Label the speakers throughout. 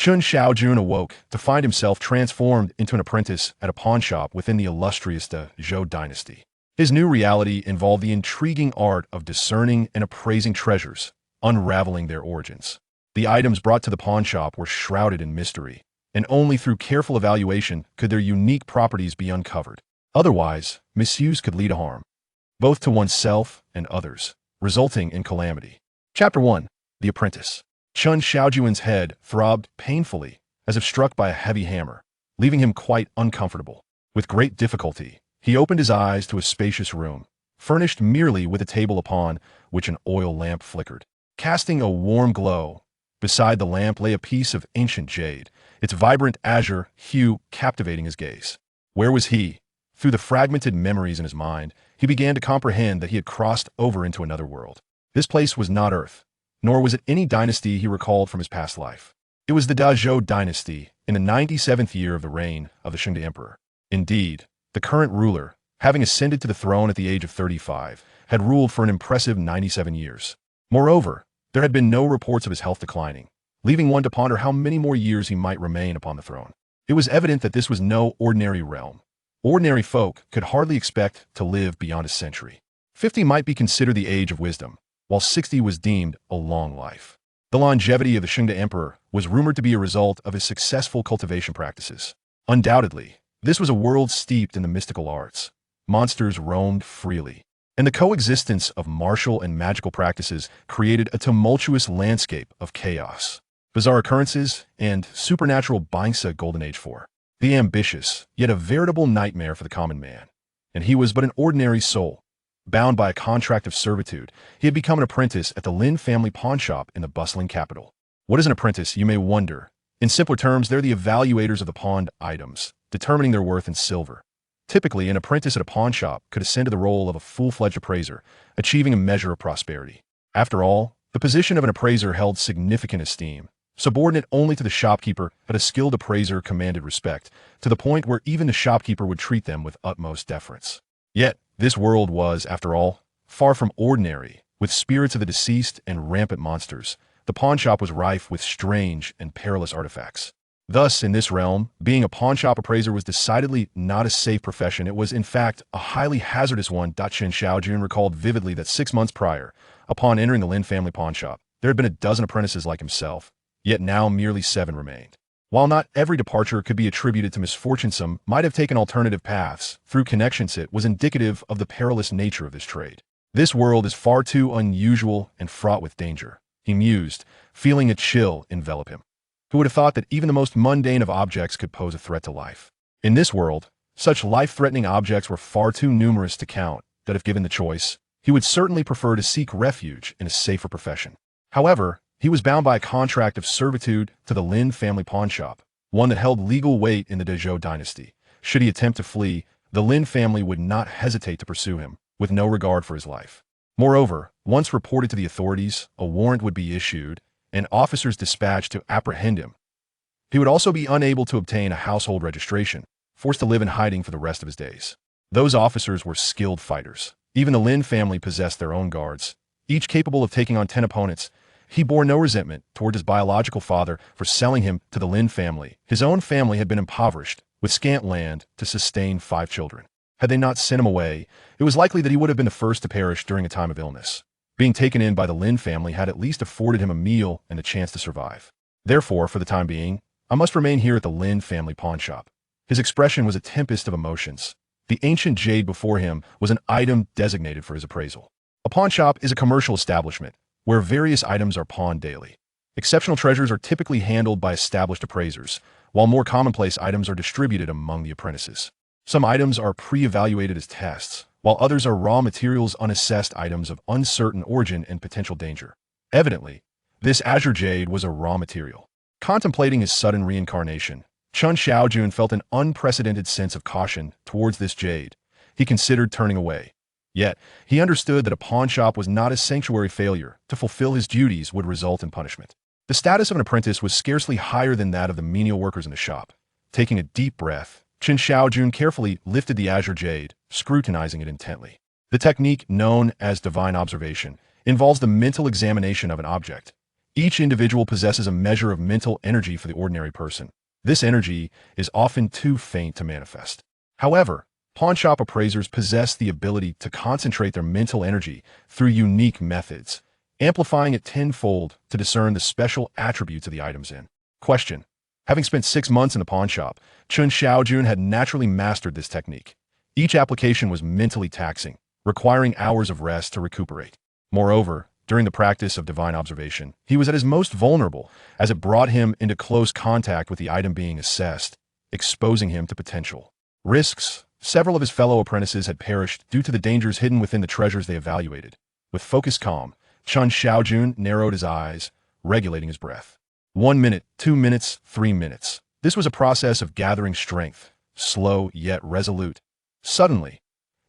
Speaker 1: Chen Shaojun awoke to find himself transformed into an apprentice at a pawnshop within the illustrious Zhou Dynasty. His new reality involved the intriguing art of discerning and appraising treasures, unraveling their origins. The items brought to the pawnshop were shrouded in mystery, and only through careful evaluation could their unique properties be uncovered. Otherwise, misuse could lead to harm, both to oneself and others, resulting in calamity. Chapter 1. The Apprentice. Chen Shaojun's head throbbed painfully, as if struck by a heavy hammer, leaving him quite uncomfortable. With great difficulty, he opened his eyes to a spacious room, furnished merely with a table upon which an oil lamp flickered, casting a warm glow. Beside the lamp lay a piece of ancient jade, its vibrant azure hue captivating his gaze. Where was he? Through the fragmented memories in his mind, he began to comprehend that he had crossed over into another world. This place was not Earth, nor was it any dynasty he recalled from his past life. It was the Zhou Dynasty, in the 97th year of the reign of the Shang Emperor. Indeed, the current ruler, having ascended to the throne at the age of 35, had ruled for an impressive 97 years. Moreover, there had been no reports of his health declining, leaving one to ponder how many more years he might remain upon the throne. It was evident that this was no ordinary realm. Ordinary folk could hardly expect to live beyond a century. 50 might be considered the age of wisdom, while 60 was deemed a long life. The longevity of the Shang Emperor was rumored to be a result of his successful cultivation practices. Undoubtedly, this was a world steeped in the mystical arts. Monsters roamed freely, and the coexistence of martial and magical practices created a tumultuous landscape of chaos. Bizarre occurrences and supernatural Bangsa Golden Age 4. The ambitious, yet a veritable nightmare for the common man. And he was but an ordinary soul. Bound by a contract of servitude, he had become an apprentice at the Lin family pawnshop in the bustling capital. What is an apprentice, you may wonder? In simpler terms, they're the evaluators of the pawned items, determining their worth in silver. Typically, an apprentice at a pawnshop could ascend to the role of a full-fledged appraiser, achieving a measure of prosperity. After all, the position of an appraiser held significant esteem. Subordinate only to the shopkeeper, but a skilled appraiser commanded respect, to the point where even the shopkeeper would treat them with utmost deference. Yet, this world was, after all, far from ordinary. With spirits of the deceased and rampant monsters, the pawnshop was rife with strange and perilous artifacts. Thus, in this realm, being a pawnshop appraiser was decidedly not a safe profession. It was, in fact, a highly hazardous one. Chen Shaojun recalled vividly that 6 months prior, upon entering the Lin family pawnshop, there had been a dozen apprentices like himself, yet now merely 7 remained. While not every departure could be attributed to misfortune, some might have taken alternative paths through connections. It was indicative of the perilous nature of this trade. This world is far too unusual and fraught with danger, he mused, feeling a chill envelop him. Who would have thought that even the most mundane of objects could pose a threat to life? In this world, such life-threatening objects were far too numerous to count, that if given the choice, he would certainly prefer to seek refuge in a safer profession. However, he was bound by a contract of servitude to the Lin family pawnshop, one that held legal weight in the Zhou Dynasty. Should he attempt to flee, the Lin family would not hesitate to pursue him, with no regard for his life. Moreover, once reported to the authorities, a warrant would be issued, and officers dispatched to apprehend him. He would also be unable to obtain a household registration, forced to live in hiding for the rest of his days. Those officers were skilled fighters. Even the Lin family possessed their own guards, each capable of taking on 10 opponents. He bore no resentment toward his biological father for selling him to the Lin family. His own family had been impoverished, with scant land to sustain 5 children. Had they not sent him away, it was likely that he would have been the first to perish during a time of illness. Being taken in by the Lin family had at least afforded him a meal and a chance to survive. Therefore, for the time being, I must remain here at the Lin family pawnshop. His expression was a tempest of emotions. The ancient jade before him was an item designated for his appraisal. A pawnshop is a commercial establishment where various items are pawned daily. Exceptional treasures are typically handled by established appraisers, while more commonplace items are distributed among the apprentices. Some items are pre-evaluated as tests, while others are raw materials, unassessed items of uncertain origin and potential danger. Evidently, this azure jade was a raw material. Contemplating his sudden reincarnation, Chen Shaojun felt an unprecedented sense of caution towards this jade. He considered turning away. Yet, he understood that a pawnshop was not a sanctuary. Failure to fulfill his duties would result in punishment. The status of an apprentice was scarcely higher than that of the menial workers in the shop. Taking a deep breath, Chen Shaojun carefully lifted the azure jade, scrutinizing it intently. The technique known as divine observation involves the mental examination of an object. Each individual possesses a measure of mental energy for the ordinary person. This energy is often too faint to manifest. However, pawnshop appraisers possess the ability to concentrate their mental energy through unique methods, amplifying it tenfold to discern the special attributes of the items in question. Having spent 6 months in the pawnshop, Chen Shaojun had naturally mastered this technique. Each application was mentally taxing, requiring hours of rest to recuperate. Moreover, during the practice of divine observation, he was at his most vulnerable, as it brought him into close contact with the item being assessed, exposing him to potential risks. Several of his fellow apprentices had perished due to the dangers hidden within the treasures they evaluated. With focused calm, Chen Shaojun narrowed his eyes, regulating his breath. 1 minute, 2 minutes, 3 minutes. This was a process of gathering strength, slow yet resolute. Suddenly,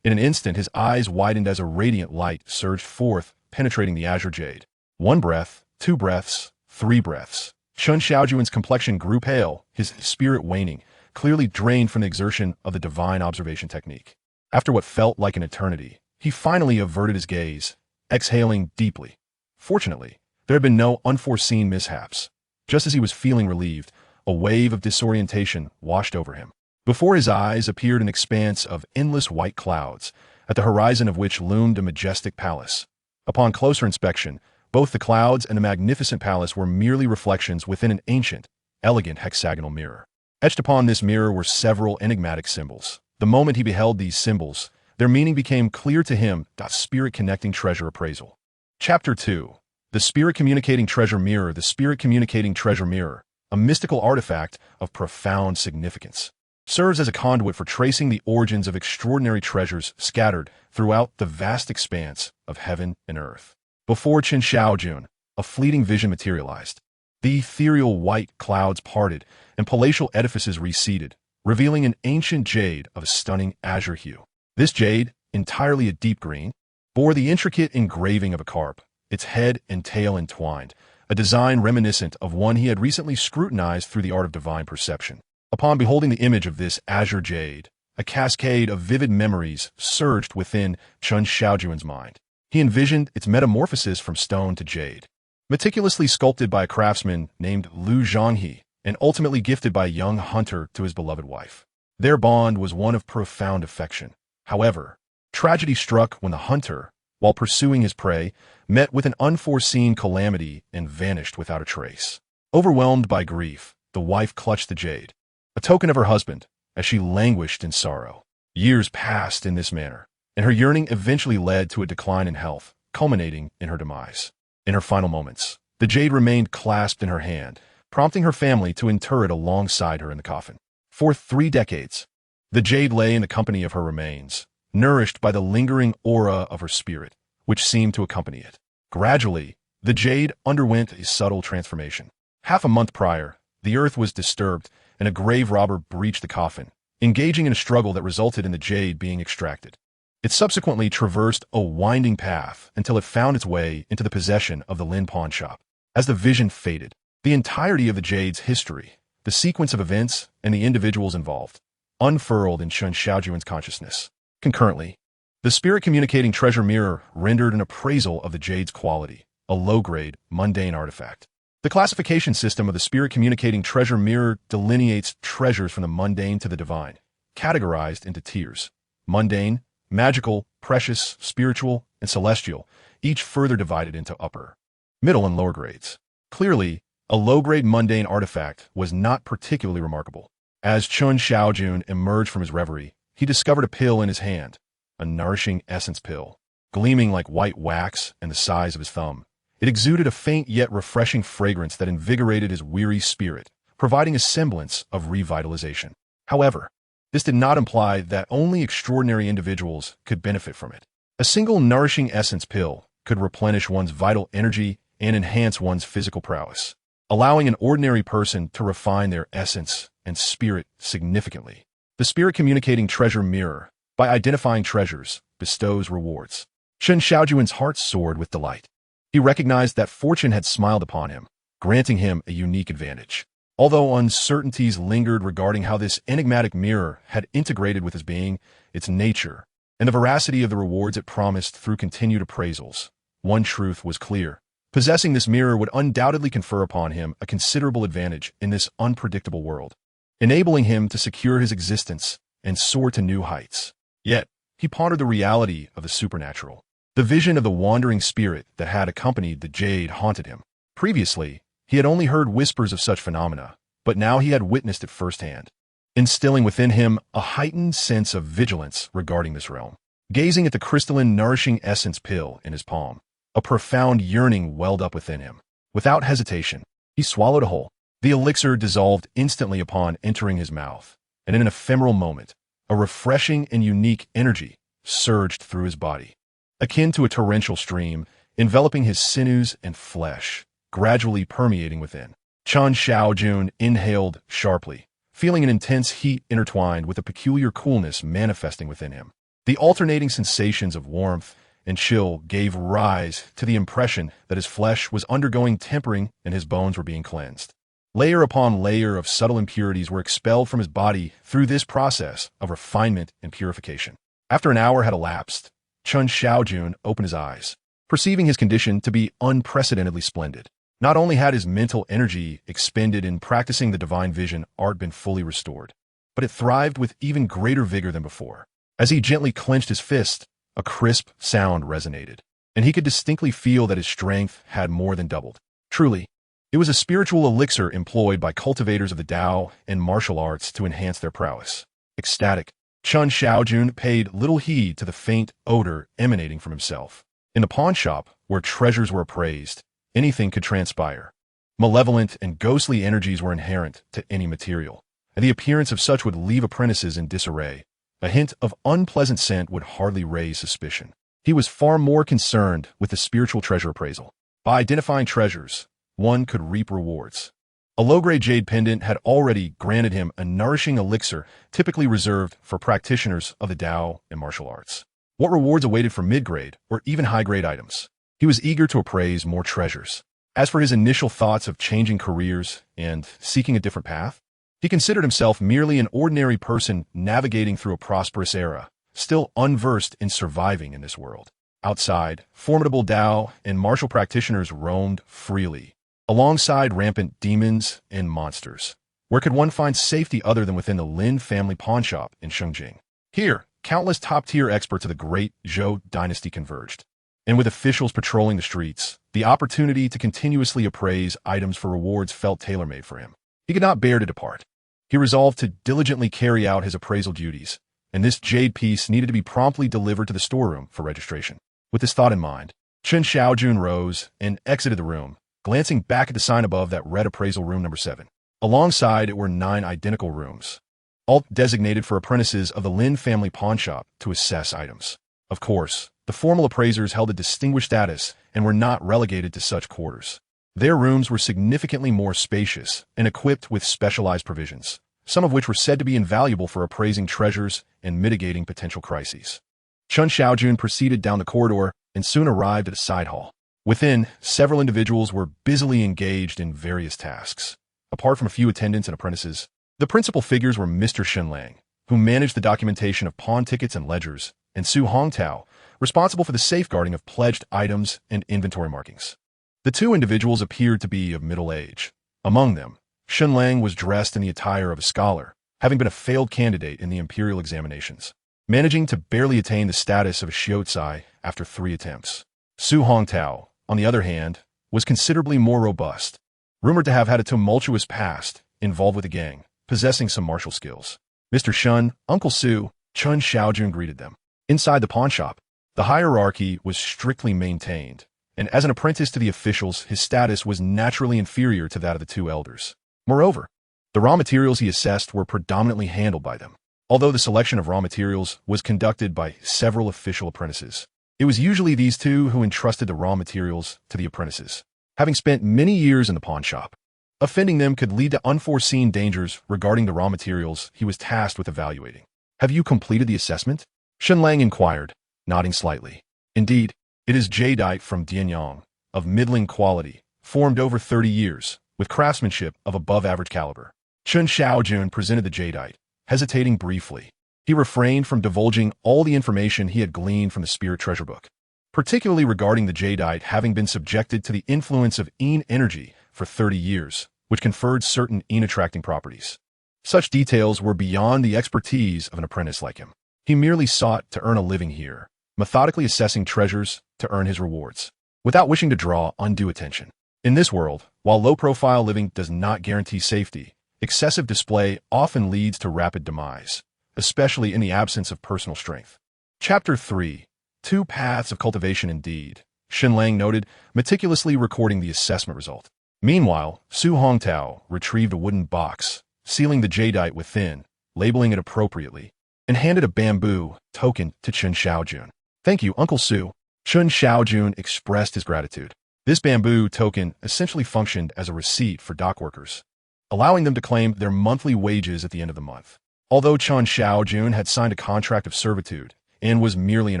Speaker 1: in an instant, his eyes widened as a radiant light surged forth, penetrating the azure jade. 1 breath, 2 breaths, 3 breaths. Chen Shaojun's complexion grew pale, his spirit waning, clearly drained from the exertion of the divine observation technique. After what felt like an eternity, he finally averted his gaze, exhaling deeply. Fortunately, there had been no unforeseen mishaps. Just as he was feeling relieved, a wave of disorientation washed over him. Before his eyes appeared an expanse of endless white clouds, at the horizon of which loomed a majestic palace. Upon closer inspection, both the clouds and the magnificent palace were merely reflections within an ancient, elegant hexagonal mirror. Etched upon this mirror were several enigmatic symbols. The moment he beheld these symbols, their meaning became clear to him. Spirit Connecting Treasure Appraisal. Chapter 2. The Spirit Communicating Treasure Mirror. The Spirit Communicating Treasure Mirror, a mystical artifact of profound significance, serves as a conduit for tracing the origins of extraordinary treasures scattered throughout the vast expanse of heaven and earth. Before Chen Shaojun, a fleeting vision materialized. The ethereal white clouds parted, and palatial edifices receded, revealing an ancient jade of a stunning azure hue. This jade, entirely a deep green, bore the intricate engraving of a carp, its head and tail entwined, a design reminiscent of one he had recently scrutinized through the art of divine perception. Upon beholding the image of this azure jade, a cascade of vivid memories surged within Chen Shaojun's mind. He envisioned its metamorphosis from stone to jade. Meticulously sculpted by a craftsman named Lu Zhanghe, and ultimately gifted by a young hunter to his beloved wife. Their bond was one of profound affection. However, tragedy struck when the hunter, while pursuing his prey, met with an unforeseen calamity and vanished without a trace. Overwhelmed by grief, the wife clutched the jade, a token of her husband, as she languished in sorrow. Years passed in this manner, and her yearning eventually led to a decline in health, culminating in her demise. In her final moments, the jade remained clasped in her hand, prompting her family to inter it alongside her in the coffin. For 3 decades, the jade lay in the company of her remains, nourished by the lingering aura of her spirit, which seemed to accompany it. Gradually, the jade underwent a subtle transformation. Half a month prior, the earth was disturbed, and a grave robber breached the coffin, engaging in a struggle that resulted in the jade being extracted. It subsequently traversed a winding path until it found its way into the possession of the Lin pawn shop. As the vision faded, the entirety of the jade's history, the sequence of events, and the individuals involved, unfurled in Chen Shaojun's consciousness. Concurrently, the Spirit Communicating Treasure Mirror rendered an appraisal of the jade's quality, a low-grade, mundane artifact. The classification system of the Spirit Communicating Treasure Mirror delineates treasures from the mundane to the divine, categorized into tiers: mundane, magical, precious, spiritual, and celestial, each further divided into upper, middle, and lower grades. Clearly, a low-grade mundane artifact was not particularly remarkable. As Chen Shaojun emerged from his reverie, he discovered a pill in his hand, a nourishing essence pill, gleaming like white wax and the size of his thumb. It exuded a faint yet refreshing fragrance that invigorated his weary spirit, providing a semblance of revitalization. However, this did not imply that only extraordinary individuals could benefit from it. A single nourishing essence pill could replenish one's vital energy and enhance one's physical prowess, allowing an ordinary person to refine their essence and spirit significantly. The Spirit Communicating Treasure Mirror, by identifying treasures, bestows rewards. Chen Shaojun's heart soared with delight. He recognized that fortune had smiled upon him, granting him a unique advantage. Although uncertainties lingered regarding how this enigmatic mirror had integrated with his being, its nature, and the veracity of the rewards it promised through continued appraisals, one truth was clear: Possessing this mirror would undoubtedly confer upon him a considerable advantage in this unpredictable world, enabling him to secure his existence and soar to new heights. Yet, he pondered the reality of the supernatural. The vision of the wandering spirit that had accompanied the jade haunted him. Previously, he had only heard whispers of such phenomena, but now he had witnessed it firsthand, instilling within him a heightened sense of vigilance regarding this realm. Gazing at the crystalline, nourishing essence pill in his palm, a profound yearning welled up within him. Without hesitation, he swallowed a whole. The elixir dissolved instantly upon entering his mouth, and in an ephemeral moment, a refreshing and unique energy surged through his body, akin to a torrential stream, enveloping his sinews and flesh, gradually permeating within. Chen Shaojun inhaled sharply, feeling an intense heat intertwined with a peculiar coolness manifesting within him. The alternating sensations of warmth and chill gave rise to the impression that his flesh was undergoing tempering and his bones were being cleansed. Layer upon layer of subtle impurities were expelled from his body through this process of refinement and purification. After an hour had elapsed, Chen Shaojun opened his eyes, perceiving his condition to be unprecedentedly splendid. Not only had his mental energy expended in practicing the divine vision art been fully restored, but it thrived with even greater vigor than before. As he gently clenched his fist, a crisp sound resonated, and he could distinctly feel that his strength had more than doubled. Truly, it was a spiritual elixir employed by cultivators of the Tao and martial arts to enhance their prowess. Ecstatic, Chen Shaojun paid little heed to the faint odor emanating from himself. In the pawn shop, where treasures were appraised, anything could transpire. Malevolent and ghostly energies were inherent to any material, and the appearance of such would leave apprentices in disarray. A hint of unpleasant scent would hardly raise suspicion. He was far more concerned with the spiritual treasure appraisal. By identifying treasures, one could reap rewards. A low-grade jade pendant had already granted him a nourishing elixir typically reserved for practitioners of the Tao and martial arts. What rewards awaited for mid-grade or even high-grade items? He was eager to appraise more treasures. As for his initial thoughts of changing careers and seeking a different path, he considered himself merely an ordinary person navigating through a prosperous era, still unversed in surviving in this world. Outside, formidable Tao and martial practitioners roamed freely, alongside rampant demons and monsters. Where could one find safety other than within the Lin family pawnshop in Shengjing? Here, countless top-tier experts of the Great Zhou Dynasty converged, and with officials patrolling the streets, the opportunity to continuously appraise items for rewards felt tailor-made for him. He could not bear to depart. He resolved to diligently carry out his appraisal duties, and this jade piece needed to be promptly delivered to the storeroom for registration. With this thought in mind, Chen Shaojun rose and exited the room, glancing back at the sign above that read Appraisal Room Number 7. Alongside it were 9 identical rooms, all designated for apprentices of the Lin family pawnshop to assess items. Of course, the formal appraisers held a distinguished status and were not relegated to such quarters. Their rooms were significantly more spacious and equipped with specialized provisions, some of which were said to be invaluable for appraising treasures and mitigating potential crises. Chen Shaojun proceeded down the corridor and soon arrived at a side hall. Within, several individuals were busily engaged in various tasks. Apart from a few attendants and apprentices, the principal figures were Mr. Shenlang, who managed the documentation of pawn tickets and ledgers, and Su Hongtao, responsible for the safeguarding of pledged items and inventory markings. The two individuals appeared to be of middle age. Among them, Shenlang was dressed in the attire of a scholar, having been a failed candidate in the imperial examinations, managing to barely attain the status of a Xiaocai after 3 attempts. Su Hongtao, on the other hand, was considerably more robust, rumored to have had a tumultuous past, involved with a gang, possessing some martial skills. Mr. Shun, Uncle Su, Chen Shaojun greeted them. Inside the pawnshop, the hierarchy was strictly maintained, and as an apprentice to the officials, his status was naturally inferior to that of the 2 elders. Moreover, the raw materials he assessed were predominantly handled by them. Although the selection of raw materials was conducted by several official apprentices, it was usually these 2 who entrusted the raw materials to the apprentices. Having spent many years in the pawnshop, offending them could lead to unforeseen dangers regarding the raw materials he was tasked with evaluating. Have you completed the assessment? Shenlang inquired, nodding slightly. Indeed, it is jadeite from Dianyang, of middling quality, formed over 30 years, with craftsmanship of above-average caliber. Chen Shaojun presented the jadeite, hesitating briefly. He refrained from divulging all the information he had gleaned from the spirit treasure book. particularly regarding the jadeite having been subjected to the influence of Yin energy for 30 years, which conferred certain Yin-attracting properties. Such details were beyond the expertise of an apprentice like him. He merely sought to earn a living here, methodically assessing treasures to earn his rewards, without wishing to draw undue attention. In this world, while low-profile living does not guarantee safety, excessive display often leads to rapid demise, especially in the absence of personal strength. Chapter 3. Two Paths of Cultivation Indeed, Shenlang noted, meticulously recording the assessment result. Meanwhile, Su Hongtao retrieved a wooden box, sealing the jadeite within, labeling it appropriately, and handed a bamboo token to Chen Shaojun. "Thank you, Uncle Su." Chen Shaojun expressed his gratitude. This bamboo token essentially functioned as a receipt for dock workers, allowing them to claim their monthly wages at the end of the month. Although Chen Shaojun had signed a contract of servitude and was merely an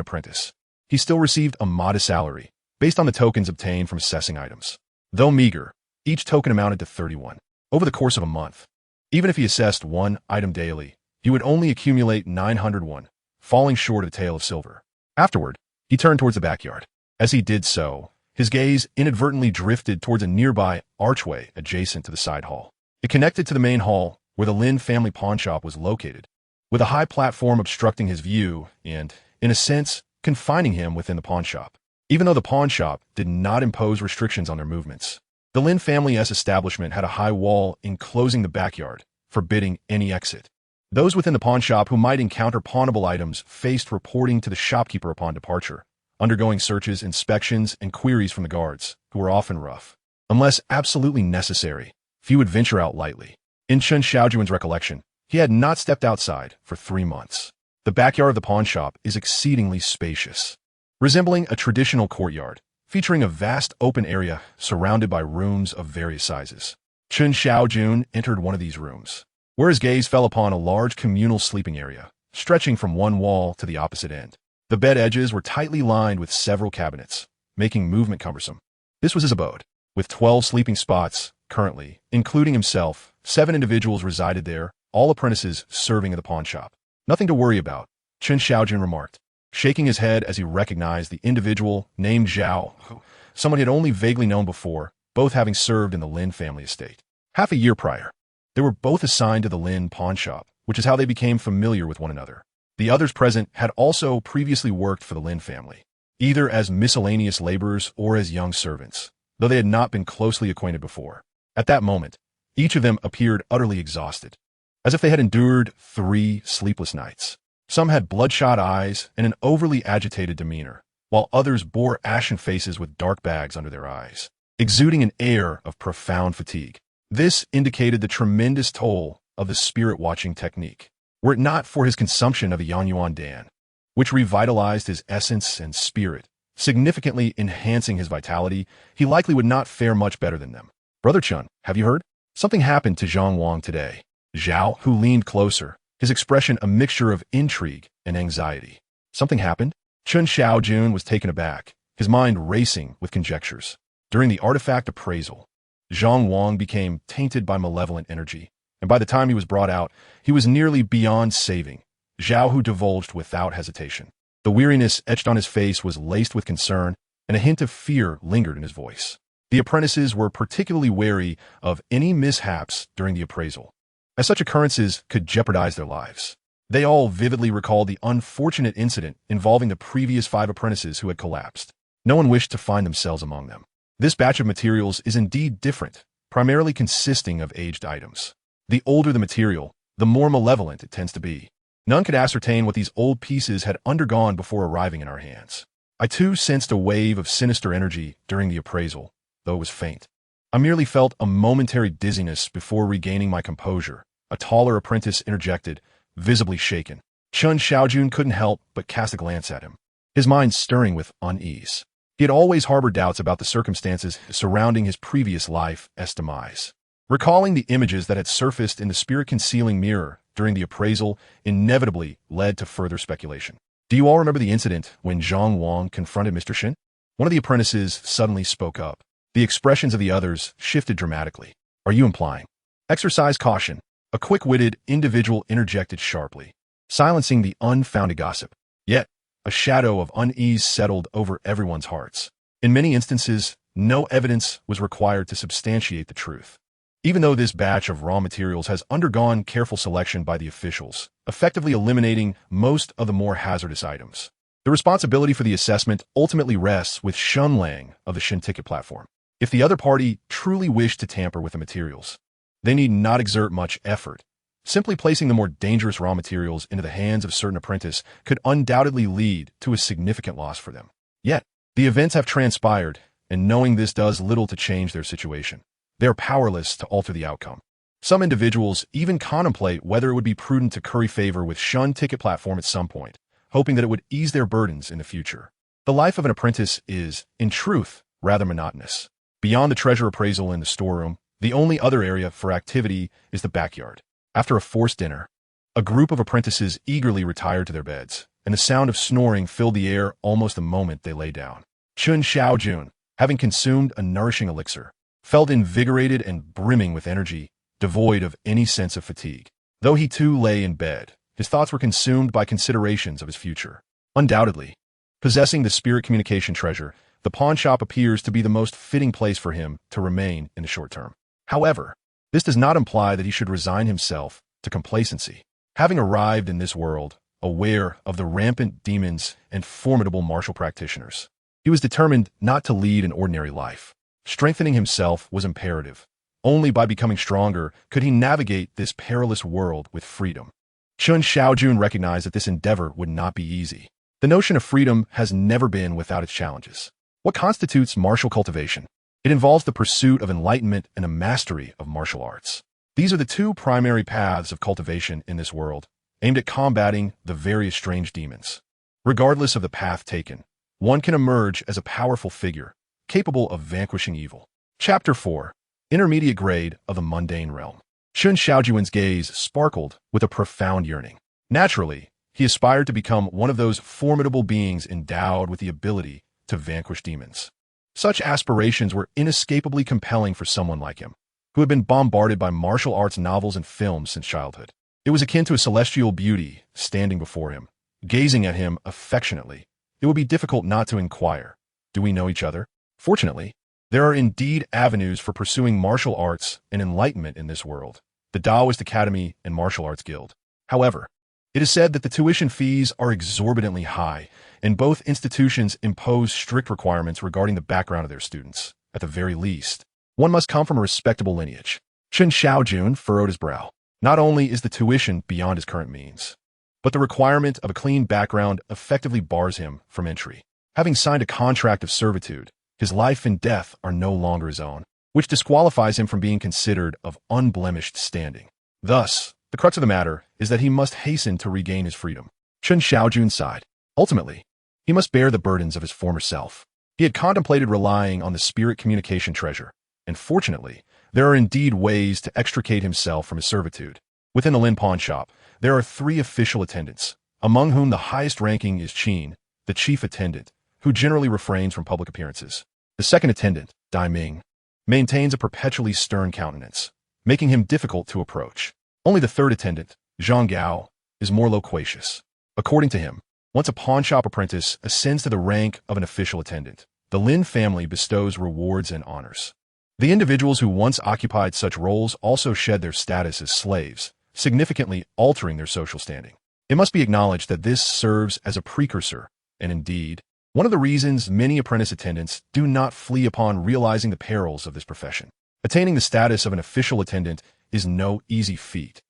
Speaker 1: apprentice, he still received a modest salary based on the tokens obtained from assessing items. Though meager, each token amounted to 31 over the course of a month. Even if he assessed one item daily, he would only accumulate 901, falling short of the tael of silver. Afterward, he turned towards the backyard. As he did so, his gaze inadvertently drifted towards a nearby archway adjacent to the side hall. It connected to the main hall where the Lin family pawnshop was located, with a high platform obstructing his view and, in a sense, confining him within the pawnshop. Even though the pawnshop did not impose restrictions on their movements, the Lin family's establishment had a high wall enclosing the backyard, forbidding any exit. Those within the pawnshop who might encounter pawnable items faced reporting to the shopkeeper upon departure, undergoing searches, inspections, and queries from the guards, who were often rough. Unless absolutely necessary, few would venture out lightly. In Chen Shaojun's recollection, he had not stepped outside for 3 months. The backyard of the pawnshop is exceedingly spacious, resembling a traditional courtyard, featuring a vast open area surrounded by rooms of various sizes. Chen Shaojun entered one of these rooms, where his gaze fell upon a large communal sleeping area, stretching from one wall to the opposite end. The bed edges were tightly lined with several cabinets, making movement cumbersome. This was his abode, with 12 sleeping spots. Currently, including himself, 7 individuals resided there, all apprentices serving at the pawnshop. "Nothing to worry about," Chen Shaojun remarked, shaking his head as he recognized the individual named Zhao, someone he had only vaguely known before, both having served in the Lin family estate. Half a year prior, they were both assigned to the Lin pawnshop, which is how they became familiar with one another. The others present had also previously worked for the Lin family, either as miscellaneous laborers or as young servants, though they had not been closely acquainted before. At that moment, each of them appeared utterly exhausted, as if they had endured 3 sleepless nights. Some had bloodshot eyes and an overly agitated demeanor, while others bore ashen faces with dark bags under their eyes, exuding an air of profound fatigue. This indicated the tremendous toll of the spirit-watching technique. Were it not for his consumption of a Yanyuan Dan, which revitalized his essence and spirit, significantly enhancing his vitality, he likely would not fare much better than them. "Brother Chun, have you heard? Something happened to Zhang Wang today." Zhao, who leaned closer, his expression a mixture of intrigue and anxiety. "Something happened?" Chen Shaojun was taken aback, his mind racing with conjectures. During the artifact appraisal, Zhang Wang became tainted by malevolent energy, and by the time he was brought out, he was nearly beyond saving. Zhao, who divulged without hesitation. The weariness etched on his face was laced with concern, and a hint of fear lingered in his voice. The apprentices were particularly wary of any mishaps during the appraisal, as such occurrences could jeopardize their lives. They all vividly recalled the unfortunate incident involving the previous 5 apprentices who had collapsed. No one wished to find themselves among them. This batch of materials is indeed different, primarily consisting of aged items. The older the material, the more malevolent it tends to be. None could ascertain what these old pieces had undergone before arriving in our hands. I too sensed a wave of sinister energy during the appraisal, though it was faint. I merely felt a momentary dizziness before regaining my composure, a taller apprentice interjected, visibly shaken. Chen Shaojun couldn't help but cast a glance at him, his mind stirring with unease. He had always harbored doubts about the circumstances surrounding his previous life's demise. Recalling the images that had surfaced in the spirit-concealing mirror during the appraisal inevitably led to further speculation. "Do you all remember the incident when Zhang Wang confronted Mr. Shin?" One of the apprentices suddenly spoke up. The expressions of the others shifted dramatically. "Are you implying?" "Exercise caution," a quick-witted individual interjected sharply, silencing the unfounded gossip. "Yet, a shadow of unease settled over everyone's hearts. In many instances, no evidence was required to substantiate the truth. Even though this batch of raw materials has undergone careful selection by the officials, effectively eliminating most of the more hazardous items, the responsibility for the assessment ultimately rests with Shunlang of the Shin Ticket platform. If the other party truly wished to tamper with the materials, they need not exert much effort. Simply placing the more dangerous raw materials into the hands of a certain apprentice could undoubtedly lead to a significant loss for them. Yet, the events have transpired, and knowing this does little to change their situation. They are powerless to alter the outcome. Some individuals even contemplate whether it would be prudent to curry favor with Shun Ticket platform at some point, hoping that it would ease their burdens in the future. The life of an apprentice is, in truth, rather monotonous. Beyond the treasure appraisal in the storeroom, the only other area for activity is the backyard. After a forced dinner, a group of apprentices eagerly retired to their beds, and the sound of snoring filled the air almost the moment they lay down. Chen Shaojun, having consumed a nourishing elixir, felt invigorated and brimming with energy, devoid of any sense of fatigue. Though he too lay in bed, his thoughts were consumed by considerations of his future. Undoubtedly, possessing the spirit communication treasure, the pawnshop appears to be the most fitting place for him to remain in the short term. However, this does not imply that he should resign himself to complacency. Having arrived in this world, aware of the rampant demons and formidable martial practitioners, he was determined not to lead an ordinary life. Strengthening himself was imperative. Only by becoming stronger could he navigate this perilous world with freedom. Chen Shaojun recognized that this endeavor would not be easy. The notion of freedom has never been without its challenges. What constitutes martial cultivation? It involves the pursuit of enlightenment and a mastery of martial arts. These are the two primary paths of cultivation in this world, aimed at combating the various strange demons. Regardless of the path taken, one can emerge as a powerful figure, capable of vanquishing evil. Chapter 4. Intermediate Grade of the Mundane Realm. Chen Shaojun's gaze sparkled with a profound yearning. Naturally, he aspired to become one of those formidable beings endowed with the ability to vanquish demons. Such aspirations were inescapably compelling for someone like him, who had been bombarded by martial arts novels and films since childhood. It was akin to a celestial beauty standing before him, gazing at him affectionately. It would be difficult not to inquire, "Do we know each other?" Fortunately, there are indeed avenues for pursuing martial arts and enlightenment in this world, the Taoist Academy and Martial Arts Guild. However, it is said that the tuition fees are exorbitantly high, and both institutions impose strict requirements regarding the background of their students. At the very least, one must come from a respectable lineage. Chen Shaojun furrowed his brow. Not only is the tuition beyond his current means, but the requirement of a clean background effectively bars him from entry. Having signed a contract of servitude, his life and death are no longer his own, which disqualifies him from being considered of unblemished standing. Thus, the crux of the matter is that he must hasten to regain his freedom. Chen Shaojun sighed. Ultimately, he must bear the burdens of his former self. He had contemplated relying on the spirit communication treasure, and fortunately, there are indeed ways to extricate himself from his servitude. Within the Lin Pawn Shop, there are 3 official attendants, among whom the highest ranking is Qin, the chief attendant, who generally refrains from public appearances. The second attendant, Dai Ming, maintains a perpetually stern countenance, making him difficult to approach. Only the third attendant, Zhang Gao, is more loquacious. According to him, once a pawnshop apprentice ascends to the rank of an official attendant, the Lin family bestows rewards and honors. The individuals who once occupied such roles also shed their status as slaves, significantly altering their social standing. It must be acknowledged that this serves as a precursor, and indeed, one of the reasons many apprentice attendants do not flee upon realizing the perils of this profession. Attaining the status of an official attendant is no easy feat,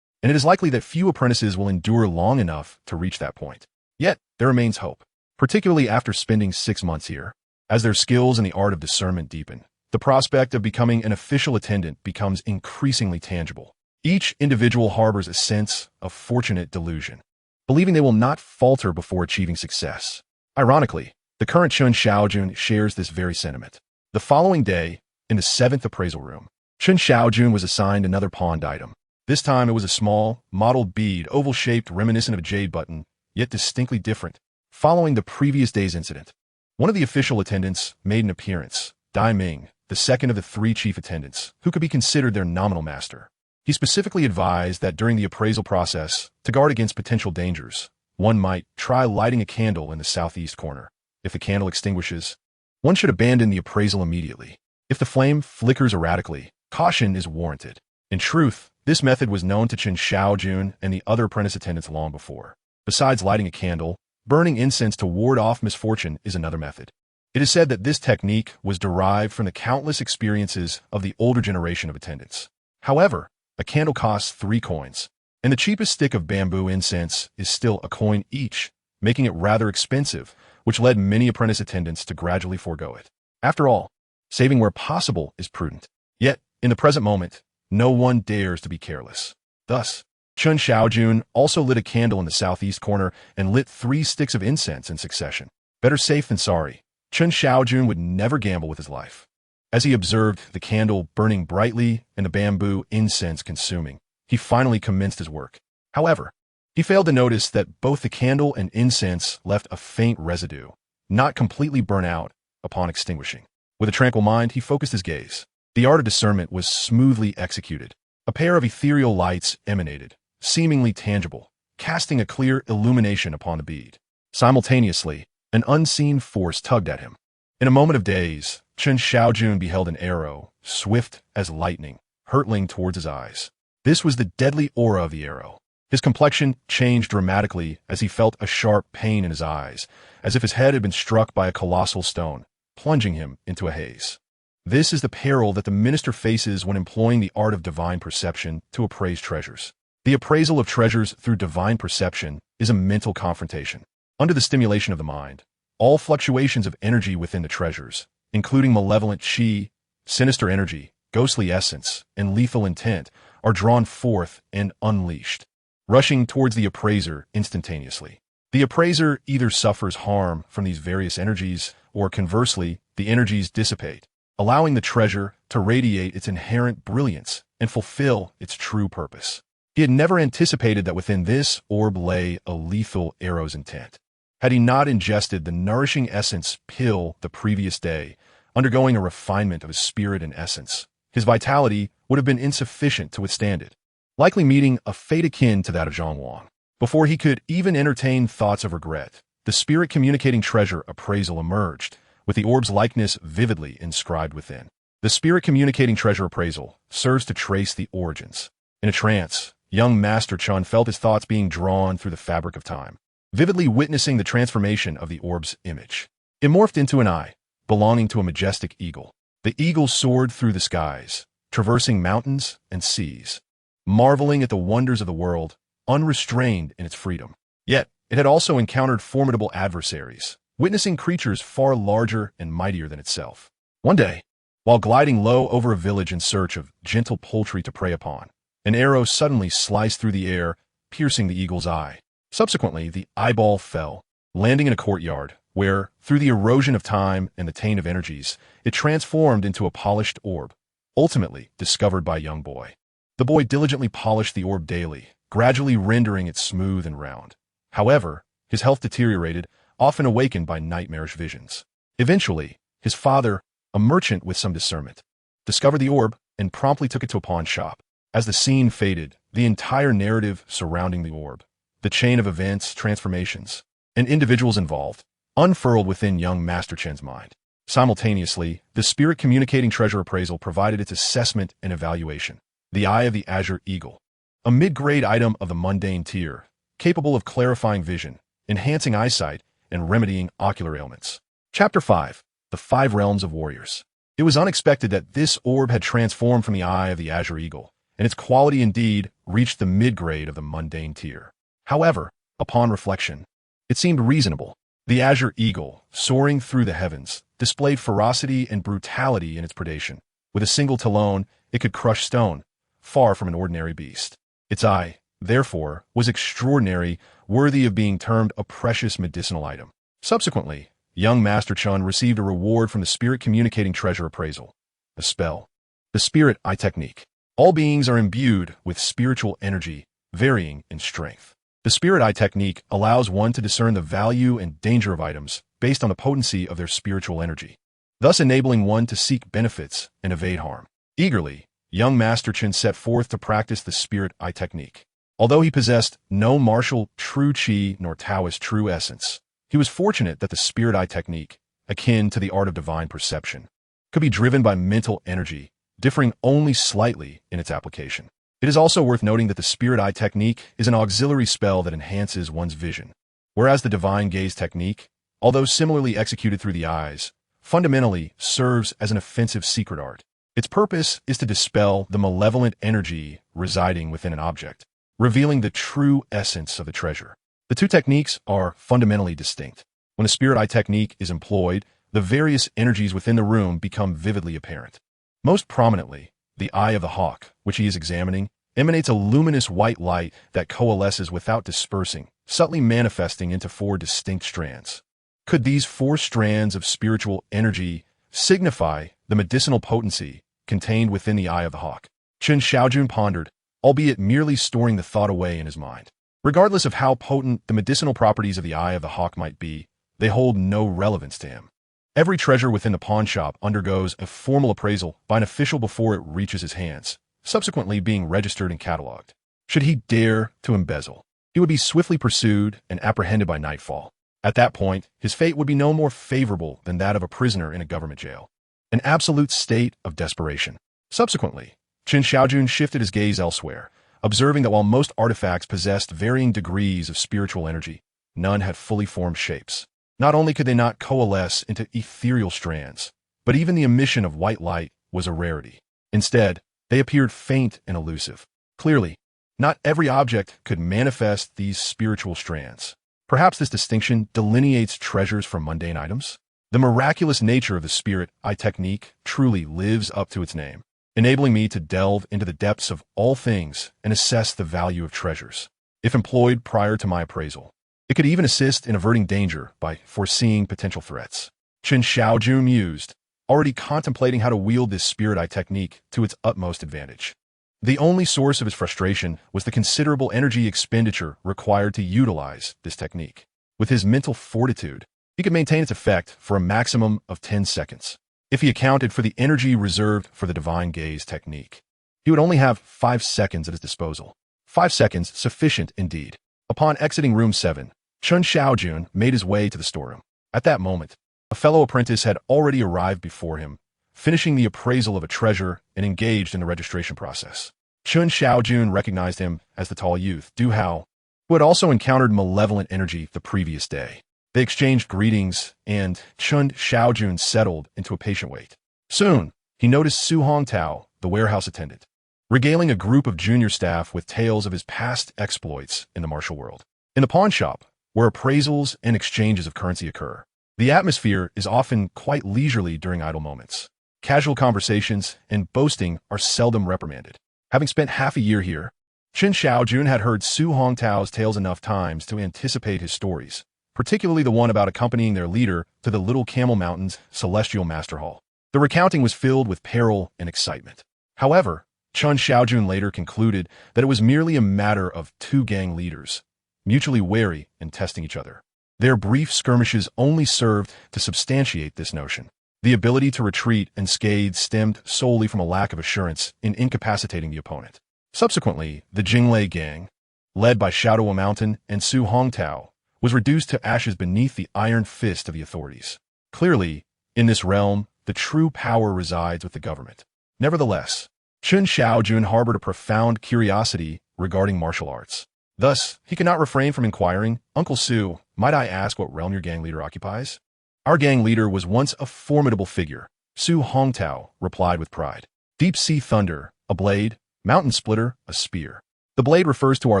Speaker 1: and it is likely that few apprentices will endure long enough to reach that point. Yet, there remains hope, particularly after spending 6 months here. As their skills in the art of discernment deepen, the prospect of becoming an official attendant becomes increasingly tangible. Each individual harbors a sense of fortunate delusion, believing they will not falter before achieving success. Ironically, the current Chen Shaojun shares this very sentiment. The following day, in the 7th appraisal room, Chen Shaojun was assigned another pawned item. This time it was a small, mottled bead, oval-shaped, reminiscent of a jade button, yet distinctly different. Following the previous day's incident, one of the official attendants made an appearance, Dai Ming, the second of the 3 chief attendants, who could be considered their nominal master. He specifically advised that during the appraisal process, to guard against potential dangers, One might try lighting a candle in the southeast corner. If the candle extinguishes, one should abandon the appraisal immediately. If the flame flickers erratically, caution is warranted. In truth, this method was known to Chen Shaojun and the other apprentice attendants long before. Besides lighting a candle, burning incense to ward off misfortune is another method. It is said that this technique was derived from the countless experiences of the older generation of attendants. However, a candle costs 3 coins, and the cheapest stick of bamboo incense is still a coin each, making it rather expensive, which led many apprentice attendants to gradually forego it. After all, saving where possible is prudent. Yet, in the present moment, no one dares to be careless. Thus, Chen Shaojun also lit a candle in the southeast corner and lit 3 sticks of incense in succession. Better safe than sorry. Chen Shaojun would never gamble with his life. As he observed the candle burning brightly and the bamboo incense consuming, he finally commenced his work. However, he failed to notice that both the candle and incense left a faint residue, not completely burnt out upon extinguishing. With a tranquil mind, he focused his gaze. The art of discernment was smoothly executed. A pair of ethereal lights emanated, seemingly tangible, casting a clear illumination upon the bead. Simultaneously, an unseen force tugged at him. In a moment of daze, Chen Shaojun beheld an arrow, swift as lightning, hurtling towards his eyes. This was the deadly aura of the arrow. His complexion changed dramatically as he felt a sharp pain in his eyes, as if his head had been struck by a colossal stone, plunging him into a haze. This is the peril that the minister faces when employing the art of divine perception to appraise treasures. The appraisal of treasures through divine perception is a mental confrontation. Under the stimulation of the mind, all fluctuations of energy within the treasures, including malevolent qi, sinister energy, ghostly essence, and lethal intent, are drawn forth and unleashed, rushing towards the appraiser instantaneously. The appraiser either suffers harm from these various energies, or conversely, the energies dissipate, allowing the treasure to radiate its inherent brilliance and fulfill its true purpose. He had never anticipated that within this orb lay a lethal arrow's intent. Had he not ingested the nourishing essence pill the previous day, undergoing a refinement of his spirit and essence, his vitality would have been insufficient to withstand it, likely meeting a fate akin to that of Zhang Wang. Before he could even entertain thoughts of regret, the spirit communicating treasure appraisal emerged, with the orb's likeness vividly inscribed within. The spirit communicating treasure appraisal serves to trace the origins. In a trance, young Master Chen felt his thoughts being drawn through the fabric of time, vividly witnessing the transformation of the orb's image. It morphed into an eye, belonging to a majestic eagle. The eagle soared through the skies, traversing mountains and seas, marveling at the wonders of the world, unrestrained in its freedom. Yet, it had also encountered formidable adversaries, witnessing creatures far larger and mightier than itself. One day, while gliding low over a village in search of gentle poultry to prey upon, an arrow suddenly sliced through the air, piercing the eagle's eye. Subsequently, the eyeball fell, landing in a courtyard, where, through the erosion of time and the taint of energies, it transformed into a polished orb, ultimately discovered by a young boy. The boy diligently polished the orb daily, gradually rendering it smooth and round. However, his health deteriorated, often awakened by nightmarish visions. Eventually, his father, a merchant with some discernment, discovered the orb and promptly took it to a pawn shop. As the scene faded, the entire narrative surrounding the orb, the chain of events, transformations, and individuals involved, unfurled within young Master Chen's mind. Simultaneously, the spirit communicating treasure appraisal provided its assessment and evaluation. The Eye of the Azure Eagle, a mid-grade item of the mundane tier, capable of clarifying vision, enhancing eyesight, and remedying ocular ailments. Chapter 5. The 5 Realms of Warriors. It was unexpected that this orb had transformed from the Eye of the Azure Eagle, and its quality indeed reached the mid-grade of the mundane tier. However, upon reflection, it seemed reasonable. The Azure Eagle, soaring through the heavens, displayed ferocity and brutality in its predation. With a single talon, it could crush stone, far from an ordinary beast. Its eye, therefore, was extraordinary, worthy of being termed a precious medicinal item. Subsequently, young Master Chen received a reward from the Spirit Communicating Treasure Appraisal, a spell. The Spirit Eye Technique. All beings are imbued with spiritual energy, varying in strength. The Spirit Eye Technique allows one to discern the value and danger of items based on the potency of their spiritual energy, thus enabling one to seek benefits and evade harm. Eagerly, young Master Chen set forth to practice the Spirit Eye Technique. Although he possessed no martial true chi nor Taoist true essence, he was fortunate that the spirit eye technique, akin to the art of divine perception, could be driven by mental energy, differing only slightly in its application. It is also worth noting that the spirit eye technique is an auxiliary spell that enhances one's vision, whereas the divine gaze technique, although similarly executed through the eyes, fundamentally serves as an offensive secret art. Its purpose is to dispel the malevolent energy residing within an object, revealing the true essence of the treasure. The two techniques are fundamentally distinct. When a spirit eye technique is employed, the various energies within the room become vividly apparent. Most prominently, the eye of the hawk, which he is examining, emanates a luminous white light that coalesces without dispersing, subtly manifesting into 4 distinct strands. Could these 4 strands of spiritual energy signify the medicinal potency contained within the eye of the hawk? Chen Shaojun pondered, albeit merely storing the thought away in his mind. Regardless of how potent the medicinal properties of the eye of the hawk might be, they hold no relevance to him. Every treasure within the pawn shop undergoes a formal appraisal by an official before it reaches his hands, subsequently being registered and cataloged. Should he dare to embezzle, he would be swiftly pursued and apprehended by nightfall. At that point, his fate would be no more favorable than that of a prisoner in a government jail. An absolute state of desperation. Subsequently, Chen Shaojun shifted his gaze elsewhere, observing that while most artifacts possessed varying degrees of spiritual energy, none had fully formed shapes. Not only could they not coalesce into ethereal strands, but even the emission of white light was a rarity. Instead, they appeared faint and elusive. Clearly, not every object could manifest these spiritual strands. Perhaps this distinction delineates treasures from mundane items? The miraculous nature of the spirit eye technique truly lives up to its name, enabling me to delve into the depths of all things and assess the value of treasures. If employed prior to my appraisal, it could even assist in averting danger by foreseeing potential threats. Chen Shaojun mused, already contemplating how to wield this spirit eye technique to its utmost advantage. The only source of his frustration was the considerable energy expenditure required to utilize this technique. With his mental fortitude, he could maintain its effect for a maximum of 10 seconds. If he accounted for the energy reserved for the divine gaze technique, he would only have 5 seconds at his disposal. 5 seconds sufficient indeed. Upon exiting room 7, Chen Shaojun made his way to the storeroom. At that moment, a fellow apprentice had already arrived before him, finishing the appraisal of a treasure and engaged in the registration process. Chen Shaojun recognized him as the tall youth, Du Hao, who had also encountered malevolent energy the previous day. They exchanged greetings, and Chen Shaojun settled into a patient wait. Soon, he noticed Su Hongtao, the warehouse attendant, regaling a group of junior staff with tales of his past exploits in the martial world. In the pawn shop, where appraisals and exchanges of currency occur, the atmosphere is often quite leisurely during idle moments. Casual conversations and boasting are seldom reprimanded. Having spent half a year here, Chen Shaojun had heard Su Hongtao's tales enough times to anticipate his stories, particularly the one about accompanying their leader to the Little Camel Mountain's Celestial Master Hall. The recounting was filled with peril and excitement. However, Chen Shaojun later concluded that it was merely a matter of 2 gang leaders, mutually wary and testing each other. Their brief skirmishes only served to substantiate this notion. The ability to retreat unscathed stemmed solely from a lack of assurance in incapacitating the opponent. Subsequently, the Jinglei gang, led by Shadow Mountain and Su Hongtao, was reduced to ashes beneath the iron fist of the authorities. Clearly, in this realm, the true power resides with the government. Nevertheless, Chen Shaojun harbored a profound curiosity regarding martial arts. Thus, he could not refrain from inquiring, "Uncle Su, might I ask what realm your gang leader occupies?" "Our gang leader was once a formidable figure," Su Hongtao replied with pride. "Deep sea thunder, a blade, mountain splitter, a spear. The blade refers to our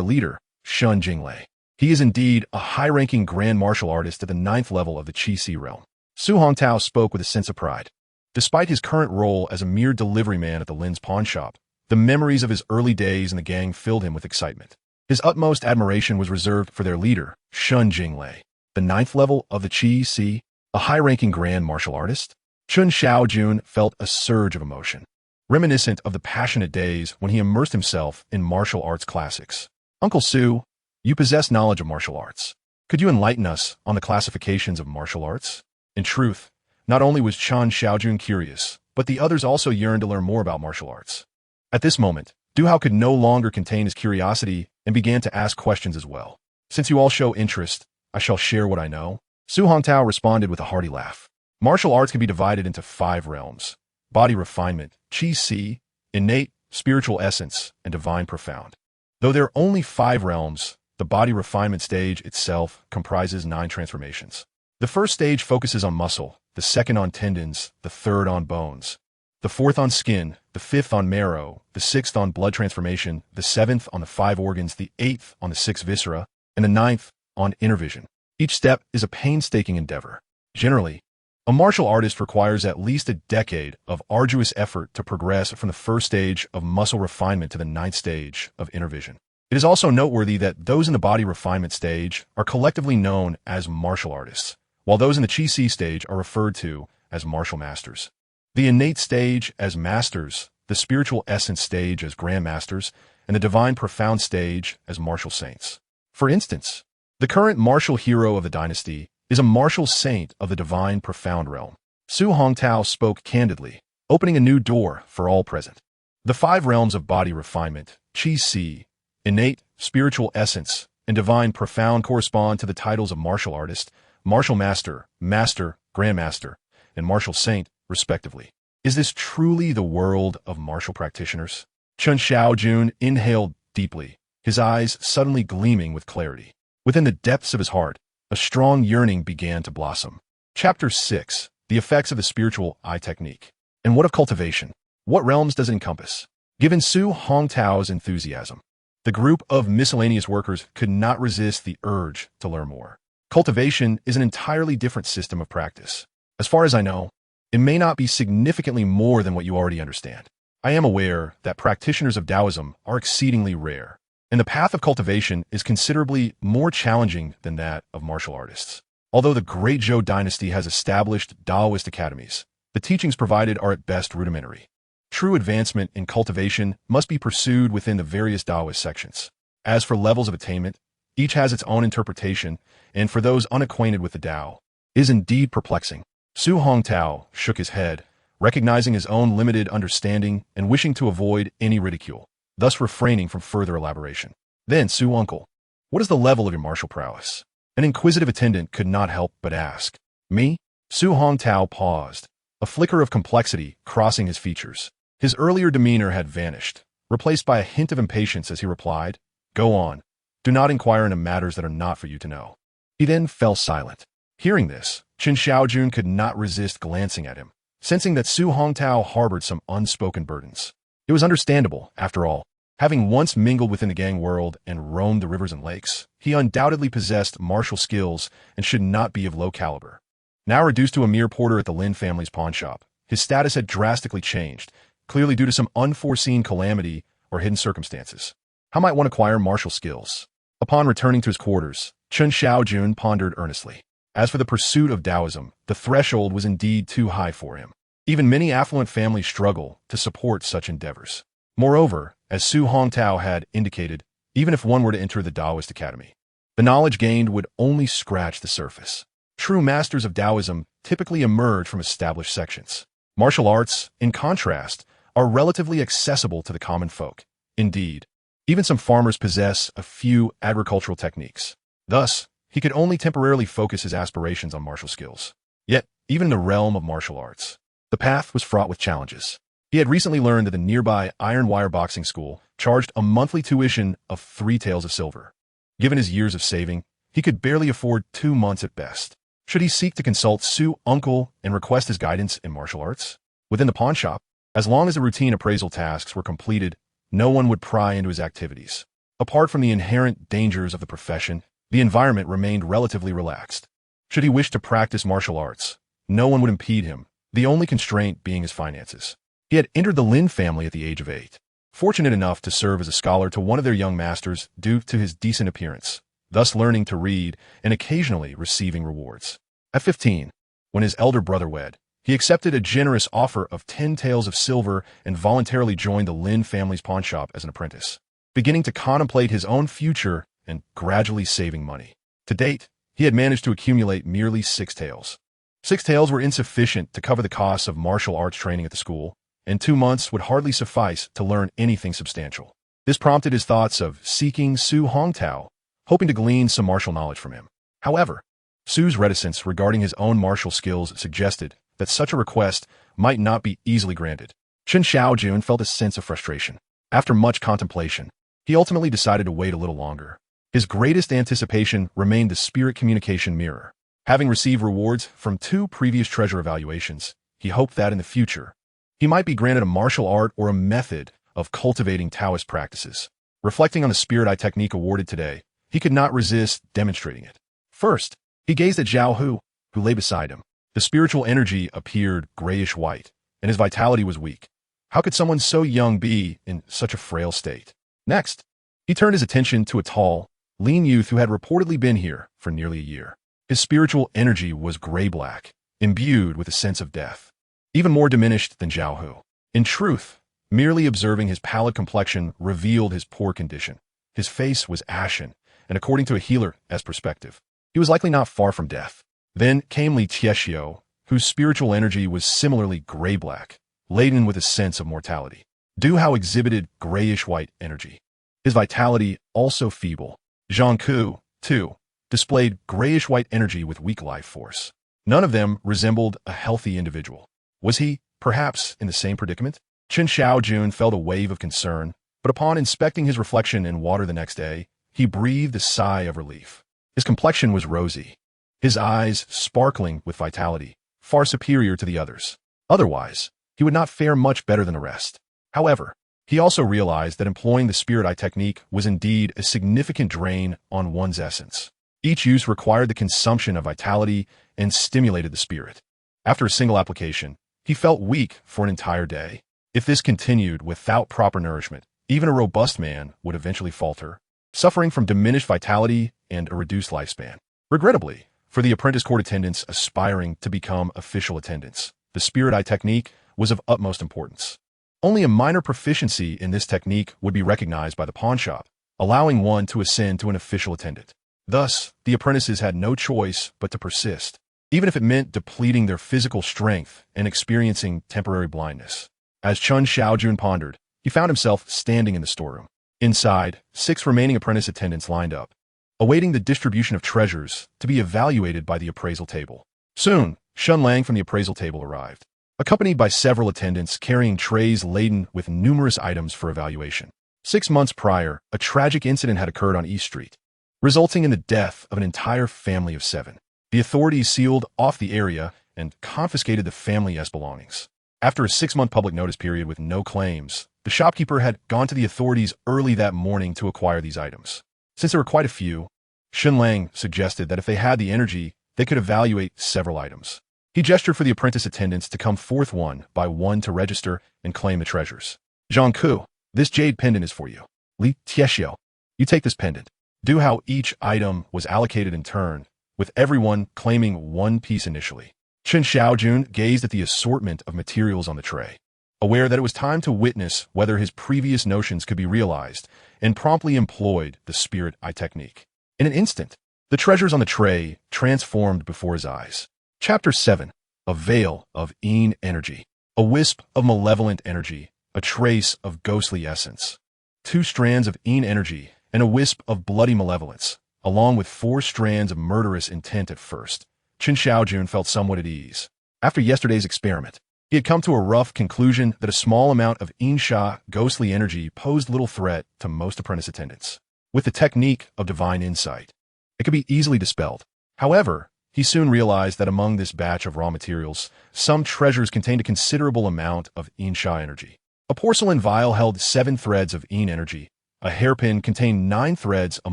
Speaker 1: leader, Shun Jinglei. He is indeed a high-ranking grand martial artist at the 9th level of the Qi realm." Su Hongtao spoke with a sense of pride. Despite his current role as a mere delivery man at the Lin's pawn shop, the memories of his early days in the gang filled him with excitement. His utmost admiration was reserved for their leader, Shun Jinglei, the 9th level of the Qi, a high-ranking grand martial artist. Chen Shaojun felt a surge of emotion, reminiscent of the passionate days when he immersed himself in martial arts classics. "Uncle Su, you possess knowledge of martial arts. Could you enlighten us on the classifications of martial arts?" In truth, not only was Chen Shaojun curious, but the others also yearned to learn more about martial arts. At this moment, Du Hao could no longer contain his curiosity and began to ask questions as well. Since you all show interest, I shall share what I know. Su Hongtao responded with a hearty laugh. Martial arts can be divided into 5 realms: body refinement, Qi Si, innate, spiritual essence, and divine profound. Though there are only 5 realms, the body refinement stage itself comprises 9 transformations. The first stage focuses on muscle, the second on tendons, the third on bones, the fourth on skin, the fifth on marrow, the sixth on blood transformation, the seventh on the 5 organs, the 8th on the 6 viscera, and the 9th on inner vision. Each step is a painstaking endeavor. Generally, a martial artist requires at least a decade of arduous effort to progress from the first stage of muscle refinement to the 9th stage of inner vision. It is also noteworthy that those in the body refinement stage are collectively known as martial artists, while those in the Qi Si stage are referred to as martial masters. The innate stage as masters, the spiritual essence stage as grandmasters, and the divine profound stage as martial saints. For instance, the current martial hero of the dynasty is a martial saint of the divine profound realm. Su Hongtao spoke candidly, opening a new door for all present. The 5 realms of body refinement, Qi Si, innate, spiritual essence, and divine profound correspond to the titles of martial artist, martial master, master, grandmaster, and martial saint, respectively. Is this truly the world of martial practitioners? Chen Shaojun inhaled deeply, his eyes suddenly gleaming with clarity. Within the depths of his heart, a strong yearning began to blossom. Chapter 6. The effects of the spiritual eye technique. And what of cultivation? What realms does it encompass? Given Su Hongtao's enthusiasm, the group of miscellaneous workers could not resist the urge to learn more. Cultivation is an entirely different system of practice. As far as I know, it may not be significantly more than what you already understand. I am aware that practitioners of Taoism are exceedingly rare, and the path of cultivation is considerably more challenging than that of martial artists. Although the Great Zhou Dynasty has established Taoist academies, the teachings provided are at best rudimentary. True advancement in cultivation must be pursued within the various Taoist sections. As for levels of attainment, each has its own interpretation, and for those unacquainted with the Tao, is indeed perplexing. Su Hongtao shook his head, recognizing his own limited understanding and wishing to avoid any ridicule, thus refraining from further elaboration. Then, Su Uncle, what is the level of your martial prowess? An inquisitive attendant could not help but ask. Me? Su Hongtao paused, a flicker of complexity crossing his features. His earlier demeanor had vanished, replaced by a hint of impatience as he replied, "Go on. Do not inquire into matters that are not for you to know." He then fell silent. Hearing this, Chen Shaojun could not resist glancing at him, sensing that Su Hongtao harbored some unspoken burdens. It was understandable, after all. Having once mingled within the gang world and roamed the rivers and lakes, he undoubtedly possessed martial skills and should not be of low caliber. Now reduced to a mere porter at the Lin family's pawnshop, his status had drastically changed, clearly due to some unforeseen calamity or hidden circumstances. How might one acquire martial skills? Upon returning to his quarters, Chen Shaojun pondered earnestly. As for the pursuit of Taoism, the threshold was indeed too high for him. Even many affluent families struggle to support such endeavors. Moreover, as Su Hongtao had indicated, even if one were to enter the Taoist academy, the knowledge gained would only scratch the surface. True masters of Taoism typically emerge from established sections. Martial arts, in contrast, are relatively accessible to the common folk. Indeed, even some farmers possess a few agricultural techniques. Thus, he could only temporarily focus his aspirations on martial skills. Yet, even in the realm of martial arts, the path was fraught with challenges. He had recently learned that the nearby Iron Wire Boxing School charged a monthly tuition of 3 taels of silver. Given his years of saving, he could barely afford 2 months at best. Should he seek to consult Su Uncle and request his guidance in martial arts? Within the pawnshop, as long as the routine appraisal tasks were completed, no one would pry into his activities. Apart from the inherent dangers of the profession, the environment remained relatively relaxed. Should he wish to practice martial arts, no one would impede him, the only constraint being his finances. He had entered the Lin family at the age of 8, fortunate enough to serve as a scholar to one of their young masters due to his decent appearance, thus learning to read and occasionally receiving rewards. At 15, when his elder brother wed, he accepted a generous offer of 10 taels of silver and voluntarily joined the Lin family's pawnshop as an apprentice, beginning to contemplate his own future and gradually saving money. To date, he had managed to accumulate merely 6 taels. 6 taels were insufficient to cover the costs of martial arts training at the school, and 2 months would hardly suffice to learn anything substantial. This prompted his thoughts of seeking Su Hongtao, hoping to glean some martial knowledge from him. However, Su's reticence regarding his own martial skills suggested that such a request might not be easily granted. Chen Shaojun felt a sense of frustration. After much contemplation, he ultimately decided to wait a little longer. His greatest anticipation remained the spirit communication mirror. Having received rewards from 2 previous treasure evaluations, he hoped that in the future, he might be granted a martial art or a method of cultivating Taoist practices. Reflecting on the spirit eye technique awarded today, he could not resist demonstrating it. First, he gazed at Zhao Hu, who lay beside him. The spiritual energy appeared grayish-white, and his vitality was weak. How could someone so young be in such a frail state? Next, he turned his attention to a tall, lean youth who had reportedly been here for nearly a year. His spiritual energy was gray-black, imbued with a sense of death, even more diminished than Zhao Hu. In truth, merely observing his pallid complexion revealed his poor condition. His face was ashen, and according to a healer's perspective, he was likely not far from death. Then came Li Tiexiao, whose spiritual energy was similarly gray-black, laden with a sense of mortality. Du Hao exhibited grayish-white energy. His vitality also feeble. Zhang Ku, too, displayed grayish-white energy with weak life force. None of them resembled a healthy individual. Was he, perhaps, in the same predicament? Chen Shaojun felt a wave of concern, but upon inspecting his reflection in water the next day, he breathed a sigh of relief. His complexion was rosy, his eyes sparkling with vitality, far superior to the others. Otherwise, he would not fare much better than the rest. However, he also realized that employing the spirit eye technique was indeed a significant drain on one's essence. Each use required the consumption of vitality and stimulated the spirit. After a single application, he felt weak for an entire day. If this continued without proper nourishment, even a robust man would eventually falter, suffering from diminished vitality and a reduced lifespan. Regrettably, for the apprentice court attendants aspiring to become official attendants, the spirit eye technique was of utmost importance. Only a minor proficiency in this technique would be recognized by the pawnshop, allowing one to ascend to an official attendant. Thus, the apprentices had no choice but to persist, even if it meant depleting their physical strength and experiencing temporary blindness. As Chen Shaojun pondered, he found himself standing in the storeroom. Inside, 6 remaining apprentice attendants lined up, awaiting the distribution of treasures to be evaluated by the appraisal table. Soon, Shun Lang from the appraisal table arrived, accompanied by several attendants carrying trays laden with numerous items for evaluation. 6 months prior, a tragic incident had occurred on East Street, resulting in the death of an entire family of 7. The authorities sealed off the area and confiscated the family's belongings. After a 6-month public notice period with no claims, the shopkeeper had gone to the authorities early that morning to acquire these items. Since there were quite a few, Shun Lang suggested that if they had the energy, they could evaluate several items. He gestured for the apprentice attendants to come forth one by one to register and claim the treasures. Zhang Ku, this jade pendant is for you. Li Tiexiao, you take this pendant. Do how each item was allocated in turn, with everyone claiming one piece initially. Chen Shaojun gazed at the assortment of materials on the tray, aware that it was time to witness whether his previous notions could be realized, and promptly employed the spirit eye technique. In an instant, the treasures on the tray transformed before his eyes. Chapter 7. A veil of Yin energy. A wisp of malevolent energy, a trace of ghostly essence. 2 strands of Yin energy, and a wisp of bloody malevolence, along with 4 strands of murderous intent at first. Chen Shaojun felt somewhat at ease. After yesterday's experiment, he had come to a rough conclusion that a small amount of Insha ghostly energy posed little threat to most apprentice attendants. With the technique of divine insight, it could be easily dispelled. However, he soon realized that among this batch of raw materials, some treasures contained a considerable amount of Insha energy. A porcelain vial held 7 threads of Yin energy, a hairpin contained 9 threads of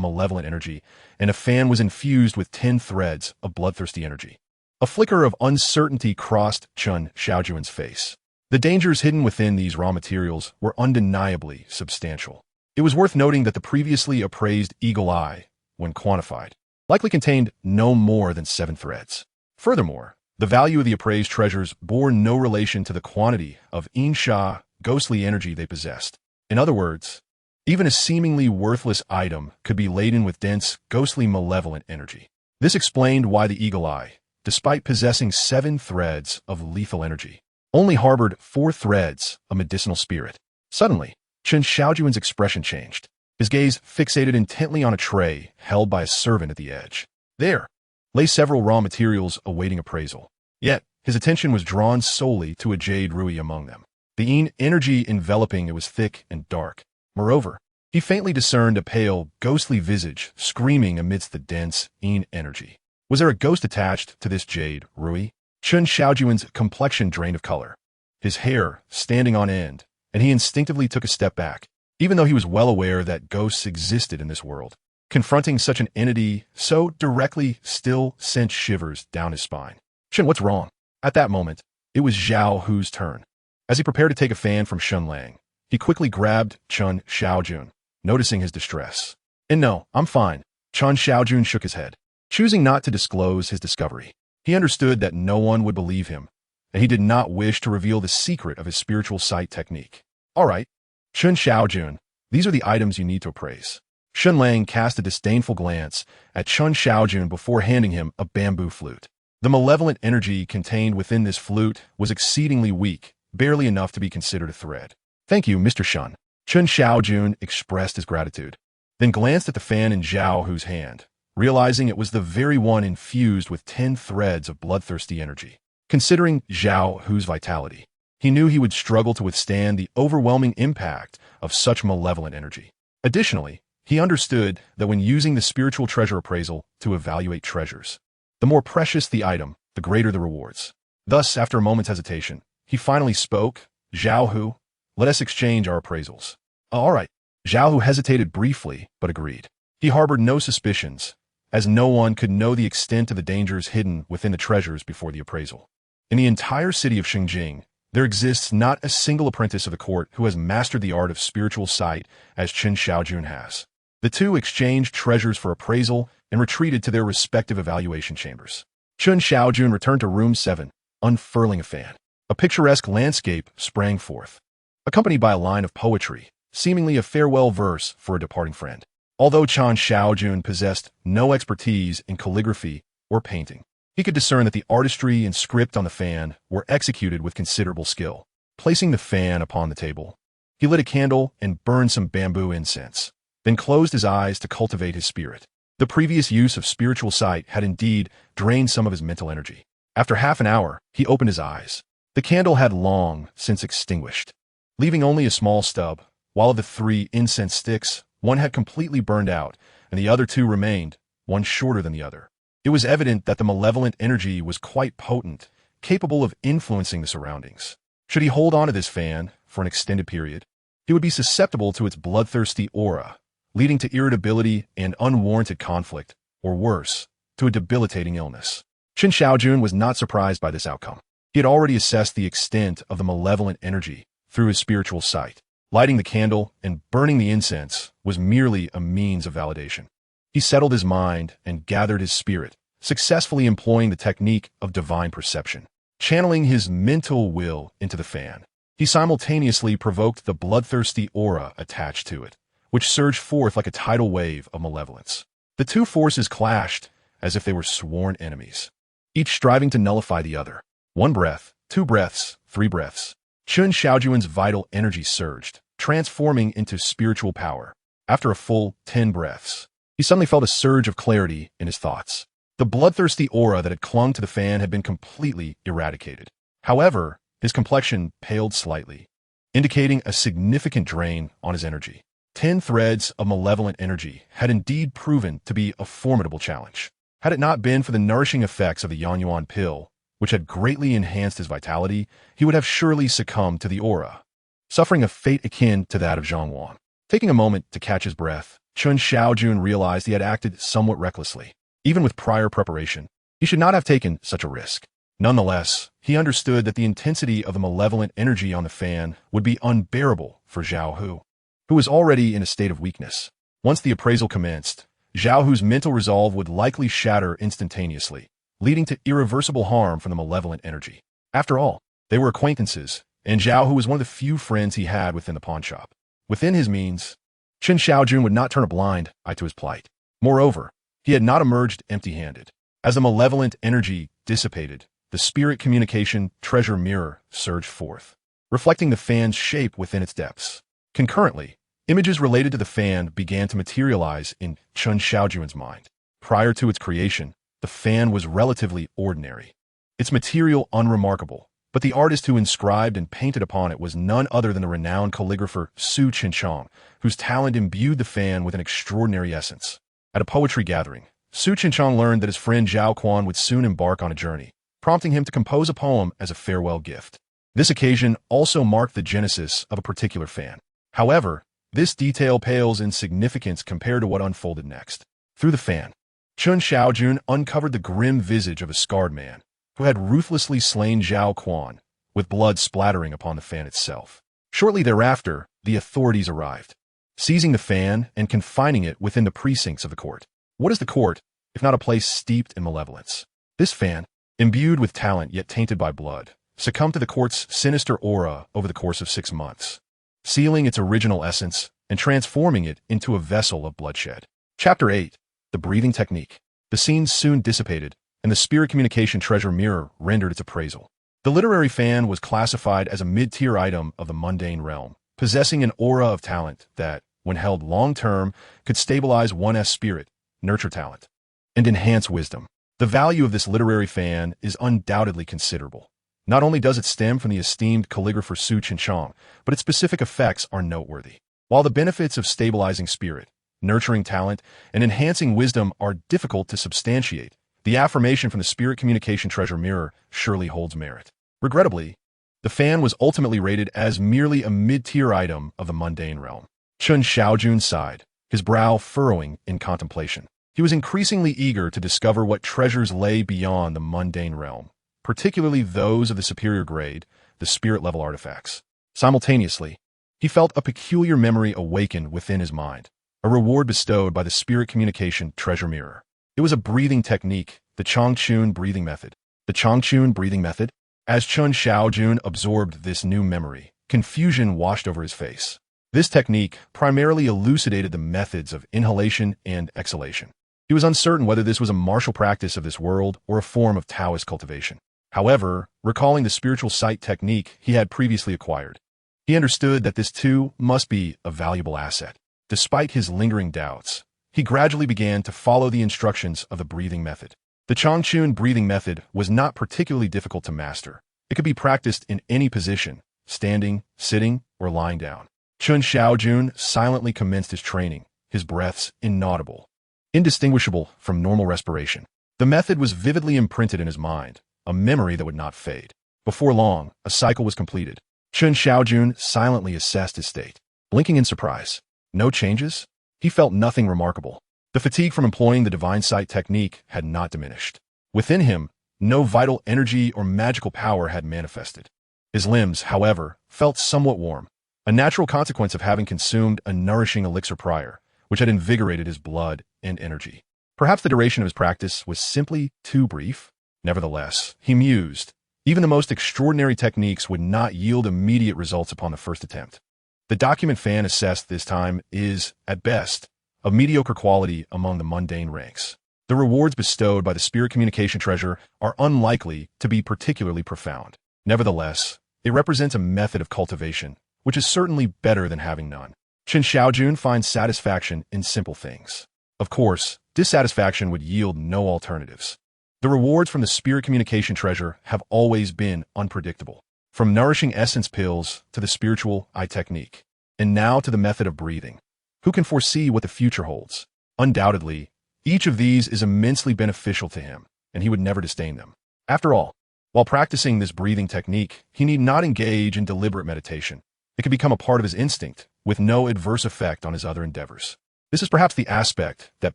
Speaker 1: malevolent energy, and a fan was infused with 10 threads of bloodthirsty energy. A flicker of uncertainty crossed Chen Shaojun's face. The dangers hidden within these raw materials were undeniably substantial. It was worth noting that the previously appraised eagle eye, when quantified, likely contained no more than 7 threads. Furthermore, the value of the appraised treasures bore no relation to the quantity of Insha ghostly energy they possessed. In other words, even a seemingly worthless item could be laden with dense, ghostly malevolent energy. This explained why the eagle eye, despite possessing 7 threads of lethal energy, only harbored 4 threads of medicinal spirit. Suddenly, Chen Shaojun's expression changed. His gaze fixated intently on a tray held by a servant at the edge. There lay several raw materials awaiting appraisal. Yet, his attention was drawn solely to a jade ruby among them. The energy enveloping it was thick and dark. Moreover, he faintly discerned a pale, ghostly visage screaming amidst the dense energy. Was there a ghost attached to this jade ruby? Chen Shaojun's complexion drained of color, his hair standing on end, and he instinctively took a step back, even though he was well aware that ghosts existed in this world. Confronting such an entity so directly still sent shivers down his spine. Chen, what's wrong? At that moment, it was Zhao Hu's turn. As he prepared to take a fan from Shun Lang, he quickly grabbed Chen Shaojun, noticing his distress. And no, I'm fine. Chen Shaojun shook his head, choosing not to disclose his discovery. He understood that no one would believe him, and he did not wish to reveal the secret of his spiritual sight technique. All right, Chen Shaojun, these are the items you need to appraise. Shun Lang cast a disdainful glance at Chen Shaojun before handing him a bamboo flute. The malevolent energy contained within this flute was exceedingly weak, barely enough to be considered a thread. Thank you, Mr. Shun. Chen Shaojun expressed his gratitude, then glanced at the fan in Zhao Hu's hand, realizing it was the very one infused with 10 threads of bloodthirsty energy. Considering Zhao Hu's vitality, he knew he would struggle to withstand the overwhelming impact of such malevolent energy. Additionally, he understood that when using the spiritual treasure appraisal to evaluate treasures, the more precious the item, the greater the rewards. Thus, after a moment's hesitation, he finally spoke, Zhao Hu, let us exchange our appraisals. All right. Zhao Hu hesitated briefly, but agreed. He harbored no suspicions, as no one could know the extent of the dangers hidden within the treasures before the appraisal. In the entire city of Xingjing, there exists not a single apprentice of the court who has mastered the art of spiritual sight as Chen Shaojun has. The two exchanged treasures for appraisal and retreated to their respective evaluation chambers. Chen Shaojun returned to room 7, unfurling a fan. A picturesque landscape sprang forth, accompanied by a line of poetry, seemingly a farewell verse for a departing friend. Although Chen Shaojun possessed no expertise in calligraphy or painting, he could discern that the artistry and script on the fan were executed with considerable skill. Placing the fan upon the table, he lit a candle and burned some bamboo incense, then closed his eyes to cultivate his spirit. The previous use of spiritual sight had indeed drained some of his mental energy. After half an hour, he opened his eyes. The candle had long since extinguished, leaving only a small stub, while of the 3 incense sticks, one had completely burned out, and the other 2 remained, one shorter than the other. It was evident that the malevolent energy was quite potent, capable of influencing the surroundings. Should he hold on to this fan for an extended period, he would be susceptible to its bloodthirsty aura, leading to irritability and unwarranted conflict, or worse, to a debilitating illness. Chen Shaojun was not surprised by this outcome. He had already assessed the extent of the malevolent energy through his spiritual sight. Lighting the candle and burning the incense was merely a means of validation. He settled his mind and gathered his spirit, successfully employing the technique of divine perception. Channeling his mental will into the fan, he simultaneously provoked the bloodthirsty aura attached to it, which surged forth like a tidal wave of malevolence. The two forces clashed as if they were sworn enemies, each striving to nullify the other. 1 breath, 2 breaths, 3 breaths. Chen Shaojun's vital energy surged, transforming into spiritual power. After a full 10 breaths, he suddenly felt a surge of clarity in his thoughts. The bloodthirsty aura that had clung to the fan had been completely eradicated. However, his complexion paled slightly, indicating a significant drain on his energy. 10 threads of malevolent energy had indeed proven to be a formidable challenge. Had it not been for the nourishing effects of the Yanyuan pill, which had greatly enhanced his vitality, he would have surely succumbed to the aura, suffering a fate akin to that of Zhangwan. Taking a moment to catch his breath, Chen Shaojun realized he had acted somewhat recklessly. Even with prior preparation, he should not have taken such a risk. Nonetheless, he understood that the intensity of the malevolent energy on the fan would be unbearable for Zhao Hu, who was already in a state of weakness. Once the appraisal commenced, Zhao Hu's mental resolve would likely shatter instantaneously, leading to irreversible harm from the malevolent energy. After all, they were acquaintances, and Zhao Hu was one of the few friends he had within the pawnshop. Within his means, Chen Shaojun would not turn a blind eye to his plight. Moreover, he had not emerged empty-handed. As the malevolent energy dissipated, the the spirit communication treasure mirror surged forth, reflecting the fan's shape within its depths. Concurrently, images related to the fan began to materialize in Chen Shaojun's mind. Prior to its creation, the fan was relatively ordinary, its material unremarkable, but the artist who inscribed and painted upon it was none other than the renowned calligrapher Su Qianchong, whose talent imbued the fan with an extraordinary essence. At a poetry gathering, Su Qianchong learned that his friend Zhao Quan would soon embark on a journey, prompting him to compose a poem as a farewell gift. This occasion also marked the genesis of a particular fan. However, this detail pales in significance compared to what unfolded next. Through the fan, Chen Shaojun uncovered the grim visage of a scarred man who had ruthlessly slain Zhao Quan, with blood splattering upon the fan itself. Shortly thereafter, the authorities arrived, seizing the fan and confining it within the precincts of the court. What is the court, if not a place steeped in malevolence? This fan, imbued with talent yet tainted by blood, succumbed to the court's sinister aura over the course of 6 months, sealing its original essence and transforming it into a vessel of bloodshed. Chapter 8. The Breathing Technique. The scene soon dissipated, and the spirit communication treasure mirror rendered its appraisal. The literary fan was classified as a mid-tier item of the mundane realm, possessing an aura of talent that, when held long-term, could stabilize one's spirit, nurture talent, and enhance wisdom. The value of this literary fan is undoubtedly considerable. Not only does it stem from the esteemed calligrapher Su Qianchong, but its specific effects are noteworthy. While the benefits of stabilizing spirit, nurturing talent, and enhancing wisdom are difficult to substantiate, the affirmation from the spirit communication treasure mirror surely holds merit. Regrettably, the fan was ultimately rated as merely a mid-tier item of the mundane realm. Chen Shaojun sighed, his brow furrowing in contemplation. He was increasingly eager to discover what treasures lay beyond the mundane realm, particularly those of the superior grade, the spirit-level artifacts. Simultaneously, he felt a peculiar memory awaken within his mind, a reward bestowed by the spirit communication treasure mirror. It was a breathing technique, the Changchun breathing method. The Changchun breathing method? As Chen Shaojun absorbed this new memory, confusion washed over his face. This technique primarily elucidated the methods of inhalation and exhalation. He was uncertain whether this was a martial practice of this world or a form of Taoist cultivation. However, recalling the spiritual sight technique he had previously acquired, he understood that this too must be a valuable asset. Despite his lingering doubts, he gradually began to follow the instructions of the breathing method. The Changchun breathing method was not particularly difficult to master. It could be practiced in any position, standing, sitting, or lying down. Chen Shaojun silently commenced his training, his breaths inaudible, indistinguishable from normal respiration. The method was vividly imprinted in his mind, a memory that would not fade. Before long, a cycle was completed. Chen Shaojun silently assessed his state, blinking in surprise. No changes? He felt nothing remarkable. The fatigue from employing the divine sight technique had not diminished. Within him, no vital energy or magical power had manifested. His limbs, however, felt somewhat warm, a natural consequence of having consumed a nourishing elixir prior, which had invigorated his blood and energy. Perhaps the duration of his practice was simply too brief. Nevertheless, he mused, even the most extraordinary techniques would not yield immediate results upon the first attempt. The document fan assessed this time is, at best, of mediocre quality among the mundane ranks. The rewards bestowed by the spirit communication treasure are unlikely to be particularly profound. Nevertheless, it represents a method of cultivation, which is certainly better than having none. Chen Shaojun finds satisfaction in simple things. Of course, dissatisfaction would yield no alternatives. The rewards from the spirit communication treasure have always been unpredictable. From nourishing essence pills to the spiritual eye technique, and now to the method of breathing. Who can foresee what the future holds? Undoubtedly, each of these is immensely beneficial to him, and he would never disdain them. After all, while practicing this breathing technique, he need not engage in deliberate meditation. It can become a part of his instinct, with no adverse effect on his other endeavors. This is perhaps the aspect that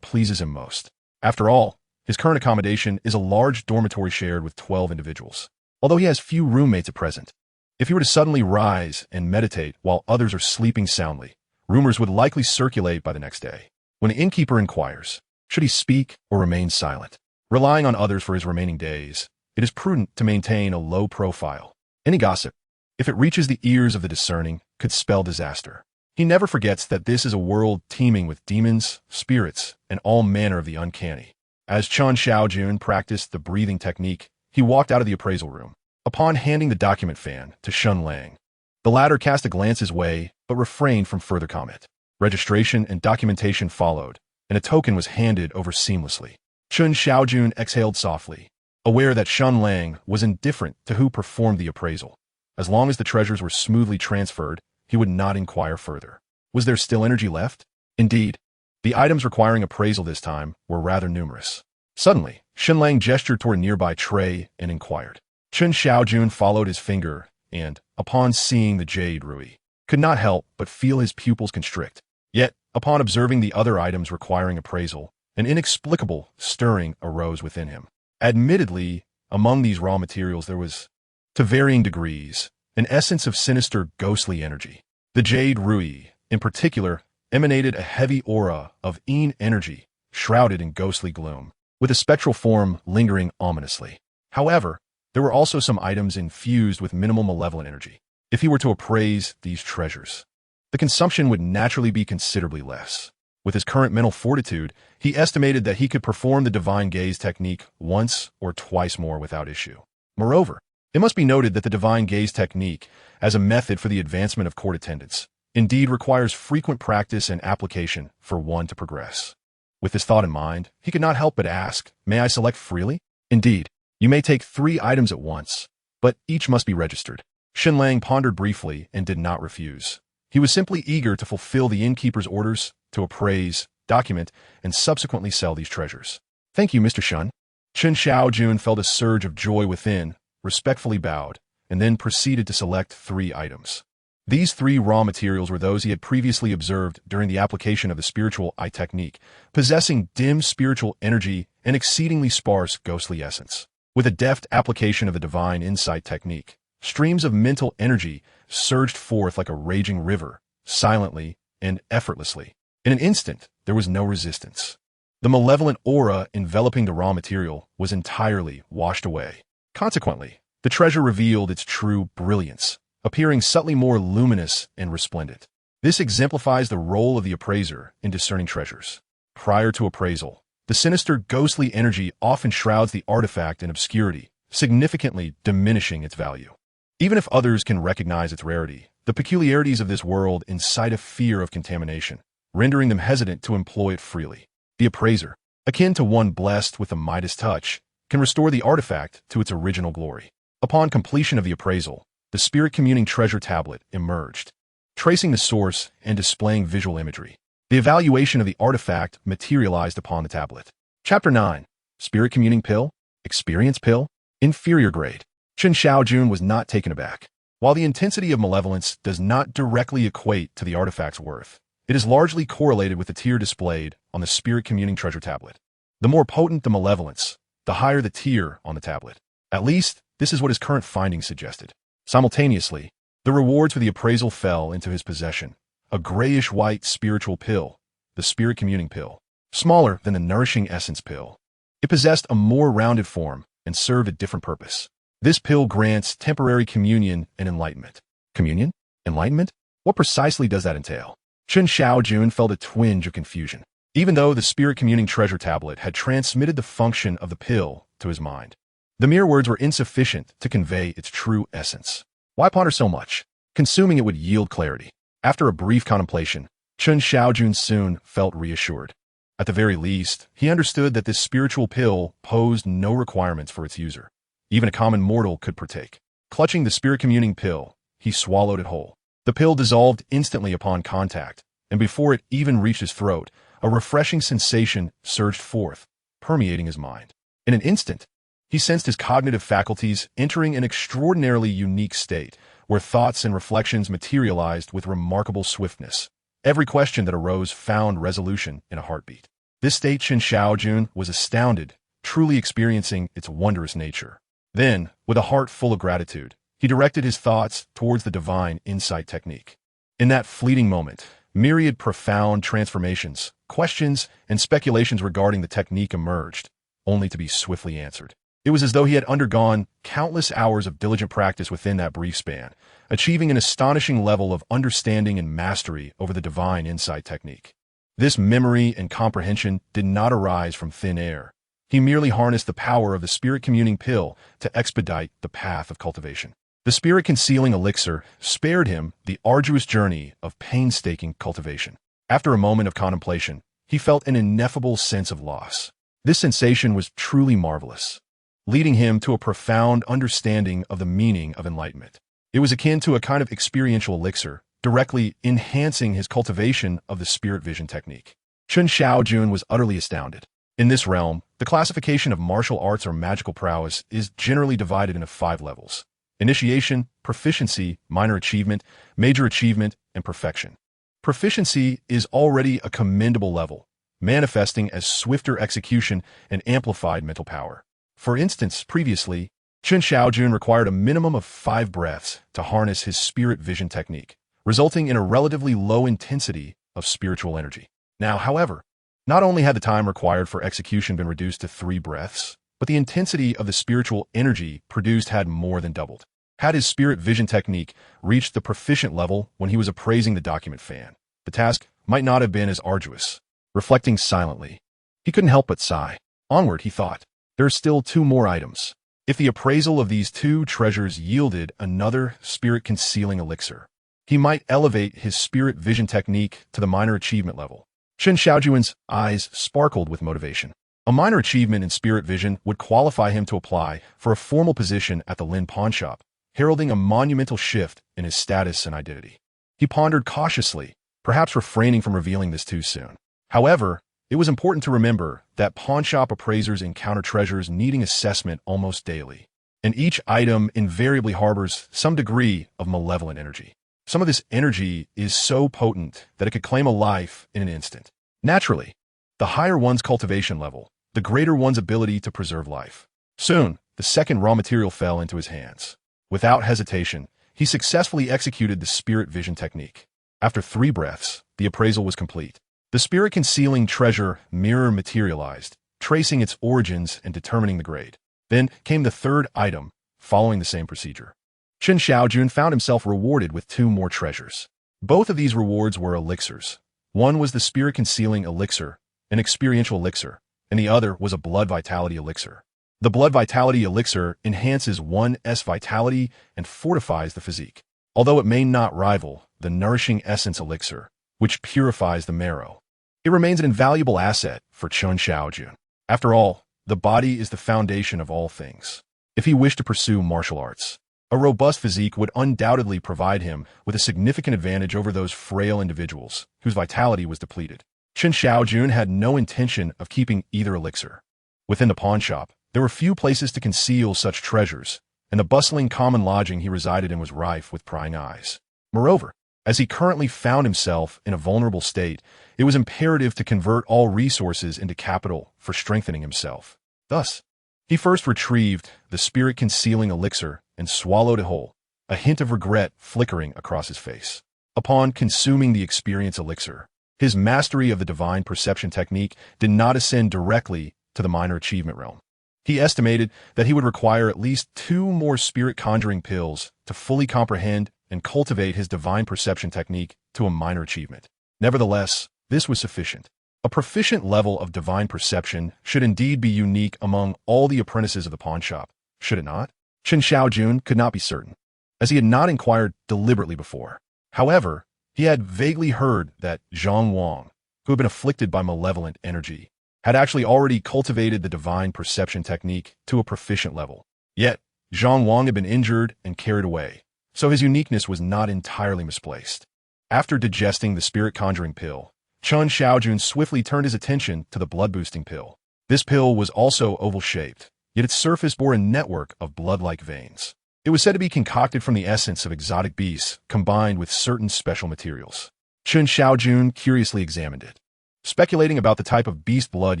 Speaker 1: pleases him most. After all, his current accommodation is a large dormitory shared with 12 individuals. Although he has few roommates at present, if he were to suddenly rise and meditate while others are sleeping soundly, rumors would likely circulate by the next day. When an innkeeper inquires, should he speak or remain silent? Relying on others for his remaining days, it is prudent to maintain a low profile. Any gossip, if it reaches the ears of the discerning, could spell disaster. He never forgets that this is a world teeming with demons, spirits, and all manner of the uncanny. As Chen Shaojun practiced the breathing technique, he walked out of the appraisal room. Upon handing the document fan to Shun Lang, the latter cast a glance his way, but refrained from further comment. Registration and documentation followed, and a token was handed over seamlessly. Chen Shaojun exhaled softly, aware that Shun Lang was indifferent to who performed the appraisal. As long as the treasures were smoothly transferred, he would not inquire further. Was there still energy left? Indeed, the items requiring appraisal this time were rather numerous. Suddenly, Shun Lang gestured toward a nearby tray and inquired. Chen Shaojun followed his finger and, upon seeing the jade ruby, could not help but feel his pupils constrict. Yet, upon observing the other items requiring appraisal, an inexplicable stirring arose within him. Admittedly, among these raw materials there was, to varying degrees, an essence of sinister, ghostly energy. The jade ruby, in particular, emanated a heavy aura of Yin energy, shrouded in ghostly gloom, with a spectral form lingering ominously. However, there were also some items infused with minimal malevolent energy. If he were to appraise these treasures, the consumption would naturally be considerably less. With his current mental fortitude, he estimated that he could perform the divine gaze technique once or twice more without issue. Moreover, it must be noted that the divine gaze technique, as a method for the advancement of court attendance, indeed requires frequent practice and application for one to progress. With this thought in mind, he could not help but ask, "May I select freely?" "Indeed, you may take 3 items at once, but each must be registered." Shun Lang pondered briefly and did not refuse. He was simply eager to fulfill the innkeeper's orders to appraise, document, and subsequently sell these treasures. "Thank you, Mr. Shun." Chen Shaojun felt a surge of joy within, respectfully bowed, and then proceeded to select 3 items. These 3 raw materials were those he had previously observed during the application of the spiritual eye technique, possessing dim spiritual energy and exceedingly sparse ghostly essence. With a deft application of the divine insight technique, streams of mental energy surged forth like a raging river, silently and effortlessly. In an instant, there was no resistance. The malevolent aura enveloping the raw material was entirely washed away. Consequently, the treasure revealed its true brilliance, appearing subtly more luminous and resplendent. This exemplifies the role of the appraiser in discerning treasures. Prior to appraisal, the sinister ghostly energy often shrouds the artifact in obscurity, significantly diminishing its value. Even if others can recognize its rarity, the peculiarities of this world incite a fear of contamination, rendering them hesitant to employ it freely. The appraiser, akin to one blessed with the Midas touch, can restore the artifact to its original glory. Upon completion of the appraisal, the spirit communing treasure tablet emerged, tracing the source and displaying visual imagery. The evaluation of the artifact materialized upon the tablet. Chapter 9. Spirit Communing Pill, Experience Pill, Inferior Grade. Chen Shaojun was not taken aback. While the intensity of malevolence does not directly equate to the artifact's worth, it is largely correlated with the tier displayed on the Spirit Communing Treasure Tablet. The more potent the malevolence, the higher the tier on the tablet. At least, this is what his current findings suggested. Simultaneously, the rewards for the appraisal fell into his possession. A grayish-white spiritual pill, the Spirit Communing Pill, smaller than the Nourishing Essence Pill. It possessed a more rounded form and served a different purpose. This pill grants temporary communion and enlightenment. Communion? Enlightenment? What precisely does that entail? Chen Shaojun felt a twinge of confusion, even though the Spirit Communing Treasure Tablet had transmitted the function of the pill to his mind. The mere words were insufficient to convey its true essence. Why ponder so much? Consuming it would yield clarity. After a brief contemplation, Chen Shaojun soon felt reassured. At the very least, he understood that this spiritual pill posed no requirements for its user. Even a common mortal could partake. Clutching the Spirit Communing Pill, he swallowed it whole. The pill dissolved instantly upon contact, and before it even reached his throat, a refreshing sensation surged forth, permeating his mind. In an instant, he sensed his cognitive faculties entering an extraordinarily unique state, where thoughts and reflections materialized with remarkable swiftness. Every question that arose found resolution in a heartbeat. This state Chen Shaojun was astounded, truly experiencing its wondrous nature. Then, with a heart full of gratitude, he directed his thoughts towards the divine insight technique. In that fleeting moment, myriad profound transformations, questions, and speculations regarding the technique emerged, only to be swiftly answered. It was as though he had undergone countless hours of diligent practice within that brief span, achieving an astonishing level of understanding and mastery over the divine insight technique. This memory and comprehension did not arise from thin air. He merely harnessed the power of the spirit-communing pill to expedite the path of cultivation. The spirit-concealing elixir spared him the arduous journey of painstaking cultivation. After a moment of contemplation, he felt an ineffable sense of loss. This sensation was truly marvelous, leading him to a profound understanding of the meaning of enlightenment. It was akin to a kind of experiential elixir, directly enhancing his cultivation of the spirit vision technique. Chen Shaojun was utterly astounded. In this realm, the classification of martial arts or magical prowess is generally divided into 5 levels: initiation, proficiency, minor achievement, major achievement, and perfection. Proficiency is already a commendable level, manifesting as swifter execution and amplified mental power. For instance, previously, Chen Shaojun required a minimum of 5 breaths to harness his spirit vision technique, resulting in a relatively low intensity of spiritual energy. Now, however, not only had the time required for execution been reduced to 3 breaths, but the intensity of the spiritual energy produced had more than doubled. Had his spirit vision technique reached the proficient level when he was appraising the document fan, the task might not have been as arduous. Reflecting silently, he couldn't help but sigh. Onward, he thought. There are still 2 more items. If the appraisal of these 2 treasures yielded another spirit-concealing elixir, he might elevate his spirit vision technique to the minor achievement level. Chen Shaojun's eyes sparkled with motivation. A minor achievement in spirit vision would qualify him to apply for a formal position at the Lin Pawnshop, heralding a monumental shift in his status and identity. He pondered cautiously, perhaps refraining from revealing this too soon. However, it was important to remember that pawnshop appraisers encounter treasures needing assessment almost daily, and each item invariably harbors some degree of malevolent energy. Some of this energy is so potent that it could claim a life in an instant. Naturally, the higher one's cultivation level, the greater one's ability to preserve life. Soon, the second raw material fell into his hands. Without hesitation, he successfully executed the spirit vision technique. After 3 breaths, the appraisal was complete. The spirit-concealing treasure mirror materialized, tracing its origins and determining the grade. Then came the 3rd item, following the same procedure. Chen Shaojun found himself rewarded with 2 more treasures. Both of these rewards were elixirs. One was the spirit-concealing elixir, an experiential elixir, and the other was a blood vitality elixir. The blood vitality elixir enhances one's vitality and fortifies the physique, although it may not rival the nourishing essence elixir, which purifies the marrow. It remains an invaluable asset for Chen Shaojun. After all, the body is the foundation of all things. If he wished to pursue martial arts, a robust physique would undoubtedly provide him with a significant advantage over those frail individuals whose vitality was depleted. Chen Shaojun had no intention of keeping either elixir. Within the pawnshop, there were few places to conceal such treasures, and the bustling common lodging he resided in was rife with prying eyes. Moreover, as he currently found himself in a vulnerable state, it was imperative to convert all resources into capital for strengthening himself. Thus, he first retrieved the spirit-concealing elixir and swallowed it whole, a hint of regret flickering across his face. Upon consuming the experience elixir, his mastery of the divine perception technique did not ascend directly to the minor achievement realm. He estimated that he would require at least 2 more spirit-conjuring pills to fully comprehend and cultivate his divine perception technique to a minor achievement. Nevertheless, this was sufficient. A proficient level of divine perception should indeed be unique among all the apprentices of the pawnshop, should it not? Chen Shaojun could not be certain, as he had not inquired deliberately before. However, he had vaguely heard that Zhang Wang, who had been afflicted by malevolent energy, had actually already cultivated the divine perception technique to a proficient level. Yet, Zhang Wang had been injured and carried away, so his uniqueness was not entirely misplaced. After digesting the spirit-conjuring pill, Chen Shaojun swiftly turned his attention to the blood-boosting pill. This pill was also oval-shaped, yet its surface bore a network of blood-like veins. It was said to be concocted from the essence of exotic beasts combined with certain special materials. Chen Shaojun curiously examined it, speculating about the type of beast blood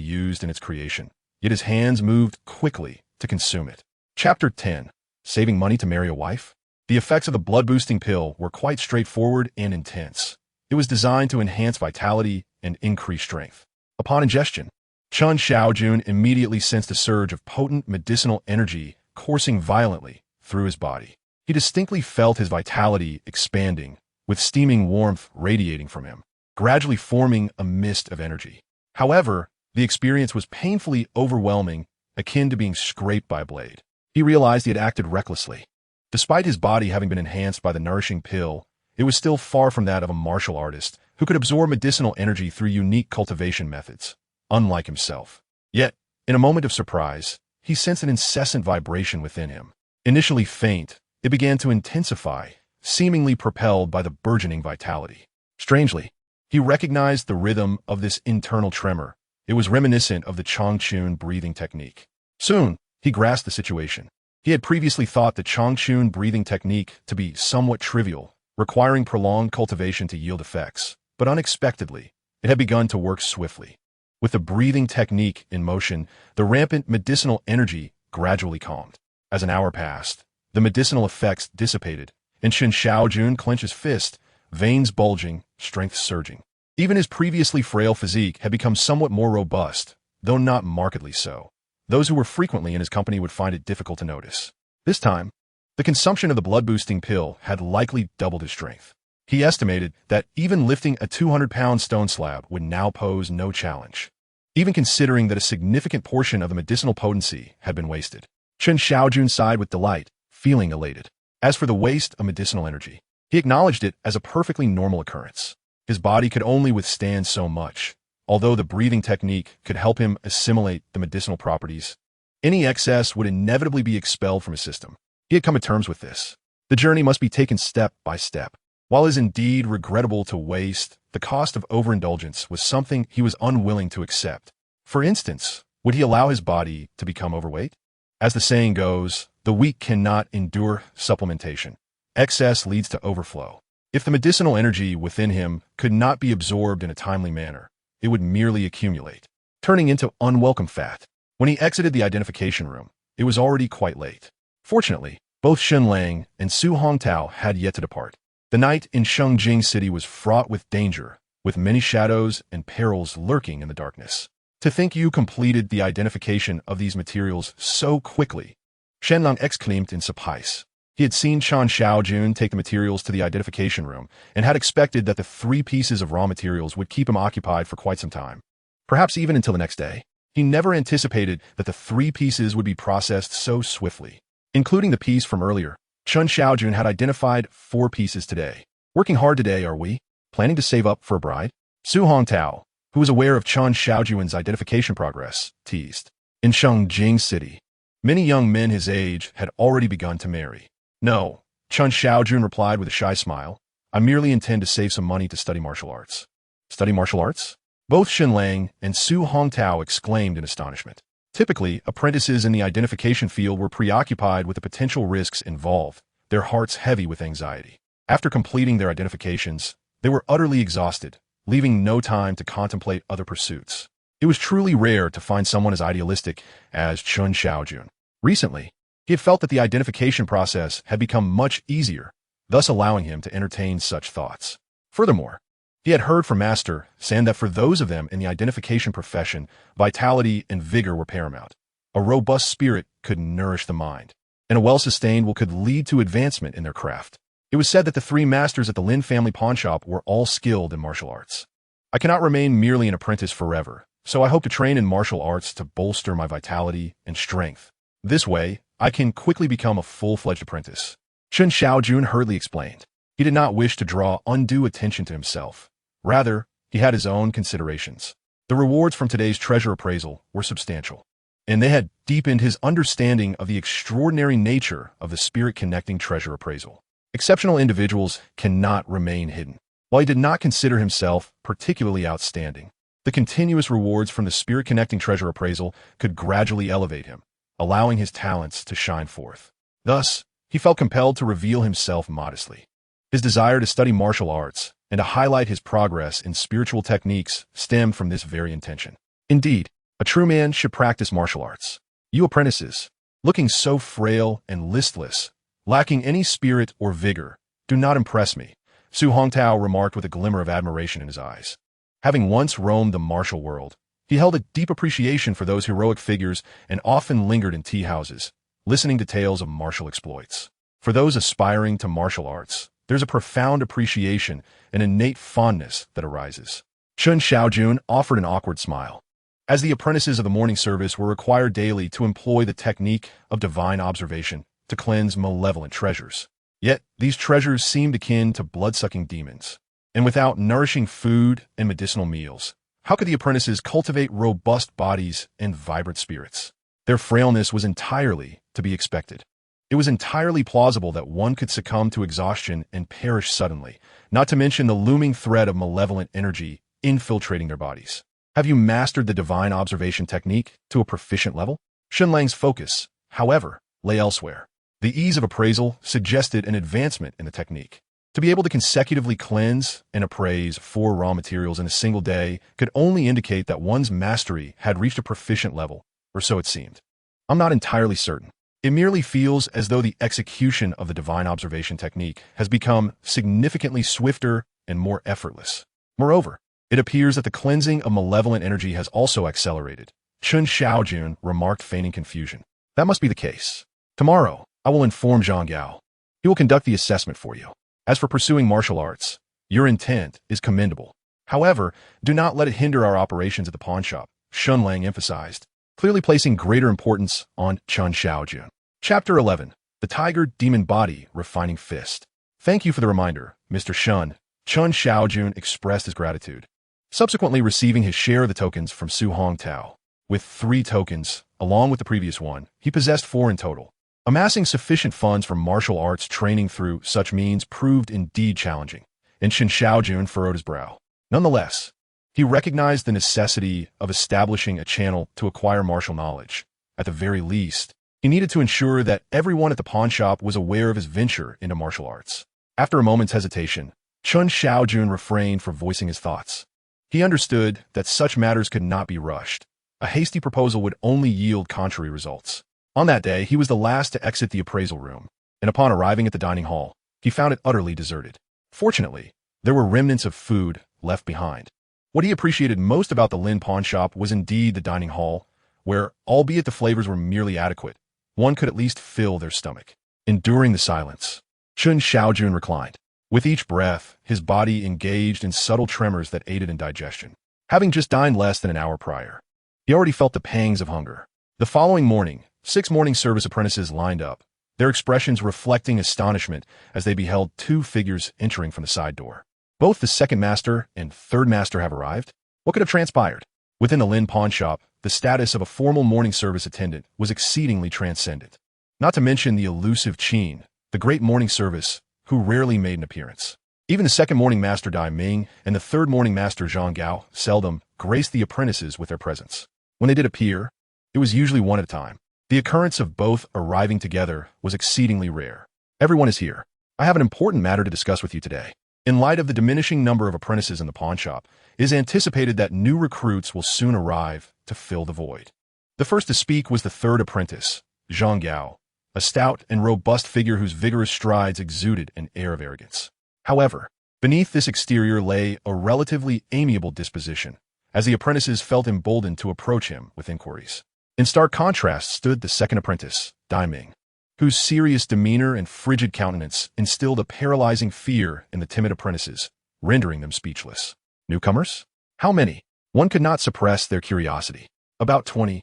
Speaker 1: used in its creation, yet his hands moved quickly to consume it. Chapter 10. Saving money to marry a wife? The effects of the blood-boosting pill were quite straightforward and intense. It was designed to enhance vitality and increase strength. Upon ingestion, Chen Shaojun immediately sensed a surge of potent medicinal energy coursing violently through his body. He distinctly felt his vitality expanding, with steaming warmth radiating from him, gradually forming a mist of energy. However, The experience was painfully overwhelming, akin to being scraped by a blade. He realized he had acted recklessly. Despite his body having been enhanced by the nourishing pill, it was still far from that of a martial artist who could absorb medicinal energy through unique cultivation methods, unlike himself. Yet, in a moment of surprise, he sensed an incessant vibration within him. Initially faint, it began to intensify, seemingly propelled by the burgeoning vitality. Strangely, he recognized the rhythm of this internal tremor. It was reminiscent of the Changchun breathing technique. Soon, he grasped the situation. He had previously thought the Changchun breathing technique to be somewhat trivial, requiring prolonged cultivation to yield effects, but unexpectedly, it had begun to work swiftly. With the breathing technique in motion, the rampant medicinal energy gradually calmed. As an hour passed, the medicinal effects dissipated, and Chen Shaojun clenched his fist, veins bulging, strength surging. Even his previously frail physique had become somewhat more robust, though not markedly so. Those who were frequently in his company would find it difficult to notice. This time, the consumption of the blood-boosting pill had likely doubled his strength. He estimated that even lifting a 200-pound stone slab would now pose no challenge, even considering that a significant portion of the medicinal potency had been wasted. Chen Shaojun sighed with delight, feeling elated. As for the waste of medicinal energy, he acknowledged it as a perfectly normal occurrence. His body could only withstand so much. Although the breathing technique could help him assimilate the medicinal properties, any excess would inevitably be expelled from his system. He had come to terms with this. The journey must be taken step by step. While it is indeed regrettable to waste, the cost of overindulgence was something he was unwilling to accept. For instance, would he allow his body to become overweight? As the saying goes, the weak cannot endure supplementation. Excess leads to overflow. If the medicinal energy within him could not be absorbed in a timely manner, it would merely accumulate, turning into unwelcome fat. When he exited the identification room, it was already quite late. Fortunately, both Shen Lang and Su Hongtao had yet to depart. The night in Shengjing City was fraught with danger, with many shadows and perils lurking in the darkness. To think you completed the identification of these materials so quickly, Shen Lang exclaimed in surprise. He had seen Chen Shaojun take the materials to the identification room and had expected that the 3 pieces of raw materials would keep him occupied for quite some time, perhaps even until the next day. He never anticipated that the 3 pieces would be processed so swiftly. Including the piece from earlier, Chen Shaojun had identified 4 pieces today. Working hard today, are we? Planning to save up for a bride? Su Hongtao, who was aware of Chen Shaojun's identification progress, teased. In Shengjing City, many young men his age had already begun to marry. No, Chen Shaojun replied with a shy smile. I merely intend to save some money to study martial arts. Study martial arts? Both Shen Lang and Su Hongtao exclaimed in astonishment. Typically, apprentices in the identification field were preoccupied with the potential risks involved, their hearts heavy with anxiety. After completing their identifications, they were utterly exhausted, leaving no time to contemplate other pursuits. It was truly rare to find someone as idealistic as Chen Shaojun. Recently, he had felt that the identification process had become much easier, thus allowing him to entertain such thoughts. Furthermore, he had heard from Master saying that for those of them in the identification profession, vitality and vigor were paramount. A robust spirit could nourish the mind, and a well-sustained will could lead to advancement in their craft. It was said that the 3 masters at the Lin family pawnshop were all skilled in martial arts. I cannot remain merely an apprentice forever, so I hope to train in martial arts to bolster my vitality and strength. This way, I can quickly become a full-fledged apprentice. Chen Shaojun hurriedly explained. He did not wish to draw undue attention to himself. Rather, he had his own considerations. The rewards from today's treasure appraisal were substantial, and they had deepened his understanding of the extraordinary nature of the spirit-connecting treasure appraisal. Exceptional individuals cannot remain hidden. While he did not consider himself particularly outstanding, the continuous rewards from the spirit-connecting treasure appraisal could gradually elevate him, allowing his talents to shine forth. Thus, he felt compelled to reveal himself modestly. His desire to study martial arts and to highlight his progress in spiritual techniques stemmed from this very intention. Indeed, a true man should practice martial arts. You apprentices, looking so frail and listless, lacking any spirit or vigor, do not impress me, Su Hongtao remarked with a glimmer of admiration in his eyes. Having once roamed the martial world, he held a deep appreciation for those heroic figures and often lingered in tea houses, listening to tales of martial exploits. For those aspiring to martial arts, there's a profound appreciation and innate fondness that arises. Chen Shaojun offered an awkward smile. as the apprentices of the morning service were required daily to employ the technique of divine observation to cleanse malevolent treasures. Yet, these treasures seemed akin to blood-sucking demons. And without nourishing food and medicinal meals, how could the apprentices cultivate robust bodies and vibrant spirits? Their frailness was entirely to be expected. It was entirely plausible that one could succumb to exhaustion and perish suddenly, not to mention the looming threat of malevolent energy infiltrating their bodies. Have you mastered the divine observation technique to a proficient level? Xunlang's focus, however, lay elsewhere. The ease of appraisal suggested an advancement in the technique. To be able to consecutively cleanse and appraise 4 raw materials in a single day could only indicate that one's mastery had reached a proficient level, or so it seemed. I'm not entirely certain. It merely feels as though the execution of the divine observation technique has become significantly swifter and more effortless. Moreover, it appears that the cleansing of malevolent energy has also accelerated. Chen Shaojun remarked, feigning confusion. That must be the case. Tomorrow, I will inform Zhang Gao. He will conduct the assessment for you. As for pursuing martial arts, your intent is commendable. However, do not let it hinder our operations at the pawnshop, Xunlang emphasized, clearly placing greater importance on Chen Shaojun. Chapter 11. The Tiger Demon Body Refining Fist. Thank you for the reminder, Mr. Shun. Chen Shaojun expressed his gratitude, subsequently receiving his share of the tokens from Su Hongtao. With 3 tokens, along with the previous one, he possessed 4 in total. Amassing sufficient funds for martial arts training through such means proved indeed challenging, and Chen Shaojun furrowed his brow. Nonetheless, he recognized the necessity of establishing a channel to acquire martial knowledge. At the very least, he needed to ensure that everyone at the pawnshop was aware of his venture into martial arts. After a moment's hesitation, Chen Shaojun refrained from voicing his thoughts. He understood that such matters could not be rushed. A hasty proposal would only yield contrary results. On that day, he was the last to exit the appraisal room, and upon arriving at the dining hall, he found it utterly deserted. Fortunately, there were remnants of food left behind. What he appreciated most about the Lin pawn shop was indeed the dining hall, where, albeit the flavors were merely adequate, one could at least fill their stomach. Enduring the silence, Chen Shaojun reclined. With each breath, his body engaged in subtle tremors that aided in digestion. Having just dined less than an hour prior, he already felt the pangs of hunger. The following morning, 6 morning service apprentices lined up, their expressions reflecting astonishment as they beheld 2 figures entering from the side door. Both the second master and third master have arrived? What could have transpired? Within the Lin pawn shop, the status of a formal morning service attendant was exceedingly transcendent. Not to mention the elusive Qin, the great morning service, who rarely made an appearance. Even the second morning master Dai Ming and the third morning master Zhang Gao seldom graced the apprentices with their presence. When they did appear, it was usually one at a time. The occurrence of both arriving together was exceedingly rare. Everyone is here. I have an important matter to discuss with you today. In light of the diminishing number of apprentices in the pawnshop, it is anticipated that new recruits will soon arrive to fill the void. The first to speak was the third apprentice, Zhang Gao, a stout and robust figure whose vigorous strides exuded an air of arrogance. However, beneath this exterior lay a relatively amiable disposition, as the apprentices felt emboldened to approach him with inquiries. In stark contrast stood the second apprentice, Dai Ming, whose serious demeanor and frigid countenance instilled a paralyzing fear in the timid apprentices, rendering them speechless. Newcomers? How many? One could not suppress their curiosity. About 20.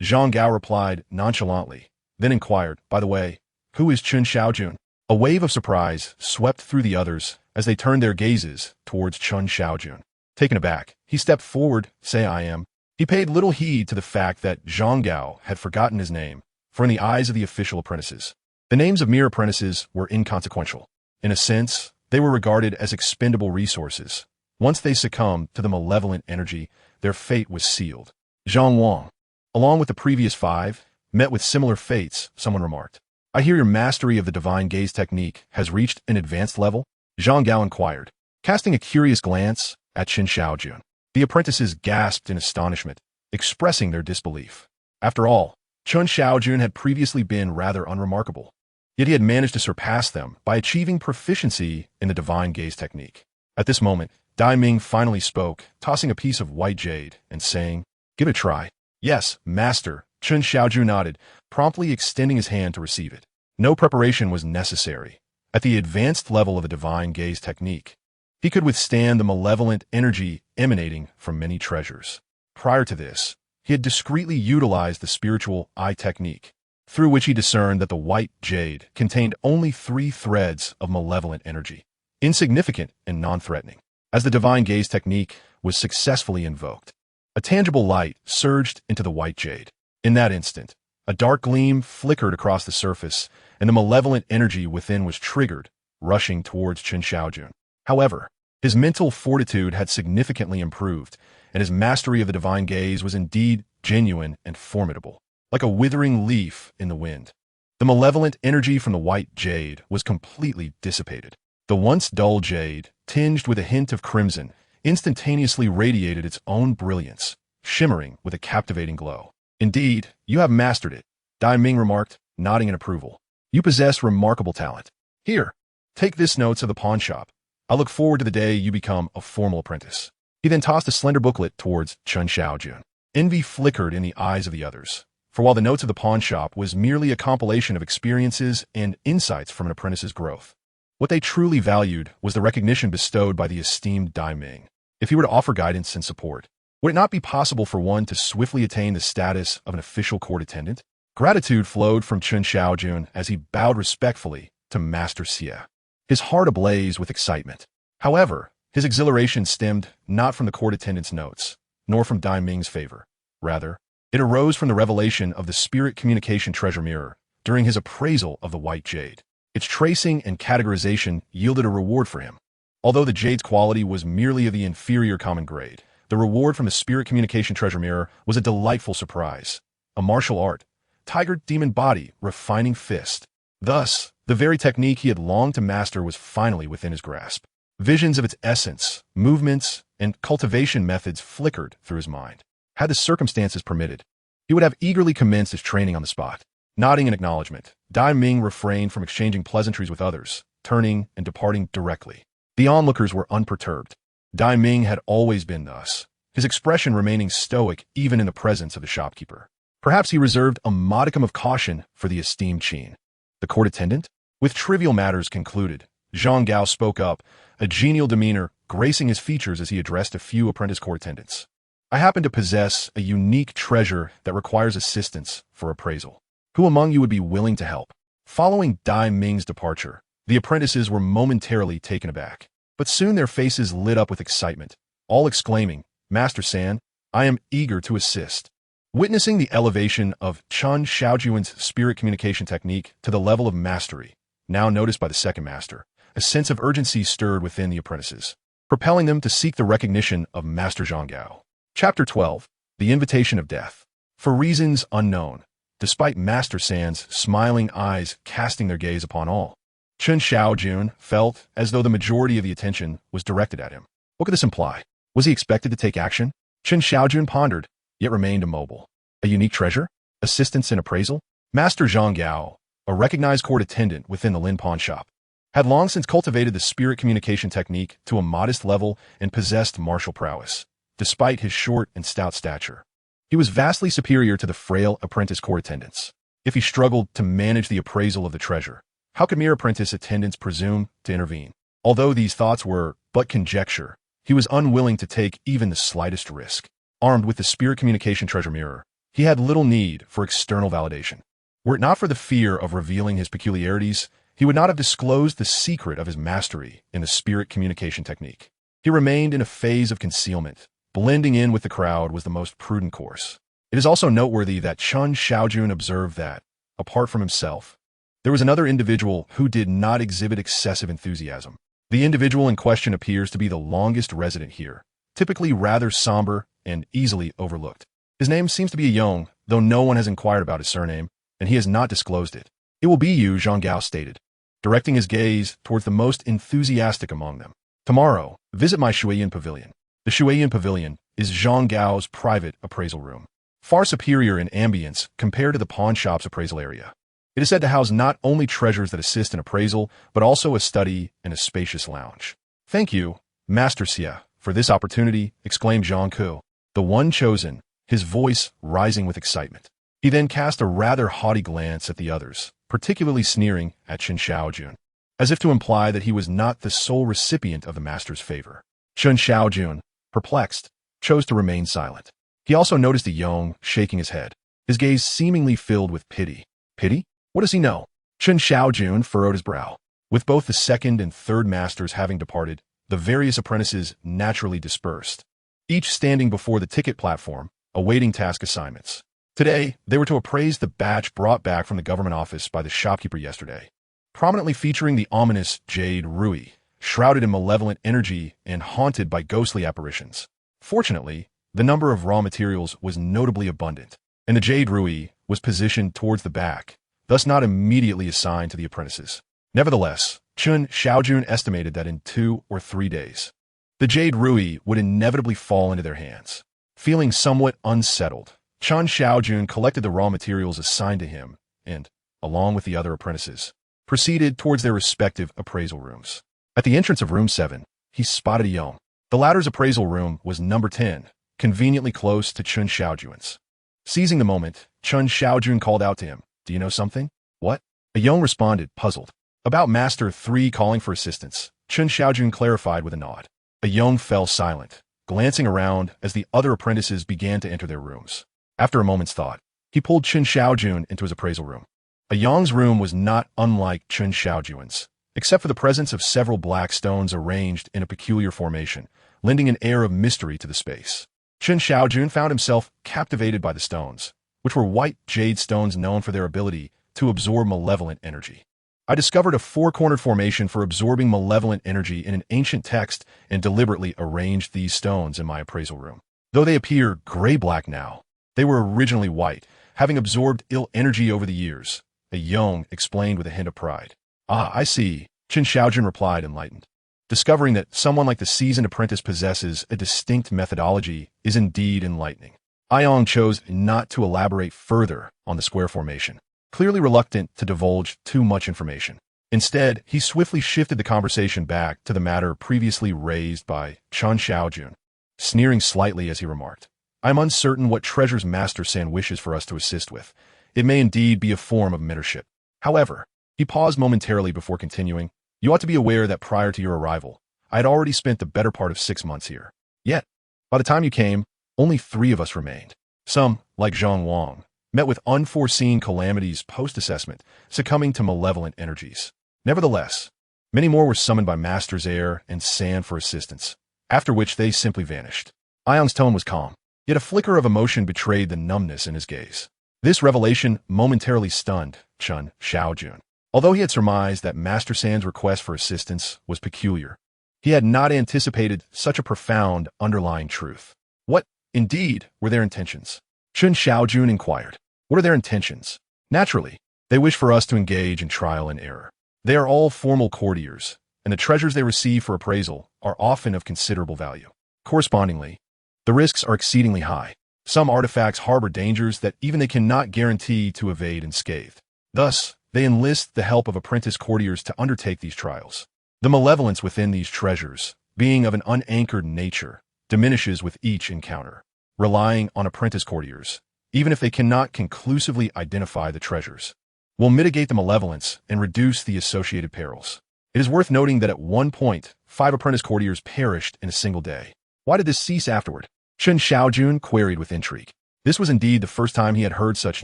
Speaker 1: Zhang Gao replied nonchalantly, then inquired, by the way, who is Chen Shaojun? A wave of surprise swept through the others as they turned their gazes towards Chen Shaojun. Taken aback, he stepped forward, say I am. He paid little heed to the fact that Zhang Gao had forgotten his name, for in the eyes of the official apprentices, the names of mere apprentices were inconsequential. In a sense, they were regarded as expendable resources. Once they succumbed to the malevolent energy, their fate was sealed. Zhang Wang, along with the previous 5, met with similar fates, someone remarked. I hear your mastery of the divine gaze technique has reached an advanced level? Zhang Gao inquired, casting a curious glance at Chen Shaojun. The apprentices gasped in astonishment, expressing their disbelief. After all, Chen Shaojun had previously been rather unremarkable, yet he had managed to surpass them by achieving proficiency in the divine gaze technique. At this moment, Dai Ming finally spoke, tossing a piece of white jade and saying, give it a try. Yes, master, Chen Shaojun nodded, promptly extending his hand to receive it. No preparation was necessary. At the advanced level of the divine gaze technique, he could withstand the malevolent energy emanating from many treasures. Prior to this, he had discreetly utilized the spiritual eye technique, through which he discerned that the white jade contained only 3 threads of malevolent energy, insignificant and non-threatening. As the divine gaze technique was successfully invoked, a tangible light surged into the white jade. In that instant, a dark gleam flickered across the surface, and the malevolent energy within was triggered, rushing towards Chen Shaojun. However, his mental fortitude had significantly improved, and his mastery of the divine gaze was indeed genuine and formidable, like a withering leaf in the wind. The malevolent energy from the white jade was completely dissipated. The once dull jade, tinged with a hint of crimson, instantaneously radiated its own brilliance, shimmering with a captivating glow. "Indeed, you have mastered it," Dai Ming remarked, nodding in approval. "You possess remarkable talent. Here, take this notes of the pawn shop. I look forward to the day you become a formal apprentice." He then tossed a slender booklet towards Chen Shaojun. Envy flickered in the eyes of the others, for while the notes of the pawn shop was merely a compilation of experiences and insights from an apprentice's growth, what they truly valued was the recognition bestowed by the esteemed Dai Ming. If he were to offer guidance and support, would it not be possible for one to swiftly attain the status of an official court attendant? Gratitude flowed from Chen Shaojun as he bowed respectfully to Master Xie, his heart ablaze with excitement. However, his exhilaration stemmed not from the court attendant's notes, nor from Dai Ming's favor. Rather, it arose from the revelation of the spirit communication treasure mirror during his appraisal of the white jade. Its tracing and categorization yielded a reward for him. Although the jade's quality was merely of the inferior common grade, the reward from the spirit communication treasure mirror was a delightful surprise. A martial art, tiger demon body, refining fist. Thus, the very technique he had longed to master was finally within his grasp. Visions of its essence, movements, and cultivation methods flickered through his mind. Had the circumstances permitted, he would have eagerly commenced his training on the spot. Nodding in acknowledgement, Dai Ming refrained from exchanging pleasantries with others, turning and departing directly. The onlookers were unperturbed. Dai Ming had always been thus, his expression remaining stoic even in the presence of the shopkeeper. Perhaps he reserved a modicum of caution for the esteemed Qin. The court attendant? With trivial matters concluded, Zhang Gao spoke up, a genial demeanor gracing his features as he addressed a few apprentice court attendants. "I happen to possess a unique treasure that requires assistance for appraisal. Who among you would be willing to help?" Following Dai Ming's departure, the apprentices were momentarily taken aback, but soon their faces lit up with excitement, all exclaiming, "Master San, I am eager to assist." Witnessing the elevation of Chen Shaojun's spirit communication technique to the level of mastery, now noticed by the second master, a sense of urgency stirred within the apprentices, propelling them to seek the recognition of Master Zhang Gao. Chapter 12. The Invitation of Death. For reasons unknown, despite Master San's smiling eyes casting their gaze upon all, Chen Shaojun felt as though the majority of the attention was directed at him. What could this imply? Was he expected to take action? Chen Shaojun pondered, yet remained immobile. A unique treasure? Assistance in appraisal? Master Zhang Gao, a recognized court attendant within the Lin pawn shop, had long since cultivated the spirit communication technique to a modest level and possessed martial prowess. Despite his short and stout stature, he was vastly superior to the frail apprentice court attendants. If he struggled to manage the appraisal of the treasure, how could mere apprentice attendants presume to intervene? Although these thoughts were but conjecture, he was unwilling to take even the slightest risk. Armed with the spirit communication treasure mirror, he had little need for external validation. Were it not for the fear of revealing his peculiarities, he would not have disclosed the secret of his mastery in the spirit communication technique. He remained in a phase of concealment. Blending in with the crowd was the most prudent course. It is also noteworthy that Chen Shaojun observed that, apart from himself, there was another individual who did not exhibit excessive enthusiasm. The individual in question appears to be the longest resident here, typically rather somber and easily overlooked. His name seems to be Yong, though no one has inquired about his surname, and he has not disclosed it. "It will be you," Zhang Gao stated, directing his gaze towards the most enthusiastic among them. "Tomorrow, visit my Shuiyan Pavilion." The Shuiyan Pavilion is Zhang Gao's private appraisal room, far superior in ambience compared to the pawn shop's appraisal area. It is said to house not only treasures that assist in appraisal, but also a study and a spacious lounge. "Thank you, Master Xie, for this opportunity," exclaimed Zhang Ku, the one chosen, his voice rising with excitement. He then cast a rather haughty glance at the others, particularly sneering at Chen Shaojun, as if to imply that he was not the sole recipient of the master's favor. Chen Shaojun, perplexed, chose to remain silent. He also noticed a Yong shaking his head, his gaze seemingly filled with pity. Pity? What does he know? Chen Shaojun furrowed his brow. With both the second and third masters having departed, the various apprentices naturally dispersed, each standing before the ticket platform, awaiting task assignments. Today, they were to appraise the batch brought back from the government office by the shopkeeper yesterday, prominently featuring the ominous Jade Rui, shrouded in malevolent energy and haunted by ghostly apparitions. Fortunately, the number of raw materials was notably abundant, and the Jade Rui was positioned towards the back, thus not immediately assigned to the apprentices. Nevertheless, Chen Shaojun estimated that in 2 or 3 days, the Jade Rui would inevitably fall into their hands. Feeling somewhat unsettled, Chen Shaojun collected the raw materials assigned to him and, along with the other apprentices, proceeded towards their respective appraisal rooms. At the entrance of room 7, he spotted a Yong. The latter's appraisal room was number 10, conveniently close to Chen Shaojun's. Seizing the moment, Chen Shaojun called out to him, "Do you know something?" "What?" A Yong responded, puzzled. "About Master 3 calling for assistance," Chen Shaojun clarified with a nod. A Yong fell silent, glancing around as the other apprentices began to enter their rooms. After a moment's thought, he pulled Chen Shaojun into his appraisal room. A Yong's room was not unlike Chen Shaojun's, except for the presence of several black stones arranged in a peculiar formation, lending an air of mystery to the space. Chen Shaojun found himself captivated by the stones, which were white jade stones known for their ability to absorb malevolent energy. "I discovered a 4-cornered formation for absorbing malevolent energy in an ancient text and deliberately arranged these stones in my appraisal room. Though they appear gray-black now, they were originally white, having absorbed ill energy over the years," a Yong explained with a hint of pride. "Ah, I see," Chen Shaojun replied, enlightened. Discovering that someone like the seasoned apprentice possesses a distinct methodology is indeed enlightening. Ayong chose not to elaborate further on the square formation, clearly reluctant to divulge too much information. Instead, he swiftly shifted the conversation back to the matter previously raised by Chen Shaojun, sneering slightly as he remarked, "I am uncertain what treasures Master San wishes for us to assist with. It may indeed be a form of mentorship. However," he paused momentarily before continuing, "you ought to be aware that prior to your arrival, I had already spent the better part of 6 months here. Yet, by the time you came, only 3 of us remained. Some, like Zhang Wang, met with unforeseen calamities post-assessment, succumbing to malevolent energies. Nevertheless, many more were summoned by Masters Air and San for assistance, after which they simply vanished." Ayong's tone was calm, yet a flicker of emotion betrayed the numbness in his gaze. This revelation momentarily stunned Chen Shaojun. Although he had surmised that Master San's request for assistance was peculiar, he had not anticipated such a profound underlying truth. What, indeed, were their intentions? Chen Shaojun inquired. "What are their intentions?" "Naturally, they wish for us to engage in trial and error. They are all formal courtiers, and the treasures they receive for appraisal are often of considerable value. Correspondingly, the risks are exceedingly high. Some artifacts harbor dangers that even they cannot guarantee to evade unscathed. Thus, they enlist the help of apprentice courtiers to undertake these trials. The malevolence within these treasures, being of an unanchored nature, diminishes with each encounter. Relying on apprentice courtiers, even if they cannot conclusively identify the treasures, will mitigate the malevolence and reduce the associated perils. It is worth noting that at one point, 5 apprentice courtiers perished in a single day. Why did this cease afterward?" Chen Shaojun queried with intrigue. This was indeed the first time he had heard such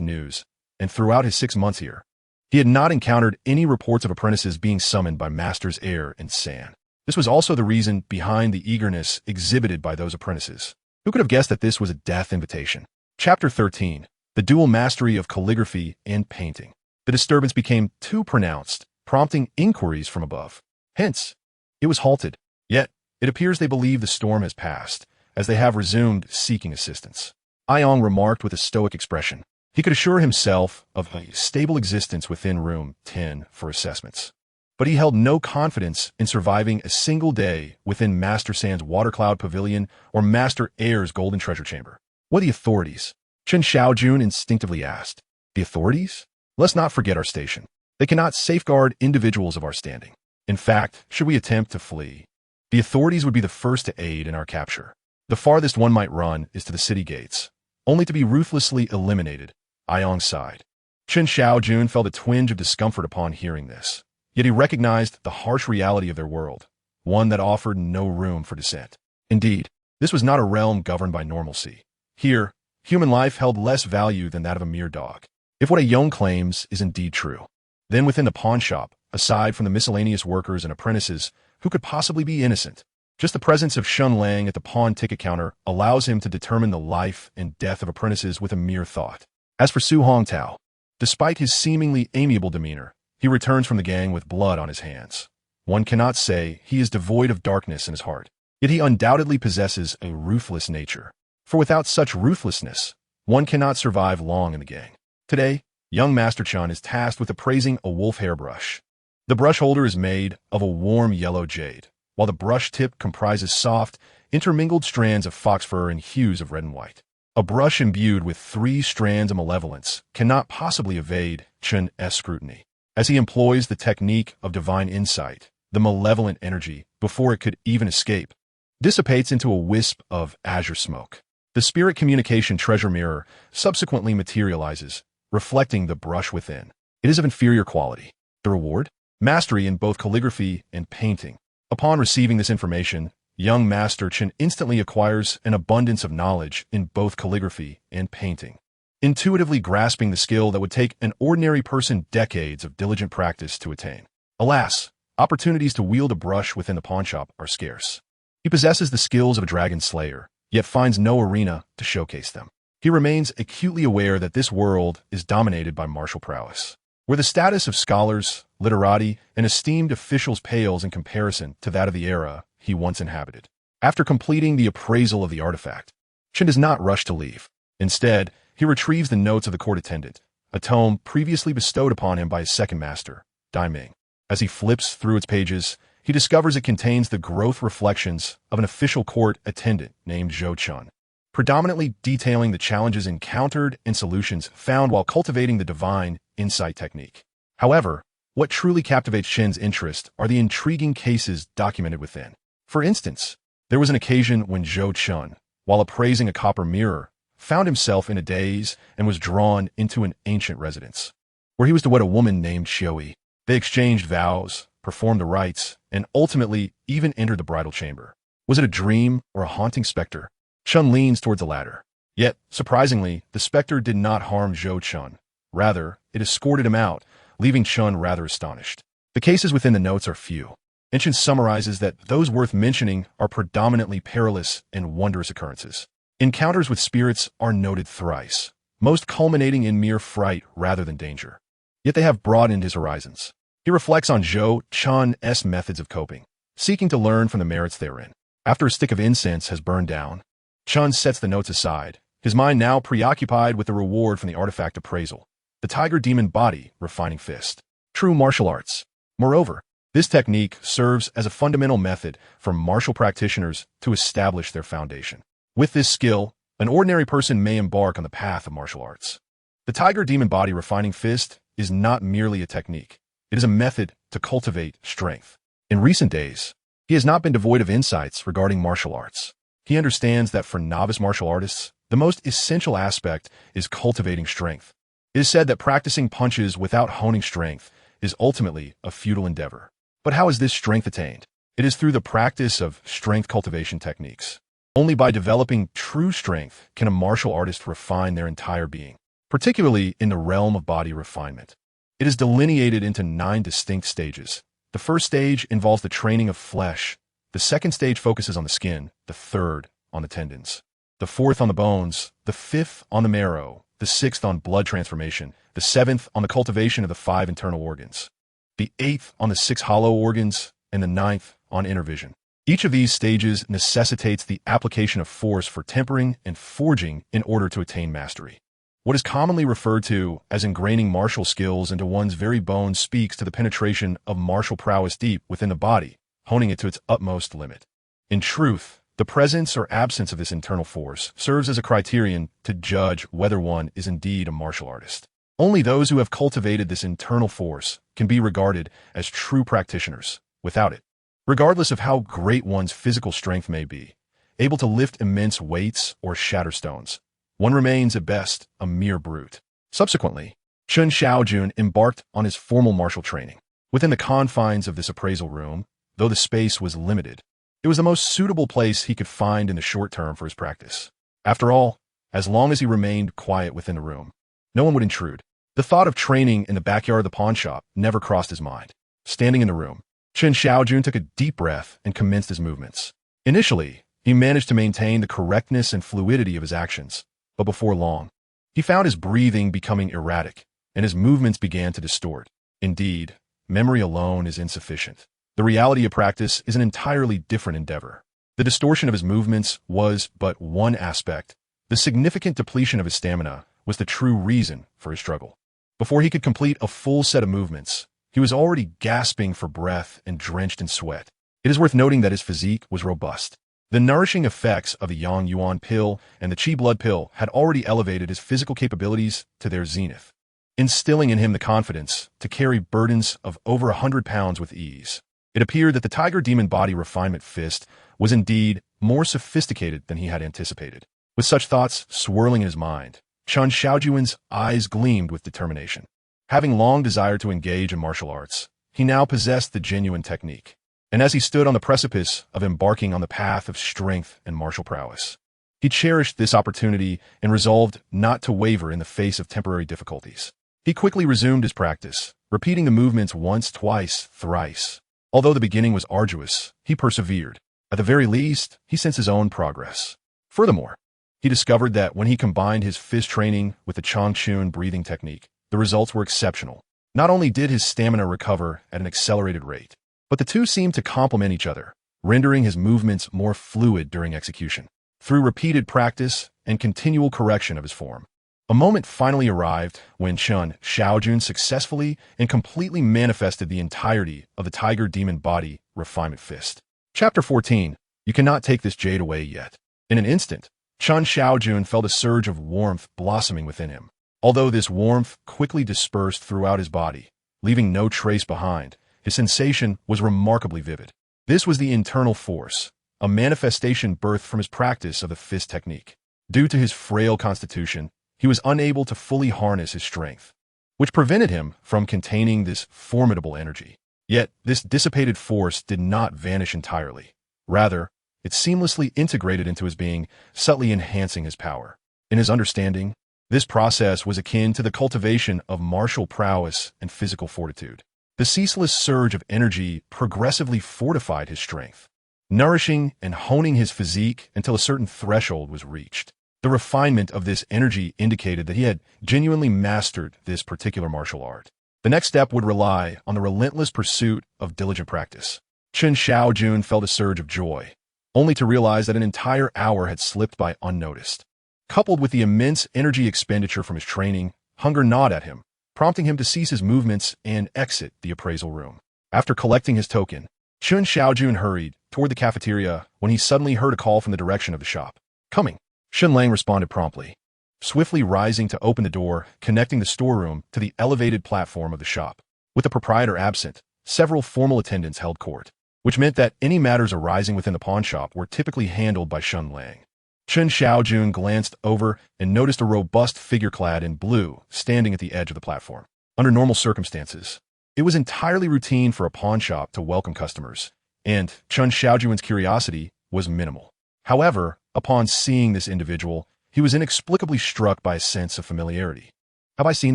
Speaker 1: news, and throughout his 6 months here, he had not encountered any reports of apprentices being summoned by Masters Air and San. This was also the reason behind the eagerness exhibited by those apprentices. Who could have guessed that this was a death invitation? Chapter 13. The Dual Mastery of Calligraphy and Painting. The disturbance became too pronounced, prompting inquiries from above. Hence, it was halted. Yet, it appears they believe the storm has passed, as they have resumed seeking assistance. Ayong remarked with a stoic expression. He could assure himself of a stable existence within room 10 for assessments. But he held no confidence in surviving a single day within Master San's Watercloud Pavilion or Master Air's Golden Treasure Chamber. "What are the authorities?" Chen Shaojun instinctively asked. "The authorities? Let's not forget our station. They cannot safeguard individuals of our standing. In fact, should we attempt to flee, the authorities would be the first to aid in our capture. The farthest one might run is to the city gates, only to be ruthlessly eliminated." Ayong sighed. Chen Shaojun felt a twinge of discomfort upon hearing this. Yet he recognized the harsh reality of their world, one that offered no room for dissent. Indeed, this was not a realm governed by normalcy. Here, human life held less value than that of a mere dog. If what a Yong claims is indeed true, then within the pawn shop, aside from the miscellaneous workers and apprentices, who could possibly be innocent? Just the presence of Shun Lang at the pawn ticket counter allows him to determine the life and death of apprentices with a mere thought. As for Su Hongtao, despite his seemingly amiable demeanor, he returns from the gang with blood on his hands. One cannot say he is devoid of darkness in his heart, yet he undoubtedly possesses a ruthless nature. For without such ruthlessness, one cannot survive long in the gang. Today, young Master Chen is tasked with appraising a wolf hair brush. The brush holder is made of a warm yellow jade, while the brush tip comprises soft, intermingled strands of fox fur in hues of red and white. A brush imbued with 3 strands of malevolence cannot possibly evade Chen's scrutiny. As he employs the technique of divine insight, the malevolent energy, before it could even escape, dissipates into a wisp of azure smoke. The spirit communication treasure mirror subsequently materializes, reflecting the brush within. It is of inferior quality. The reward? Mastery in both calligraphy and painting. Upon receiving this information, young Master Chen instantly acquires an abundance of knowledge in both calligraphy and painting, intuitively grasping the skill that would take an ordinary person decades of diligent practice to attain. Alas, opportunities to wield a brush within the pawnshop are scarce. He possesses the skills of a dragon slayer, yet finds no arena to showcase them. He remains acutely aware that this world is dominated by martial prowess, where the status of scholars, literati, and esteemed officials pales in comparison to that of the era he once inhabited. After completing the appraisal of the artifact, Chen does not rush to leave. Instead, he retrieves the notes of the court attendant, a tome previously bestowed upon him by his second master, Dai Ming. As he flips through its pages, he discovers it contains the growth reflections of an official court attendant named Zhou Chun, predominantly detailing the challenges encountered and solutions found while cultivating the divine insight technique. However, what truly captivates Chen's interest are the intriguing cases documented within. For instance, there was an occasion when Zhou Chun, while appraising a copper mirror, found himself in a daze and was drawn into an ancient residence, where he was to wed a woman named Xioi. They exchanged vows, performed the rites, and ultimately even entered the bridal chamber. Was it a dream or a haunting specter? Chun leans towards the latter. Yet, surprisingly, the specter did not harm Zhou Chun. Rather, it escorted him out, leaving Chun rather astonished. The cases within the notes are few. Chen summarizes that those worth mentioning are predominantly perilous and wondrous occurrences. Encounters with spirits are noted thrice, most culminating in mere fright rather than danger. Yet they have broadened his horizons. He reflects on Zhou Chun's methods of coping, seeking to learn from the merits therein. After a stick of incense has burned down, Chun sets the notes aside, his mind now preoccupied with the reward from the artifact appraisal, the tiger demon body refining fist. True martial arts. Moreover, this technique serves as a fundamental method for martial practitioners to establish their foundation. With this skill, an ordinary person may embark on the path of martial arts. The tiger demon body refining fist is not merely a technique. It is a method to cultivate strength. In recent days, he has not been devoid of insights regarding martial arts. He understands that for novice martial artists, the most essential aspect is cultivating strength. It is said that practicing punches without honing strength is ultimately a futile endeavor. But how is this strength attained? It is through the practice of strength cultivation techniques. Only by developing true strength can a martial artist refine their entire being, particularly in the realm of body refinement. It is delineated into 9 distinct stages. The first stage involves the training of flesh. The second stage focuses on the skin, the third on the tendons, the fourth on the bones, the fifth on the marrow, the sixth on blood transformation, the seventh on the cultivation of the 5 internal organs, the 8th on the 6 hollow organs, and the 9th on inner vision. Each of these stages necessitates the application of force for tempering and forging in order to attain mastery. What is commonly referred to as ingraining martial skills into one's very bones speaks to the penetration of martial prowess deep within the body, honing it to its utmost limit. In truth, the presence or absence of this internal force serves as a criterion to judge whether one is indeed a martial artist. Only those who have cultivated this internal force can be regarded as true practitioners. Without it, regardless of how great one's physical strength may be, able to lift immense weights or shatter stones, one remains at best a mere brute. Subsequently, Chen Shaojun embarked on his formal martial training. Within the confines of this appraisal room, though the space was limited, it was the most suitable place he could find in the short term for his practice. After all, as long as he remained quiet within the room. No one would intrude. The thought of training in the backyard of the pawnshop never crossed his mind. Standing in the room, Chen Shaojun took a deep breath and commenced his movements. Initially, he managed to maintain the correctness and fluidity of his actions, but before long, he found his breathing becoming erratic, and his movements began to distort. Indeed, memory alone is insufficient. The reality of practice is an entirely different endeavor. The distortion of his movements was but one aspect. The significant depletion of his stamina was the true reason for his struggle. Before he could complete a full set of movements, he was already gasping for breath and drenched in sweat. It is worth noting that his physique was robust. The nourishing effects of the Yang Yuan pill and the Qi blood pill had already elevated his physical capabilities to their zenith, instilling in him the confidence to carry burdens of over 100 pounds with ease. It appeared that the Tiger Demon Body Refinement Fist was indeed more sophisticated than he had anticipated. With such thoughts swirling in his mind, Chen Shaojun's eyes gleamed with determination. Having long desired to engage in martial arts, he now possessed the genuine technique. And as he stood on the precipice of embarking on the path of strength and martial prowess, he cherished this opportunity and resolved not to waver in the face of temporary difficulties. He quickly resumed his practice, repeating the movements once, twice, thrice. Although the beginning was arduous, he persevered. At the very least, he sensed his own progress. Furthermore, he discovered that when he combined his fist training with the Changchun breathing technique, the results were exceptional. Not only did his stamina recover at an accelerated rate, but the two seemed to complement each other, rendering his movements more fluid during execution. Through repeated practice and continual correction of his form, a moment finally arrived when Chen Shaojun successfully and completely manifested the entirety of the Tiger Demon Body Refinement Fist. Chapter 14. You cannot take this jade away yet. In an instant, Chen Shaojun felt a surge of warmth blossoming within him. Although this warmth quickly dispersed throughout his body, leaving no trace behind, his sensation was remarkably vivid. This was the internal force, a manifestation birthed from his practice of the fist technique. Due to his frail constitution, he was unable to fully harness his strength, which prevented him from containing this formidable energy. Yet, this dissipated force did not vanish entirely. Rather, it seamlessly integrated into his being, subtly enhancing his power. In his understanding, this process was akin to the cultivation of martial prowess and physical fortitude. The ceaseless surge of energy progressively fortified his strength, nourishing and honing his physique until a certain threshold was reached. The refinement of this energy indicated that he had genuinely mastered this particular martial art. The next step would rely on the relentless pursuit of diligent practice. Chen Shaojun felt a surge of joy, only to realize that an entire hour had slipped by unnoticed. Coupled with the immense energy expenditure from his training, hunger gnawed at him, prompting him to cease his movements and exit the appraisal room. After collecting his token, Chen Shaojun hurried toward the cafeteria when he suddenly heard a call from the direction of the shop. Coming. Shen Lang responded promptly, swiftly rising to open the door, connecting the storeroom to the elevated platform of the shop. With the proprietor absent, several formal attendants held court, which meant that any matters arising within the pawnshop were typically handled by Shen Lang. Chen Shaojun glanced over and noticed a robust figure clad in blue standing at the edge of the platform. Under normal circumstances, it was entirely routine for a pawnshop to welcome customers, and Chen Shaojun's curiosity was minimal. However, upon seeing this individual, he was inexplicably struck by a sense of familiarity. Have I seen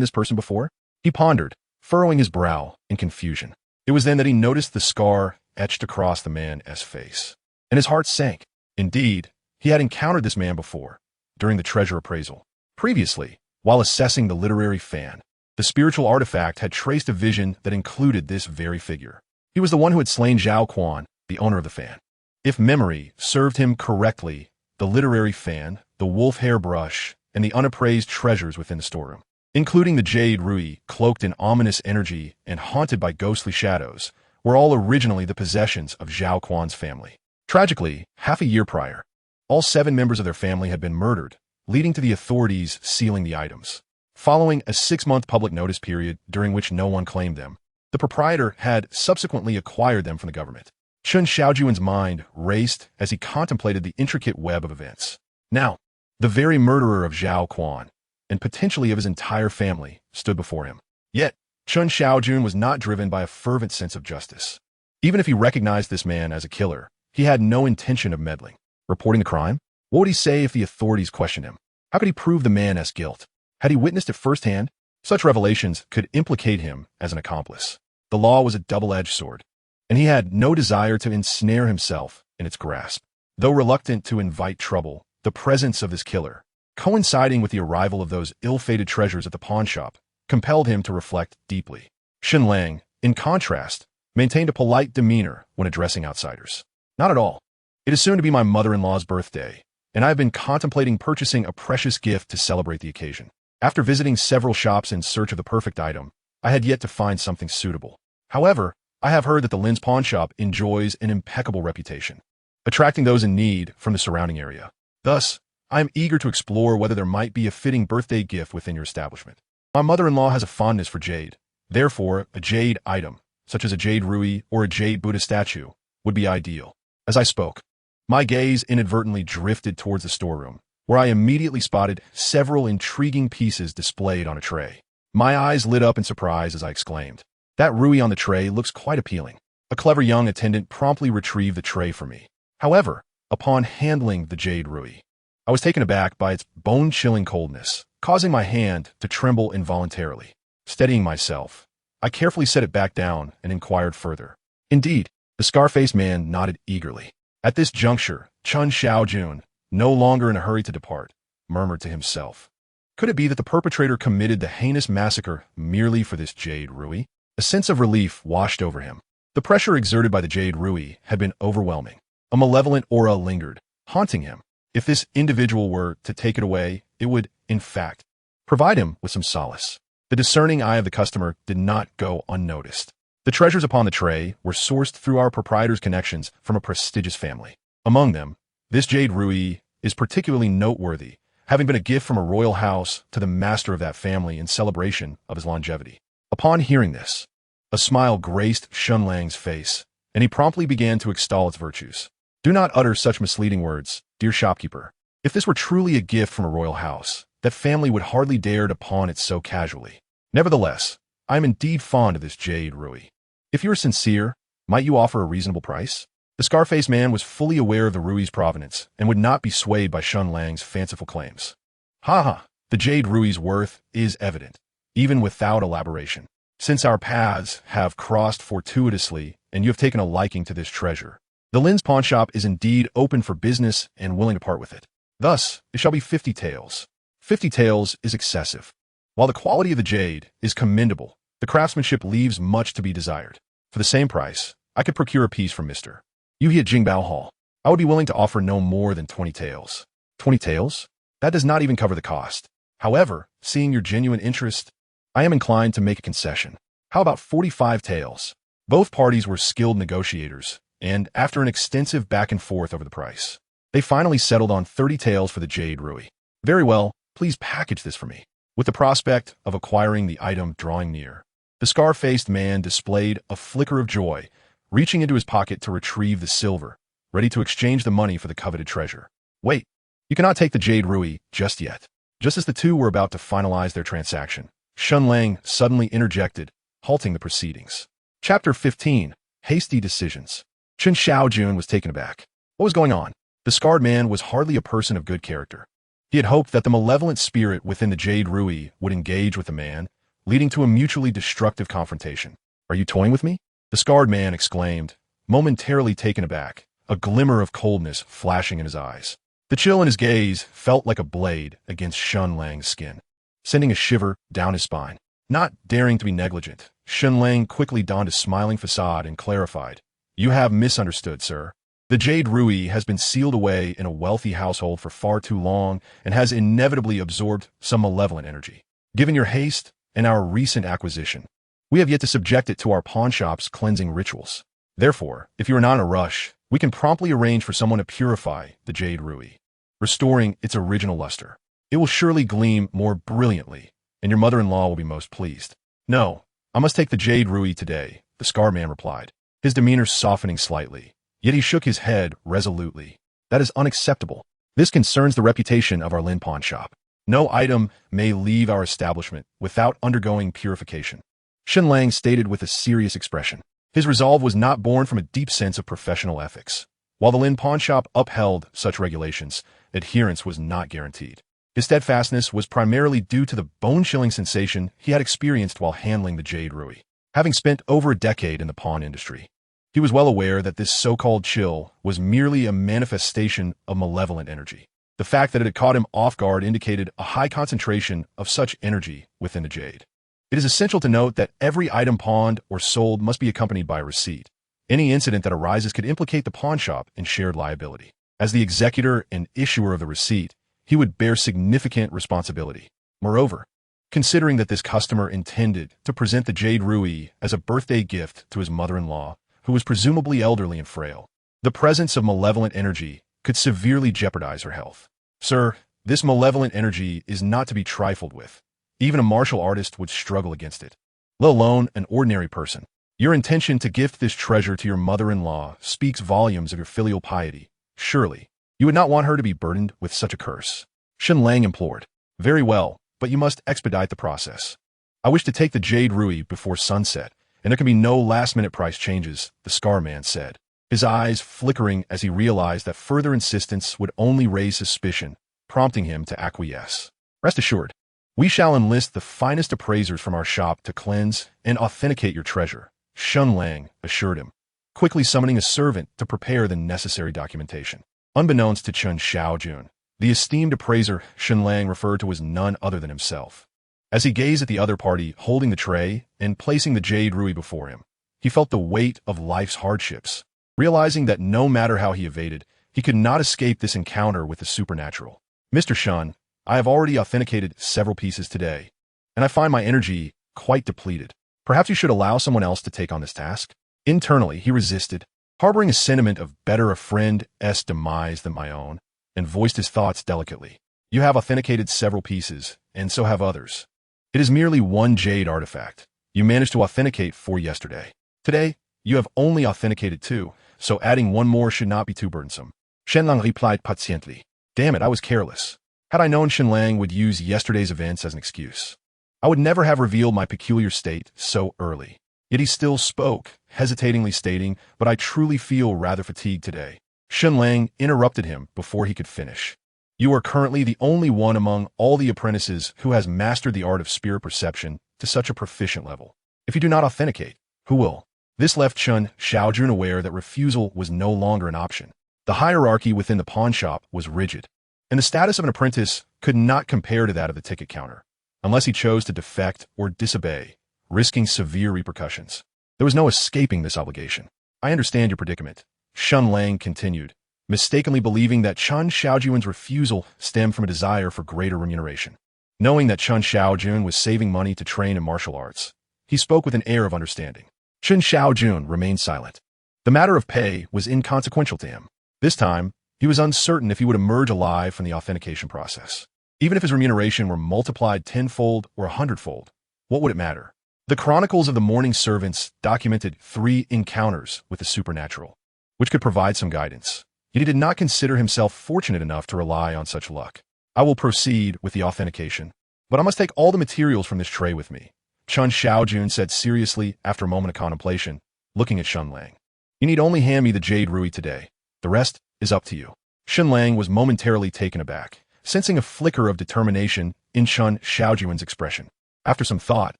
Speaker 1: this person before? He pondered, furrowing his brow in confusion. It was then that he noticed the scar etched across the man's face, and his heart sank. Indeed, he had encountered this man before, during the treasure appraisal. Previously, while assessing the literary fan, the spiritual artifact had traced a vision that included this very figure. He was the one who had slain Zhao Quan, the owner of the fan. If memory served him correctly, the literary fan, the wolf hair brush, and the unappraised treasures within the storeroom, including the jade rui cloaked in ominous energy and haunted by ghostly shadows, were all originally the possessions of Zhao Quan's family. Tragically, half a year prior, all 7 members of their family had been murdered, leading to the authorities sealing the items. Following a 6-month public notice period during which no one claimed them, the proprietor had subsequently acquired them from the government. Chen Shaojun's mind raced as he contemplated the intricate web of events. Now, the very murderer of Zhao Quan, and potentially of his entire family, stood before him. Yet, Chen Shaojun was not driven by a fervent sense of justice. Even if he recognized this man as a killer, he had no intention of meddling. Reporting the crime? What would he say if the authorities questioned him? How could he prove the man's guilt? Had he witnessed it firsthand? Such revelations could implicate him as an accomplice. The law was a double-edged sword, and he had no desire to ensnare himself in its grasp. Though reluctant to invite trouble, the presence of this killer, coinciding with the arrival of those ill-fated treasures at the pawnshop, compelled him to reflect deeply. Shen Lang, in contrast, maintained a polite demeanor when addressing outsiders. Not at all. It is soon to be my mother-in-law's birthday, and I have been contemplating purchasing a precious gift to celebrate the occasion. After visiting several shops in search of the perfect item, I had yet to find something suitable. However, I have heard that the Lin's pawnshop enjoys an impeccable reputation, attracting those in need from the surrounding area. Thus, I am eager to explore whether there might be a fitting birthday gift within your establishment. My mother-in-law has a fondness for jade. Therefore, a jade item, such as a jade rui or a jade Buddha statue, would be ideal. As I spoke, my gaze inadvertently drifted towards the storeroom, where I immediately spotted several intriguing pieces displayed on a tray. My eyes lit up in surprise as I exclaimed, "That rui on the tray looks quite appealing." A clever young attendant promptly retrieved the tray for me. However, upon handling the jade rui, I was taken aback by its bone-chilling coldness, causing my hand to tremble involuntarily. Steadying myself, I carefully set it back down and inquired further. Indeed, the scar-faced man nodded eagerly. At this juncture, Chen Shaojun, no longer in a hurry to depart, murmured to himself, "Could it be that the perpetrator committed the heinous massacre merely for this jade rui?" A sense of relief washed over him. The pressure exerted by the jade rui had been overwhelming. A malevolent aura lingered, haunting him. If this individual were to take it away, it would, in fact, provide him with some solace. The discerning eye of the customer did not go unnoticed. The treasures upon the tray were sourced through our proprietor's connections from a prestigious family. Among them, this jade rui is particularly noteworthy, having been a gift from a royal house to the master of that family in celebration of his longevity. Upon hearing this, a smile graced Shen Lang's face, and he promptly began to extol its virtues. "Do not utter such misleading words, dear shopkeeper. If this were truly a gift from a royal house, that family would hardly dare to pawn it so casually. Nevertheless, I am indeed fond of this jade rui. If you are sincere, might you offer a reasonable price?" The scar-faced man was fully aware of the rui's provenance and would not be swayed by Shen Lang's fanciful claims. The jade rui's worth is evident, even without elaboration. Since our paths have crossed fortuitously and you have taken a liking to this treasure, the Lin's pawnshop is indeed open for business and willing to part with it. Thus, it shall be 50 taels. 50 taels is excessive. While the quality of the jade is commendable, the craftsmanship leaves much to be desired. For the same price, I could procure a piece from Mr. Yuhi at Jingbao Hall. I would be willing to offer no more than 20 taels. 20 taels? That does not even cover the cost. However, seeing your genuine interest, I am inclined to make a concession. How about 45 taels? Both parties were skilled negotiators, and after an extensive back and forth over the price, they finally settled on 30 taels for the jade rui. Very well, please package this for me. With the prospect of acquiring the item drawing near, the scar-faced man displayed a flicker of joy, reaching into his pocket to retrieve the silver, ready to exchange the money for the coveted treasure. "Wait, you cannot take the jade rui just yet." Just as the two were about to finalize their transaction, Shen Lang suddenly interjected, halting the proceedings. Chapter 15. Hasty Decisions. Chen Shaojun was taken aback. What was going on? The scarred man was hardly a person of good character. He had hoped that the malevolent spirit within the jade rui would engage with the man, leading to a mutually destructive confrontation. "Are you toying with me?" The scarred man exclaimed, momentarily taken aback, a glimmer of coldness flashing in his eyes. The chill in his gaze felt like a blade against Shen Lang's skin, sending a shiver down his spine. Not daring to be negligent, Shen Lang quickly donned a smiling facade and clarified, "You have misunderstood, sir. The jade rui has been sealed away in a wealthy household for far too long and has inevitably absorbed some malevolent energy. Given your haste and our recent acquisition, we have yet to subject it to our pawnshop's cleansing rituals. Therefore, if you are not in a rush, we can promptly arrange for someone to purify the jade rui, restoring its original luster. It will surely gleam more brilliantly, and your mother-in-law will be most pleased." "No, I must take the jade rui today," the scar man replied, his demeanor softening slightly, yet he shook his head resolutely. "That is unacceptable. This concerns the reputation of our Lin pawnshop. No item may leave our establishment without undergoing purification." Shen Lang stated with a serious expression. His resolve was not born from a deep sense of professional ethics. While the Lin pawnshop upheld such regulations, adherence was not guaranteed. His steadfastness was primarily due to the bone-chilling sensation he had experienced while handling the jade ruby. Having spent over a decade in the pawn industry, he was well aware that this so-called chill was merely a manifestation of malevolent energy. The fact that it had caught him off guard indicated a high concentration of such energy within the jade. It is essential to note that every item pawned or sold must be accompanied by a receipt. Any incident that arises could implicate the pawnshop in shared liability. As the executor and issuer of the receipt, he would bear significant responsibility. Moreover, considering that this customer intended to present the jade ruby as a birthday gift to his mother-in-law, who was presumably elderly and frail, the presence of malevolent energy could severely jeopardize her health. Sir, this malevolent energy is not to be trifled with. Even a martial artist would struggle against it, let alone an ordinary person. Your intention to gift this treasure to your mother-in-law speaks volumes of your filial piety. Surely, you would not want her to be burdened with such a curse. Shen Lang implored. Very well, but you must expedite the process. I wish to take the jade ruby before sunset, and there can be no last-minute price changes, the Scar Man said, his eyes flickering as he realized that further insistence would only raise suspicion, prompting him to acquiesce. Rest assured, we shall enlist the finest appraisers from our shop to cleanse and authenticate your treasure, Shen Lang assured him, quickly summoning a servant to prepare the necessary documentation. Unbeknownst to Chen Shaojun, the esteemed appraiser Shen Lang referred to as none other than himself. As he gazed at the other party holding the tray and placing the jade ruby before him, he felt the weight of life's hardships, realizing that no matter how he evaded, he could not escape this encounter with the supernatural. Mr. Shen, I have already authenticated several pieces today, and I find my energy quite depleted. Perhaps you should allow someone else to take on this task? Internally, he resisted, harboring a sentiment of better a friend's demise than my own, and voiced his thoughts delicately. You have authenticated several pieces, and so have others. It is merely one jade artifact. You managed to authenticate 4 yesterday. Today, you have only authenticated 2, so adding one more should not be too burdensome. Shen Lang replied patiently. Damn it, I was careless. Had I known Shen Lang would use yesterday's events as an excuse, I would never have revealed my peculiar state so early. Yet he still spoke, hesitatingly stating, but I truly feel rather fatigued today. Shen Lang interrupted him before he could finish. You are currently the only one among all the apprentices who has mastered the art of spirit perception to such a proficient level. If you do not authenticate, who will? This left Chen Shaojun aware that refusal was no longer an option. The hierarchy within the pawnshop was rigid, and the status of an apprentice could not compare to that of the ticket counter, unless he chose to defect or disobey, risking severe repercussions. There was no escaping this obligation. I understand your predicament, Shen Lang continued, mistakenly believing that Chen Shaojun's refusal stemmed from a desire for greater remuneration. Knowing that Chen Shaojun was saving money to train in martial arts, he spoke with an air of understanding. Chen Shaojun remained silent. The matter of pay was inconsequential to him. This time, he was uncertain if he would emerge alive from the authentication process. Even if his remuneration were multiplied 10-fold or 100-fold, what would it matter? The chronicles of the morning servants documented 3 encounters with the supernatural, which could provide some guidance. Yet he did not consider himself fortunate enough to rely on such luck. I will proceed with the authentication, but I must take all the materials from this tray with me, Chen Shaojun said seriously after a moment of contemplation, looking at Shen Lang. You need only hand me the jade ruby today. The rest is up to you. Shen Lang was momentarily taken aback, sensing a flicker of determination in Chen Shaojun's expression. After some thought,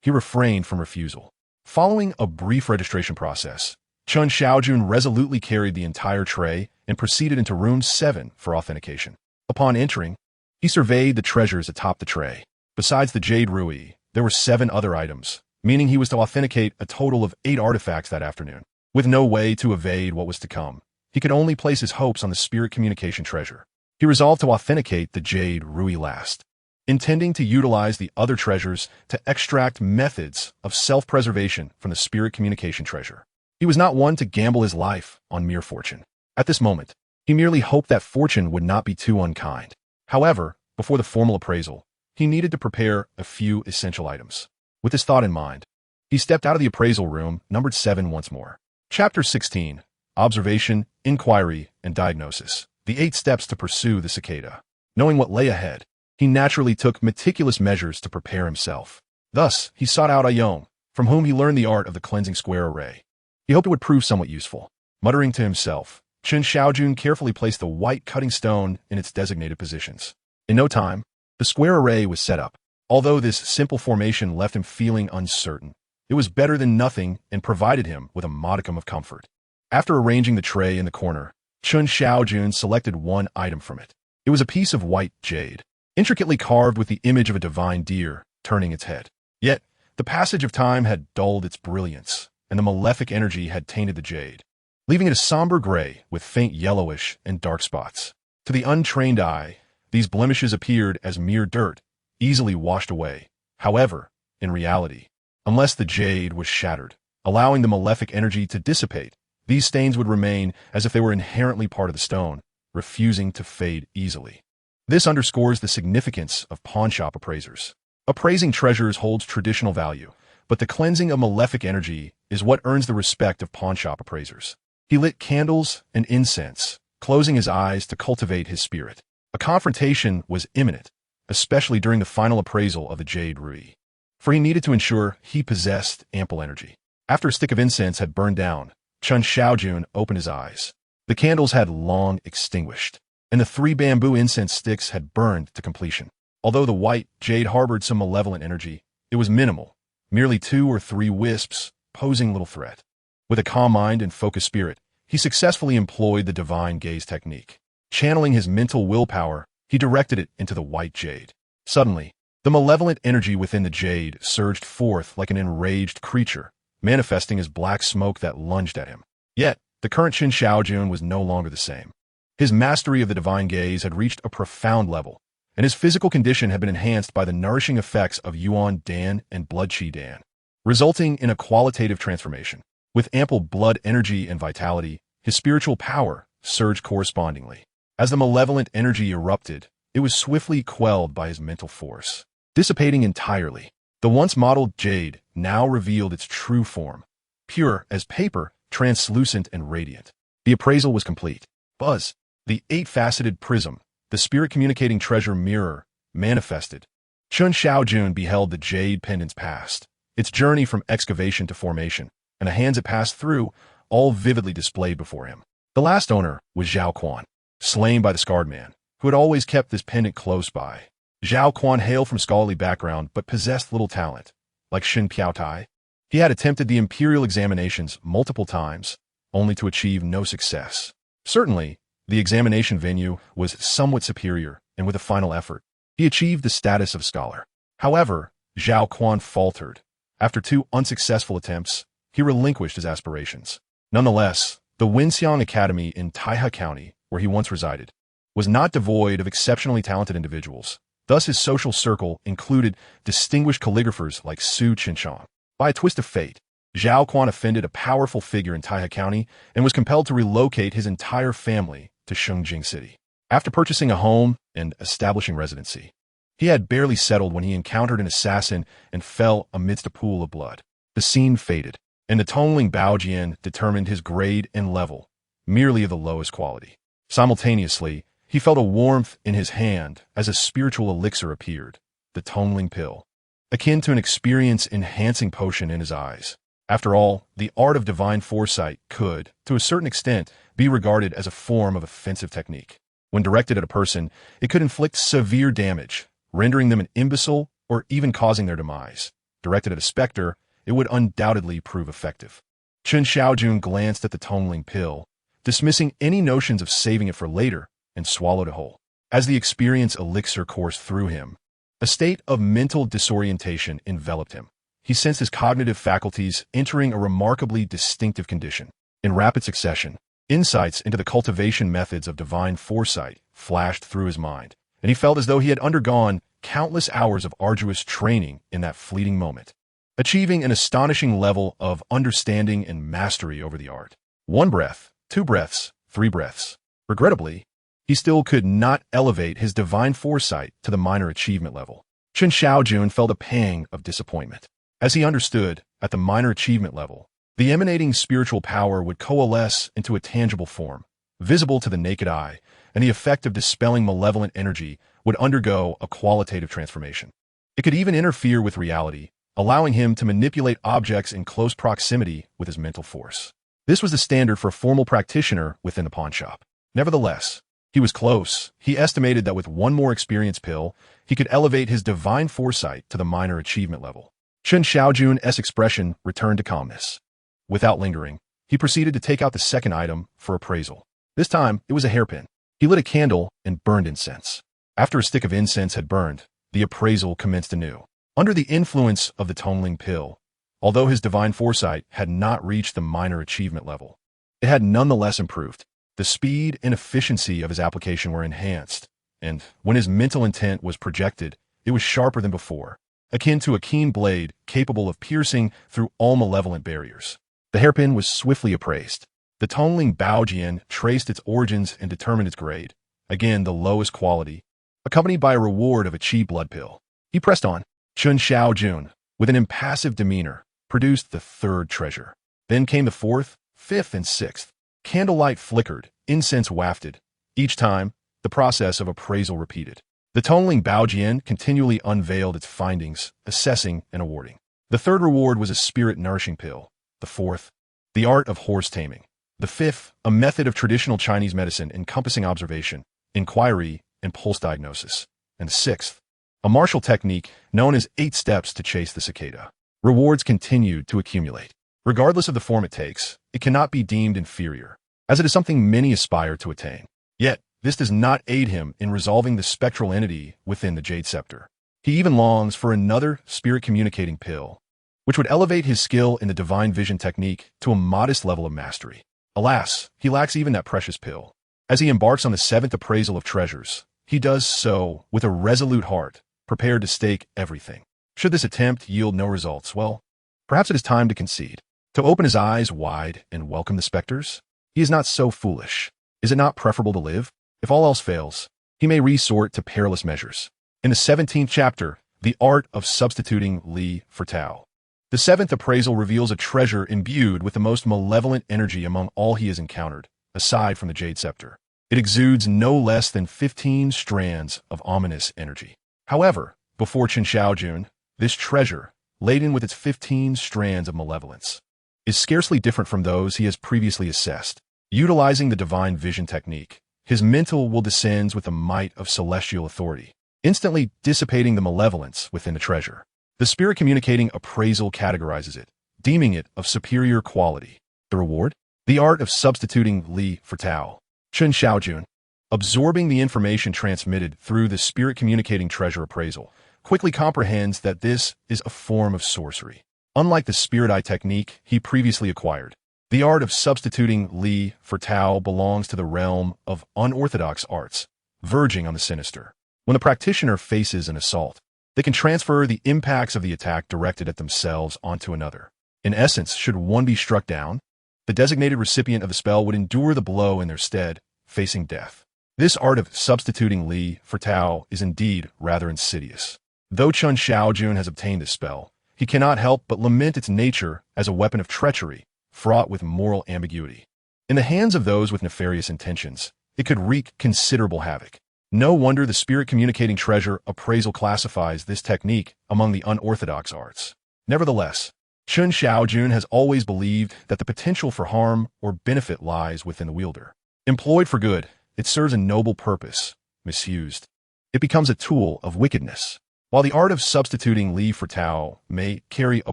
Speaker 1: he refrained from refusal. Following a brief registration process, Chen Shaojun resolutely carried the entire tray and proceeded into room 7 for authentication. Upon entering, he surveyed the treasures atop the tray. Besides the jade ruby, there were 7 other items, meaning he was to authenticate a total of 8 artifacts that afternoon. With no way to evade what was to come, he could only place his hopes on the spirit communication treasure. He resolved to authenticate the jade ruby last, intending to utilize the other treasures to extract methods of self-preservation from the spirit communication treasure. He was not one to gamble his life on mere fortune. At this moment, he merely hoped that fortune would not be too unkind. However, before the formal appraisal, he needed to prepare a few essential items. With this thought in mind, he stepped out of the appraisal room, numbered 7 once more. Chapter 16, Observation, Inquiry, and Diagnosis. The 8 steps to pursue the cicada. Knowing what lay ahead, he naturally took meticulous measures to prepare himself. Thus, he sought out Ayong, from whom he learned the art of the cleansing square array. He hoped it would prove somewhat useful. Muttering to himself, Chen Shaojun carefully placed the white cutting stone in its designated positions. In no time, The square array was set up. Although this simple formation left him feeling uncertain, it was better than nothing and provided him with a modicum of comfort. After arranging the tray in the corner, Chen Shaojun selected one item from it. It was a piece of white jade, intricately carved with the image of a divine deer turning its head. Yet, the passage of time had dulled its brilliance, and the malefic energy had tainted the jade, leaving it a somber gray with faint yellowish and dark spots. To the untrained eye, these blemishes appeared as mere dirt, easily washed away. However, in reality, unless the jade was shattered, allowing the malefic energy to dissipate, these stains would remain as if they were inherently part of the stone, refusing to fade easily. This underscores the significance of pawnshop appraisers. Appraising treasures holds traditional value, but the cleansing of malefic energy is what earns the respect of pawnshop appraisers. He lit candles and incense, closing his eyes to cultivate his spirit. A confrontation was imminent, especially during the final appraisal of the jade ruby, for he needed to ensure he possessed ample energy. After a stick of incense had burned down, Chen Shaojun opened his eyes. The candles had long extinguished, and the 3 bamboo incense sticks had burned to completion. Although the white jade harbored some malevolent energy, it was minimal, merely 2 or 3 wisps, posing little threat. With a calm mind and focused spirit, he successfully employed the divine gaze technique. Channeling his mental willpower, he directed it into the white jade. Suddenly, the malevolent energy within the jade surged forth like an enraged creature, manifesting as black smoke that lunged at him. Yet, the current Chen Shaojun was no longer the same. His mastery of the divine gaze had reached a profound level, and his physical condition had been enhanced by the nourishing effects of Yuan Dan and Blood Qi Dan, resulting in a qualitative transformation. With ample blood energy and vitality, his spiritual power surged correspondingly. As the malevolent energy erupted, it was swiftly quelled by his mental force, dissipating entirely. The once mottled jade now revealed its true form, pure as paper, translucent and radiant. The appraisal was complete. Buzz, the 8-faceted prism, the spirit-communicating treasure mirror, manifested. Chen Shaojun beheld the jade pendant's past, its journey from excavation to formation, and the hands it passed through, all vividly displayed before him. The last owner was Zhao Quan, slain by the scarred man, who had always kept this pendant close by. Zhao Quan hailed from scholarly background but possessed little talent. Like Xin Piaotai, he had attempted the imperial examinations multiple times, only to achieve no success. Certainly, the examination venue was somewhat superior, and with a final effort, he achieved the status of scholar. However, Zhao Quan faltered. After 2 unsuccessful attempts, he relinquished his aspirations. Nonetheless, the Winxiang Academy in Taihe County, where he once resided, was not devoid of exceptionally talented individuals. Thus, his social circle included distinguished calligraphers like Su Qinshan. By a twist of fate, Zhao Quan offended a powerful figure in Taihe County and was compelled to relocate his entire family to Shengjing City. After purchasing a home and establishing residency, he had barely settled when he encountered an assassin and fell amidst a pool of blood. The scene faded, and the Tongling Baojian determined his grade and level, merely of the lowest quality. Simultaneously, he felt a warmth in his hand as a spiritual elixir appeared, the Tongling Pill, akin to an experience-enhancing potion in his eyes. After all, the art of divine foresight could, to a certain extent, be regarded as a form of offensive technique. When directed at a person, it could inflict severe damage, rendering them an imbecile or even causing their demise. Directed at a specter, it would undoubtedly prove effective. Chen Shaojun glanced at the Tongling Pill, dismissing any notions of saving it for later, and swallowed it whole. As the experience elixir coursed through him, a state of mental disorientation enveloped him. He sensed his cognitive faculties entering a remarkably distinctive condition. In rapid succession, insights into the cultivation methods of divine foresight flashed through his mind, and he felt as though he had undergone countless hours of arduous training in that fleeting moment, achieving an astonishing level of understanding and mastery over the art. 1 breath, 2 breaths, 3 breaths. Regrettably, he still could not elevate his divine foresight to the minor achievement level. Chen Shaojun felt a pang of disappointment. As he understood, at the minor achievement level, the emanating spiritual power would coalesce into a tangible form, visible to the naked eye, and the effect of dispelling malevolent energy would undergo a qualitative transformation. It could even interfere with reality, allowing him to manipulate objects in close proximity with his mental force. This was the standard for a formal practitioner within the pawnshop. Nevertheless, He was close. He estimated that with one more experience pill, he could elevate his divine foresight to the minor achievement level. Chen Shaojun's expression returned to calmness. Without lingering, he proceeded to take out the second item for appraisal. This time, it was a hairpin. He lit a candle and burned incense. After a stick of incense had burned, the appraisal commenced anew. Under the influence of the Tongling pill, although his divine foresight had not reached the minor achievement level, it had nonetheless improved. The speed and efficiency of his application were enhanced, and when his mental intent was projected, it was sharper than before, akin to a keen blade capable of piercing through all malevolent barriers. The hairpin was swiftly appraised. The Tongling Baojian traced its origins and determined its grade, again the lowest quality, accompanied by a reward of a chi blood pill. He pressed on. Chen Shaojun, with an impassive demeanor, produced the third treasure. Then came the fourth, fifth, and sixth. Candlelight flickered, incense wafted. Each time, the process of appraisal repeated. The Tongling Baojian continually unveiled its findings, assessing and awarding. The third reward was a spirit-nourishing pill. The fourth, the art of horse taming. The fifth, a method of traditional Chinese medicine encompassing observation, inquiry, and pulse diagnosis. And the sixth, a martial technique known as 8 steps to chase the cicada. Rewards continued to accumulate. Regardless of the form it takes, it cannot be deemed inferior, as it is something many aspire to attain. Yet, this does not aid him in resolving the spectral entity within the Jade Scepter. He even longs for another spirit-communicating pill, which would elevate his skill in the divine vision technique to a modest level of mastery. Alas, he lacks even that precious pill. As he embarks on the 7th appraisal of treasures, he does so with a resolute heart, prepared to stake everything. Should this attempt yield no results, well, perhaps it is time to concede. To open his eyes wide and welcome the specters? He is not so foolish. Is it not preferable to live? If all else fails, he may resort to perilous measures. In the 17th chapter, the art of substituting Li for Tao. The 7th appraisal reveals a treasure imbued with the most malevolent energy among all he has encountered, aside from the Jade Scepter. It exudes no less than 15 strands of ominous energy. However, before Chen Shaojun, this treasure, laden with its 15 strands of malevolence, is scarcely different from those he has previously assessed. Utilizing the divine vision technique, his mental will descends with the might of celestial authority, instantly dissipating the malevolence within the treasure. The spirit-communicating appraisal categorizes it, deeming it of superior quality. The reward? The art of substituting Li for Tao. Chen Shaojun, absorbing the information transmitted through the spirit-communicating treasure appraisal, quickly comprehends that this is a form of sorcery. Unlike the spirit eye technique he previously acquired, the art of substituting Li for Tao belongs to the realm of unorthodox arts, verging on the sinister. When the practitioner faces an assault, they can transfer the impacts of the attack directed at themselves onto another. In essence, should one be struck down, the designated recipient of the spell would endure the blow in their stead, facing death. This art of substituting Li for Tao is indeed rather insidious. Though Chen Shaojun has obtained this spell, he cannot help but lament its nature as a weapon of treachery, fraught with moral ambiguity. In the hands of those with nefarious intentions, it could wreak considerable havoc. No wonder the spirit-communicating treasure appraisal classifies this technique among the unorthodox arts. Nevertheless, Chen Shaojun has always believed that the potential for harm or benefit lies within the wielder. Employed for good, it serves a noble purpose. Misused, it becomes a tool of wickedness. While the art of substituting Li for Tao may carry a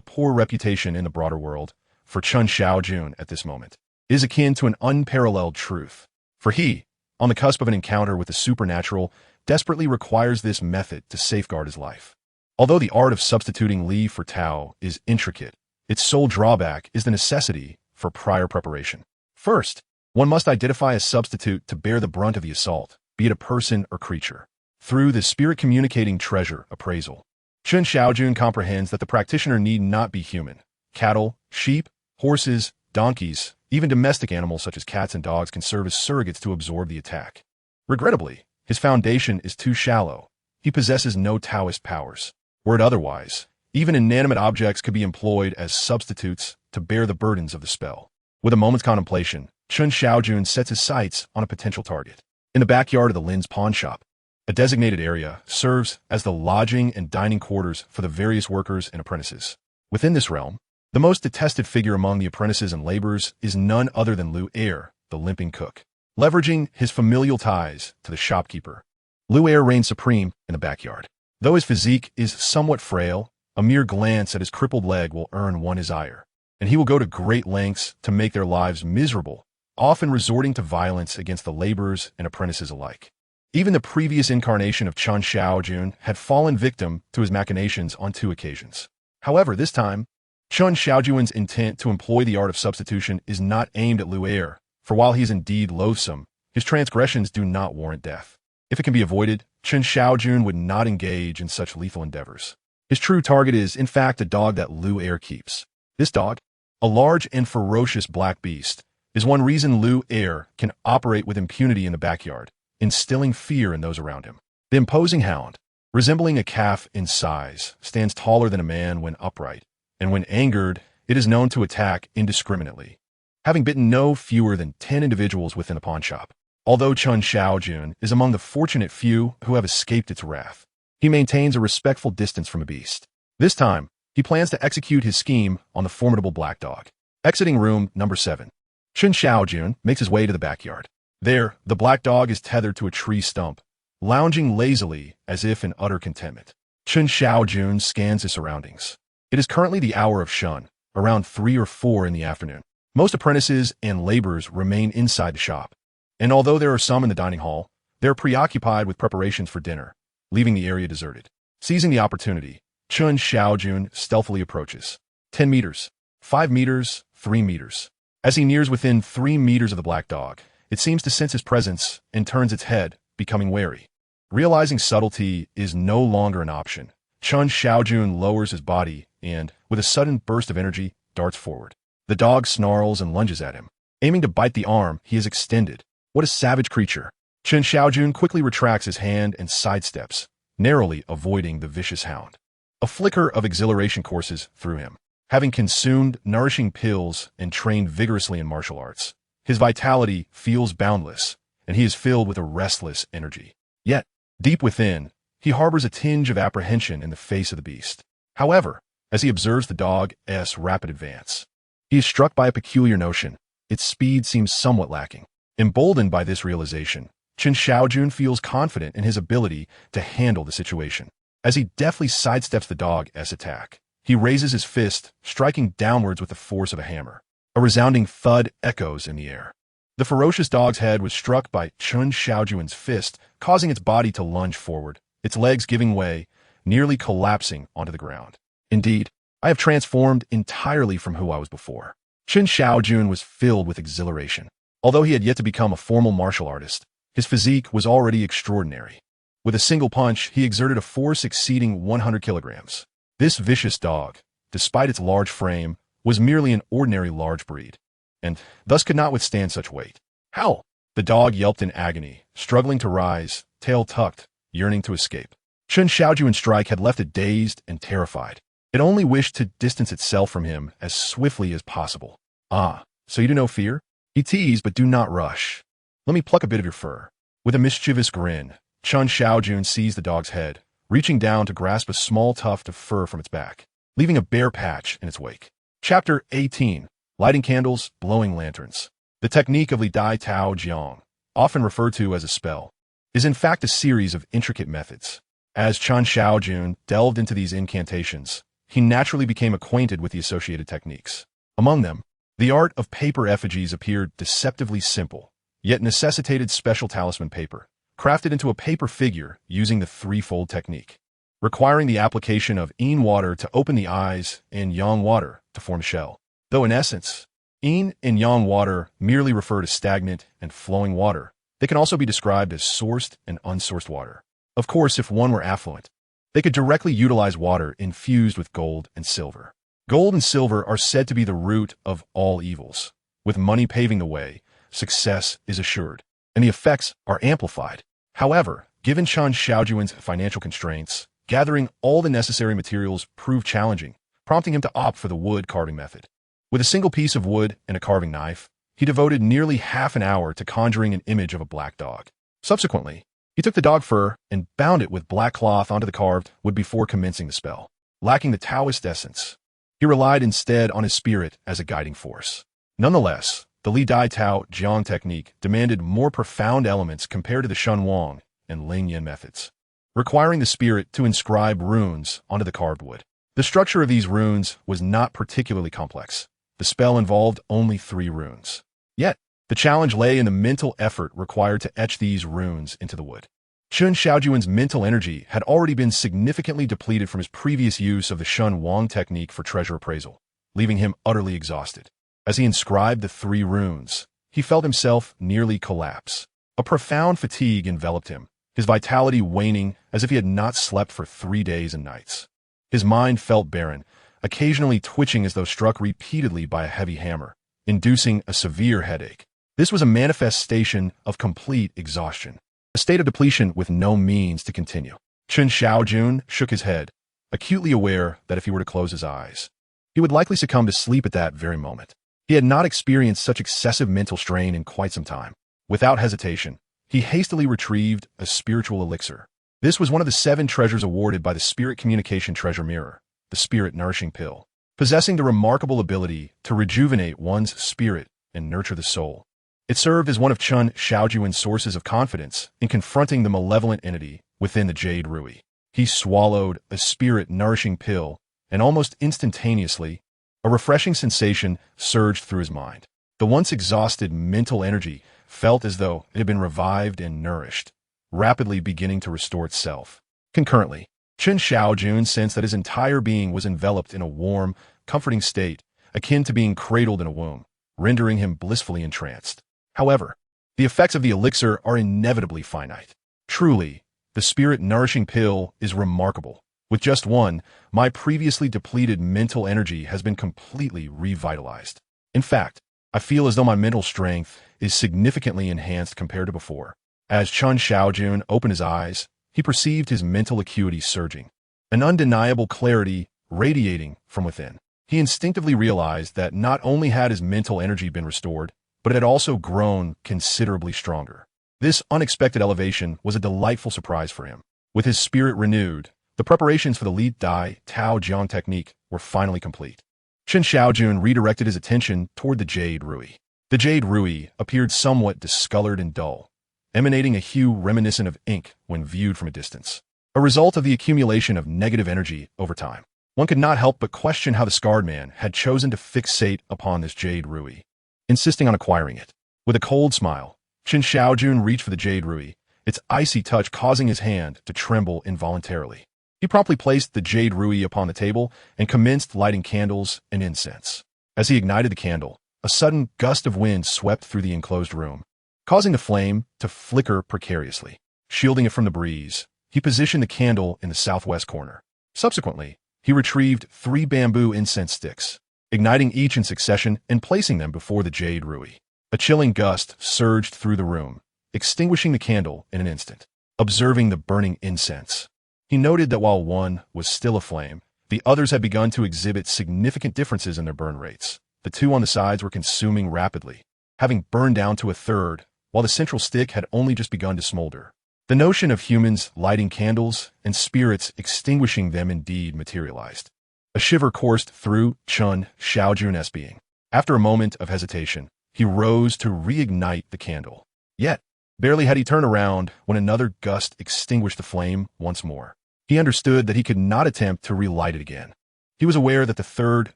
Speaker 1: poor reputation in the broader world, for Chen Shaojun at this moment, it is akin to an unparalleled truth. For he, on the cusp of an encounter with the supernatural, desperately requires this method to safeguard his life. Although the art of substituting Li for Tao is intricate, its sole drawback is the necessity for prior preparation. First, one must identify a substitute to bear the brunt of the assault, be it a person or creature. Through the spirit-communicating treasure appraisal, Chen Shaojun comprehends that the practitioner need not be human. Cattle, sheep, horses, donkeys, even domestic animals such as cats and dogs can serve as surrogates to absorb the attack. Regrettably, his foundation is too shallow. He possesses no Taoist powers. Were it otherwise, even inanimate objects could be employed as substitutes to bear the burdens of the spell. With a moment's contemplation, Chen Shaojun sets his sights on a potential target. In the backyard of the Lin's pawnshop, a designated area serves as the lodging and dining quarters for the various workers and apprentices. Within this realm, the most detested figure among the apprentices and laborers is none other than Lu Er, the limping cook. leveraging his familial ties to the shopkeeper. Lu Er reigns supreme in the backyard. Though his physique is somewhat frail, a mere glance at his crippled leg will earn one his ire, and he will go to great lengths to make their lives miserable, often resorting to violence against the laborers and apprentices alike. Even the previous incarnation of Chen Shaojun had fallen victim to his machinations on 2 occasions. However, this time, Chen Shaojun's intent to employ the art of substitution is not aimed at Lu Er, for while he is indeed loathsome, his transgressions do not warrant death. If it can be avoided, Chen Shaojun would not engage in such lethal endeavors. His true target is, in fact, a dog that Lu Er keeps. This dog, a large and ferocious black beast, is one reason Lu Er can operate with impunity in the backyard, instilling fear in those around him. The imposing hound, resembling a calf in size, stands taller than a man when upright, and when angered, it is known to attack indiscriminately, having bitten no fewer than 10 individuals within a pawnshop. Although Chen Shaojun is among the fortunate few who have escaped its wrath, he maintains a respectful distance from the beast. This time, he plans to execute his scheme on the formidable black dog. Exiting room number 7, Chen Shaojun makes his way to the backyard. There, the black dog is tethered to a tree stump, lounging lazily as if in utter contentment. Chen Shaojun scans his surroundings. It is currently the hour of shun, around 3 or 4 in the afternoon. Most apprentices and laborers remain inside the shop, and although there are some in the dining hall, they are preoccupied with preparations for dinner, leaving the area deserted. Seizing the opportunity, Chen Shaojun stealthily approaches. 10 meters, 5 meters, 3 meters. As he nears within 3 meters of the black dog, it seems to sense his presence and turns its head, becoming wary. Realizing subtlety is no longer an option, Chen Shaojun lowers his body and, with a sudden burst of energy, darts forward. The dog snarls and lunges at him, aiming to bite the arm he has extended. What a savage creature! Chen Shaojun quickly retracts his hand and sidesteps, narrowly avoiding the vicious hound. A flicker of exhilaration courses through him. Having consumed nourishing pills and trained vigorously in martial arts, his vitality feels boundless, and he is filled with a restless energy. Yet, deep within, he harbors a tinge of apprehension in the face of the beast. However, as he observes the dog's rapid advance, he is struck by a peculiar notion. Its speed seems somewhat lacking. Emboldened by this realization, Chen Shaojun feels confident in his ability to handle the situation. As he deftly sidesteps the dog's attack, he raises his fist, striking downwards with the force of a hammer. A resounding thud echoes in the air. The ferocious dog's head was struck by Chen Shaojun's fist, causing its body to lunge forward, its legs giving way, nearly collapsing onto the ground. Indeed, I have transformed entirely from who I was before. Chen Shaojun was filled with exhilaration. Although he had yet to become a formal martial artist, his physique was already extraordinary. With a single punch, he exerted a force exceeding 100 kilograms. This vicious dog, despite its large frame, was merely an ordinary large breed, and thus could not withstand such weight. Howl! The dog yelped in agony, struggling to rise, tail tucked, yearning to escape. Chen Shaojun's strike had left it dazed and terrified. It only wished to distance itself from him as swiftly as possible. Ah, so you do no fear? He teased, but do not rush. Let me pluck a bit of your fur. With a mischievous grin, Chen Shaojun seized the dog's head, reaching down to grasp a small tuft of fur from its back, leaving a bare patch in its wake. Chapter 18. Lighting candles, blowing lanterns. The technique of Li Dai Tao Jiang, often referred to as a spell, is in fact a series of intricate methods. As Chen Shaojun delved into these incantations, he naturally became acquainted with the associated techniques. Among them, the art of paper effigies appeared deceptively simple, yet necessitated special talisman paper, crafted into a paper figure using the threefold technique, requiring the application of yin water to open the eyes and yang water to form a shell. Though in essence, yin and yang water merely refer to stagnant and flowing water, they can also be described as sourced and unsourced water. Of course, if one were affluent, they could directly utilize water infused with gold and silver. Gold and silver are said to be the root of all evils. With money paving the way, success is assured, and the effects are amplified. However, given Chen Shaojun's financial constraints, gathering all the necessary materials proved challenging, prompting him to opt for the wood carving method. With a single piece of wood and a carving knife, he devoted nearly half an hour to conjuring an image of a black dog. Subsequently, he took the dog fur and bound it with black cloth onto the carved wood before commencing the spell. Lacking the Taoist essence, he relied instead on his spirit as a guiding force. Nonetheless, The Li Dai Tao Jiang technique demanded more profound elements compared to the Shun Wang and Ling Yin methods, requiring the spirit to inscribe runes onto the carved wood. The structure of these runes was not particularly complex. The spell involved only 3 runes. Yet, the challenge lay in the mental effort required to etch these runes into the wood. Chen Shaojun's mental energy had already been significantly depleted from his previous use of the Shun Wang technique for treasure appraisal, leaving him utterly exhausted. As he inscribed the 3 runes, he felt himself nearly collapse. A profound fatigue enveloped him, his vitality waning as if he had not slept for 3 days and nights. His mind felt barren, occasionally twitching as though struck repeatedly by a heavy hammer, inducing a severe headache. This was a manifestation of complete exhaustion, a state of depletion with no means to continue. Chen Shaojun shook his head, acutely aware that if he were to close his eyes, he would likely succumb to sleep at that very moment. He had not experienced such excessive mental strain in quite some time. Without hesitation, he hastily retrieved a spiritual elixir. This was one of the 7 treasures awarded by the Spirit Communication Treasure Mirror, the Spirit Nourishing Pill, possessing the remarkable ability to rejuvenate one's spirit and nurture the soul. It served as one of Chen Shaojun's sources of confidence in confronting the malevolent entity within the Jade Rui. He swallowed a spirit-nourishing pill, and almost instantaneously, a refreshing sensation surged through his mind. The once exhausted mental energy felt as though it had been revived and nourished, rapidly beginning to restore itself. Concurrently, Chen Shaojun sensed that his entire being was enveloped in a warm, comforting state, akin to being cradled in a womb, rendering him blissfully entranced. However, the effects of the elixir are inevitably finite. Truly, the spirit-nourishing pill is remarkable. With just one, my previously depleted mental energy has been completely revitalized. In fact, I feel as though my mental strength is significantly enhanced compared to before. As Chen Shaojun opened his eyes, he perceived his mental acuity surging, an undeniable clarity radiating from within. He instinctively realized that not only had his mental energy been restored, but it had also grown considerably stronger. This unexpected elevation was a delightful surprise for him. With his spirit renewed, the preparations for the Li Dai Tao Jiang technique were finally complete. Chen Shaojun redirected his attention toward the Jade Rui. The Jade Rui appeared somewhat discolored and dull, emanating a hue reminiscent of ink when viewed from a distance, a result of the accumulation of negative energy over time. One could not help but question how the scarred man had chosen to fixate upon this Jade Rui, insisting on acquiring it. With a cold smile, Chen Shaojun reached for the Jade Rui, its icy touch causing his hand to tremble involuntarily. He promptly placed the Jade Rui upon the table and commenced lighting candles and incense. As he ignited the candle, a sudden gust of wind swept through the enclosed room, causing the flame to flicker precariously. Shielding it from the breeze, he positioned the candle in the southwest corner. Subsequently, he retrieved 3 bamboo incense sticks, igniting each in succession and placing them before the Jade Rui. A chilling gust surged through the room, extinguishing the candle in an instant. Observing the burning incense, he noted that while one was still aflame, the others had begun to exhibit significant differences in their burn rates. The 2 on the sides were consuming rapidly, having burned down to a third, while the central stick had only just begun to smolder. The notion of humans lighting candles and spirits extinguishing them indeed materialized. A shiver coursed through Chen Shaojun's being. After a moment of hesitation, he rose to reignite the candle. Yet, barely had he turned around when another gust extinguished the flame once more. He understood that he could not attempt to relight it again. He was aware that the third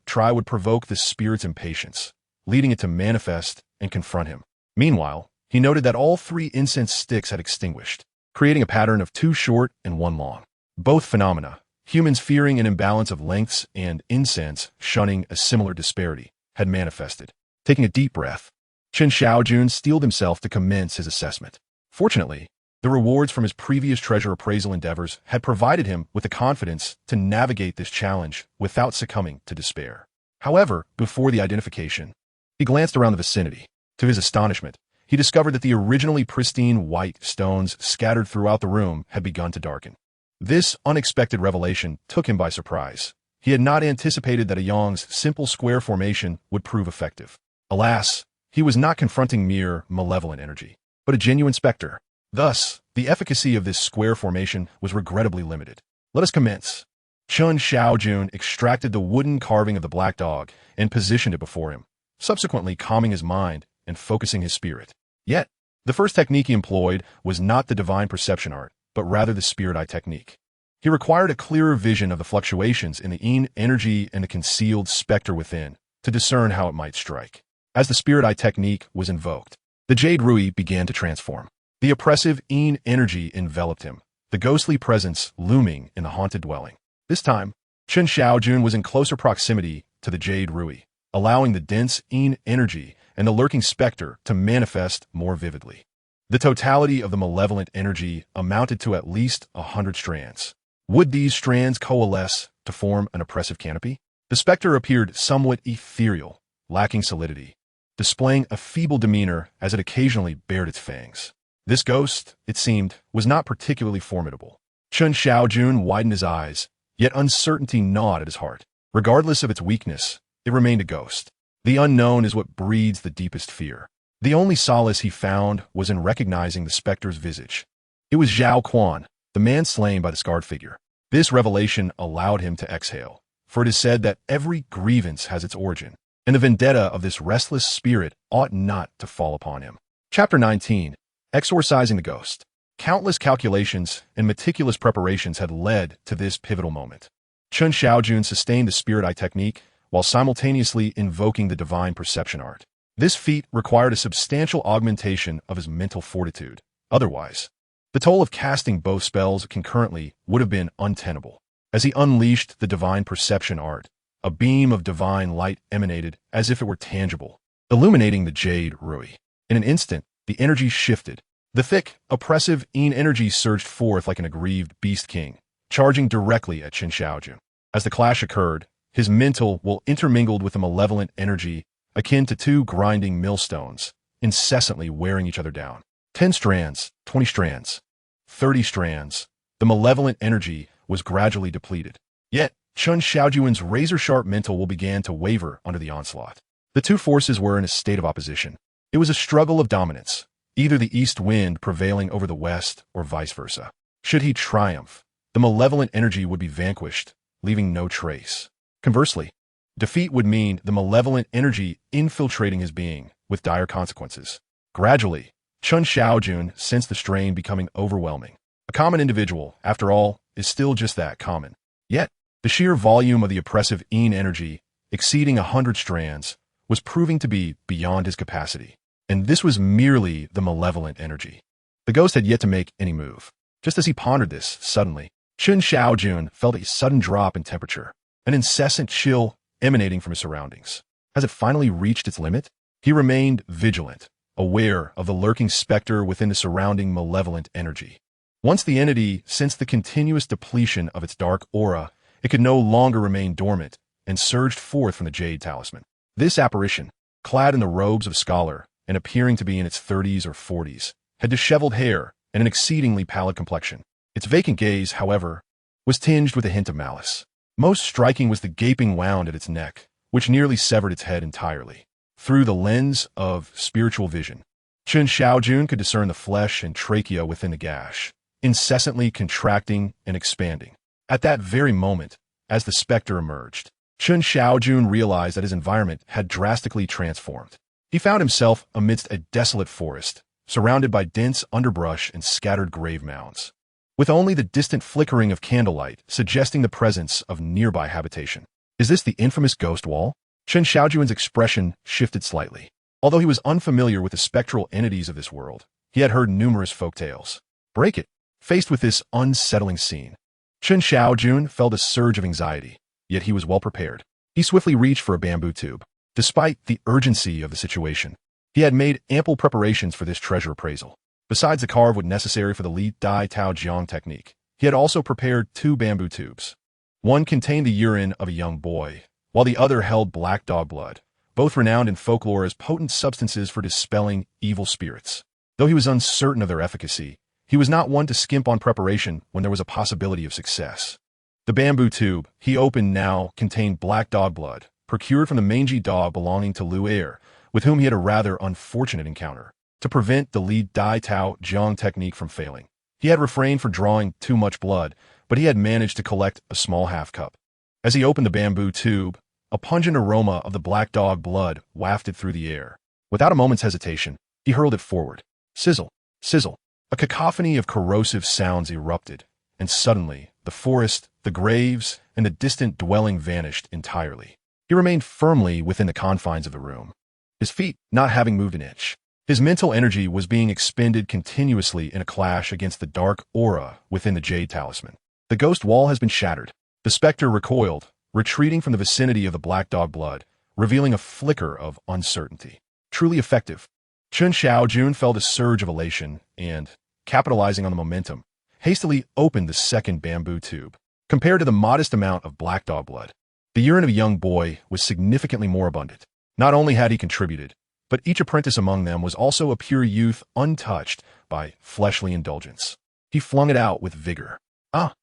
Speaker 1: try would provoke the spirit's impatience, leading it to manifest and confront him. Meanwhile, he noted that all 3 incense sticks had extinguished, creating a pattern of 2 short and 1 long. Both phenomena, humans fearing an imbalance of lengths and incense shunning a similar disparity, had manifested. Taking a deep breath, Chen Shaojun steeled himself to commence his assessment. Fortunately, the rewards from his previous treasure appraisal endeavors had provided him with the confidence to navigate this challenge without succumbing to despair. However, before the identification, he glanced around the vicinity. To his astonishment, he discovered that the originally pristine white stones scattered throughout the room had begun to darken. This unexpected revelation took him by surprise. He had not anticipated that Yang's simple square formation would prove effective. Alas, he was not confronting mere malevolent energy, but a genuine specter. Thus, the efficacy of this square formation was regrettably limited. Let us commence. Chen Shaojun extracted the wooden carving of the black dog and positioned it before him, subsequently calming his mind and focusing his spirit. Yet, the first technique he employed was not the divine perception art, but rather the spirit eye technique. He required a clearer vision of the fluctuations in the yin energy and the concealed specter within to discern how it might strike. As the spirit eye technique was invoked, the jade rui began to transform. The oppressive yin energy enveloped him, the ghostly presence looming in the haunted dwelling. This time, Chen Shaojun was in closer proximity to the jade rui, allowing the dense yin energy and the lurking specter to manifest more vividly. The totality of the malevolent energy amounted to at least 100 strands. Would these strands coalesce to form an oppressive canopy? The specter appeared somewhat ethereal, lacking solidity, displaying a feeble demeanor as it occasionally bared its fangs. This ghost, it seemed, was not particularly formidable. Chen Shaojun widened his eyes, yet uncertainty gnawed at his heart. Regardless of its weakness, it remained a ghost. The unknown is what breeds the deepest fear. The only solace he found was in recognizing the specter's visage. It was Zhao Quan, the man slain by the scarred figure. This revelation allowed him to exhale, for it is said that every grievance has its origin, and the vendetta of this restless spirit ought not to fall upon him. Chapter 19. Exorcising the Ghost. Countless calculations and meticulous preparations had led to this pivotal moment. Chen Shaojun sustained the spirit eye technique while simultaneously invoking the divine perception art. This feat required a substantial augmentation of his mental fortitude. Otherwise, the toll of casting both spells concurrently would have been untenable. As he unleashed the divine perception art, a beam of divine light emanated as if it were tangible, illuminating the jade rui. In an instant, the energy shifted. The thick, oppressive yin energy surged forth like an aggrieved beast king, charging directly at Chen Shaojun. As the clash occurred, his mental will intermingled with the malevolent energy akin to two grinding millstones, incessantly wearing each other down. 10 strands, 20 strands, 30 strands. The malevolent energy was gradually depleted. Yet, Chen Shaojun's razor-sharp mental will began to waver under the onslaught. The two forces were in a state of opposition. It was a struggle of dominance, either the east wind prevailing over the west or vice versa. Should he triumph, the malevolent energy would be vanquished, leaving no trace. Conversely, defeat would mean the malevolent energy infiltrating his being, with dire consequences. Gradually, Chen Shaojun sensed the strain becoming overwhelming. A common individual, after all, is still just that, common. Yet, the sheer volume of the oppressive yin energy, exceeding 100 strands, was proving to be beyond his capacity. And this was merely the malevolent energy. The ghost had yet to make any move. Just as he pondered this, suddenly, Chen Shaojun felt a sudden drop in temperature, an incessant chill emanating from his surroundings. Has it finally reached its limit? He remained vigilant, aware of the lurking specter within the surrounding malevolent energy. Once the entity sensed the continuous depletion of its dark aura, it could no longer remain dormant and surged forth from the jade talisman. This apparition, clad in the robes of a scholar and appearing to be in its 30s or 40s, had disheveled hair and an exceedingly pallid complexion. Its vacant gaze, however, was tinged with a hint of malice. Most striking was the gaping wound at its neck, which nearly severed its head entirely. Through the lens of spiritual vision, Chen Shaojun could discern the flesh and trachea within the gash, incessantly contracting and expanding. At that very moment, as the specter emerged, Chen Shaojun realized that his environment had drastically transformed. He found himself amidst a desolate forest, surrounded by dense underbrush and scattered grave mounds, with only the distant flickering of candlelight suggesting the presence of nearby habitation. Is this the infamous ghost wall? Chen Shaojun's expression shifted slightly. Although he was unfamiliar with the spectral entities of this world, he had heard numerous folktales. Break it. Faced with this unsettling scene, Chen Shaojun felt a surge of anxiety, yet he was well prepared. He swiftly reached for a bamboo tube. Despite the urgency of the situation, he had made ample preparations for this treasure appraisal. Besides the carve wood necessary for the Li Dai Tao Jiang technique, he had also prepared 2 bamboo tubes. One contained the urine of a young boy, while the other held black dog blood, both renowned in folklore as potent substances for dispelling evil spirits. Though he was uncertain of their efficacy, he was not one to skimp on preparation when there was a possibility of success. The bamboo tube he opened now contained black dog blood, procured from the mangy dog belonging to Lu Er, with whom he had a rather unfortunate encounter. To prevent the Li Dai Tao Jiang technique from failing, he had refrained from drawing too much blood, but he had managed to collect a small half cup. As he opened the bamboo tube, a pungent aroma of the black dog blood wafted through the air. Without a moment's hesitation, he hurled it forward. Sizzle, sizzle. A cacophony of corrosive sounds erupted, and suddenly the forest, the graves, and the distant dwelling vanished entirely. He remained firmly within the confines of the room, his feet not having moved an inch. His mental energy was being expended continuously in a clash against the dark aura within the Jade Talisman. The ghost wall has been shattered. The specter recoiled, retreating from the vicinity of the black dog blood, revealing a flicker of uncertainty. Truly effective. Chen Shaojun felt a surge of elation and, capitalizing on the momentum, hastily opened the second bamboo tube. Compared to the modest amount of black dog blood, the urine of a young boy was significantly more abundant. Not only had he contributed, but each apprentice among them was also a pure youth untouched by fleshly indulgence. He flung it out with vigor. Ah!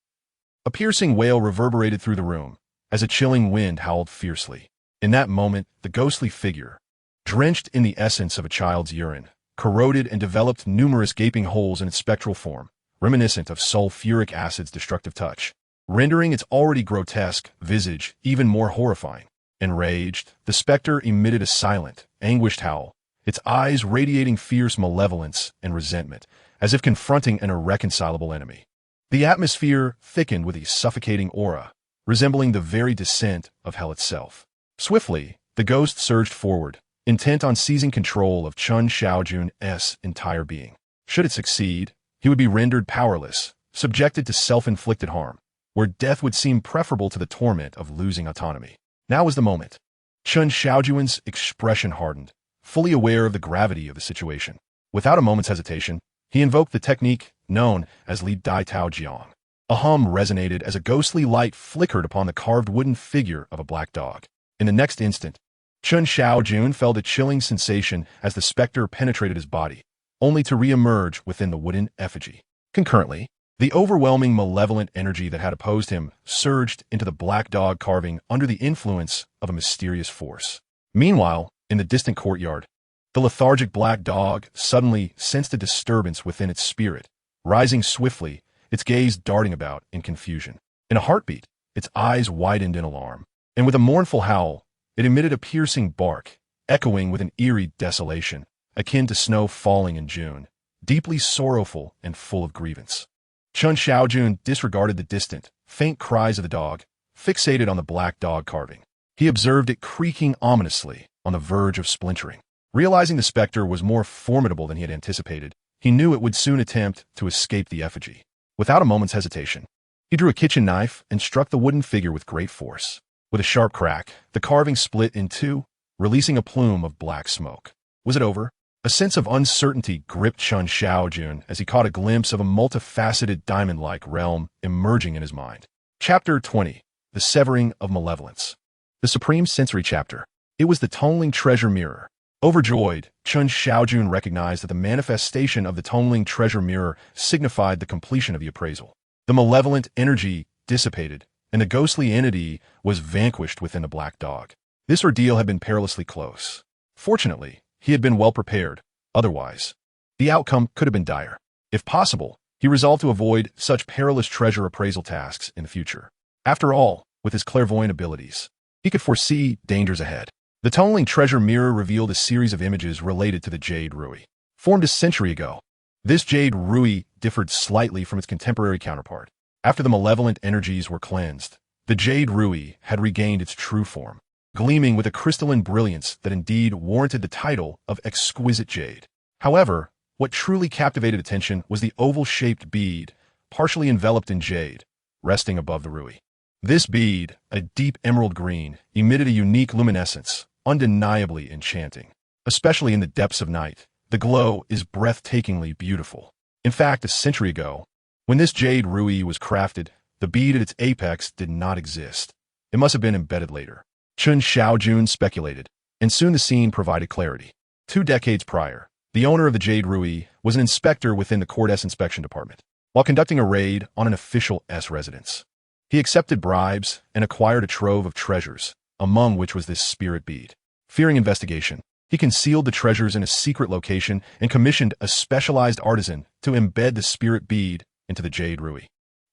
Speaker 1: A piercing wail reverberated through the room, as a chilling wind howled fiercely. In that moment, the ghostly figure, drenched in the essence of a child's urine, corroded and developed numerous gaping holes in its spectral form, reminiscent of sulfuric acid's destructive touch, rendering its already grotesque visage even more horrifying. Enraged, the specter emitted a silent, anguished howl, its eyes radiating fierce malevolence and resentment, as if confronting an irreconcilable enemy. The atmosphere thickened with a suffocating aura, resembling the very descent of hell itself. Swiftly, the ghost surged forward, intent on seizing control of Chen Shaojun's entire being. Should it succeed, he would be rendered powerless, subjected to self-inflicted harm, where death would seem preferable to the torment of losing autonomy. Now was the moment. Chen Shaojun's expression hardened, fully aware of the gravity of the situation. Without a moment's hesitation, he invoked the technique known as Li Dai Tao Jiang. A hum resonated as a ghostly light flickered upon the carved wooden figure of a black dog. In the next instant, Chen Shaojun felt a chilling sensation as the specter penetrated his body, only to re-emerge within the wooden effigy. Concurrently, the overwhelming malevolent energy that had opposed him surged into the black dog carving under the influence of a mysterious force. Meanwhile, in the distant courtyard, the lethargic black dog suddenly sensed a disturbance within its spirit, rising swiftly, its gaze darting about in confusion. In a heartbeat, its eyes widened in alarm, and with a mournful howl, it emitted a piercing bark, echoing with an eerie desolation, akin to snow falling in June, deeply sorrowful and full of grievance. Chen Shaojun disregarded the distant, faint cries of the dog, fixated on the black dog carving. He observed it creaking ominously, on the verge of splintering. Realizing the specter was more formidable than he had anticipated, he knew it would soon attempt to escape the effigy. Without a moment's hesitation, he drew a kitchen knife and struck the wooden figure with great force. With a sharp crack, the carving split in two, releasing a plume of black smoke. Was it over? A sense of uncertainty gripped Chen Shaojun as he caught a glimpse of a multifaceted diamond-like realm emerging in his mind. Chapter 20. The Severing of Malevolence. The Supreme Sensory Chapter. It was the tunneling treasure mirror. Overjoyed, Chen Shaojun recognized that the manifestation of the tunneling treasure mirror signified the completion of the appraisal. The malevolent energy dissipated, and the ghostly entity was vanquished within the black dog. This ordeal had been perilously close. Fortunately, he had been well prepared. Otherwise, the outcome could have been dire. If possible, he resolved to avoid such perilous treasure appraisal tasks in the future. After all, with his clairvoyant abilities, he could foresee dangers ahead. The tunneling treasure mirror revealed a series of images related to the Jade Rui. Formed a century ago, this Jade Rui differed slightly from its contemporary counterpart. After the malevolent energies were cleansed, the Jade Rui had regained its true form, gleaming with a crystalline brilliance that indeed warranted the title of exquisite jade. However, what truly captivated attention was the oval-shaped bead, partially enveloped in jade, resting above the Rui. This bead, a deep emerald green, emitted a unique luminescence, undeniably enchanting. Especially in the depths of night, the glow is breathtakingly beautiful. In fact, a century ago, when this Jade Rui was crafted, the bead at its apex did not exist. It must have been embedded later. Chen Shaojun speculated, and soon the scene provided clarity. 2 decades prior, the owner of the Jade Rui was an inspector within the Court S Inspection Department. While conducting a raid on an official S residence, he accepted bribes and acquired a trove of treasures, among which was this spirit bead. Fearing investigation, he concealed the treasures in a secret location and commissioned a specialized artisan to embed the spirit bead into the Jade Rui.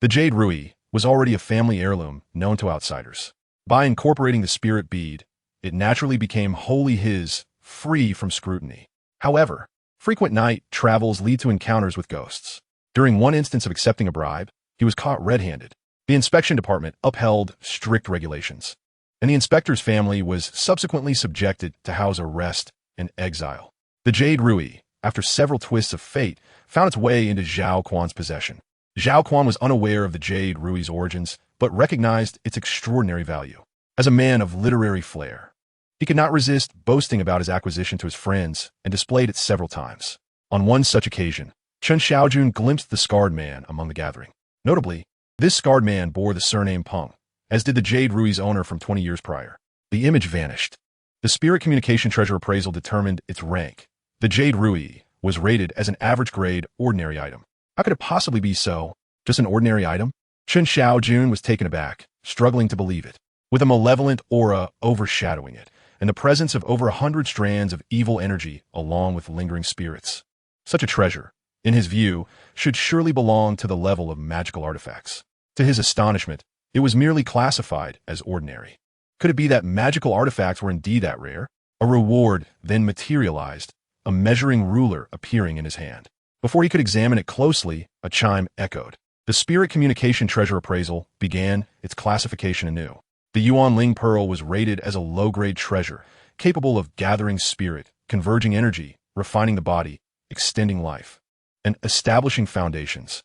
Speaker 1: The Jade Rui was already a family heirloom known to outsiders. By incorporating the spirit bead, it naturally became wholly his, free from scrutiny. However, frequent night travels lead to encounters with ghosts. During one instance of accepting a bribe, he was caught red-handed. The inspection department upheld strict regulations, and the inspector's family was subsequently subjected to house arrest and exile. The Jade Rui, after several twists of fate, found its way into Zhao Quan's possession. Zhao Quan was unaware of the Jade Rui's origins, but recognized its extraordinary value. As a man of literary flair, he could not resist boasting about his acquisition to his friends and displayed it several times. On one such occasion, Chen Shaojun glimpsed the scarred man among the gathering. Notably, this scarred man bore the surname Peng, as did the Jade Rui's owner from 20 years prior. The image vanished. The spirit communication treasure appraisal determined its rank. The Jade Rui was rated as an average grade ordinary item. How could it possibly be so? Just an ordinary item? Chen Shaojun was taken aback, struggling to believe it. With a malevolent aura overshadowing it, and the presence of over 100 strands of evil energy along with lingering spirits. Such a treasure, in his view, should surely belong to the level of magical artifacts. To his astonishment, it was merely classified as ordinary. Could it be that magical artifacts were indeed that rare? A reward then materialized, a measuring ruler appearing in his hand. Before he could examine it closely, a chime echoed. The spirit communication treasure appraisal began its classification anew. The Yuan Ling Pearl was rated as a low-grade treasure, capable of gathering spirit, converging energy, refining the body, extending life, and establishing foundations.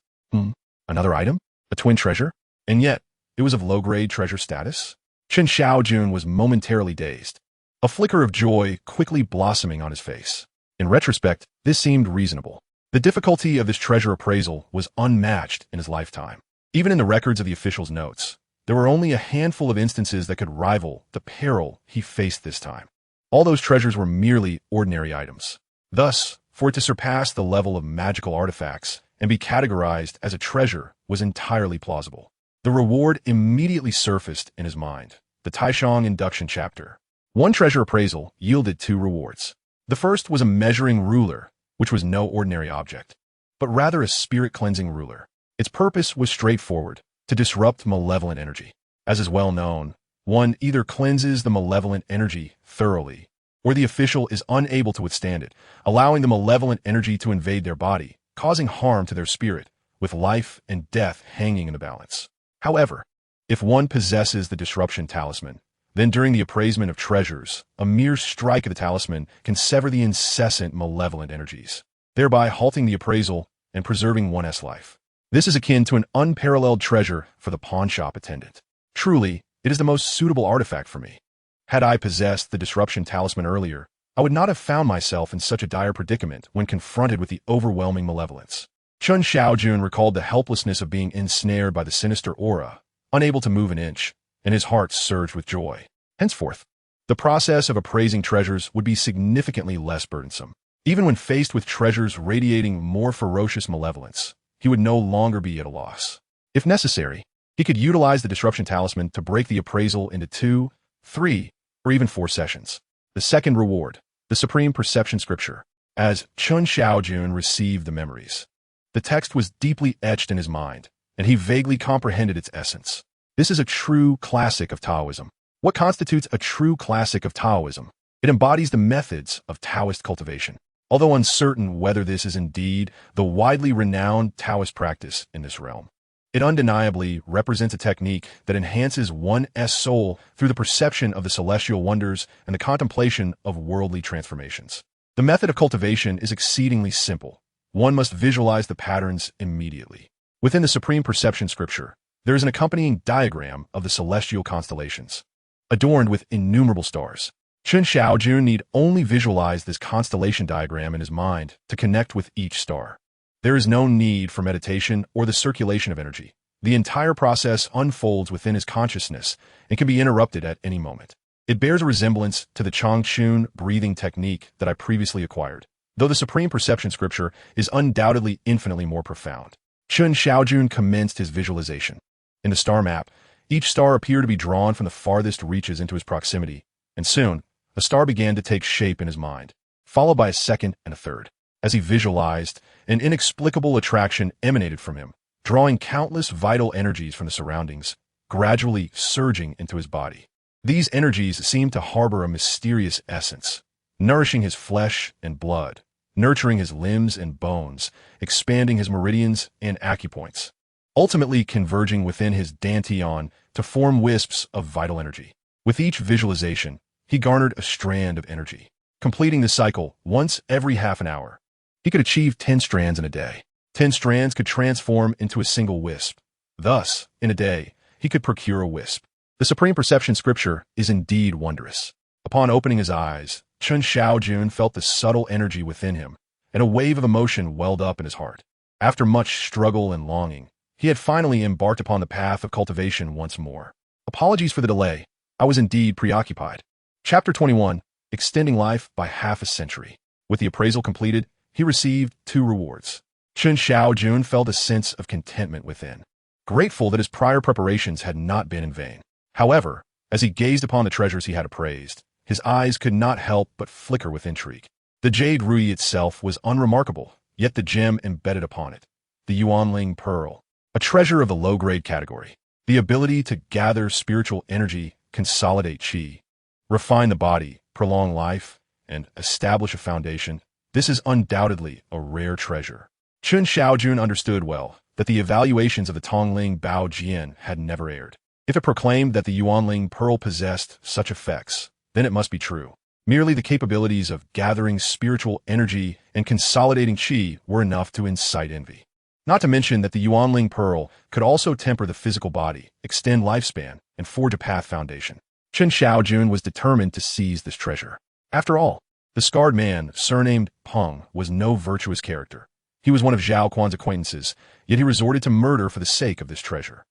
Speaker 1: Another item? A twin treasure? And yet, it was of low-grade treasure status? Chen Shaojun was momentarily dazed, a flicker of joy quickly blossoming on his face. In retrospect, this seemed reasonable. The difficulty of this treasure appraisal was unmatched in his lifetime. Even in the records of the official's notes, there were only a handful of instances that could rival the peril he faced this time. All those treasures were merely ordinary items. Thus, for it to surpass the level of magical artifacts and be categorized as a treasure was entirely plausible. The reward immediately surfaced in his mind. The Taishang induction chapter. One treasure appraisal yielded 2 rewards. The first was a measuring ruler, which was no ordinary object, but rather a spirit-cleansing ruler. Its purpose was straightforward, to disrupt malevolent energy. As is well known, one either cleanses the malevolent energy thoroughly, or the official is unable to withstand it, allowing the malevolent energy to invade their body, causing harm to their spirit, with life and death hanging in the balance. However, if one possesses the disruption talisman, then during the appraisement of treasures, a mere strike of the talisman can sever the incessant malevolent energies, thereby halting the appraisal and preserving one's life. This is akin to an unparalleled treasure for the pawnshop attendant. Truly, it is the most suitable artifact for me. Had I possessed the disruption talisman earlier, I would not have found myself in such a dire predicament when confronted with the overwhelming malevolence. Chen Shaojun recalled the helplessness of being ensnared by the sinister aura, unable to move an inch, and his heart surged with joy. Henceforth, the process of appraising treasures would be significantly less burdensome. Even when faced with treasures radiating more ferocious malevolence, he would no longer be at a loss. If necessary, he could utilize the disruption talisman to break the appraisal into 2, 3, or even 4 sessions. The second reward, the Supreme Perception Scripture. As Chen Shaojun received the memories, the text was deeply etched in his mind, and he vaguely comprehended its essence. This is a true classic of Taoism. What constitutes a true classic of Taoism? It embodies the methods of Taoist cultivation. Although uncertain whether this is indeed the widely renowned Taoist practice in this realm, it undeniably represents a technique that enhances one's soul through the perception of the celestial wonders and the contemplation of worldly transformations. The method of cultivation is exceedingly simple. One must visualize the patterns immediately. Within the Supreme Perception Scripture, there is an accompanying diagram of the celestial constellations, adorned with innumerable stars. Chen Shaojun need only visualize this constellation diagram in his mind to connect with each star. There is no need for meditation or the circulation of energy. The entire process unfolds within his consciousness and can be interrupted at any moment. It bears a resemblance to the Changchun breathing technique that I previously acquired, though the Supreme Perception Scripture is undoubtedly infinitely more profound. Chen Shaojun commenced his visualization. In the star map, each star appeared to be drawn from the farthest reaches into his proximity, and soon, a star began to take shape in his mind, followed by a second and a third. As he visualized, an inexplicable attraction emanated from him, drawing countless vital energies from the surroundings, gradually surging into his body. These energies seemed to harbor a mysterious essence, nourishing his flesh and blood, nurturing his limbs and bones, expanding his meridians and acupoints, ultimately converging within his dantian to form wisps of vital energy. With each visualization, he garnered a strand of energy, completing the cycle once every half an hour. He could achieve 10 strands in a day. 10 strands could transform into a single wisp. Thus, in a day, he could procure a wisp. The Supreme Perception scripture is indeed wondrous. Upon opening his eyes, Chen Shaojun felt the subtle energy within him, and a wave of emotion welled up in his heart. After much struggle and longing, he had finally embarked upon the path of cultivation once more. Apologies for the delay. I was indeed preoccupied. Chapter 21, Extending Life by Half a Century. With the appraisal completed, he received 2 rewards. Chen Shaojun felt a sense of contentment within, grateful that his prior preparations had not been in vain. However, as he gazed upon the treasures he had appraised, his eyes could not help but flicker with intrigue. The jade ruby itself was unremarkable, yet the gem embedded upon it, the Yuanling pearl, a treasure of the low-grade category. The ability to gather spiritual energy, consolidate qi, refine the body, prolong life, and establish a foundation, this is undoubtedly a rare treasure. Chen Shaojun understood well that the evaluations of the Tongling Bao Jian had never erred. If it proclaimed that the Yuanling pearl possessed such effects, then it must be true. Merely the capabilities of gathering spiritual energy and consolidating qi were enough to incite envy. Not to mention that the Yuanling pearl could also temper the physical body, extend lifespan, and forge a path foundation. Chen Shaojun was determined to seize this treasure. After all, the scarred man, surnamed Peng, was no virtuous character. He was one of Zhao Quan's acquaintances, yet he resorted to murder for the sake of this treasure.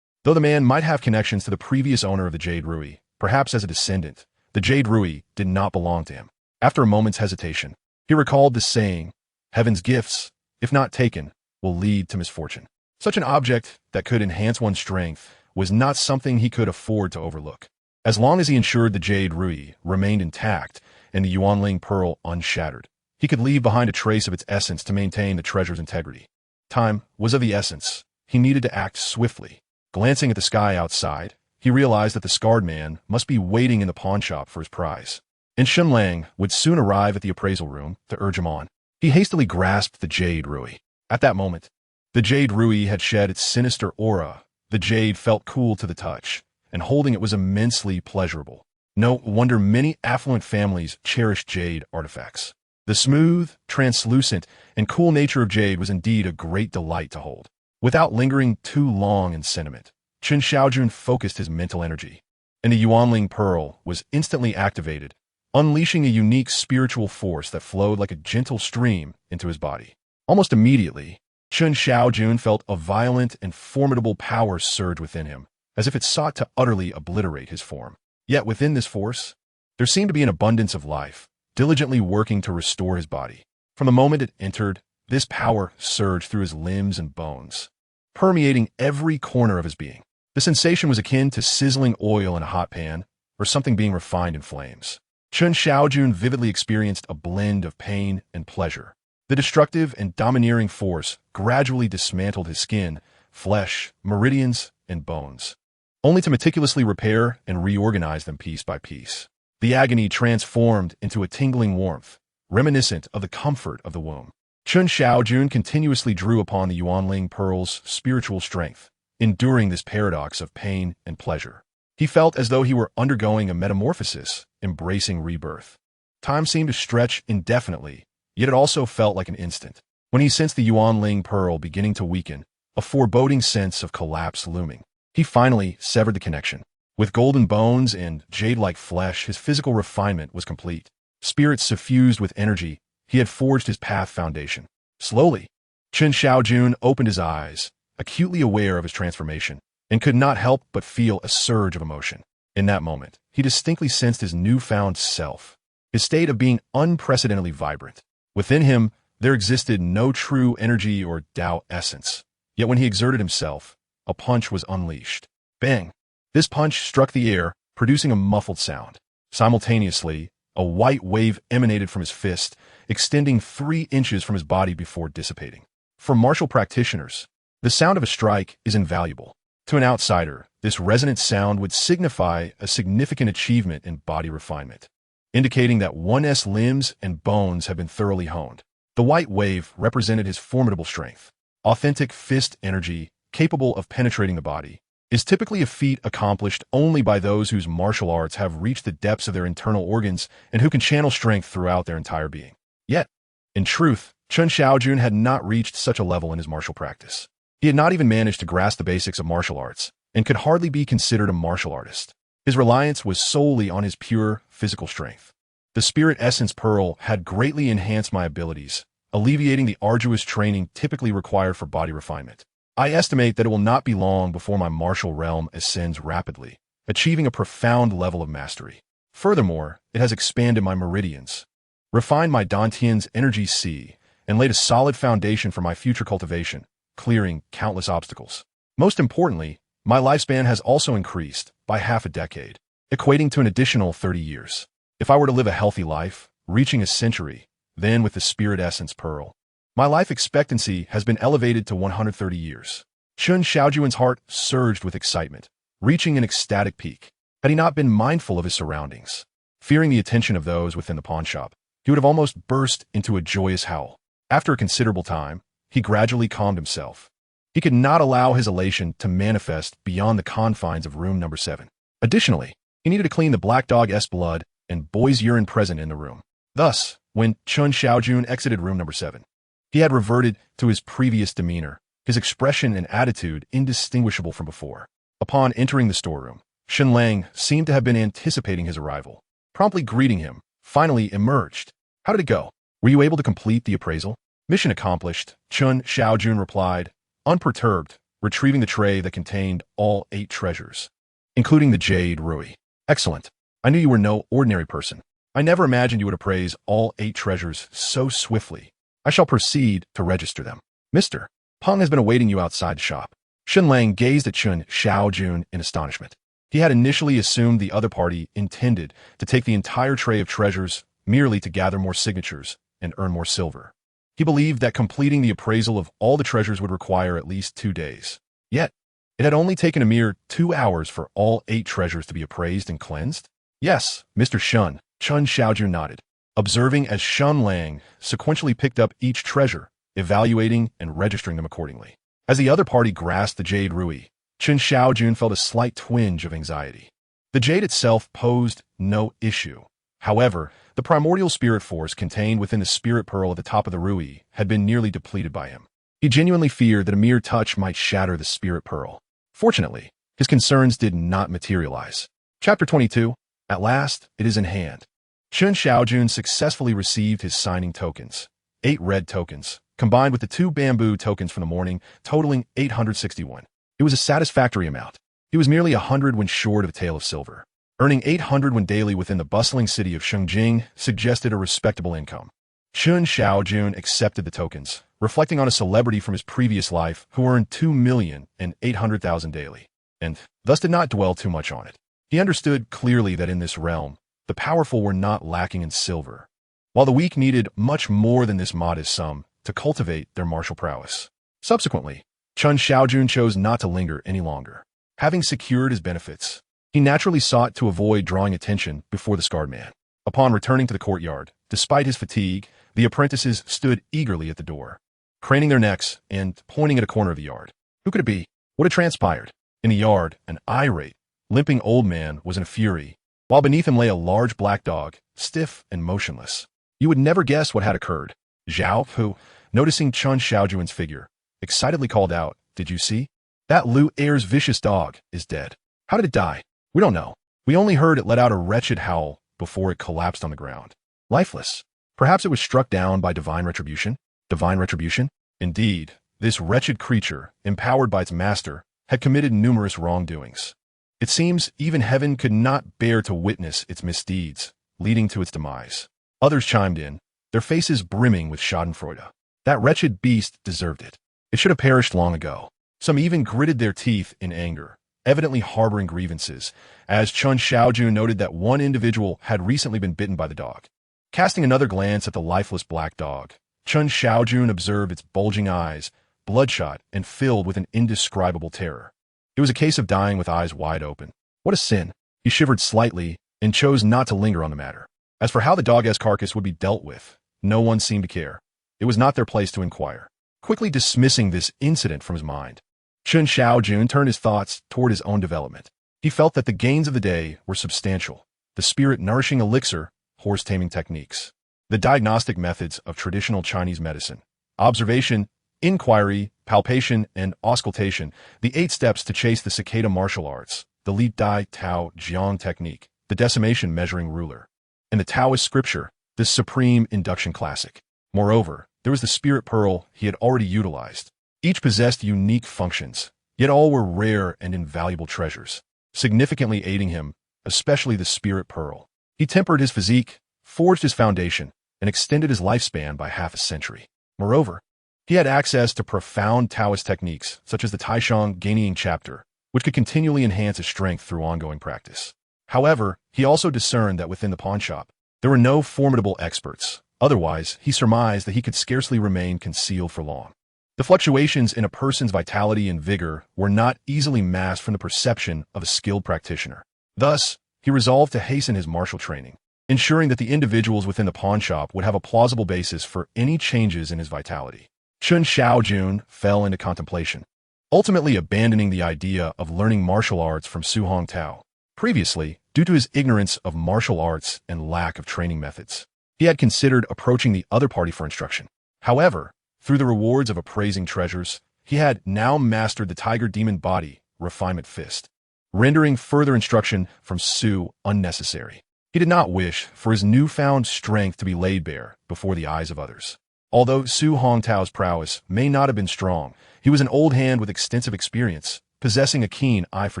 Speaker 1: Though the man might have connections to the previous owner of the Jade Ruby, perhaps as a descendant, the Jade Ruby did not belong to him. After a moment's hesitation, he recalled the saying, "Heaven's gifts, if not taken, will lead to misfortune." Such an object that could enhance one's strength was not something he could afford to overlook. As long as he ensured the Jade Ruby remained intact and the Yuanling pearl unshattered, he could leave behind a trace of its essence to maintain the treasure's integrity. Time was of the essence. He needed to act swiftly. Glancing at the sky outside, he realized that the scarred man must be waiting in the pawnshop for his prize, and Shenlang would soon arrive at the appraisal room to urge him on. He hastily grasped the Jade Ruby. At that moment, the Jade Ruby had shed its sinister aura. The jade felt cool to the touch, and holding it was immensely pleasurable. No wonder many affluent families cherished jade artifacts. The smooth, translucent, and cool nature of jade was indeed a great delight to hold. Without lingering too long in sentiment, Chen Shaojun focused his mental energy, and the Yuanling pearl was instantly activated, unleashing a unique spiritual force that flowed like a gentle stream into his body. Almost immediately, Chen Shaojun felt a violent and formidable power surge within him, as if it sought to utterly obliterate his form. Yet within this force, there seemed to be an abundance of life, diligently working to restore his body. From the moment it entered, this power surged through his limbs and bones, permeating every corner of his being. The sensation was akin to sizzling oil in a hot pan, or something being refined in flames. Chen Shaojun vividly experienced a blend of pain and pleasure. The destructive and domineering force gradually dismantled his skin, flesh, meridians, and bones, only to meticulously repair and reorganize them piece by piece. The agony transformed into a tingling warmth, reminiscent of the comfort of the womb. Chen Shaojun continuously drew upon the Yuanling pearl's spiritual strength, enduring this paradox of pain and pleasure. He felt as though he were undergoing a metamorphosis, embracing rebirth. Time seemed to stretch indefinitely, yet it also felt like an instant. When he sensed the Yuanling pearl beginning to weaken, a foreboding sense of collapse looming, he finally severed the connection. With golden bones and jade-like flesh, his physical refinement was complete. Spirit suffused with energy, he had forged his path foundation. Slowly, Chen Shaojun opened his eyes, acutely aware of his transformation, and could not help but feel a surge of emotion. In that moment, he distinctly sensed his newfound self, his state of being unprecedentedly vibrant. Within him, there existed no true energy or Tao essence. Yet when he exerted himself, a punch was unleashed. Bang! This punch struck the air, producing a muffled sound. Simultaneously, a white wave emanated from his fist, extending 3 inches from his body before dissipating. For martial practitioners, the sound of a strike is invaluable. To an outsider, this resonant sound would signify a significant achievement in body refinement. indicating that one's limbs and bones have been thoroughly honed. The white wave represented his formidable strength. Authentic fist energy, capable of penetrating the body, is typically a feat accomplished only by those whose martial arts have reached the depths of their internal organs and who can channel strength throughout their entire being. Yet, in truth, Chen Shaojun had not reached such a level in his martial practice. He had not even managed to grasp the basics of martial arts and could hardly be considered a martial artist. His reliance was solely on his pure physical strength. The Spirit Essence Pearl had greatly enhanced my abilities, alleviating the arduous training typically required for body refinement. I estimate that it will not be long before my martial realm ascends rapidly, achieving a profound level of mastery. Furthermore, it has expanded my meridians, refined my Dantian's energy sea, and laid a solid foundation for my future cultivation, clearing countless obstacles. Most importantly, my lifespan has also increased by half a decade, equating to an additional 30 years. If I were to live a healthy life, reaching a century, then with the Spirit Essence Pearl, my life expectancy has been elevated to 130 years. Chen Shaojun's heart surged with excitement, reaching an ecstatic peak. Had he not been mindful of his surroundings, fearing the attention of those within the pawnshop, he would have almost burst into a joyous howl. After a considerable time, he gradually calmed himself. He could not allow his elation to manifest beyond the confines of room number 7. Additionally, he needed to clean the black dog's blood and boy's urine present in the room. Thus, when Chen Shaojun exited room number 7, he had reverted to his previous demeanor, his expression and attitude indistinguishable from before. Upon entering the storeroom, Shen Lang seemed to have been anticipating his arrival. Promptly greeting him, finally emerged. How did it go? Were you able to complete the appraisal? Mission accomplished, Chen Shaojun replied, unperturbed, retrieving the tray that contained all 8 treasures, including the jade ruby. Excellent. I knew you were no ordinary person. I never imagined you would appraise all 8 treasures so swiftly. I shall proceed to register them. Mr. Peng has been awaiting you outside the shop. Shen Lang gazed at Chen Shaojun in astonishment. He had initially assumed the other party intended to take the entire tray of treasures merely to gather more signatures and earn more silver. He believed that completing the appraisal of all the treasures would require at least 2 days. Yet, it had only taken a mere 2 hours for all 8 treasures to be appraised and cleansed. Yes, Mr. Chen Shaojun nodded, observing as Shen Lang sequentially picked up each treasure, evaluating and registering them accordingly. As the other party grasped the jade ruby, Chen Shaojun felt a slight twinge of anxiety. The jade itself posed no issue. However, the primordial spirit force contained within the spirit pearl at the top of the ruby had been nearly depleted by him. He genuinely feared that a mere touch might shatter the spirit pearl. Fortunately, his concerns did not materialize. Chapter 22. At last, it is in hand. Chen Shaojun successfully received his signing tokens, 8 red tokens, combined with the 2 bamboo tokens from the morning, totaling 861. It was a satisfactory amount. He was merely 100 when short of a tael of silver. Earning 800 when daily within the bustling city of Shengjing suggested a respectable income. Chen Shaojun accepted the tokens, reflecting on a celebrity from his previous life who earned 2,800,000 daily, and thus did not dwell too much on it. He understood clearly that in this realm, the powerful were not lacking in silver, while the weak needed much more than this modest sum to cultivate their martial prowess. Subsequently, Chen Shaojun chose not to linger any longer. Having secured his benefits, he naturally sought to avoid drawing attention before the scarred man. Upon returning to the courtyard, despite his fatigue, the apprentices stood eagerly at the door, craning their necks and pointing at a corner of the yard. Who could it be? What had transpired? In the yard, an irate, limping old man was in a fury, while beneath him lay a large black dog, stiff and motionless. You would never guess what had occurred. Zhao, who, noticing Chen Shaojun's figure, excitedly called out, "Did you see? That Lu Heir's vicious dog is dead. How did it die? We don't know. We only heard it let out a wretched howl before it collapsed on the ground. Lifeless. Perhaps it was struck down by divine retribution? Divine retribution? Indeed, this wretched creature, empowered by its master, had committed numerous wrongdoings. It seems even heaven could not bear to witness its misdeeds, leading to its demise." Others chimed in, their faces brimming with schadenfreude. That wretched beast deserved it. It should have perished long ago. Some even gritted their teeth in anger, evidently harboring grievances, as Chen Shaojun noted that one individual had recently been bitten by the dog. Casting another glance at the lifeless black dog, Chen Shaojun observed its bulging eyes, bloodshot and filled with an indescribable terror. It was a case of dying with eyes wide open. What a sin! He shivered slightly and chose not to linger on the matter. As for how the dog's carcass would be dealt with, no one seemed to care. It was not their place to inquire. Quickly dismissing this incident from his mind, Chen Shaojun turned his thoughts toward his own development. He felt that the gains of the day were substantial: the spirit-nourishing elixir, horse-taming techniques, the diagnostic methods of traditional Chinese medicine, observation, inquiry, palpation, and auscultation, the 8 steps to chase the cicada martial arts, the Li Dai Tao Jiang technique, the decimation measuring ruler, and the Taoist scripture, this supreme induction classic. Moreover, there was the spirit pearl he had already utilized. Each possessed unique functions, yet all were rare and invaluable treasures, significantly aiding him, especially the spirit pearl. He tempered his physique, forged his foundation, and extended his lifespan by half a century. Moreover, he had access to profound Taoist techniques, such as the Taishang Gaining chapter, which could continually enhance his strength through ongoing practice. However, he also discerned that within the pawnshop, there were no formidable experts. Otherwise, he surmised that he could scarcely remain concealed for long. The fluctuations in a person's vitality and vigor were not easily masked from the perception of a skilled practitioner. Thus, he resolved to hasten his martial training, ensuring that the individuals within the pawnshop would have a plausible basis for any changes in his vitality. Chen Shaojun fell into contemplation, ultimately abandoning the idea of learning martial arts from Su Hong Tao. Previously, due to his ignorance of martial arts and lack of training methods, he had considered approaching the other party for instruction. However, through the rewards of appraising treasures, he had now mastered the Tiger Demon Body Refinement Fist, rendering further instruction from Su unnecessary. He did not wish for his newfound strength to be laid bare before the eyes of others. Although Su Hong Tao's prowess may not have been strong, he was an old hand with extensive experience, possessing a keen eye for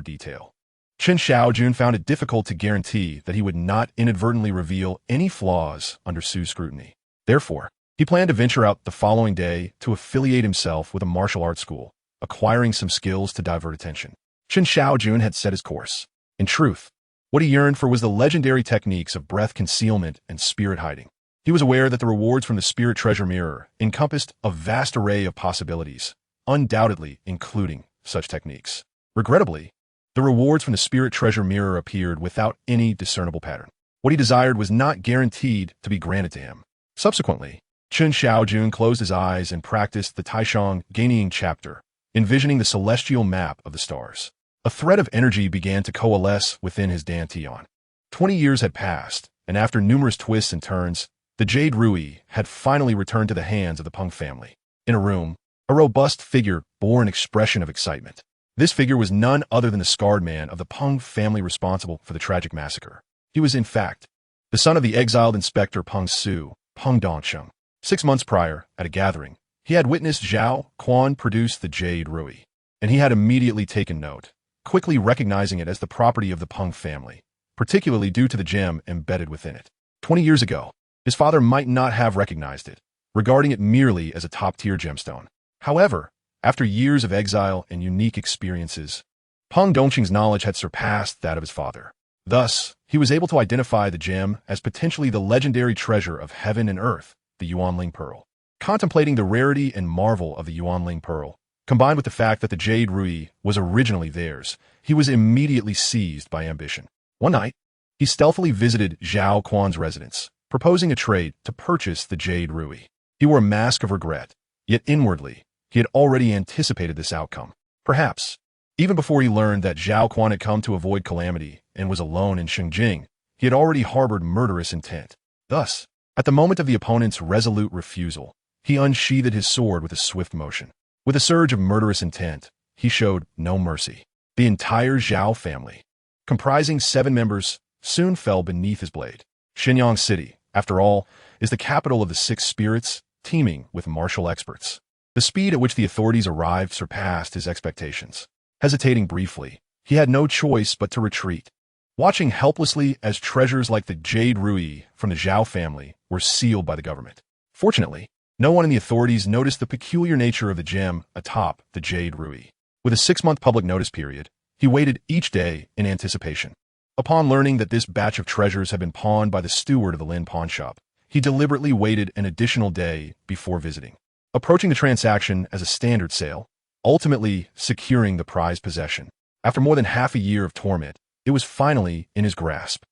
Speaker 1: detail. Chen Shaojun found it difficult to guarantee that he would not inadvertently reveal any flaws under Su's scrutiny. Therefore, he planned to venture out the following day to affiliate himself with a martial arts school, acquiring some skills to divert attention. Chen Shaojun had set his course. In truth, what he yearned for was the legendary techniques of breath concealment and spirit hiding. He was aware that the rewards from the spirit treasure mirror encompassed a vast array of possibilities, undoubtedly including such techniques. Regrettably, the rewards from the spirit treasure mirror appeared without any discernible pattern. What he desired was not guaranteed to be granted to him. Subsequently, Chen Shaojun closed his eyes and practiced the Taishang Gaining chapter, envisioning the celestial map of the stars. A thread of energy began to coalesce within his dantian. 20 years had passed, and after numerous twists and turns, the Jade Rui had finally returned to the hands of the Peng family. In a room, a robust figure bore an expression of excitement. This figure was none other than the scarred man of the Peng family responsible for the tragic massacre. He was, in fact, the son of the exiled Inspector Peng Su, Peng Dongsheng. 6 months prior, at a gathering, he had witnessed Zhao Quan produce the Jade Rui, and he had immediately taken note, quickly recognizing it as the property of the Peng family, particularly due to the gem embedded within it. 20 years ago, his father might not have recognized it, regarding it merely as a top-tier gemstone. However, after years of exile and unique experiences, Peng Dongqing's knowledge had surpassed that of his father. Thus, he was able to identify the gem as potentially the legendary treasure of heaven and earth, the Yuanling Pearl. Contemplating the rarity and marvel of the Yuanling Pearl, combined with the fact that the Jade Rui was originally theirs, he was immediately seized by ambition. One night, he stealthily visited Zhao Quan's residence, proposing a trade to purchase the Jade Rui. He wore a mask of regret, yet inwardly, he had already anticipated this outcome. Perhaps, even before he learned that Zhao Quan had come to avoid calamity and was alone in Shengjing, he had already harbored murderous intent. Thus, at the moment of the opponent's resolute refusal, he unsheathed his sword with a swift motion. With a surge of murderous intent, he showed no mercy. The entire Zhao family, comprising 7 members, soon fell beneath his blade. Shenyang City, after all, is the capital of the 6 spirits, teeming with martial experts. The speed at which the authorities arrived surpassed his expectations. Hesitating briefly, he had no choice but to retreat, watching helplessly as treasures like the Jade Rui from the Zhao family were sealed by the government. Fortunately, no one in the authorities noticed the peculiar nature of the gem atop the Jade Rui. With a 6-month public notice period, he waited each day in anticipation. Upon learning that this batch of treasures had been pawned by the steward of the Lin pawnshop, he deliberately waited an additional day before visiting, approaching the transaction as a standard sale, ultimately securing the prized possession. After more than half a year of torment, it was finally in his grasp.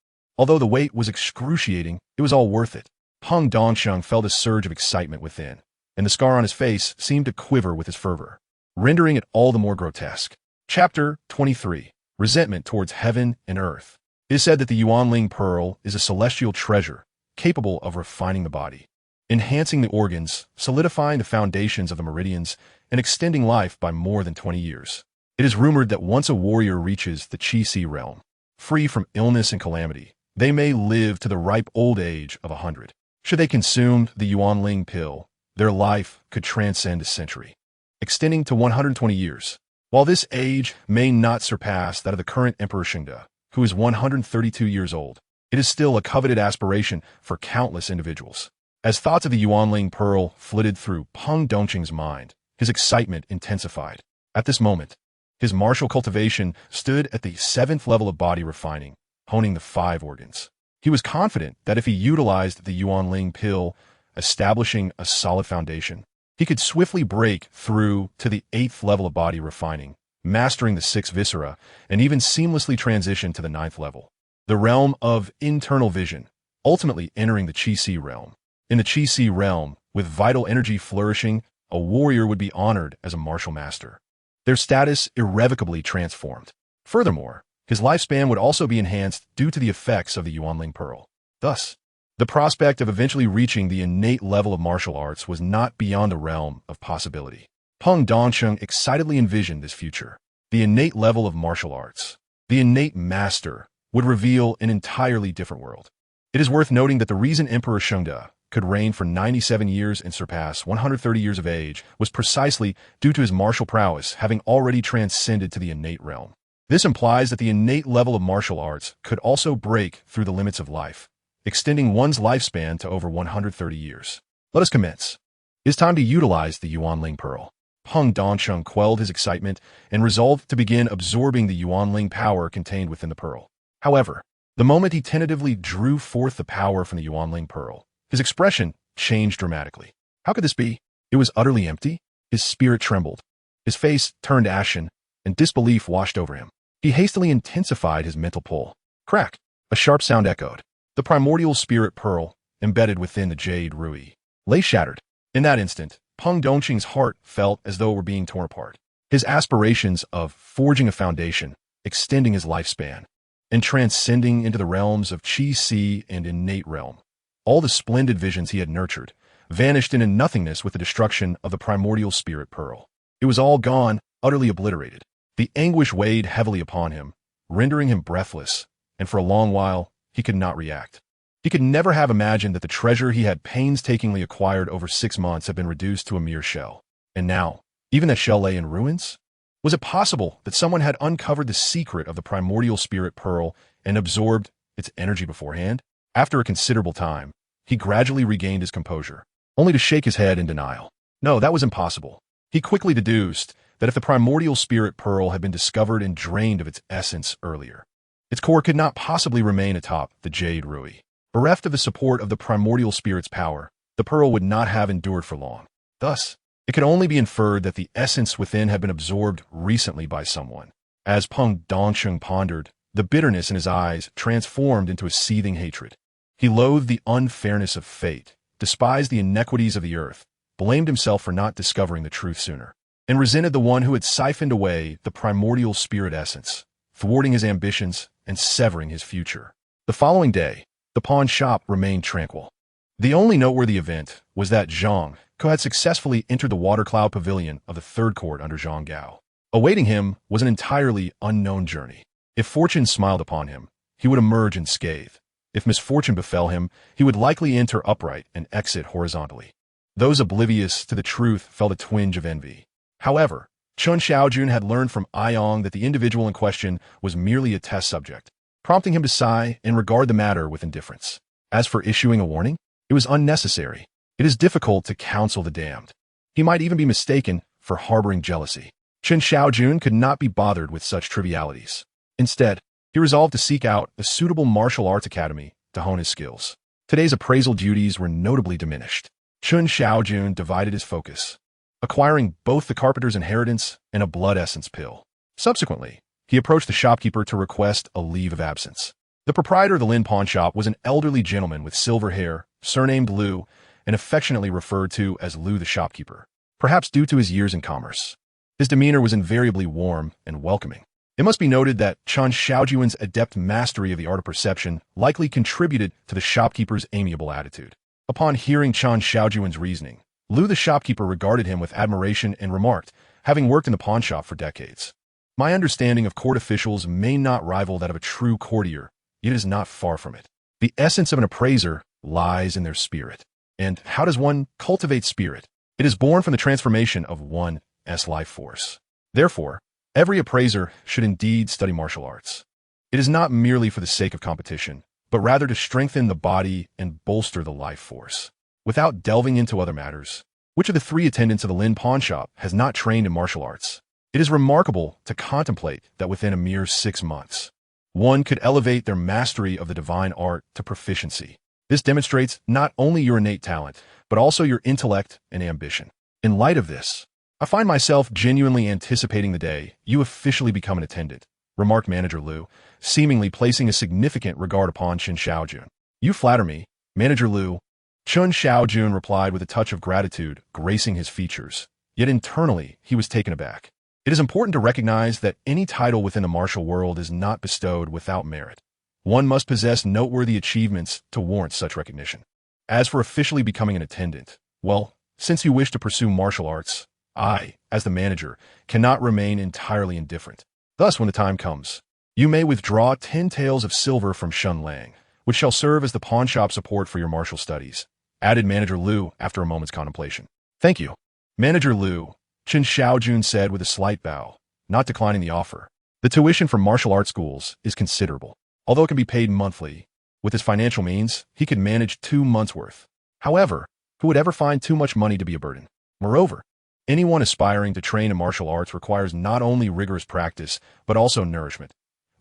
Speaker 1: Although the wait was excruciating, it was all worth it. Peng Dongsheng felt a surge of excitement within, and the scar on his face seemed to quiver with his fervor, rendering it all the more grotesque. Chapter 23. Resentment towards Heaven and Earth. It is said that the Yuanling Pearl is a celestial treasure capable of refining the body, enhancing the organs, solidifying the foundations of the meridians, and extending life by more than 20 years. It is rumored that once a warrior reaches the Qi realm, free from illness and calamity, they may live to the ripe old age of 100. Should they consume the Yuanling pill, their life could transcend a century, extending to 120 years. While this age may not surpass that of the current Emperor Shengde, who is 132 years old, it is still a coveted aspiration for countless individuals. As thoughts of the Yuanling Pearl flitted through Peng Dongqing's mind, his excitement intensified. At this moment, his martial cultivation stood at the 7th level of body refining, honing the 5 organs. He was confident that if he utilized the Yuanling pill, establishing a solid foundation, he could swiftly break through to the 8th level of body refining, mastering the 6 viscera, and even seamlessly transition to the 9th level, the realm of internal vision, ultimately entering the Qi realm. In the Qi realm, with vital energy flourishing, a warrior would be honored as a martial master, their status irrevocably transformed. Furthermore, his lifespan would also be enhanced due to the effects of the Yuanling Pearl. Thus, the prospect of eventually reaching the innate level of martial arts was not beyond the realm of possibility. Peng Dongsheng excitedly envisioned this future. The innate level of martial arts, the innate master, would reveal an entirely different world. It is worth noting that the reason Emperor Shengde could reign for 97 years and surpass 130 years of age was precisely due to his martial prowess having already transcended to the innate realm. This implies that the innate level of martial arts could also break through the limits of life, extending one's lifespan to over 130 years. Let us commence. It is time to utilize the Yuanling Pearl. Peng Dongsheng quelled his excitement and resolved to begin absorbing the Yuanling power contained within the pearl. However, the moment he tentatively drew forth the power from the Yuanling Pearl, his expression changed dramatically. How could this be? It was utterly empty. His spirit trembled. His face turned ashen, and disbelief washed over him. He hastily intensified his mental pull. Crack! A sharp sound echoed. The primordial spirit pearl, embedded within the jade ruby, lay shattered. In that instant, Peng Dongqing's heart felt as though it were being torn apart. His aspirations of forging a foundation, extending his lifespan, and transcending into the realms of Qi and innate realm, all the splendid visions he had nurtured, vanished into nothingness with the destruction of the primordial spirit pearl. It was all gone, utterly obliterated. The anguish weighed heavily upon him, rendering him breathless, and for a long while, he could not react. He could never have imagined that the treasure he had painstakingly acquired over 6 months had been reduced to a mere shell. And now, even that shell lay in ruins? Was it possible that someone had uncovered the secret of the primordial spirit pearl and absorbed its energy beforehand? After a considerable time, he gradually regained his composure, only to shake his head in denial. No, that was impossible. He quickly deduced that if the primordial spirit pearl had been discovered and drained of its essence earlier, its core could not possibly remain atop the jade ruby. Bereft of the support of the primordial spirit's power, the pearl would not have endured for long. Thus, it could only be inferred that the essence within had been absorbed recently by someone. As Peng Dongsheng pondered, the bitterness in his eyes transformed into a seething hatred. He loathed the unfairness of fate, despised the inequities of the earth, blamed himself for not discovering the truth sooner, and resented the one who had siphoned away the primordial spirit essence, thwarting his ambitions and severing his future. The following day, the pawn shop remained tranquil. The only noteworthy event was that Zhang, who had successfully entered the Water Cloud Pavilion of the Third Court under Zhang Gao. Awaiting him was an entirely unknown journey. If fortune smiled upon him, he would emerge unscathed. If misfortune befell him, he would likely enter upright and exit horizontally. Those oblivious to the truth felt a twinge of envy. However, Chen Shaojun had learned from Aiyong that the individual in question was merely a test subject, prompting him to sigh and regard the matter with indifference. As for issuing a warning, it was unnecessary. It is difficult to counsel the damned. He might even be mistaken for harboring jealousy. Chen Shaojun could not be bothered with such trivialities. Instead, he resolved to seek out a suitable martial arts academy to hone his skills. Today's appraisal duties were notably diminished. Chen Shaojun divided his focus, acquiring both the carpenter's inheritance and a blood essence pill. Subsequently, he approached the shopkeeper to request a leave of absence. The proprietor of the Lin pawn shop was an elderly gentleman with silver hair, surnamed Liu, and affectionately referred to as Liu the shopkeeper, perhaps due to his years in commerce. His demeanor was invariably warm and welcoming. It must be noted that Chen Shaojun's adept mastery of the art of perception likely contributed to the shopkeeper's amiable attitude. Upon hearing Chen Shaojun's reasoning, Liu the shopkeeper regarded him with admiration and remarked, having worked in the pawn shop for decades, "My understanding of court officials may not rival that of a true courtier, yet it is not far from it. The essence of an appraiser lies in their spirit. And how does one cultivate spirit? It is born from the transformation of one's life force. Therefore, every appraiser should indeed study martial arts. It is not merely for the sake of competition, but rather to strengthen the body and bolster the life force." Without delving into other matters, which of the three attendants of the Lin pawn shop has not trained in martial arts? It is remarkable to contemplate that within a mere 6 months, one could elevate their mastery of the divine art to proficiency. This demonstrates not only your innate talent, but also your intellect and ambition. In light of this, I find myself genuinely anticipating the day you officially become an attendant, remarked Manager Liu, seemingly placing a significant regard upon Chen Shaojun. "You flatter me, Manager Liu." Chen Shaojun replied with a touch of gratitude gracing his features, yet internally he was taken aback. It is important to recognize that any title within the martial world is not bestowed without merit. One must possess noteworthy achievements to warrant such recognition. As for officially becoming an attendant, well, since you wish to pursue martial arts, I, as the manager, cannot remain entirely indifferent. Thus, when the time comes, you may withdraw 10 taels of silver from Shun Lang, which shall serve as the pawn shop support for your martial studies, added Manager Liu after a moment's contemplation. "Thank you, Manager Liu," Chen Shaojun said with a slight bow, not declining the offer. The tuition for martial arts schools is considerable. Although it can be paid monthly, with his financial means, he could manage 2 months' worth. However, who would ever find too much money to be a burden? Moreover, anyone aspiring to train in martial arts requires not only rigorous practice, but also nourishment,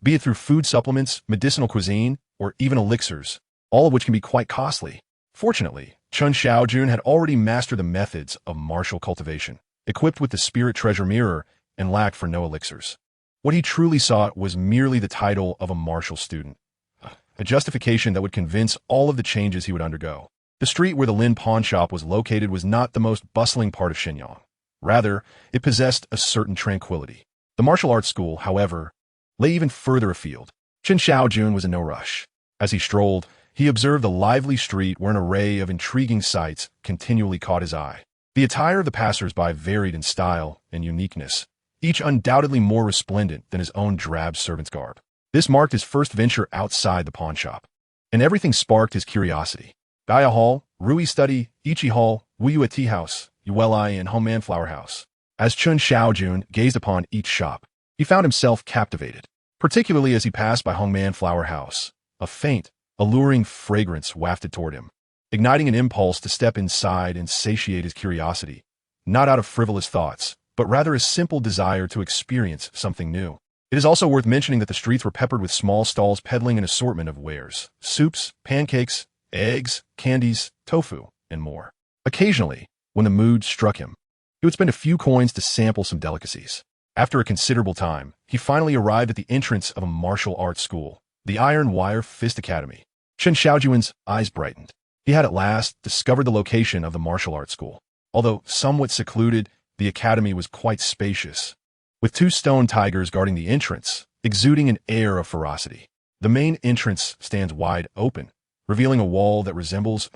Speaker 1: be it through food supplements, medicinal cuisine, or even elixirs, all of which can be quite costly. Fortunately, Chen Shaojun had already mastered the methods of martial cultivation, equipped with the spirit treasure mirror, and lacked for no elixirs. What he truly sought was merely the title of a martial student, a justification that would convince all of the changes he would undergo. The street where the Lin pawn shop was located was not the most bustling part of Shenyang. Rather, it possessed a certain tranquility. The martial arts school, however, lay even further afield. Chen Shaojun was in no rush. As he strolled, he observed the lively street where an array of intriguing sights continually caught his eye. The attire of the passers-by varied in style and uniqueness, each undoubtedly more resplendent than his own drab servant's garb. This marked his first venture outside the pawn shop, and everything sparked his curiosity. Gaia Hall, Rui Study, Ichi Hall, Wuyue Tea House, Yuelai, and Hongman Flower House. As Chen Shaojun gazed upon each shop, he found himself captivated, particularly as he passed by Hongman Flower House. A faint, alluring fragrance wafted toward him, igniting an impulse to step inside and satiate his curiosity, not out of frivolous thoughts, but rather a simple desire to experience something new. It is also worth mentioning that the streets were peppered with small stalls peddling an assortment of wares, soups, pancakes, eggs, candies, tofu, and more. Occasionally, when the mood struck him, he would spend a few coins to sample some delicacies. After a considerable time, he finally arrived at the entrance of a martial arts school, the Iron Wire Fist Academy. Chen Shaojun's eyes brightened. He had at last discovered the location of the martial arts school. Although somewhat secluded, the academy was quite spacious, with 2 stone tigers guarding the entrance, exuding an air of ferocity. The main entrance stands wide open, revealing a wall that resembles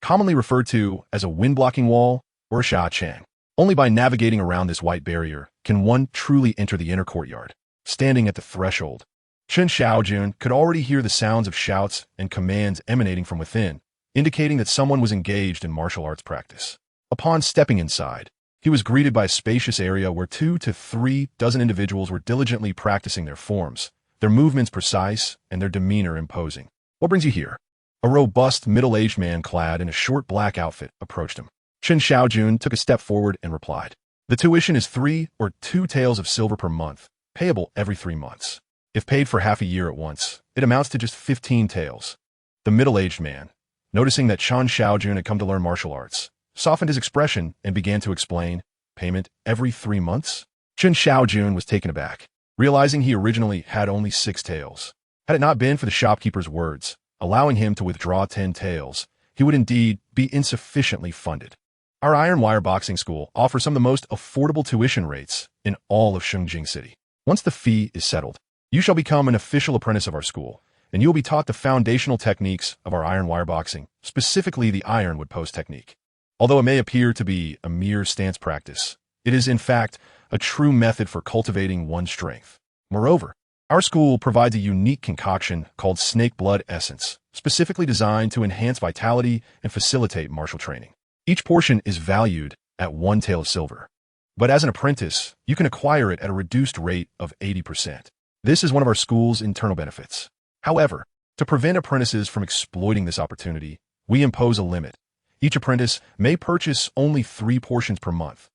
Speaker 1: commonly referred to as a wind-blocking wall or a sha chang. Only by navigating around this white barrier can one truly enter the inner courtyard. Standing at the threshold, Chen Shaojun could already hear the sounds of shouts and commands emanating from within, indicating that someone was engaged in martial arts practice. Upon stepping inside, he was greeted by a spacious area where 2 to 3 dozen individuals were diligently practicing their forms, their movements precise and their demeanor imposing. "What brings you here?" A robust, middle-aged man clad in a short black outfit approached him. Chen Shaojun took a step forward and replied, "The tuition is 3 or 2 taels of silver per month, payable every 3 months. If paid for half a year at once, it amounts to just 15 taels." The middle-aged man, noticing that Chen Shaojun had come to learn martial arts, softened his expression and began to explain, "Payment every 3 months?" Chen Shaojun was taken aback, realizing he originally had only 6 taels. Had it not been for the shopkeeper's words, allowing him to withdraw 10 taels, he would indeed be insufficiently funded. Our iron wire boxing school offers some of the most affordable tuition rates in all of Shengjing City. Once the fee is settled, you shall become an official apprentice of our school, and you will be taught the foundational techniques of our iron wire boxing, specifically the ironwood post technique. Although it may appear to be a mere stance practice, it is in fact a true method for cultivating one's strength. Moreover, our school provides a unique concoction called snake blood essence, specifically designed to enhance vitality and facilitate martial training. Each portion is valued at 1 tael of silver. But as an apprentice, you can acquire it at a reduced rate of 80%. This is one of our school's internal benefits. However, to prevent apprentices from exploiting this opportunity, we impose a limit. Each apprentice may purchase only 3 portions per month,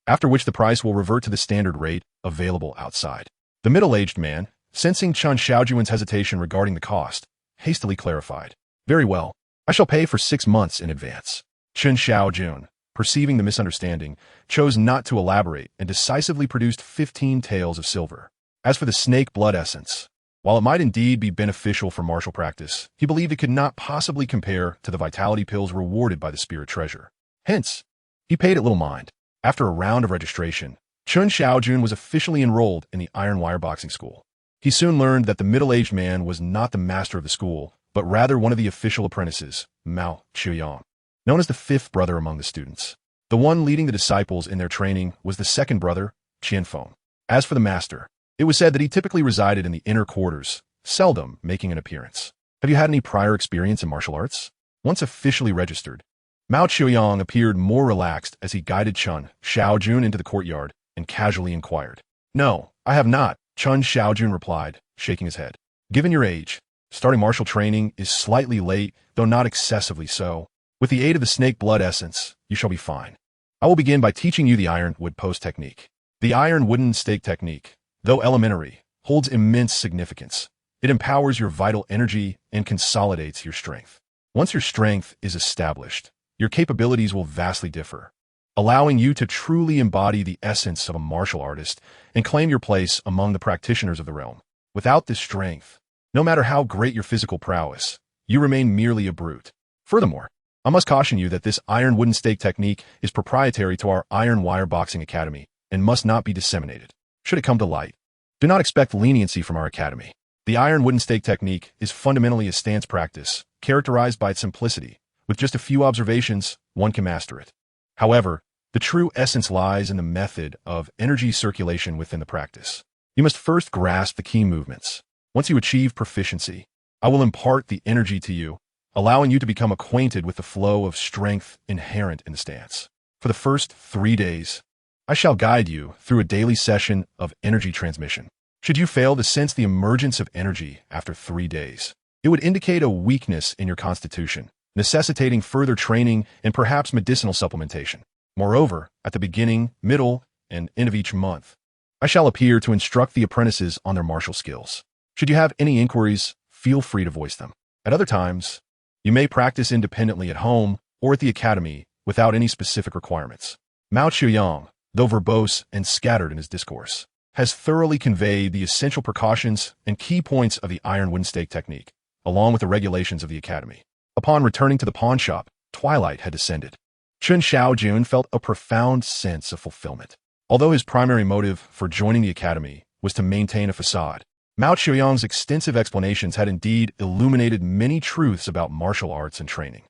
Speaker 1: after which the price will revert to the standard rate available outside. The middle-aged man, sensing Chen Shaojun's hesitation regarding the cost, hastily clarified. Very well, I shall pay for 6 months in advance. Chen Shaojun, perceiving the misunderstanding, chose not to elaborate and decisively produced 15 taels of silver. As for the snake blood essence, while it might indeed be beneficial for martial practice, he believed it could not possibly compare to the vitality pills rewarded by the spirit treasure. Hence, he paid it little mind. After a round of registration, Chen Shaojun was officially enrolled in the iron wire boxing school. He soon learned that the middle-aged man was not the master of the school, but rather one of the official apprentices, Mao Qiuyang, known as the 5th brother among the students. The one leading the disciples in their training was the 2nd brother, Qianfeng. As for the master, it was said that he typically resided in the inner quarters, seldom making an appearance. Have you had any prior experience in martial arts? Once officially registered, Mao Qiuyang appeared more relaxed as he guided Chen Shaojun into the courtyard and casually inquired. No, I have not, Chen Shaojun replied, shaking his head. Given your age, starting martial training is slightly late, though not excessively so. With the aid of the snake blood essence, you shall be fine. I will begin by teaching you the ironwood post technique. The iron wooden stake technique, though elementary, holds immense significance. It empowers your vital energy and consolidates your strength. Once your strength is established, your capabilities will vastly differ, allowing you to truly embody the essence of a martial artist and claim your place among the practitioners of the realm. Without this strength, no matter how great your physical prowess, you remain merely a brute. Furthermore, I must caution you that this iron wooden stake technique is proprietary to our Iron Wire Boxing Academy and must not be disseminated. Should it come to light, do not expect leniency from our academy. The iron wooden stake technique is fundamentally a stance practice, characterized by its simplicity. With just a few observations, one can master it. However, the true essence lies in the method of energy circulation within the practice. You must first grasp the key movements. Once you achieve proficiency, I will impart the energy to you, allowing you to become acquainted with the flow of strength inherent in the stance. For the first 3 days, I shall guide you through a daily session of energy transmission. Should you fail to sense the emergence of energy after 3 days, it would indicate a weakness in your constitution, necessitating further training and perhaps medicinal supplementation. Moreover, at the beginning, middle, and end of each month, I shall appear to instruct the apprentices on their martial skills. Should you have any inquiries, feel free to voice them. At other times, you may practice independently at home or at the academy without any specific requirements. Mao Qiuyang, though verbose and scattered in his discourse, has thoroughly conveyed the essential precautions and key points of the iron wooden stake technique, along with the regulations of the academy. Upon returning to the pawn shop, twilight had descended. Chen Shaojun felt a profound sense of fulfillment. Although his primary motive for joining the academy was to maintain a facade, Mao Qiuyang's extensive explanations had indeed illuminated many truths about martial arts and training.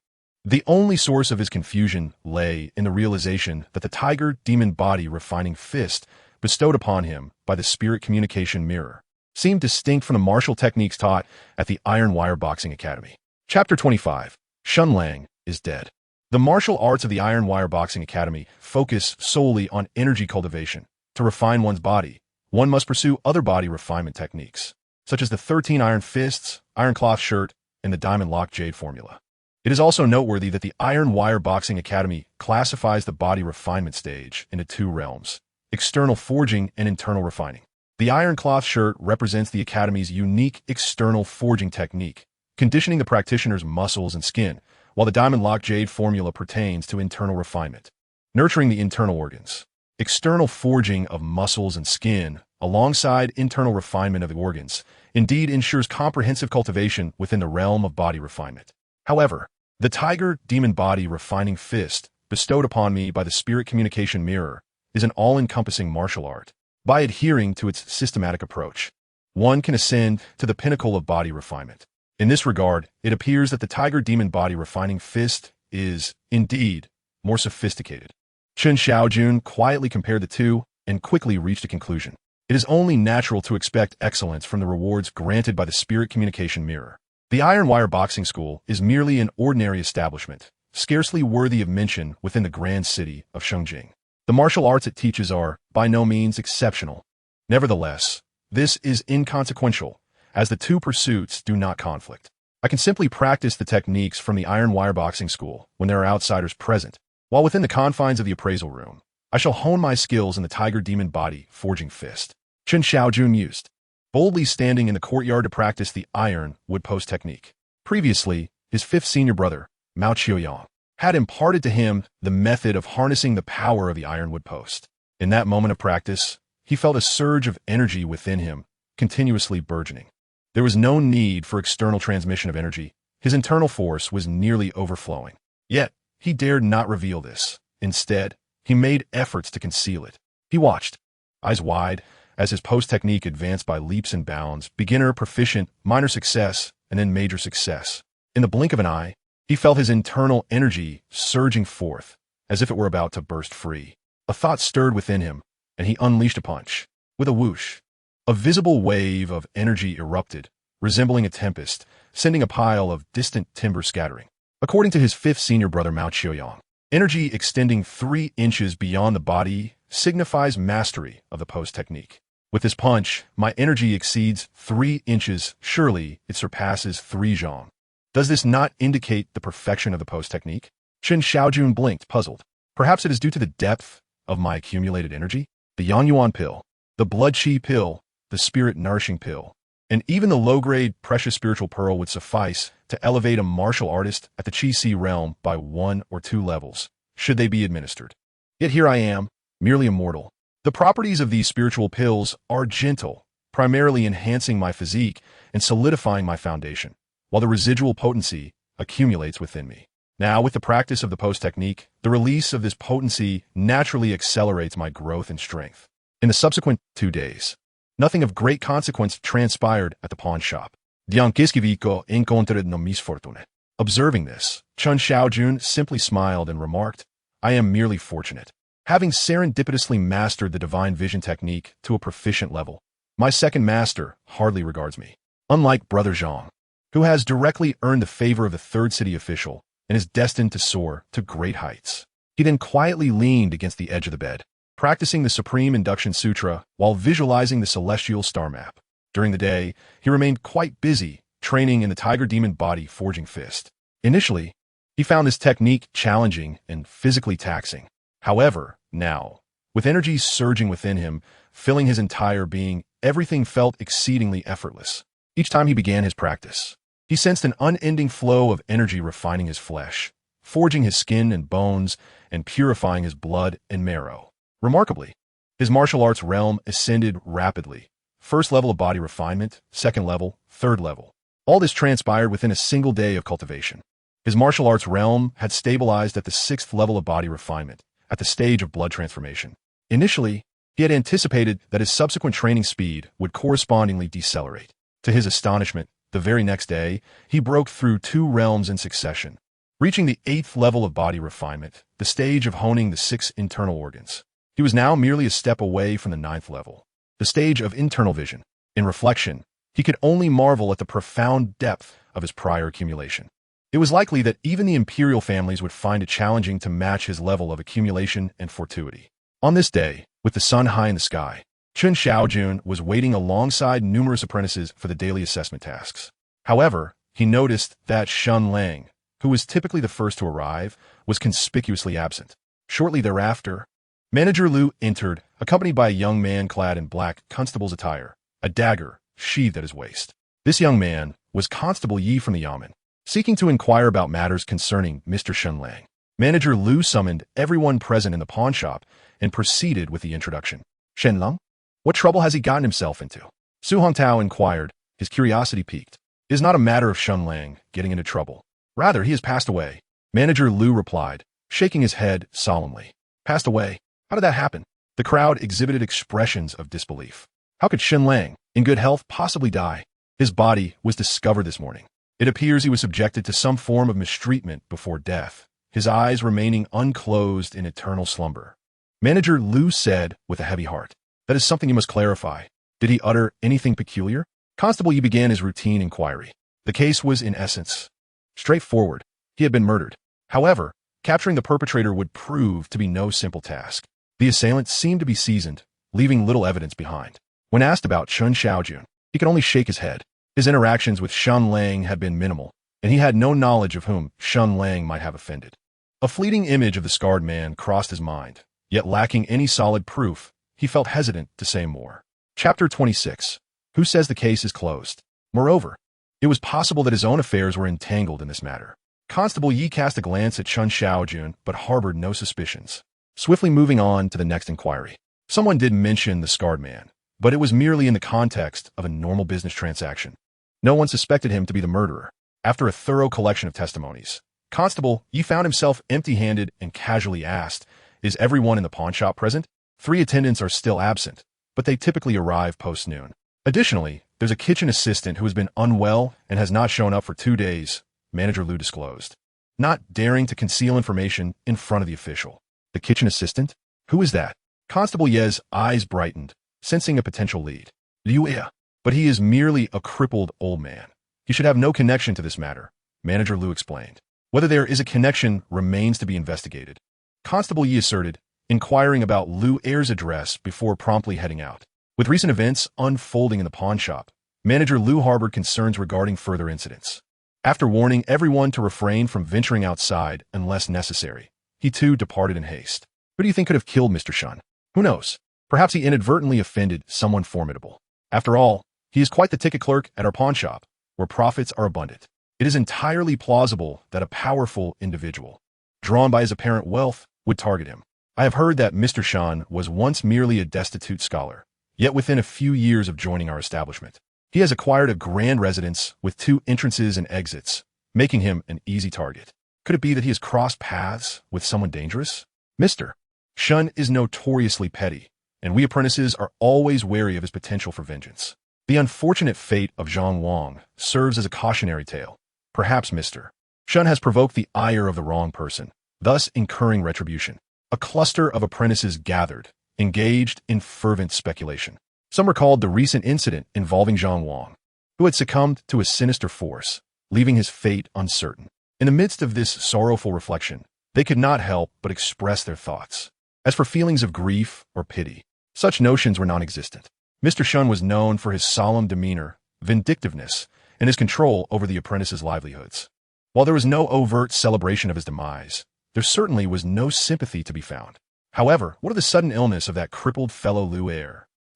Speaker 1: The only source of his confusion lay in the realization that the tiger demon body refining fist bestowed upon him by the spirit communication mirror seemed distinct from the martial techniques taught at the Iron Wire Boxing Academy. Chapter 25. Shun Lang is dead. The martial arts of the Iron Wire Boxing Academy focus solely on energy cultivation. To refine one's body, one must pursue other body refinement techniques, such as the 13 iron fists, iron cloth shirt, and the diamond lock jade formula. It is also noteworthy that the Iron Wire Boxing Academy classifies the body refinement stage into 2 realms: external forging and internal refining. The iron cloth shirt represents the Academy's unique external forging technique, conditioning the practitioner's muscles and skin, while the diamond lock jade formula pertains to internal refinement, nurturing the internal organs. External forging of muscles and skin, alongside internal refinement of the organs, indeed ensures comprehensive cultivation within the realm of body refinement. However, the tiger demon body refining fist, bestowed upon me by the spirit communication mirror, is an all-encompassing martial art. By adhering to its systematic approach, one can ascend to the pinnacle of body refinement. In this regard, it appears that the tiger demon body refining fist is, indeed, more sophisticated. Chen Shaojun quietly compared the two and quickly reached a conclusion. It is only natural to expect excellence from the rewards granted by the spirit communication mirror. The Iron Wire Boxing School is merely an ordinary establishment, scarcely worthy of mention within the grand city of Shengjing. The martial arts it teaches are, by no means, exceptional. Nevertheless, this is inconsequential, as the two pursuits do not conflict. I can simply practice the techniques from the Iron Wire Boxing School when there are outsiders present, while within the confines of the appraisal room, I shall hone my skills in the tiger demon body forging fist. Chen Shaojun mused, boldly standing in the courtyard to practice the iron wood post technique. Previously, his fifth senior brother, Mao Qiuyang, had imparted to him the method of harnessing the power of the iron wood post. In that moment of practice, he felt a surge of energy within him, continuously burgeoning. There was no need for external transmission of energy. His internal force was nearly overflowing. Yet, he dared not reveal this. Instead, he made efforts to conceal it. He watched, eyes wide, as his post technique advanced by leaps and bounds, beginner, proficient, minor success, and then major success. In the blink of an eye, he felt his internal energy surging forth, as if it were about to burst free. A thought stirred within him, and he unleashed a punch. With a whoosh, a visible wave of energy erupted, resembling a tempest, sending a pile of distant timber scattering. According to his fifth senior brother Mao Qiuyang, energy extending 3 inches beyond the body signifies mastery of the post technique. With this punch, my energy exceeds 3 inches. Surely it surpasses 3 zhang. Does this not indicate the perfection of the post technique? Chen Shaojun blinked, puzzled. Perhaps it is due to the depth of my accumulated energy? The Yang Yuan pill, the blood chi pill, the spirit nourishing pill, and even the low-grade precious spiritual pearl would suffice to elevate a martial artist at the Qi Si realm by 1 or 2 levels, should they be administered. Yet here I am, merely a mortal. The properties of these spiritual pills are gentle, primarily enhancing my physique and solidifying my foundation, while the residual potency accumulates within me. Now, with the practice of the post technique, the release of this potency naturally accelerates my growth and strength. In the subsequent 2 days, nothing of great consequence transpired at the pawn shop. Diankiskivico encontre no misfortune. Observing this, Chen Shaojun simply smiled and remarked, I am merely fortunate. Having serendipitously mastered the divine vision technique to a proficient level, my second master hardly regards me. Unlike Brother Zhang, who has directly earned the favor of the third city official and is destined to soar to great heights. He then quietly leaned against the edge of the bed, practicing the Supreme Induction Sutra while visualizing the celestial star map. During the day, he remained quite busy training in the tiger demon body forging fist. Initially, he found this technique challenging and physically taxing. However, now, with energy surging within him, filling his entire being, everything felt exceedingly effortless. Each time he began his practice, he sensed an unending flow of energy refining his flesh, forging his skin and bones, and purifying his blood and marrow. Remarkably, his martial arts realm ascended rapidly. First level of body refinement, second level, third level. All this transpired within a single day of cultivation. His martial arts realm had stabilized at the 6th level of body refinement, at the stage of blood transformation. Initially, he had anticipated that his subsequent training speed would correspondingly decelerate. To his astonishment, the very next day, he broke through 2 realms in succession, reaching the 8th level of body refinement, the stage of honing the 6 internal organs. He was now merely a step away from the 9th level, the stage of internal vision. In reflection, he could only marvel at the profound depth of his prior accumulation. It was likely that even the imperial families would find it challenging to match his level of accumulation and fortuity. On this day, with the sun high in the sky, Chen Shaojun was waiting alongside numerous apprentices for the daily assessment tasks. However, he noticed that Shun Lang, who was typically the first to arrive, was conspicuously absent. Shortly thereafter, Manager Liu entered, accompanied by a young man clad in black constable's attire, a dagger sheathed at his waist. This young man was Constable Yi from the Yamen, seeking to inquire about matters concerning Mr. Shun Lang. Manager Lu summoned everyone present in the pawn shop and proceeded with the introduction. Shen Lung? What trouble has he gotten himself into? Su Hongtao inquired, his curiosity piqued. It is not a matter of Shen Lang getting into trouble. Rather, he has passed away. Manager Lu replied, shaking his head solemnly. Passed away? How did that happen? The crowd exhibited expressions of disbelief. How could Shen Lang, in good health, possibly die? His body was discovered this morning. It appears he was subjected to some form of mistreatment before death, his eyes remaining unclosed in eternal slumber. Manager Lu said with a heavy heart, That is something you must clarify. Did he utter anything peculiar? Constable Yi began his routine inquiry. The case was, in essence, straightforward. He had been murdered. However, capturing the perpetrator would prove to be no simple task. The assailant seemed to be seasoned, leaving little evidence behind. When asked about Chen Shaojun, he could only shake his head. His interactions with Shen Lang had been minimal, and he had no knowledge of whom Shen Lang might have offended. A fleeting image of the scarred man crossed his mind, yet lacking any solid proof, he felt hesitant to say more. Chapter 26. Who says the case is closed? Moreover, it was possible that his own affairs were entangled in this matter. Constable Yi cast a glance at Chen Shaojun, but harbored no suspicions. Swiftly moving on to the next inquiry. Someone did mention the scarred man, but it was merely in the context of a normal business transaction. No one suspected him to be the murderer. After a thorough collection of testimonies, Constable Yi found himself empty-handed and casually asked, Is everyone in the pawn shop present? 3 attendants are still absent, but they typically arrive post-noon. Additionally, there's a kitchen assistant who has been unwell and has not shown up for 2 days, Manager Lu disclosed, not daring to conceal information in front of the official. The kitchen assistant? Who is that? Constable Ye's eyes brightened, sensing a potential lead. Liu Ye. But he is merely a crippled old man. He should have no connection to this matter, Manager Lu explained. Whether there is a connection remains to be investigated. Constable Yi asserted, inquiring about Liu Ye's address before promptly heading out. With recent events unfolding in the pawn shop, Manager Lu harbored concerns regarding further incidents. After warning everyone to refrain from venturing outside unless necessary, he too departed in haste. Who do you think could have killed Mr. Shen? Who knows? Perhaps he inadvertently offended someone formidable. After all, he is quite the ticket clerk at our pawn shop, where profits are abundant. It is entirely plausible that a powerful individual, drawn by his apparent wealth, would target him. I have heard that Mr. Shen was once merely a destitute scholar, yet within a few years of joining our establishment, he has acquired a grand residence with 2 entrances and exits, making him an easy target. Could it be that he has crossed paths with someone dangerous? Mr. Shen is notoriously petty, and we apprentices are always wary of his potential for vengeance. The unfortunate fate of Zhang Wang serves as a cautionary tale. Perhaps Mr. Shen has provoked the ire of the wrong person, thus incurring retribution. A cluster of apprentices gathered, engaged in fervent speculation. Some recalled the recent incident involving Zhang Wang, who had succumbed to a sinister force, leaving his fate uncertain. In the midst of this sorrowful reflection, they could not help but express their thoughts. As for feelings of grief or pity, such notions were non-existent. Mr. Shen was known for his solemn demeanor, vindictiveness, and his control over the apprentices' livelihoods. While there was no overt celebration of his demise, there certainly was no sympathy to be found. However, what of the sudden illness of that crippled fellow Liu Ye?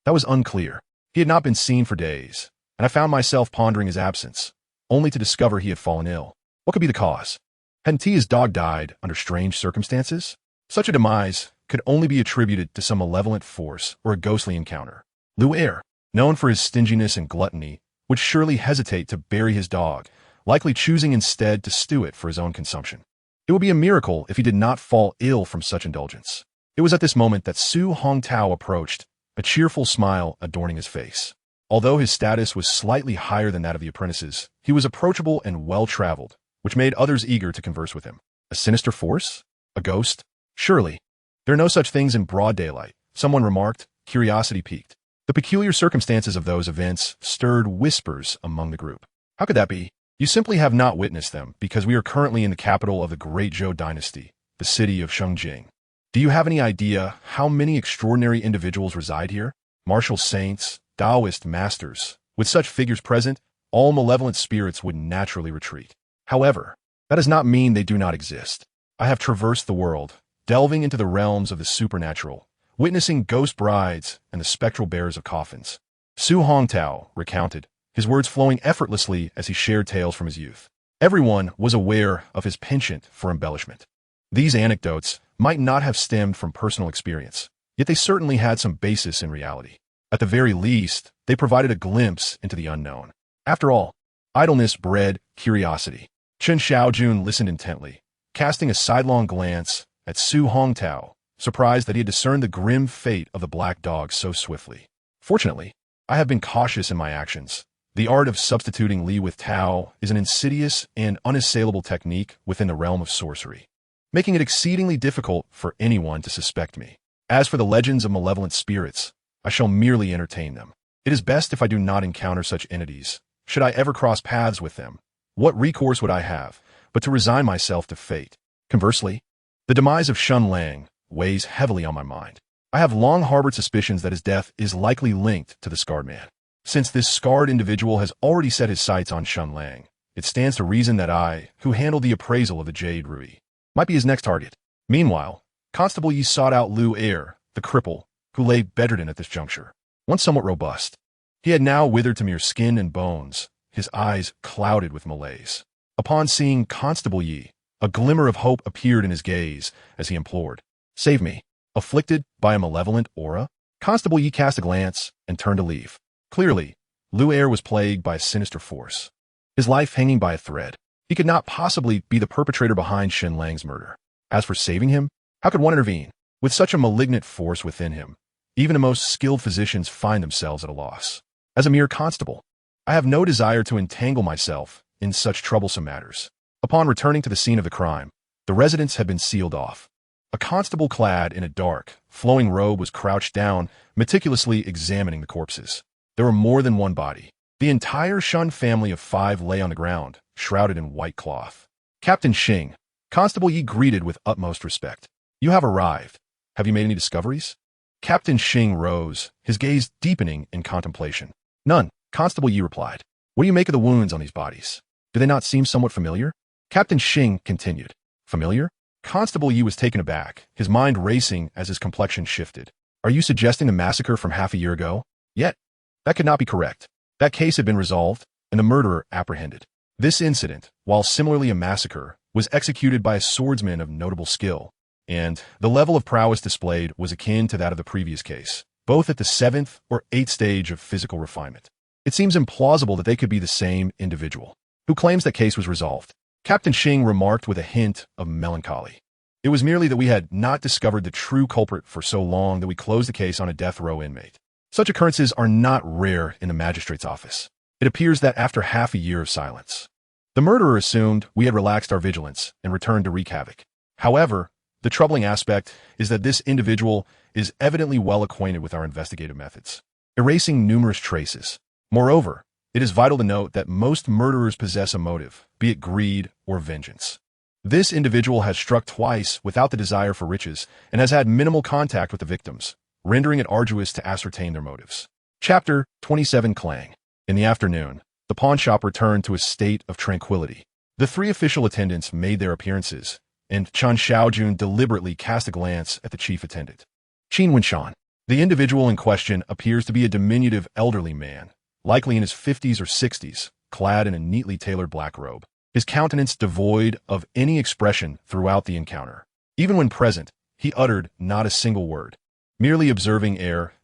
Speaker 1: That was unclear. He had not been seen for days, and I found myself pondering his absence, only to discover he had fallen ill. What could be the cause? Hadn't his dog died under strange circumstances? Such a demise could only be attributed to some malevolent force or a ghostly encounter. Liu Ye, known for his stinginess and gluttony, would surely hesitate to bury his dog, likely choosing instead to stew it for his own consumption. It would be a miracle if he did not fall ill from such indulgence. It was at this moment that Su Hongtao approached, a cheerful smile adorning his face. Although his status was slightly higher than that of the apprentices, he was approachable and well-traveled, which made others eager to converse with him. A sinister force? A ghost? Surely. There are no such things in broad daylight, someone remarked, curiosity piqued. The peculiar circumstances of those events stirred whispers among the group. How could that be? You simply have not witnessed them because we are currently in the capital of the Great Zhou Dynasty, the city of Shengjing. Do you have any idea how many extraordinary individuals reside here? Martial saints, Taoist masters. With such figures present, all malevolent spirits would naturally retreat. However, that does not mean they do not exist. I have traversed the world, delving into the realms of the supernatural, witnessing ghost brides and the spectral bearers of coffins. Su Hongtao recounted, his words flowing effortlessly as he shared tales from his youth. Everyone was aware of his penchant for embellishment. These anecdotes might not have stemmed from personal experience, yet they certainly had some basis in reality. At the very least, they provided a glimpse into the unknown. After all, idleness bred curiosity. Chen Shaojun listened intently, casting a sidelong glance at Su Hongtao, surprised that he had discerned the grim fate of the black dog so swiftly. Fortunately, I have been cautious in my actions. The art of substituting Li with Tao is an insidious and unassailable technique within the realm of sorcery, making it exceedingly difficult for anyone to suspect me. As for the legends of malevolent spirits, I shall merely entertain them. It is best if I do not encounter such entities. Should I ever cross paths with them, what recourse would I have but to resign myself to fate? Conversely, the demise of Shun Lang weighs heavily on my mind. I have long harbored suspicions that his death is likely linked to the Scarred Man. Since this scarred individual has already set his sights on Shun Lang, it stands to reason that I, who handled the appraisal of the Jade Ruby, might be his next target. Meanwhile, Constable Yi sought out Liu Er, the cripple, who lay bedridden at this juncture. Once somewhat robust, he had now withered to mere skin and bones, his eyes clouded with malaise. Upon seeing Constable Yi, a glimmer of hope appeared in his gaze as he implored, "Save me." Afflicted by a malevolent aura, Constable Yi cast a glance and turned to leave. Clearly, Liu Er was plagued by a sinister force, his life hanging by a thread. He could not possibly be the perpetrator behind Shen Lang's murder. As for saving him, how could one intervene? With such a malignant force within him, even the most skilled physicians find themselves at a loss. As a mere constable, I have no desire to entangle myself in such troublesome matters. Upon returning to the scene of the crime, the residence had been sealed off. A constable clad in a dark, flowing robe was crouched down, meticulously examining the corpses. There were more than one body. The entire Shun family of 5 lay on the ground, shrouded in white cloth. Captain Xing, Constable Yi greeted with utmost respect. "You have arrived. Have you made any discoveries?" Captain Xing rose, his gaze deepening in contemplation. "None," Constable Yi replied. "What do you make of the wounds on these bodies? Do they not seem somewhat familiar?" Captain Xing continued. "Familiar?" Constable Yi was taken aback, his mind racing as his complexion shifted. "Are you suggesting the massacre from half a year ago?" "Yet, that could not be correct. That case had been resolved, and the murderer apprehended. This incident, while similarly a massacre, was executed by a swordsman of notable skill, and the level of prowess displayed was akin to that of the previous case, both at the 7th or 8th stage of physical refinement. It seems implausible that they could be the same individual. Who claims that case was resolved?" Captain Xing remarked with a hint of melancholy. "It was merely that we had not discovered the true culprit for so long that we closed the case on a death row inmate. Such occurrences are not rare in the magistrate's office. It appears that after half a year of silence, the murderer assumed we had relaxed our vigilance and returned to wreak havoc. However, the troubling aspect is that this individual is evidently well acquainted with our investigative methods, erasing numerous traces. Moreover, it is vital to note that most murderers possess a motive, be it greed or vengeance. This individual has struck twice without the desire for riches and has had minimal contact with the victims, rendering it arduous to ascertain their motives." Chapter 27 Clang. In the afternoon, the pawnshop returned to a state of tranquility. The 3 official attendants made their appearances, and Chen Shaojun deliberately cast a glance at the chief attendant. Qin Winshan. The individual in question appears to be a diminutive elderly man, likely in his 50s or 60s, clad in a neatly tailored black robe, his countenance devoid of any expression throughout the encounter. Even when present, he uttered not a single word, merely observing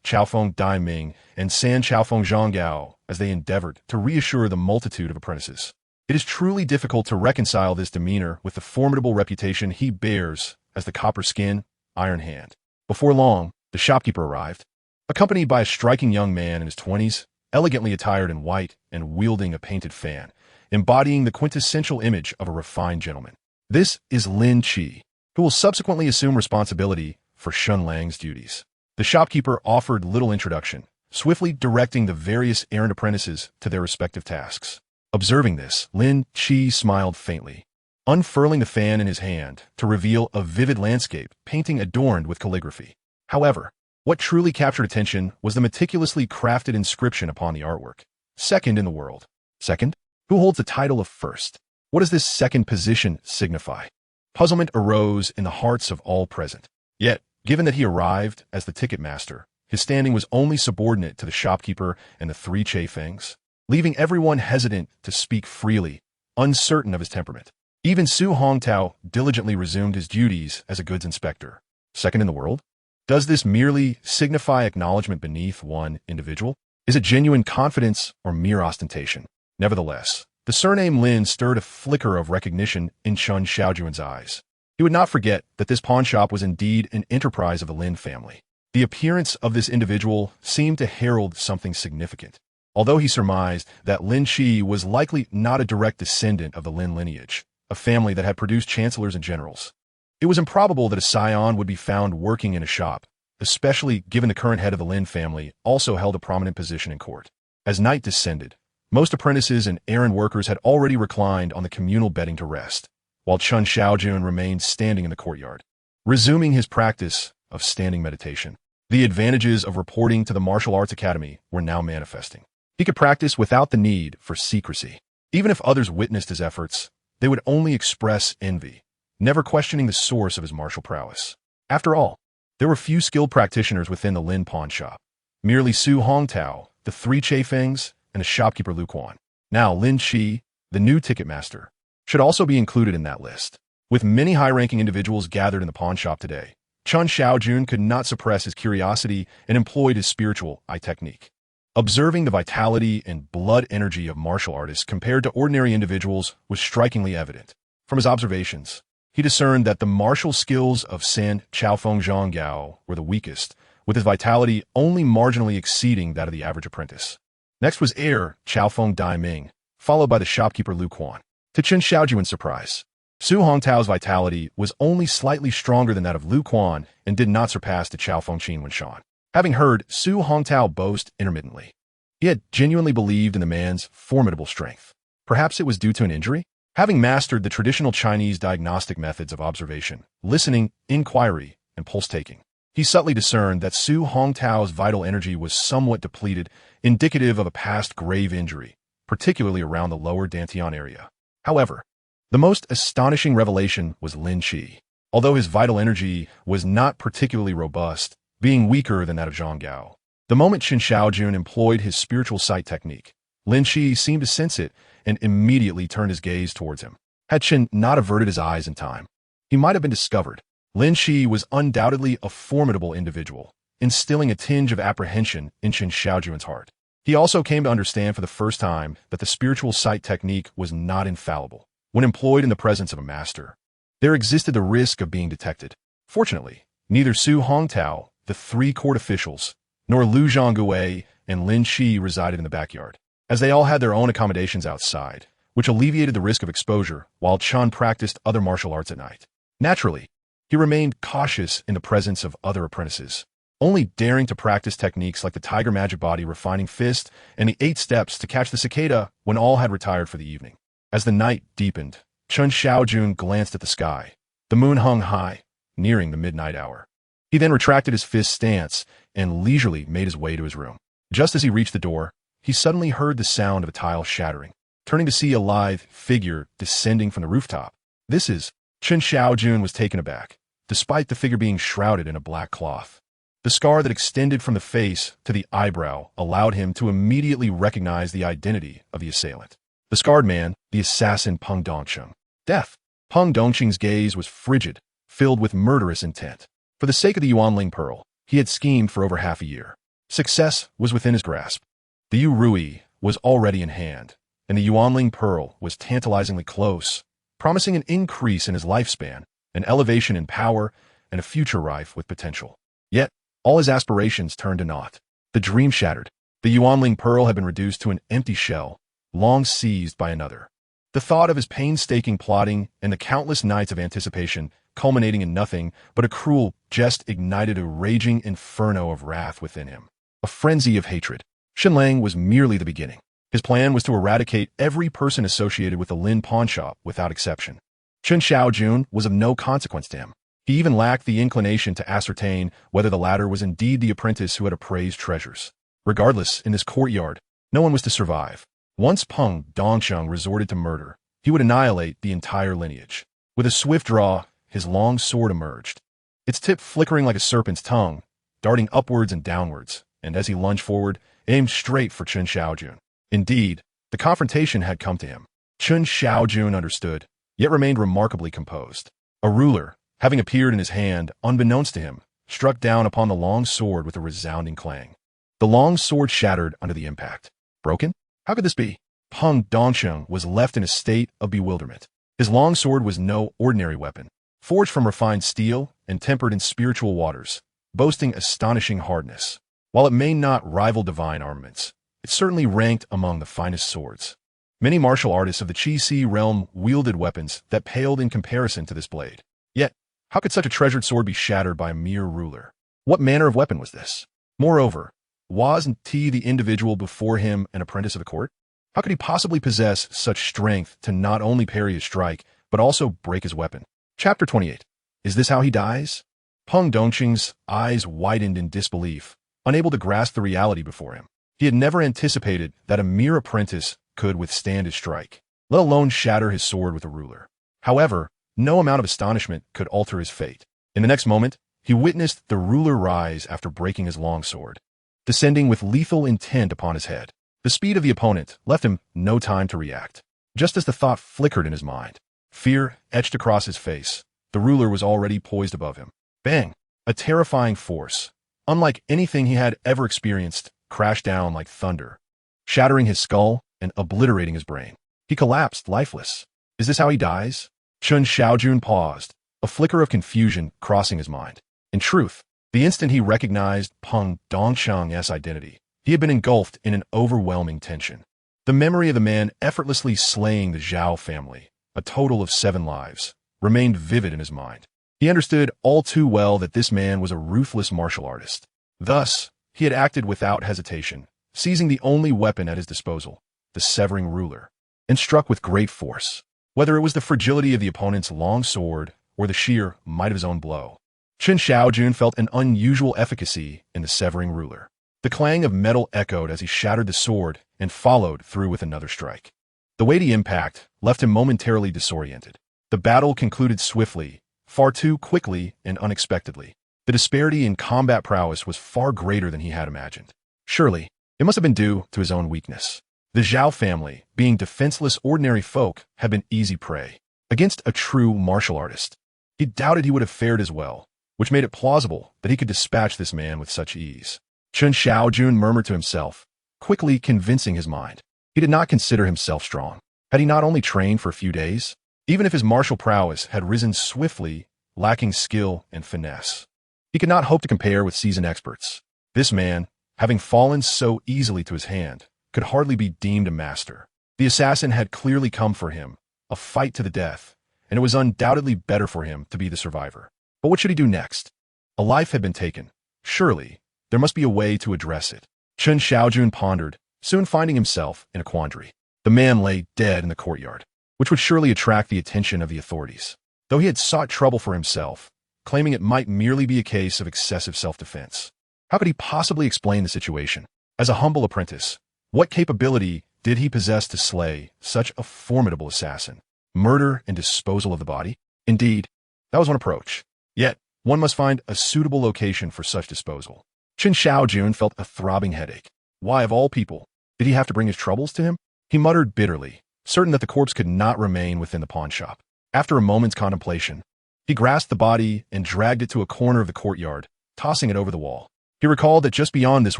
Speaker 1: Chaofeng Dai Ming and San Chaofeng Zhonggao as they endeavored to reassure the multitude of apprentices. It is truly difficult to reconcile this demeanor with the formidable reputation he bears as the copper skin, iron hand. Before long, the shopkeeper arrived, accompanied by a striking young man in his 20s, elegantly attired in white and wielding a painted fan, embodying the quintessential image of a refined gentleman. This is Lin Qi, who will subsequently assume responsibility for Shun Lang's duties. The shopkeeper offered little introduction, swiftly directing the various errand apprentices to their respective tasks. Observing this, Lin Qi smiled faintly, unfurling the fan in his hand to reveal a vivid landscape painting adorned with calligraphy. However, what truly captured attention was the meticulously crafted inscription upon the artwork. "Second in the world." Second? Who holds the title of first? What does this second position signify? Puzzlement arose in the hearts of all present. Yet, given that he arrived as the ticket master, his standing was only subordinate to the shopkeeper and the 3 Chei Fengs, leaving everyone hesitant to speak freely, uncertain of his temperament. Even Su Hongtao diligently resumed his duties as a goods inspector. Second in the world? Does this merely signify acknowledgement beneath one individual? Is it genuine confidence or mere ostentation? Nevertheless, the surname Lin stirred a flicker of recognition in Chen Shaojun's eyes. He would not forget that this pawnshop was indeed an enterprise of the Lin family. The appearance of this individual seemed to herald something significant. Although he surmised that Lin Qi was likely not a direct descendant of the Lin lineage, a family that had produced chancellors and generals, it was improbable that a scion would be found working in a shop, especially given the current head of the Lin family also held a prominent position in court. As night descended, most apprentices and errand workers had already reclined on the communal bedding to rest, while Chen Shaojun remained standing in the courtyard, resuming his practice of standing meditation. The advantages of reporting to the martial arts academy were now manifesting. He could practice without the need for secrecy. Even if others witnessed his efforts, they would only express envy, never questioning the source of his martial prowess. After all, there were few skilled practitioners within the Lin pawn shop. Merely Su Hongtao, the three Chaifengs, and the shopkeeper Lu Quan. Now Lin Qi, the new ticket master, should also be included in that list. With many high-ranking individuals gathered in the pawn shop today, Chen Shaojun could not suppress his curiosity and employed his spiritual eye technique. Observing the vitality and blood energy of martial artists compared to ordinary individuals was strikingly evident. From his observations, he discerned that the martial skills of San Chaofeng Zhonggao were the weakest, with his vitality only marginally exceeding that of the average apprentice. Next was heir Chaofeng Dai Ming, followed by the shopkeeper Lu Quan. To Chen Shaojun's surprise, Su Hongtao's vitality was only slightly stronger than that of Lu Quan and did not surpass the Chaofeng Qin Wenshan. Having heard Su Hongtao boast intermittently, he had genuinely believed in the man's formidable strength. Perhaps it was due to an injury? Having mastered the traditional Chinese diagnostic methods of observation, listening, inquiry, and pulse-taking, he subtly discerned that Su Hongtao's vital energy was somewhat depleted, indicative of a past grave injury, particularly around the lower Dantian area. However, the most astonishing revelation was Lin Qi. Although his vital energy was not particularly robust, being weaker than that of Zhang Gao, the moment Chen Shaojun employed his spiritual sight technique, Lin Qi seemed to sense it and immediately turned his gaze towards him. Had Chen not averted his eyes in time, he might have been discovered. Lin Qi was undoubtedly a formidable individual, instilling a tinge of apprehension in Chen Shaojun's heart. He also came to understand for the first time that the spiritual sight technique was not infallible. When employed in the presence of a master, there existed the risk of being detected. Fortunately, neither Su Hongtao, the three court officials, nor Lu Zhonggue and Lin Qi resided in the backyard, as they all had their own accommodations outside, which alleviated the risk of exposure while Chen practiced other martial arts at night. Naturally, he remained cautious in the presence of other apprentices, only daring to practice techniques like the Tiger Magic Body Refining Fist and the 8 Steps to catch the cicada when all had retired for the evening. As the night deepened, Chen Shaojun glanced at the sky. The moon hung high, nearing the midnight hour. He then retracted his fist stance and leisurely made his way to his room. Just as he reached the door, he suddenly heard the sound of a tile shattering, turning to see a lithe figure descending from the rooftop. This is... Chen Shaojun was taken aback, despite the figure being shrouded in a black cloth. The scar that extended from the face to the eyebrow allowed him to immediately recognize the identity of the assailant. The scarred man, the assassin Peng Dongsheng. Death. Peng Dongsheng's gaze was frigid, filled with murderous intent. For the sake of the Yuanling Pearl, he had schemed for over half a year. Success was within his grasp. The Yu Rui was already in hand, and the Yuanling Pearl was tantalizingly close, promising an increase in his lifespan, an elevation in power, and a future rife with potential. Yet, all his aspirations turned to naught. The dream shattered. The Yuanling Pearl had been reduced to an empty shell, long seized by another. The thought of his painstaking plotting and the countless nights of anticipation, culminating in nothing but a cruel jest, ignited a raging inferno of wrath within him. A frenzy of hatred. Shenlang was merely the beginning. His plan was to eradicate every person associated with the Lin pawnshop without exception. Chen Shaojun was of no consequence to him. He even lacked the inclination to ascertain whether the latter was indeed the apprentice who had appraised treasures. Regardless, in this courtyard, no one was to survive. Once Peng Dongsheng resorted to murder, he would annihilate the entire lineage. With a swift draw, his long sword emerged, its tip flickering like a serpent's tongue, darting upwards and downwards, and as he lunged forward, aimed straight for Chen Shaojun. Indeed, the confrontation had come to him. Chen Shaojun understood. yet remained remarkably composed. A ruler, having appeared in his hand, unbeknownst to him, struck down upon the long sword with a resounding clang. The long sword shattered under the impact. Broken? How could this be? Peng Dongsheng was left in a state of bewilderment. His long sword was no ordinary weapon, forged from refined steel and tempered in spiritual waters, boasting astonishing hardness. While it may not rival divine armaments, it certainly ranked among the finest swords. Many martial artists of the Qi realm wielded weapons that paled in comparison to this blade. Yet, how could such a treasured sword be shattered by a mere ruler? What manner of weapon was this? Moreover, wasn't he the individual before him an apprentice of the court? How could he possibly possess such strength to not only parry his strike, but also break his weapon? Chapter 28. Is this how he dies? Peng Dongqing's eyes widened in disbelief, unable to grasp the reality before him. He had never anticipated that a mere apprentice could withstand his strike, let alone shatter his sword with a ruler. However, no amount of astonishment could alter his fate. In the next moment, he witnessed the ruler rise after breaking his long sword, descending with lethal intent upon his head. The speed of the opponent left him no time to react. Just as the thought flickered in his mind, fear etched across his face. The ruler was already poised above him. Bang! A terrifying force, unlike anything he had ever experienced, crashed down like thunder, shattering his skull and obliterating his brain. He collapsed lifeless. Is this how he dies? Chen Shaojun paused, a flicker of confusion crossing his mind. In truth, the instant he recognized Peng Dongsheng's identity, he had been engulfed in an overwhelming tension. The memory of the man effortlessly slaying the Zhao family, a total of 7 lives, remained vivid in his mind. He understood all too well that this man was a ruthless martial artist. Thus, he had acted without hesitation, seizing the only weapon at his disposal, the severing ruler, and struck with great force. Whether it was the fragility of the opponent's long sword or the sheer might of his own blow, Chen Shaojun felt an unusual efficacy in the severing ruler. The clang of metal echoed as he shattered the sword and followed through with another strike. The weighty impact left him momentarily disoriented. The battle concluded swiftly, far too quickly and unexpectedly. The disparity in combat prowess was far greater than he had imagined. Surely, it must have been due to his own weakness. The Zhao family, being defenseless ordinary folk, had been easy prey against a true martial artist. He doubted he would have fared as well, which made it plausible that he could dispatch this man with such ease. Chen Shaojun murmured to himself, quickly convincing his mind. He did not consider himself strong. Had he not only trained for a few days? Even if his martial prowess had risen swiftly, lacking skill and finesse, he could not hope to compare with seasoned experts. This man, having fallen so easily to his hand, could hardly be deemed a master. The assassin had clearly come for him, a fight to the death, and it was undoubtedly better for him to be the survivor. But what should he do next? A life had been taken. Surely, there must be a way to address it. Chen Shaojun pondered, soon finding himself in a quandary. The man lay dead in the courtyard, which would surely attract the attention of the authorities. Though he had sought trouble for himself, claiming it might merely be a case of excessive self-defense. How could he possibly explain the situation? As a humble apprentice, what capability did he possess to slay such a formidable assassin? Murder and disposal of the body? Indeed, that was one approach. Yet, one must find a suitable location for such disposal. Chen Shaojun felt a throbbing headache. Why, of all people, did he have to bring his troubles to him? He muttered bitterly, certain that the corpse could not remain within the pawn shop. After a moment's contemplation, he grasped the body and dragged it to a corner of the courtyard, tossing it over the wall. He recalled that just beyond this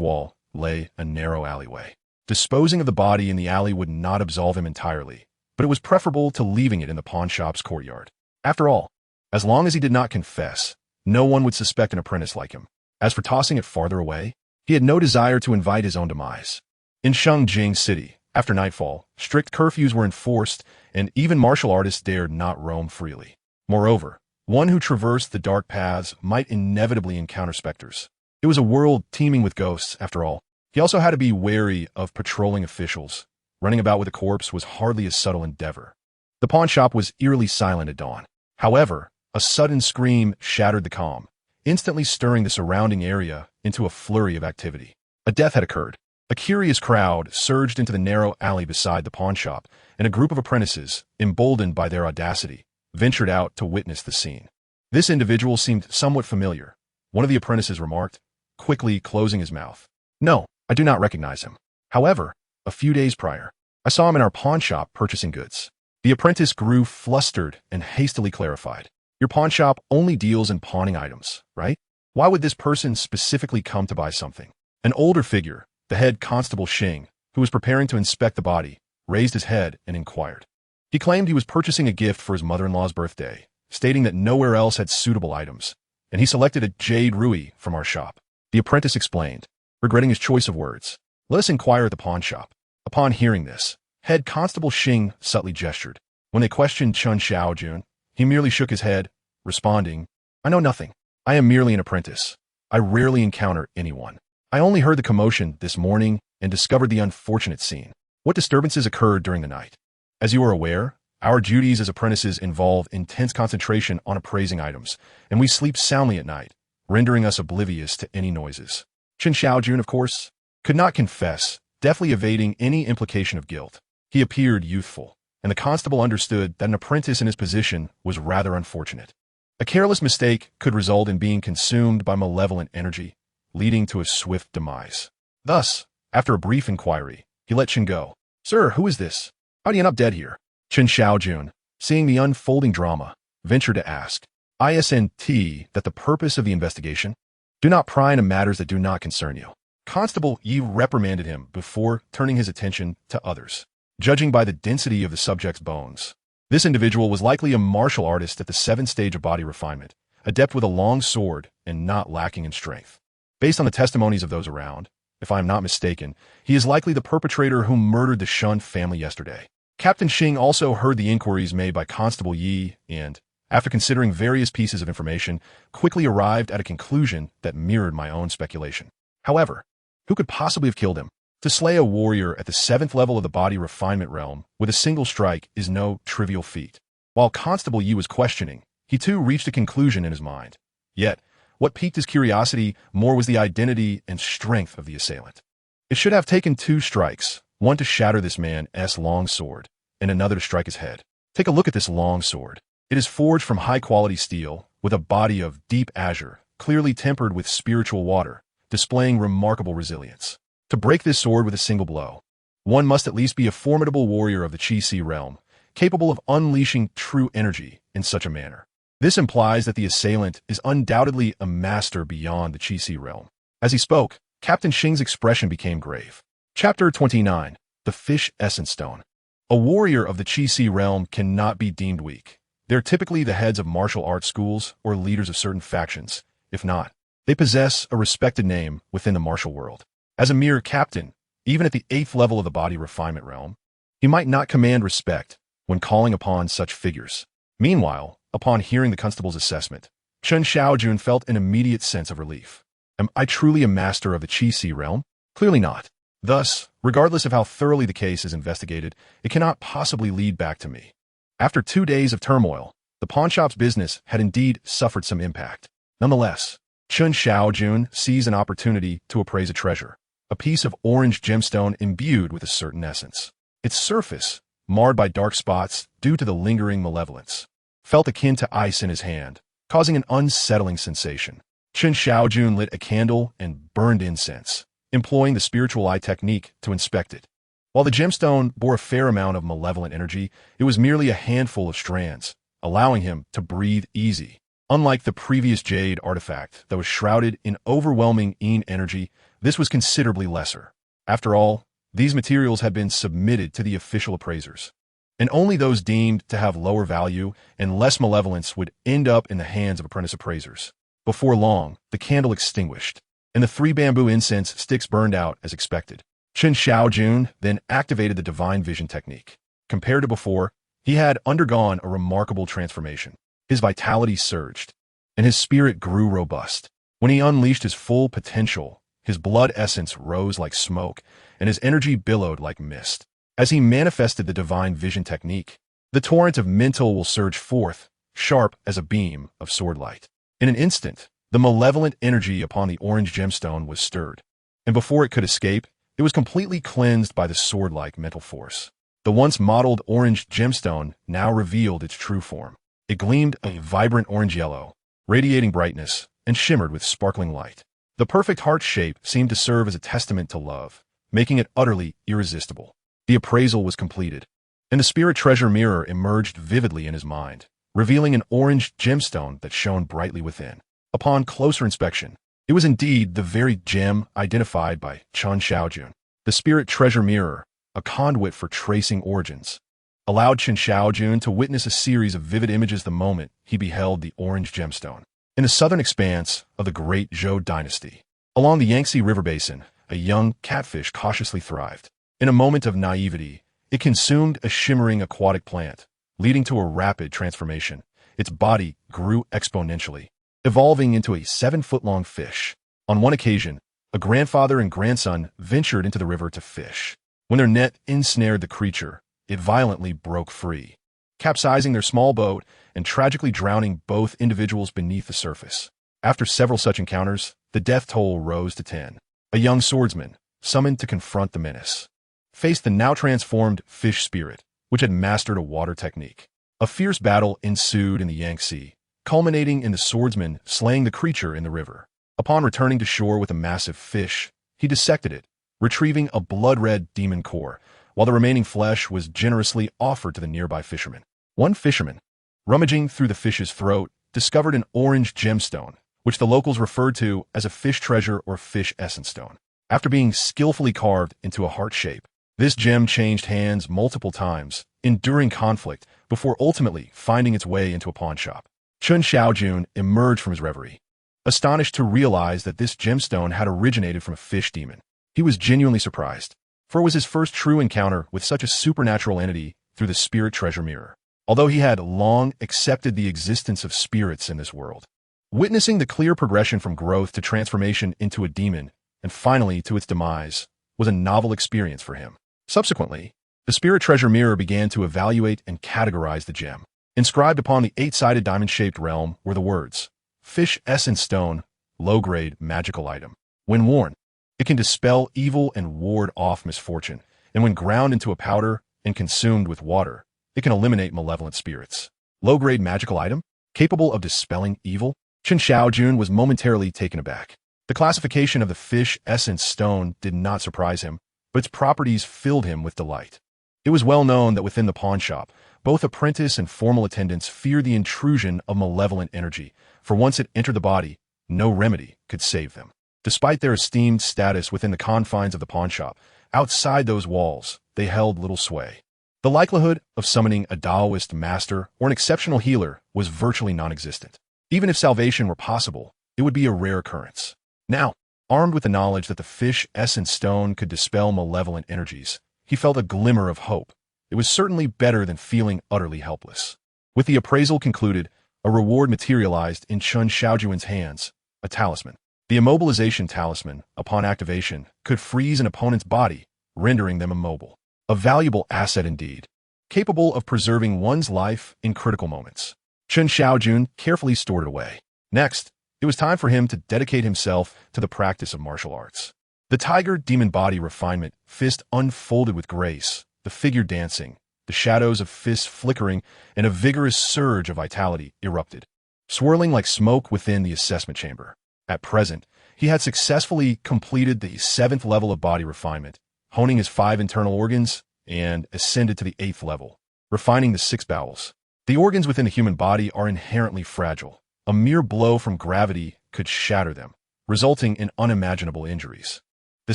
Speaker 1: wall lay a narrow alleyway. Disposing of the body in the alley would not absolve him entirely, but it was preferable to leaving it in the pawn shop's courtyard. After all, as long as he did not confess, no one would suspect an apprentice like him. As for tossing it farther away, he had no desire to invite his own demise. In Shengjing City, after nightfall, strict curfews were enforced, and even martial artists dared not roam freely. Moreover, one who traversed the dark paths might inevitably encounter specters. It was a world teeming with ghosts, after all. He also had to be wary of patrolling officials. Running about with a corpse was hardly a subtle endeavor. The pawn shop was eerily silent at dawn. However, a sudden scream shattered the calm, instantly stirring the surrounding area into a flurry of activity. A death had occurred. A curious crowd surged into the narrow alley beside the pawn shop, and a group of apprentices, emboldened by their audacity, ventured out to witness the scene. This individual seemed somewhat familiar. One of the apprentices remarked, quickly closing his mouth. No, I do not recognize him. However, a few days prior, I saw him in our pawn shop purchasing goods. The apprentice grew flustered and hastily clarified. Your pawnshop only deals in pawning items, right? Why would this person specifically come to buy something? An older figure, the head constable Xing, who was preparing to inspect the body, raised his head and inquired. He claimed he was purchasing a gift for his mother-in-law's birthday, stating that nowhere else had suitable items, and he selected a jade ruby from our shop. The apprentice explained, regretting his choice of words. Let us inquire at the pawn shop. Upon hearing this, head constable Xing subtly gestured. When they questioned Chen Shaojun, he merely shook his head, responding, I know nothing. I am merely an apprentice. I rarely encounter anyone. I only heard the commotion this morning and discovered the unfortunate scene. What disturbances occurred during the night? As you are aware, our duties as apprentices involve intense concentration on appraising items, and we sleep soundly at night, rendering us oblivious to any noises. Chen Shaojun, of course, could not confess, deftly evading any implication of guilt. He appeared youthful, and the constable understood that an apprentice in his position was rather unfortunate. A careless mistake could result in being consumed by malevolent energy, leading to a swift demise. Thus, after a brief inquiry, he let Chen go. Sir, who is this? How do you end up dead here? Chen Shaojun, seeing the unfolding drama, ventured to ask. Isn't that the purpose of the investigation? Do not pry into matters that do not concern you. Constable Yi reprimanded him before turning his attention to others. Judging by the density of the subject's bones, this individual was likely a martial artist at the 7th stage of body refinement, adept with a long sword and not lacking in strength. Based on the testimonies of those around, if I am not mistaken, he is likely the perpetrator who murdered the Shun family yesterday. Captain Xing also heard the inquiries made by Constable Yi and, after considering various pieces of information, quickly arrived at a conclusion that mirrored my own speculation. However, who could possibly have killed him? To slay a warrior at the 7th level of the body refinement realm with a single strike is no trivial feat. While Constable Yi was questioning, he too reached a conclusion in his mind. Yet, what piqued his curiosity more was the identity and strength of the assailant. It should have taken 2 strikes, one to shatter this man's long sword, and another to strike his head. Take a look at this long sword. It is forged from high-quality steel, with a body of deep azure, clearly tempered with spiritual water, displaying remarkable resilience. To break this sword with a single blow, one must at least be a formidable warrior of the Qi-Si realm, capable of unleashing true energy in such a manner. This implies that the assailant is undoubtedly a master beyond the Qi-Si realm. As he spoke, Captain Xing's expression became grave. Chapter 29. The Fish Essence Stone. A warrior of the Qi-Si realm cannot be deemed weak. They're typically the heads of martial arts schools or leaders of certain factions. If not, they possess a respected name within the martial world. As a mere captain, even at the 8th level of the body refinement realm, he might not command respect when calling upon such figures. Meanwhile, upon hearing the constable's assessment, Chen Shaojun felt an immediate sense of relief. Am I truly a master of the Qi-Si realm? Clearly not. Thus, regardless of how thoroughly the case is investigated, it cannot possibly lead back to me. After 2 days of turmoil, the pawnshop's business had indeed suffered some impact. Nonetheless, Chen Shaojun seized an opportunity to appraise a treasure, a piece of orange gemstone imbued with a certain essence. Its surface, marred by dark spots due to the lingering malevolence, felt akin to ice in his hand, causing an unsettling sensation. Chen Shaojun lit a candle and burned incense, employing the spiritual eye technique to inspect it. While the gemstone bore a fair amount of malevolent energy, it was merely a handful of strands, allowing him to breathe easy. Unlike the previous jade artifact that was shrouded in overwhelming yin energy, this was considerably lesser. After all, these materials had been submitted to the official appraisers, and only those deemed to have lower value and less malevolence would end up in the hands of apprentice appraisers. Before long, the candle extinguished, and the 3 bamboo incense sticks burned out as expected. Chen Shaojun then activated the divine vision technique. Compared to before, he had undergone a remarkable transformation. His vitality surged, and his spirit grew robust. When he unleashed his full potential, his blood essence rose like smoke, and his energy billowed like mist. As he manifested the divine vision technique, the torrent of mental will surge forth, sharp as a beam of sword light. In an instant, the malevolent energy upon the orange gemstone was stirred, and before it could escape, it was completely cleansed by the sword-like mental force. The once mottled orange gemstone now revealed its true form. It gleamed a vibrant orange-yellow, radiating brightness, and shimmered with sparkling light. The perfect heart shape seemed to serve as a testament to love, making it utterly irresistible. The appraisal was completed, and the spirit treasure mirror emerged vividly in his mind, revealing an orange gemstone that shone brightly within. Upon closer inspection, it was indeed the very gem identified by Chen Shaojun. The spirit treasure mirror, a conduit for tracing origins, allowed Chen Shaojun to witness a series of vivid images the moment he beheld the orange gemstone. In the southern expanse of the Great Zhou Dynasty, along the Yangtze River basin, a young catfish cautiously thrived. In a moment of naivety, it consumed a shimmering aquatic plant, leading to a rapid transformation. Its body grew exponentially, evolving into a 7-foot-long fish. On one occasion, a grandfather and grandson ventured into the river to fish. When their net ensnared the creature, it violently broke free, capsizing their small boat and tragically drowning both individuals beneath the surface. After several such encounters, the death toll rose to 10. A young swordsman, summoned to confront the menace, faced the now transformed fish spirit, which had mastered a water technique. A fierce battle ensued in the Yangtze, culminating in the swordsman slaying the creature in the river. Upon returning to shore with a massive fish, he dissected it, retrieving a blood-red demon core, while the remaining flesh was generously offered to the nearby fishermen. One fisherman, rummaging through the fish's throat, discovered an orange gemstone, which the locals referred to as a fish treasure or fish essence stone. After being skillfully carved into a heart shape, this gem changed hands multiple times, enduring conflict before ultimately finding its way into a pawn shop. Chen Shaojun emerged from his reverie, astonished to realize that this gemstone had originated from a fish demon. He was genuinely surprised, for it was his first true encounter with such a supernatural entity through the spirit treasure mirror. Although he had long accepted the existence of spirits in this world, witnessing the clear progression from growth to transformation into a demon, and finally to its demise, was a novel experience for him. Subsequently, the spirit treasure mirror began to evaluate and categorize the gem. Inscribed upon the 8-sided diamond-shaped realm were the words, Fish Essence Stone, Low-Grade Magical Item. When worn, it can dispel evil and ward off misfortune, and when ground into a powder and consumed with water, it can eliminate malevolent spirits. Low-grade magical item? Capable of dispelling evil? Chen Shaojun was momentarily taken aback. The classification of the fish essence stone did not surprise him, but its properties filled him with delight. It was well known that within the pawn shop, both apprentice and formal attendants feared the intrusion of malevolent energy, for once it entered the body, no remedy could save them. Despite their esteemed status within the confines of the pawn shop, outside those walls, they held little sway. The likelihood of summoning a Taoist master or an exceptional healer was virtually non-existent. Even if salvation were possible, it would be a rare occurrence. Now, armed with the knowledge that the fish essence stone could dispel malevolent energies, he felt a glimmer of hope. It was certainly better than feeling utterly helpless. With the appraisal concluded, a reward materialized in Chen Shaojun's hands, a talisman. The immobilization talisman, upon activation, could freeze an opponent's body, rendering them immobile. A valuable asset indeed, capable of preserving one's life in critical moments. Chen Shaojun carefully stored it away. Next, it was time for him to dedicate himself to the practice of martial arts. The tiger demon body refinement, fist unfolded with grace, the figure dancing, the shadows of fists flickering, and a vigorous surge of vitality erupted, swirling like smoke within the assessment chamber. At present, he had successfully completed the 7th level of body refinement, honing his 5 internal organs, and ascended to the 8th level, refining the 6 bowels. The organs within the human body are inherently fragile. A mere blow from gravity could shatter them, resulting in unimaginable injuries. The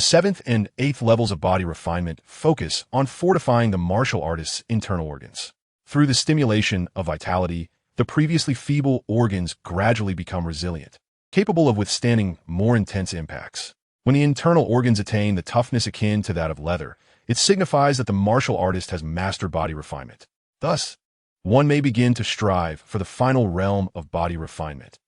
Speaker 1: 7th and 8th levels of body refinement focus on fortifying the martial artist's internal organs. Through the stimulation of vitality, the previously feeble organs gradually become resilient, capable of withstanding more intense impacts. When the internal organs attain the toughness akin to that of leather, it signifies that the martial artist has mastered body refinement. Thus, one may begin to strive for the final realm of body refinement,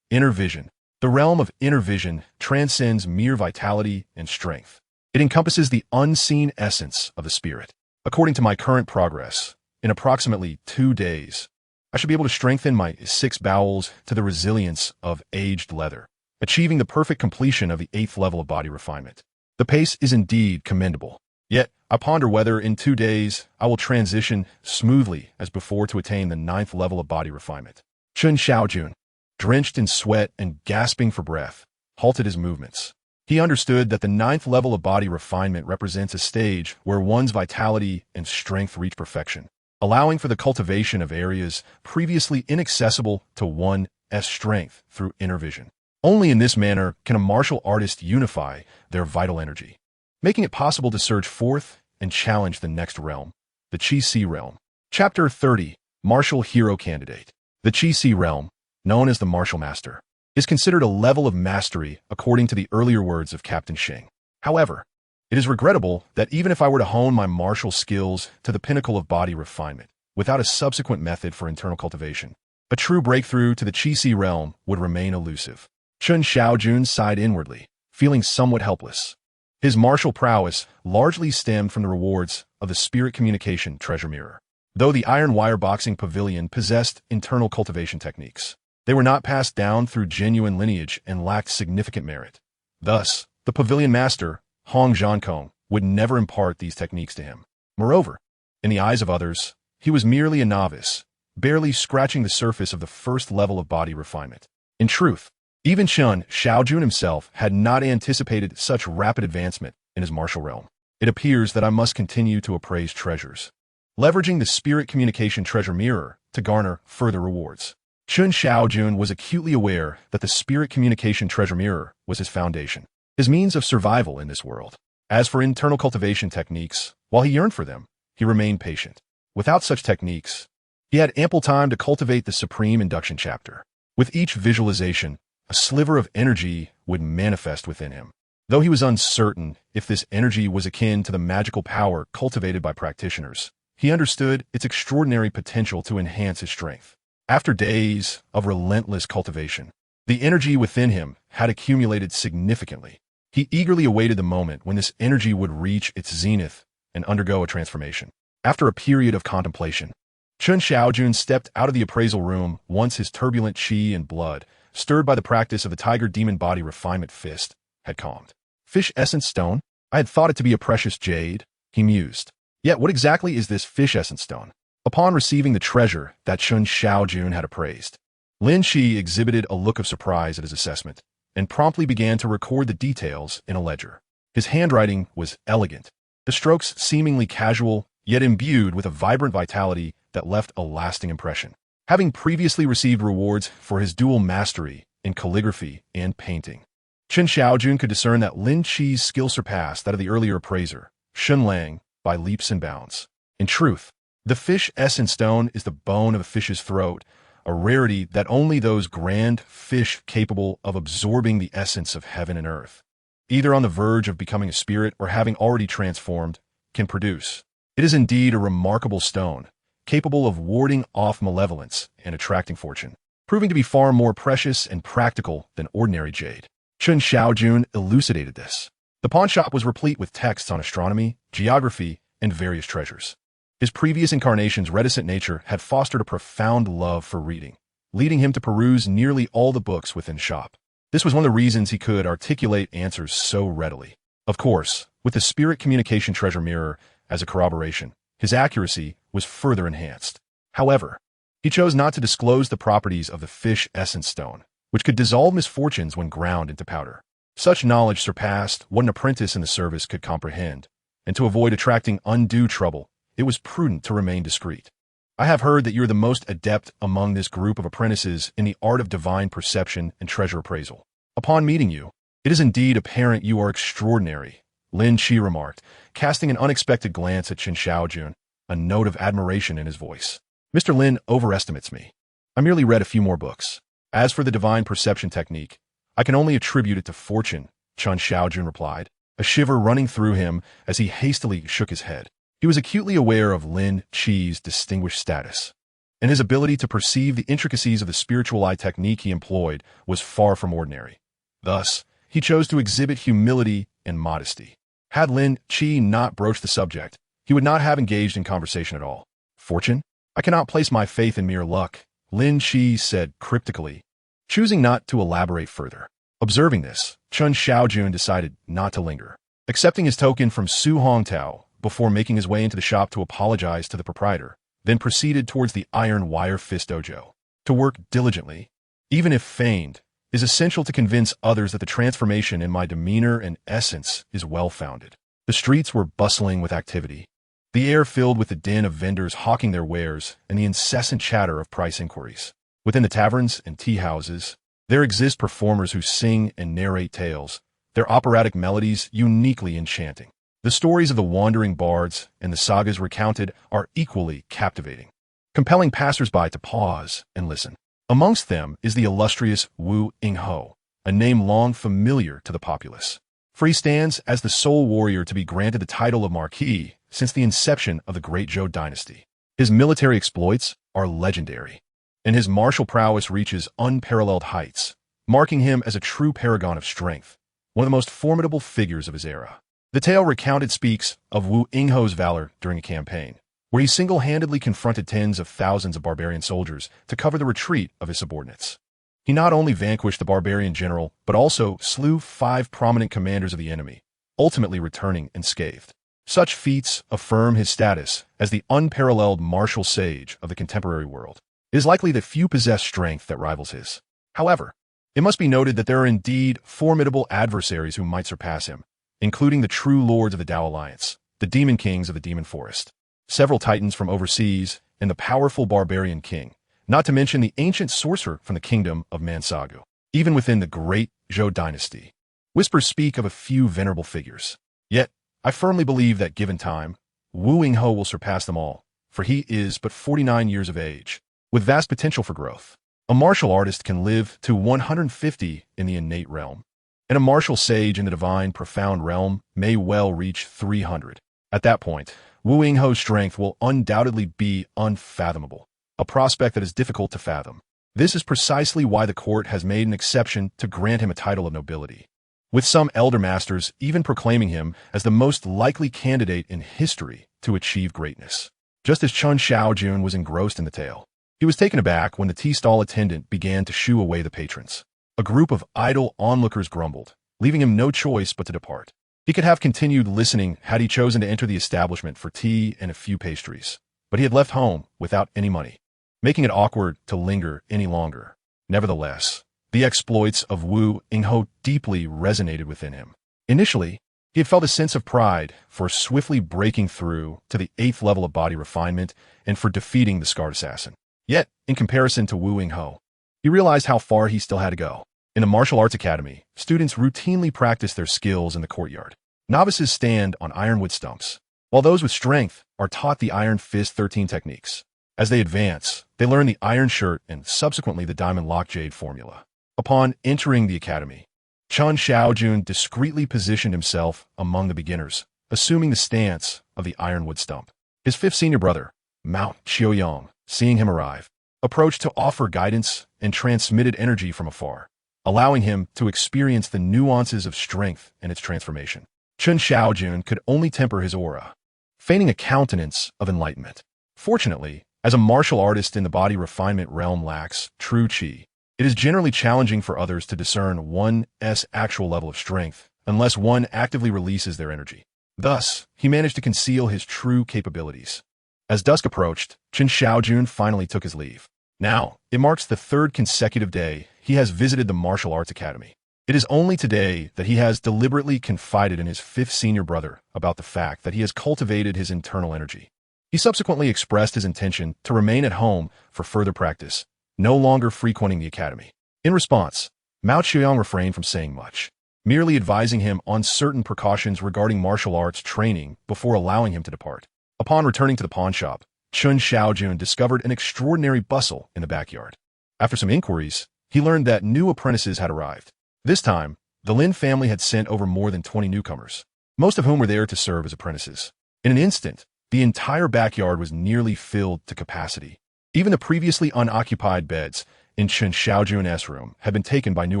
Speaker 1: inner vision. The realm of inner vision transcends mere vitality and strength. It encompasses the unseen essence of the spirit. According to my current progress, in approximately 2 days, I should be able to strengthen my 6 bowels to the resilience of aged leather, achieving the perfect completion of the 8th level of body refinement. The pace is indeed commendable. Yet, I ponder whether in 2 days I will transition smoothly as before to attain the 9th level of body refinement. Chen Shaojun, drenched in sweat and gasping for breath, halted his movements. He understood that the ninth level of body refinement represents a stage where one's vitality and strength reach perfection, allowing for the cultivation of areas previously inaccessible to one's strength through inner vision. Only in this manner can a martial artist unify their vital energy, making it possible to surge forth and challenge the next realm, the Qi Si realm. Chapter 30, Martial Hero Candidate. The Qi Si realm, known as the Martial Master, is considered a level of mastery according to the earlier words of Captain Shing. However, it is regrettable that even if I were to hone my martial skills to the pinnacle of body refinement, without a subsequent method for internal cultivation, a true breakthrough to the Qi Si realm would remain elusive. Chen Shaojun sighed inwardly, feeling somewhat helpless. His martial prowess largely stemmed from the rewards of the Spirit Communication Treasure Mirror. Though the Iron Wire Boxing Pavilion possessed internal cultivation techniques, they were not passed down through genuine lineage and lacked significant merit. Thus, the pavilion master, Hong Zhankong, would never impart these techniques to him. Moreover, in the eyes of others, he was merely a novice, barely scratching the surface of the first level of body refinement. In truth, even Chen Shaojun himself had not anticipated such rapid advancement in his martial realm. It appears that I must continue to appraise treasures, leveraging the Spirit Communication Treasure Mirror to garner further rewards. Chen Shaojun was acutely aware that the Spirit Communication Treasure Mirror was his foundation, his means of survival in this world. As for internal cultivation techniques, while he yearned for them, he remained patient. Without such techniques, he had ample time to cultivate the Supreme Induction Chapter. With each visualization, a sliver of energy would manifest within him. Though he was uncertain if this energy was akin to the magical power cultivated by practitioners, he understood its extraordinary potential to enhance his strength. After days of relentless cultivation, the energy within him had accumulated significantly. He eagerly awaited the moment when this energy would reach its zenith and undergo a transformation. After a period of contemplation, Chen Shaojun stepped out of the appraisal room once his turbulent qi and blood, stirred by the practice of the Tiger Demon Body Refinement Fist, had calmed. Fish Essence Stone? I had thought it to be a precious jade, he mused. Yet what exactly is this Fish Essence Stone? Upon receiving the treasure that Chen Shaojun had appraised, Lin Qi exhibited a look of surprise at his assessment and promptly began to record the details in a ledger. His handwriting was elegant, the strokes seemingly casual, yet imbued with a vibrant vitality that left a lasting impression. Having previously received rewards for his dual mastery in calligraphy and painting, Chen Shaojun could discern that Lin Qi's skill surpassed that of the earlier appraiser, Shun Lang, by leaps and bounds. In truth, the Fish Essence Stone is the bone of a fish's throat, a rarity that only those grand fish capable of absorbing the essence of heaven and earth, either on the verge of becoming a spirit or having already transformed, can produce. It is indeed a remarkable stone, capable of warding off malevolence and attracting fortune, proving to be far more precious and practical than ordinary jade. Chen Shaojun elucidated this. The pawnshop was replete with texts on astronomy, geography, and various treasures. His previous incarnation's reticent nature had fostered a profound love for reading, leading him to peruse nearly all the books within shop. This was one of the reasons he could articulate answers so readily. Of course, with the Spirit Communication Treasure Mirror as a corroboration, his accuracy was further enhanced. However, he chose not to disclose the properties of the Fish Essence Stone, which could dissolve misfortunes when ground into powder. Such knowledge surpassed what an apprentice in the service could comprehend, and to avoid attracting undue trouble, it was prudent to remain discreet. I have heard that you are the most adept among this group of apprentices in the art of divine perception and treasure appraisal. Upon meeting you, it is indeed apparent you are extraordinary, Lin Qi remarked, casting an unexpected glance at Chen Shaojun, a note of admiration in his voice. Mr. Lin overestimates me. I merely read a few more books. As for the divine perception technique, I can only attribute it to fortune, Chen Shaojun replied, a shiver running through him as he hastily shook his head. He was acutely aware of Lin Qi's distinguished status, and his ability to perceive the intricacies of the spiritual eye technique he employed was far from ordinary. Thus, he chose to exhibit humility and modesty. Had Lin Qi not broached the subject, he would not have engaged in conversation at all. Fortune? I cannot place my faith in mere luck, Lin Qi said cryptically, choosing not to elaborate further. Observing this, Chen Shaojun decided not to linger. Accepting his token from Su Hongtao before making his way into the shop to apologize to the proprietor, then proceeded towards the Iron Wire Fist Dojo. To work diligently, even if feigned, is essential to convince others that the transformation in my demeanor and essence is well-founded. The streets were bustling with activity, the air filled with the din of vendors hawking their wares and the incessant chatter of price inquiries. Within the taverns and tea houses, there exist performers who sing and narrate tales, their operatic melodies uniquely enchanting. The stories of the wandering bards and the sagas recounted are equally captivating, compelling passers-by to pause and listen. Amongst them is the illustrious Wu Yinghe, a name long familiar to the populace, for he stands as the sole warrior to be granted the title of Marquis since the inception of the Great Zhou Dynasty. His military exploits are legendary, and his martial prowess reaches unparalleled heights, marking him as a true paragon of strength, one of the most formidable figures of his era. The tale recounted speaks of Wu Yinghe's valor during a campaign, where he single-handedly confronted tens of thousands of barbarian soldiers to cover the retreat of his subordinates. He not only vanquished the barbarian general, but also slew 5 prominent commanders of the enemy, ultimately returning unscathed. Such feats affirm his status as the unparalleled martial sage of the contemporary world. It is likely that few possess strength that rivals his. However, it must be noted that there are indeed formidable adversaries who might surpass him, including the true lords of the Dao Alliance, the demon kings of the Demon Forest, several titans from overseas, and the powerful barbarian king, not to mention the ancient sorcerer from the kingdom of Mansagu. Even within the Great Zhou Dynasty, whispers speak of a few venerable figures. Yet, I firmly believe that given time, Wu Yinghe will surpass them all, for he is but 49 years of age, with vast potential for growth. A martial artist can live to 150 in the innate realm, and a martial sage in the divine profound realm may well reach 300. At that point, Wu Yinghe's strength will undoubtedly be unfathomable, a prospect that is difficult to fathom. This is precisely why the court has made an exception to grant him a title of nobility, with some elder masters even proclaiming him as the most likely candidate in history to achieve greatness. Just as Chen Shaojun was engrossed in the tale, he was taken aback when the tea stall attendant began to shoo away the patrons. A group of idle onlookers grumbled, leaving him no choice but to depart. He could have continued listening had he chosen to enter the establishment for tea and a few pastries, but he had left home without any money, making it awkward to linger any longer. Nevertheless, the exploits of Wu Yinghe deeply resonated within him. Initially, he had felt a sense of pride for swiftly breaking through to the 8th level of body refinement and for defeating the scarred assassin. Yet, in comparison to Wu Yinghe, he realized how far he still had to go. In the martial arts academy, students routinely practice their skills in the courtyard. Novices stand on ironwood stumps, while those with strength are taught the Iron Fist 13 techniques. As they advance, they learn the Iron Shirt and subsequently the Diamond Lock Jade formula. Upon entering the academy, Chen Shaojun discreetly positioned himself among the beginners, assuming the stance of the ironwood stump. His 5th senior brother, Mao Qiuyang, seeing him arrive, approached to offer guidance and transmitted energy from afar, allowing him to experience the nuances of strength and its transformation. Chen Shaojun could only temper his aura, feigning a countenance of enlightenment. Fortunately, as a martial artist in the body refinement realm lacks true qi, it is generally challenging for others to discern one's actual level of strength unless one actively releases their energy. Thus, he managed to conceal his true capabilities. As dusk approached, Chen Shaojun finally took his leave. Now, it marks the 3rd consecutive day he has visited the martial arts academy. It is only today that he has deliberately confided in his 5th senior brother about the fact that he has cultivated his internal energy. He subsequently expressed his intention to remain at home for further practice, no longer frequenting the academy. In response, Mao Qiuyang refrained from saying much, merely advising him on certain precautions regarding martial arts training before allowing him to depart. Upon returning to the pawn shop, Chen Shaojun discovered an extraordinary bustle in the backyard. After some inquiries, he learned that new apprentices had arrived. This time, the Lin family had sent over more than 20 newcomers, most of whom were there to serve as apprentices. In an instant, the entire backyard was nearly filled to capacity. Even the previously unoccupied beds in Chen Shaojun's room had been taken by new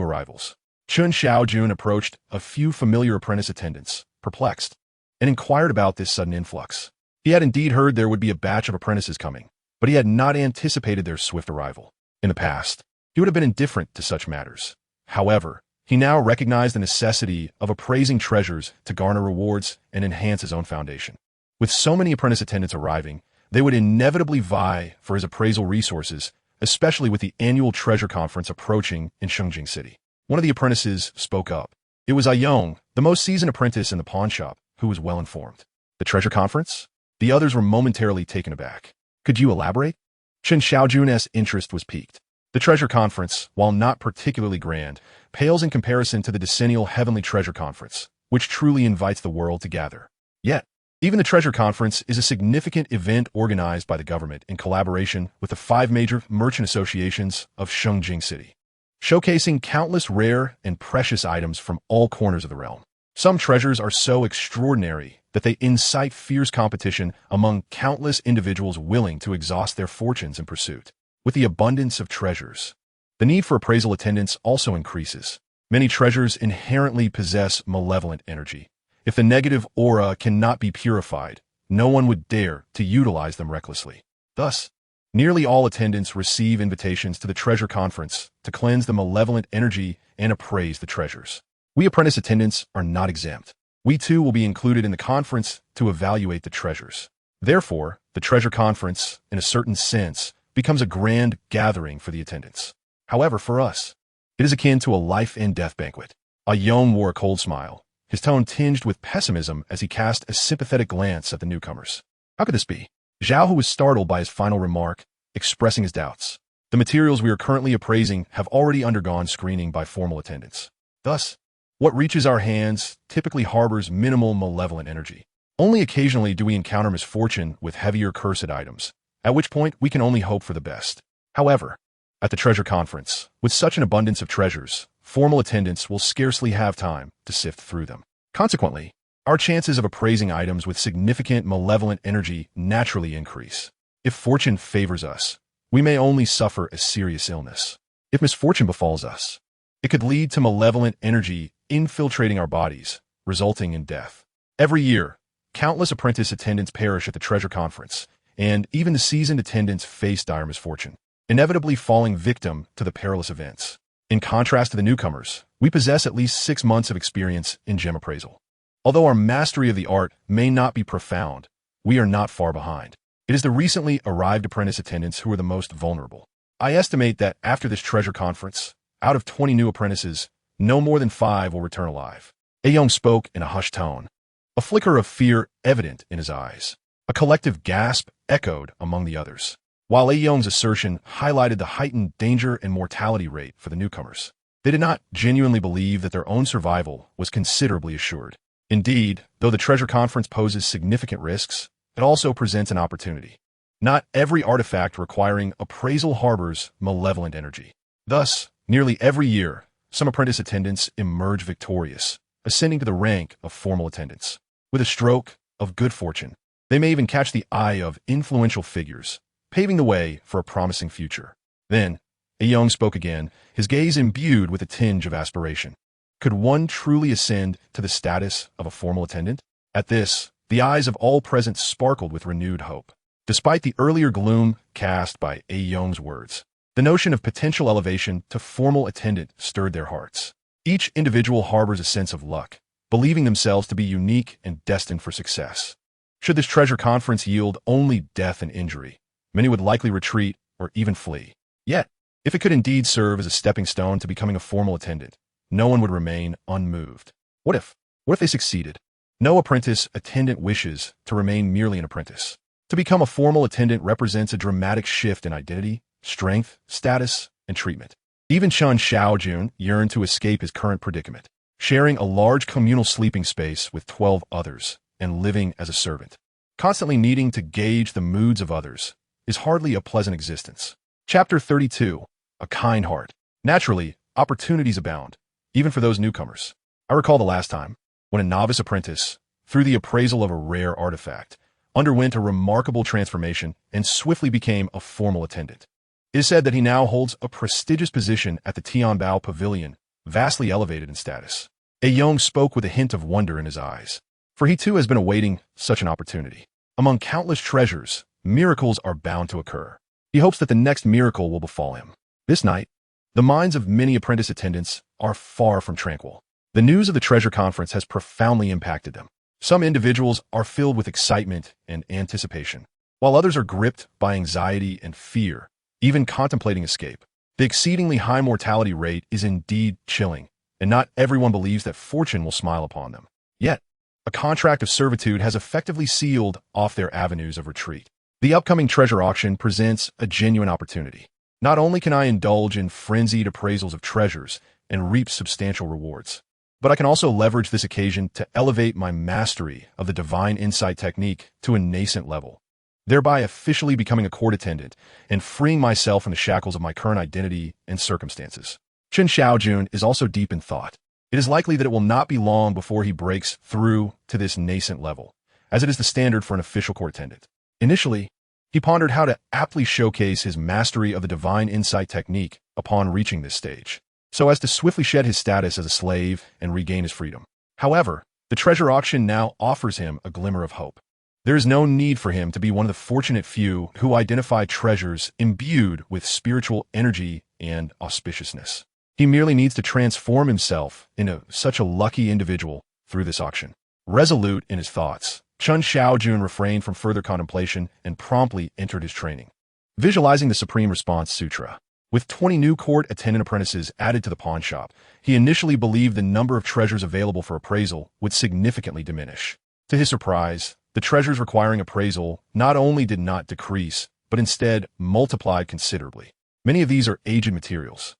Speaker 1: arrivals. Chen Shaojun approached a few familiar apprentice attendants, perplexed, and inquired about this sudden influx. He had indeed heard there would be a batch of apprentices coming, but he had not anticipated their swift arrival. In the past, he would have been indifferent to such matters. However, he now recognized the necessity of appraising treasures to garner rewards and enhance his own foundation. With so many apprentice attendants arriving, they would inevitably vie for his appraisal resources, especially with the annual treasure conference approaching in Shengjing City. One of the apprentices spoke up. It was Aiyong, the most seasoned apprentice in the pawn shop, who was well informed. The treasure conference? The others were momentarily taken aback. Could you elaborate? Chen Shaojun's interest was piqued. The treasure conference, while not particularly grand, pales in comparison to the decennial Heavenly Treasure Conference, which truly invites the world to gather. Yet, even the treasure conference is a significant event organized by the government in collaboration with the 5 major merchant associations of Shengjing City, showcasing countless rare and precious items from all corners of the realm. Some treasures are so extraordinary that they incite fierce competition among countless individuals willing to exhaust their fortunes in pursuit. With the abundance of treasures, the need for appraisal attendance also increases. Many treasures inherently possess malevolent energy. If the negative aura cannot be purified, no one would dare to utilize them recklessly. Thus, nearly all attendants receive invitations to the treasure conference to cleanse the malevolent energy and appraise the treasures. We apprentice attendants are not exempt. We too will be included in the conference to evaluate the treasures. Therefore, the treasure conference, in a certain sense, becomes a grand gathering for the attendants. However, for us, it is akin to a life and death banquet. Aiyong wore a cold smile, his tone tinged with pessimism as he cast a sympathetic glance at the newcomers. How could this be? Zhao, who was startled by his final remark, expressing his doubts. The materials we are currently appraising have already undergone screening by formal attendants. Thus, what reaches our hands typically harbors minimal malevolent energy. Only occasionally do we encounter misfortune with heavier cursed items, at which point we can only hope for the best. However, at the treasure conference, with such an abundance of treasures, formal attendants will scarcely have time to sift through them. Consequently, our chances of appraising items with significant malevolent energy naturally increase. If fortune favors us, we may only suffer a serious illness. If misfortune befalls us, it could lead to malevolent energy infiltrating our bodies, resulting in death. Every year, countless apprentice attendants perish at the treasure conference, and even the seasoned attendants face dire misfortune, inevitably falling victim to the perilous events. In contrast to the newcomers, we possess at least 6 months of experience in gem appraisal. Although our mastery of the art may not be profound, we are not far behind. It is the recently arrived apprentice attendants who are the most vulnerable. I estimate that after this treasure conference, out of 20 new apprentices, no more than 5 will return alive. Aiyong spoke in a hushed tone, a flicker of fear evident in his eyes. A collective gasp echoed among the others, while Aiyong's assertion highlighted the heightened danger and mortality rate for the newcomers. They did not genuinely believe that their own survival was considerably assured. Indeed, though the treasure conference poses significant risks, it also presents an opportunity. Not every artifact requiring appraisal harbors malevolent energy. Thus, nearly every year, some apprentice attendants emerge victorious, ascending to the rank of formal attendants. With a stroke of good fortune, they may even catch the eye of influential figures, paving the way for a promising future. Then, Aiyong spoke again, his gaze imbued with a tinge of aspiration. Could one truly ascend to the status of a formal attendant? At this, the eyes of all present sparkled with renewed hope. Despite the earlier gloom cast by Aiyong's words, the notion of potential elevation to formal attendant stirred their hearts. Each individual harbors a sense of luck, believing themselves to be unique and destined for success. Should this treasure conference yield only death and injury, many would likely retreat or even flee. Yet, if it could indeed serve as a stepping stone to becoming a formal attendant, no one would remain unmoved. What if they succeeded? No apprentice attendant wishes to remain merely an apprentice. To become a formal attendant represents a dramatic shift in identity, strength, status, and treatment. Even Chen Shaojun yearned to escape his current predicament, sharing a large communal sleeping space with 12 others and living as a servant. Constantly needing to gauge the moods of others is hardly a pleasant existence. Chapter 32. A Kind Heart. Naturally, opportunities abound, even for those newcomers. I recall the last time when a novice apprentice, through the appraisal of a rare artifact, underwent a remarkable transformation and swiftly became a formal attendant. It is said that he now holds a prestigious position at the Tianbao Pavilion, vastly elevated in status. Aiyong spoke with a hint of wonder in his eyes, for he too has been awaiting such an opportunity. Among countless treasures, miracles are bound to occur. He hopes that the next miracle will befall him. This night, the minds of many apprentice attendants are far from tranquil. The news of the treasure conference has profoundly impacted them. Some individuals are filled with excitement and anticipation, while others are gripped by anxiety and fear, even contemplating escape. The exceedingly high mortality rate is indeed chilling, and not everyone believes that fortune will smile upon them. Yet, a contract of servitude has effectively sealed off their avenues of retreat. The upcoming treasure auction presents a genuine opportunity. Not only can I indulge in frenzied appraisals of treasures and reap substantial rewards, but I can also leverage this occasion to elevate my mastery of the divine insight technique to a nascent level, thereby officially becoming a court attendant and freeing myself from the shackles of my current identity and circumstances. Chen Shaojun is also deep in thought. It is likely that it will not be long before he breaks through to this nascent level, as it is the standard for an official court attendant. Initially, he pondered how to aptly showcase his mastery of the divine insight technique upon reaching this stage, so as to swiftly shed his status as a slave and regain his freedom. However, the treasure auction now offers him a glimmer of hope. There is no need for him to be one of the fortunate few who identify treasures imbued with spiritual energy and auspiciousness. He merely needs to transform himself into such a lucky individual through this auction. Resolute in his thoughts, Chen Shaojun refrained from further contemplation and promptly entered his training. Visualizing the Supreme Response Sutra. With 20 new court attendant apprentices added to the pawn shop, he initially believed the number of treasures available for appraisal would significantly diminish. To his surprise, the treasures requiring appraisal not only did not decrease, but instead multiplied considerably. Many of these are aged materials.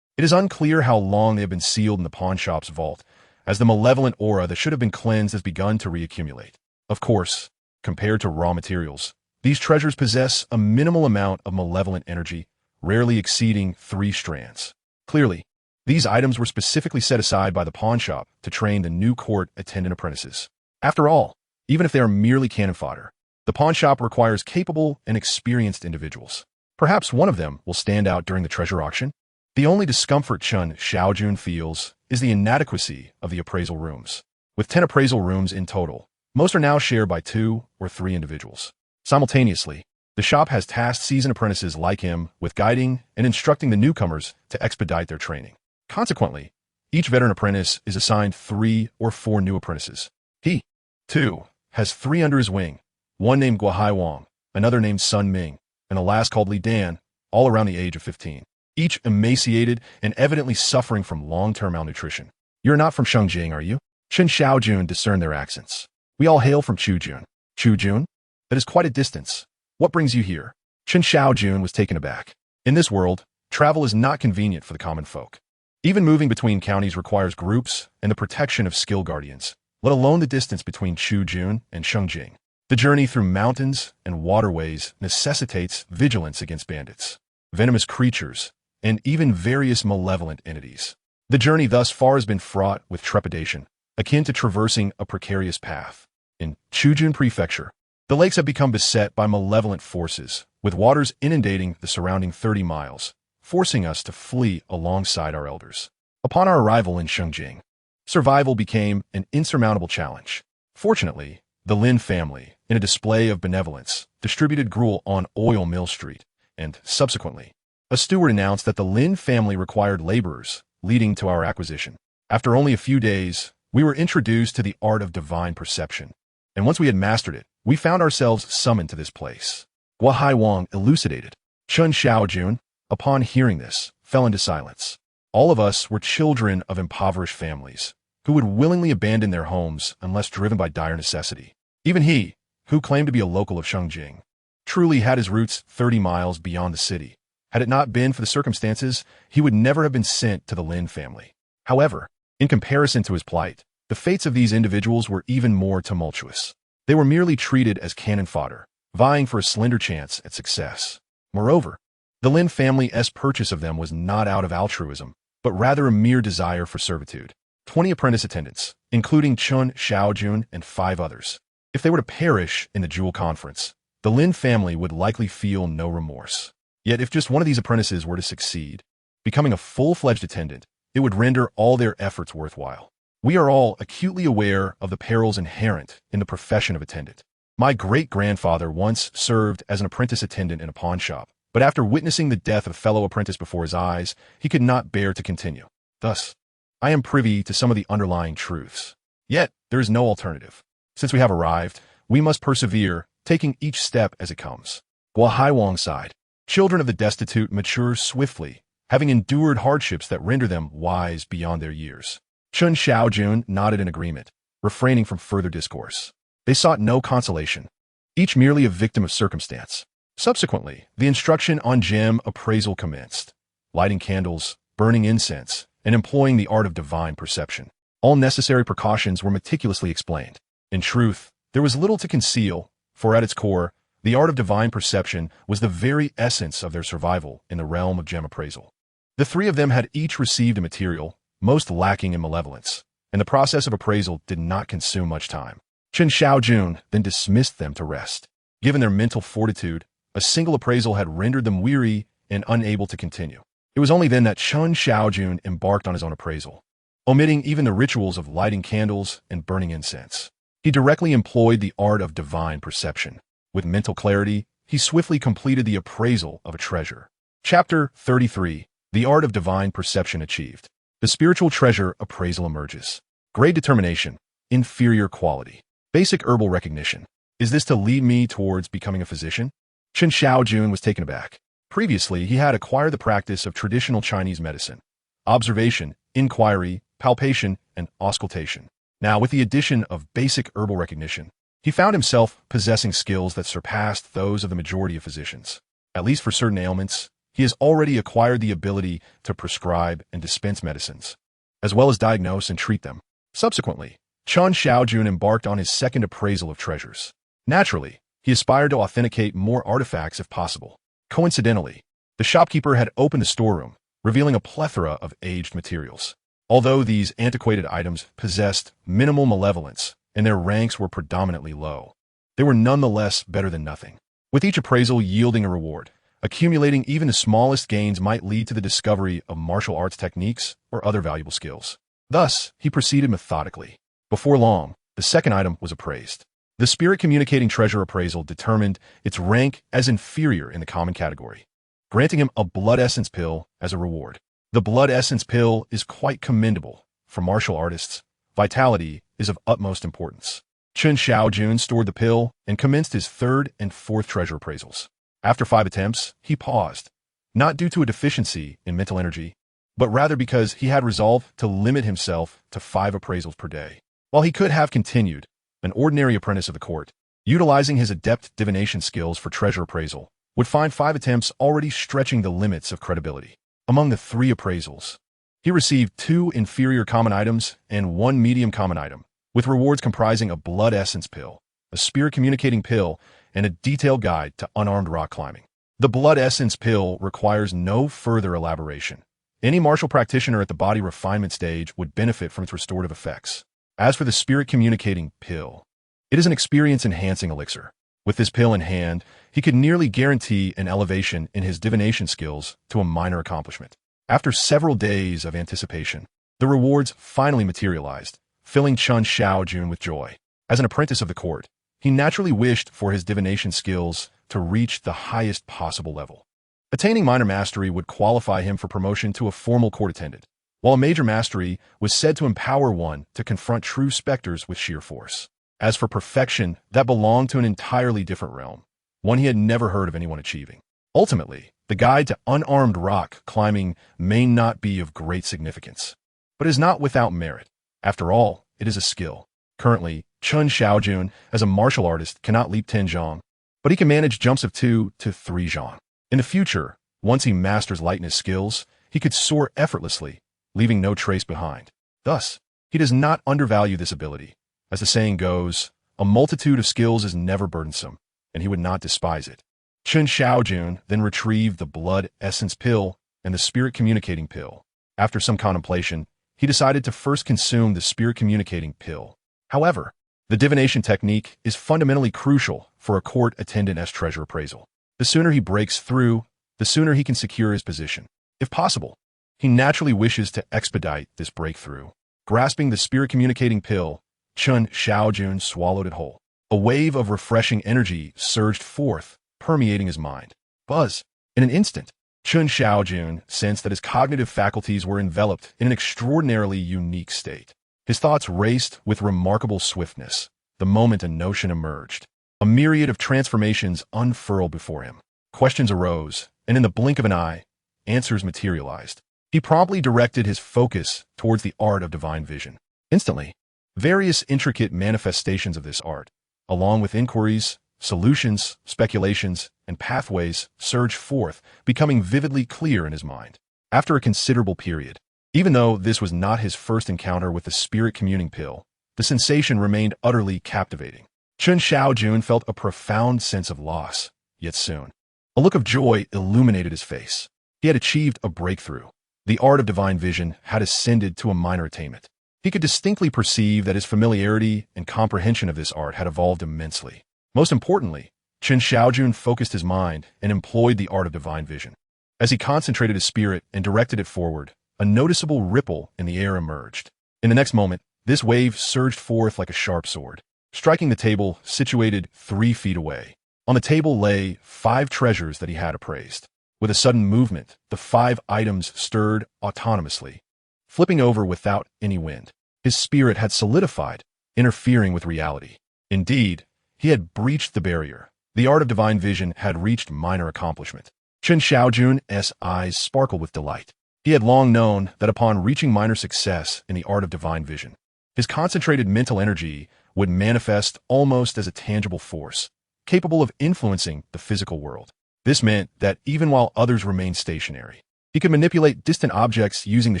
Speaker 1: It is unclear how long they have been sealed in the pawn shop's vault, as the malevolent aura that should have been cleansed has begun to reaccumulate. Of course, compared to raw materials, these treasures possess a minimal amount of malevolent energy, rarely exceeding 3 strands. Clearly, these items were specifically set aside by the pawn shop to train the new court attendant apprentices. After all, even if they are merely cannon fodder, the pawn shop requires capable and experienced individuals. Perhaps one of them will stand out during the treasure auction. The only discomfort Chen Shaojun feels is the inadequacy of the appraisal rooms. With 10 appraisal rooms in total, most are now shared by 2 or 3 individuals. Simultaneously, the shop has tasked seasoned apprentices like him with guiding and instructing the newcomers to expedite their training. Consequently, each veteran apprentice is assigned 3 or 4 new apprentices. He, too, has 3 under his wing, one named Guohai Wang, another named Sun Ming, and the last called Li Dan, all around the age of 15. Each emaciated and evidently suffering from long-term malnutrition. You're not from Shengjing, are you? Chen Shaojun discerned their accents. We all hail from Chujun. Chujun? That is quite a distance. What brings you here? Chen Shaojun was taken aback. In this world, travel is not convenient for the common folk. Even moving between counties requires groups and the protection of skill guardians, let alone the distance between Chujun and Shengjing. The journey through mountains and waterways necessitates vigilance against bandits, venomous creatures, and even various malevolent entities. The journey thus far has been fraught with trepidation, akin to traversing a precarious path. In Chujun Prefecture, the lakes have become beset by malevolent forces, with waters inundating the surrounding 30 miles, forcing us to flee alongside our elders. Upon our arrival in Shengjing, survival became an insurmountable challenge. Fortunately, the Lin family, in a display of benevolence, distributed gruel on Oil Mill Street, and subsequently, a steward announced that the Lin family required laborers, leading to our acquisition. After only a few days, we were introduced to the art of divine perception, and once we had mastered it, we found ourselves summoned to this place. Guohai Wang elucidated. Chen Shaojun, upon hearing this, fell into silence. All of us were children of impoverished families, who would willingly abandon their homes unless driven by dire necessity. Even he, who claimed to be a local of Shengjing, truly had his roots 30 miles beyond the city. Had it not been for the circumstances, he would never have been sent to the Lin family. However, in comparison to his plight, the fates of these individuals were even more tumultuous. They were merely treated as cannon fodder, vying for a slender chance at success. Moreover, the Lin family's purchase of them was not out of altruism, but rather a mere desire for servitude. 20 apprentice attendants, including Chen Shaojun and 5 others. If they were to perish in the Jewel Conference, the Lin family would likely feel no remorse. Yet if just one of these apprentices were to succeed, becoming a full-fledged attendant, it would render all their efforts worthwhile. We are all acutely aware of the perils inherent in the profession of attendant. My great-grandfather once served as an apprentice attendant in a pawn shop, but after witnessing the death of a fellow apprentice before his eyes, he could not bear to continue. Thus, I am privy to some of the underlying truths. Yet, there is no alternative. Since we have arrived, we must persevere, taking each step as it comes. Guohai Wang sighed. Children of the destitute mature swiftly, having endured hardships that render them wise beyond their years. Chen Shaojun nodded in agreement, refraining from further discourse. They sought no consolation, each merely a victim of circumstance. Subsequently, the instruction on gem appraisal commenced, lighting candles, burning incense, and employing the art of divine perception. All necessary precautions were meticulously explained. In truth, there was little to conceal, for at its core, the art of divine perception was the very essence of their survival in the realm of gem appraisal. The three of them had each received a material, most lacking in malevolence, and the process of appraisal did not consume much time. Chen Shaojun then dismissed them to rest. Given their mental fortitude, a single appraisal had rendered them weary and unable to continue. It was only then that Chen Shaojun embarked on his own appraisal, omitting even the rituals of lighting candles and burning incense. He directly employed the art of divine perception. With mental clarity, he swiftly completed the appraisal of a treasure. Chapter 33. The Art of Divine Perception Achieved. The spiritual treasure appraisal emerges. Grade determination. Inferior quality. Basic herbal recognition. Is this to lead me towards becoming a physician? Chen Shaojun was taken aback. Previously, he had acquired the practice of traditional Chinese medicine, observation, inquiry, palpation, and auscultation. Now, with the addition of basic herbal recognition, he found himself possessing skills that surpassed those of the majority of physicians. At least for certain ailments, he has already acquired the ability to prescribe and dispense medicines, as well as diagnose and treat them. Subsequently, Chen Shaojun embarked on his second appraisal of treasures. Naturally, he aspired to authenticate more artifacts if possible. Coincidentally, the shopkeeper had opened the storeroom, revealing a plethora of aged materials. Although these antiquated items possessed minimal malevolence and their ranks were predominantly low, they were nonetheless better than nothing. With each appraisal yielding a reward, accumulating even the smallest gains might lead to the discovery of martial arts techniques or other valuable skills. Thus, he proceeded methodically. Before long, the second item was appraised. The spirit communicating treasure appraisal determined its rank as inferior in the common category, granting him a blood essence pill as a reward. The blood essence pill is quite commendable. For martial artists, vitality is of utmost importance. Chen Shaojun stored the pill and commenced his third and fourth treasure appraisals. After 5 attempts, he paused, not due to a deficiency in mental energy, but rather because he had resolved to limit himself to 5 appraisals per day. While he could have continued, an ordinary apprentice of the court, utilizing his adept divination skills for treasure appraisal, would find 5 attempts already stretching the limits of credibility. Among the 3 appraisals, he received 2 inferior common items and 1 medium common item, with rewards comprising a blood essence pill, a spirit communicating pill, and a detailed guide to unarmed rock climbing. The blood essence pill requires no further elaboration. Any martial practitioner at the body refinement stage would benefit from its restorative effects. As for the spirit communicating pill, it is an experience-enhancing elixir. With this pill in hand, he could nearly guarantee an elevation in his divination skills to a minor accomplishment. After several days of anticipation, the rewards finally materialized, filling Chen Shaojun with joy. As an apprentice of the court, he naturally wished for his divination skills to reach the highest possible level. Attaining minor mastery would qualify him for promotion to a formal court attendant, while a major mastery was said to empower one to confront true specters with sheer force. As for perfection, that belonged to an entirely different realm, one he had never heard of anyone achieving. Ultimately, the guide to unarmed rock climbing may not be of great significance, but is not without merit. After all, it is a skill. Currently, Chen Shaojun, as a martial artist, cannot leap 10 zhang, but he can manage jumps of 2 to 3 zhang. In the future, once he masters lightness skills, he could soar effortlessly, leaving no trace behind. Thus, he does not undervalue this ability. As the saying goes, a multitude of skills is never burdensome, and he would not despise it. Chen Shaojun then retrieved the blood essence pill and the spirit communicating pill. After some contemplation, he decided to first consume the spirit communicating pill. However, the divination technique is fundamentally crucial for a court attendant's treasure appraisal. The sooner he breaks through, the sooner he can secure his position. If possible, he naturally wishes to expedite this breakthrough. Grasping the spirit communicating pill, Chen Shaojun swallowed it whole. A wave of refreshing energy surged forth, permeating his mind. Buzz! In an instant, Chen Shaojun sensed that his cognitive faculties were enveloped in an extraordinarily unique state. His thoughts raced with remarkable swiftness the moment a notion emerged. A myriad of transformations unfurled before him. Questions arose, and in the blink of an eye, answers materialized. He promptly directed his focus towards the art of divine vision. Instantly, various intricate manifestations of this art, along with inquiries, solutions, speculations, and pathways, surged forth, becoming vividly clear in his mind. After a considerable period, even though this was not his first encounter with the spirit communing pill, the sensation remained utterly captivating. Chen Shaojun felt a profound sense of loss, yet soon, a look of joy illuminated his face. He had achieved a breakthrough. The art of divine vision had ascended to a minor attainment. He could distinctly perceive that his familiarity and comprehension of this art had evolved immensely. Most importantly, Chen Shaojun focused his mind and employed the art of divine vision. As he concentrated his spirit and directed it forward, a noticeable ripple in the air emerged. In the next moment, this wave surged forth like a sharp sword, striking the table situated 3 feet away. On the table lay 5 treasures that he had appraised. With a sudden movement, the 5 items stirred autonomously, flipping over without any wind. His spirit had solidified, interfering with reality. Indeed, he had breached the barrier. The art of divine vision had reached minor accomplishment. Chen Shaojun's eyes sparkled with delight. He had long known that upon reaching minor success in the art of divine vision, his concentrated mental energy would manifest almost as a tangible force, capable of influencing the physical world. This meant that even while others remained stationary, he could manipulate distant objects using the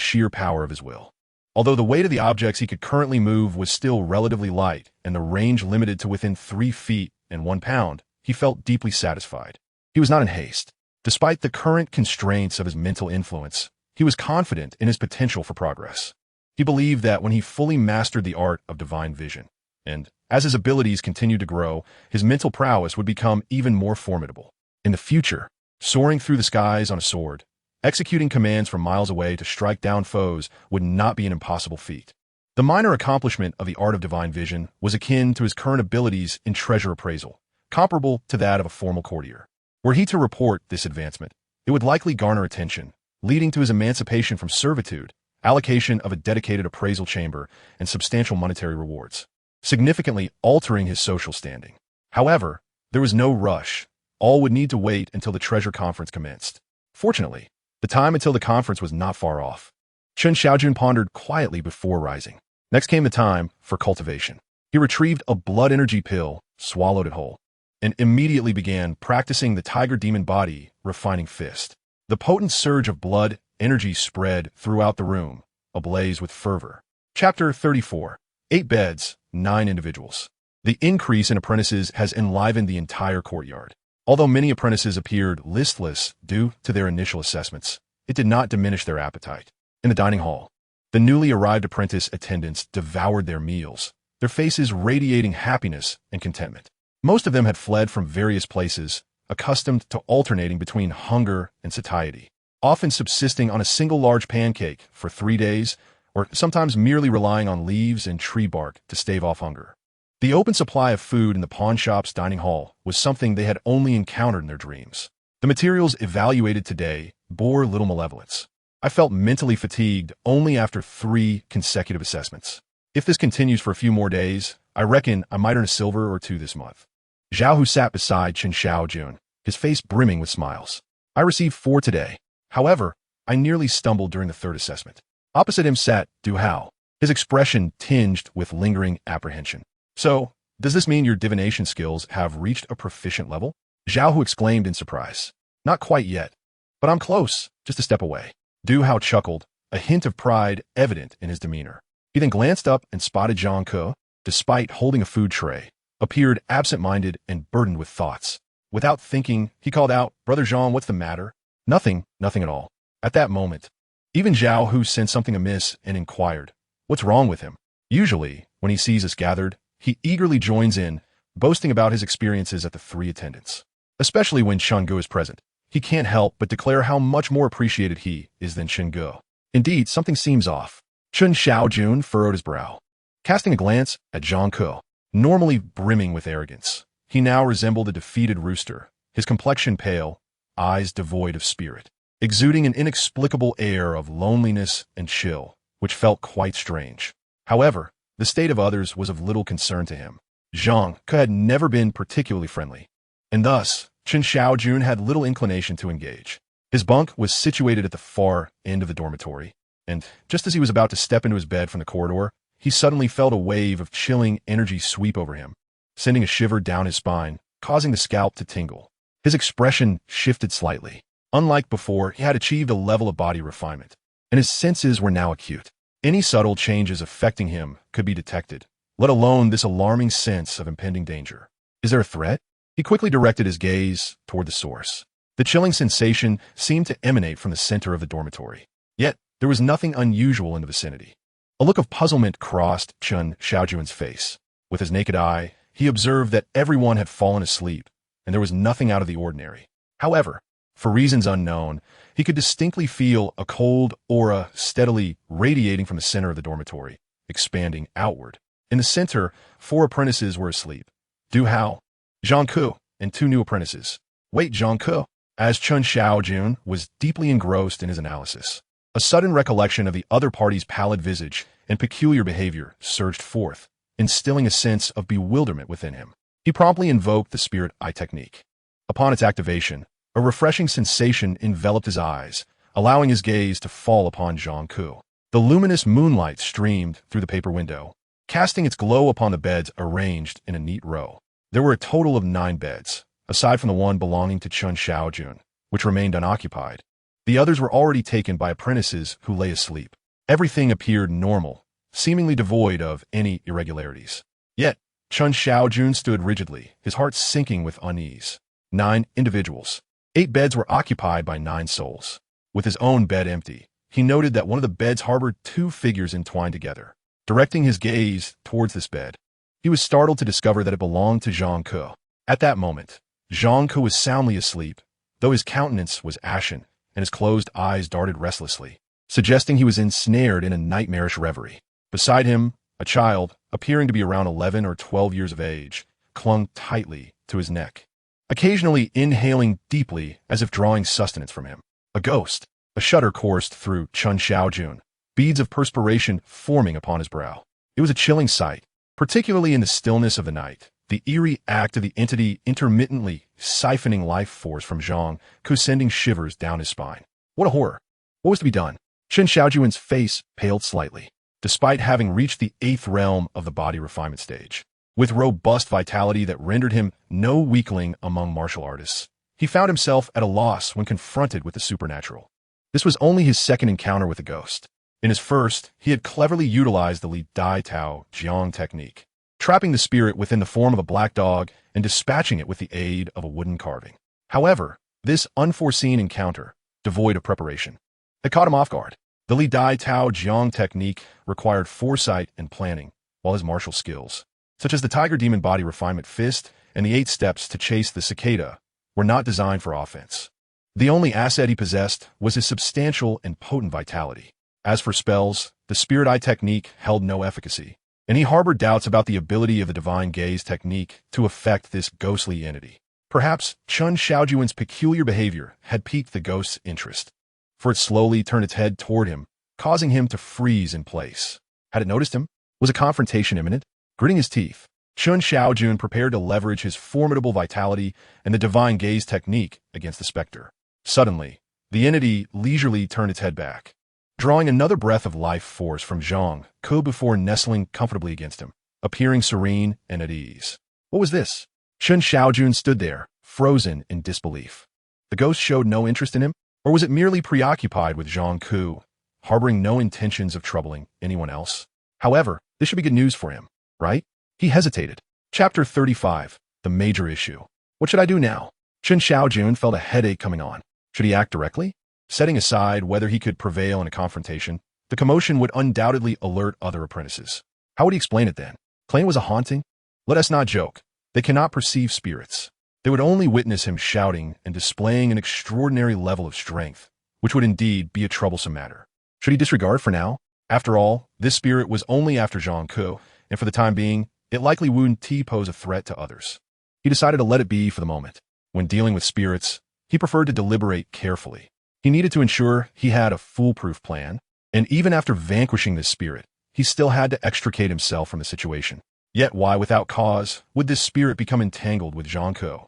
Speaker 1: sheer power of his will. Although the weight of the objects he could currently move was still relatively light and the range limited to within 3 feet and 1 pound, he felt deeply satisfied. He was not in haste. Despite the current constraints of his mental influence, he was confident in his potential for progress. He believed that when he fully mastered the art of divine vision, and as his abilities continued to grow, his mental prowess would become even more formidable. In the future, soaring through the skies on a sword, executing commands from miles away to strike down foes would not be an impossible feat. The minor accomplishment of the art of divine vision was akin to his current abilities in treasure appraisal, comparable to that of a formal courtier. Were he to report this advancement, it would likely garner attention, leading to his emancipation from servitude, allocation of a dedicated appraisal chamber, and substantial monetary rewards, significantly altering his social standing. However, there was no rush. All would need to wait until the treasure conference commenced. Fortunately, the time until the conference was not far off. Chen Shaojun pondered quietly before rising. Next came the time for cultivation. He retrieved a blood energy pill, swallowed it whole, and immediately began practicing the tiger demon body refining fist. The potent surge of blood energy spread throughout the room, ablaze with fervor. Chapter 34. 8 beds, 9 individuals. The increase in apprentices has enlivened the entire courtyard. Although many apprentices appeared listless due to their initial assessments, it did not diminish their appetite. In the dining hall, the newly arrived apprentice attendants devoured their meals, their faces radiating happiness and contentment. Most of them had fled from various places, accustomed to alternating between hunger and satiety, often subsisting on a single large pancake for 3 days, or sometimes merely relying on leaves and tree bark to stave off hunger. The open supply of food in the pawnshop's dining hall was something they had only encountered in their dreams. The materials evaluated today bore little malevolence. I felt mentally fatigued only after 3 consecutive assessments. If this continues for a few more days, I reckon I might earn a silver or 2 this month. Zhao, who sat beside Chen Shaojun, his face brimming with smiles. I received 4 today. However, I nearly stumbled during the 3rd assessment. Opposite him sat Du Hao, his expression tinged with lingering apprehension. So, does this mean your divination skills have reached a proficient level? Zhao Hu exclaimed in surprise. Not quite yet, but I'm close, just a step away. Du Hao chuckled, a hint of pride evident in his demeanor. He then glanced up and spotted Zhang Ke, despite holding a food tray, appeared absent-minded and burdened with thoughts. Without thinking, he called out, "Brother Zhang, what's the matter?" Nothing at all. At that moment, even Zhao Hu sensed something amiss and inquired, "What's wrong with him?" Usually, when he sees us gathered, he eagerly joins in, boasting about his experiences at the 3 attendants. Especially when Chen Ge is present, he can't help but declare how much more appreciated he is than Chen Ge. Indeed, something seems off. Chen Shaojun furrowed his brow. Casting a glance at Zhang Ke, normally brimming with arrogance, he now resembled a defeated rooster, his complexion pale, eyes devoid of spirit, exuding an inexplicable air of loneliness and chill, which felt quite strange. However, the state of others was of little concern to him. Zhang Ke had never been particularly friendly, and thus Chen Shaojun had little inclination to engage. His bunk was situated at the far end of the dormitory, and just as he was about to step into his bed from the corridor, he suddenly felt a wave of chilling energy sweep over him, sending a shiver down his spine, causing the scalp to tingle. His expression shifted slightly. Unlike before, he had achieved a level of body refinement, and his senses were now acute. Any subtle changes affecting him could be detected, let alone this alarming sense of impending danger. Is there a threat? He quickly directed his gaze toward the source. The chilling sensation seemed to emanate from the center of the dormitory. Yet, there was nothing unusual in the vicinity. A look of puzzlement crossed Chen Shaojun's face. With his naked eye, he observed that everyone had fallen asleep, and there was nothing out of the ordinary. However, for reasons unknown, he could distinctly feel a cold aura steadily radiating from the center of the dormitory, expanding outward. In the center, 4 apprentices were asleep. Du Hao, Zhang Ku, and 2 new apprentices. Wait, Zhang Ku? As Chen Shaojun was deeply engrossed in his analysis, a sudden recollection of the other party's pallid visage and peculiar behavior surged forth, instilling a sense of bewilderment within him. He promptly invoked the spirit eye technique. Upon its activation, a refreshing sensation enveloped his eyes, allowing his gaze to fall upon Zhang Ku. The luminous moonlight streamed through the paper window, casting its glow upon the beds arranged in a neat row. There were a total of 9 beds, aside from the one belonging to Chen Shaojun, which remained unoccupied. The others were already taken by apprentices who lay asleep. Everything appeared normal, seemingly devoid of any irregularities. Yet, Chen Shaojun stood rigidly, his heart sinking with unease. 9 individuals. 8 beds were occupied by 9 souls. With his own bed empty, he noted that one of the beds harbored 2 figures entwined together. Directing his gaze towards this bed, he was startled to discover that it belonged to Zhang Ku. At that moment, Zhang Ku was soundly asleep, though his countenance was ashen and his closed eyes darted restlessly, suggesting he was ensnared in a nightmarish reverie. Beside him, a child, appearing to be around 11 or 12 years of age, clung tightly to his neck, occasionally inhaling deeply as if drawing sustenance from him. A ghost. A shudder coursed through Chen Shaojun, beads of perspiration forming upon his brow. It was a chilling sight, particularly in the stillness of the night. The eerie act of the entity intermittently siphoning life force from Zhang Ku, sending shivers down his spine. What a horror! What was to be done? Chen Shaojun's face paled slightly, despite having reached the 8th realm of the body refinement stage. With robust vitality that rendered him no weakling among martial artists, he found himself at a loss when confronted with the supernatural. This was only his second encounter with a ghost. In his first, he had cleverly utilized the Li Dai Tao Jiang technique, trapping the spirit within the form of a black dog and dispatching it with the aid of a wooden carving. However, this unforeseen encounter, devoid of preparation, had caught him off guard. The Li Dai Tao Jiang technique required foresight and planning, while his martial skills, such as the Tiger Demon Body Refinement Fist and the 8 steps to chase the cicada, were not designed for offense. The only asset he possessed was his substantial and potent vitality. As for spells, the Spirit Eye technique held no efficacy, and he harbored doubts about the ability of the Divine Gaze technique to affect this ghostly entity. Perhaps Chen Shaojun's peculiar behavior had piqued the ghost's interest, for it slowly turned its head toward him, causing him to freeze in place. Had it noticed him? Was a confrontation imminent? Gritting his teeth, Chen Shaojun prepared to leverage his formidable vitality and the Divine Gaze technique against the specter. Suddenly, the entity leisurely turned its head back, drawing another breath of life force from Zhang Ku before nestling comfortably against him, appearing serene and at ease. What was this? Chen Shaojun stood there, frozen in disbelief. The ghost showed no interest in him, or was it merely preoccupied with Zhang Ku, harboring no intentions of troubling anyone else? However, this should be good news for him, right? He hesitated. Chapter 35, The Major Issue. What should I do now? Chen Shaojun felt a headache coming on. Should he act directly? Setting aside whether he could prevail in a confrontation, the commotion would undoubtedly alert other apprentices. How would he explain it then? Claim was a haunting? Let us not joke. They cannot perceive spirits. They would only witness him shouting and displaying an extraordinary level of strength, which would indeed be a troublesome matter. Should he disregard for now? After all, this spirit was only after Zhang Ku, and for the time being, it likely wouldn't pose a threat to others. He decided to let it be for the moment. When dealing with spirits, he preferred to deliberate carefully. He needed to ensure he had a foolproof plan, and even after vanquishing this spirit, he still had to extricate himself from the situation. Yet why, without cause, would this spirit become entangled with Zhang Ku?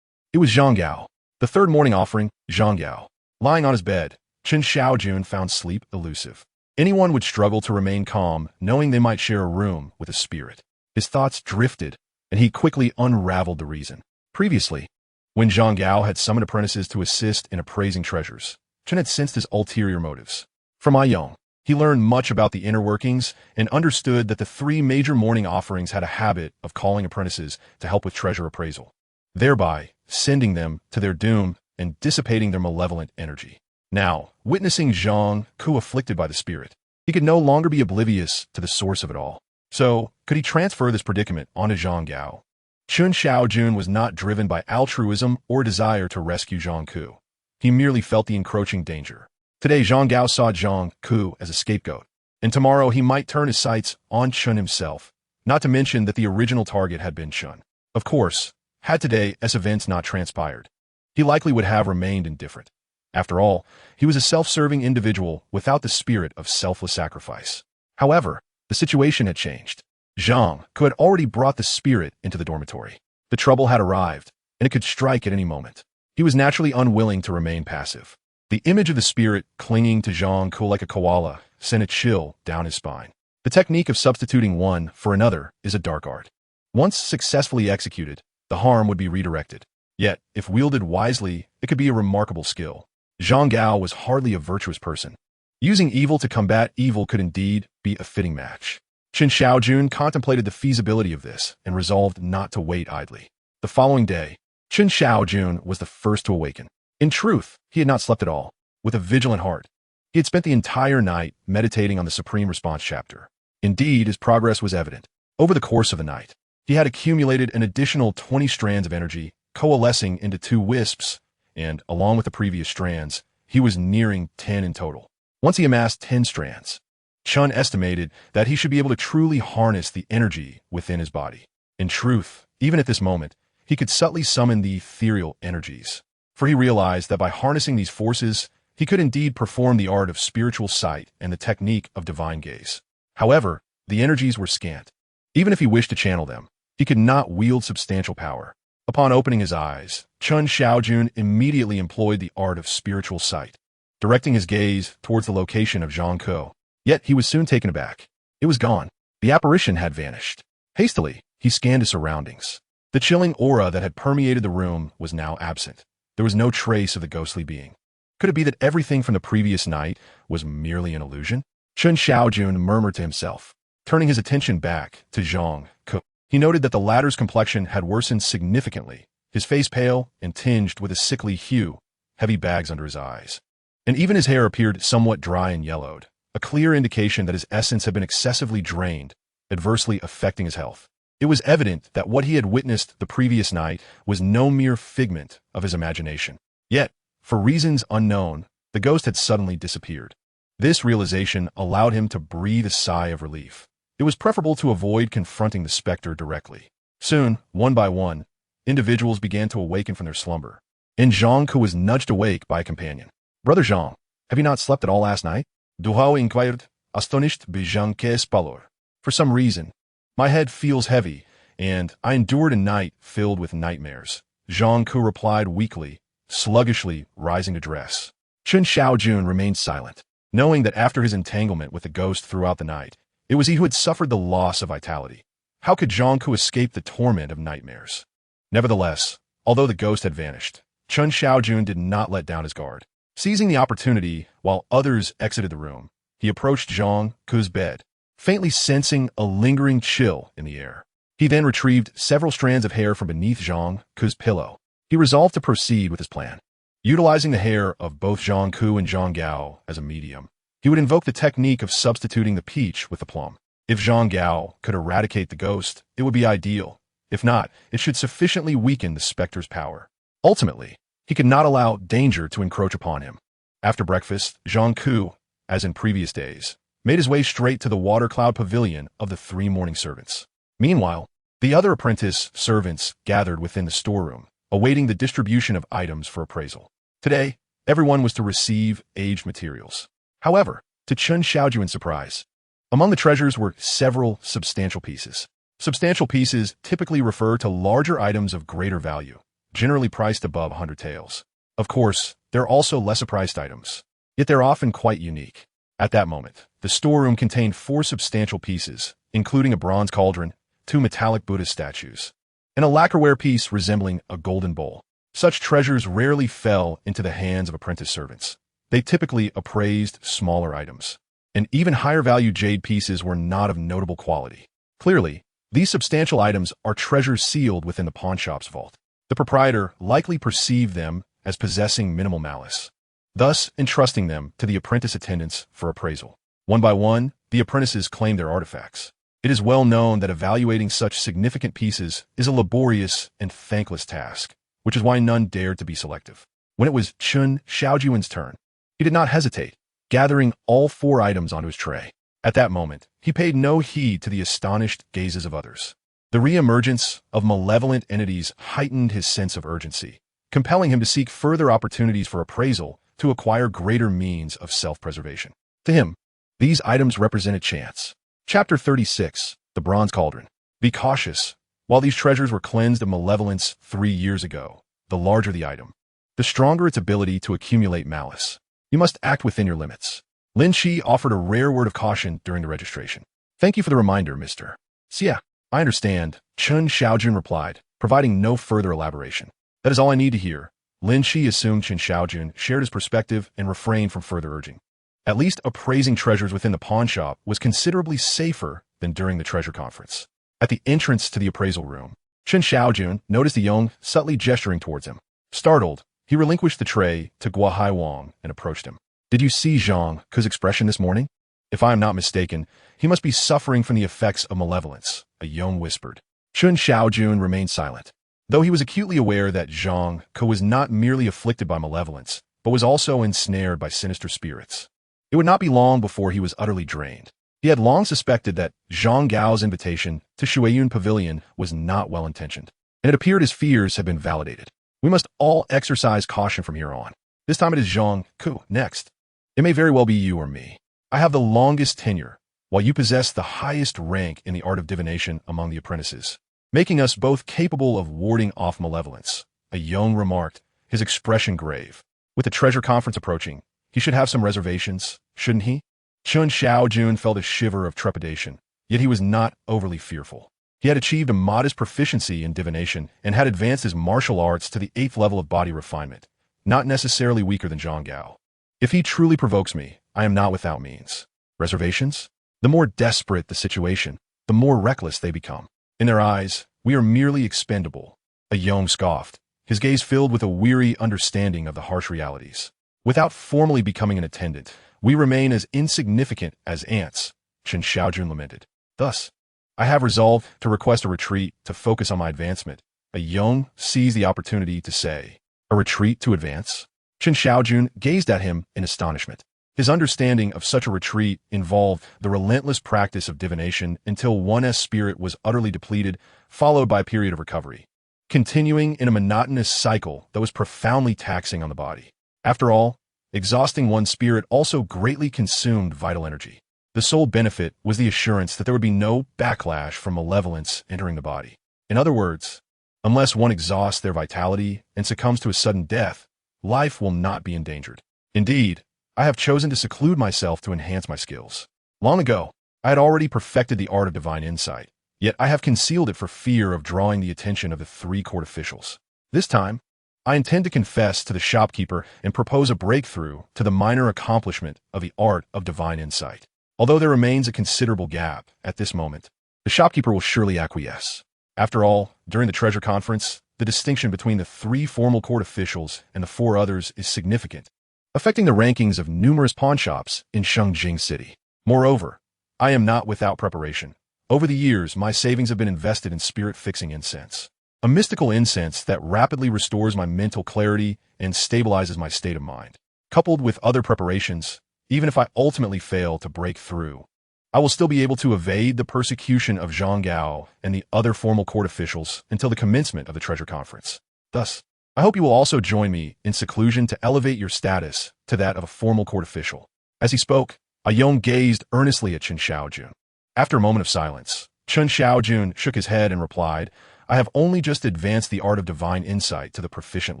Speaker 1: It was Zhang Gao. The third morning offering, Zhang Gao. Lying on his bed, Chen Shaojun found sleep elusive. Anyone would struggle to remain calm, knowing they might share a room with a spirit. His thoughts drifted, and he quickly unraveled the reason. Previously, when Zhang Gao had summoned apprentices to assist in appraising treasures, Chen had sensed his ulterior motives. From Aiyong, he learned much about the inner workings and understood that the three major morning offerings had a habit of calling apprentices to help with treasure appraisal, thereby sending them to their doom and dissipating their malevolent energy. Now, witnessing Zhang Ku afflicted by the spirit, he could no longer be oblivious to the source of it all. So, could he transfer this predicament onto Zhang Gao? Chen Shaojun was not driven by altruism or desire to rescue Zhang Ku. He merely felt the encroaching danger. Today, Zhang Gao saw Zhang Ku as a scapegoat, and tomorrow he might turn his sights on Chen himself, not to mention that the original target had been Chen. Of course, had today's events not transpired, he likely would have remained indifferent. After all, he was a self-serving individual without the spirit of selfless sacrifice. However, the situation had changed. Zhang Ku had already brought the spirit into the dormitory. The trouble had arrived, and it could strike at any moment. He was naturally unwilling to remain passive. The image of the spirit clinging to Zhang Ku like a koala sent a chill down his spine. The technique of substituting one for another is a dark art. Once successfully executed, the harm would be redirected. Yet, if wielded wisely, it could be a remarkable skill. Zhang Gao was hardly a virtuous person. Using evil to combat evil could indeed be a fitting match. Chen Shaojun contemplated the feasibility of this and resolved not to wait idly. The following day, Chen Shaojun was the first to awaken. In truth, he had not slept at all. With a vigilant heart, he had spent the entire night meditating on the Supreme Response chapter. Indeed, his progress was evident. Over the course of the night, he had accumulated an additional 20 strands of energy, coalescing into 2 wisps, and, along with the previous strands, he was nearing 10 in total. Once he amassed 10 strands, Chen estimated that he should be able to truly harness the energy within his body. In truth, even at this moment, he could subtly summon the ethereal energies, for he realized that by harnessing these forces, he could indeed perform the art of spiritual sight and the technique of divine gaze. However, the energies were scant. Even if he wished to channel them, he could not wield substantial power. Upon opening his eyes, Chen Shaojun immediately employed the art of spiritual sight, directing his gaze towards the location of Zhang Ku. Yet he was soon taken aback. It was gone. The apparition had vanished. Hastily, he scanned his surroundings. The chilling aura that had permeated the room was now absent. There was no trace of the ghostly being. Could it be that everything from the previous night was merely an illusion? Chen Shaojun murmured to himself. Turning his attention back to Zhang Ku, he noted that the latter's complexion had worsened significantly, his face pale and tinged with a sickly hue, heavy bags under his eyes. And even his hair appeared somewhat dry and yellowed, a clear indication that his essence had been excessively drained, adversely affecting his health. It was evident that what he had witnessed the previous night was no mere figment of his imagination. Yet, for reasons unknown, the ghost had suddenly disappeared. This realization allowed him to breathe a sigh of relief. It was preferable to avoid confronting the specter directly. Soon, one by one, individuals began to awaken from their slumber, and Zhang Ku was nudged awake by a companion. "Brother Zhang, have you not slept at all last night?" Duhao inquired, astonished by Zhang Ke's pallor. "For some reason, my head feels heavy, and I endured a night filled with nightmares." Zhang Ku replied weakly, sluggishly rising to dress. Chen Shaojun remained silent, knowing that after his entanglement with the ghost throughout the night, it was he who had suffered the loss of vitality. How could Zhang Ku escape the torment of nightmares? Nevertheless, although the ghost had vanished, Chen Shaojun did not let down his guard. Seizing the opportunity while others exited the room, he approached Zhang Ku's bed, faintly sensing a lingering chill in the air. He then retrieved several strands of hair from beneath Zhang Ku's pillow. He resolved to proceed with his plan. Utilizing the hair of both Zhang Ku and Zhang Gao as a medium, he would invoke the technique of substituting the peach with the plum. If Zhang Gao could eradicate the ghost, it would be ideal. If not, it should sufficiently weaken the specter's power. Ultimately, he could not allow danger to encroach upon him. After breakfast, Zhang Ku, as in previous days, made his way straight to the water cloud pavilion of the 3 morning servants. Meanwhile, the other apprentice servants gathered within the storeroom, awaiting the distribution of items for appraisal. Today, everyone was to receive aged materials. However, to Chen Shaojun's surprise, among the treasures were several substantial pieces. Substantial pieces typically refer to larger items of greater value. generally priced above 100 taels. Of course, there are also lesser-priced items, yet they're often quite unique. At that moment, the storeroom contained 4 substantial pieces, including a bronze cauldron, 2 metallic Buddhist statues, and a lacquerware piece resembling a golden bowl. Such treasures rarely fell into the hands of apprentice servants. They typically appraised smaller items, and even higher-value jade pieces were not of notable quality. Clearly, these substantial items are treasures sealed within the pawnshop's vault. The proprietor likely perceived them as possessing minimal malice, thus entrusting them to the apprentice attendants for appraisal. One by one, the apprentices claimed their artifacts. It is well known that evaluating such significant pieces is a laborious and thankless task, which is why none dared to be selective. When it was Chen Shaojun's turn, he did not hesitate, gathering all 4 items onto his tray. At that moment, he paid no heed to the astonished gazes of others. The re-emergence of malevolent entities heightened his sense of urgency, compelling him to seek further opportunities for appraisal to acquire greater means of self-preservation. To him, these items represented chance. Chapter 36, The Bronze Cauldron. Be cautious. While these treasures were cleansed of malevolence 3 years ago, the larger the item, the stronger its ability to accumulate malice. You must act within your limits. Lin Shi offered a rare word of caution during the registration. Thank you for the reminder, Mr. Xia. I understand, Chen Shaojun replied, providing no further elaboration. That is all I need to hear. Lin Shi assumed Chen Shaojun shared his perspective and refrained from further urging. At least appraising treasures within the pawnshop was considerably safer than during the treasure conference. At the entrance to the appraisal room, Chen Shaojun noticed the young subtly gesturing towards him. Startled, he relinquished the tray to Gua Haiwang and approached him. Did you see Zhang Ke's expression this morning? If I am not mistaken, he must be suffering from the effects of malevolence, a Yong whispered. Chen Shaojun remained silent, though he was acutely aware that Zhang Ke was not merely afflicted by malevolence, but was also ensnared by sinister spirits. It would not be long before he was utterly drained. He had long suspected that Zhang Gao's invitation to Shuiyun Pavilion was not well-intentioned, and it appeared his fears had been validated. We must all exercise caution from here on. This time it is Zhang Ke next. It may very well be you or me. I have the longest tenure, while you possess the highest rank in the art of divination among the apprentices, making us both capable of warding off malevolence. A Yong remarked, his expression grave. With the treasure conference approaching, he should have some reservations, shouldn't he? Chen Shaojun felt a shiver of trepidation, yet he was not overly fearful. He had achieved a modest proficiency in divination and had advanced his martial arts to the 8th level of body refinement, not necessarily weaker than Zhang Gao. If he truly provokes me, I am not without means. Reservations? The more desperate the situation, the more reckless they become. In their eyes, we are merely expendable. A Yong scoffed, his gaze filled with a weary understanding of the harsh realities. Without formally becoming an attendant, we remain as insignificant as ants, Chen Shaojun lamented. Thus, I have resolved to request a retreat to focus on my advancement. A Yong seized the opportunity to say, a retreat to advance? Chen Shaojun gazed at him in astonishment. His understanding of such a retreat involved the relentless practice of divination until one's spirit was utterly depleted, followed by a period of recovery, continuing in a monotonous cycle that was profoundly taxing on the body. After all, exhausting one's spirit also greatly consumed vital energy. The sole benefit was the assurance that there would be no backlash from malevolence entering the body. In other words, unless one exhausts their vitality and succumbs to a sudden death, life will not be endangered. Indeed, I have chosen to seclude myself to enhance my skills. Long ago, I had already perfected the art of divine insight, yet I have concealed it for fear of drawing the attention of the 3 court officials. This time, I intend to confess to the shopkeeper and propose a breakthrough to the minor accomplishment of the art of divine insight. Although there remains a considerable gap at this moment, the shopkeeper will surely acquiesce. After all, during the treasure conference, the distinction between the 3 formal court officials and the 4 others is significant, affecting the rankings of numerous pawnshops in Shengjing City. Moreover, I am not without preparation. Over the years, my savings have been invested in spirit-fixing incense, a mystical incense that rapidly restores my mental clarity and stabilizes my state of mind. Coupled with other preparations, even if I ultimately fail to break through, I will still be able to evade the persecution of Zhang Gao and the other formal court officials until the commencement of the treasure conference. Thus, I hope you will also join me in seclusion to elevate your status to that of a formal court official. As he spoke, A Yong gazed earnestly at Chen Shaojun. After a moment of silence, Chen Shaojun shook his head and replied, I have only just advanced the art of divine insight to the proficient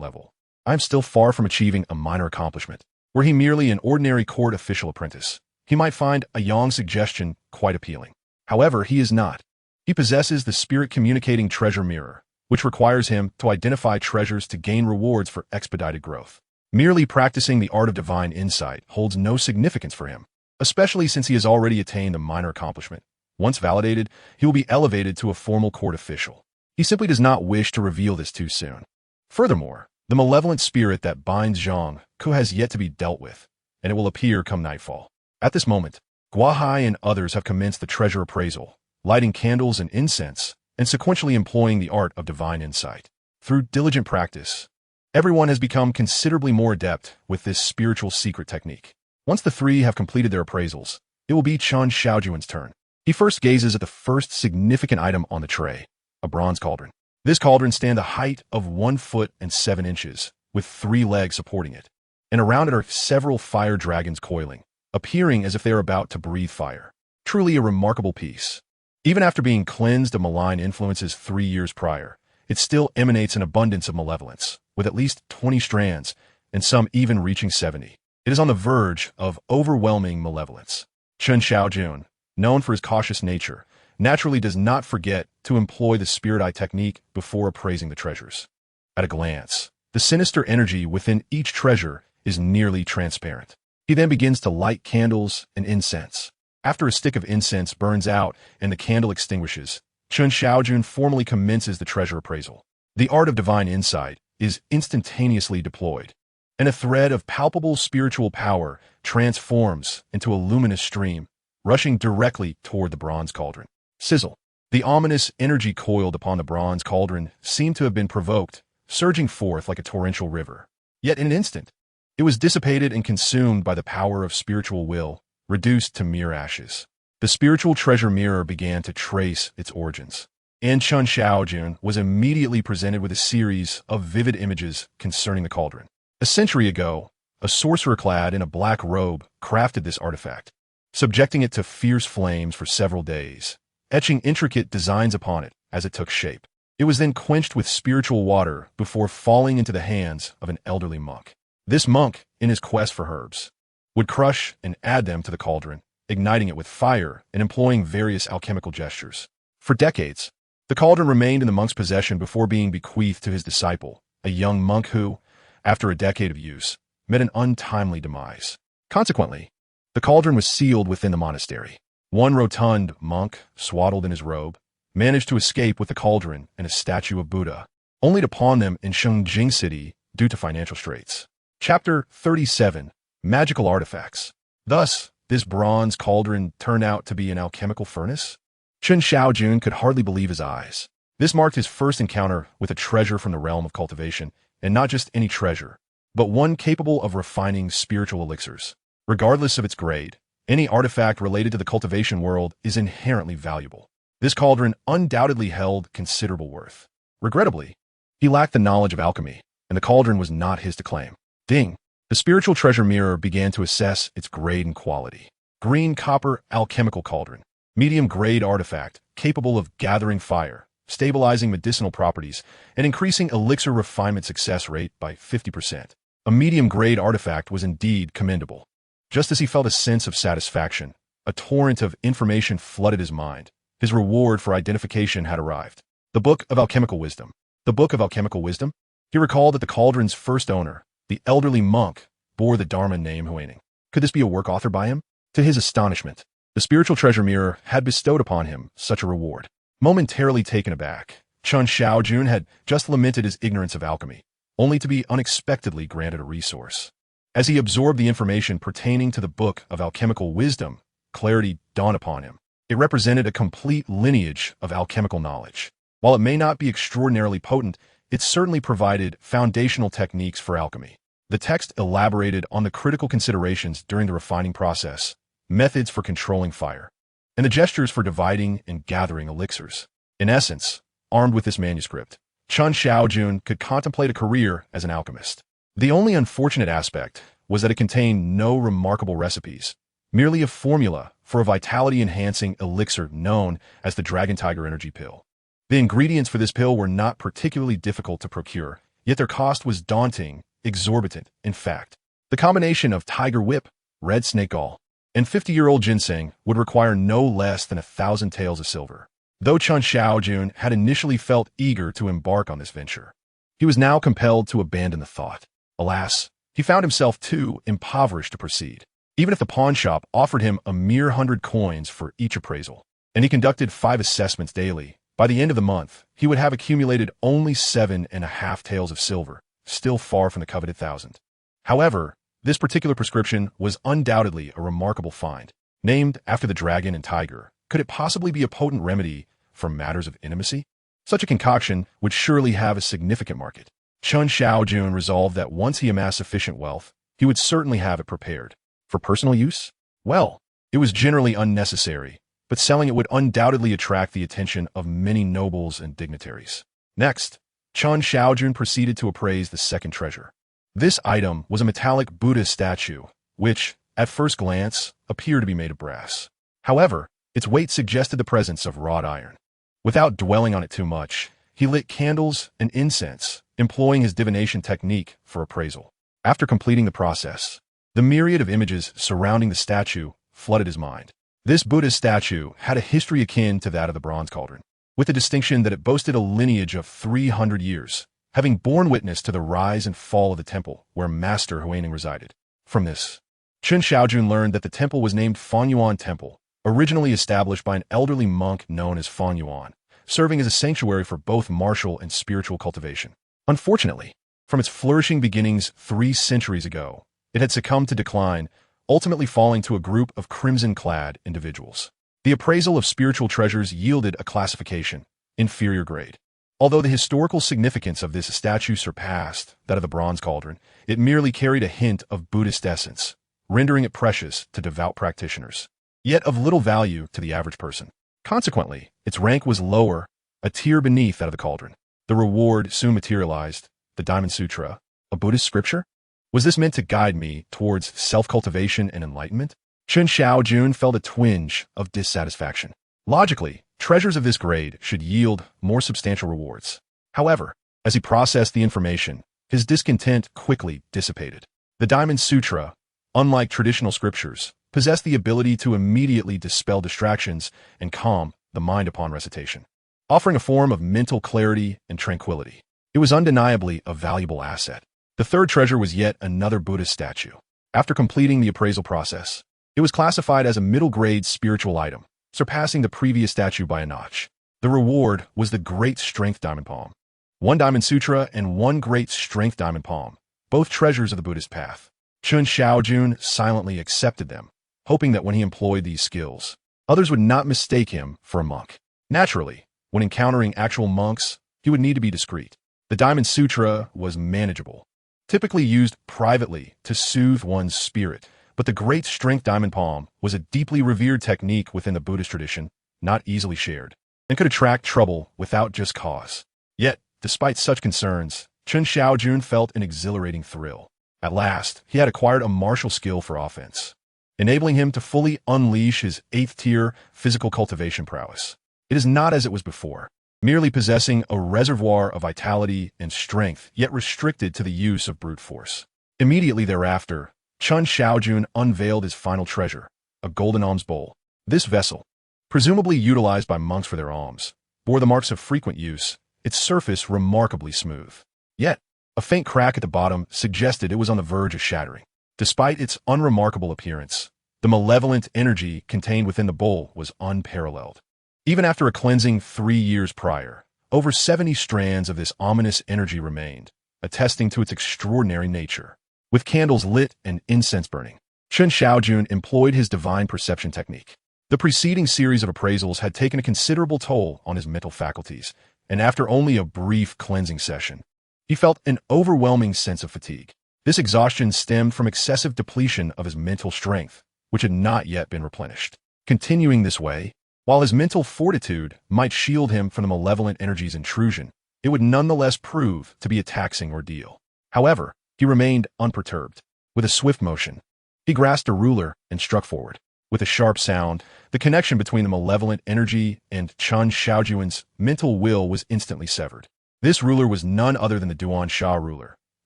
Speaker 1: level. I am still far from achieving a minor accomplishment. Were he merely an ordinary court official apprentice, he might find a Yang suggestion quite appealing. However, he is not. He possesses the spirit-communicating treasure mirror, which requires him to identify treasures to gain rewards for expedited growth. Merely practicing the art of divine insight holds no significance for him, especially since he has already attained a minor accomplishment. Once validated, he will be elevated to a formal court official. He simply does not wish to reveal this too soon. Furthermore, the malevolent spirit that binds Zhang Ku has yet to be dealt with, and it will appear come nightfall. At this moment, Guahai and others have commenced the treasure appraisal, lighting candles and incense, and sequentially employing the art of divine insight. Through diligent practice, everyone has become considerably more adept with this spiritual secret technique. Once the three have completed their appraisals, it will be Chen Shaojun's turn. He first gazes at the first significant item on the tray, a bronze cauldron. This cauldron stands a height of 1 foot and 7 inches, with 3 legs supporting it, and around it are several fire dragons coiling, appearing as if they are about to breathe fire. Truly a remarkable piece. Even after being cleansed of malign influences 3 years prior, it still emanates an abundance of malevolence, with at least 20 strands, and some even reaching 70. It is on the verge of overwhelming malevolence. Chen Shaojun, known for his cautious nature, naturally does not forget to employ the spirit eye technique before appraising the treasures. At a glance, the sinister energy within each treasure is nearly transparent. He then begins to light candles and incense. After a stick of incense burns out and the candle extinguishes, Chen Shaojun formally commences the treasure appraisal. The art of divine insight is instantaneously deployed, and a thread of palpable spiritual power transforms into a luminous stream, rushing directly toward the bronze cauldron. Sizzle. The ominous energy coiled upon the bronze cauldron seemed to have been provoked, surging forth like a torrential river. Yet in an instant, it was dissipated and consumed by the power of spiritual will, reduced to mere ashes. The spiritual treasure mirror began to trace its origins, and Chen Shaojun was immediately presented with a series of vivid images concerning the cauldron. A century ago, a sorcerer clad in a black robe crafted this artifact, subjecting it to fierce flames for several days, etching intricate designs upon it as it took shape. It was then quenched with spiritual water before falling into the hands of an elderly monk. This monk, in his quest for herbs, would crush and add them to the cauldron, igniting it with fire and employing various alchemical gestures. For decades, the cauldron remained in the monk's possession before being bequeathed to his disciple, a young monk who, after a decade of use, met an untimely demise. Consequently, the cauldron was sealed within the monastery. One rotund monk, swaddled in his robe, managed to escape with the cauldron and a statue of Buddha, only to pawn them in Shengjing City due to financial straits. Chapter 37. Magical Artifacts. Thus, this bronze cauldron turned out to be an alchemical furnace? Chen Shaojun could hardly believe his eyes. This marked his first encounter with a treasure from the realm of cultivation, and not just any treasure, but one capable of refining spiritual elixirs. Regardless of its grade, any artifact related to the cultivation world is inherently valuable. This cauldron undoubtedly held considerable worth. Regrettably, he lacked the knowledge of alchemy, and the cauldron was not his to claim. Ding! The spiritual treasure mirror began to assess its grade and quality. Green copper alchemical cauldron. Medium-grade artifact, capable of gathering fire, stabilizing medicinal properties, and increasing elixir refinement success rate by 50%. A medium-grade artifact was indeed commendable. Just as he felt a sense of satisfaction, a torrent of information flooded his mind. His reward for identification had arrived. The Book of Alchemical Wisdom. The Book of Alchemical Wisdom? He recalled that the cauldron's first owner, the elderly monk, bore the Dharma name Huaning. Could this be a work authored by him? To his astonishment, the spiritual treasure mirror had bestowed upon him such a reward. Momentarily taken aback, Chen Shaojun had just lamented his ignorance of alchemy, only to be unexpectedly granted a resource. As he absorbed the information pertaining to the Book of Alchemical Wisdom, clarity dawned upon him. It represented a complete lineage of alchemical knowledge. While it may not be extraordinarily potent, it certainly provided foundational techniques for alchemy. The text elaborated on the critical considerations during the refining process, methods for controlling fire, and the gestures for dividing and gathering elixirs. In essence, armed with this manuscript, Chen Shaojun could contemplate a career as an alchemist. The only unfortunate aspect was that it contained no remarkable recipes, merely a formula for a vitality-enhancing elixir known as the Dragon Tiger Energy Pill. The ingredients for this pill were not particularly difficult to procure, yet their cost was daunting, exorbitant, in fact. The combination of tiger whip, red snake gall, and 50-year-old ginseng would require no less than 1,000 taels of silver. Though Chen Shaojun had initially felt eager to embark on this venture, he was now compelled to abandon the thought. Alas, he found himself too impoverished to proceed. Even if the pawnshop offered him a mere 100 coins for each appraisal, and he conducted 5 assessments daily, by the end of the month, he would have accumulated only 7.5 taels of silver, still far from the coveted 1,000. However, this particular prescription was undoubtedly a remarkable find. Named after the dragon and tiger, could it possibly be a potent remedy for matters of intimacy? Such a concoction would surely have a significant market. Chen Shaojun resolved that once he amassed sufficient wealth, he would certainly have it prepared. For personal use? Well, it was generally unnecessary, but selling it would undoubtedly attract the attention of many nobles and dignitaries. Next, Chen Shaojun proceeded to appraise the second treasure. This item was a metallic Buddha statue, which, at first glance, appeared to be made of brass. However, its weight suggested the presence of wrought iron. Without dwelling on it too much, he lit candles and incense, employing his divination technique for appraisal. After completing the process, the myriad of images surrounding the statue flooded his mind. This Buddha statue had a history akin to that of the bronze cauldron, with the distinction that it boasted a lineage of 300 years, having borne witness to the rise and fall of the temple where Master Huaining resided. From this, Chen Shaojun learned that the temple was named Fanyuan Temple, originally established by an elderly monk known as Fanyuan, serving as a sanctuary for both martial and spiritual cultivation. Unfortunately, from its flourishing beginnings 3 centuries ago, it had succumbed to decline, ultimately falling to a group of crimson-clad individuals. The appraisal of spiritual treasures yielded a classification, inferior grade. Although the historical significance of this statue surpassed that of the bronze cauldron, it merely carried a hint of Buddhist essence, rendering it precious to devout practitioners, yet of little value to the average person. Consequently, its rank was lower, a tier beneath that of the cauldron. The reward soon materialized, the Diamond Sutra, a Buddhist scripture? Was this meant to guide me towards self-cultivation and enlightenment? Chen Shaojun felt a twinge of dissatisfaction. Logically, treasures of this grade should yield more substantial rewards. However, as he processed the information, his discontent quickly dissipated. The Diamond Sutra, unlike traditional scriptures, possessed the ability to immediately dispel distractions and calm the mind upon recitation, offering a form of mental clarity and tranquility. It was undeniably a valuable asset. The third treasure was yet another Buddhist statue. After completing the appraisal process, it was classified as a middle-grade spiritual item, surpassing the previous statue by a notch. The reward was the Great Strength Diamond Palm. 1 Diamond Sutra and 1 Great Strength Diamond Palm, both treasures of the Buddhist path. Chen Shaojun silently accepted them, hoping that when he employed these skills, others would not mistake him for a monk. Naturally, when encountering actual monks, he would need to be discreet. The Diamond Sutra was manageable, typically used privately to soothe one's spirit, but the Great Strength Diamond Palm was a deeply revered technique within the Buddhist tradition, not easily shared, and could attract trouble without just cause. Yet, despite such concerns, Chen Shaojun felt an exhilarating thrill. At last, he had acquired a martial skill for offense, enabling him to fully unleash his 8th-tier physical cultivation prowess. It is not as it was before, merely possessing a reservoir of vitality and strength, yet restricted to the use of brute force. Immediately thereafter, Chen Shaojun unveiled his final treasure, a golden alms bowl. This vessel, presumably utilized by monks for their alms, bore the marks of frequent use, its surface remarkably smooth. Yet, a faint crack at the bottom suggested it was on the verge of shattering. Despite its unremarkable appearance, the malevolent energy contained within the bowl was unparalleled. Even after a cleansing 3 years prior, over 70 strands of this ominous energy remained, attesting to its extraordinary nature. With candles lit and incense burning, Chen Shaojun employed his divine perception technique. The preceding series of appraisals had taken a considerable toll on his mental faculties, and after only a brief cleansing session, he felt an overwhelming sense of fatigue. This exhaustion stemmed from excessive depletion of his mental strength, which had not yet been replenished. Continuing this way, while his mental fortitude might shield him from the malevolent energy's intrusion, it would nonetheless prove to be a taxing ordeal. However, he remained unperturbed. With a swift motion, he grasped a ruler and struck forward. With a sharp sound, the connection between the malevolent energy and Chen Shaojun's mental will was instantly severed. This ruler was none other than the Duan Sha ruler,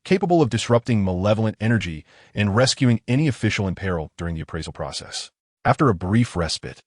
Speaker 1: capable of disrupting malevolent energy and rescuing any official in peril during the appraisal process. After a brief respite,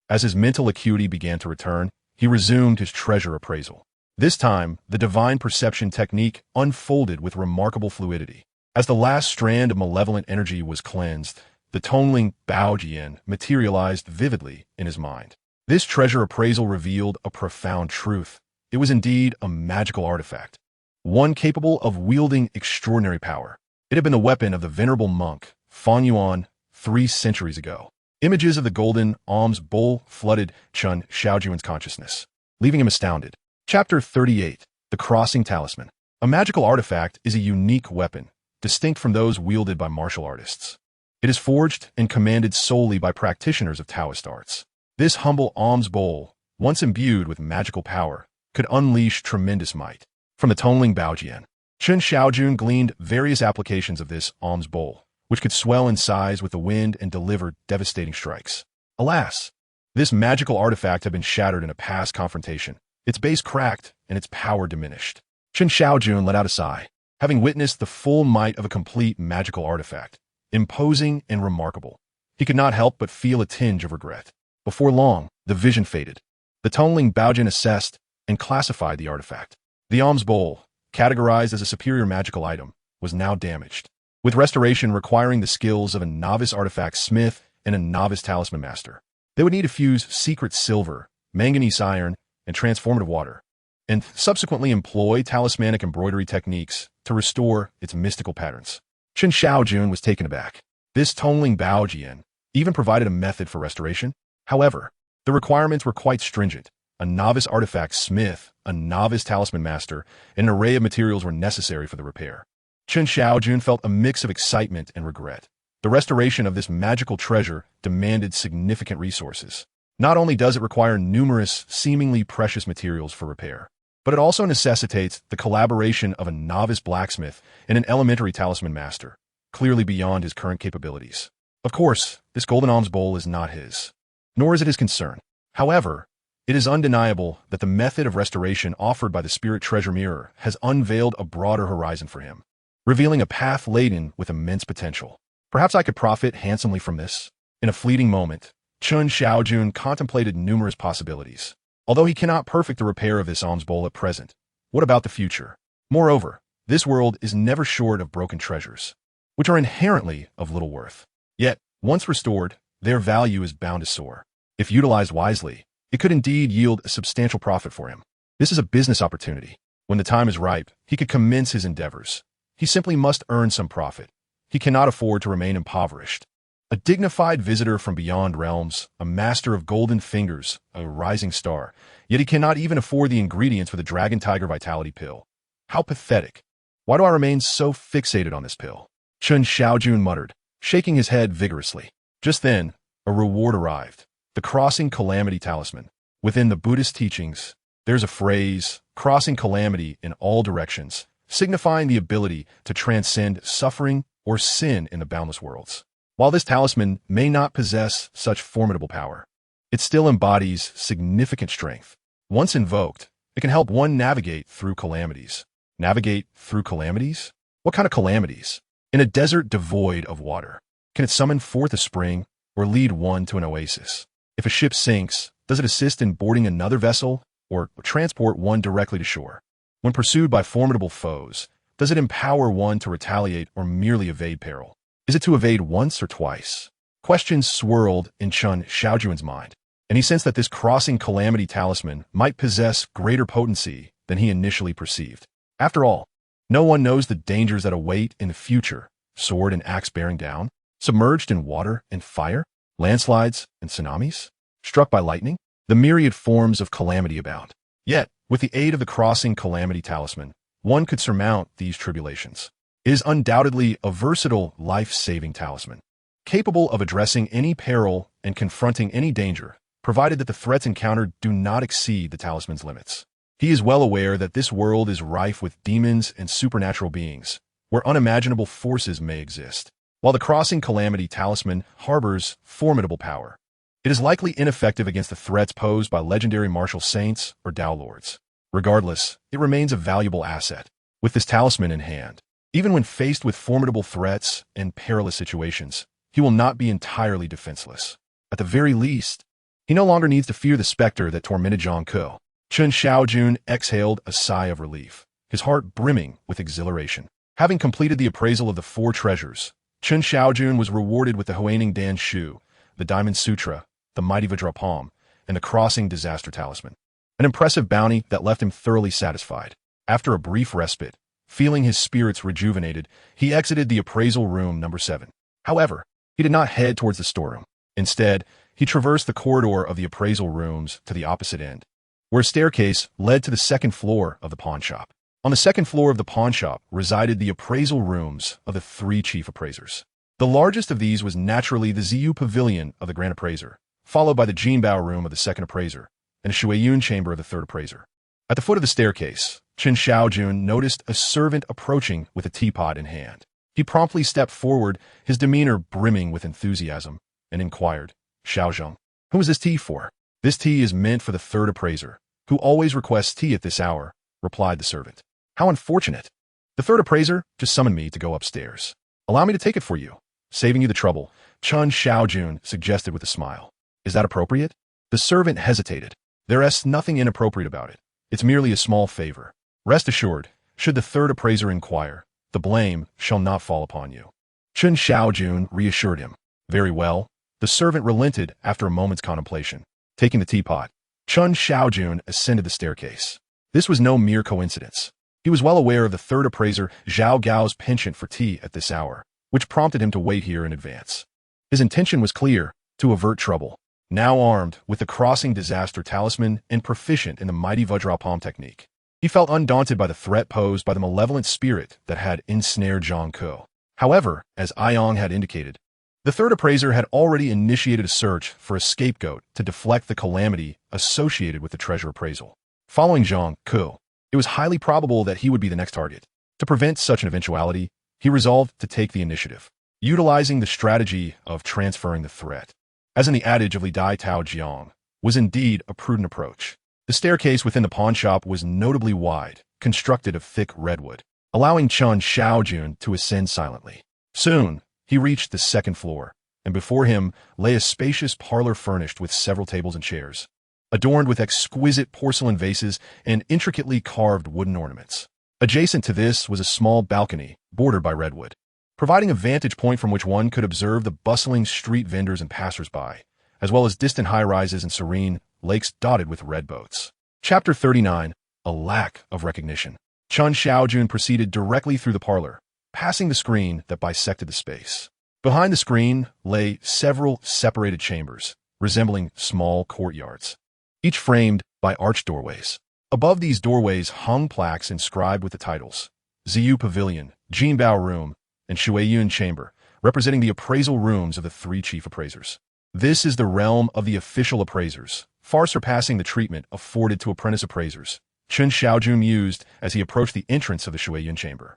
Speaker 1: as his mental acuity began to return, he resumed his treasure appraisal. This time, the divine perception technique unfolded with remarkable fluidity. As the last strand of malevolent energy was cleansed, the Tongling Baojian materialized vividly in his mind. This treasure appraisal revealed a profound truth. It was indeed a magical artifact, one capable of wielding extraordinary power. It had been the weapon of the venerable monk, Fan Yuan, 3 centuries ago. Images of the golden alms bowl flooded Chen Shaojun's consciousness, leaving him astounded. Chapter 38. The Crossing Talisman. A magical artifact is a unique weapon, distinct from those wielded by martial artists. It is forged and commanded solely by practitioners of Taoist arts. This humble alms bowl, once imbued with magical power, could unleash tremendous might. From the Tongling Baojian, Chen Shaojun gleaned various applications of this alms bowl, which could swell in size with the wind and deliver devastating strikes. Alas, this magical artifact had been shattered in a past confrontation. Its base cracked and its power diminished. Chen Shaojun let out a sigh, having witnessed the full might of a complete magical artifact, imposing and remarkable. He could not help but feel a tinge of regret. Before long, the vision faded. The Tongling Baojian assessed and classified the artifact. The alms bowl, categorized as a superior magical item, was now damaged, with restoration requiring the skills of a novice artifact smith and a novice talisman master. They would need to fuse secret silver, manganese iron, and transformative water, and subsequently employ talismanic embroidery techniques to restore its mystical patterns. Chen Shaojun was taken aback. This Tongling Baojian even provided a method for restoration. However, the requirements were quite stringent. A novice artifact smith, a novice talisman master, and an array of materials were necessary for the repair. Chen Shaojun felt a mix of excitement and regret. The restoration of this magical treasure demanded significant resources. Not only does it require numerous, seemingly precious materials for repair, but it also necessitates the collaboration of a novice blacksmith and an elementary talisman master, clearly beyond his current capabilities. Of course, this golden alms bowl is not his, nor is it his concern. However, it is undeniable that the method of restoration offered by the Spirit Treasure Mirror has unveiled a broader horizon for him, revealing a path laden with immense potential. Perhaps I could profit handsomely from this. In a fleeting moment, Chen Shaojun contemplated numerous possibilities. Although he cannot perfect the repair of this alms bowl at present, what about the future? Moreover, this world is never short of broken treasures, which are inherently of little worth. Yet, once restored, their value is bound to soar. If utilized wisely, it could indeed yield a substantial profit for him. This is a business opportunity. When the time is ripe, he could commence his endeavors. He simply must earn some profit. He cannot afford to remain impoverished. A dignified visitor from beyond realms, a master of golden fingers, a rising star, yet he cannot even afford the ingredients for the Dragon Tiger Vitality Pill. How pathetic. Why do I remain so fixated on this pill? Chen Shaojun muttered, shaking his head vigorously. Just then, a reward arrived. The Crossing Calamity Talisman. Within the Buddhist teachings, there's a phrase, crossing calamity in all directions, signifying the ability to transcend suffering or sin in the boundless worlds. While this talisman may not possess such formidable power, it still embodies significant strength. Once invoked, it can help one navigate through calamities. Navigate through calamities? What kind of calamities? In a desert devoid of water, can it summon forth a spring or lead one to an oasis? If a ship sinks, does it assist in boarding another vessel or transport one directly to shore? When pursued by formidable foes, does it empower one to retaliate or merely evade peril? Is it to evade once or twice? Questions swirled in Chen Shaojun's mind, and he sensed that this crossing calamity talisman might possess greater potency than he initially perceived. After all, no one knows the dangers that await in the future, sword and axe bearing down, submerged in water and fire, landslides and tsunamis, struck by lightning. The myriad forms of calamity abound. Yet, with the aid of the crossing calamity talisman, one could surmount these tribulations. It is undoubtedly a versatile, life-saving talisman, capable of addressing any peril and confronting any danger, provided that the threats encountered do not exceed the talisman's limits. He is well aware that this world is rife with demons and supernatural beings, where unimaginable forces may exist. While the Crossing Calamity Talisman harbors formidable power, it is likely ineffective against the threats posed by legendary martial saints or Dao Lords. Regardless, it remains a valuable asset. With this talisman in hand, even when faced with formidable threats and perilous situations, he will not be entirely defenseless. At the very least, he no longer needs to fear the specter that tormented Zhang Ke. Chen Shaojun exhaled a sigh of relief, his heart brimming with exhilaration. Having completed the appraisal of the 4 treasures, Chen Shaojun was rewarded with the Huaning Dan Shu, the Diamond Sutra, the Mighty Vajra Palm, and the Crossing Disaster Talisman. An impressive bounty that left him thoroughly satisfied. After a brief respite, feeling his spirits rejuvenated, he exited the appraisal room number 7. However, he did not head towards the storeroom. Instead, he traversed the corridor of the appraisal rooms to the opposite end, where a staircase led to the second floor of the pawnshop. On the second floor of the pawnshop resided the appraisal rooms of the 3 chief appraisers. The largest of these was naturally the Ziyu Pavilion of the Grand Appraiser, followed by the Jinbao room of the second appraiser, and the Shuiyun chamber of the third appraiser. At the foot of the staircase, Chen Shaojun noticed a servant approaching with a teapot in hand. He promptly stepped forward, his demeanor brimming with enthusiasm, and inquired, "Shaojun, who is this tea for?" "This tea is meant for the third appraiser, who always requests tea at this hour," replied the servant. "How unfortunate. The third appraiser just summoned me to go upstairs. Allow me to take it for you, saving you the trouble," Chen Shaojun suggested with a smile. "Is that appropriate?" The servant hesitated. "There is nothing inappropriate about it. It's merely a small favor. Rest assured, should the third appraiser inquire, the blame shall not fall upon you." Chen Shaojun reassured him. "Very well." The servant relented after a moment's contemplation. Taking the teapot, Chen Shaojun ascended the staircase. This was no mere coincidence. He was well aware of the third appraiser Zhao Gao's penchant for tea at this hour, which prompted him to wait here in advance. His intention was clear: to avert trouble. Now armed with the Crossing Disaster Talisman and proficient in the Mighty Vajra Palm technique, he felt undaunted by the threat posed by the malevolent spirit that had ensnared Zhang Ke. However, as Aiyong had indicated, the third appraiser had already initiated a search for a scapegoat to deflect the calamity associated with the treasure appraisal. Following Zhang Ke, it was highly probable that he would be the next target. To prevent such an eventuality, he resolved to take the initiative, utilizing the strategy of transferring the threat. As in the adage of Li Dai Tao Jiang, was indeed a prudent approach. The staircase within the pawnshop was notably wide, constructed of thick redwood, allowing Chen Shaojun to ascend silently. Soon, he reached the second floor, and before him lay a spacious parlor furnished with several tables and chairs, adorned with exquisite porcelain vases and intricately carved wooden ornaments. Adjacent to this was a small balcony, bordered by redwood, providing a vantage point from which one could observe the bustling street vendors and passers-by, as well as distant high-rises and serene lakes dotted with red boats. Chapter 39. A Lack of Recognition. Chen Shaojun proceeded directly through the parlor, passing the screen that bisected the space. Behind the screen lay several separated chambers, resembling small courtyards, each framed by arched doorways. Above these doorways hung plaques inscribed with the titles Ziyu Pavilion, Jinbao Room, and Shuiyun Chamber, representing the appraisal rooms of the 3 chief appraisers. This is the realm of the official appraisers, far surpassing the treatment afforded to apprentice appraisers, Chen Shaojun mused as he approached the entrance of the Shuiyun Chamber.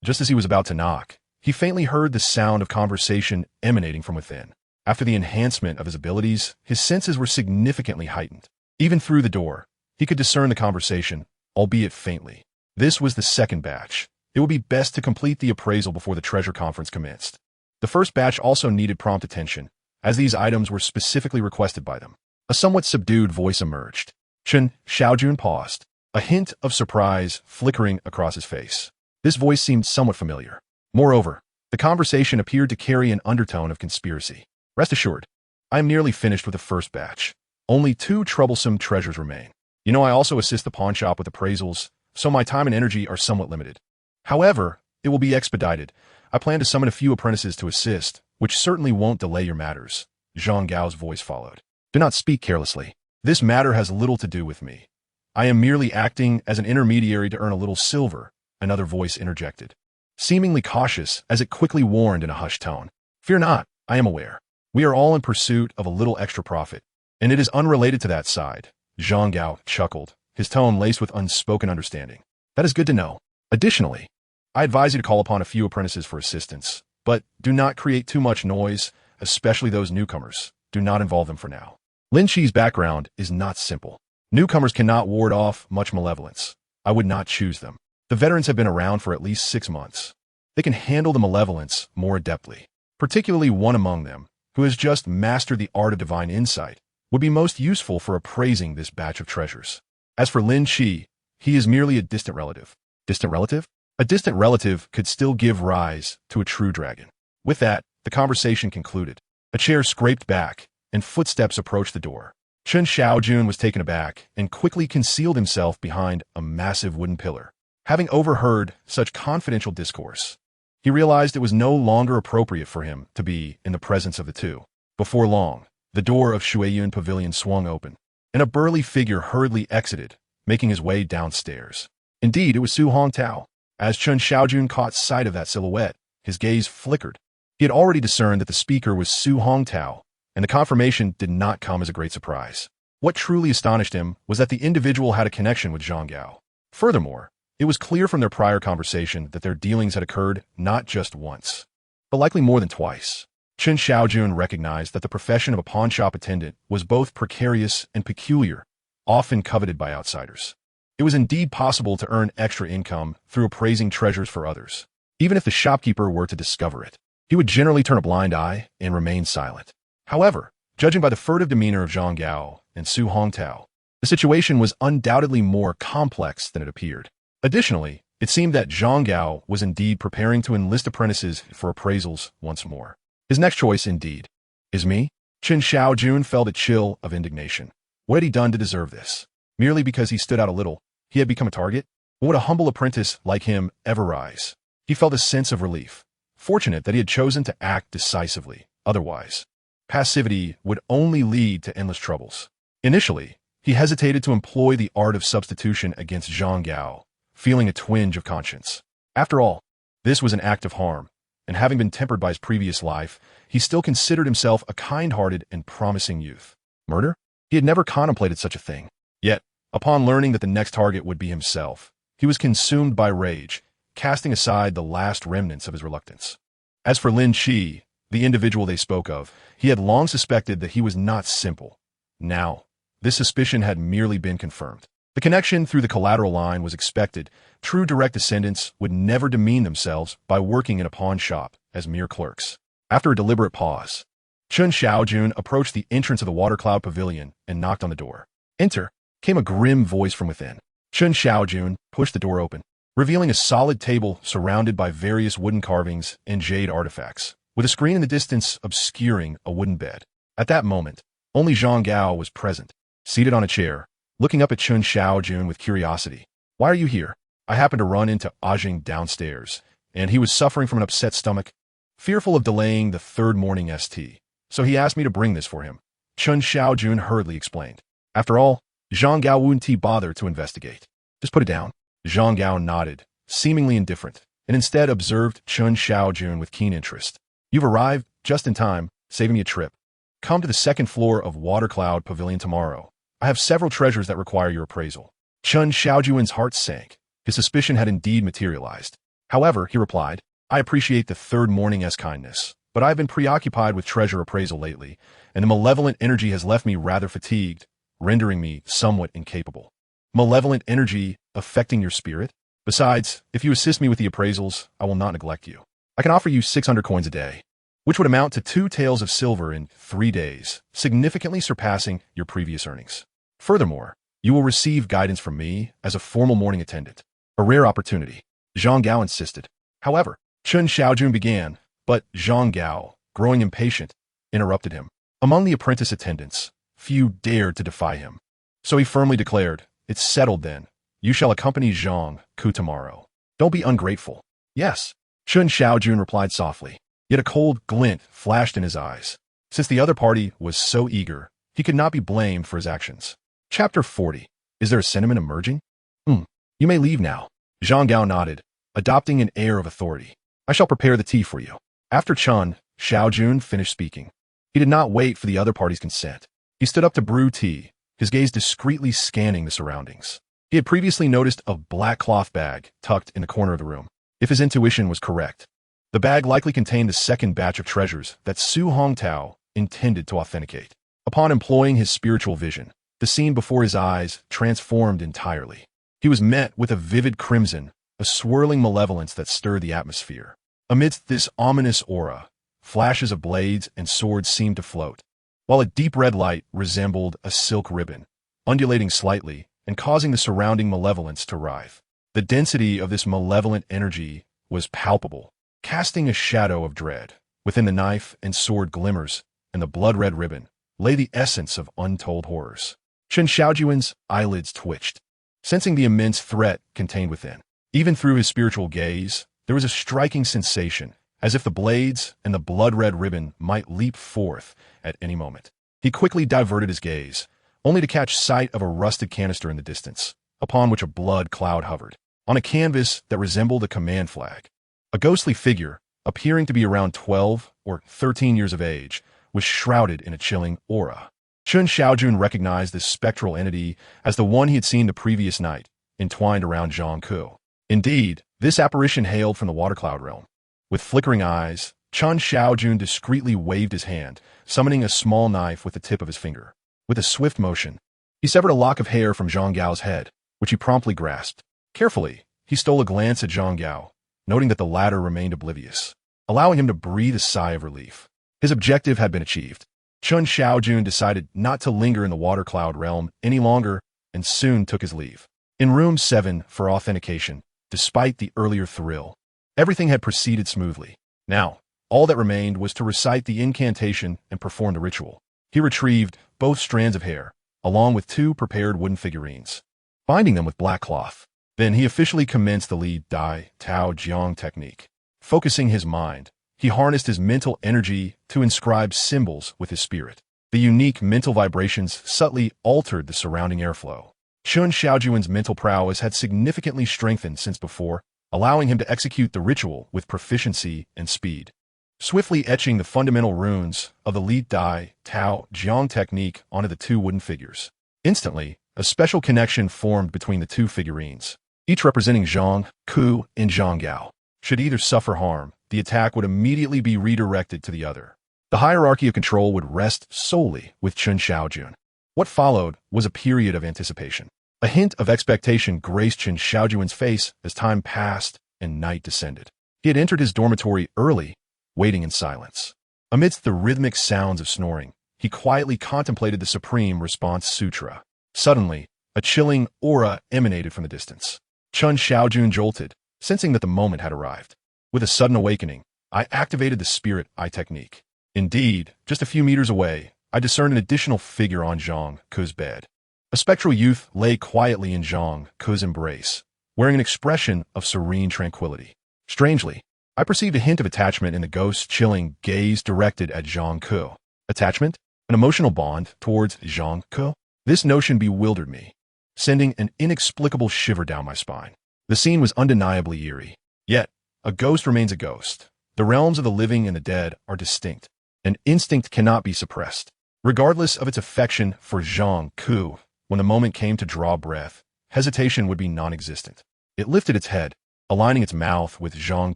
Speaker 1: Just as he was about to knock, he faintly heard the sound of conversation emanating from within. After the enhancement of his abilities, his senses were significantly heightened. Even through the door, he could discern the conversation, albeit faintly. This was the second batch. It would be best to complete the appraisal before the treasure conference commenced. The first batch also needed prompt attention, as these items were specifically requested by them. A somewhat subdued voice emerged. Chen Shaojun paused, a hint of surprise flickering across his face. This voice seemed somewhat familiar. Moreover, the conversation appeared to carry an undertone of conspiracy. "Rest assured, I am nearly finished with the first batch. Only 2 troublesome treasures remain. You know, I also assist the pawnshop with appraisals, so my time and energy are somewhat limited. However, it will be expedited. I plan to summon a few apprentices to assist, which certainly won't delay your matters." Zhang Gao's voice followed. "Do not speak carelessly. This matter has little to do with me. I am merely acting as an intermediary to earn a little silver," another voice interjected, seemingly cautious as it quickly warned in a hushed tone. "Fear not, I am aware. We are all in pursuit of a little extra profit, and it is unrelated to that side." Zhang Gao chuckled, his tone laced with unspoken understanding. "That is good to know. Additionally, I advise you to call upon a few apprentices for assistance. But do not create too much noise, especially those newcomers. Do not involve them for now. Lin Qi's background is not simple. Newcomers cannot ward off much malevolence. I would not choose them. The veterans have been around for at least 6 months. They can handle the malevolence more adeptly. Particularly one among them, who has just mastered the art of divine insight, would be most useful for appraising this batch of treasures. As for Lin Qi, he is merely a distant relative. Distant relative? A distant relative could still give rise to a true dragon. With that, the conversation concluded. A chair scraped back, and footsteps approached the door. Chen Shaojun was taken aback and quickly concealed himself behind a massive wooden pillar. Having overheard such confidential discourse, he realized it was no longer appropriate for him to be in the presence of the two. Before long, the door of Shuiyun Pavilion swung open, and a burly figure hurriedly exited, making his way downstairs. Indeed, it was Su Hongtao. As Chen Shaojun caught sight of that silhouette, his gaze flickered. He had already discerned that the speaker was Su Hongtao, and the confirmation did not come as a great surprise. What truly astonished him was that the individual had a connection with Zhang Gao. Furthermore, it was clear from their prior conversation that their dealings had occurred not just once, but likely more than twice. Chen Shaojun recognized that the profession of a pawnshop attendant was both precarious and peculiar, often coveted by outsiders. It was indeed possible to earn extra income through appraising treasures for others. Even if the shopkeeper were to discover it, he would generally turn a blind eye and remain silent. However, judging by the furtive demeanor of Zhang Gao and Su Hongtao, the situation was undoubtedly more complex than it appeared. Additionally, it seemed that Zhang Gao was indeed preparing to enlist apprentices for appraisals once more. His next choice, indeed, is me? Chen Shaojun felt a chill of indignation. What had he done to deserve this? Merely because he stood out a little, he had become a target? Would a humble apprentice like him ever rise? He felt a sense of relief, fortunate that he had chosen to act decisively. Otherwise, passivity would only lead to endless troubles. Initially, he hesitated to employ the art of substitution against Zhang Gao, feeling a twinge of conscience. After all, this was an act of harm, and having been tempered by his previous life, he still considered himself a kind-hearted and promising youth. Murder? He had never contemplated such a thing. Yet, upon learning that the next target would be himself, he was consumed by rage, casting aside the last remnants of his reluctance. As for Lin Qi, the individual they spoke of, he had long suspected that he was not simple. Now, this suspicion had merely been confirmed. The connection through the collateral line was expected. True direct descendants would never demean themselves by working in a pawn shop as mere clerks. After a deliberate pause, Chen Shaojun approached the entrance of the Water Cloud Pavilion and knocked on the door. "Enter," came a grim voice from within. Chen Shaojun pushed the door open, revealing a solid table surrounded by various wooden carvings and jade artifacts, with a screen in the distance obscuring a wooden bed. At that moment, only Zhang Gao was present, seated on a chair, looking up at Chen Shaojun with curiosity. "Why are you here?" I happened to run into Ajing downstairs, and he was suffering from an upset stomach, fearful of delaying the third morning ST, so he asked me to bring this for him. Chen Shaojun hurriedly explained. After all, Zhang Gao wouldn't bother to investigate. "Just put it down." Zhang Gao nodded, seemingly indifferent, and instead observed Chen Shaojun with keen interest. "You've arrived just in time, saving me a trip. Come to the second floor of Water Cloud Pavilion tomorrow. I have several treasures that require your appraisal." Chen Shaojun's heart sank. His suspicion had indeed materialized. However, he replied, "I appreciate the third morning's kindness, but I have been preoccupied with treasure appraisal lately, and the malevolent energy has left me rather fatigued, rendering me somewhat incapable." Malevolent energy affecting your spirit? Besides, if you assist me with the appraisals, I will not neglect you. I can offer you 600 coins a day, which would amount to 2 taels of silver in 3 days, significantly surpassing your previous earnings. Furthermore, you will receive guidance from me as a formal morning attendant. A rare opportunity, Zhang Gao insisted. However, Chen Shaojun began, but Zhang Gao, growing impatient, interrupted him. Among the apprentice attendants, few dared to defy him. So he firmly declared, "It's settled then. You shall accompany Zhang Ku tomorrow. Don't be ungrateful." "Yes," Chen Shaojun replied softly, yet a cold glint flashed in his eyes. Since the other party was so eager, he could not be blamed for his actions. Chapter 40. Is there a sentiment emerging? You may leave now. Zhang Gao nodded, adopting an air of authority. "I shall prepare the tea for you." After Chen Shaojun finished speaking, he did not wait for the other party's consent. He stood up to brew tea, his gaze discreetly scanning the surroundings. He had previously noticed a black cloth bag tucked in the corner of the room. If his intuition was correct, The bag likely contained the second batch of treasures that Su Hongtao intended to authenticate. Upon employing his spiritual vision, the scene before his eyes transformed entirely. He was met with a vivid crimson, a swirling malevolence that stirred the atmosphere. Amidst this ominous aura, flashes of blades and swords seemed to float, while a deep red light resembled a silk ribbon, undulating slightly and causing the surrounding malevolence to writhe. The density of this malevolent energy was palpable, casting a shadow of dread. Within the knife and sword glimmers and the blood-red ribbon lay the essence of untold horrors. Chen Shaojun's eyelids twitched, sensing the immense threat contained within. Even through his spiritual gaze, there was a striking sensation, as if the blades and the blood-red ribbon might leap forth at any moment. He quickly diverted his gaze, only to catch sight of a rusted canister in the distance, upon which a blood cloud hovered. On a canvas that resembled a command flag, a ghostly figure, appearing to be around 12 or 13 years of age, was shrouded in a chilling aura. Chen Shaojun recognized this spectral entity as the one he had seen the previous night, entwined around Zhang Ku. Indeed, this apparition hailed from the water cloud realm. With flickering eyes, Chen Shaojun discreetly waved his hand, summoning a small knife with the tip of his finger. With a swift motion, he severed a lock of hair from Zhang Gao's head, which he promptly grasped. Carefully, he stole a glance at Zhang Gao, noting that the latter remained oblivious, allowing him to breathe a sigh of relief. His objective had been achieved. Chen Shaojun decided not to linger in the water cloud realm any longer and soon took his leave. In room 7 for authentication, despite the earlier thrill, everything had proceeded smoothly. Now, all that remained was to recite the incantation and perform the ritual. He retrieved both strands of hair, along with 2 prepared wooden figurines, binding them with black cloth. Then he officially commenced the Li Dai Tao Jiang technique. Focusing his mind, he harnessed his mental energy to inscribe symbols with his spirit. The unique mental vibrations subtly altered the surrounding airflow. Chen Shaojun's mental prowess had significantly strengthened since before, allowing him to execute the ritual with proficiency and speed. Swiftly etching the fundamental runes of the Li Dai Tao Jiang technique onto the 2 wooden figures. Instantly, a special connection formed between the 2 figurines, each representing Zhang Ku and Zhang Gao. Should either suffer harm, the attack would immediately be redirected to the other. The hierarchy of control would rest solely with Chen Shaojun. What followed was a period of anticipation. A hint of expectation graced Chen Shaojun's face as time passed and night descended. He had entered his dormitory early, waiting in silence. Amidst the rhythmic sounds of snoring, he quietly contemplated the Supreme Response Sutra. Suddenly, a chilling aura emanated from the distance. Chen Shaojun jolted, sensing that the moment had arrived. With a sudden awakening, I activated the Spirit Eye technique. Indeed, just a few meters away, I discerned an additional figure on Zhang Ku's bed. A spectral youth lay quietly in Zhang Ku's embrace, wearing an expression of serene tranquility. Strangely, I perceived a hint of attachment in the ghost's chilling gaze directed at Zhang Ku. Attachment? An emotional bond towards Zhang Ku? This notion bewildered me, sending an inexplicable shiver down my spine. The scene was undeniably eerie. Yet, a ghost remains a ghost. The realms of the living and the dead are distinct. An instinct cannot be suppressed. Regardless of its affection for Zhang Ku, when the moment came to draw breath, hesitation would be non-existent. It lifted its head, aligning its mouth with Zhang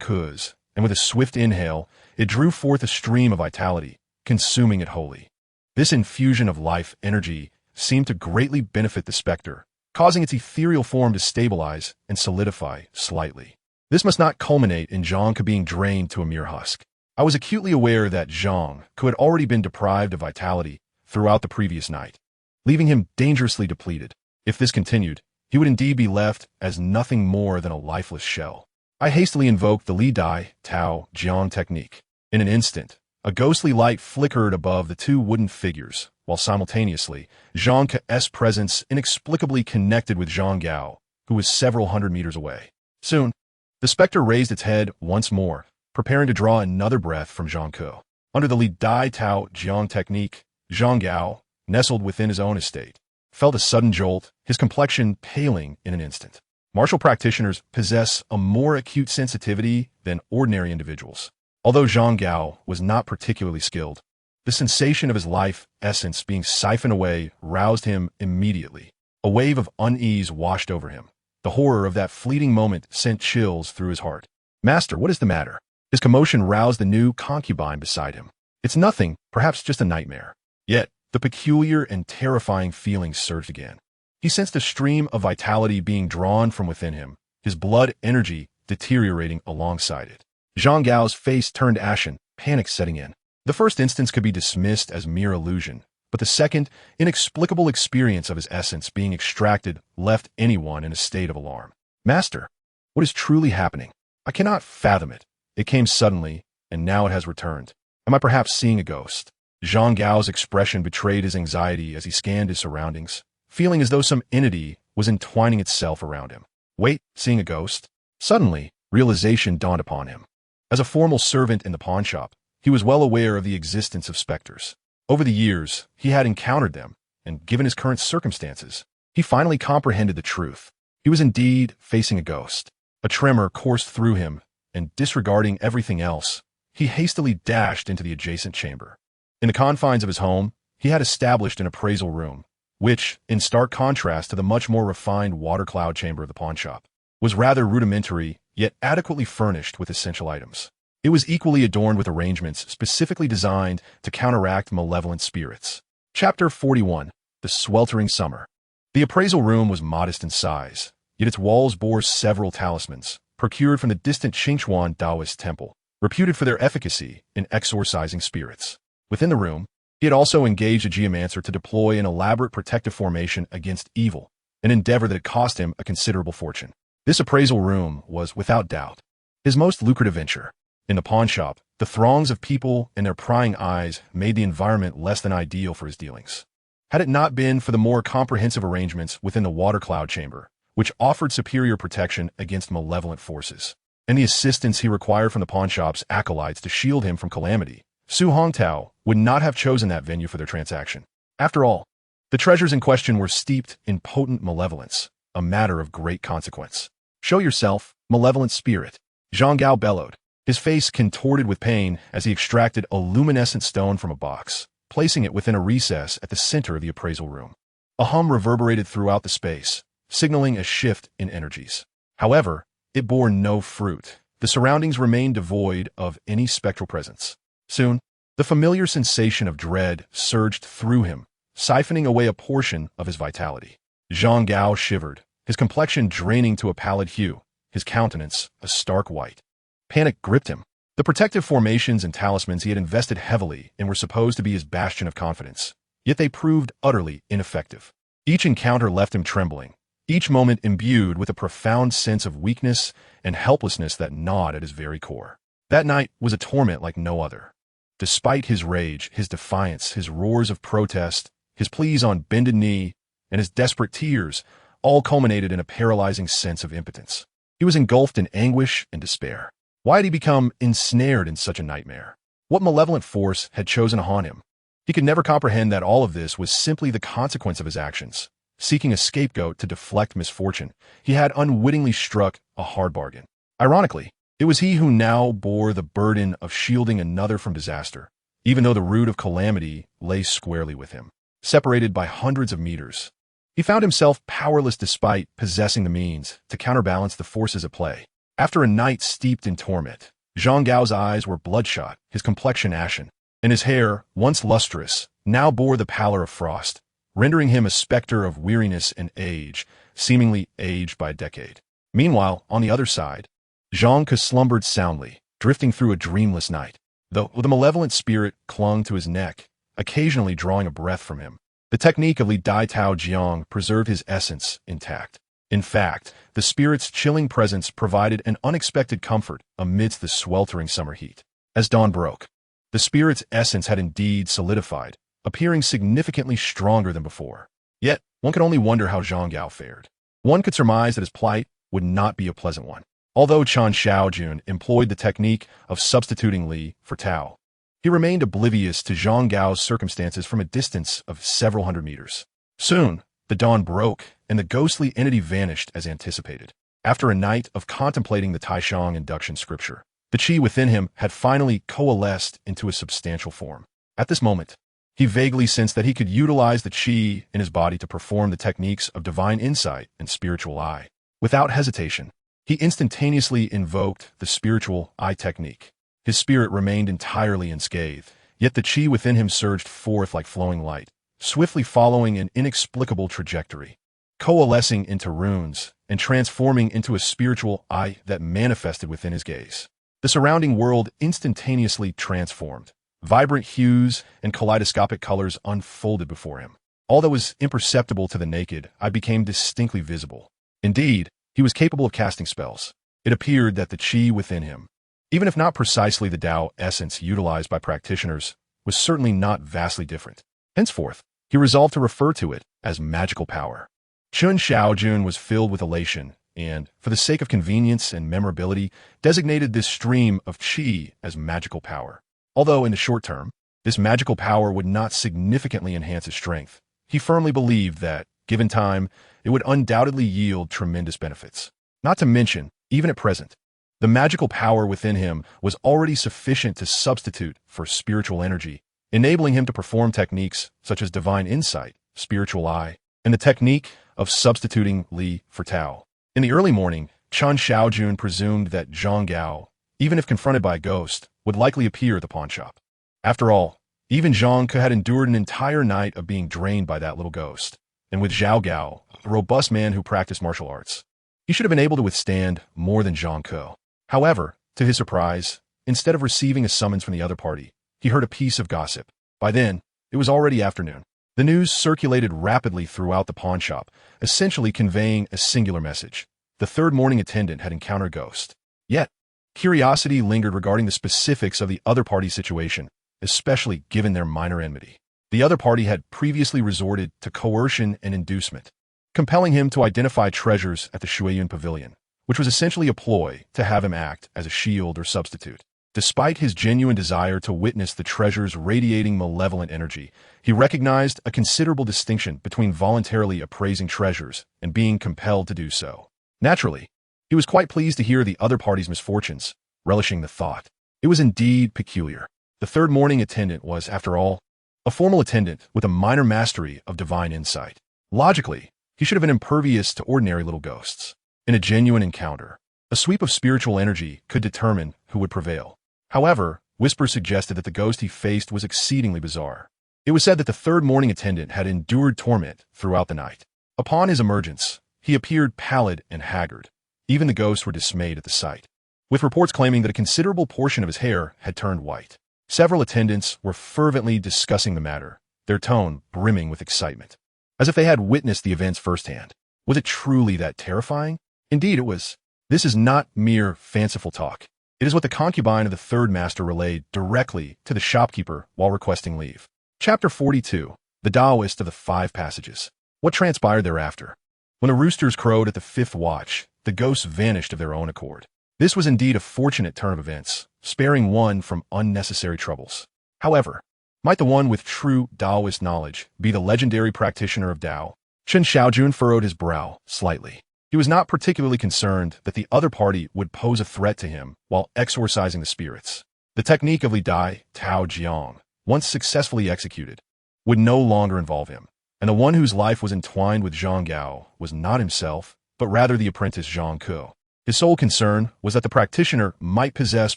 Speaker 1: Ku's, and with a swift inhale, it drew forth a stream of vitality, consuming it wholly. This infusion of life energy seemed to greatly benefit the specter, causing its ethereal form to stabilize and solidify slightly. This must not culminate in Zhang Ku being drained to a mere husk. I was acutely aware that Zhang Ku had already been deprived of vitality throughout the previous night, leaving him dangerously depleted. If this continued, he would indeed be left as nothing more than a lifeless shell. I hastily invoked the Li Dai Tao Jiang technique. In an instant, a ghostly light flickered above the 2 wooden figures, while simultaneously, Zhang Ku's presence inexplicably connected with Zhang Gao, who was several hundred meters away. Soon, the specter raised its head once more, preparing to draw another breath from Zhang Ku. Under the Li Dai Tao Jiang technique, Zhang Gao, nestled within his own estate, felt a sudden jolt, his complexion paling in an instant. Martial practitioners possess a more acute sensitivity than ordinary individuals. Although Zhang Gao was not particularly skilled, the sensation of his life essence being siphoned away roused him immediately. A wave of unease washed over him. The horror of that fleeting moment sent chills through his heart. "Master, what is the matter?" His commotion roused the new concubine beside him. It's nothing, perhaps just a nightmare. Yet, the peculiar and terrifying feelings surged again. He sensed a stream of vitality being drawn from within him, his blood energy deteriorating alongside it. Zhang Gao's face turned ashen, panic setting in. The first instance could be dismissed as mere illusion, but the second, inexplicable experience of his essence being extracted left anyone in a state of alarm. Master, what is truly happening? I cannot fathom it. It came suddenly, and now it has returned. Am I perhaps seeing a ghost? Zhang Gao's expression betrayed his anxiety as he scanned his surroundings, feeling as though some entity was entwining itself around him. Wait, seeing a ghost? Suddenly, realization dawned upon him. As a formal servant in the pawnshop, he was well aware of the existence of specters. Over the years, he had encountered them, and given his current circumstances, he finally comprehended the truth. He was indeed facing a ghost. A tremor coursed through him, and disregarding everything else, he hastily dashed into the adjacent chamber. In the confines of his home, he had established an appraisal room, which, in stark contrast to the much more refined water cloud chamber of the pawnshop, was rather rudimentary, yet adequately furnished with essential items. It was equally adorned with arrangements specifically designed to counteract malevolent spirits. Chapter 41. The Sweltering Summer. The appraisal room was modest in size, yet its walls bore several talismans, procured from the distant Qingchuan Taoist temple, reputed for their efficacy in exorcising spirits. Within the room, he had also engaged a geomancer to deploy an elaborate protective formation against evil, an endeavor that had cost him a considerable fortune. This appraisal room was, without doubt, his most lucrative venture. In the pawnshop, the throngs of people and their prying eyes made the environment less than ideal for his dealings. Had it not been for the more comprehensive arrangements within the water cloud chamber, which offered superior protection against malevolent forces, and the assistance he required from the pawnshop's acolytes to shield him from calamity, Su Hongtao would not have chosen that venue for their transaction. After all, the treasures in question were steeped in potent malevolence, a matter of great consequence. Show yourself, malevolent spirit, Zhang Gao bellowed, his face contorted with pain as he extracted a luminescent stone from a box, placing it within a recess at the center of the appraisal room. A hum reverberated throughout the space, signaling a shift in energies. However, it bore no fruit. The surroundings remained devoid of any spectral presence. Soon, the familiar sensation of dread surged through him, siphoning away a portion of his vitality. Zhang Gao shivered, his complexion draining to a pallid hue, his countenance a stark white. Panic gripped him. The protective formations and talismans he had invested heavily in were supposed to be his bastion of confidence, yet they proved utterly ineffective. Each encounter left him trembling, each moment imbued with a profound sense of weakness and helplessness that gnawed at his very core. That night was a torment like no other. Despite his rage, his defiance, his roars of protest, his pleas on bended knee, and his desperate tears, all culminated in a paralyzing sense of impotence. He was engulfed in anguish and despair. Why had he become ensnared in such a nightmare? What malevolent force had chosen to haunt him? He could never comprehend that all of this was simply the consequence of his actions. Seeking a scapegoat to deflect misfortune, he had unwittingly struck a hard bargain. Ironically, it was he who now bore the burden of shielding another from disaster, even though the root of calamity lay squarely with him. Separated by hundreds of meters, he found himself powerless despite possessing the means to counterbalance the forces at play. After a night steeped in torment, Zhang Gao's eyes were bloodshot, his complexion ashen, and his hair, once lustrous, now bore the pallor of frost, rendering him a specter of weariness and age, seemingly aged by a decade. Meanwhile, on the other side, Zhang Ke slumbered soundly, drifting through a dreamless night, though the malevolent spirit clung to his neck, occasionally drawing a breath from him. The technique of Li Dai Tao Jiang preserved his essence intact. In fact, the spirit's chilling presence provided an unexpected comfort amidst the sweltering summer heat. As dawn broke, the spirit's essence had indeed solidified, appearing significantly stronger than before. Yet, one could only wonder how Zhang Gao fared. One could surmise that his plight would not be a pleasant one. Although Chen Shaojun employed the technique of substituting Li for Tao, he remained oblivious to Zhang Gao's circumstances from a distance of several hundred meters. Soon, the dawn broke, and the ghostly entity vanished as anticipated. After a night of contemplating the Taishang induction scripture, the qi within him had finally coalesced into a substantial form. At this moment, he vaguely sensed that he could utilize the qi in his body to perform the techniques of divine insight and spiritual eye. Without hesitation, he instantaneously invoked the spiritual eye technique. His spirit remained entirely unscathed, yet the qi within him surged forth like flowing light, swiftly following an inexplicable trajectory, coalescing into runes and transforming into a spiritual eye that manifested within his gaze. The surrounding world instantaneously transformed. Vibrant hues and kaleidoscopic colors unfolded before him. All that was imperceptible to the naked eye became distinctly visible. Indeed, he was capable of casting spells. It appeared that the qi within him, even if not precisely the Tao essence utilized by practitioners, was certainly not vastly different. Henceforth, he resolved to refer to it as magical power. Chen Shaojun was filled with elation and, for the sake of convenience and memorability, designated this stream of qi as magical power. Although in the short term, this magical power would not significantly enhance his strength, he firmly believed that, given time, it would undoubtedly yield tremendous benefits. Not to mention, even at present, the magical power within him was already sufficient to substitute for spiritual energy, enabling him to perform techniques such as divine insight, spiritual eye, and the technique of substituting Li for Tao. In the early morning, Chen Shaojun presumed that Zhang Gao, even if confronted by a ghost, would likely appear at the pawnshop. After all, even Zhang Ke had endured an entire night of being drained by that little ghost, and with Zhao Gao, a robust man who practiced martial arts, he should have been able to withstand more than Zhang Ke. However, to his surprise, instead of receiving a summons from the other party, he heard a piece of gossip. By then, it was already afternoon. The news circulated rapidly throughout the pawnshop, essentially conveying a singular message. The third morning attendant had encountered a ghost. Yet, curiosity lingered regarding the specifics of the other party's situation, especially given their minor enmity. The other party had previously resorted to coercion and inducement, compelling him to identify treasures at the Shuiyun Pavilion, which was essentially a ploy to have him act as a shield or substitute. Despite his genuine desire to witness the treasure's radiating malevolent energy, he recognized a considerable distinction between voluntarily appraising treasures and being compelled to do so. Naturally, he was quite pleased to hear the other party's misfortunes, relishing the thought. It was indeed peculiar. The third morning attendant was, after all, a formal attendant with a minor mastery of divine insight. Logically, he should have been impervious to ordinary little ghosts. In a genuine encounter, a sweep of spiritual energy could determine who would prevail. However, whispers suggested that the ghost he faced was exceedingly bizarre. It was said that the third morning attendant had endured torment throughout the night. Upon his emergence, he appeared pallid and haggard. Even the ghosts were dismayed at the sight, with reports claiming that a considerable portion of his hair had turned white. Several attendants were fervently discussing the matter, their tone brimming with excitement, as if they had witnessed the events firsthand. Was it truly that terrifying? Indeed it was. This is not mere fanciful talk. It is what the concubine of the third master relayed directly to the shopkeeper while requesting leave. Chapter 42. The Taoist of the Five Passages. What transpired thereafter? When the roosters crowed at the fifth watch, the ghosts vanished of their own accord. This was indeed a fortunate turn of events, sparing one from unnecessary troubles. However, might the one with true Taoist knowledge be the legendary practitioner of Tao? Chen Shaojun furrowed his brow slightly. He was not particularly concerned that the other party would pose a threat to him while exorcising the spirits. The technique of Li Dai Tao Jiang, once successfully executed, would no longer involve him, and the one whose life was entwined with Zhang Gao was not himself, but rather the apprentice Zhang Ke. His sole concern was that the practitioner might possess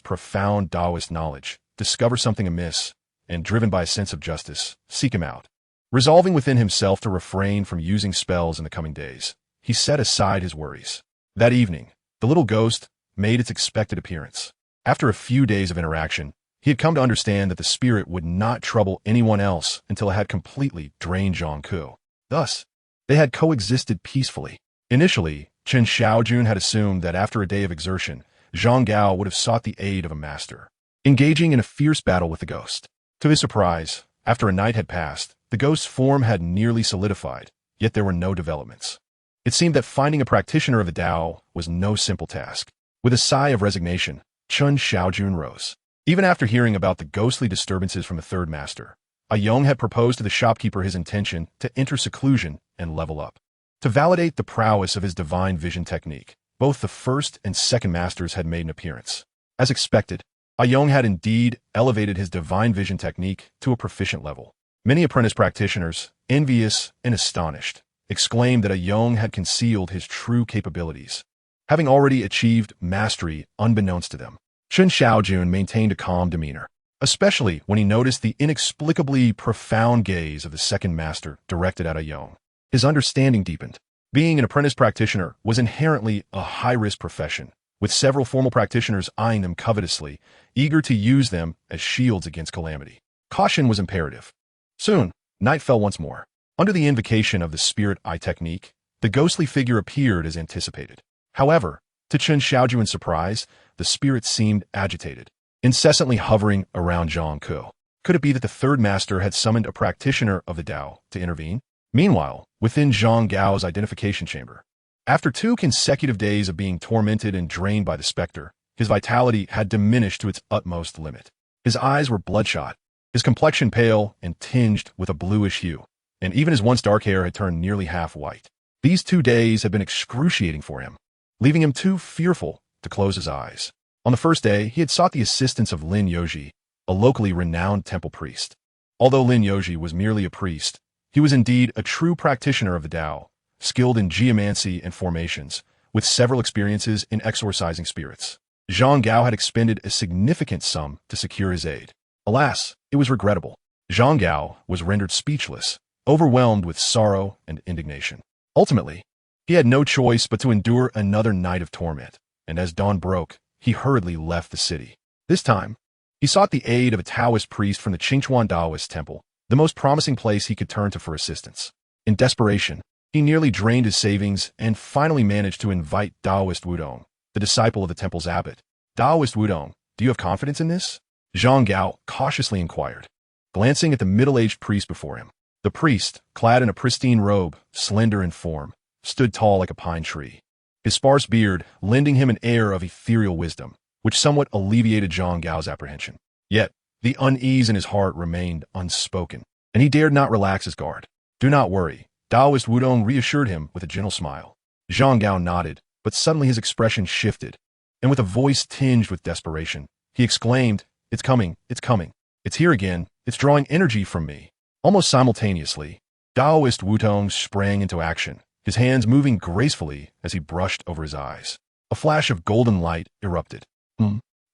Speaker 1: profound Taoist knowledge, discover something amiss, and, driven by a sense of justice, seek him out. Resolving within himself to refrain from using spells in the coming days, he set aside his worries. That evening, the little ghost made its expected appearance. After a few days of interaction, he had come to understand that the spirit would not trouble anyone else until it had completely drained Zhang Ke. Thus, they had coexisted peacefully. Initially, Chen Shaojun had assumed that after a day of exertion, Zhang Gao would have sought the aid of a master, engaging in a fierce battle with the ghost. To his surprise, after a night had passed, the ghost's form had nearly solidified, yet there were no developments. It seemed that finding a practitioner of the Tao was no simple task. With a sigh of resignation, Chen Shaojun rose. Even after hearing about the ghostly disturbances from the third master, a Yong had proposed to the shopkeeper his intention to enter seclusion and level up. To validate the prowess of his divine vision technique, both the first and second masters had made an appearance. As expected, a Yong had indeed elevated his divine vision technique to a proficient level. Many apprentice practitioners, envious and astonished, exclaimed that a Yong had concealed his true capabilities, having already achieved mastery unbeknownst to them. Chen Shaojun maintained a calm demeanor, especially when he noticed the inexplicably profound gaze of the second master directed at Ayong. His understanding deepened. Being an apprentice practitioner was inherently a high-risk profession, with several formal practitioners eyeing them covetously, eager to use them as shields against calamity. Caution was imperative. Soon, night fell once more. Under the invocation of the spirit eye technique, the ghostly figure appeared as anticipated. However, to Chen Shaojun's surprise, the spirit seemed agitated, incessantly hovering around Zhang Ke. Could it be that the third master had summoned a practitioner of the Tao to intervene? Meanwhile, within Zhang Gao's identification chamber, after 2 consecutive days of being tormented and drained by the specter, his vitality had diminished to its utmost limit. His eyes were bloodshot, his complexion pale and tinged with a bluish hue, and even his once dark hair had turned nearly half white. These 2 days had been excruciating for him, leaving him too fearful to close his eyes. On the first day, he had sought the assistance of Lin Yoji, a locally renowned temple priest. Although Lin Yoji was merely a priest, he was indeed a true practitioner of the Tao, skilled in geomancy and formations, with several experiences in exorcising spirits. Zhang Gao had expended a significant sum to secure his aid. Alas, it was regrettable. Zhang Gao was rendered speechless, overwhelmed with sorrow and indignation. Ultimately, he had no choice but to endure another night of torment, and as dawn broke, he hurriedly left the city. This time, he sought the aid of a Taoist priest from the Qingchuan Taoist temple, the most promising place he could turn to for assistance. In desperation, he nearly drained his savings and finally managed to invite Taoist Wudong, the disciple of the temple's abbot. Taoist Wudong, do you have confidence in this? Zhang Gao cautiously inquired, glancing at the middle-aged priest before him. The priest, clad in a pristine robe, slender in form, stood tall like a pine tree, his sparse beard lending him an air of ethereal wisdom, which somewhat alleviated Zhang Gao's apprehension. Yet, the unease in his heart remained unspoken, and he dared not relax his guard. Do not worry, Taoist Wudong reassured him with a gentle smile. Zhang Gao nodded, but suddenly his expression shifted, and with a voice tinged with desperation, he exclaimed, "It's coming, it's coming. It's here again, it's drawing energy from me." Almost simultaneously, Taoist Wudong sprang into action, his hands moving gracefully as he brushed over his eyes. A flash of golden light erupted.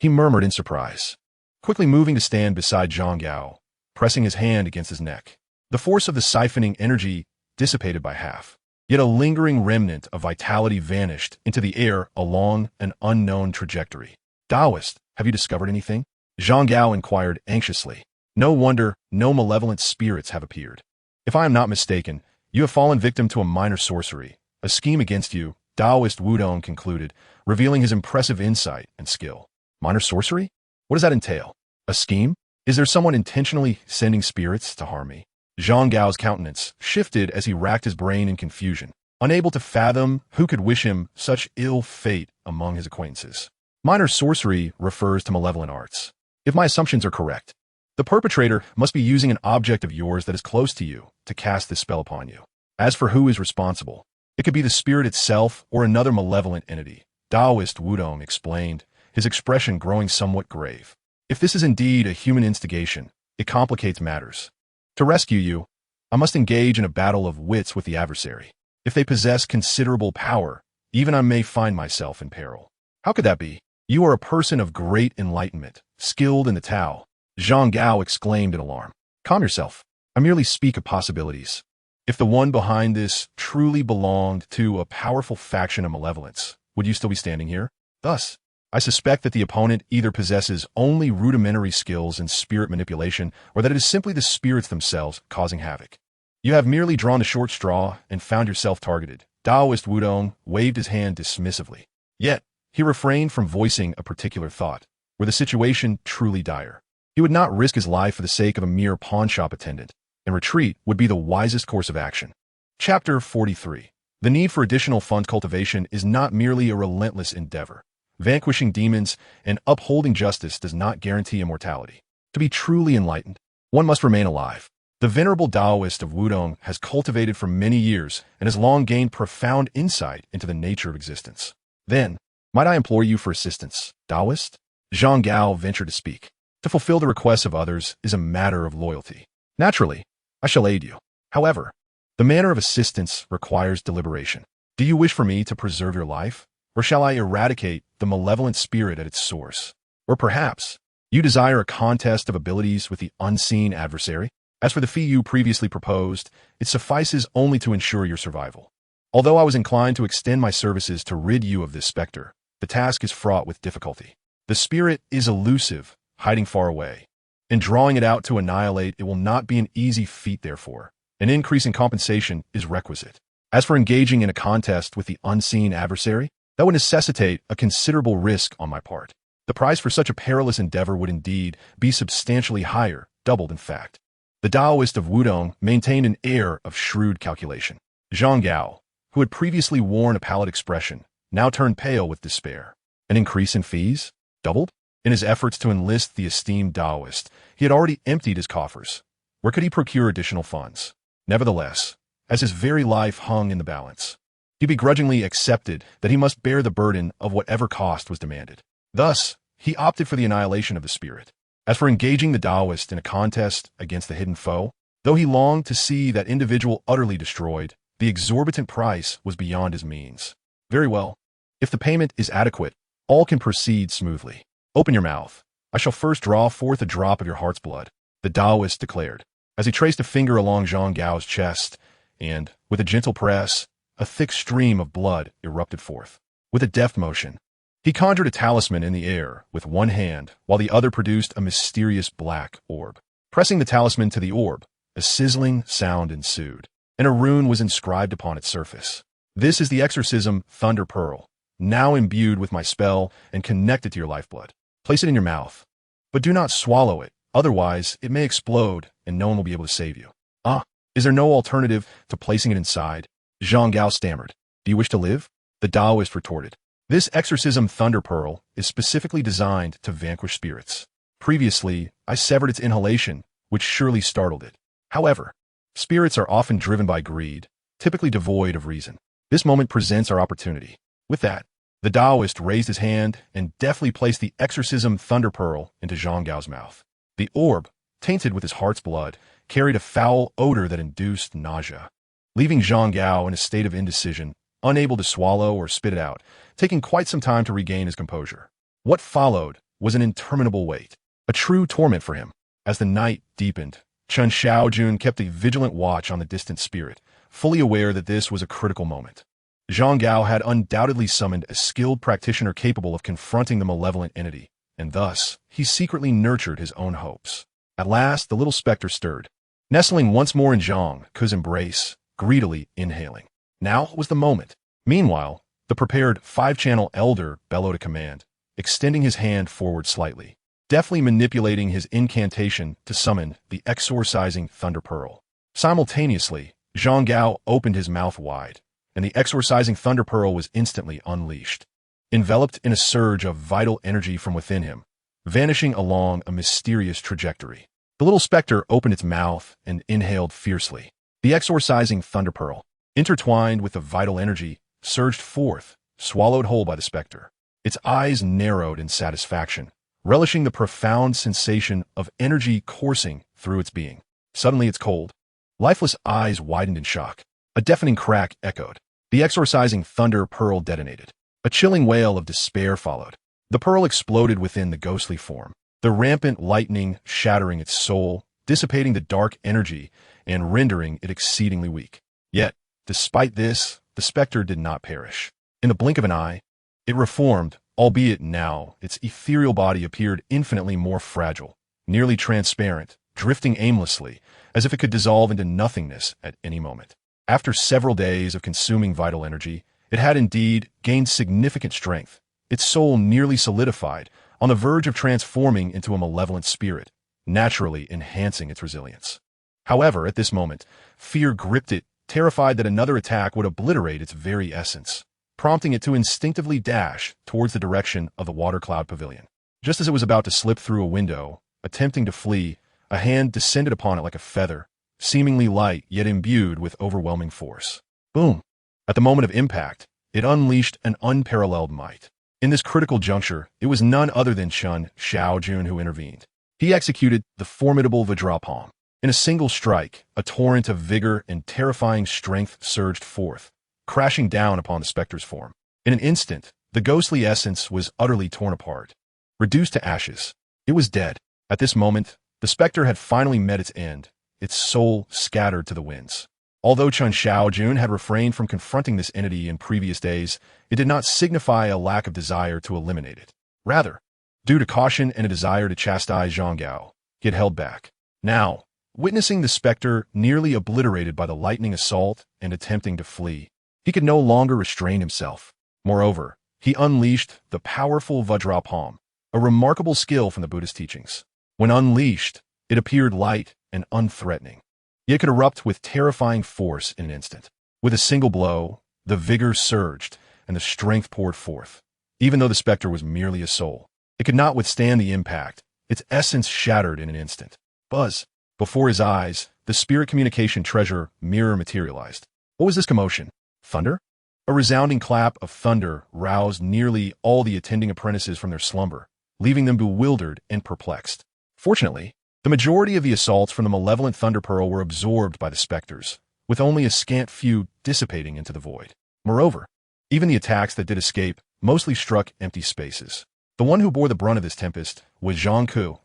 Speaker 1: He murmured in surprise, quickly moving to stand beside Zhang Gao, pressing his hand against his neck. The force of the siphoning energy dissipated by half, yet a lingering remnant of vitality vanished into the air along an unknown trajectory. "Taoist, have you discovered anything?" Zhang Gao inquired anxiously. "No wonder no malevolent spirits have appeared. If I am not mistaken, you have fallen victim to a minor sorcery, a scheme against you," Taoist Wudong concluded, revealing his impressive insight and skill. "Minor sorcery? What does that entail? A scheme? Is there someone intentionally sending spirits to harm me?" Zhang Gao's countenance shifted as he racked his brain in confusion, unable to fathom who could wish him such ill fate among his acquaintances. Minor sorcery refers to malevolent arts. If my assumptions are correct, the perpetrator must be using an object of yours that is close to you to cast this spell upon you. As for who is responsible, it could be the spirit itself or another malevolent entity, Taoist Wudong explained, his expression growing somewhat grave. If this is indeed a human instigation, it complicates matters. To rescue you, I must engage in a battle of wits with the adversary. If they possess considerable power, even I may find myself in peril. How could that be? You are a person of great enlightenment, skilled in the Tao, Zhang Gao exclaimed in alarm. Calm yourself. I merely speak of possibilities. If the one behind this truly belonged to a powerful faction of malevolence, would you still be standing here? Thus, I suspect that the opponent either possesses only rudimentary skills in spirit manipulation or that it is simply the spirits themselves causing havoc. You have merely drawn the short straw and found yourself targeted. Taoist Wudong waved his hand dismissively. Yet, he refrained from voicing a particular thought. Were the situation truly dire, he would not risk his life for the sake of a mere pawnshop attendant, and retreat would be the wisest course of action. Chapter 43. The need for additional fund cultivation is not merely a relentless endeavor. Vanquishing demons and upholding justice does not guarantee immortality. To be truly enlightened, one must remain alive. The venerable Taoist of Wudong has cultivated for many years and has long gained profound insight into the nature of existence. Then, might I implore you for assistance, Taoist? Zhang Gao ventured to speak. To fulfill the requests of others is a matter of loyalty. Naturally, I shall aid you. However, the manner of assistance requires deliberation. Do you wish for me to preserve your life, or shall I eradicate the malevolent spirit at its source? Or perhaps you desire a contest of abilities with the unseen adversary? As for the fee you previously proposed, it suffices only to ensure your survival. Although I was inclined to extend my services to rid you of this specter, the task is fraught with difficulty. The spirit is elusive, hiding far away. In drawing it out to annihilate, it will not be an easy feat, therefore. An increase in compensation is requisite. As for engaging in a contest with the unseen adversary, that would necessitate a considerable risk on my part. The price for such a perilous endeavor would indeed be substantially higher, doubled in fact. The Taoist of Wudong maintained an air of shrewd calculation. Zhang Gao, who had previously worn a pallid expression, now turned pale with despair. An increase in fees? Doubled? In his efforts to enlist the esteemed Taoist, he had already emptied his coffers. Where could he procure additional funds? Nevertheless, as his very life hung in the balance, he begrudgingly accepted that he must bear the burden of whatever cost was demanded. Thus, he opted for the annihilation of the spirit. As for engaging the Taoist in a contest against the hidden foe, though he longed to see that individual utterly destroyed, the exorbitant price was beyond his means. Very well. If the payment is adequate, all can proceed smoothly. Open your mouth. I shall first draw forth a drop of your heart's blood, the Taoist declared, as he traced a finger along Zhang Gao's chest, and, with a gentle press, a thick stream of blood erupted forth. With a deft motion, he conjured a talisman in the air with one hand, while the other produced a mysterious black orb. Pressing the talisman to the orb, a sizzling sound ensued, and a rune was inscribed upon its surface. This is the exorcism Thunder Pearl, now imbued with my spell and connected to your lifeblood. Place it in your mouth, but do not swallow it, otherwise it may explode and no one will be able to save you. Ah, is there no alternative to placing it inside? Zhang Gao stammered. Do you wish to live? The Taoist retorted. This exorcism Thunder Pearl is specifically designed to vanquish spirits. Previously, I severed its inhalation, which surely startled it. However, spirits are often driven by greed, typically devoid of reason. This moment presents our opportunity. With that, the Taoist raised his hand and deftly placed the exorcism Thunder Pearl into Zhang Gao's mouth. The orb, tainted with his heart's blood, carried a foul odor that induced nausea, leaving Zhang Gao in a state of indecision, unable to swallow or spit it out, taking quite some time to regain his composure. What followed was an interminable wait, a true torment for him. As the night deepened, Chen Shaojun kept a vigilant watch on the distant spirit, fully aware that this was a critical moment. Zhang Gao had undoubtedly summoned a skilled practitioner capable of confronting the malevolent entity, and thus he secretly nurtured his own hopes. At last, the little specter stirred, nestling once more in Zhang Ke's embrace, greedily inhaling. Now was the moment. Meanwhile, the prepared five-channel elder bellowed a command, extending his hand forward slightly, deftly manipulating his incantation to summon the exorcising Thunder Pearl. Simultaneously, Zhang Gao opened his mouth wide, and the exorcising Thunder Pearl was instantly unleashed, enveloped in a surge of vital energy from within him, vanishing along a mysterious trajectory. The little specter opened its mouth and inhaled fiercely. The exorcising Thunder Pearl, intertwined with the vital energy, surged forth, swallowed whole by the specter. Its eyes narrowed in satisfaction, relishing the profound sensation of energy coursing through its being. Suddenly its cold, lifeless eyes widened in shock. A deafening crack echoed. The exorcising Thunder Pearl detonated. A chilling wail of despair followed. The pearl exploded within the ghostly form, the rampant lightning shattering its soul, dissipating the dark energy, and rendering it exceedingly weak. Yet, despite this, the specter did not perish. In the blink of an eye, it reformed, albeit now its ethereal body appeared infinitely more fragile, nearly transparent, drifting aimlessly, as if it could dissolve into nothingness at any moment. After several days of consuming vital energy, it had indeed gained significant strength, its soul nearly solidified, on the verge of transforming into a malevolent spirit, naturally enhancing its resilience. However, at this moment, fear gripped it, terrified that another attack would obliterate its very essence, prompting it to instinctively dash towards the direction of the water cloud pavilion. Just as it was about to slip through a window, attempting to flee, a hand descended upon it like a feather, seemingly light yet imbued with overwhelming force. Boom! At the moment of impact, it unleashed an unparalleled might. In this critical juncture, it was none other than Chen Shaojun who intervened. He executed the formidable Vajrapalm. In a single strike, a torrent of vigor and terrifying strength surged forth, crashing down upon the specter's form. In an instant, the ghostly essence was utterly torn apart, reduced to ashes. It was dead. At this moment, the specter had finally met its end, its soul scattered to the winds. Although Chen Shaojun had refrained from confronting this entity in previous days, it did not signify a lack of desire to eliminate it. Rather, due to caution and a desire to chastise Zhang Gao, he had held back. Now, witnessing the specter nearly obliterated by the lightning assault and attempting to flee, he could no longer restrain himself. Moreover, he unleashed the powerful Vajra palm, a remarkable skill from the Buddhist teachings. When unleashed, it appeared light and unthreatening. Yet could erupt with terrifying force in an instant. With a single blow, the vigor surged and the strength poured forth. Even though the specter was merely a soul, it could not withstand the impact. Its essence shattered in an instant. Buzz! Before his eyes, the spirit communication treasure mirror materialized. What was this commotion? Thunder? A resounding clap of thunder roused nearly all the attending apprentices from their slumber, leaving them bewildered and perplexed. Fortunately, the majority of the assaults from the malevolent Thunder Pearl were absorbed by the specters, with only a scant few dissipating into the void. Moreover, even the attacks that did escape mostly struck empty spaces. The one who bore the brunt of this tempest was Zhang Ku,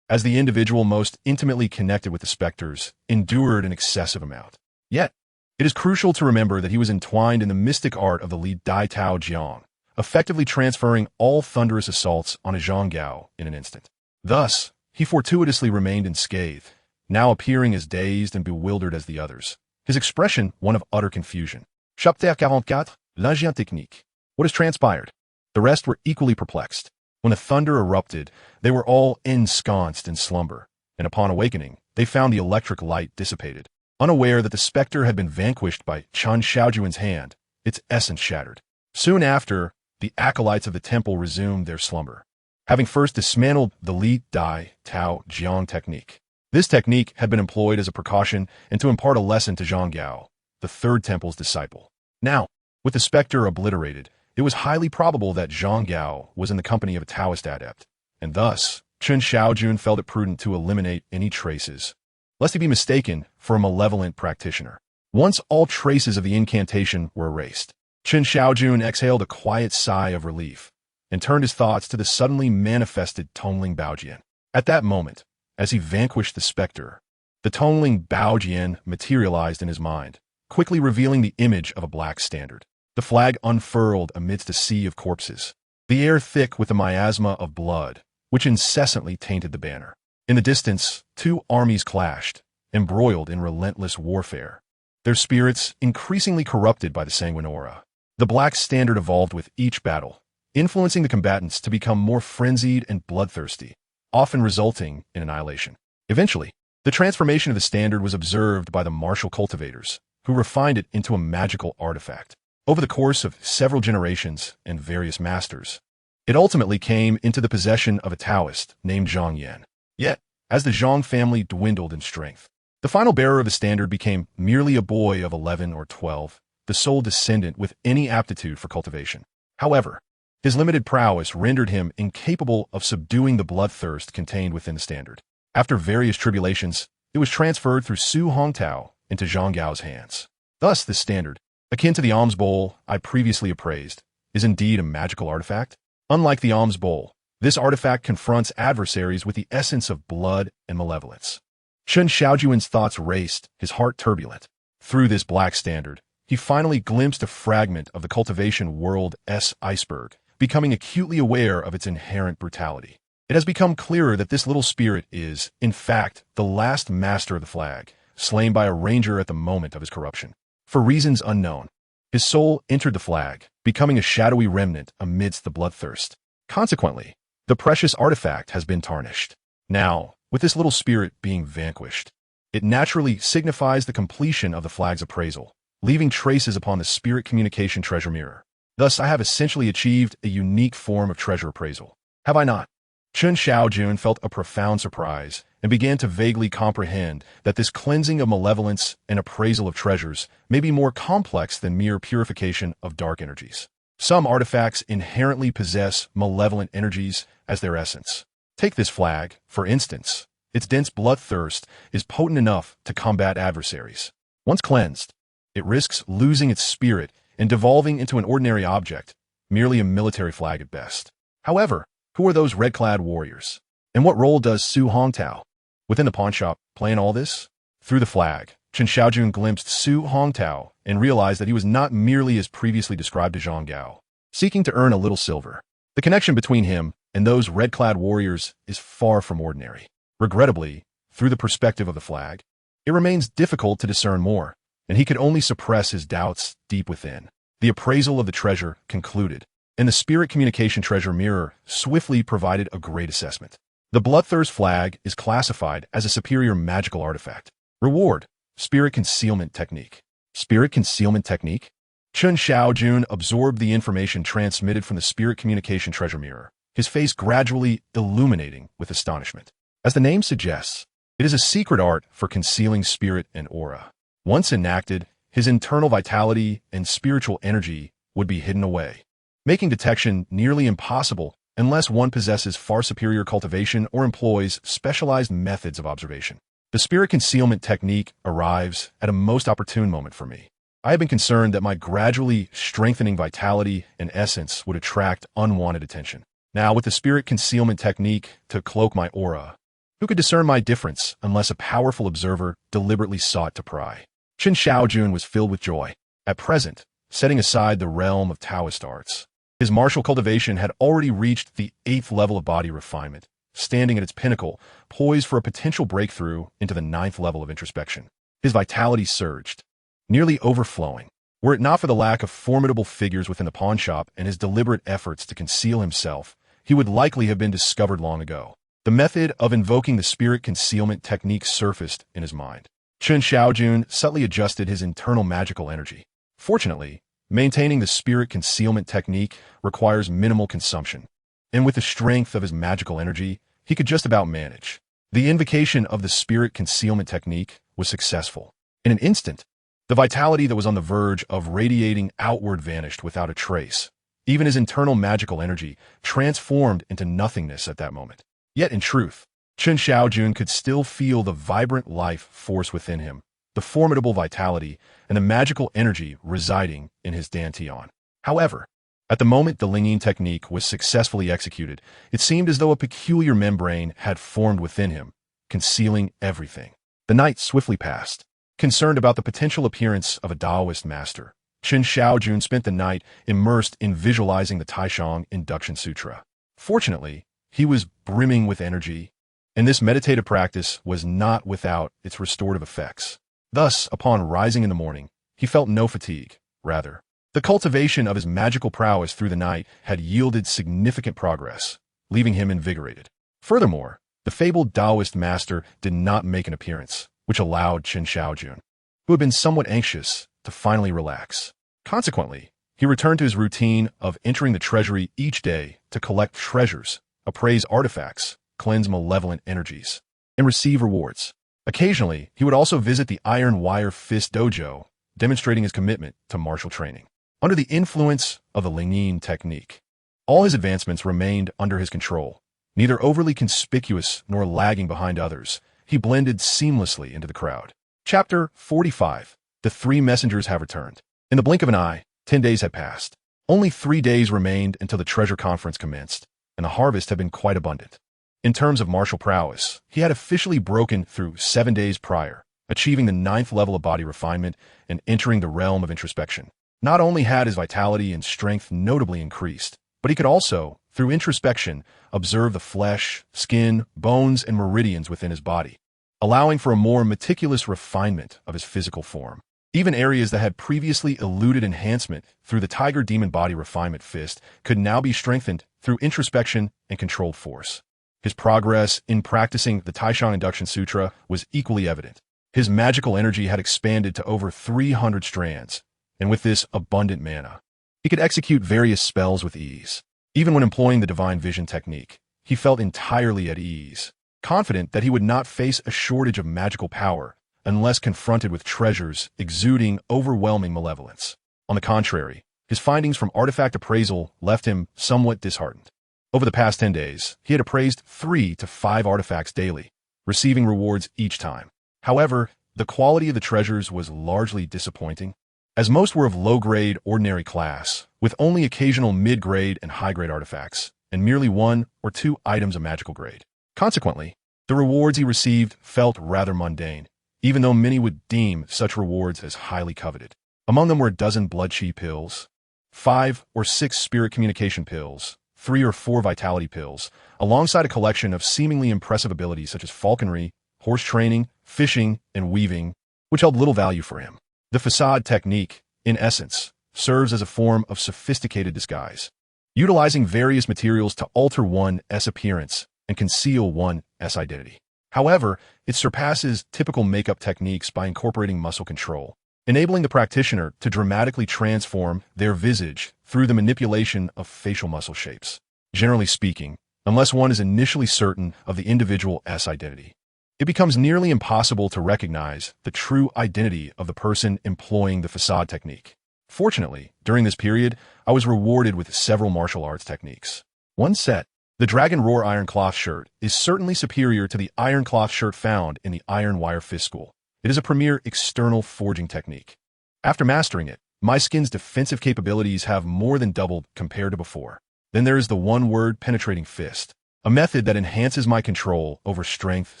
Speaker 1: as the individual most intimately connected with the specters, endured an excessive amount. Yet, it is crucial to remember that he was entwined in the mystic art of the Li Dai Tao Jiang, effectively transferring all thunderous assaults on a Zhang Gao in an instant. Thus, he fortuitously remained unscathed, now appearing as dazed and bewildered as the others, his expression one of utter confusion. Chapitre 44, L'Agent Technique. What has transpired? The rest were equally perplexed. When the thunder erupted, they were all ensconced in slumber, and upon awakening, they found the electric light dissipated. Unaware that the specter had been vanquished by Chen Shaojun's hand, its essence shattered. Soon after, the acolytes of the temple resumed their slumber, having first dismantled the Li Dai Tao Jiang technique. This technique had been employed as a precaution and to impart a lesson to Zhang Gao, the third temple's disciple. Now, with the specter obliterated, it was highly probable that Zhang Gao was in the company of a Taoist adept, and thus, Chen Shaojun felt it prudent to eliminate any traces, lest he be mistaken for a malevolent practitioner. Once all traces of the incantation were erased, Chen Shaojun exhaled a quiet sigh of relief and turned his thoughts to the suddenly manifested Tongling Baojian. At that moment, as he vanquished the specter, the Tongling Baojian materialized in his mind, quickly revealing the image of a black standard. The flag unfurled amidst a sea of corpses, the air thick with the miasma of blood, which incessantly tainted the banner. In the distance, two armies clashed, embroiled in relentless warfare, their spirits increasingly corrupted by the sanguine aura. The black standard evolved with each battle, influencing the combatants to become more frenzied and bloodthirsty, often resulting in annihilation. Eventually, the transformation of the standard was observed by the martial cultivators, who refined it into a magical artifact. Over the course of several generations and various masters, it ultimately came into the possession of a Taoist named Zhang Yan. Yet, as the Zhang family dwindled in strength, the final bearer of the standard became merely a boy of 11 or 12, the sole descendant with any aptitude for cultivation. However, his limited prowess rendered him incapable of subduing the bloodthirst contained within the standard. After various tribulations, it was transferred through Su Hongtao into Zhang Gao's hands. Thus, this standard, akin to the alms bowl I previously appraised, is indeed a magical artifact. Unlike the alms bowl, this artifact confronts adversaries with the essence of blood and malevolence. Chen Shaojun's thoughts raced, his heart turbulent. Through this black standard, he finally glimpsed a fragment of the cultivation world's iceberg, becoming acutely aware of its inherent brutality. It has become clearer that this little spirit is, in fact, the last master of the flag, slain by a ranger at the moment of his corruption. For reasons unknown, his soul entered the flag, becoming a shadowy remnant amidst the bloodthirst. Consequently, the precious artifact has been tarnished. Now, with this little spirit being vanquished, it naturally signifies the completion of the flag's appraisal, leaving traces upon the spirit communication treasure mirror. Thus, I have essentially achieved a unique form of treasure appraisal. Have I not? Chen Shaojun felt a profound surprise and began to vaguely comprehend that this cleansing of malevolence and appraisal of treasures may be more complex than mere purification of dark energies. Some artifacts inherently possess malevolent energies as their essence. Take this flag, for instance. Its dense bloodthirst is potent enough to combat adversaries. Once cleansed, it risks losing its spirit and devolving into an ordinary object, merely a military flag at best. However, Who are those red-clad warriors? And what role does Su Hongtao within the pawnshop play in all this? Through the flag, Chen Shaojun glimpsed Su Hongtao and realized that he was not merely as previously described as Zhang Gao, seeking to earn a little silver. The connection between him and those red-clad warriors is far from ordinary. Regrettably, through the perspective of the flag, it remains difficult to discern more, and he could only suppress his doubts deep within. The appraisal of the treasure concluded, and the spirit communication treasure mirror swiftly provided a great assessment. The Bloodthirst flag is classified as a superior magical artifact. Reward: Spirit Concealment Technique. Spirit Concealment Technique? Chen Shaojun absorbed the information transmitted from the spirit communication treasure mirror, his face gradually illuminating with astonishment. As the name suggests, it is a secret art for concealing spirit and aura. Once enacted, his internal vitality and spiritual energy would be hidden away, making detection nearly impossible unless one possesses far superior cultivation or employs specialized methods of observation. The spirit concealment technique arrives at a most opportune moment for me. I have been concerned that my gradually strengthening vitality and essence would attract unwanted attention. Now, with the spirit concealment technique to cloak my aura, who could discern my difference unless a powerful observer deliberately sought to pry? Chen Shaojun was filled with joy. At present, setting aside the realm of Taoist arts, his martial cultivation had already reached the 8th level of body refinement, standing at its pinnacle, poised for a potential breakthrough into the 9th level of introspection. His vitality surged, nearly overflowing. Were it not for the lack of formidable figures within the pawnshop and his deliberate efforts to conceal himself, he would likely have been discovered long ago. The method of invoking the spirit concealment technique surfaced in his mind. Chen Shaojun subtly adjusted his internal magical energy. Fortunately, maintaining the spirit concealment technique requires minimal consumption, and with the strength of his magical energy, he could just about manage. The invocation of the spirit concealment technique was successful. In an instant, the vitality that was on the verge of radiating outward vanished without a trace. Even his internal magical energy transformed into nothingness at that moment. Yet in truth, Chen Shaojun could still feel the vibrant life force within him, the formidable vitality, and the magical energy residing in his dantian. However, at the moment the Lingyin technique was successfully executed, it seemed as though a peculiar membrane had formed within him, concealing everything. The night swiftly passed. Concerned about the potential appearance of a Taoist master, Chen Shaojun spent the night immersed in visualizing the Taishang Induction Sutra. Fortunately, he was brimming with energy, and this meditative practice was not without its restorative effects. Thus, upon rising in the morning, he felt no fatigue. Rather, the cultivation of his magical prowess through the night had yielded significant progress, leaving him invigorated. Furthermore, the fabled Taoist master did not make an appearance, which allowed Chen Shaojun, who had been somewhat anxious, to finally relax. Consequently, he returned to his routine of entering the treasury each day to collect treasures, appraise artifacts, cleanse malevolent energies, and receive rewards. Occasionally, he would also visit the Iron Wire Fist Dojo, demonstrating his commitment to martial training. Under the influence of the Lingyin technique, all his advancements remained under his control. Neither overly conspicuous nor lagging behind others, he blended seamlessly into the crowd. Chapter 45. The Three Messengers Have Returned. In the blink of an eye, 10 days had passed. Only 3 days remained until the treasure conference commenced, and the harvest had been quite abundant. In terms of martial prowess, he had officially broken through 7 days prior, achieving the 9th level of body refinement and entering the realm of introspection. Not only had his vitality and strength notably increased, but he could also, through introspection, observe the flesh, skin, bones, and meridians within his body, allowing for a more meticulous refinement of his physical form. Even areas that had previously eluded enhancement through the Tiger Demon Body Refinement Fist could now be strengthened through introspection and controlled force. His progress in practicing the Taishang Induction Sutra was equally evident. His magical energy had expanded to over 300 strands, and with this abundant mana, he could execute various spells with ease. Even when employing the Divine Vision technique, he felt entirely at ease, confident that he would not face a shortage of magical power unless confronted with treasures exuding overwhelming malevolence. On the contrary, his findings from artifact appraisal left him somewhat disheartened. Over the past 10 days, he had appraised 3 to 5 artifacts daily, receiving rewards each time. However, the quality of the treasures was largely disappointing, as most were of low-grade, ordinary class, with only occasional mid-grade and high-grade artifacts, and merely 1 or 2 items of magical grade. Consequently, the rewards he received felt rather mundane, even though many would deem such rewards as highly coveted. Among them were a dozen blood chi pills, 5 or 6 spirit communication pills, 3 or 4 vitality pills, alongside a collection of seemingly impressive abilities such as falconry, horse training, fishing, and weaving, which held little value for him. The facade technique, in essence, serves as a form of sophisticated disguise, utilizing various materials to alter one's appearance and conceal one's identity. However, it surpasses typical makeup techniques by incorporating muscle control, enabling the practitioner to dramatically transform their visage through the manipulation of facial muscle shapes. Generally speaking, unless one is initially certain of the individual's identity, it becomes nearly impossible to recognize the true identity of the person employing the facade technique. Fortunately, during this period, I was rewarded with several martial arts techniques. One set, the Dragon Roar Iron Cloth shirt, is certainly superior to the iron cloth shirt found in the Iron Wire Fist School. It is a premier external forging technique. After mastering it, my skin's defensive capabilities have more than doubled compared to before. Then there is the one-word penetrating fist, a method that enhances my control over strength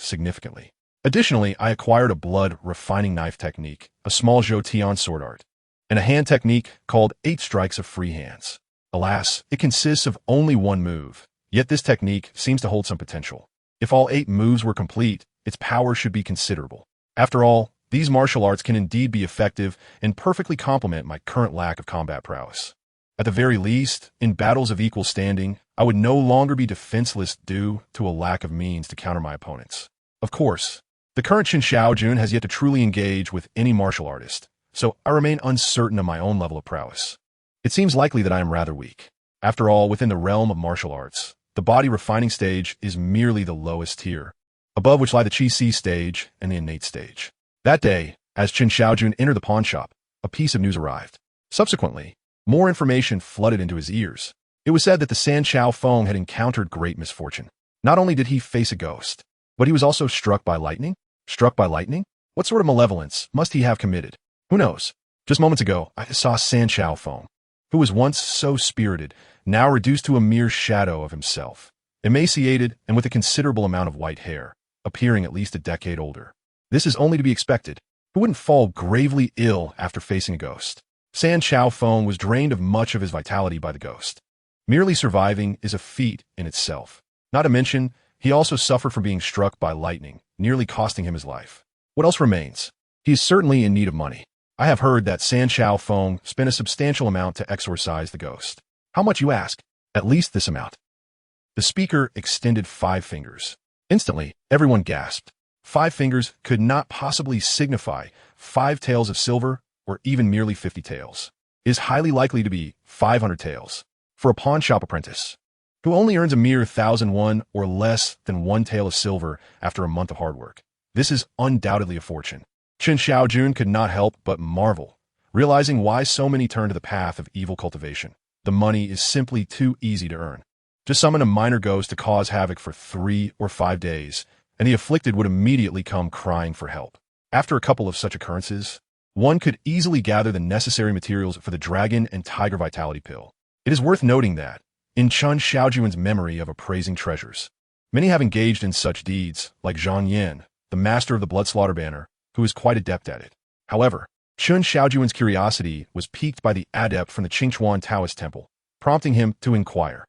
Speaker 1: significantly. Additionally, I acquired a blood refining knife technique, a small Zhou Tian sword art, and a hand technique called 8 strikes of free hands. Alas, it consists of only one move, yet this technique seems to hold some potential. If all 8 moves were complete, its power should be considerable. After all, these martial arts can indeed be effective and perfectly complement my current lack of combat prowess. At the very least, in battles of equal standing, I would no longer be defenseless due to a lack of means to counter my opponents. Of course, the current Chen Shaojun has yet to truly engage with any martial artist, so I remain uncertain of my own level of prowess. It seems likely that I am rather weak. After all, within the realm of martial arts, the body refining stage is merely the lowest tier, above which lie the Qi Si stage and the innate stage. That day, as Chen Shaojun entered the pawn shop, a piece of news arrived. Subsequently, more information flooded into his ears. It was said that the San Chao Feng had encountered great misfortune. Not only did he face a ghost, but he was also struck by lightning. Struck by lightning? What sort of malevolence must he have committed? Who knows? Just moments ago, I saw San Chao Feng, who was once so spirited, now reduced to a mere shadow of himself, emaciated and with a considerable amount of white hair, appearing at least a decade older. This is only to be expected. Who wouldn't fall gravely ill after facing a ghost? San Chao Feng was drained of much of his vitality by the ghost. Merely surviving is a feat in itself. Not to mention, he also suffered from being struck by lightning, nearly costing him his life. What else remains? He is certainly in need of money. I have heard that San Chao Feng spent a substantial amount to exorcise the ghost. How much, you ask? At least this amount. The speaker extended 5 fingers. Instantly, everyone gasped. 5 fingers could not possibly signify 5 taels of silver or even merely 50 taels. It is highly likely to be 500 taels. For a pawnshop apprentice, who only earns a mere 1,001 or less than 1 tael of silver after a month of hard work, this is undoubtedly a fortune. Chen Shaojun could not help but marvel, realizing why so many turn to the path of evil cultivation. The money is simply too easy to earn. Just summon a minor ghost to cause havoc for 3 or 5 days, and the afflicted would immediately come crying for help. After a couple of such occurrences, one could easily gather the necessary materials for the Dragon and Tiger Vitality Pill. It is worth noting that, in Chen Shaojun's memory of appraising treasures, many have engaged in such deeds, like Zhang Yan, the master of the Blood Slaughter Banner, who is quite adept at it. However, Chen Shaojun's curiosity was piqued by the adept from the Qingchuan Taoist Temple, prompting him to inquire.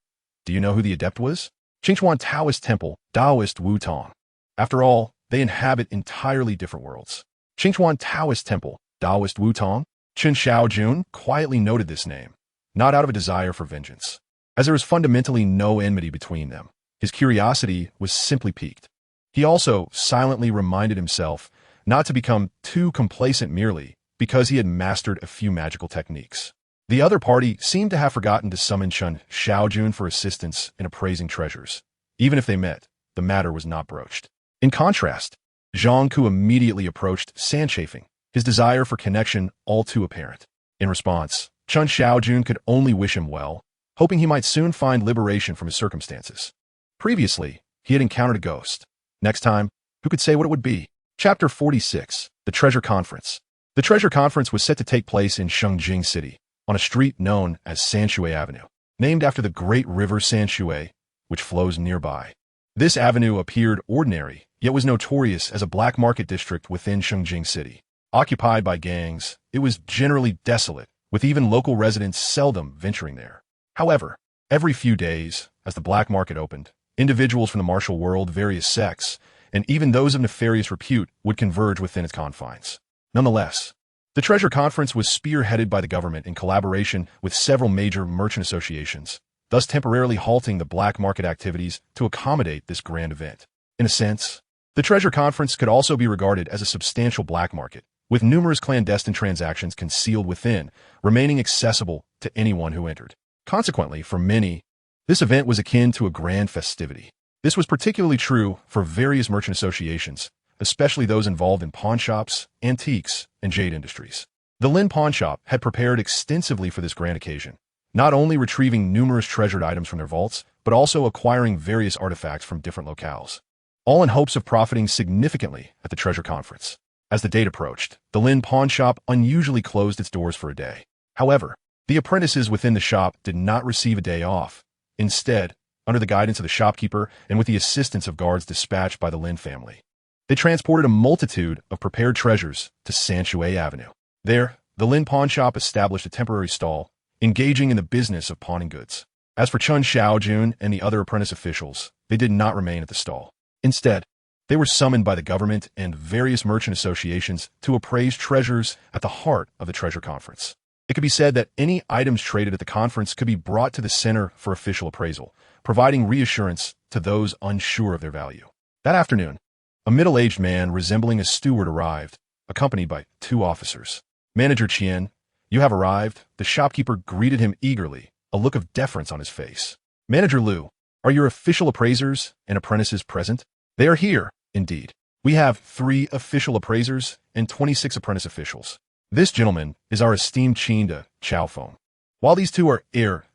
Speaker 1: Do you know who the adept was? Qingchuan Taoist Temple, Taoist Wu Tong. After all, they inhabit entirely different worlds. Qingchuan Taoist Temple, Taoist Wu Tong? Chen Shaojun quietly noted this name, not out of a desire for vengeance, as there is fundamentally no enmity between them. His curiosity was simply piqued. He also silently reminded himself not to become too complacent merely because he had mastered a few magical techniques. The other party seemed to have forgotten to summon Chen Shaojun for assistance in appraising treasures. Even if they met, the matter was not broached. In contrast, Zhang Ku immediately approached San Chafing, his desire for connection all too apparent. In response, Chen Shaojun could only wish him well, hoping he might soon find liberation from his circumstances. Previously, he had encountered a ghost. Next time, who could say what it would be? Chapter 46, The Treasure Conference. The Treasure Conference was set to take place in Shengjing City, on a street known as Sanshui Avenue. Named after the great river Sanshui, which flows nearby. This avenue appeared ordinary, yet was notorious as a black market district within Shengjing City. Occupied by gangs, it was generally desolate, with even local residents seldom venturing there. However, every few days, as the black market opened, individuals from the martial world, various sects, and even those of nefarious repute would converge within its confines. Nonetheless, the Treasure Conference was spearheaded by the government in collaboration with several major merchant associations, thus temporarily halting the black market activities to accommodate this grand event. In a sense, the Treasure Conference could also be regarded as a substantial black market, with numerous clandestine transactions concealed within, remaining accessible to anyone who entered. Consequently, for many, this event was akin to a grand festivity. This was particularly true for various merchant associations, especially those involved in pawnshops, antiques, and jade industries. The Lin Pawnshop had prepared extensively for this grand occasion, not only retrieving numerous treasured items from their vaults, but also acquiring various artifacts from different locales, all in hopes of profiting significantly at the Treasure Conference. As the date approached, the Lin Pawnshop unusually closed its doors for a day. However, the apprentices within the shop did not receive a day off. Instead, under the guidance of the shopkeeper and with the assistance of guards dispatched by the Lin family, they transported a multitude of prepared treasures to Sanshui Avenue. There, the Lin Pawnshop established a temporary stall, engaging in the business of pawning goods. As for Chen Shaojun and the other apprentice officials, they did not remain at the stall. Instead, they were summoned by the government and various merchant associations to appraise treasures at the heart of the Treasure Conference. It could be said that any items traded at the conference could be brought to the center for official appraisal, providing reassurance to those unsure of their value. That afternoon, a middle-aged man resembling a steward arrived, accompanied by 2 officers. "Manager Qian, you have arrived." The shopkeeper greeted him eagerly, a look of deference on his face. "Manager Liu, are your official appraisers and apprentices present?" "They are here, indeed. We have 3 official appraisers and 26 apprentice officials. This gentleman is our esteemed Qin Chaofeng, while these 2 are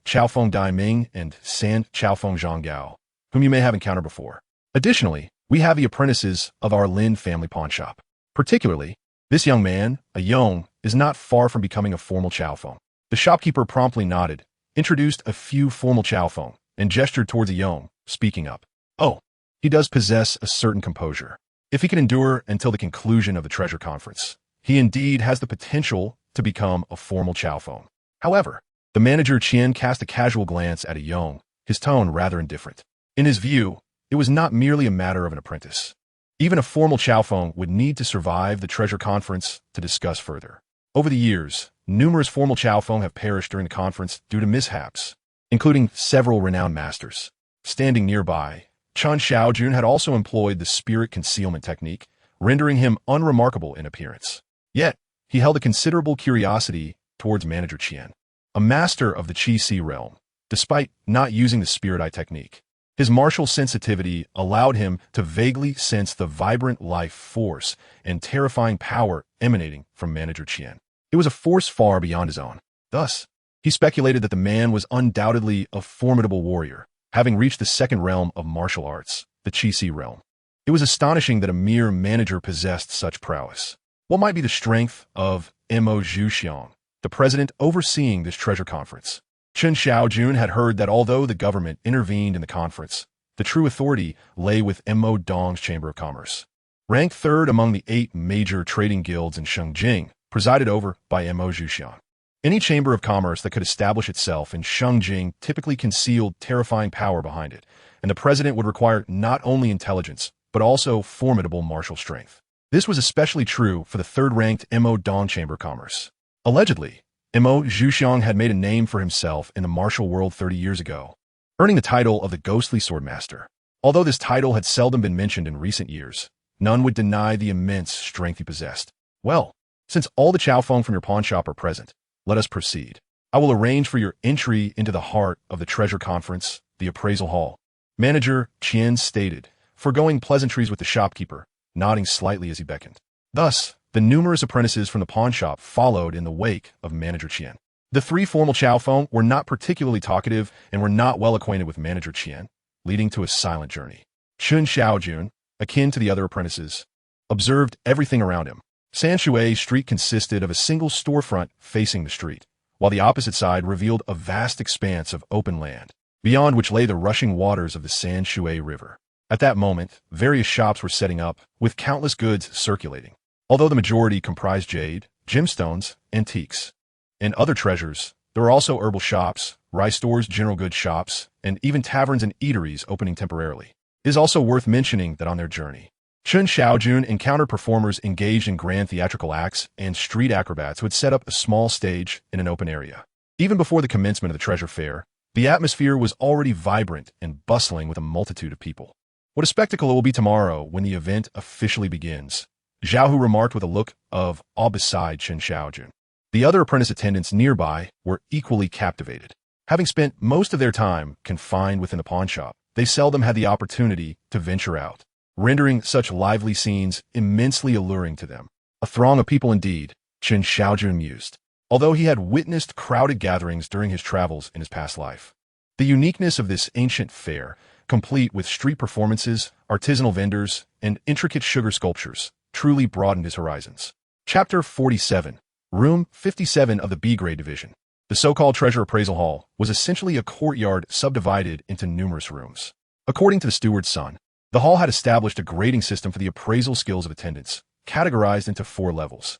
Speaker 1: Chaofeng Dai Ming and San Chaofeng Zhanggao, whom you may have encountered before. Additionally, we have the apprentices of our Lin family pawnshop. Particularly, this young man, a Yong, is not far from becoming a formal Chaofeng." The shopkeeper promptly nodded, introduced a few formal Chaofeng, and gestured towards a Yong, speaking up. "Oh, he does possess a certain composure. If he can endure until the conclusion of the Treasure Conference, he indeed has the potential to become a formal Chaofeng." However, the manager Qian cast a casual glance at a Yong, his tone rather indifferent. In his view, it was not merely a matter of an apprentice. Even a formal Chaofeng would need to survive the Treasure Conference to discuss further. Over the years, numerous formal Chaofeng have perished during the conference due to mishaps, including several renowned masters. Standing nearby, Chen Shaojun had also employed the spirit concealment technique, rendering him unremarkable in appearance. Yet, he held a considerable curiosity towards Manager Qian, a master of the Qi realm, despite not using the spirit eye technique. His martial sensitivity allowed him to vaguely sense the vibrant life force and terrifying power emanating from Manager Qian. It was a force far beyond his own. Thus, he speculated that the man was undoubtedly a formidable warrior, having reached the 2nd realm of martial arts, the Qi realm. It was astonishing that a mere manager possessed such prowess. What might be the strength of Mo Zhuxiang, the president overseeing this treasure conference? Chen Shaojun had heard that although the government intervened in the conference, the true authority lay with Mo Dong's Chamber of Commerce. Ranked 3rd among the 8 major trading guilds in Shengjing, presided over by Mo Zhuxiang. Any chamber of commerce that could establish itself in Shengjing typically concealed terrifying power behind it, and the president would require not only intelligence, but also formidable martial strength. This was especially true for the 3rd-ranked Mo Dong Chamber of Commerce. Allegedly, Mo Zhuxiang had made a name for himself in the martial world 30 years ago, earning the title of the Ghostly Swordmaster. Although this title had seldom been mentioned in recent years, none would deny the immense strength he possessed. "Well, since all the Chaofeng from your pawnshop are present, let us proceed. I will arrange for your entry into the heart of the treasure conference, the appraisal hall." Manager Qian stated, foregoing pleasantries with the shopkeeper, nodding slightly as he beckoned. Thus, the numerous apprentices from the pawnshop followed in the wake of Manager Qian. The 3 formal Chaofeng were not particularly talkative and were not well acquainted with Manager Qian, leading to a silent journey. Chen Shaojun, akin to the other apprentices, observed everything around him. Sanshui Street consisted of a single storefront facing the street, while the opposite side revealed a vast expanse of open land. beyond which lay the rushing waters of the San Shui River. At that moment, various shops were setting up, with countless goods circulating. Although the majority comprised jade, gemstones, antiques, and other treasures, there were also herbal shops, rice stores, general goods shops, and even taverns and eateries opening temporarily. It is also worth mentioning that on their journey, Chen Shaojun encountered performers engaged in grand theatrical acts and street acrobats who had set up a small stage in an open area. Even before the commencement of the treasure fair, the atmosphere was already vibrant and bustling with a multitude of people. What a spectacle it will be tomorrow when the event officially begins, Zhao Hu remarked with a look of awe beside Chen Shaojun. The other apprentice attendants nearby were equally captivated. Having spent most of their time confined within the pawnshop, they seldom had the opportunity to venture out, rendering such lively scenes immensely alluring to them. A throng of people indeed, Chen Shaojun mused, although he had witnessed crowded gatherings during his travels in his past life. The uniqueness of this ancient fair, complete with street performances, artisanal vendors, and intricate sugar sculptures, truly broadened his horizons. Chapter 47. Room 57 of the B-grade division. The so-called Treasure Appraisal Hall was essentially a courtyard subdivided into numerous rooms. According to the steward's son, the hall had established a grading system for the appraisal skills of attendants, categorized into 4 levels: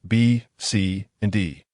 Speaker 1: B, C, and D.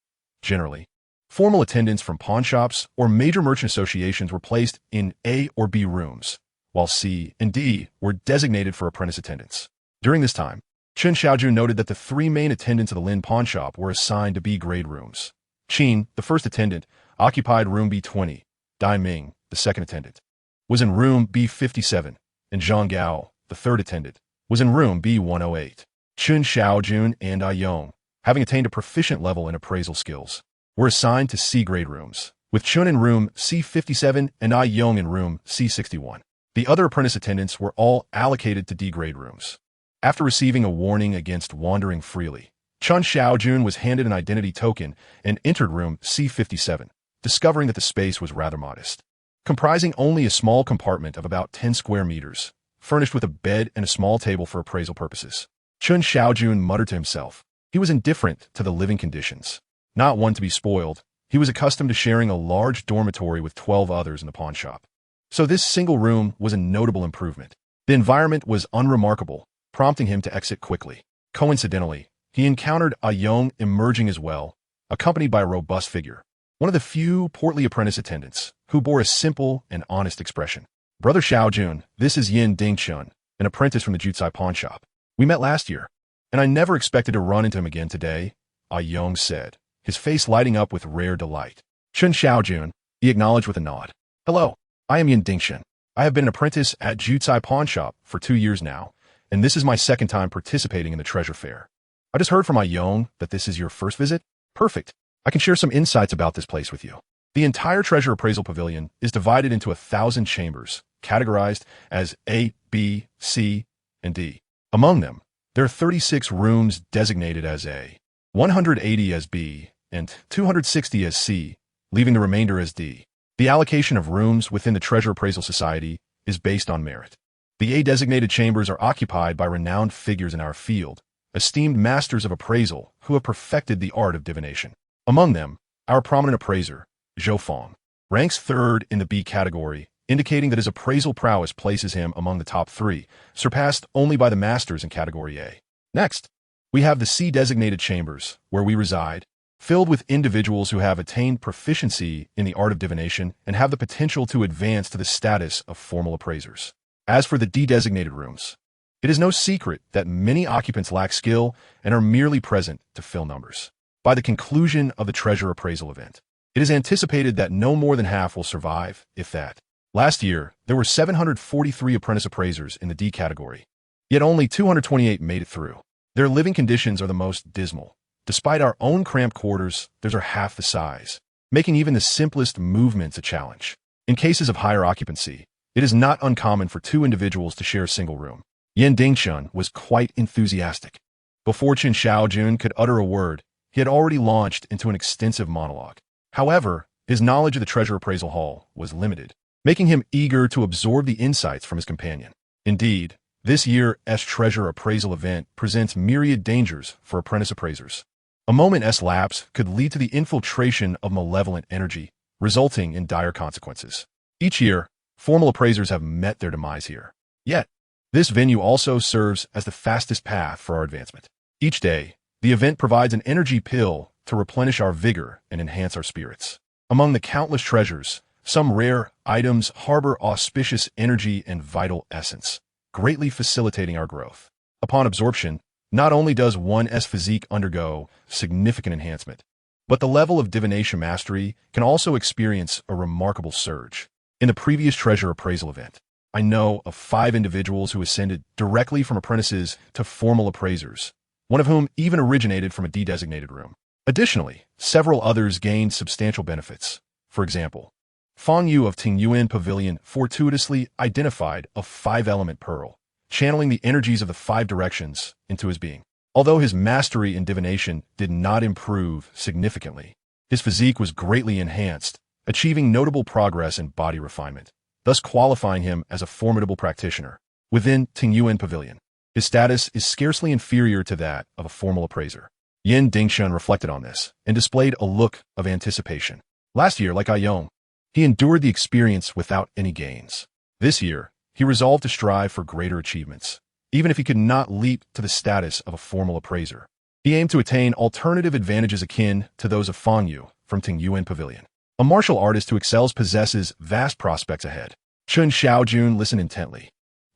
Speaker 1: Generally, formal attendants from pawnshops or major merchant associations were placed in A or B rooms, while C and D were designated for apprentice attendants. During this time, Chen Shaojun noted that the 3 main attendants of the Lin pawnshop were assigned to B-grade rooms. Qin, the first attendant, occupied room B20. Dai Ming, the second attendant, was in room B57, and Zhang Gao, the third attendant, was in room B108. Chen Shaojun and Ai Yong, having attained a proficient level in appraisal skills, were assigned to C-grade rooms, with Chen in room C57 and Ai Yong in room C61. The other apprentice attendants were all allocated to D-grade rooms. After receiving a warning against wandering freely, Chen Shaojun was handed an identity token and entered room C57, discovering that the space was rather modest, comprising only a small compartment of about 10 square meters, furnished with a bed and a small table for appraisal purposes. Chen Shaojun muttered to himself. He was indifferent to the living conditions. Not one to be spoiled, he was accustomed to sharing a large dormitory with 12 others in the pawnshop. So this single room was a notable improvement. The environment was unremarkable, prompting him to exit quickly. Coincidentally, he encountered Ai Yong emerging as well, accompanied by a robust figure, one of the few portly apprentice attendants, who bore a simple and honest expression. Brother Shaojun, this is Yin Dingchun, an apprentice from the Jutsai pawnshop. We met last year, and I never expected to run into him again today, Ai Yong said, his face lighting up with rare delight. Chen Shaojun, he acknowledged with a nod. Hello, I am Yin Dingchun. I have been an apprentice at Jutsai pawnshop for 2 years now, and this is my second time participating in the treasure fair. I just heard from Ai Yong that this is your first visit. Perfect. I can share some insights about this place with you. The entire treasure appraisal pavilion is divided into 1,000 chambers, categorized as A, B, C, and D. Among them, there are 36 rooms designated as A, 180 as B, and 260 as C, leaving the remainder as D. The allocation of rooms within the Treasure Appraisal Society is based on merit. The A-designated chambers are occupied by renowned figures in our field, esteemed masters of appraisal who have perfected the art of divination. Among them, our prominent appraiser, Zhou Fong, ranks 3rd in the B category, indicating that his appraisal prowess places him among the top 3, surpassed only by the masters in category A. Next, we have the C-designated chambers, where we reside, filled with individuals who have attained proficiency in the art of divination and have the potential to advance to the status of formal appraisers. As for the D-designated rooms, it is no secret that many occupants lack skill and are merely present to fill numbers. By the conclusion of the treasure appraisal event, it is anticipated that no more than half will survive, if that. Last year, there were 743 apprentice appraisers in the D category, yet only 228 made it through. Their living conditions are the most dismal. Despite our own cramped quarters, theirs are half the size, making even the simplest movements a challenge. In cases of higher occupancy, it is not uncommon for 2 individuals to share a single room. Yin Dingchun was quite enthusiastic. Before Chen Shaojun could utter a word, he had already launched into an extensive monologue. However, his knowledge of the Treasure Appraisal Hall was limited, making him eager to absorb the insights from his companion. Indeed, this year's Treasure Appraisal event presents myriad dangers for apprentice appraisers. A moment's lapse could lead to the infiltration of malevolent energy, resulting in dire consequences. Each year, formal appraisers have met their demise here. Yet, this venue also serves as the fastest path for our advancement. Each day, the event provides an energy pill to replenish our vigor and enhance our spirits. Among the countless treasures, some rare items harbor auspicious energy and vital essence, greatly facilitating our growth. Upon absorption, not only does one's physique undergo significant enhancement, but the level of divination mastery can also experience a remarkable surge. In the previous treasure appraisal event, I know of 5 individuals who ascended directly from apprentices to formal appraisers, one of whom even originated from a de-designated room. Additionally, several others gained substantial benefits. For example, Fang Yu of Tingyuan Pavilion fortuitously identified a 5-element pearl, channeling the energies of the 5 directions into his being. Although his mastery in divination did not improve significantly, his physique was greatly enhanced, achieving notable progress in body refinement, thus qualifying him as a formidable practitioner. Within Tingyuan Pavilion, his status is scarcely inferior to that of a formal appraiser. Yin Dingshun reflected on this and displayed a look of anticipation. Last year, like Aiyong, he endured the experience without any gains. This year, he resolved to strive for greater achievements, even if he could not leap to the status of a formal appraiser. He aimed to attain alternative advantages akin to those of Fang Yu from Tingyuan Pavilion. A martial artist who excels possesses vast prospects ahead. Chen Shaojun listened intently,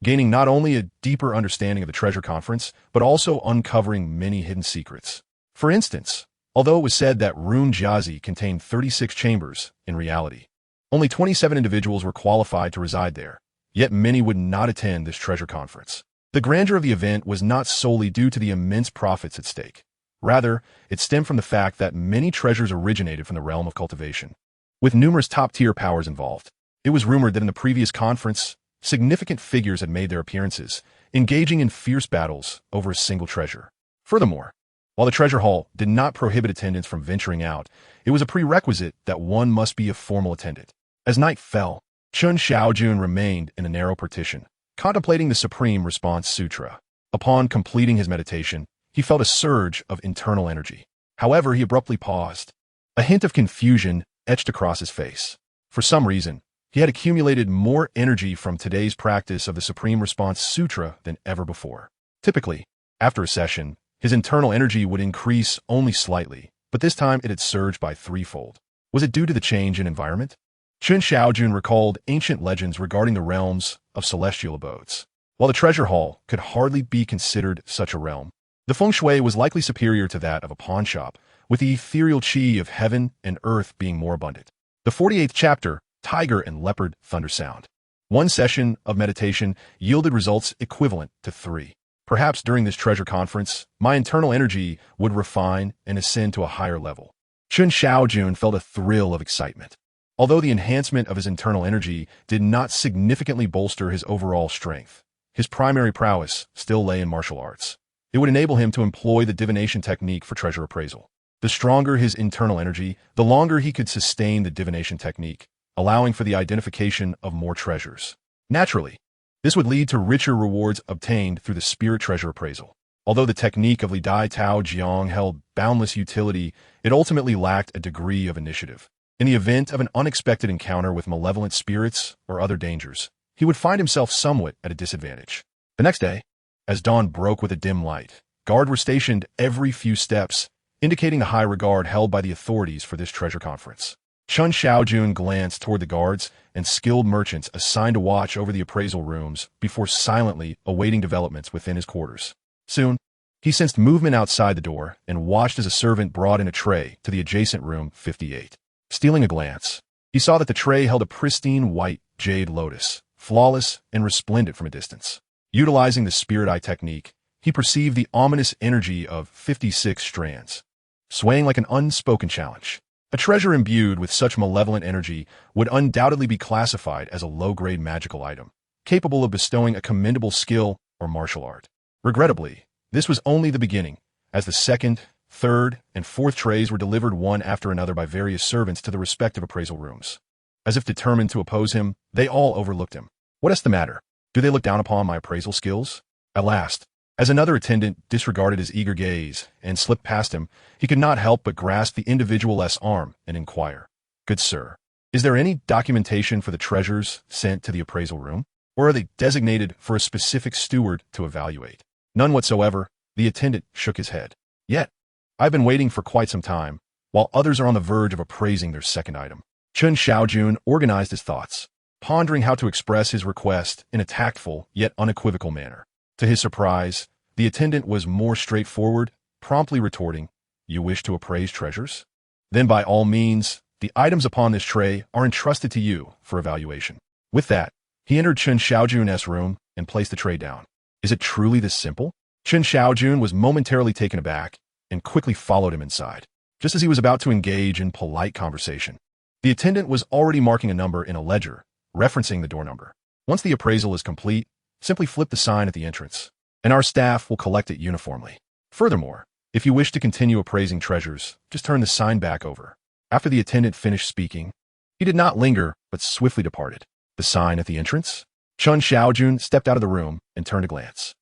Speaker 1: gaining not only a deeper understanding of the treasure conference, but also uncovering many hidden secrets. For instance, although it was said that Rune Jiazi contained 36 chambers, in reality, only 27 individuals were qualified to reside there, yet many would not attend this treasure conference. The grandeur of the event was not solely due to the immense profits at stake. Rather, it stemmed from the fact that many treasures originated from the realm of cultivation, with numerous top-tier powers involved. It was rumored that in the previous conference, significant figures had made their appearances, engaging in fierce battles over a single treasure. Furthermore, while the treasure hall did not prohibit attendants from venturing out, it was a prerequisite that one must be a formal attendant. As night fell, Chen Shaojun remained in a narrow partition, contemplating the Supreme Response Sutra. Upon completing his meditation, he felt a surge of internal energy. However, he abruptly paused. A hint of confusion etched across his face. For some reason, he had accumulated more energy from today's practice of the Supreme Response Sutra than ever before. Typically, after a session, his internal energy would increase only slightly, but this time it had surged by 3-fold. Was it due to the change in environment? Chen Shaojun recalled ancient legends regarding the realms of celestial abodes. While the treasure hall could hardly be considered such a realm, the feng shui was likely superior to that of a pawn shop, with the ethereal qi of heaven and earth being more abundant. The 48th chapter, Tiger and Leopard Thunder Sound. One session of meditation yielded results equivalent to 3. Perhaps during this treasure conference, my internal energy would refine and ascend to a higher level. Chen Shaojun felt a thrill of excitement. Although the enhancement of his internal energy did not significantly bolster his overall strength, his primary prowess still lay in martial arts. It would enable him to employ the divination technique for treasure appraisal. The stronger his internal energy, the longer he could sustain the divination technique, allowing for the identification of more treasures. Naturally, this would lead to richer rewards obtained through the spirit treasure appraisal. Although the technique of Li Dai Tao Jiang held boundless utility, it ultimately lacked a degree of initiative. In the event of an unexpected encounter with malevolent spirits or other dangers, he would find himself somewhat at a disadvantage. The next day, as dawn broke with a dim light, guards were stationed every few steps, indicating the high regard held by the authorities for this treasure conference. Chen Shaojun glanced toward the guards and skilled merchants assigned to watch over the appraisal rooms before silently awaiting developments within his quarters. Soon, he sensed movement outside the door and watched as a servant brought in a tray to the adjacent room 58. Stealing a glance, he saw that the tray held a pristine white jade lotus, flawless and resplendent from a distance. Utilizing the spirit eye technique, he perceived the ominous energy of 56 strands, swaying like an unspoken challenge. A treasure imbued with such malevolent energy would undoubtedly be classified as a low-grade magical item, capable of bestowing a commendable skill or martial art. Regrettably, this was only the beginning, as the second, third, and fourth trays were delivered one after another by various servants to the respective appraisal rooms. As if determined to oppose him, they all overlooked him. What is the matter? Do they look down upon my appraisal skills? At last, as another attendant disregarded his eager gaze and slipped past him, he could not help but grasp the individual's arm and inquire, "Good sir, Is there any documentation for the treasures sent to the appraisal room? Or are they designated for a specific steward to evaluate? None whatsoever. The attendant shook his head. Yet, I've been waiting for quite some time, while others are on the verge of appraising their second item. Chen Shaojun organized his thoughts, pondering how to express his request in a tactful yet unequivocal manner. To his surprise, the attendant was more straightforward, promptly retorting, "You wish to appraise treasures? Then by all means, the items upon this tray are entrusted to you for evaluation." With that, he entered Chen Shaojun's room and placed the tray down. Is it truly this simple? Chen Shaojun was momentarily taken aback and quickly followed him inside. Just as he was about to engage in polite conversation, the attendant was already marking a number in a ledger, referencing the door number. Once the appraisal is complete, simply flip the sign at the entrance, and our staff will collect it uniformly. Furthermore, if you wish to continue appraising treasures, just turn the sign back over. After the attendant finished speaking, he did not linger, but swiftly departed. The sign at the entrance? Chen Shaojun stepped out of the room and turned a glance.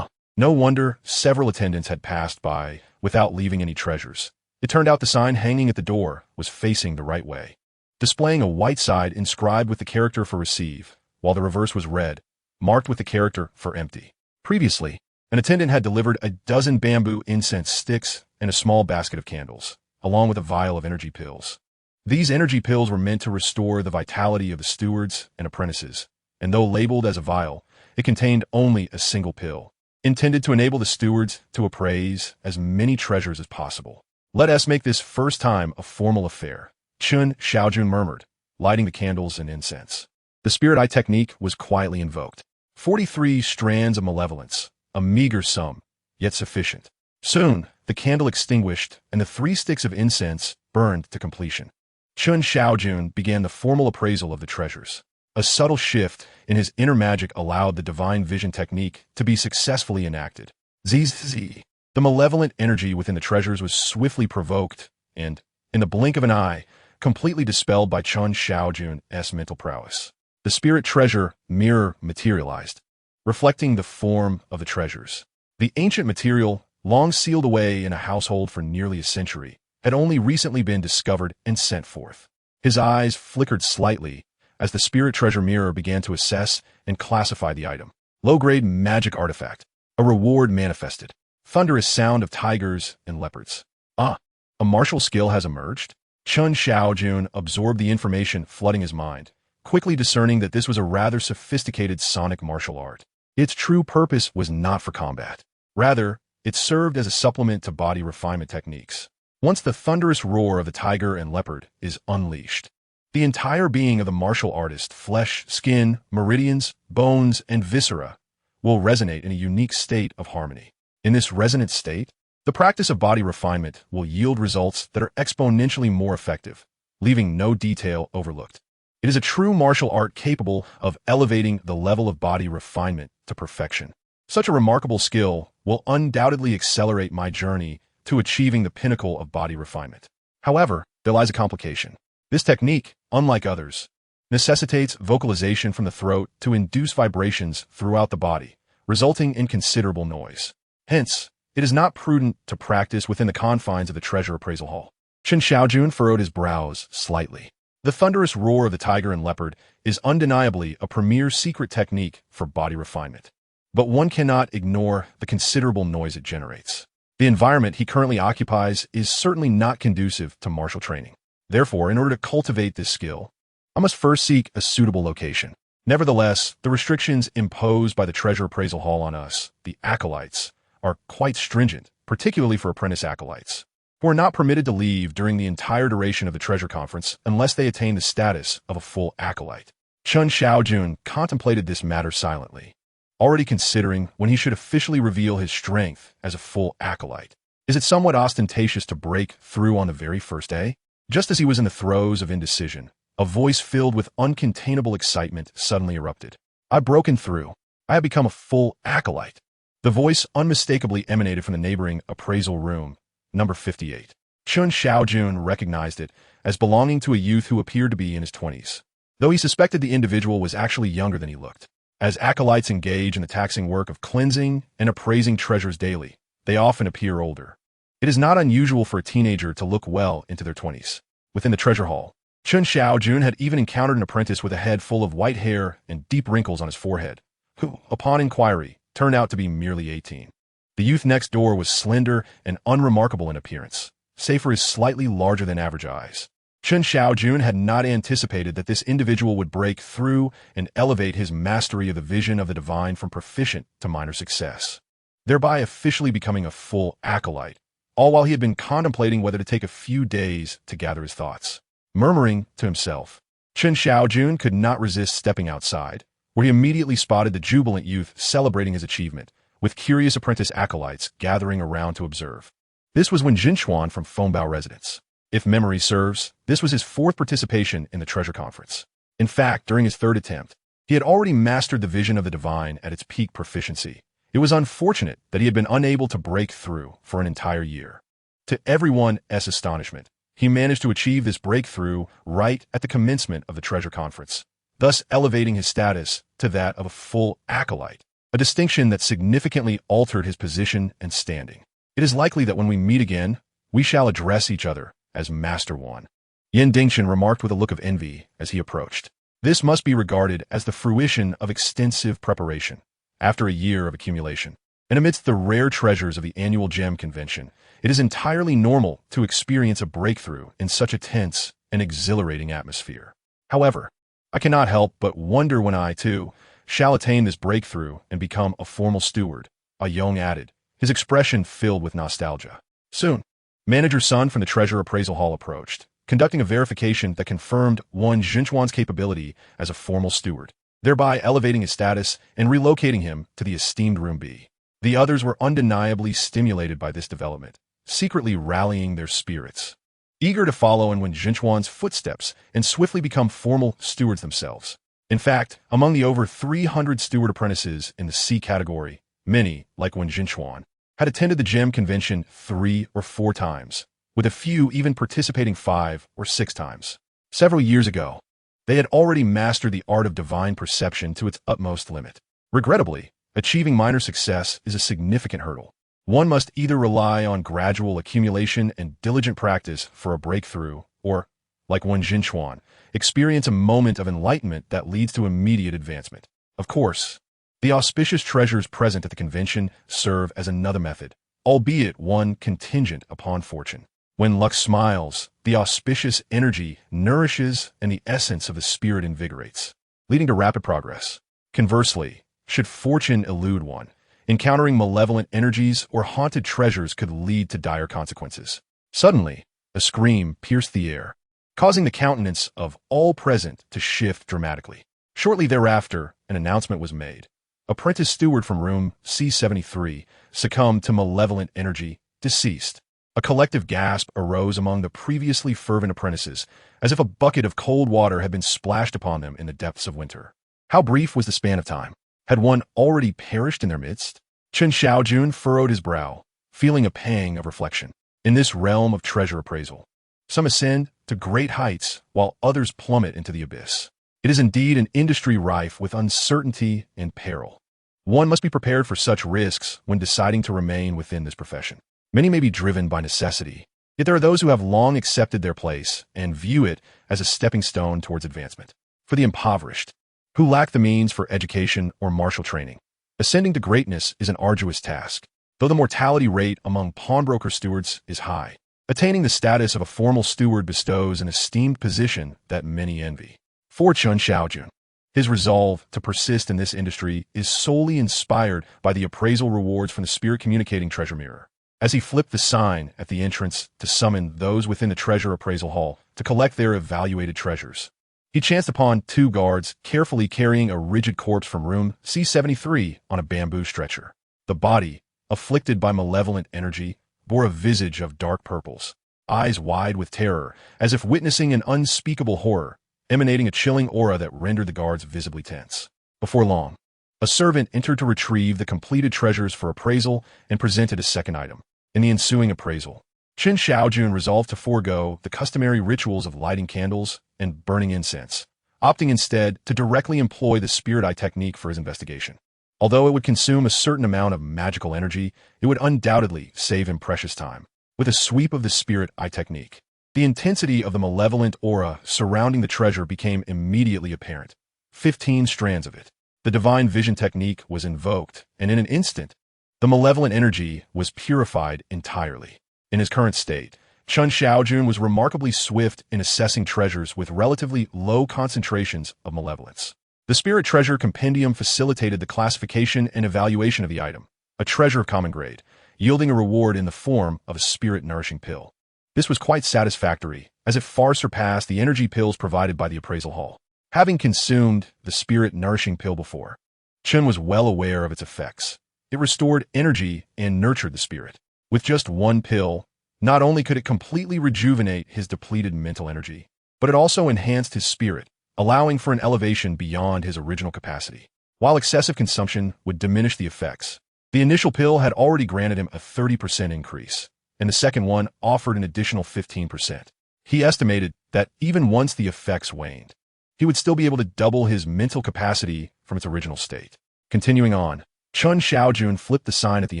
Speaker 1: No wonder several attendants had passed by without leaving any treasures. It turned out the sign hanging at the door was facing the right way, displaying a white side inscribed with the character for receive, while the reverse was red, marked with the character for empty. Previously, an attendant had delivered a dozen bamboo incense sticks and a small basket of candles, along with a vial of energy pills. These energy pills were meant to restore the vitality of the stewards and apprentices, and though labeled as a vial, it contained only a single pill, intended to enable the stewards to appraise as many treasures as possible. Let us make this first time a formal affair, Chen Shaojun murmured, lighting the candles and incense. The spirit eye technique was quietly invoked. 43 strands of malevolence, a meager sum, yet sufficient. Soon, the candle extinguished and the 3 sticks of incense burned to completion. Chen Shaojun began the formal appraisal of the treasures. A subtle shift in his inner magic allowed the divine vision technique to be successfully enacted. Zzz. The malevolent energy within the treasures was swiftly provoked and, in the blink of an eye, completely dispelled by Chen Shaojun's mental prowess. The spirit treasure mirror materialized, reflecting the form of the treasures. The ancient material, long sealed away in a household for nearly a century, had only recently been discovered and sent forth. His eyes flickered slightly as the spirit treasure mirror began to assess and classify the item. Low-grade magic artifact. A reward manifested. Thunderous sound of tigers and leopards. A martial skill has emerged? Chen Shaojun absorbed the information flooding his mind, quickly discerning that this was a rather sophisticated sonic martial art. Its true purpose was not for combat. Rather, it served as a supplement to body refinement techniques. Once the thunderous roar of the tiger and leopard is unleashed, the entire being of the martial artist, flesh, skin, meridians, bones, and viscera, will resonate in a unique state of harmony. In this resonant state, the practice of body refinement will yield results that are exponentially more effective, leaving no detail overlooked. It is a true martial art capable of elevating the level of body refinement to perfection. Such a remarkable skill will undoubtedly accelerate my journey to achieving the pinnacle of body refinement. However, there lies a complication. This technique, unlike others, necessitates vocalization from the throat to induce vibrations throughout the body, resulting in considerable noise. Hence, it is not prudent to practice within the confines of the treasure appraisal hall. Chen Shaojun furrowed his brows slightly. The thunderous roar of the tiger and leopard is undeniably a premier secret technique for body refinement. But one cannot ignore the considerable noise it generates. The environment he currently occupies is certainly not conducive to martial training. Therefore, in order to cultivate this skill, I must first seek a suitable location. Nevertheless, the restrictions imposed by the treasure appraisal hall on us, the acolytes, are quite stringent, particularly for apprentice acolytes, who are not permitted to leave during the entire duration of the treasure conference unless they attain the status of a full acolyte. Chen Shaojun contemplated this matter silently, already considering when he should officially reveal his strength as a full acolyte. Is it somewhat ostentatious to break through on the very first day? Just as he was in the throes of indecision, a voice filled with uncontainable excitement suddenly erupted. I've broken through. I have become a full acolyte. The voice unmistakably emanated from the neighboring appraisal room, number 58. Chen Shaojun recognized it as belonging to a youth who appeared to be in his 20s, though he suspected the individual was actually younger than he looked. As acolytes engage in the taxing work of cleansing and appraising treasures daily, they often appear older. It is not unusual for a teenager to look well into their 20s. Within the treasure hall, Chen Shaojun had even encountered an apprentice with a head full of white hair and deep wrinkles on his forehead, who, upon inquiry, turned out to be merely 18. The youth next door was slender and unremarkable in appearance, save for his slightly larger than average eyes. Chen Shaojun had not anticipated that this individual would break through and elevate his mastery of the vision of the divine from proficient to minor success, thereby officially becoming a full acolyte, all while he had been contemplating whether to take a few days to gather his thoughts. Murmuring to himself, Chen Shaojun could not resist stepping outside, where he immediately spotted the jubilant youth celebrating his achievement, with curious apprentice acolytes gathering around to observe. This was Wen Jinchuan from Fengbao Residence. If memory serves, this was his fourth participation in the treasure conference. In fact, during his third attempt, he had already mastered the vision of the divine at its peak proficiency. It was unfortunate that he had been unable to break through for an entire year. To everyone's astonishment, he managed to achieve this breakthrough right at the commencement of the treasure conference, thus elevating his status to that of a full acolyte, a distinction that significantly altered his position and standing. It is likely that when we meet again, we shall address each other as Master One. Yan Dingchen remarked with a look of envy as he approached. This must be regarded as the fruition of extensive preparation, after a year of accumulation. And amidst the rare treasures of the annual gem convention, it is entirely normal to experience a breakthrough in such a tense and exhilarating atmosphere. However, I cannot help but wonder when I, too, shall attain this breakthrough and become a formal steward, Ah Yong added, his expression filled with nostalgia. Soon, Manager Sun from the Treasure Appraisal Hall approached, conducting a verification that confirmed Wen Jinchuan's capability as a formal steward, thereby elevating his status and relocating him to the esteemed Room B. The others were undeniably stimulated by this development, secretly rallying their spirits, eager to follow in Wen Jinchuan's footsteps and swiftly become formal stewards themselves. In fact, among the over 300 steward apprentices in the C category, many, like Wen Jinchuan, had attended the gem convention 3 or 4 times, with a few even participating 5 or 6 times. Several years ago, they had already mastered the art of divine perception to its utmost limit. Regrettably, achieving minor success is a significant hurdle. One must either rely on gradual accumulation and diligent practice for a breakthrough, or, like Wen Jinchuan, experience a moment of enlightenment that leads to immediate advancement. Of course, the auspicious treasures present at the convention serve as another method, albeit one contingent upon fortune. When luck smiles, the auspicious energy nourishes and the essence of the spirit invigorates, leading to rapid progress. Conversely, should fortune elude one, encountering malevolent energies or haunted treasures could lead to dire consequences. Suddenly, a scream pierced the air, causing the countenance of all present to shift dramatically. Shortly thereafter, an announcement was made. Apprentice steward from room C73 succumbed to malevolent energy, deceased. A collective gasp arose among the previously fervent apprentices, as if a bucket of cold water had been splashed upon them in the depths of winter. How brief was the span of time? Had one already perished in their midst? Chen Shaojun furrowed his brow, feeling a pang of reflection. In this realm of treasure appraisal, some ascend to great heights while others plummet into the abyss. It is indeed an industry rife with uncertainty and peril. One must be prepared for such risks when deciding to remain within this profession. Many may be driven by necessity, yet there are those who have long accepted their place and view it as a stepping stone towards advancement. For the impoverished, who lack the means for education or martial training, ascending to greatness is an arduous task, though the mortality rate among pawnbroker stewards is high. Attaining the status of a formal steward bestows an esteemed position that many envy. For Chen Shaojun, his resolve to persist in this industry is solely inspired by the appraisal rewards from the spirit-communicating treasure mirror. As he flipped the sign at the entrance to summon those within the treasure appraisal hall to collect their evaluated treasures, he chanced upon 2 guards carefully carrying a rigid corpse from room C73 on a bamboo stretcher. The body, afflicted by malevolent energy, bore a visage of dark purples, eyes wide with terror, as if witnessing an unspeakable horror, emanating a chilling aura that rendered the guards visibly tense. Before long, a servant entered to retrieve the completed treasures for appraisal and presented a second item. In the ensuing appraisal, Chen Shaojun resolved to forego the customary rituals of lighting candles and burning incense, opting instead to directly employ the spirit eye technique for his investigation. Although it would consume a certain amount of magical energy, it would undoubtedly save him precious time. With a sweep of the spirit eye technique, The intensity of the malevolent aura surrounding the treasure became immediately apparent. 15 strands of it. The divine vision technique was invoked, and in an instant, the malevolent energy was purified entirely. In his current state, Chen Shaojun was remarkably swift in assessing treasures with relatively low concentrations of malevolence. The Spirit Treasure Compendium facilitated the classification and evaluation of the item, a treasure of common grade, yielding a reward in the form of a spirit-nourishing pill. This was quite satisfactory, as it far surpassed the energy pills provided by the appraisal hall. Having consumed the spirit-nourishing pill before, Chen was well aware of its effects. It restored energy and nurtured the spirit. With just one pill, not only could it completely rejuvenate his depleted mental energy, but it also enhanced his spirit, allowing for an elevation beyond his original capacity. While excessive consumption would diminish the effects, the initial pill had already granted him a 30% increase, and the second one offered an additional 15%. He estimated that even once the effects waned, he would still be able to double his mental capacity from its original state. Continuing on, Chen Shaojun flipped the sign at the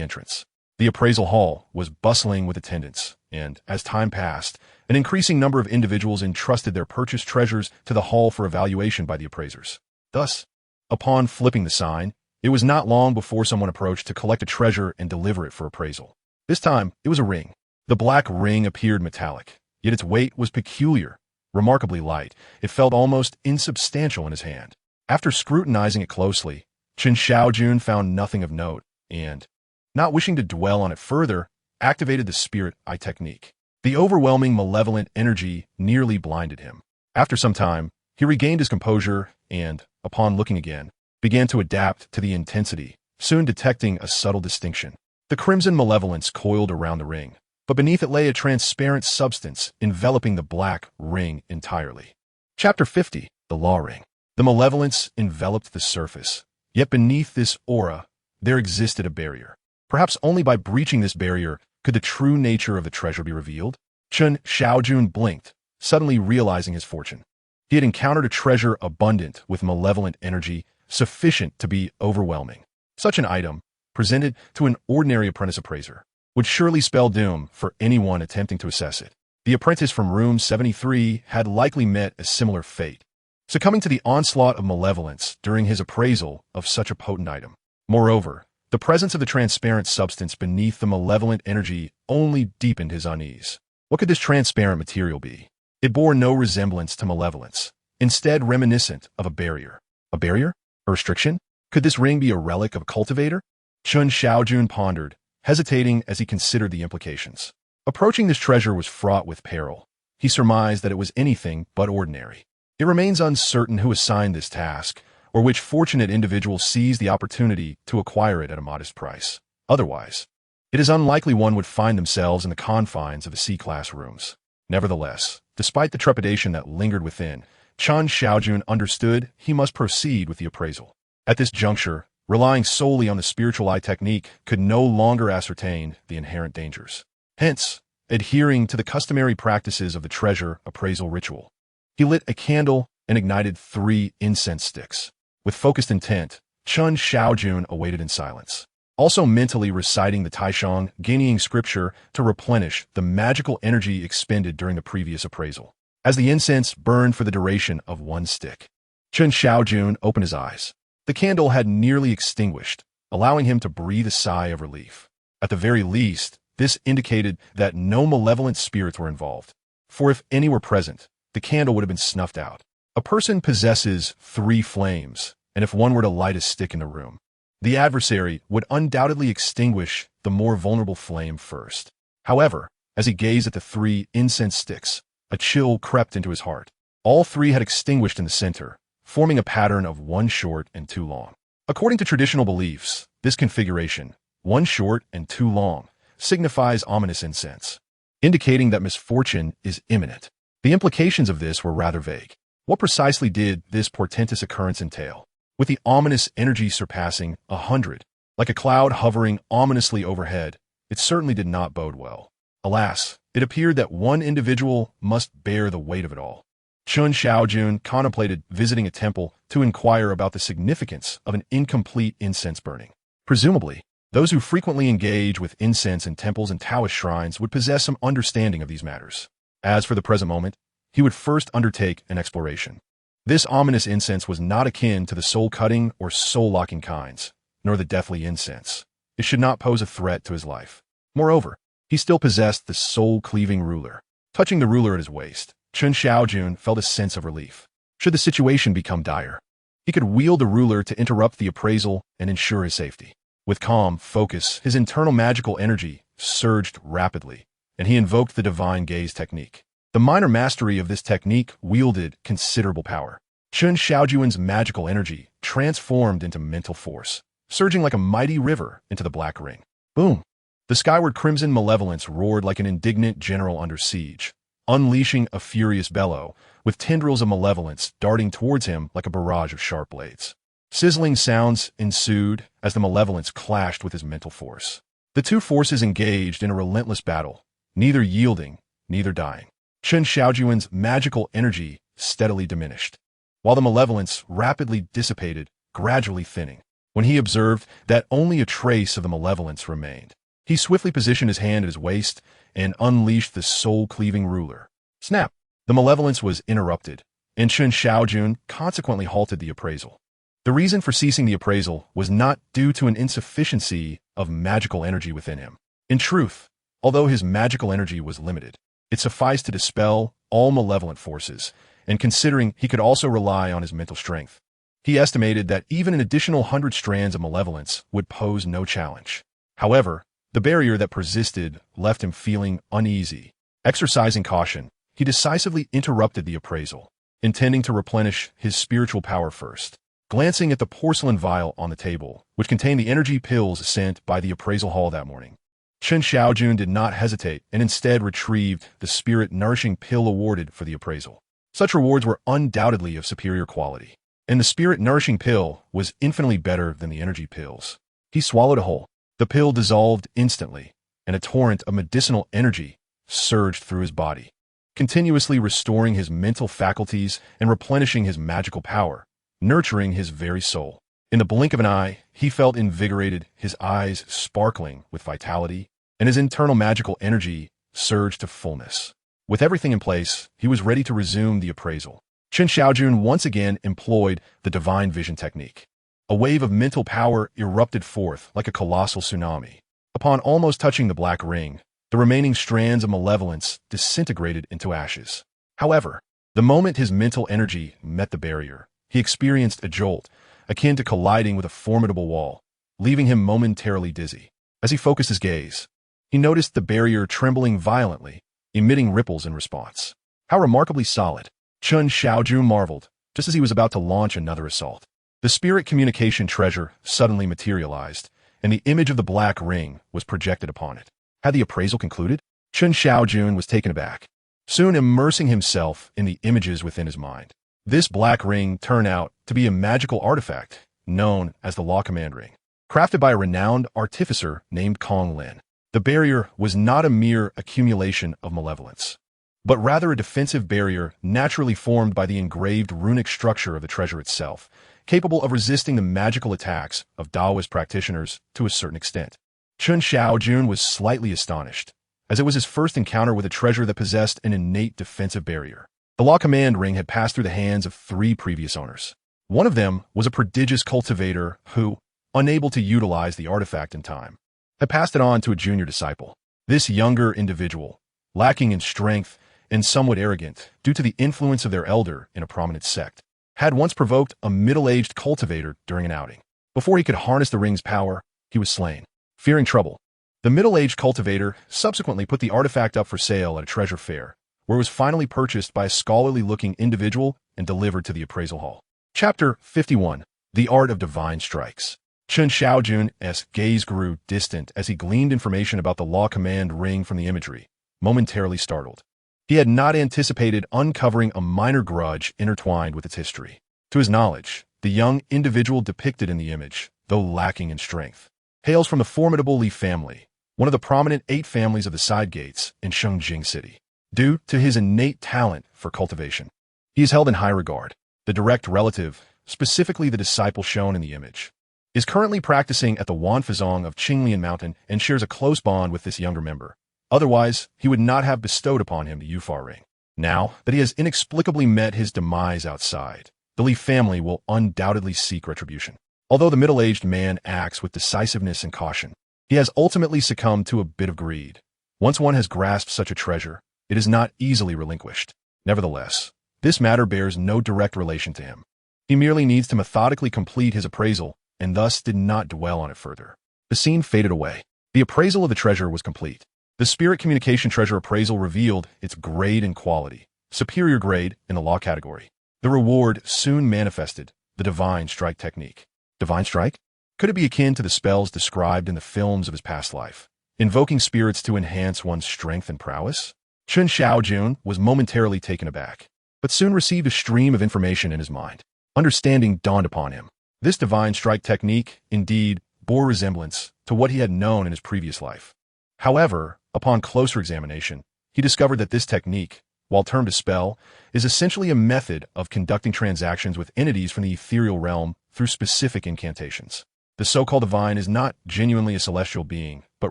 Speaker 1: entrance. The appraisal hall was bustling with attendants, and as time passed, an increasing number of individuals entrusted their purchased treasures to the hall for evaluation by the appraisers. Thus, upon flipping the sign, it was not long before someone approached to collect a treasure and deliver it for appraisal. This time, it was a ring. The black ring appeared metallic, yet its weight was peculiar. Remarkably light, it felt almost insubstantial in his hand. After scrutinizing it closely, Chen Shaojun found nothing of note, and, not wishing to dwell on it further, activated the Spirit Eye technique. The overwhelming malevolent energy nearly blinded him. After some time, he regained his composure and, upon looking again, began to adapt to the intensity, soon detecting a subtle distinction. The crimson malevolence coiled around the ring, but beneath it lay a transparent substance enveloping the black ring entirely. Chapter 50, The Law Ring. The malevolence enveloped the surface, yet beneath this aura, there existed a barrier. Perhaps only by breaching this barrier could the true nature of the treasure be revealed. Chen Shaojun blinked, suddenly realizing his fortune. He had encountered a treasure abundant with malevolent energy, sufficient to be overwhelming. Such an item, presented to an ordinary apprentice appraiser, would surely spell doom for anyone attempting to assess it. The apprentice from room 73 had likely met a similar fate, succumbing to the onslaught of malevolence during his appraisal of such a potent item. Moreover, the presence of the transparent substance beneath the malevolent energy only deepened his unease. What could this transparent material be? It bore no resemblance to malevolence, instead reminiscent of a barrier. A barrier? A restriction? Could this ring be a relic of a cultivator? Chen Shaojun pondered, hesitating as he considered the implications. Approaching this treasure was fraught with peril. He surmised that it was anything but ordinary. It remains uncertain who assigned this task, or which fortunate individual seized the opportunity to acquire it at a modest price. Otherwise, it is unlikely one would find themselves in the confines of the C-class rooms. Nevertheless, despite the trepidation that lingered within, Chen Shaojun understood he must proceed with the appraisal. At this juncture, relying solely on the spiritual eye technique could no longer ascertain the inherent dangers. Hence, adhering to the customary practices of the treasure appraisal ritual, he lit a candle and ignited 3 incense sticks. With focused intent, Chen Shaojun awaited in silence, also mentally reciting the Taishang Guineaing scripture to replenish the magical energy expended during the previous appraisal. As the incense burned for the duration of 1 stick, Chen Shaojun opened his eyes. The candle had nearly extinguished, allowing him to breathe a sigh of relief. At the very least, this indicated that no malevolent spirits were involved, for if any were present, the candle would have been snuffed out. A person possesses 3 flames, and if one were to light a stick in the room, the adversary would undoubtedly extinguish the more vulnerable flame first. However, as he gazed at the 3 incense sticks, a chill crept into his heart. All 3 had extinguished in the center, forming a pattern of 1 short and 2 long. According to traditional beliefs, this configuration, 1 short and 2 long, signifies ominous incense, indicating that misfortune is imminent. The implications of this were rather vague. What precisely did this portentous occurrence entail? With the ominous energy surpassing 100, like a cloud hovering ominously overhead, it certainly did not bode well. Alas, it appeared that one individual must bear the weight of it all. Chen Shaojun contemplated visiting a temple to inquire about the significance of an incomplete incense burning. Presumably, those who frequently engage with incense in temples and Taoist shrines would possess some understanding of these matters. As for the present moment, he would first undertake an exploration. This ominous incense was not akin to the soul-cutting or soul-locking kinds, nor the deathly incense. It should not pose a threat to his life. Moreover, he still possessed the soul-cleaving ruler. Touching the ruler at his waist, Chen Shaojun felt a sense of relief. Should the situation become dire, he could wield the ruler to interrupt the appraisal and ensure his safety. With calm focus, his internal magical energy surged rapidly, and he invoked the divine gaze technique. The minor mastery of this technique wielded considerable power. Chen Shaojun's magical energy transformed into mental force, surging like a mighty river into the black ring. Boom! The skyward crimson malevolence roared like an indignant general under siege, unleashing a furious bellow, with tendrils of malevolence darting towards him like a barrage of sharp blades. Sizzling sounds ensued as the malevolence clashed with his mental force. The two forces engaged in a relentless battle, neither yielding, neither dying. Chen Shaojun's magical energy steadily diminished, while the malevolence rapidly dissipated, gradually thinning. When he observed that only a trace of the malevolence remained, he swiftly positioned his hand at his waist and unleashed the soul-cleaving ruler. Snap! The malevolence was interrupted, and Chen Shaojun consequently halted the appraisal. The reason for ceasing the appraisal was not due to an insufficiency of magical energy within him. In truth, although his magical energy was limited, it sufficed to dispel all malevolent forces, and considering he could also rely on his mental strength, he estimated that even an additional 100 strands of malevolence would pose no challenge. However, the barrier that persisted left him feeling uneasy. Exercising caution, he decisively interrupted the appraisal, intending to replenish his spiritual power first. Glancing at the porcelain vial on the table, which contained the energy pills sent by the appraisal hall that morning, Chen Shaojun did not hesitate and instead retrieved the spirit-nourishing pill awarded for the appraisal. Such rewards were undoubtedly of superior quality, and the spirit-nourishing pill was infinitely better than the energy pills. He swallowed a whole. The pill dissolved instantly, and a torrent of medicinal energy surged through his body, continuously restoring his mental faculties and replenishing his magical power, nurturing his very soul. In the blink of an eye, he felt invigorated, his eyes sparkling with vitality, and his internal magical energy surged to fullness. With everything in place, he was ready to resume the appraisal. Chen Shaojun once again employed the divine vision technique. A wave of mental power erupted forth like a colossal tsunami. Upon almost touching the black ring, the remaining strands of malevolence disintegrated into ashes. However, the moment his mental energy met the barrier, he experienced a jolt, akin to colliding with a formidable wall, leaving him momentarily dizzy. As he focused his gaze, he noticed the barrier trembling violently, emitting ripples in response. How remarkably solid! Chen Shaojun marveled, just as he was about to launch another assault. The spirit communication treasure suddenly materialized, and the image of the black ring was projected upon it. Had the appraisal concluded? Chen Shaojun was taken aback, soon immersing himself in the images within his mind. This black ring turned out to be a magical artifact known as the Law Command Ring, crafted by a renowned artificer named Kong Lin. The barrier was not a mere accumulation of malevolence, but rather a defensive barrier naturally formed by the engraved runic structure of the treasure itself, capable of resisting the magical attacks of Taoist practitioners to a certain extent. Chen Shaojun was slightly astonished, as it was his first encounter with a treasure that possessed an innate defensive barrier. The Law Command Ring had passed through the hands of 3 previous owners. One of them was a prodigious cultivator who, unable to utilize the artifact in time, had passed it on to a junior disciple. This younger individual, lacking in strength and somewhat arrogant due to the influence of their elder in a prominent sect, had once provoked a middle-aged cultivator during an outing. Before he could harness the ring's power, he was slain. Fearing trouble, the middle-aged cultivator subsequently put the artifact up for sale at a treasure fair, where it was finally purchased by a scholarly-looking individual and delivered to the appraisal hall. Chapter 51. The Art of Divine Strikes. Chen Shaojun's gaze grew distant as he gleaned information about the Law Command Ring from the imagery, momentarily startled. He had not anticipated uncovering a minor grudge intertwined with its history. To his knowledge, the young individual depicted in the image, though lacking in strength, hails from the formidable Li family, one of the prominent 8 families of the side gates in Shengjing City. Due to his innate talent for cultivation, he is held in high regard. The direct relative, specifically the disciple shown in the image, is currently practicing at the Wanfazong of Qinglian Mountain and shares a close bond with this younger member, Otherwise, he would not have bestowed upon him the Yufar ring. Now that he has inexplicably met his demise outside, the Li family will undoubtedly seek retribution. Although the middle-aged man acts with decisiveness and caution, he has ultimately succumbed to a bit of greed. Once one has grasped such a treasure, it is not easily relinquished. Nevertheless, this matter bears no direct relation to him. He merely needs to methodically complete his appraisal and thus did not dwell on it further. The scene faded away. The appraisal of the treasure was complete. The Spirit Communication Treasure Appraisal revealed its grade and quality, superior grade in the law category. The reward soon manifested, the Divine Strike technique. Divine Strike? Could it be akin to the spells described in the films of his past life, invoking spirits to enhance one's strength and prowess? Chen Shaojun was momentarily taken aback, but soon received a stream of information in his mind. Understanding dawned upon him. This Divine Strike technique, indeed, bore resemblance to what he had known in his previous life. However, upon closer examination, he discovered that this technique, while termed a spell, is essentially a method of conducting transactions with entities from the ethereal realm through specific incantations. The so-called divine is not genuinely a celestial being, but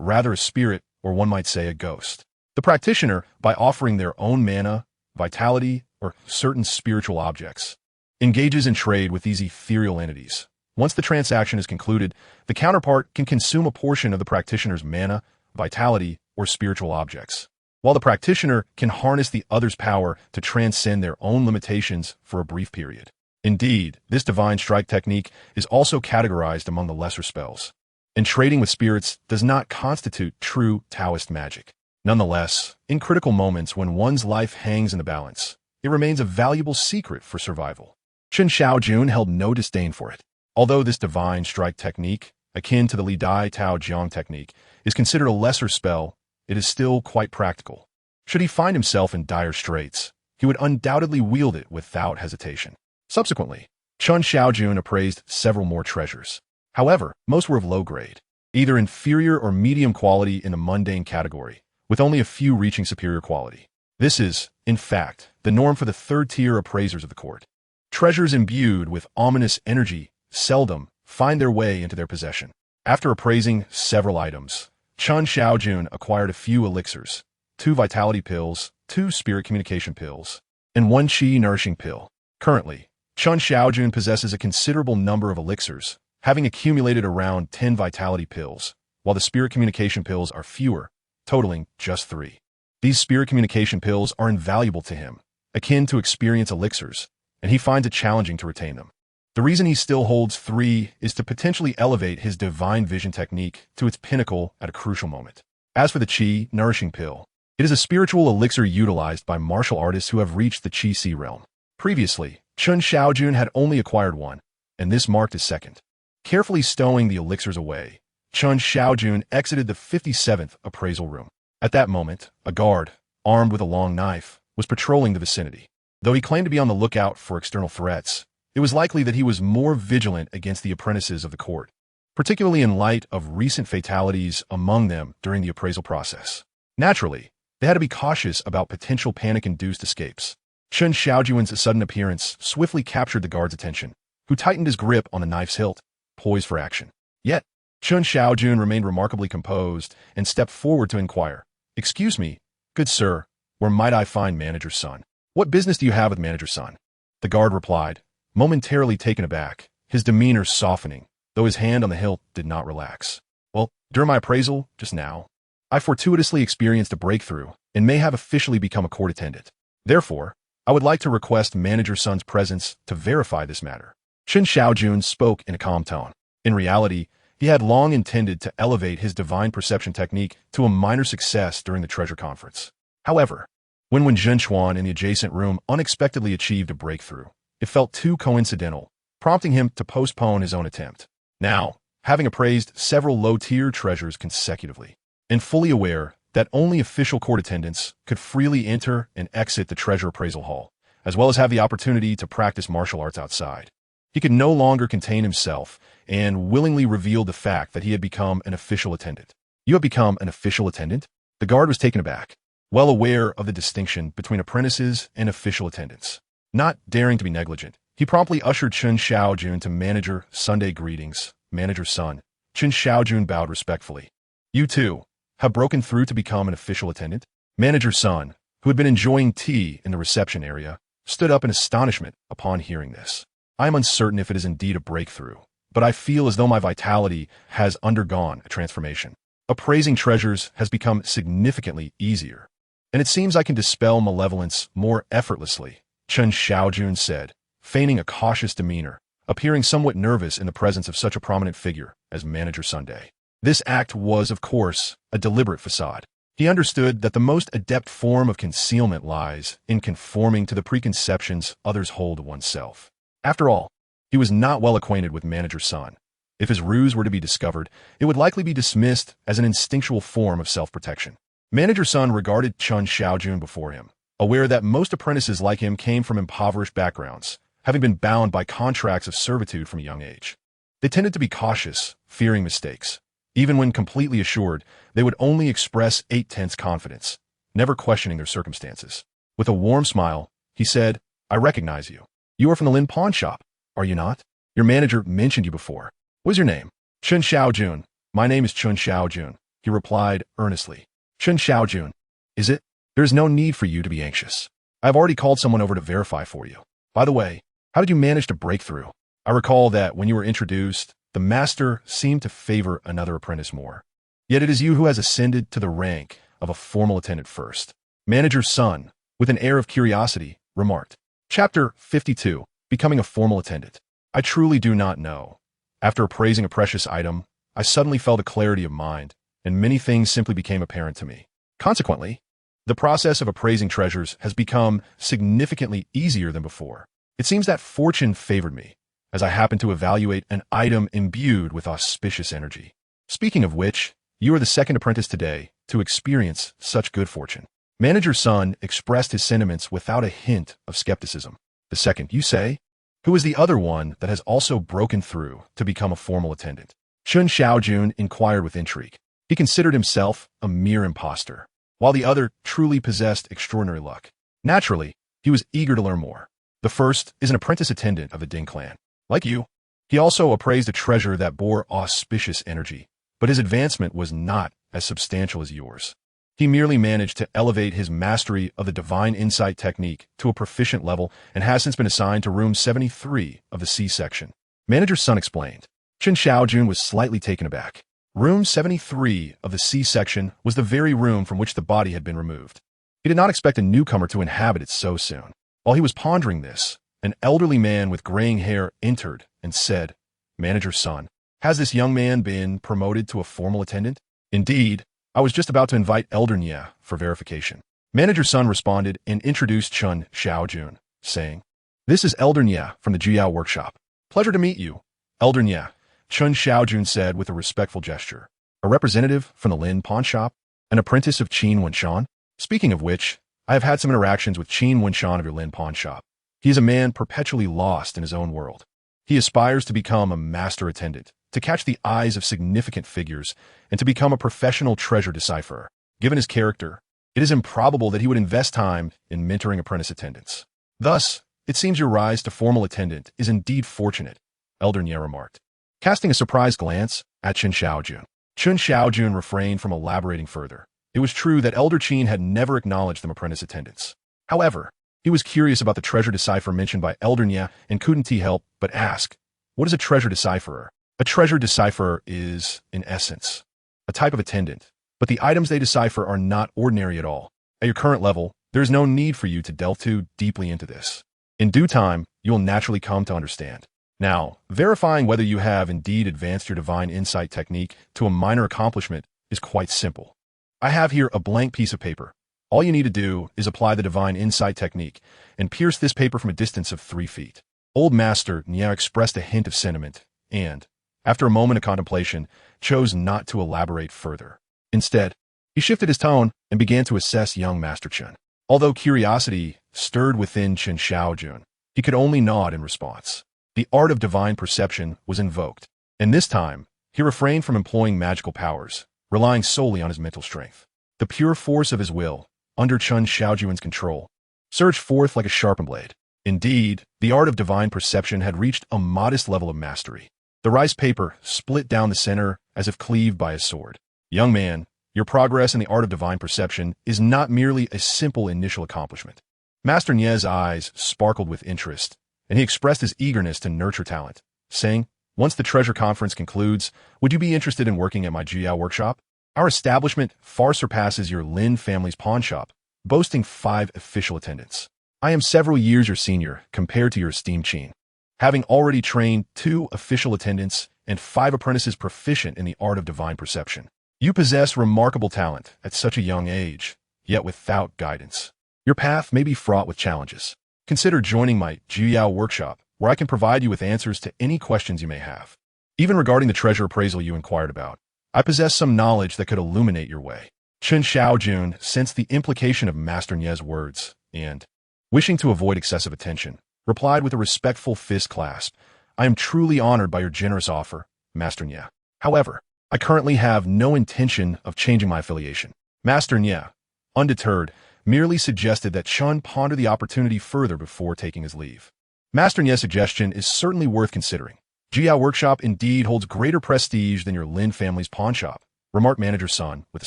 Speaker 1: rather a spirit, or one might say a ghost. The practitioner, by offering their own mana, vitality, or certain spiritual objects, engages in trade with these ethereal entities. Once the transaction is concluded, the counterpart can consume a portion of the practitioner's mana, vitality, or spiritual objects, while the practitioner can harness the other's power to transcend their own limitations for a brief period. Indeed, this Divine Strike technique is also categorized among the lesser spells, and trading with spirits does not constitute true Taoist magic. Nonetheless, in critical moments when one's life hangs in the balance, it remains a valuable secret for survival. Chen Shaojun held no disdain for it. Although this Divine Strike technique, akin to the Li Dai Tao Jiang technique, is considered a lesser spell, it is still quite practical. Should he find himself in dire straits, he would undoubtedly wield it without hesitation. Subsequently, Chen Shaojun appraised several more treasures. However, most were of low grade, either inferior or medium quality in the mundane category, with only a few reaching superior quality. This is, in fact, the norm for the third-tier appraisers of the court. Treasures imbued with ominous energy seldom find their way into their possession. After appraising several items, Chen Shaojun acquired a few elixirs, 2 vitality pills, 2 spirit communication pills, and 1 qi nourishing pill. Currently, Chen Shaojun possesses a considerable number of elixirs, having accumulated around 10 vitality pills, while the spirit communication pills are fewer, totaling just 3. These spirit communication pills are invaluable to him, akin to experience elixirs, and he finds it challenging to retain them. The reason he still holds 3 is to potentially elevate his divine vision technique to its pinnacle at a crucial moment. As for the qi nourishing pill, it is a spiritual elixir utilized by martial artists who have reached the qi C realm. Previously, Chen Shaojun had only acquired 1, and this marked his second. Carefully stowing the elixirs away, Chen Shaojun exited the 57th appraisal room. At that moment, a guard, armed with a long knife, was patrolling the vicinity. Though he claimed to be on the lookout for external threats, it was likely that he was more vigilant against the apprentices of the court, particularly in light of recent fatalities among them during the appraisal process. Naturally, they had to be cautious about potential panic-induced escapes. Chen Shaojun's sudden appearance swiftly captured the guard's attention, who tightened his grip on the knife's hilt, poised for action. Yet, Chen Shaojun remained remarkably composed and stepped forward to inquire, "Excuse me, good sir, where might I find Manager's son? What business do you have with Manager's son?" The guard replied, momentarily taken aback, his demeanor softening, though his hand on the hilt did not relax. "Well, during my appraisal, just now, I fortuitously experienced a breakthrough and may have officially become a court attendant. Therefore, I would like to request Manager's son's presence to verify this matter." Chen Shaojun spoke in a calm tone. In reality, he had long intended to elevate his divine perception technique to a minor success during the treasure conference. However, when Zhenchuan in the adjacent room unexpectedly achieved a breakthrough, it felt too coincidental, prompting him to postpone his own attempt. Now, having appraised several low-tier treasures consecutively, and fully aware that only official court attendants could freely enter and exit the treasure appraisal hall, as well as have the opportunity to practice martial arts outside, he could no longer contain himself and willingly revealed the fact that he had become an official attendant. "You have become an official attendant?" The guard was taken aback, well aware of the distinction between apprentices and official attendants. Not daring to be negligent, he promptly ushered Chen Shaojun to Manager. "Sunday greetings, Manager's son." Chen Shaojun bowed respectfully. "You too. have broken through to become an official attendant? Manager Sun, who had been enjoying tea in the reception area, stood up in astonishment upon hearing this. I am uncertain if it is indeed a breakthrough, but I feel as though my vitality has undergone a transformation. Appraising treasures has become significantly easier, and it seems I can dispel malevolence more effortlessly, Chen Shaojun said, feigning a cautious demeanor, appearing somewhat nervous in the presence of such a prominent figure as Manager Sunday. This act was, of course, a deliberate facade. He understood that the most adept form of concealment lies in conforming to the preconceptions others hold of oneself. After all, he was not well acquainted with Manager Sun. If his ruse were to be discovered, it would likely be dismissed as an instinctual form of self-protection. Manager Sun regarded Chen Shaojun before him, aware that most apprentices like him came from impoverished backgrounds, having been bound by contracts of servitude from a young age. They tended to be cautious, fearing mistakes. Even when completely assured, they would only express 8/10 confidence, never questioning their circumstances. With a warm smile, he said, "I recognize you. You are from the Lin Pawnshop, are you not? Your manager mentioned you before. What is your name?" "Chen Shaojun. My name is Chen Shaojun," he replied earnestly. "Chen Shaojun, is it? There is no need for you to be anxious. I have already called someone over to verify for you. By the way, how did you manage to break through? I recall that when you were introduced, the master seemed to favor another apprentice more. Yet it is you who has ascended to the rank of a formal attendant first." Manager Sun, with an air of curiosity, remarked. Chapter 52, Becoming a Formal Attendant. I truly do not know. After appraising a precious item, I suddenly felt a clarity of mind, and many things simply became apparent to me. Consequently, the process of appraising treasures has become significantly easier than before. It seems that fortune favored me, as I happened to evaluate an item imbued with auspicious energy. Speaking of which, you are the second apprentice today to experience such good fortune. Manager Sun expressed his sentiments without a hint of skepticism. The second, you say? Who is the other one that has also broken through to become a formal attendant? Chen Shaojun inquired with intrigue. He considered himself a mere impostor, while the other truly possessed extraordinary luck. Naturally, he was eager to learn more. The first is an apprentice attendant of the Ding clan. Like you, he also appraised a treasure that bore auspicious energy, but his advancement was not as substantial as yours. He merely managed to elevate his mastery of the divine insight technique to a proficient level and has since been assigned to room 73 of the C section. Manager Sun explained. Chen Shaojun was slightly taken aback. Room 73 of the C section was the very room from which the body had been removed. He did not expect a newcomer to inhabit it so soon. While he was pondering this, an elderly man with graying hair entered and said, "Manager Sun, has this young man been promoted to a formal attendant?" "Indeed, I was just about to invite Elder Nya for verification." Manager Sun responded and introduced Chen Shaojun, saying, "This is Elder Nya from the Jiao workshop. Pleasure to meet you, Elder Nya," Chen Shaojun said with a respectful gesture. "A representative from the Lin Pawnshop? An apprentice of Qin Wenshan? Speaking of which, I have had some interactions with Qin Wenshan of your Lin Pawnshop. He is a man perpetually lost in his own world. He aspires to become a master attendant, to catch the eyes of significant figures, and to become a professional treasure decipherer. Given his character, it is improbable that he would invest time in mentoring apprentice attendants. Thus, it seems your rise to formal attendant is indeed fortunate," Elder Nya remarked, casting a surprised glance at Chen Shaojun. Chen Shaojun refrained from elaborating further. It was true that Elder Qin had never acknowledged them apprentice attendants. However, he was curious about the treasure decipher mentioned by Elder Nya and couldn't he help but ask, "What is a treasure decipherer?" A treasure decipherer is, in essence, a type of attendant, but the items they decipher are not ordinary at all. At your current level, there is no need for you to delve too deeply into this. In due time, you will naturally come to understand. Now, verifying whether you have indeed advanced your divine insight technique to a minor accomplishment is quite simple. I have here a blank piece of paper. All you need to do is apply the divine insight technique and pierce this paper from a distance of 3 feet. Old Master Nya expressed a hint of sentiment and, after a moment of contemplation, chose not to elaborate further. Instead, he shifted his tone and began to assess young Master Chen. Although curiosity stirred within Chen Shaojun, he could only nod in response. The art of divine perception was invoked, and this time, he refrained from employing magical powers, relying solely on his mental strength. The pure force of his will, under Chen Shaojun's control, surged forth like a sharpened blade. Indeed, the art of divine perception had reached a modest level of mastery. The rice paper split down the center as if cleaved by a sword. "Young man, Your progress in the art of divine perception is not merely a simple initial accomplishment. Master Nie's eyes sparkled with interest, and he expressed his eagerness to nurture talent, saying, "Once the treasure conference concludes, would you be interested in working at my Jiao workshop? Our establishment far surpasses your Lin family's pawn shop, boasting 5 official attendants. I am several years your senior compared to your esteemed Qin, having already trained 2 official attendants and 5 apprentices proficient in the art of divine perception. You possess remarkable talent at such a young age, yet without guidance. Your path may be fraught with challenges. Consider joining my Jiao workshop, where I can provide you with answers to any questions you may have. Even regarding the treasure appraisal you inquired about, I possess some knowledge that could illuminate your way." Chen Shaojun sensed the implication of Master Nie's words, and, wishing to avoid excessive attention, replied with a respectful fist clasp, "I am truly honored by your generous offer, Master Nie. However, I currently have no intention of changing my affiliation." Master Nie, undeterred, merely suggested that Chen ponder the opportunity further before taking his leave. Master Nie's suggestion is certainly worth considering. Jiao Workshop indeed holds greater prestige than your Lin family's pawn shop, remarked Manager Sun with a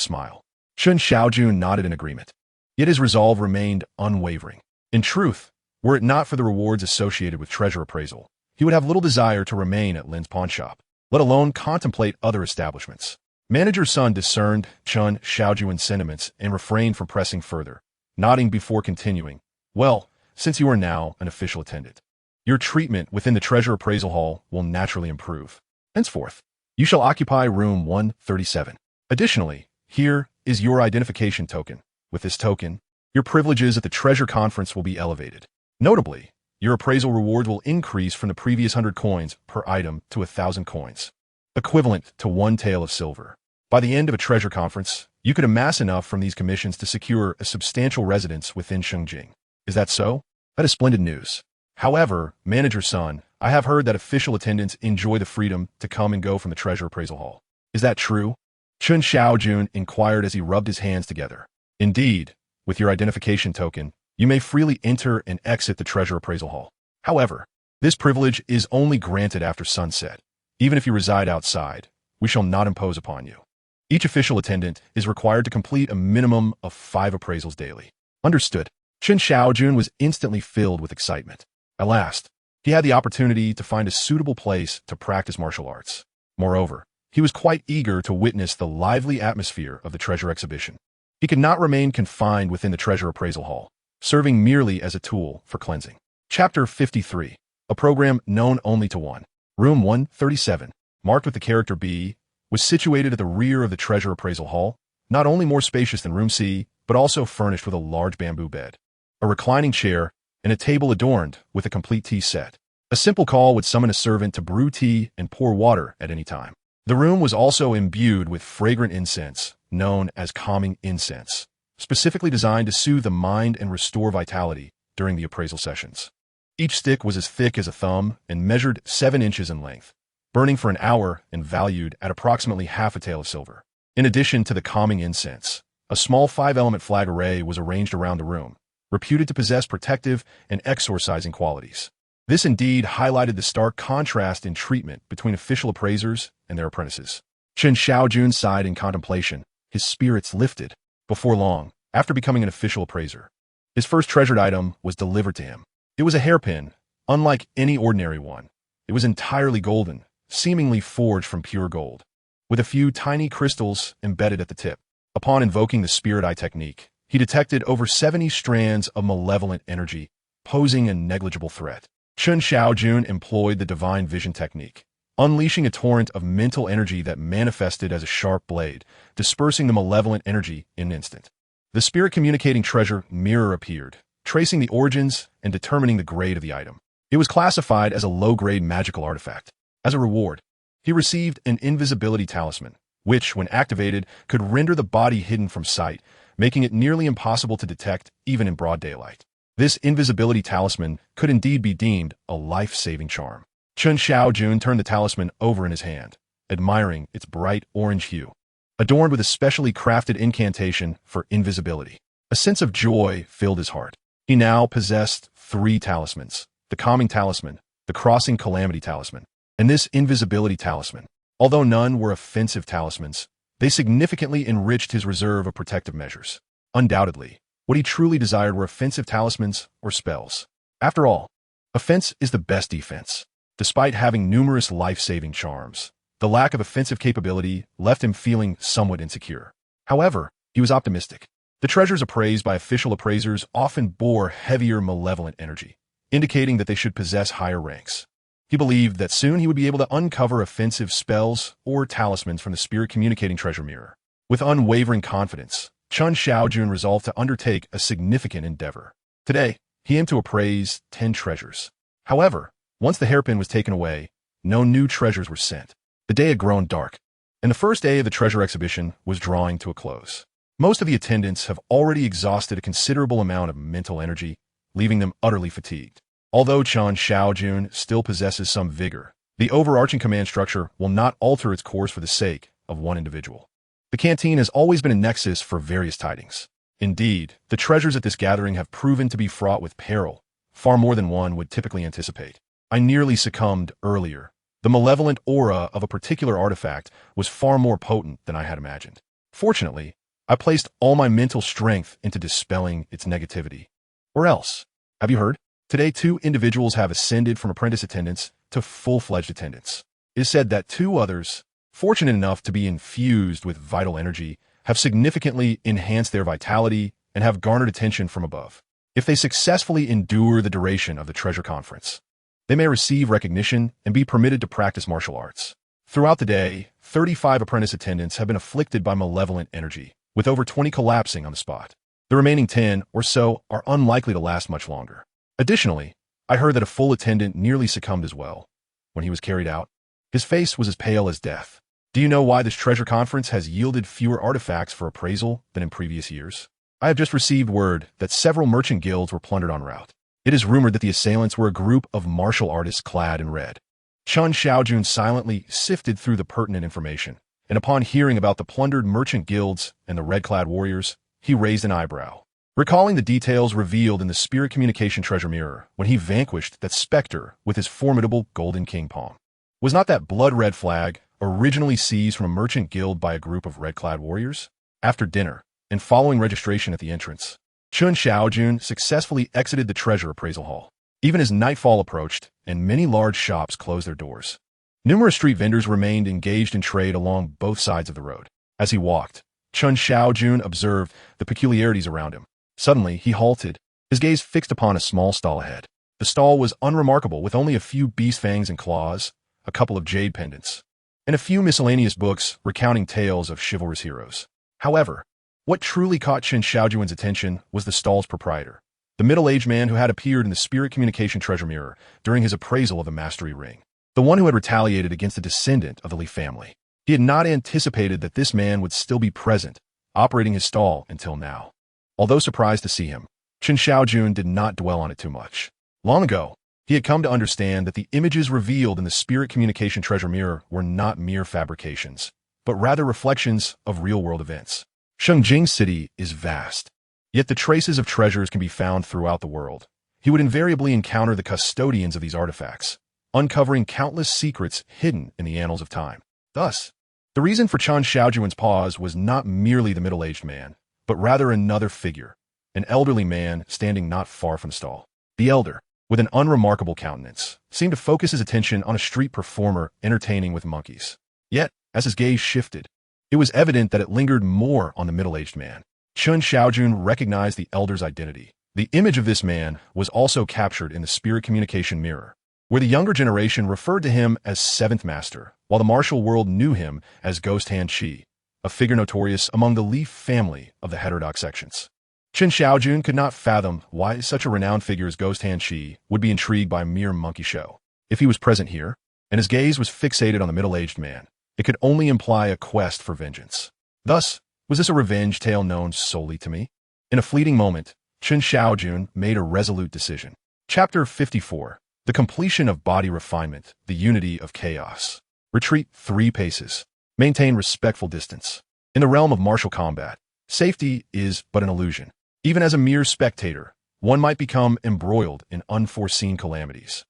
Speaker 1: smile. Chen Shaojun nodded in agreement, yet his resolve remained unwavering. In truth, were it not for the rewards associated with treasure appraisal, he would have little desire to remain at Lin's pawn shop, let alone contemplate other establishments. Manager Sun discerned Chen Shaojun's sentiments and refrained from pressing further, nodding before continuing, "Well, since you are now an official attendant, your treatment within the treasure appraisal hall will naturally improve. Henceforth, you shall occupy room 137. Additionally, here is your identification token. With this token, your privileges at the treasure conference will be elevated. Notably, your appraisal reward will increase from the previous 100 coins per item to 1,000 coins, equivalent to 1 tael of silver. By the end of a treasure conference, you could amass enough from these commissions to secure a substantial residence within Shengjing. Is that so? That is splendid news. However, Manager Sun, I have heard that official attendants enjoy the freedom to come and go from the treasure appraisal hall. Is that true?" Chen Shaojun inquired as he rubbed his hands together. "Indeed, with your identification token, you may freely enter and exit the treasure appraisal hall. However, this privilege is only granted after sunset. Even if you reside outside, we shall not impose upon you. Each official attendant is required to complete a minimum of 5 appraisals daily." Understood. Chen Shaojun was instantly filled with excitement. At last, he had the opportunity to find a suitable place to practice martial arts. Moreover, he was quite eager to witness the lively atmosphere of the treasure exhibition. He could not remain confined within the treasure appraisal hall, serving merely as a tool for cleansing. Chapter 53. A program known only to one. Room 137, marked with the character B, was situated at the rear of the treasure appraisal hall, not only more spacious than Room C, but also furnished with a large bamboo bed, a reclining chair, and a table adorned with a complete tea set. A simple call would summon a servant to brew tea and pour water at any time. The room was also imbued with fragrant incense, known as calming incense, specifically designed to soothe the mind and restore vitality during the appraisal sessions. Each stick was as thick as a thumb and measured 7 inches in length, burning for an hour and valued at approximately half a tael of silver. In addition to the calming incense, a small 5-element flag array was arranged around the room, reputed to possess protective and exorcising qualities. This indeed highlighted the stark contrast in treatment between official appraisers and their apprentices. Chen Shaojun sighed in contemplation, his spirits lifted. Before long, after becoming an official appraiser, his first treasured item was delivered to him. It was a hairpin, unlike any ordinary one. It was entirely golden, seemingly forged from pure gold, with a few tiny crystals embedded at the tip. Upon invoking the Spirit Eye technique, he detected over 70 strands of malevolent energy, posing a negligible threat. Chen Shaojun employed the Divine Vision technique, unleashing a torrent of mental energy that manifested as a sharp blade, dispersing the malevolent energy in an instant. The spirit-communicating treasure mirror appeared, tracing the origins and determining the grade of the item. It was classified as a low-grade magical artifact. As a reward, he received an invisibility talisman, which, when activated, could render the body hidden from sight, making it nearly impossible to detect even in broad daylight. This invisibility talisman could indeed be deemed a life-saving charm. Chen Shaojun turned the talisman over in his hand, admiring its bright orange hue, adorned with a specially crafted incantation for invisibility. A sense of joy filled his heart. He now possessed 3 talismans: the Calming Talisman, the Crossing Calamity Talisman, and this Invisibility Talisman. Although none were offensive talismans, They significantly enriched his reserve of protective measures. Undoubtedly, what he truly desired were offensive talismans or spells. After all, offense is the best defense. Despite having numerous life-saving charms, the lack of offensive capability left him feeling somewhat insecure. However, he was optimistic. The treasures appraised by official appraisers often bore heavier malevolent energy, indicating that they should possess higher ranks. He believed that soon he would be able to uncover offensive spells or talismans from the spirit-communicating treasure mirror. With unwavering confidence, Chen Shaojun resolved to undertake a significant endeavor. Today, he aimed to appraise 10 treasures. However, once the hairpin was taken away, no new treasures were sent. The day had grown dark, and the first day of the treasure exhibition was drawing to a close. Most of the attendants have already exhausted a considerable amount of mental energy, leaving them utterly fatigued. Although Chen Shaojun still possesses some vigor, the overarching command structure will not alter its course for the sake of one individual. The canteen has always been a nexus for various tidings. Indeed, the treasures at this gathering have proven to be fraught with peril, far more than one would typically anticipate. I nearly succumbed earlier. The malevolent aura of a particular artifact was far more potent than I had imagined. Fortunately, I placed all my mental strength into dispelling its negativity. Or else, have you heard? Today, 2 individuals have ascended from apprentice attendants to full-fledged attendants. It is said that 2 others, fortunate enough to be infused with vital energy, have significantly enhanced their vitality and have garnered attention from above. If they successfully endure the duration of the treasure conference, they may receive recognition and be permitted to practice martial arts. Throughout the day, 35 apprentice attendants have been afflicted by malevolent energy, with over 20 collapsing on the spot. The remaining 10 or so are unlikely to last much longer. Additionally, I heard that a full attendant nearly succumbed as well. When he was carried out, his face was as pale as death. Do you know why this treasure conference has yielded fewer artifacts for appraisal than in previous years? I have just received word that several merchant guilds were plundered en route. It is rumored that the assailants were a group of martial artists clad in red. Chen Shaojun silently sifted through the pertinent information, and upon hearing about the plundered merchant guilds and the red-clad warriors, he raised an eyebrow. Recalling the details revealed in the spirit communication treasure mirror when he vanquished that specter with his formidable golden king palm. Was not that blood-red flag originally seized from a merchant guild by a group of red-clad warriors? After dinner, and following registration at the entrance, Chen Shaojun successfully exited the treasure appraisal hall. Even as nightfall approached and many large shops closed their doors, numerous street vendors remained engaged in trade along both sides of the road. As he walked, Chen Shaojun observed the peculiarities around him. Suddenly, he halted, his gaze fixed upon a small stall ahead. The stall was unremarkable, with only a few beast fangs and claws, a couple of jade pendants, and a few miscellaneous books recounting tales of chivalrous heroes. However, what truly caught Chen Shaojun's attention was the stall's proprietor, the middle-aged man who had appeared in the spirit communication treasure mirror during his appraisal of the mastery ring, the one who had retaliated against a descendant of the Li family. He had not anticipated that this man would still be present, operating his stall until now. Although surprised to see him, Chen Shaojun did not dwell on it too much. Long ago, he had come to understand that the images revealed in the spirit communication treasure mirror were not mere fabrications, but rather reflections of real-world events. Shengjing City is vast, yet the traces of treasures can be found throughout the world. He would invariably encounter the custodians of these artifacts, uncovering countless secrets hidden in the annals of time. Thus, the reason for Chen Shaojun's pause was not merely the middle-aged man, but rather another figure, an elderly man standing not far from the stall. The elder, with an unremarkable countenance, seemed to focus his attention on a street performer entertaining with monkeys. Yet, as his gaze shifted, it was evident that it lingered more on the middle-aged man. Chen Shaojun recognized the elder's identity. The image of this man was also captured in the spirit communication mirror, where the younger generation referred to him as Seventh Master, while the martial world knew him as Ghost Hand Chi, a figure notorious among the Li family of the heterodox sections. Chen Shaojun could not fathom why such a renowned figure as Ghost Hand Chi would be intrigued by a mere monkey show. If he was present here, and his gaze was fixated on the middle-aged man, it could only imply a quest for vengeance. Thus, was this a revenge tale known solely to me? In a fleeting moment, Chen Shaojun made a resolute decision. Chapter 54. The completion of body refinement, the unity of chaos. Retreat 3 paces. Maintain respectful distance. In the realm of martial combat, safety is but an illusion. Even as a mere spectator, one might become embroiled in unforeseen calamities.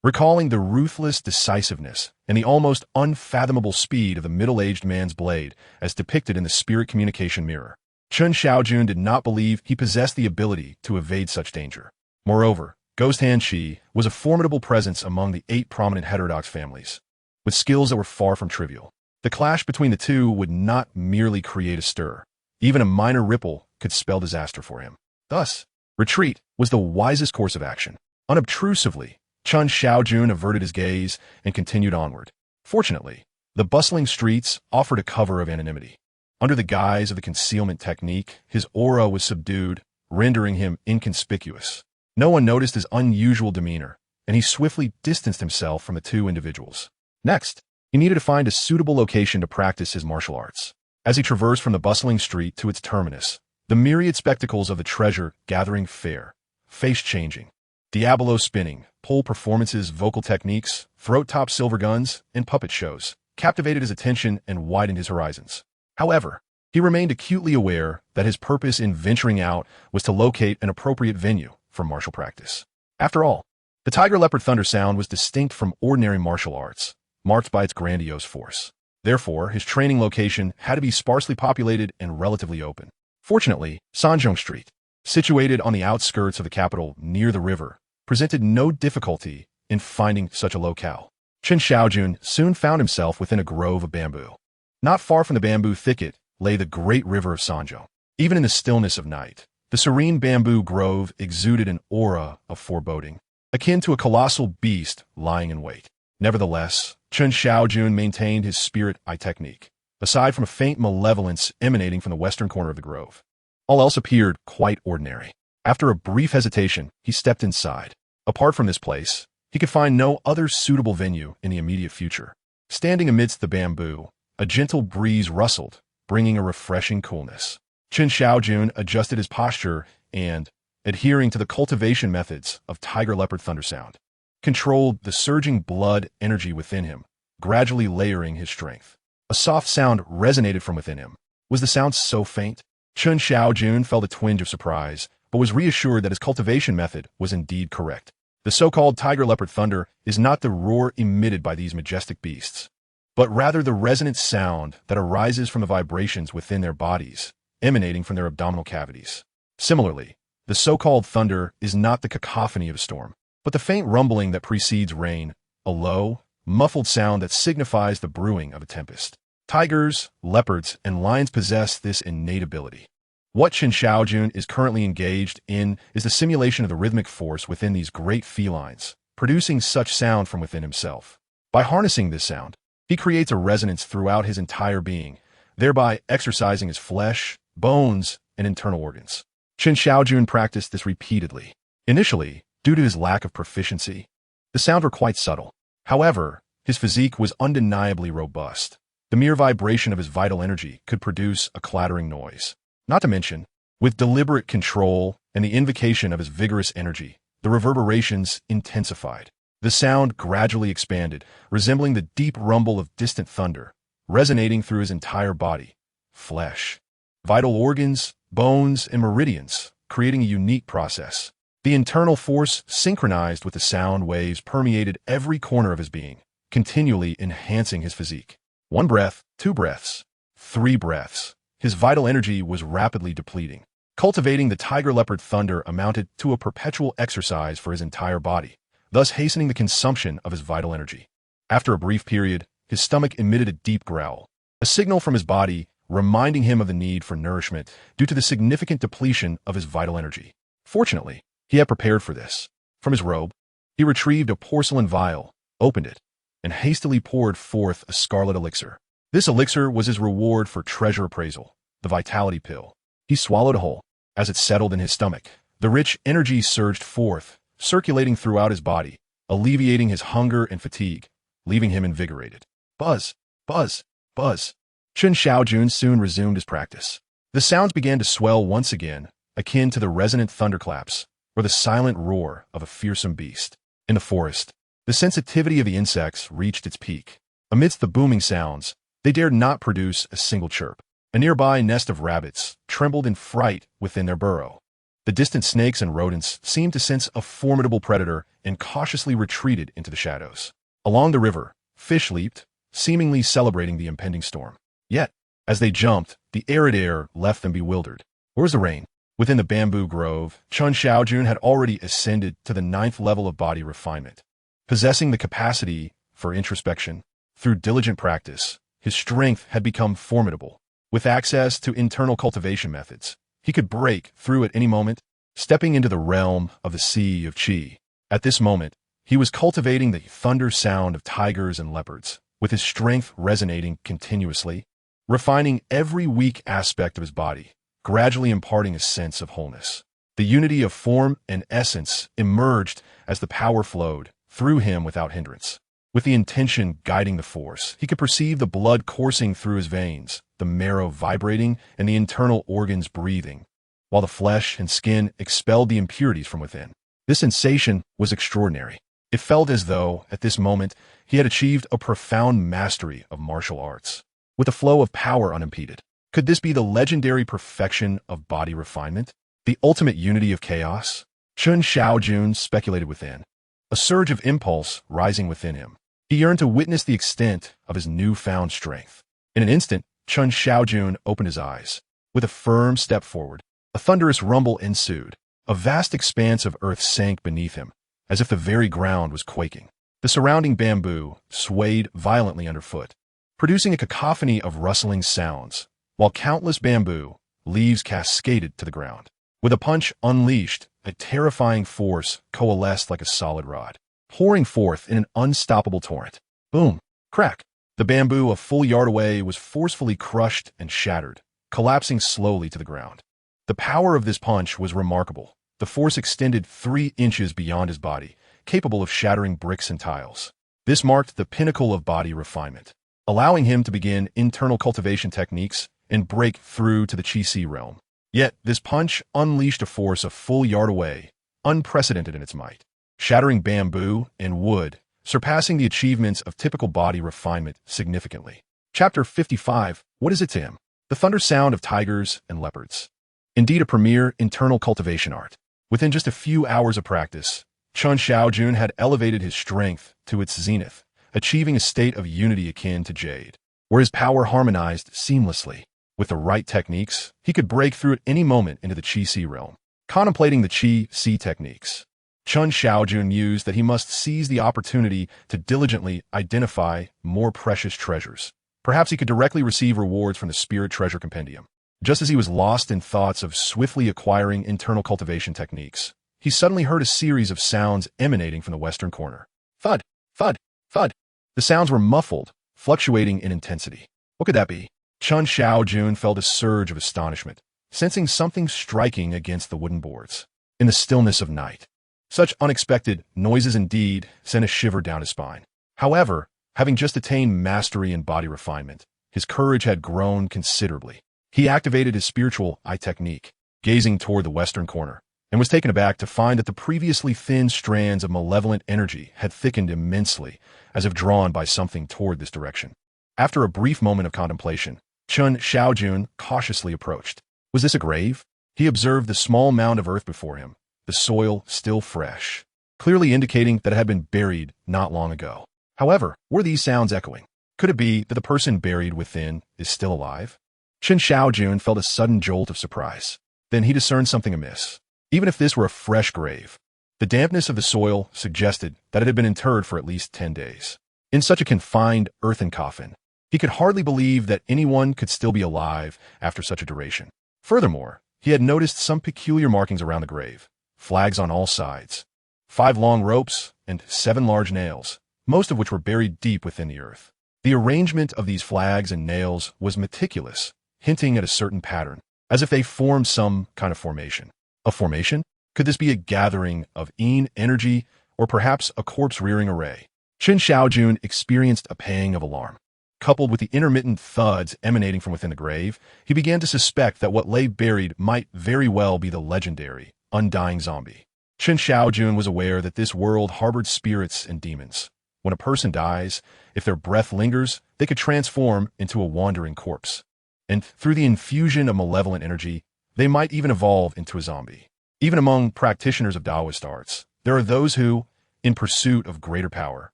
Speaker 1: recalling the ruthless decisiveness and the almost unfathomable speed of the middle-aged man's blade as depicted in the spirit communication mirror. Chen Shaojun did not believe he possessed the ability to evade such danger. Moreover, Ghost Hand Shi was a formidable presence among the 8 prominent heterodox families, with skills that were far from trivial. The clash between the two would not merely create a stir. Even a minor ripple could spell disaster for him. Thus, retreat was the wisest course of action. Unobtrusively, Chen Shaojun averted his gaze and continued onward. Fortunately, the bustling streets offered a cover of anonymity. Under the guise of the concealment technique, his aura was subdued, rendering him inconspicuous. No one noticed his unusual demeanor, and he swiftly distanced himself from the two individuals. Next, he needed to find a suitable location to practice his martial arts. As he traversed from the bustling street to its terminus, the myriad spectacles of the treasure-gathering fair, face-changing, diabolo spinning, pole performances, vocal techniques, throat-top silver guns, and puppet shows captivated his attention and widened his horizons. However, he remained acutely aware that his purpose in venturing out was to locate an appropriate venue for martial practice. After all, the Tiger Leopard Thunder sound was distinct from ordinary martial arts, marked by its grandiose force. Therefore, his training location had to be sparsely populated and relatively open. Fortunately, Sanzhong Street, situated on the outskirts of the capital near the river, presented no difficulty in finding such a locale. Chen Shaojun soon found himself within a grove of bamboo. Not far from the bamboo thicket lay the great river of Sanzhong. Even in the stillness of night, the serene bamboo grove exuded an aura of foreboding, akin to a colossal beast lying in wait. Nevertheless, Chen Shaojun maintained his spirit eye technique, aside from a faint malevolence emanating from the western corner of the grove. All else appeared quite ordinary. After a brief hesitation, he stepped inside. Apart from this place, he could find no other suitable venue in the immediate future. Standing amidst the bamboo, a gentle breeze rustled, bringing a refreshing coolness. Chen Shaojun adjusted his posture and, adhering to the cultivation methods of Tiger Leopard Thunder Sound, controlled the surging blood energy within him, gradually layering his strength. A soft sound resonated from within him. Was the sound so faint? Chen Shaojun felt a twinge of surprise, but was reassured that his cultivation method was indeed correct. The so-called Tiger Leopard Thunder is not the roar emitted by these majestic beasts, but rather the resonant sound that arises from the vibrations within their bodies, emanating from their abdominal cavities. Similarly, the so-called thunder is not the cacophony of a storm, but the faint rumbling that precedes rain, a low, muffled sound that signifies the brewing of a tempest. Tigers, leopards, and lions possess this innate ability. What Chen Shaojun is currently engaged in is the simulation of the rhythmic force within these great felines, producing such sound from within himself. By harnessing this sound, he creates a resonance throughout his entire being, thereby exercising his flesh, bones, and internal organs. Chen Shaojun practiced this repeatedly. Initially, due to his lack of proficiency, the sounds were quite subtle. However, his physique was undeniably robust. The mere vibration of his vital energy could produce a clattering noise. Not to mention, with deliberate control and the invocation of his vigorous energy, the reverberations intensified. The sound gradually expanded, resembling the deep rumble of distant thunder, resonating through his entire body, flesh, vital organs, bones, and meridians, creating a unique process. The internal force synchronized with the sound waves permeated every corner of his being, continually enhancing his physique. 1 breath, 2 breaths, 3 breaths. His vital energy was rapidly depleting. Cultivating the Tiger Leopard Thunder amounted to a perpetual exercise for his entire body, thus hastening the consumption of his vital energy. After a brief period, his stomach emitted a deep growl, a signal from his body reminding him of the need for nourishment due to the significant depletion of his vital energy. Fortunately, he had prepared for this. From his robe, he retrieved a porcelain vial, opened it, and hastily poured forth a scarlet elixir. This elixir was his reward for treasure appraisal, the vitality pill. He swallowed whole. As it settled in his stomach, the rich energy surged forth, circulating throughout his body, alleviating his hunger and fatigue, leaving him invigorated. Buzz, buzz, buzz. Chen Shaojun soon resumed his practice. The sounds began to swell once again, akin to the resonant thunderclaps or the silent roar of a fearsome beast. In the forest, the sensitivity of the insects reached its peak. Amidst the booming sounds, they dared not produce a single chirp. A nearby nest of rabbits trembled in fright within their burrow. The distant snakes and rodents seemed to sense a formidable predator and cautiously retreated into the shadows. Along the river, fish leaped, seemingly celebrating the impending storm. Yet, as they jumped, the arid air left them bewildered. Where's the rain? Within the bamboo grove, Chen Shaojun had already ascended to the 9th level of body refinement. Possessing the capacity for introspection, through diligent practice, his strength had become formidable. With access to internal cultivation methods, he could break through at any moment, stepping into the realm of the sea of qi. At this moment, he was cultivating the thunder sound of tigers and leopards, with his strength resonating continuously, refining every weak aspect of his body, gradually imparting a sense of wholeness. The unity of form and essence emerged as the power flowed through him without hindrance. With the intention guiding the force, he could perceive the blood coursing through his veins, the marrow vibrating, and the internal organs breathing, while the flesh and skin expelled the impurities from within. This sensation was extraordinary. It felt as though, at this moment, he had achieved a profound mastery of martial arts, with a flow of power unimpeded. Could this be the legendary perfection of body refinement? The ultimate unity of chaos? Chen Shaojun speculated within, a surge of impulse rising within him. He yearned to witness the extent of his newfound strength. In an instant, Chen Shaojun opened his eyes. With a firm step forward, a thunderous rumble ensued. A vast expanse of earth sank beneath him, as if the very ground was quaking. The surrounding bamboo swayed violently underfoot, producing a cacophony of rustling sounds, while countless bamboo leaves cascaded to the ground. With a punch unleashed, a terrifying force coalesced like a solid rod, pouring forth in an unstoppable torrent. Boom! Crack! The bamboo a full yard away was forcefully crushed and shattered, collapsing slowly to the ground. The power of this punch was remarkable. The force extended 3 inches beyond his body, capable of shattering bricks and tiles. This marked the pinnacle of body refinement, allowing him to begin internal cultivation techniques and break through to the Qi realm. Yet, this punch unleashed a force a full yard away, unprecedented in its might, shattering bamboo and wood, surpassing the achievements of typical body refinement significantly. Chapter 55, What is it to him? The thunder sound of tigers and leopards. Indeed a premier internal cultivation art. Within just a few hours of practice, Chen Shaojun had elevated his strength to its zenith, achieving a state of unity akin to jade, where his power harmonized seamlessly. With the right techniques, he could break through at any moment into the Qi realm. Contemplating the Qi techniques, Chen Shaojun mused that he must seize the opportunity to diligently identify more precious treasures. Perhaps he could directly receive rewards from the Spirit Treasure Compendium. Just as he was lost in thoughts of swiftly acquiring internal cultivation techniques, he suddenly heard a series of sounds emanating from the western corner. Thud, thud, thud. The sounds were muffled, fluctuating in intensity. What could that be? Chen Shaojun felt a surge of astonishment, sensing something striking against the wooden boards. In the stillness of night, such unexpected noises indeed sent a shiver down his spine. However, having just attained mastery in body refinement, his courage had grown considerably. He activated his spiritual eye technique, gazing toward the western corner, and was taken aback to find that the previously thin strands of malevolent energy had thickened immensely, as if drawn by something toward this direction. After a brief moment of contemplation, Chen Shaojun cautiously approached. Was this a grave? He observed the small mound of earth before him, the soil still fresh, clearly indicating that it had been buried not long ago. However, were these sounds echoing? Could it be that the person buried within is still alive? Chen Shaojun felt a sudden jolt of surprise. Then he discerned something amiss. Even if this were a fresh grave, the dampness of the soil suggested that it had been interred for at least 10 days. In such a confined earthen coffin, he could hardly believe that anyone could still be alive after such a duration. Furthermore, he had noticed some peculiar markings around the grave, flags on all sides, 5 long ropes, and 7 large nails, most of which were buried deep within the earth. The arrangement of these flags and nails was meticulous, hinting at a certain pattern, as if they formed some kind of formation. A formation? Could this be a gathering of yin energy, or perhaps a corpse-rearing array? Chen Shaojun experienced a pang of alarm. Coupled with the intermittent thuds emanating from within the grave, he began to suspect that what lay buried might very well be the legendary, undying zombie. Chen Shaojun was aware that this world harbored spirits and demons. When a person dies, if their breath lingers, they could transform into a wandering corpse. And through the infusion of malevolent energy, they might even evolve into a zombie. Even among practitioners of Taoist arts, there are those who, in pursuit of greater power,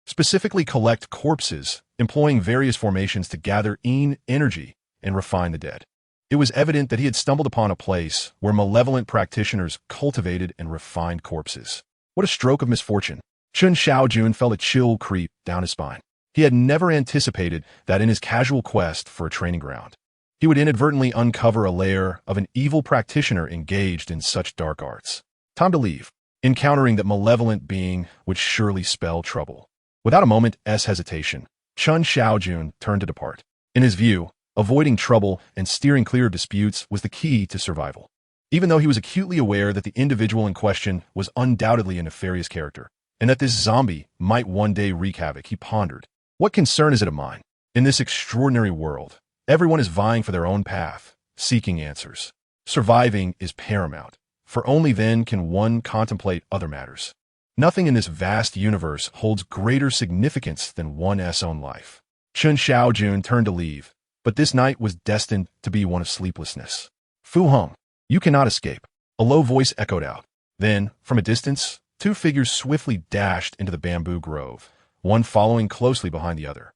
Speaker 1: specifically collect corpses, employing various formations to gather energy and refine the dead. It was evident that he had stumbled upon a place where malevolent practitioners cultivated and refined corpses. What a stroke of misfortune! Chen Shaojun felt a chill creep down his spine. He had never anticipated that in his casual quest for a training ground, he would inadvertently uncover a lair of an evil practitioner engaged in such dark arts. Time to leave. Encountering that malevolent being would surely spell trouble. Without a moment's hesitation, Chen Shaojun turned to depart. In his view, avoiding trouble and steering clear of disputes was the key to survival. Even though he was acutely aware that the individual in question was undoubtedly a nefarious character, and that this zombie might one day wreak havoc, he pondered, what concern is it of mine? In this extraordinary world, everyone is vying for their own path, seeking answers. Surviving is paramount, for only then can one contemplate other matters. Nothing in this vast universe holds greater significance than one's own life. Chen Shaojun turned to leave, but this night was destined to be one of sleeplessness. Fu Hong, you cannot escape. A low voice echoed out. Then, from a distance, two figures swiftly dashed into the bamboo grove, one following closely behind the other.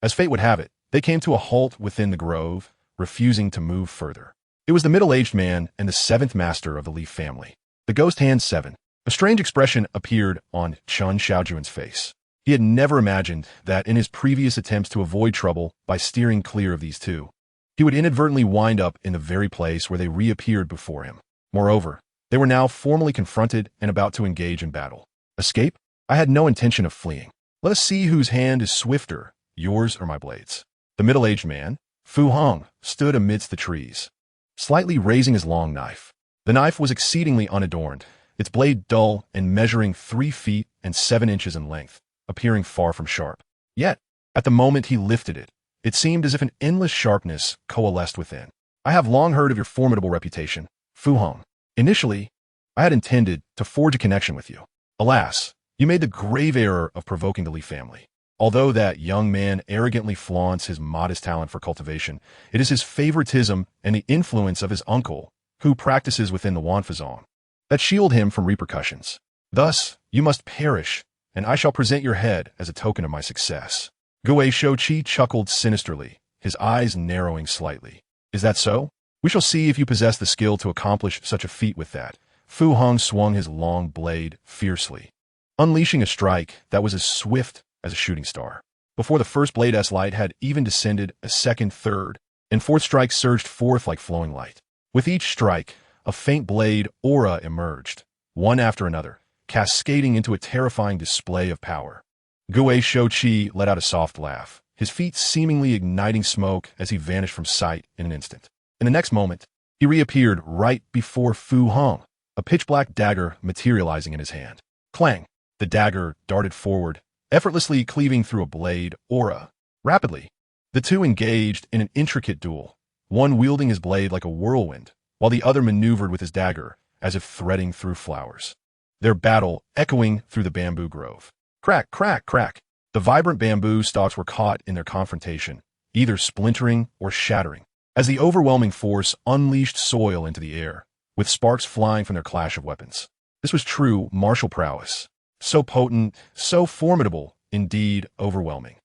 Speaker 1: As fate would have it, they came to a halt within the grove, refusing to move further. It was the middle-aged man and the seventh master of the Leaf family, the Ghost Hand 7. A strange expression appeared on Chen Shaojun's face. He had never imagined that in his previous attempts to avoid trouble by steering clear of these two, he would inadvertently wind up in the very place where they reappeared before him. Moreover, they were now formally confronted and about to engage in battle. Escape? I had no intention of fleeing. Let us see whose hand is swifter, yours or my blades. The middle-aged man, Fu Hong, stood amidst the trees, slightly raising his long knife. The knife was exceedingly unadorned, its blade dull and measuring 3 feet and 7 inches in length, appearing far from sharp. Yet, at the moment he lifted it, it seemed as if an endless sharpness coalesced within. I have long heard of your formidable reputation, Fu Hong. Initially, I had intended to forge a connection with you. Alas, you made the grave error of provoking the Li family. Although that young man arrogantly flaunts his modest talent for cultivation, it is his favoritism and the influence of his uncle, who practices within the Wanfazong, that shield him from repercussions. Thus, you must perish, and I shall present your head as a token of my success. Gue Shouqi chuckled sinisterly, his eyes narrowing slightly. Is that so? We shall see if you possess the skill to accomplish such a feat with that. Fu Hong swung his long blade fiercely, unleashing a strike that was as swift as a shooting star. Before the first blade's light had even descended, a second, third, and fourth strike surged forth like flowing light. With each strike, a faint blade aura emerged, one after another, cascading into a terrifying display of power. Gue Shouqi let out a soft laugh, his feet seemingly igniting smoke as he vanished from sight in an instant. In the next moment, he reappeared right before Fu Hong, a pitch-black dagger materializing in his hand. Clang! The dagger darted forward, effortlessly cleaving through a blade aura. Rapidly, the two engaged in an intricate duel, one wielding his blade like a whirlwind, while the other maneuvered with his dagger as if threading through flowers. Their battle echoing through the bamboo grove. Crack, crack, crack. The vibrant bamboo stalks were caught in their confrontation, either splintering or shattering, as the overwhelming force unleashed soil into the air, with sparks flying from their clash of weapons. This was true martial prowess. So potent, so formidable, indeed overwhelming.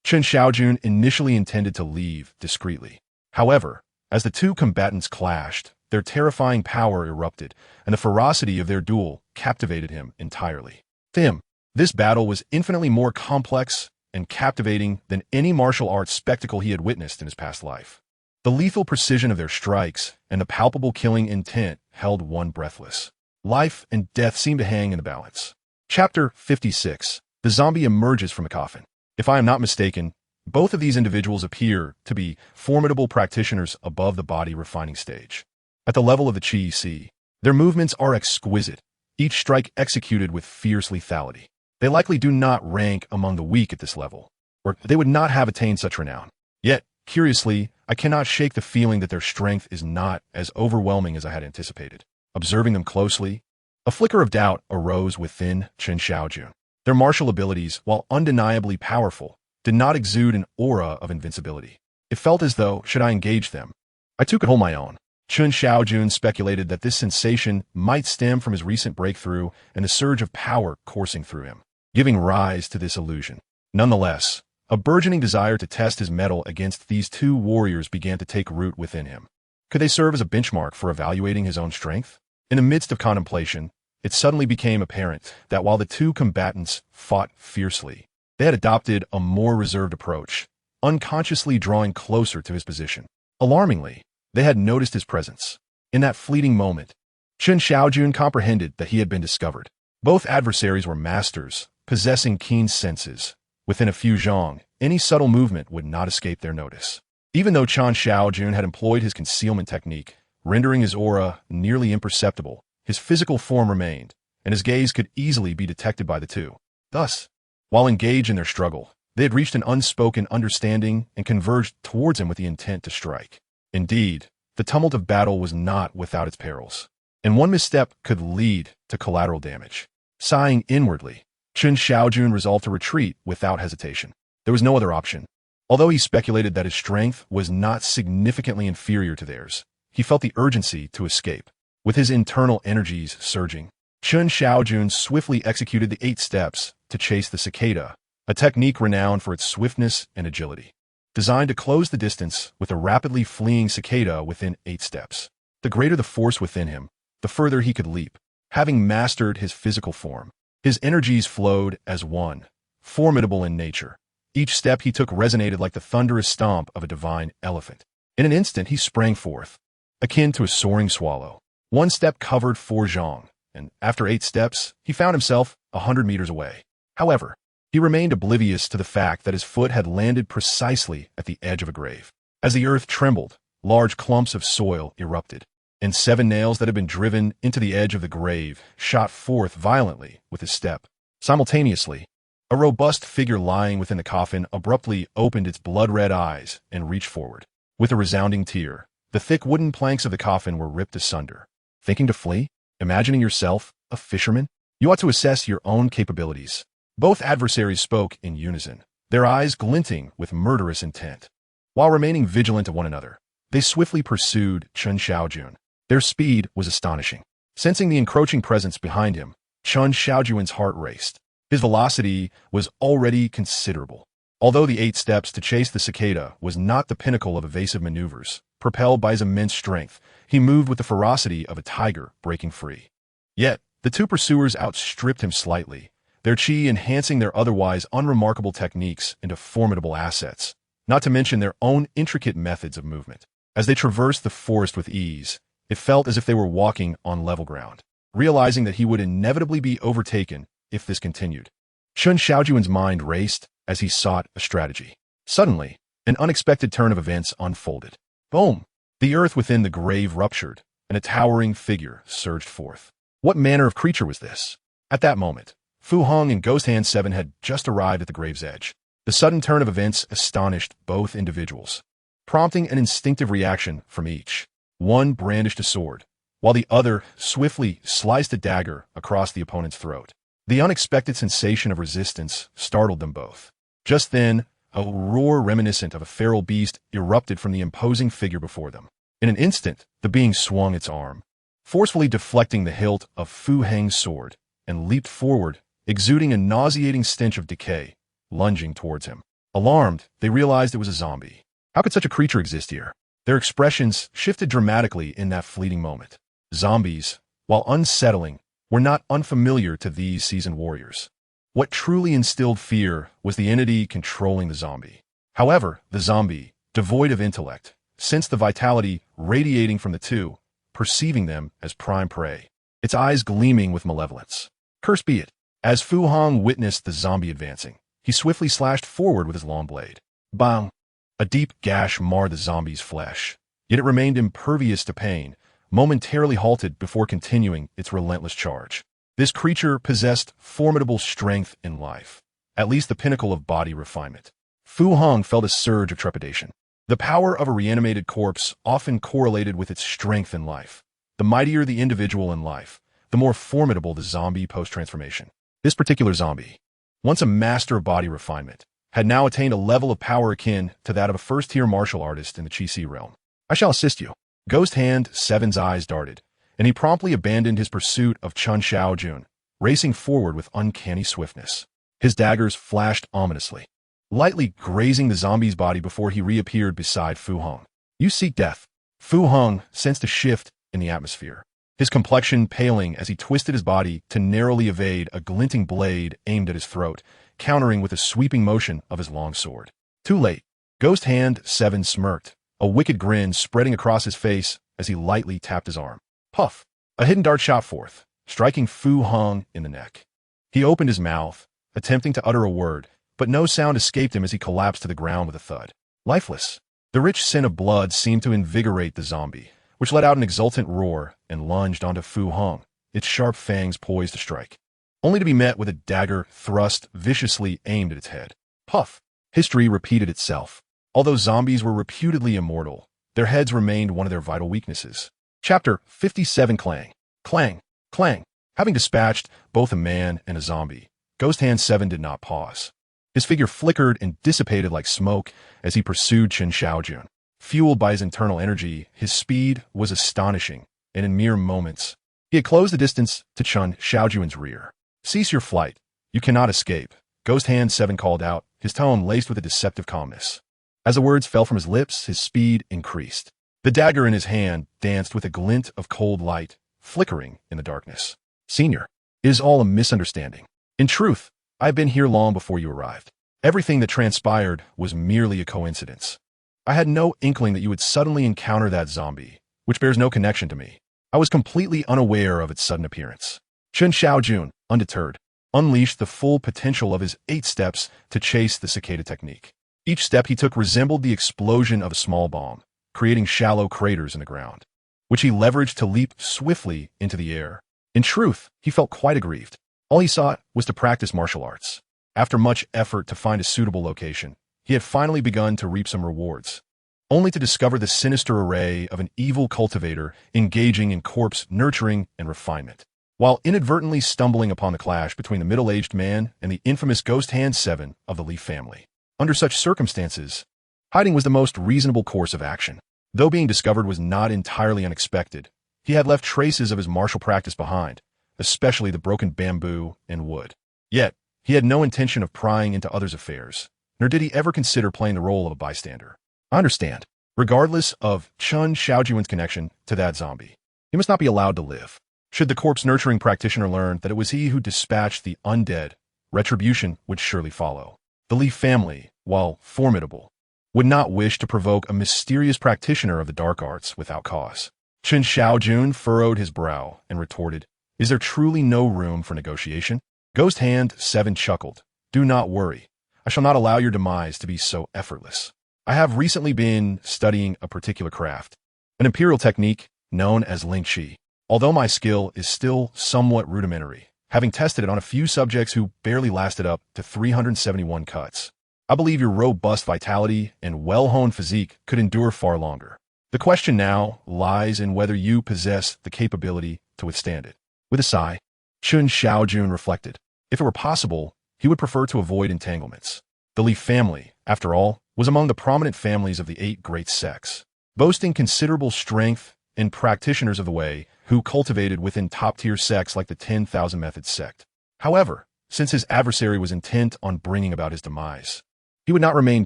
Speaker 1: Chen Shaojun initially intended to leave discreetly. However, as the two combatants clashed, their terrifying power erupted, and the ferocity of their duel captivated him entirely. To him, this battle was infinitely more complex and captivating than any martial arts spectacle he had witnessed in his past life. The lethal precision of their strikes and the palpable killing intent held one breathless. Life and death seemed to hang in the balance. Chapter 56. The zombie emerges from a coffin. If I am not mistaken, both of these individuals appear to be formidable practitioners above the body refining stage. At the level of the Qi Si, their movements are exquisite, each strike executed with fierce lethality. They likely do not rank among the weak at this level, or they would not have attained such renown. Yet, curiously, I cannot shake the feeling that their strength is not as overwhelming as I had anticipated. Observing them closely, a flicker of doubt arose within Chen Shaojun. Their martial abilities, while undeniably powerful, did not exude an aura of invincibility. It felt as though, should I engage them, I too could hold my own. Chen Shaojun speculated that this sensation might stem from his recent breakthrough and the surge of power coursing through him, giving rise to this illusion. Nonetheless, a burgeoning desire to test his mettle against these two warriors began to take root within him. Could they serve as a benchmark for evaluating his own strength? In the midst of contemplation, it suddenly became apparent that while the two combatants fought fiercely, they had adopted a more reserved approach, unconsciously drawing closer to his position. Alarmingly, they had noticed his presence. In that fleeting moment, Chen Shaojun comprehended that he had been discovered. Both adversaries were masters, possessing keen senses. Within a few zhang, any subtle movement would not escape their notice. Even though Chen Shaojun had employed his concealment technique, rendering his aura nearly imperceptible, his physical form remained, and his gaze could easily be detected by the two. Thus, while engaged in their struggle, they had reached an unspoken understanding and converged towards him with the intent to strike. Indeed, the tumult of battle was not without its perils, and one misstep could lead to collateral damage. Sighing inwardly, Chen Shaojun resolved to retreat without hesitation. There was no other option. Although he speculated that his strength was not significantly inferior to theirs, he felt the urgency to escape. With his internal energies surging, Chen Shaojun swiftly executed the 8 steps to chase the cicada, a technique renowned for its swiftness and agility. Designed to close the distance with a rapidly fleeing cicada within 8 steps. The greater the force within him, the further he could leap. Having mastered his physical form, his energies flowed as one, formidable in nature. Each step he took resonated like the thunderous stomp of a divine elephant. In an instant he sprang forth, akin to a soaring swallow. One step covered 4 zhang, and after 8 steps, he found himself 100 meters away. However, he remained oblivious to the fact that his foot had landed precisely at the edge of a grave. As the earth trembled, large clumps of soil erupted, and 7 nails that had been driven into the edge of the grave shot forth violently with his step. Simultaneously, a robust figure lying within the coffin abruptly opened its blood-red eyes and reached forward. With a resounding tear, the thick wooden planks of the coffin were ripped asunder. Thinking to flee? Imagining yourself a fisherman? You ought to assess your own capabilities. Both adversaries spoke in unison, their eyes glinting with murderous intent. While remaining vigilant of one another, they swiftly pursued Chen Shaojun. Their speed was astonishing. Sensing the encroaching presence behind him, Chen Shaojun's heart raced. His velocity was already considerable. Although the 8 steps to chase the cicada was not the pinnacle of evasive maneuvers, propelled by his immense strength, he moved with the ferocity of a tiger breaking free. Yet, the two pursuers outstripped him slightly, their chi enhancing their otherwise unremarkable techniques into formidable assets, not to mention their own intricate methods of movement. As they traversed the forest with ease, it felt as if they were walking on level ground. Realizing that he would inevitably be overtaken if this continued, Chen Shaojun's mind raced as he sought a strategy. Suddenly, an unexpected turn of events unfolded. Boom! The earth within the grave ruptured, and a towering figure surged forth. What manner of creature was this? At that moment, Fu Hong and Ghost Hand 7 had just arrived at the grave's edge. The sudden turn of events astonished both individuals, prompting an instinctive reaction from each. One brandished a sword, while the other swiftly sliced a dagger across the opponent's throat. The unexpected sensation of resistance startled them both. Just then, a roar reminiscent of a feral beast erupted from the imposing figure before them. In an instant, the being swung its arm, forcefully deflecting the hilt of Fu Heng's sword, and leaped forward, exuding a nauseating stench of decay, lunging towards him. Alarmed, they realized it was a zombie. How could such a creature exist here? Their expressions shifted dramatically in that fleeting moment. Zombies, while unsettling, were not unfamiliar to these seasoned warriors. What truly instilled fear was the entity controlling the zombie. However, the zombie, devoid of intellect, sensed the vitality radiating from the two, perceiving them as prime prey, its eyes gleaming with malevolence. Cursed be it! As Fu Hong witnessed the zombie advancing, he swiftly slashed forward with his long blade. Bang! A deep gash marred the zombie's flesh, yet it remained impervious to pain, momentarily halted before continuing its relentless charge. This creature possessed formidable strength in life, at least the pinnacle of body refinement. Fu Hong felt a surge of trepidation. The power of a reanimated corpse often correlated with its strength in life. The mightier the individual in life, the more formidable the zombie post-transformation. This particular zombie, once a master of body refinement, had now attained a level of power akin to that of a first-tier martial artist in the Qi Si realm. I shall assist you. Ghost Hand 7's eyes darted, and he promptly abandoned his pursuit of Chen Shaojun, racing forward with uncanny swiftness. His daggers flashed ominously, lightly grazing the zombie's body before he reappeared beside Fu Hong. You seek death. Fu Hong sensed a shift in the atmosphere, his complexion paling as he twisted his body to narrowly evade a glinting blade aimed at his throat, countering with a sweeping motion of his long sword. Too late. Ghost Hand 7 smirked, a wicked grin spreading across his face as he lightly tapped his arm. Puff! A hidden dart shot forth, striking Fu Hong in the neck. He opened his mouth, attempting to utter a word, but no sound escaped him as he collapsed to the ground with a thud. Lifeless. The rich scent of blood seemed to invigorate the zombie, which let out an exultant roar and lunged onto Fu Hong, its sharp fangs poised to strike, only to be met with a dagger thrust viciously aimed at its head. Puff! History repeated itself. Although zombies were reputedly immortal, their heads remained one of their vital weaknesses. Chapter 57 Clang. Clang. Clang. Having dispatched both a man and a zombie, Ghost Hand 7 did not pause. His figure flickered and dissipated like smoke as he pursued Chen Shaojun. Fueled by his internal energy, his speed was astonishing, and in mere moments, he had closed the distance to Chen Shaojun's rear. Cease your flight. You cannot escape, Ghost Hand 7 called out, his tone laced with a deceptive calmness. As the words fell from his lips, his speed increased. The dagger in his hand danced with a glint of cold light, flickering in the darkness. Senior, it is all a misunderstanding. In truth, I have been here long before you arrived. Everything that transpired was merely a coincidence. I had no inkling that you would suddenly encounter that zombie, which bears no connection to me. I was completely unaware of its sudden appearance. Chen Shaojun, undeterred, unleashed the full potential of his 8 steps to chase the cicada technique. Each step he took resembled the explosion of a small bomb, creating shallow craters in the ground, which he leveraged to leap swiftly into the air. In truth, he felt quite aggrieved. All he sought was to practice martial arts. After much effort to find a suitable location, he had finally begun to reap some rewards, only to discover the sinister array of an evil cultivator engaging in corpse nurturing and refinement. While inadvertently stumbling upon the clash between the middle-aged man and the infamous Ghost Hand 7 of the Leaf family. Under such circumstances, hiding was the most reasonable course of action. Though being discovered was not entirely unexpected, he had left traces of his martial practice behind, especially the broken bamboo and wood. Yet, he had no intention of prying into others' affairs, nor did he ever consider playing the role of a bystander. I understand. Regardless of Chen Shaojun's connection to that zombie, he must not be allowed to live. Should the corpse-nurturing practitioner learn that it was he who dispatched the undead, retribution would surely follow. The Leaf family, while formidable, would not wish to provoke a mysterious practitioner of the dark arts without cause. Chen Shaojun furrowed his brow and retorted, "Is there truly no room for negotiation?" Ghost Hand 7 chuckled. "Do not worry. I shall not allow your demise to be so effortless. I have recently been studying a particular craft, an imperial technique known as Ling Qi. Although my skill is still somewhat rudimentary, having tested it on a few subjects who barely lasted up to 371 cuts, I believe your robust vitality and well-honed physique could endure far longer. The question now lies in whether you possess the capability to withstand it." With a sigh, Chen Shaojun reflected. If it were possible, he would prefer to avoid entanglements. The Leaf family, after all, was among the prominent families of the 8 great sects, boasting considerable strength and practitioners of the way who cultivated within top-tier sects like the 10,000 Methods sect. However, since his adversary was intent on bringing about his demise, he would not remain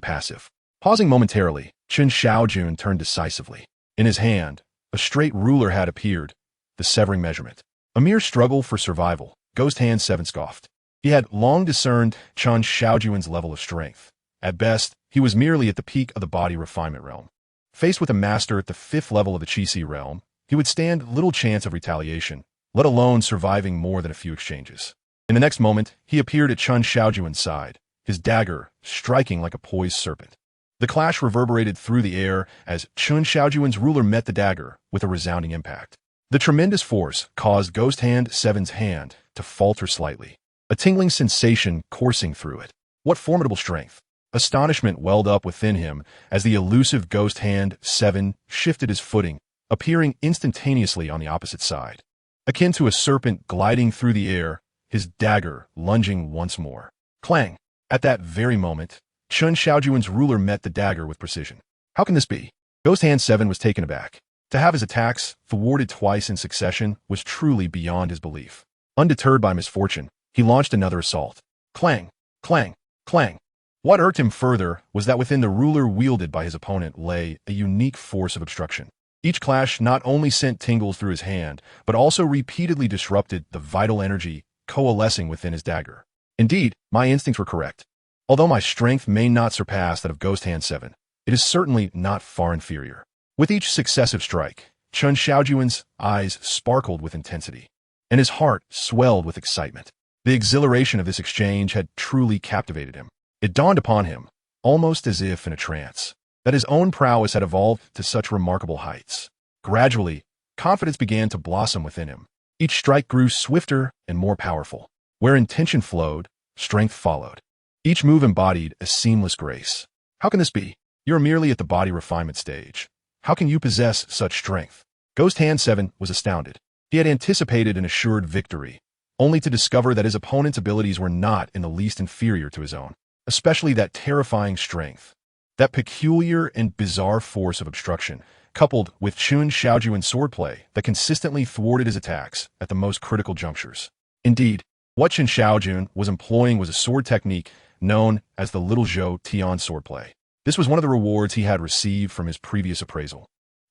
Speaker 1: passive. Pausing momentarily, Chen Shaojun turned decisively. In his hand, a straight ruler had appeared, the severing measurement. A mere struggle for survival, Ghost Hand 7 scoffed. He had long discerned Chen Shaojun's level of strength. At best, he was merely at the peak of the body refinement realm. Faced with a master at the 5th level of the Qi realm, he would stand little chance of retaliation, let alone surviving more than a few exchanges. In the next moment, he appeared at Chen Shaojun's side, his dagger striking like a poised serpent. The clash reverberated through the air as Chen Shaojun's ruler met the dagger with a resounding impact. The tremendous force caused Ghost Hand 7's hand to falter slightly, a tingling sensation coursing through it. What formidable strength! Astonishment welled up within him as the elusive Ghost Hand 7 shifted his footing, appearing instantaneously on the opposite side. Akin to a serpent gliding through the air, his dagger lunging once more. Clang! At that very moment, Chen Shaojun's ruler met the dagger with precision. How can this be? Ghost Hand 7 was taken aback. To have his attacks thwarted twice in succession was truly beyond his belief. Undeterred by misfortune, he launched another assault. Clang, clang, clang. What irked him further was that within the ruler wielded by his opponent lay a unique force of obstruction. Each clash not only sent tingles through his hand, but also repeatedly disrupted the vital energy coalescing within his dagger. Indeed, my instincts were correct. Although my strength may not surpass that of Ghost Hand 7, it is certainly not far inferior. With each successive strike, Chen Shaojun's eyes sparkled with intensity, and his heart swelled with excitement. The exhilaration of this exchange had truly captivated him. It dawned upon him, almost as if in a trance, that his own prowess had evolved to such remarkable heights. Gradually, confidence began to blossom within him. Each strike grew swifter and more powerful. Where intention flowed, strength followed. Each move embodied a seamless grace. How can this be? You are merely at the body refinement stage. How can you possess such strength? Ghost Hand 7 was astounded. He had anticipated an assured victory, only to discover that his opponent's abilities were not in the least inferior to his own, especially that terrifying strength. That peculiar and bizarre force of obstruction, coupled with Chen Shaojun's swordplay that consistently thwarted his attacks at the most critical junctures. Indeed, what Chen Shaojun was employing was a sword technique known as the Little Zhou Tian swordplay. This was one of the rewards he had received from his previous appraisal,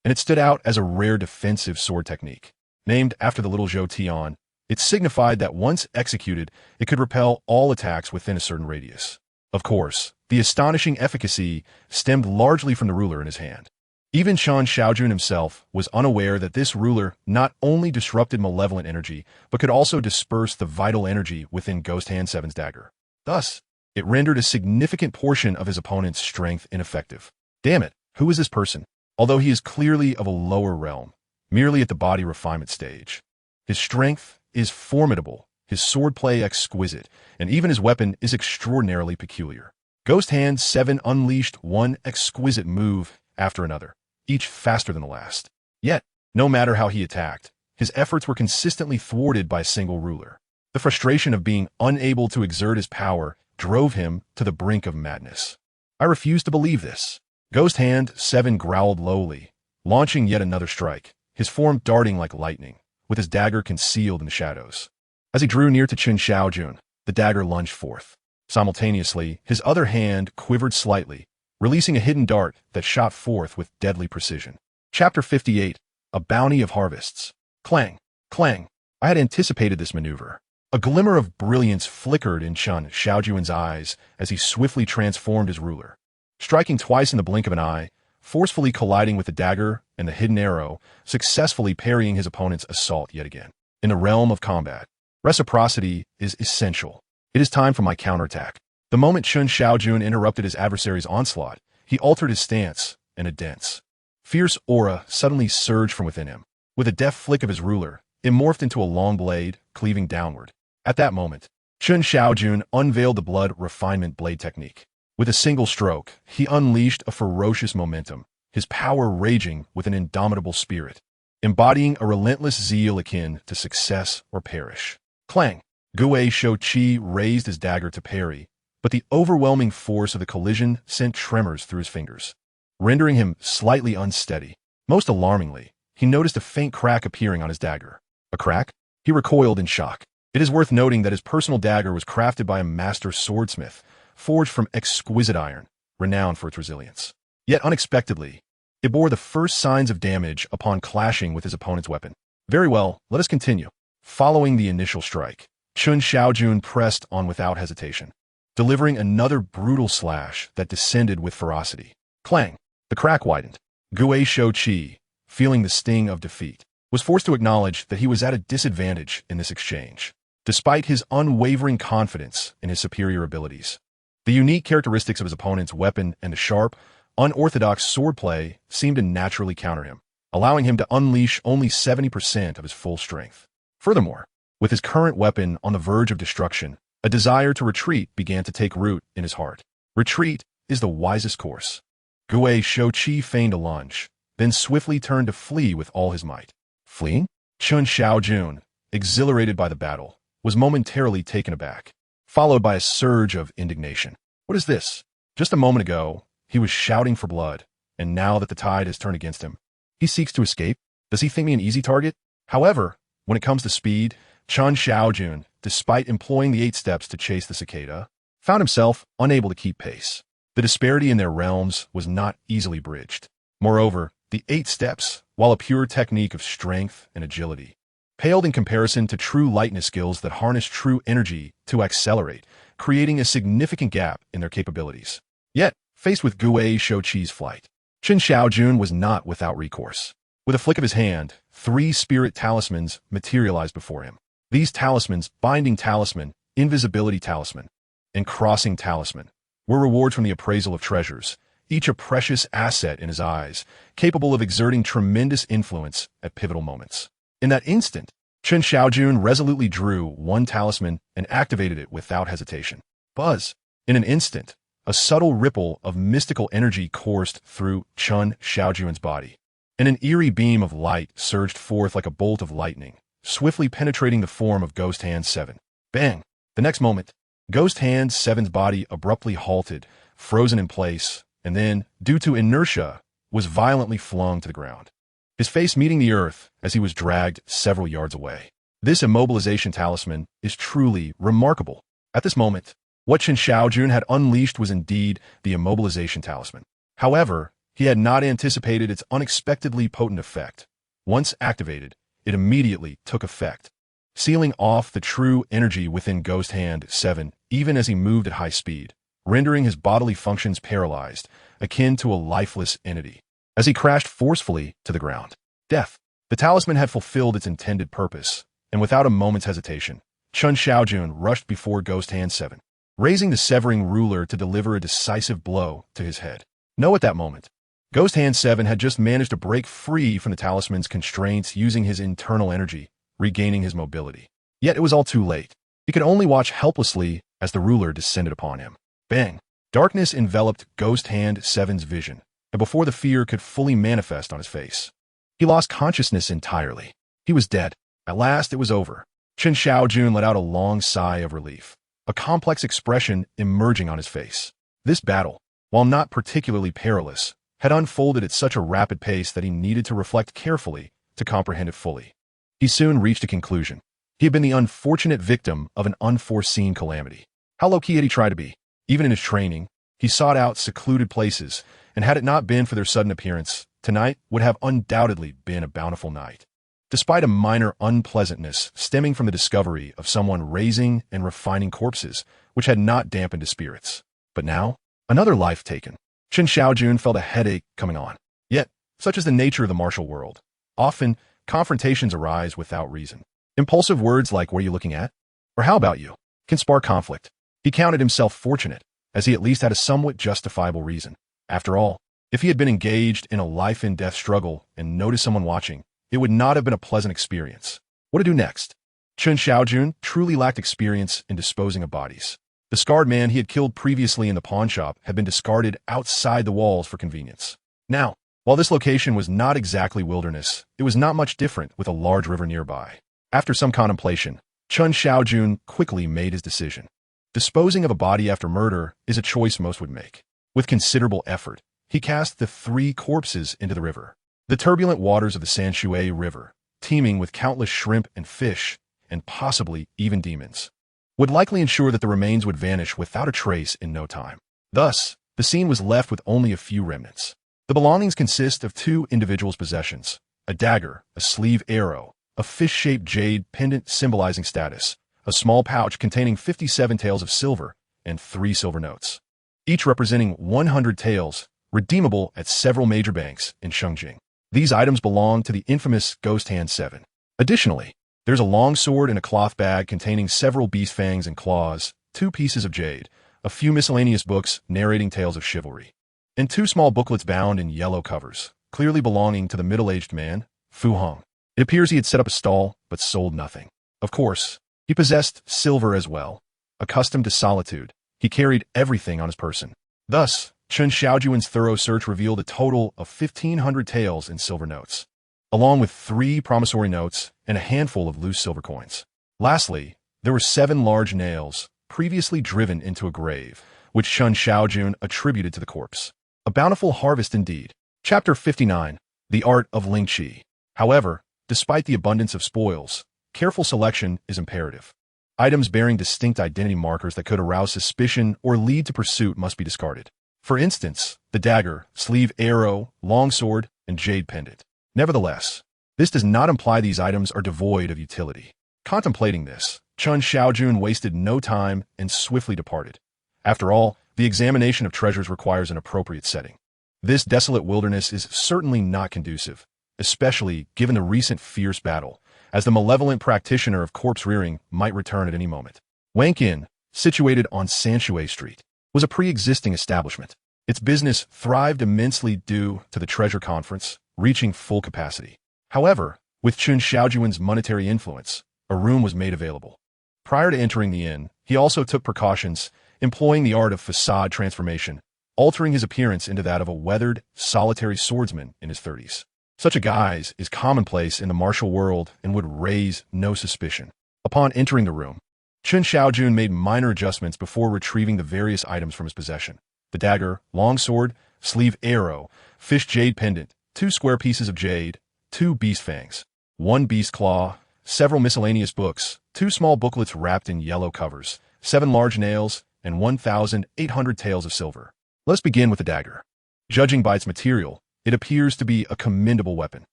Speaker 1: and it stood out as a rare defensive sword technique. Named after the Little Zhou Tian, it signified that once executed, it could repel all attacks within a certain radius. Of course, the astonishing efficacy stemmed largely from the ruler in his hand. Even Chen Shaojun himself was unaware that this ruler not only disrupted malevolent energy, but could also disperse the vital energy within Ghost Hand 7's dagger. Thus, it rendered a significant portion of his opponent's strength ineffective. Damn it, who is this person? Although he is clearly of a lower realm, merely at the body refinement stage. His strength is formidable, his swordplay exquisite, and even his weapon is extraordinarily peculiar. Ghost Hand 7 unleashed one exquisite move after another, each faster than the last. Yet, no matter how he attacked, his efforts were consistently thwarted by a single ruler. The frustration of being unable to exert his power drove him to the brink of madness. I refuse to believe this. Ghost Hand 7 growled lowly, launching yet another strike, his form darting like lightning, with his dagger concealed in the shadows. As he drew near to Chen Shaojun, the dagger lunged forth. Simultaneously, his other hand quivered slightly, releasing a hidden dart that shot forth with deadly precision. Chapter 58, A Bounty of Harvests. Clang, clang. I had anticipated this maneuver. A glimmer of brilliance flickered in Chen Shaojun's eyes as he swiftly transformed his ruler. Striking twice in the blink of an eye, forcefully colliding with the dagger and the hidden arrow, successfully parrying his opponent's assault yet again. In the realm of combat, reciprocity is essential. It is time for my counterattack. The moment Chen Shaojun interrupted his adversary's onslaught, he altered his stance, and a dense, fierce aura suddenly surged from within him. With a deft flick of his ruler, it morphed into a long blade, cleaving downward. At that moment, Chen Shaojun unveiled the blood refinement blade technique. With a single stroke, he unleashed a ferocious momentum, his power raging with an indomitable spirit, embodying a relentless zeal akin to success or perish. Clang! Great Zhou Dynasty raised his dagger to parry, but the overwhelming force of the collision sent tremors through his fingers, rendering him slightly unsteady. Most alarmingly, he noticed a faint crack appearing on his dagger. A crack? He recoiled in shock. It is worth noting that his personal dagger was crafted by a master swordsmith, forged from exquisite iron, renowned for its resilience. Yet unexpectedly, it bore the first signs of damage upon clashing with his opponent's weapon. Very well, let us continue. Following the initial strike, Chen Shaojun pressed on without hesitation, delivering another brutal slash that descended with ferocity. Clang! The crack widened. Great Zhou Dynasty, feeling the sting of defeat, was forced to acknowledge that he was at a disadvantage in this exchange. Despite his unwavering confidence in his superior abilities, the unique characteristics of his opponent's weapon and the sharp, unorthodox swordplay seemed to naturally counter him, allowing him to unleash only 70% of his full strength. Furthermore, with his current weapon on the verge of destruction, a desire to retreat began to take root in his heart. Retreat is the wisest course. Great Zhou Dynasty feigned a lunge, then swiftly turned to flee with all his might. Fleeing? Chen Shaojun, exhilarated by the battle, was momentarily taken aback, followed by a surge of indignation. What is this? Just a moment ago, he was shouting for blood, and now that the tide has turned against him, He seeks to escape. Does he think me an easy target? However, when it comes to speed, Chen Shaojun, despite employing the 8 steps to chase the cicada, found himself unable to keep pace. The disparity in their realms was not easily bridged. Moreover, the 8 steps, while a pure technique of strength and agility, paled in comparison to true lightness skills that harness true energy to accelerate, creating a significant gap in their capabilities. Yet, faced with Gui Shouqi's flight, Chen Shaojun was not without recourse. With a flick of his hand, 3 spirit talismans materialized before him. These talismans, Binding Talisman, Invisibility Talisman, and Crossing Talisman, were rewards from the appraisal of treasures, each a precious asset in his eyes, capable of exerting tremendous influence at pivotal moments. In that instant, Chen Shaojun resolutely drew one talisman and activated it without hesitation. Buzz! In an instant, a subtle ripple of mystical energy coursed through Chen Shaojun's body, and an eerie beam of light surged forth like a bolt of lightning, swiftly penetrating the form of Ghost Hand 7. Bang! The next moment, Ghost Hand 7's body abruptly halted, frozen in place, and then, due to inertia, was violently flung to the ground, his face meeting the earth as he was dragged several yards away. This immobilization talisman is truly remarkable. At this moment, what Chen Shaojun had unleashed was indeed the immobilization talisman. However, he had not anticipated its unexpectedly potent effect. Once activated, it immediately took effect, sealing off the true energy within Ghost Hand 7 even as he moved at high speed, rendering his bodily functions paralyzed, akin to a lifeless entity. As he crashed forcefully to the ground, death. The talisman had fulfilled its intended purpose, and without a moment's hesitation, Chen Shaojun rushed before Ghost Hand 7, raising the severing ruler to deliver a decisive blow to his head. No, at that moment, Ghost Hand 7 had just managed to break free from the talisman's constraints using his internal energy, regaining his mobility. Yet it was all too late. He could only watch helplessly as the ruler descended upon him. Bang! Darkness enveloped Ghost Hand 7's vision, and before the fear could fully manifest on his face, he lost consciousness entirely. He was dead. At last it was over. Chen Shaojun let out a long sigh of relief, a complex expression emerging on his face. This battle, while not particularly perilous, had unfolded at such a rapid pace that he needed to reflect carefully to comprehend it fully. He soon reached a conclusion. He had been the unfortunate victim of an unforeseen calamity. How low-key had he tried to be? Even in his training, he sought out secluded places, and had it not been for their sudden appearance, tonight would have undoubtedly been a bountiful night. Despite a minor unpleasantness stemming from the discovery of someone raising and refining corpses, which had not dampened his spirits. But now, another life taken. Chen Shaojun felt a headache coming on. Yet, such is the nature of the martial world. Often, confrontations arise without reason. Impulsive words like, "What are you looking at?" or "How about you?" can spark conflict. He counted himself fortunate, as he at least had a somewhat justifiable reason. After all, if he had been engaged in a life-and-death struggle and noticed someone watching, it would not have been a pleasant experience. What to do next? Chen Shaojun truly lacked experience in disposing of bodies. The scarred man he had killed previously in the pawnshop had been discarded outside the walls for convenience. Now, while this location was not exactly wilderness, it was not much different with a large river nearby. After some contemplation, Chen Shaojun quickly made his decision. Disposing of a body after murder is a choice most would make. With considerable effort, he cast the 3 corpses into the river. The turbulent waters of the Sanshui River, teeming with countless shrimp and fish, and possibly even demons, would likely ensure that the remains would vanish without a trace in no time. Thus, the scene was left with only a few remnants. The belongings consist of 2 individuals' possessions: a dagger, a sleeve arrow, a fish-shaped jade pendant symbolizing status, a small pouch containing 57 taels of silver, and 3 silver notes, each representing 100 taels, redeemable at several major banks in Shengjing. These items belong to the infamous Ghost Hand 7. Additionally, there's a long sword in a cloth bag containing several beast fangs and claws, 2 pieces of jade, a few miscellaneous books narrating tales of chivalry, and 2 small booklets bound in yellow covers, clearly belonging to the middle-aged man, Fu Hong. It appears he had set up a stall, but sold nothing. Of course, he possessed silver as well. Accustomed to solitude, he carried everything on his person. Thus, Chen Shaojun's thorough search revealed a total of 1,500 taels in silver notes, along with 3 promissory notes and a handful of loose silver coins. Lastly, there were 7 large nails, previously driven into a grave, which Chen Shaojun attributed to the corpse. A bountiful harvest indeed. Chapter 59. the art of Ling Qi. However, despite the abundance of spoils, careful selection is imperative. Items bearing distinct identity markers that could arouse suspicion or lead to pursuit must be discarded. For instance, the dagger, sleeve arrow, longsword, and jade pendant. Nevertheless, this does not imply these items are devoid of utility. Contemplating this, Chen Shaojun wasted no time and swiftly departed. After all, the examination of treasures requires an appropriate setting. This desolate wilderness is certainly not conducive, especially given the recent fierce battle, as the malevolent practitioner of corpse rearing might return at any moment. Wank Inn, situated on Sanshui Street, was a pre-existing establishment. Its business thrived immensely due to the treasure conference, reaching full capacity. However, with Chen Shaojun's monetary influence, a room was made available. Prior to entering the inn, he also took precautions, employing the art of facade transformation, altering his appearance into that of a weathered, solitary swordsman in his 30s. Such a guise is commonplace in the martial world and would raise no suspicion. Upon entering the room, Chen Shaojun made minor adjustments before retrieving the various items from his possession. The dagger, longsword, sleeve arrow, fish jade pendant, 2 square pieces of jade, 2 beast fangs, 1 beast claw, several miscellaneous books, 2 small booklets wrapped in yellow covers, 7 large nails, and 1,800 taels of silver. Let's begin with the dagger. Judging by its material, it appears to be a commendable weapon.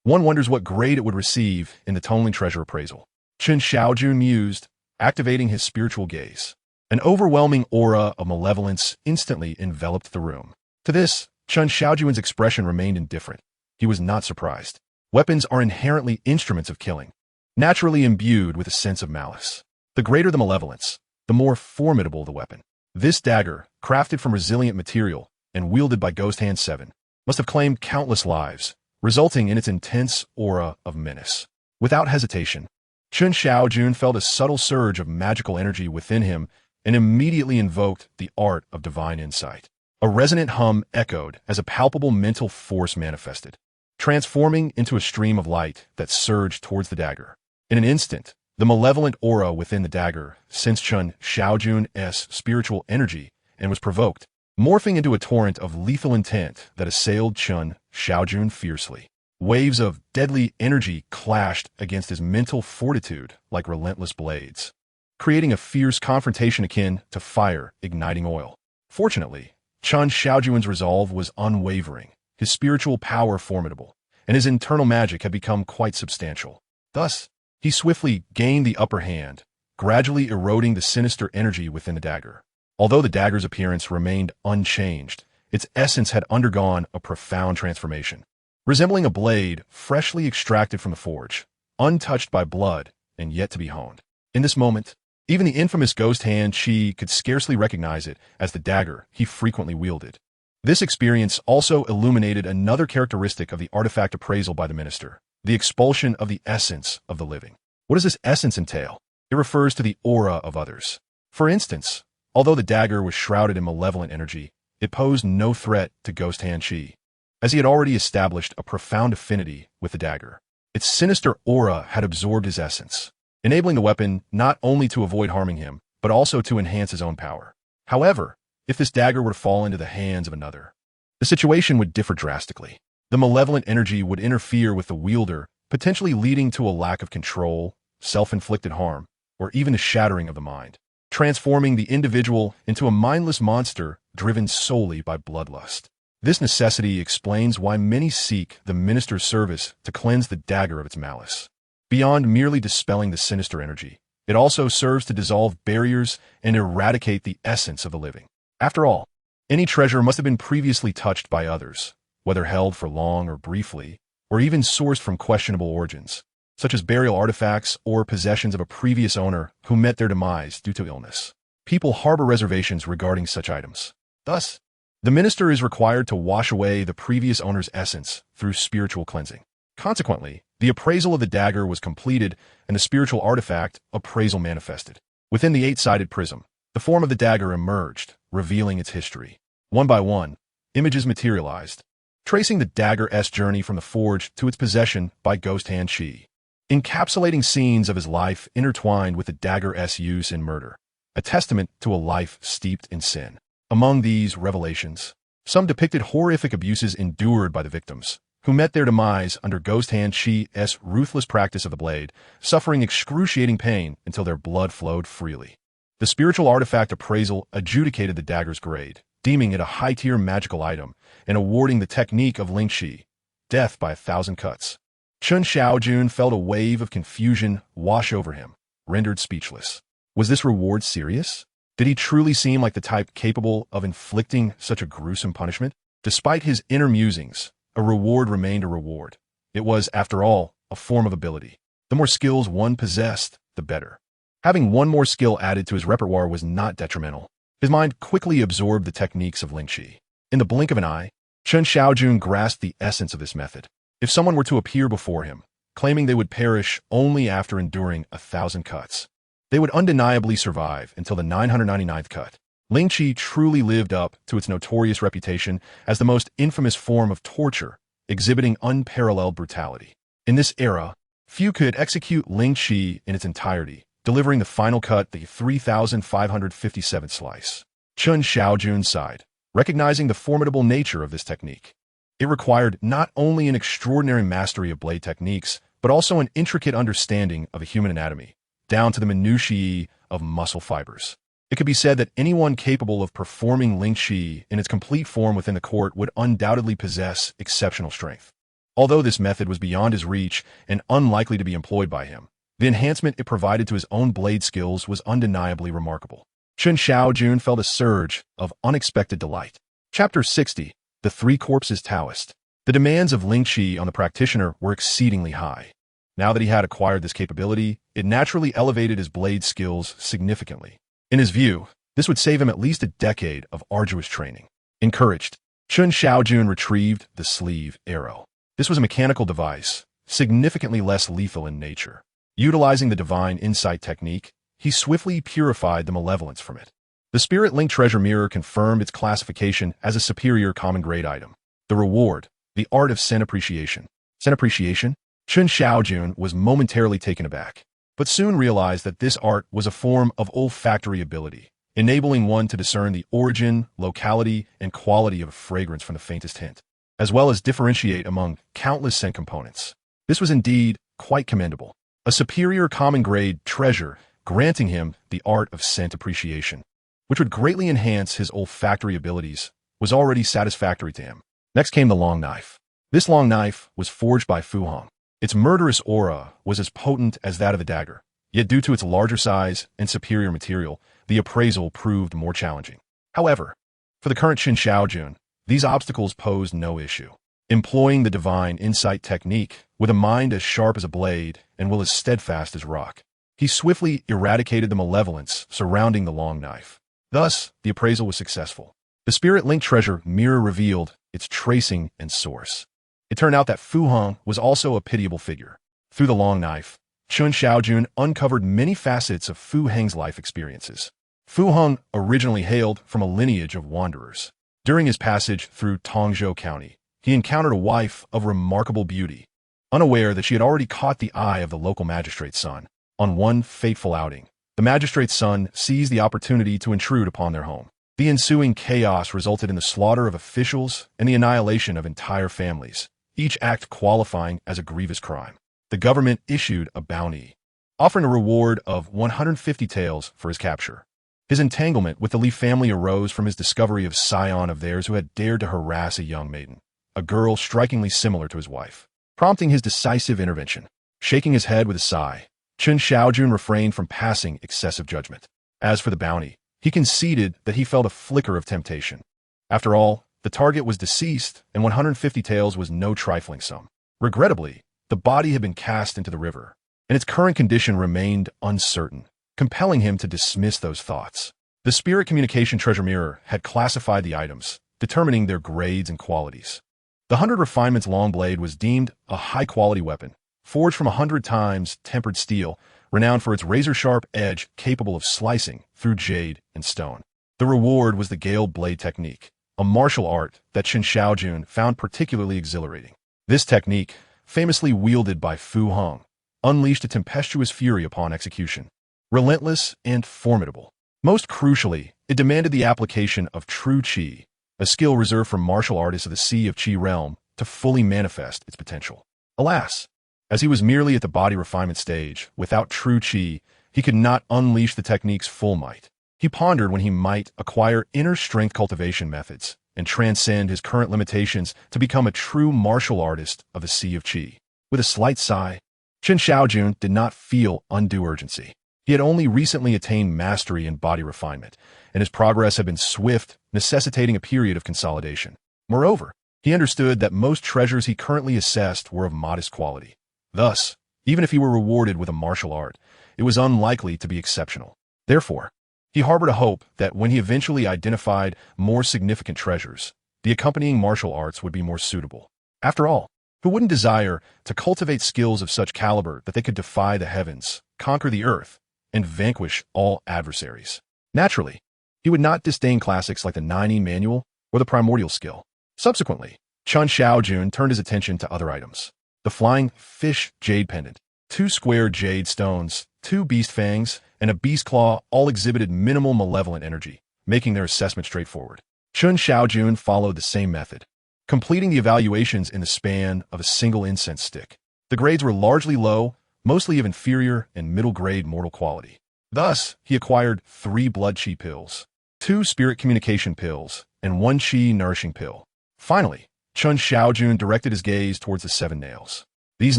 Speaker 1: One wonders what grade it would receive in the tunneling treasure appraisal. Chen Shaojun mused, activating his spiritual gaze. An overwhelming aura of malevolence instantly enveloped the room. To this, Chen Shaojun's expression remained indifferent. He was not surprised. Weapons are inherently instruments of killing, naturally imbued with a sense of malice. The greater the malevolence, the more formidable the weapon. This dagger, crafted from resilient material and wielded by Ghost Hand 7, must have claimed countless lives, resulting in its intense aura of menace. Without hesitation, Chen Shaojun felt a subtle surge of magical energy within him and immediately invoked the art of divine insight. A resonant hum echoed as a palpable mental force manifested, transforming into a stream of light that surged towards the dagger. In an instant, the malevolent aura within the dagger sensed Chen Shaojun's spiritual energy and was provoked, morphing into a torrent of lethal intent that assailed Chen Shaojun fiercely. Waves of deadly energy clashed against his mental fortitude like relentless blades, creating a fierce confrontation akin to fire igniting oil. Fortunately, Chen Shaojun's resolve was unwavering, his spiritual power formidable, and his internal magic had become quite substantial. Thus, he swiftly gained the upper hand, gradually eroding the sinister energy within the dagger. Although the dagger's appearance remained unchanged, its essence had undergone a profound transformation. Resembling a blade freshly extracted from the forge, untouched by blood and yet to be honed. In this moment, even the infamous Ghost Hand Qi could scarcely recognize it as the dagger he frequently wielded. This experience also illuminated another characteristic of the artifact appraisal by the minister, the expulsion of the essence of the living. What does this essence entail? It refers to the aura of others. For instance, although the dagger was shrouded in malevolent energy, it posed no threat to Ghost Hand Qi, as he had already established a profound affinity with the dagger. Its sinister aura had absorbed his essence, enabling the weapon not only to avoid harming him, but also to enhance his own power. However, if this dagger were to fall into the hands of another, the situation would differ drastically. The malevolent energy would interfere with the wielder, potentially leading to a lack of control, self-inflicted harm, or even a shattering of the mind, transforming the individual into a mindless monster driven solely by bloodlust. This necessity explains why many seek the minister's service to cleanse the dagger of its malice. Beyond merely dispelling the sinister energy, it also serves to dissolve barriers and eradicate the essence of the living. After all, any treasure must have been previously touched by others, whether held for long or briefly, or even sourced from questionable origins, such as burial artifacts or possessions of a previous owner who met their demise due to illness. People harbor reservations regarding such items. Thus, the minister is required to wash away the previous owner's essence through spiritual cleansing. Consequently, the appraisal of the dagger was completed and the spiritual artifact, appraisal, manifested. Within the 8-sided prism, the form of the dagger emerged, revealing its history. One by one, images materialized, tracing the dagger's journey from the forge to its possession by Ghost Hand Qi, encapsulating scenes of his life intertwined with the dagger's use in murder, a testament to a life steeped in sin. Among these revelations, some depicted horrific abuses endured by the victims, who met their demise under Ghost Hand Chi's ruthless practice of the blade, suffering excruciating pain until their blood flowed freely. The spiritual artifact Appraisal adjudicated the dagger's grade, deeming it a high-tier magical item, and awarding the technique of Ling Qi, death by 1,000 cuts. Chen Shaojun felt a wave of confusion wash over him, rendered speechless. Was this reward serious? Did he truly seem like the type capable of inflicting such a gruesome punishment? Despite his inner musings, a reward remained a reward. It was, after all, a form of ability. The more skills one possessed, the better. Having one more skill added to his repertoire was not detrimental. His mind quickly absorbed the techniques of Ling Qi. In the blink of an eye, Chen Shaojun grasped the essence of this method. If someone were to appear before him, claiming they would perish only after enduring 1,000 cuts, they would undeniably survive until the 999th cut. Ling Qi truly lived up to its notorious reputation as the most infamous form of torture, exhibiting unparalleled brutality. In this era, few could execute Ling Qi in its entirety, delivering the final cut, the 3,557th slice. Chen Shaojun sighed, recognizing the formidable nature of this technique. It required not only an extraordinary mastery of blade techniques, but also an intricate understanding of a human anatomy, down to the minutiae of muscle fibers. It could be said that anyone capable of performing Ling Qi in its complete form within the court would undoubtedly possess exceptional strength. Although this method was beyond his reach and unlikely to be employed by him, the enhancement it provided to his own blade skills was undeniably remarkable. Chen Shaojun felt a surge of unexpected delight. Chapter 60. The Three Corpses Taoist. The demands of Ling Qi on the practitioner were exceedingly high. Now that he had acquired this capability, it naturally elevated his blade skills significantly. In his view, this would save him at least a decade of arduous training. Encouraged, Chen Shaojun retrieved the sleeve arrow. This was a mechanical device, significantly less lethal in nature. Utilizing the divine insight technique, he swiftly purified the malevolence from it. The Spirit Link Treasure Mirror confirmed its classification as a superior common grade item. The reward, the art of scent appreciation. Scent appreciation? Chen Shaojun was momentarily taken aback, but soon realized that this art was a form of olfactory ability, enabling one to discern the origin, locality, and quality of a fragrance from the faintest hint, as well as differentiate among countless scent components. This was indeed quite commendable. A superior common grade treasure granting him the art of scent appreciation, which would greatly enhance his olfactory abilities, was already satisfactory to him. Next came the long knife. This long knife was forged by Fu Hong. Its murderous aura was as potent as that of the dagger, yet due to its larger size and superior material, the appraisal proved more challenging. However, for the current Chen Shaojun, these obstacles posed no issue. Employing the divine insight technique, with a mind as sharp as a blade and will as steadfast as rock, he swiftly eradicated the malevolence surrounding the long knife. Thus, the appraisal was successful. The Spirit Link Treasure Mirror revealed its tracing and source. It turned out that Fu Hong was also a pitiable figure. Through the long knife, Chen Shaojun uncovered many facets of Fu Heng's life experiences. Fu Hong originally hailed from a lineage of wanderers. During his passage through Tongzhou County, he encountered a wife of remarkable beauty. Unaware that she had already caught the eye of the local magistrate's son, on one fateful outing, the magistrate's son seized the opportunity to intrude upon their home. The ensuing chaos resulted in the slaughter of officials and the annihilation of entire families, each act qualifying as a grievous crime. The government issued a bounty, offering a reward of 150 taels for his capture. His entanglement with the Li family arose from his discovery of scion of theirs who had dared to harass a young maiden, a girl strikingly similar to his wife, prompting his decisive intervention. Shaking his head with a sigh, Chen Shaojun refrained from passing excessive judgment. As for the bounty, he conceded that he felt a flicker of temptation. After all, the target was deceased, and 150 taels was no trifling sum. Regrettably, the body had been cast into the river, and its current condition remained uncertain, compelling him to dismiss those thoughts. The Spirit Communication Treasure Mirror had classified the items, determining their grades and qualities. The 100 Refinements long blade was deemed a high-quality weapon, forged from 100 times tempered steel, renowned for its razor-sharp edge capable of slicing through jade and stone. The reward was the Gale Blade technique, a martial art that Chen Shaojun found particularly exhilarating. This technique, famously wielded by Fu Hong, unleashed a tempestuous fury upon execution. Relentless and formidable. Most crucially, it demanded the application of true Qi, a skill reserved for martial artists of the Sea of Qi realm, to fully manifest its potential. Alas, as he was merely at the body refinement stage, without true qi, he could not unleash the technique's full might. He pondered when he might acquire inner strength cultivation methods and transcend his current limitations to become a true martial artist of the Sea of Qi. With a slight sigh, Chen Shaojun did not feel undue urgency. He had only recently attained mastery in body refinement, and his progress had been swift, necessitating a period of consolidation. Moreover, he understood that most treasures he currently assessed were of modest quality. Thus, even if he were rewarded with a martial art, it was unlikely to be exceptional. Therefore, he harbored a hope that when he eventually identified more significant treasures, the accompanying martial arts would be more suitable. After all, who wouldn't desire to cultivate skills of such caliber that they could defy the heavens, conquer the earth, and vanquish all adversaries? Naturally, he would not disdain classics like the 9E Manual or the Primordial Skill. Subsequently, Chen Shaojun turned his attention to other items. The Flying Fish Jade Pendant, 2 square jade stones, 2 beast fangs, and a beast claw all exhibited minimal malevolent energy, making their assessment straightforward. Chen Shaojun followed the same method, completing the evaluations in the span of a single incense stick. The grades were largely low, mostly of inferior and middle-grade mortal quality. Thus, he acquired 3 blood qi pills, 2 spirit communication pills, and 1 qi nourishing pill. Finally, Chen Shaojun directed his gaze towards the 7 nails. These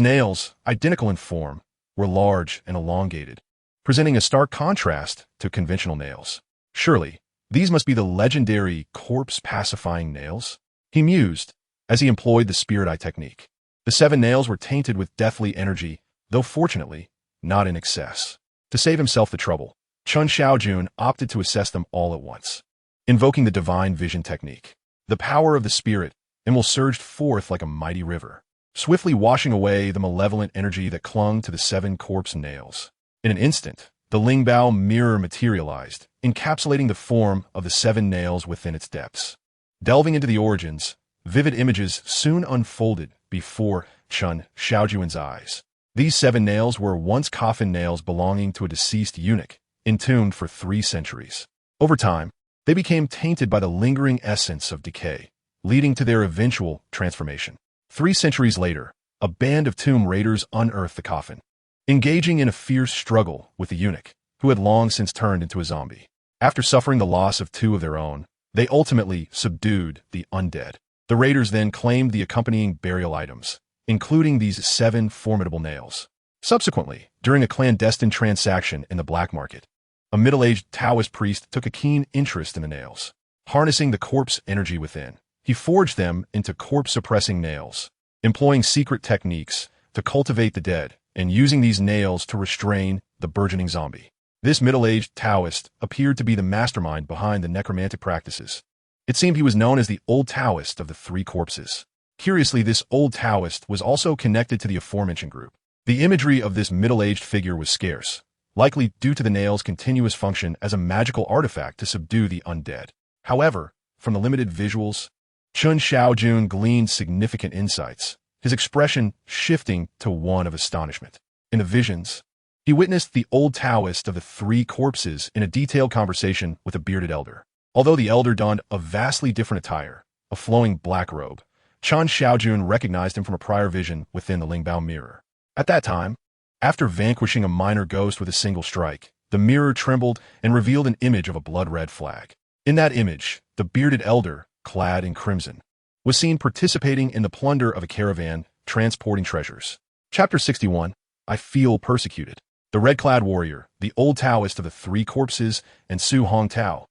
Speaker 1: nails, identical in form, were large and elongated, presenting a stark contrast to conventional nails. Surely, these must be the legendary corpse-pacifying nails? He mused as he employed the spirit eye technique. The 7 nails were tainted with deathly energy, though fortunately, not in excess. To save himself the trouble, Chen Shaojun opted to assess them all at once, invoking the divine vision technique. The power of the spirit will surged forth like a mighty river, swiftly washing away the malevolent energy that clung to the 7 corpse nails. In an instant, the Lingbao mirror materialized, encapsulating the form of the 7 nails within its depths. Delving into the origins, vivid images soon unfolded before Chen Shaojun's eyes. These 7 nails were once coffin nails belonging to a deceased eunuch, entombed for 3 centuries. Over time, they became tainted by the lingering essence of decay, leading to their eventual transformation. 3 centuries later, a band of tomb raiders unearthed the coffin, engaging in a fierce struggle with the eunuch, who had long since turned into a zombie. After suffering the loss of 2 of their own, they ultimately subdued the undead. The raiders then claimed the accompanying burial items, including these 7 formidable nails. Subsequently, during a clandestine transaction in the black market, a middle-aged Taoist priest took a keen interest in the nails. Harnessing the corpse energy within, he forged them into corpse-suppressing nails, employing secret techniques to cultivate the dead and using these nails to restrain the burgeoning zombie. This middle-aged Taoist appeared to be the mastermind behind the necromantic practices. It seemed he was known as the Old Taoist of the 3 corpses. Curiously, this Old Taoist was also connected to the aforementioned group. The imagery of this middle-aged figure was scarce, likely due to the nail's continuous function as a magical artifact to subdue the undead. However, from the limited visuals, Chen Shaojun gleaned significant insights, his expression shifting to one of astonishment. In the visions, he witnessed the Old Taoist of the 3 corpses in a detailed conversation with a bearded elder. Although the elder donned a vastly different attire, a flowing black robe, Chen Shaojun recognized him from a prior vision within the Lingbao mirror. At that time, after vanquishing a minor ghost with a single strike, the mirror trembled and revealed an image of a blood-red flag. In that image, the bearded elder, clad in crimson, was seen participating in the plunder of a caravan transporting treasures. Chapter 61, I Feel Persecuted. The red-clad warrior, the Old Taoist of the 3 corpses, and Su Hong Tao.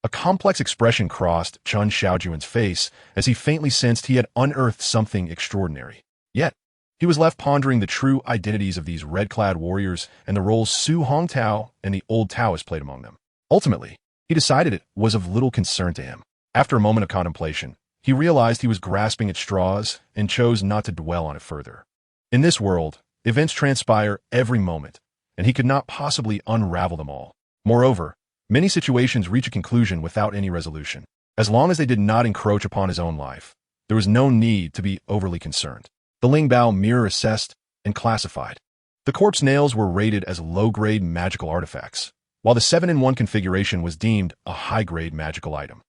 Speaker 1: A complex expression crossed Chen Shaojun's face as he faintly sensed he had unearthed something extraordinary. Yet, he was left pondering the true identities of these red-clad warriors and the roles Su Hong Tao and the Old Taoist played among them. Ultimately, he decided it was of little concern to him. After a moment of contemplation, he realized he was grasping at straws and chose not to dwell on it further. In this world, events transpire every moment, and he could not possibly unravel them all. Moreover, many situations reach a conclusion without any resolution. As long as they did not encroach upon his own life, there was no need to be overly concerned. The Lingbao mirror assessed and classified. The corpse nails were rated as low-grade magical artifacts, while the 7-in-1 configuration was deemed a high-grade magical item.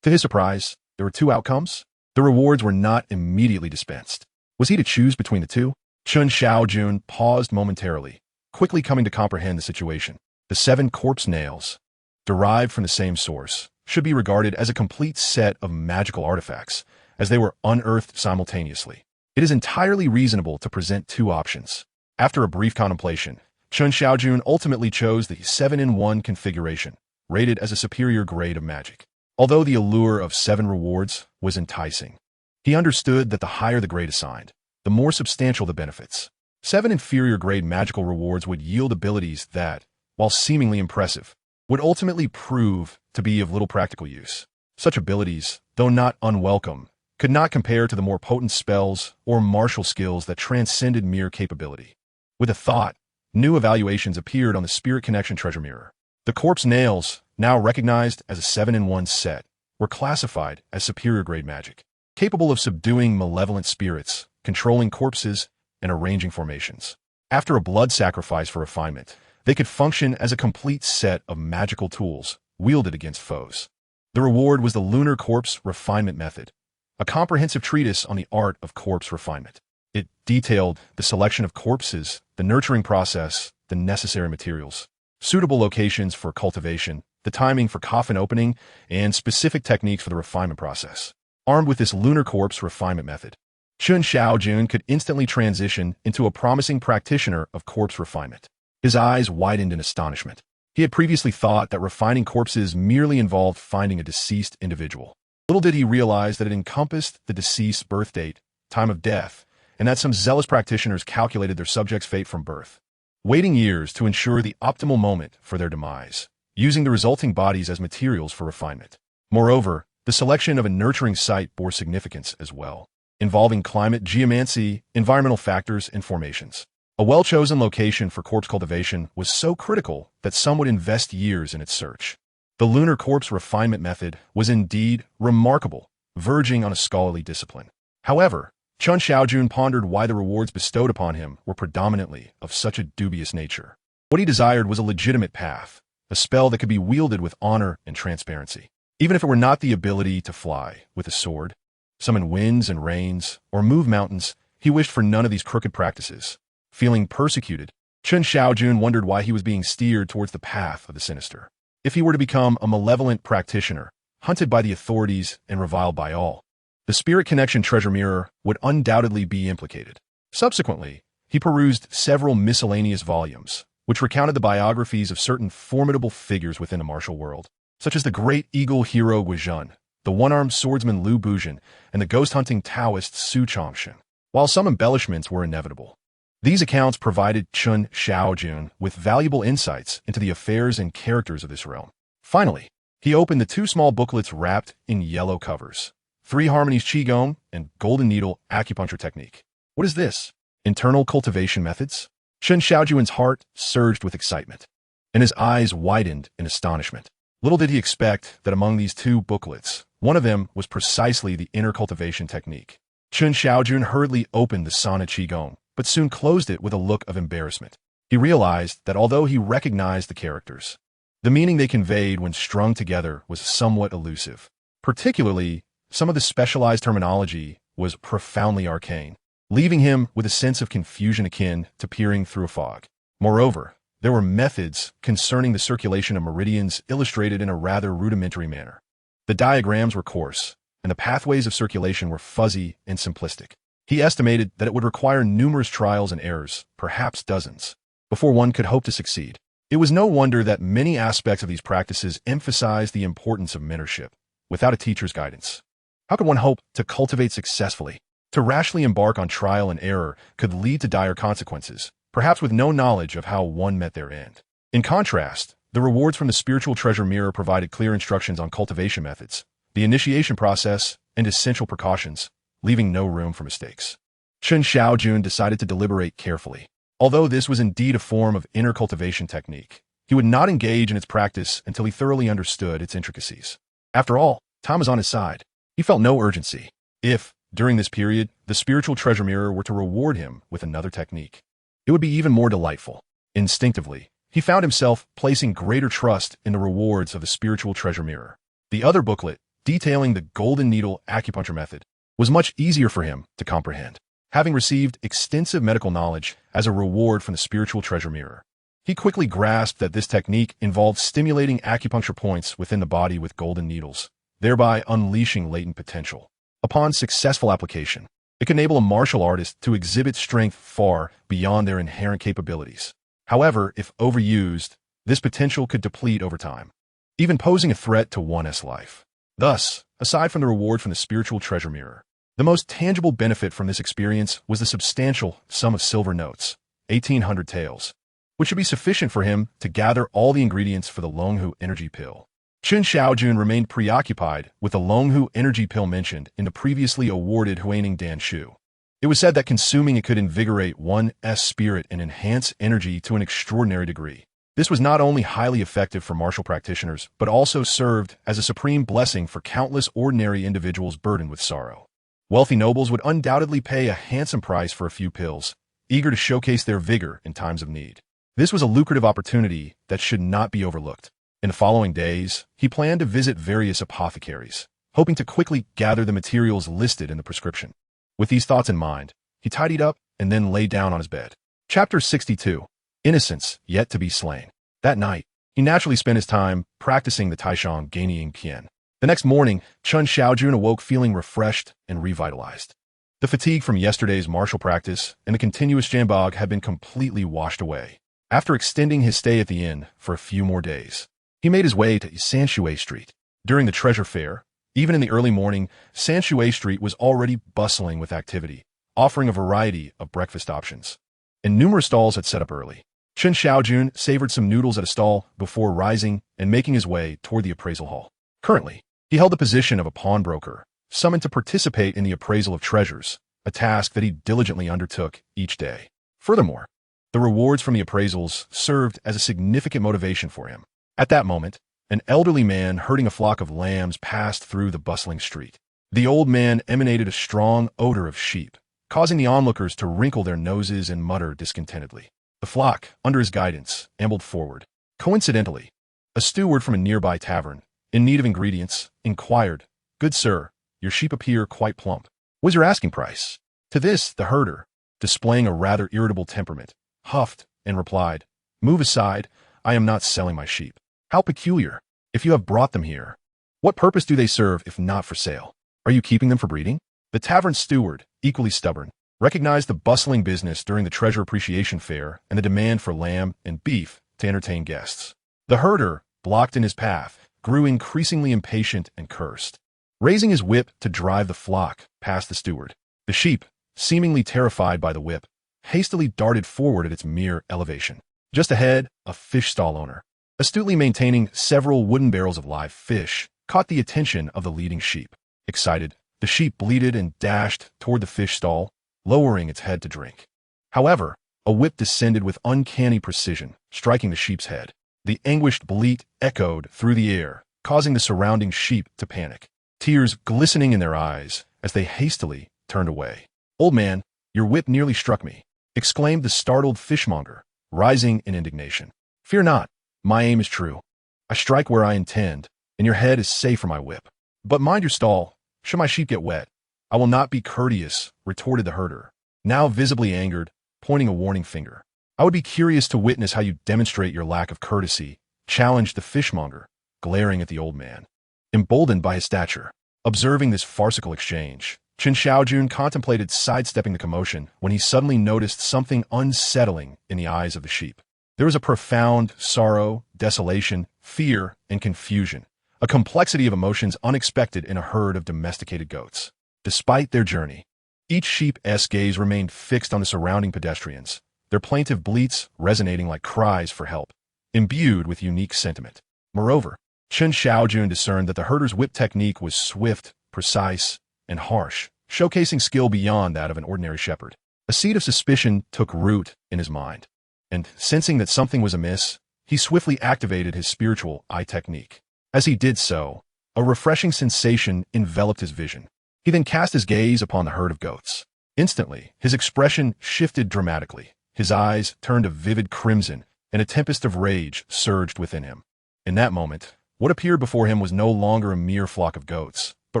Speaker 1: To his surprise, there were 2 outcomes. The rewards were not immediately dispensed. Was he to choose between the two? Chen Shaojun paused momentarily, quickly coming to comprehend the situation. The 7 corpse nails, derived from the same source, should be regarded as a complete set of magical artifacts, as they were unearthed simultaneously. It is entirely reasonable to present 2 options. After a brief contemplation, Chen Shaojun ultimately chose the 7-in-1 configuration, rated as a superior grade of magic. Although the allure of 7 rewards was enticing, he understood that the higher the grade assigned, the more substantial the benefits. 7 inferior grade magical rewards would yield abilities that, while seemingly impressive, would ultimately prove to be of little practical use. Such abilities, though not unwelcome, could not compare to the more potent spells or martial skills that transcended mere capability. With a thought, new evaluations appeared on the Spirit Connection treasure mirror. The corpse nails, now recognized as a 7-in-1 set, were classified as superior grade magic, capable of subduing malevolent spirits, controlling corpses, and arranging formations. After a blood sacrifice for refinement, they could function as a complete set of magical tools wielded against foes. The reward was the Lunar Corpse Refinement Method, a comprehensive treatise on the art of corpse refinement. It detailed the selection of corpses, the nurturing process, the necessary materials, suitable locations for cultivation, the timing for coffin opening, and specific techniques for the refinement process. Armed with this Lunar Corpse Refinement Method, Chen Shaojun could instantly transition into a promising practitioner of corpse refinement. His eyes widened in astonishment. He had previously thought that refining corpses merely involved finding a deceased individual. Little did he realize that it encompassed the deceased's birth date, time of death, and that some zealous practitioners calculated their subject's fate from birth, waiting years to ensure the optimal moment for their demise, using the resulting bodies as materials for refinement. Moreover, the selection of a nurturing site bore significance as well, involving climate, geomancy, environmental factors, and formations. A well-chosen location for corpse cultivation was so critical that some would invest years in its search. The Lunar Corpse Refinement Method was indeed remarkable, verging on a scholarly discipline. However, Chen Shaojun pondered why the rewards bestowed upon him were predominantly of such a dubious nature. What he desired was a legitimate path, a spell that could be wielded with honor and transparency. Even if it were not the ability to fly with a sword, summon winds and rains, or move mountains, he wished for none of these crooked practices. Feeling persecuted, Chen Shaojun wondered why he was being steered towards the path of the sinister. If he were to become a malevolent practitioner, hunted by the authorities and reviled by all, the Spirit Connection treasure mirror would undoubtedly be implicated. Subsequently, he perused several miscellaneous volumes, which recounted the biographies of certain formidable figures within the martial world, such as the great eagle hero Guizhen, the one-armed swordsman Liu Buzhen, and the ghost-hunting Taoist Su Chongshen. While some embellishments were inevitable, these accounts provided Chen Shaojun with valuable insights into the affairs and characters of this realm. Finally, he opened the 2 small booklets wrapped in yellow covers, 3 Harmonies Qigong and Golden Needle Acupuncture Technique. What is this? Internal cultivation methods? Chen Shaojun's heart surged with excitement, and his eyes widened in astonishment. Little did he expect that among these 2 booklets, one of them was precisely the inner cultivation technique. Chen Shaojun hurriedly opened the Sana Qigong, but soon closed it with a look of embarrassment. He realized that although he recognized the characters, the meaning they conveyed when strung together was somewhat elusive. Particularly, some of the specialized terminology was profoundly arcane, leaving him with a sense of confusion akin to peering through a fog. Moreover, there were methods concerning the circulation of meridians illustrated in a rather rudimentary manner. The diagrams were coarse, and the pathways of circulation were fuzzy and simplistic. He estimated that it would require numerous trials and errors, perhaps dozens, before one could hope to succeed. It was no wonder that many aspects of these practices emphasized the importance of mentorship, without a teacher's guidance. How could one hope to cultivate successfully? To rashly embark on trial and error could lead to dire consequences, perhaps with no knowledge of how one met their end. In contrast, the rewards from the spiritual treasure mirror provided clear instructions on cultivation methods, the initiation process, and essential precautions, leaving no room for mistakes. Chen Shaojun decided to deliberate carefully. Although this was indeed a form of inner cultivation technique, he would not engage in its practice until he thoroughly understood its intricacies. After all, time was on his side. He felt no urgency. If, during this period, the spiritual treasure mirror were to reward him with another technique, it would be even more delightful. Instinctively, he found himself placing greater trust in the rewards of the spiritual treasure mirror. The other booklet, detailing the Golden Needle Acupuncture Method, was much easier for him to comprehend. Having received extensive medical knowledge as a reward from the spiritual treasure mirror, he quickly grasped that this technique involved stimulating acupuncture points within the body with golden needles, thereby unleashing latent potential. Upon successful application, it could enable a martial artist to exhibit strength far beyond their inherent capabilities. However, if overused, this potential could deplete over time, even posing a threat to one's life. Thus, aside from the reward from the spiritual treasure mirror, the most tangible benefit from this experience was the substantial sum of silver notes, 1,800 taels, which should be sufficient for him to gather all the ingredients for the Longhu energy pill. Chen Shaojun remained preoccupied with the Longhu energy pill mentioned in the previously awarded Huaning Dan Shu. It was said that consuming it could invigorate one's spirit and enhance energy to an extraordinary degree. This was not only highly effective for martial practitioners, but also served as a supreme blessing for countless ordinary individuals burdened with sorrow. Wealthy nobles would undoubtedly pay a handsome price for a few pills, eager to showcase their vigor in times of need. This was a lucrative opportunity that should not be overlooked. In the following days, he planned to visit various apothecaries, hoping to quickly gather the materials listed in the prescription. With these thoughts in mind, he tidied up and then lay down on his bed. Chapter 62. Innocence Yet to be Slain. That night, he naturally spent his time practicing the Taishang Gaining Qian. The next morning, Chen Shaojun awoke feeling refreshed and revitalized. The fatigue from yesterday's martial practice and the continuous jambog had been completely washed away. After extending his stay at the inn for a few more days, he made his way to Sanshui Street. During the treasure fair, even in the early morning, Sanshui Street was already bustling with activity, offering a variety of breakfast options. And numerous stalls had set up early. Chen Shaojun savored some noodles at a stall before rising and making his way toward the appraisal hall. Currently, he held the position of a pawnbroker, summoned to participate in the appraisal of treasures, a task that he diligently undertook each day. Furthermore, the rewards from the appraisals served as a significant motivation for him. At that moment, an elderly man herding a flock of lambs passed through the bustling street. The old man emanated a strong odor of sheep, causing the onlookers to wrinkle their noses and mutter discontentedly. The flock, under his guidance, ambled forward. Coincidentally, a steward from a nearby tavern, in need of ingredients, inquired, "Good sir, your sheep appear quite plump. What's your asking price?" To this, the herder, displaying a rather irritable temperament, huffed and replied, "Move aside, I am not selling my sheep." "How peculiar. If you have brought them here, what purpose do they serve if not for sale? Are you keeping them for breeding?" The tavern steward, equally stubborn, recognized the bustling business during the treasure appreciation fair and the demand for lamb and beef to entertain guests. The herder, blocked in his path, grew increasingly impatient and cursed, raising his whip to drive the flock past the steward. The sheep, seemingly terrified by the whip, hastily darted forward at its mere elevation. Just ahead, a fish stall owner, astutely maintaining several wooden barrels of live fish, caught the attention of the leading sheep. Excited, the sheep bleated and dashed toward the fish stall, lowering its head to drink. However, a whip descended with uncanny precision, striking the sheep's head. The anguished bleat echoed through the air, causing the surrounding sheep to panic, tears glistening in their eyes as they hastily turned away. "Old man, your whip nearly struck me," exclaimed the startled fishmonger, rising in indignation. "Fear not, my aim is true. I strike where I intend, and your head is safe from my whip. But mind your stall, should my sheep get wet, I will not be courteous," retorted the herder, now visibly angered, pointing a warning finger. "I would be curious to witness how you demonstrate your lack of courtesy," challenged the fishmonger, glaring at the old man. Emboldened by his stature, observing this farcical exchange, Chen Shaojun contemplated sidestepping the commotion when he suddenly noticed something unsettling in the eyes of the sheep. There was a profound sorrow, desolation, fear, and confusion, a complexity of emotions unexpected in a herd of domesticated goats. Despite their journey, each sheep's gaze remained fixed on the surrounding pedestrians, their plaintive bleats resonating like cries for help, imbued with unique sentiment. Moreover, Chen Shaojun discerned that the herder's whip technique was swift, precise, and harsh, showcasing skill beyond that of an ordinary shepherd. A seed of suspicion took root in his mind, and sensing that something was amiss, he swiftly activated his spiritual eye technique. As he did so, a refreshing sensation enveloped his vision. He then cast his gaze upon the herd of goats. Instantly, his expression shifted dramatically. His eyes turned a vivid crimson, and a tempest of rage surged within him. In that moment, what appeared before him was no longer a mere flock of goats, but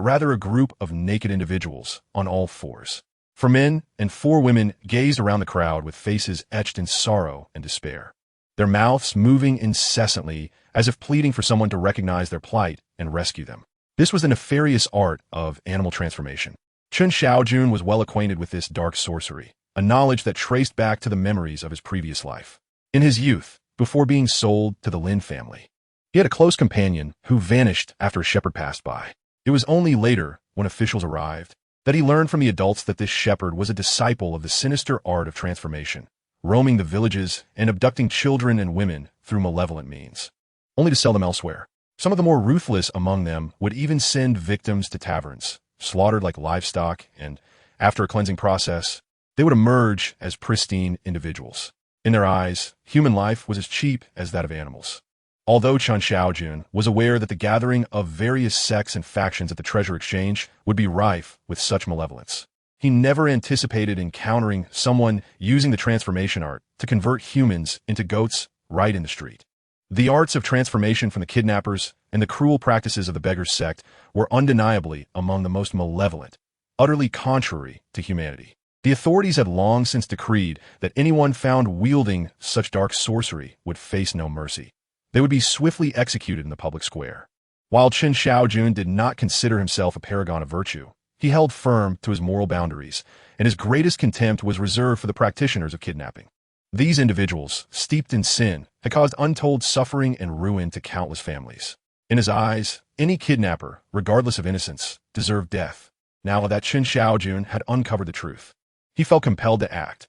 Speaker 1: rather a group of naked individuals on all fours. 4 men and 4 women gazed around the crowd with faces etched in sorrow and despair, their mouths moving incessantly as if pleading for someone to recognize their plight and rescue them. This was the nefarious art of animal transformation. Chen Shaojun was well acquainted with this dark sorcery, a knowledge that traced back to the memories of his previous life. In his youth, before being sold to the Lin family, he had a close companion who vanished after a shepherd passed by. It was only later, when officials arrived, that he learned from the adults that this shepherd was a disciple of the sinister art of transformation, roaming the villages and abducting children and women through malevolent means, only to sell them elsewhere. Some of the more ruthless among them would even send victims to taverns, slaughtered like livestock, and, after a cleansing process, they would emerge as pristine individuals. In their eyes, human life was as cheap as that of animals. Although Chen Shaojun was aware that the gathering of various sects and factions at the treasure exchange would be rife with such malevolence, he never anticipated encountering someone using the transformation art to convert humans into goats right in the street. The arts of transformation from the kidnappers and the cruel practices of the beggars sect were undeniably among the most malevolent, utterly contrary to humanity. The authorities had long since decreed that anyone found wielding such dark sorcery would face no mercy. They would be swiftly executed in the public square. While Chen Shaojun did not consider himself a paragon of virtue, he held firm to his moral boundaries, and his greatest contempt was reserved for the practitioners of kidnapping. These individuals, steeped in sin, had caused untold suffering and ruin to countless families. In his eyes, any kidnapper, regardless of innocence, deserved death. Now that Chen Shaojun had uncovered the truth, he felt compelled to act,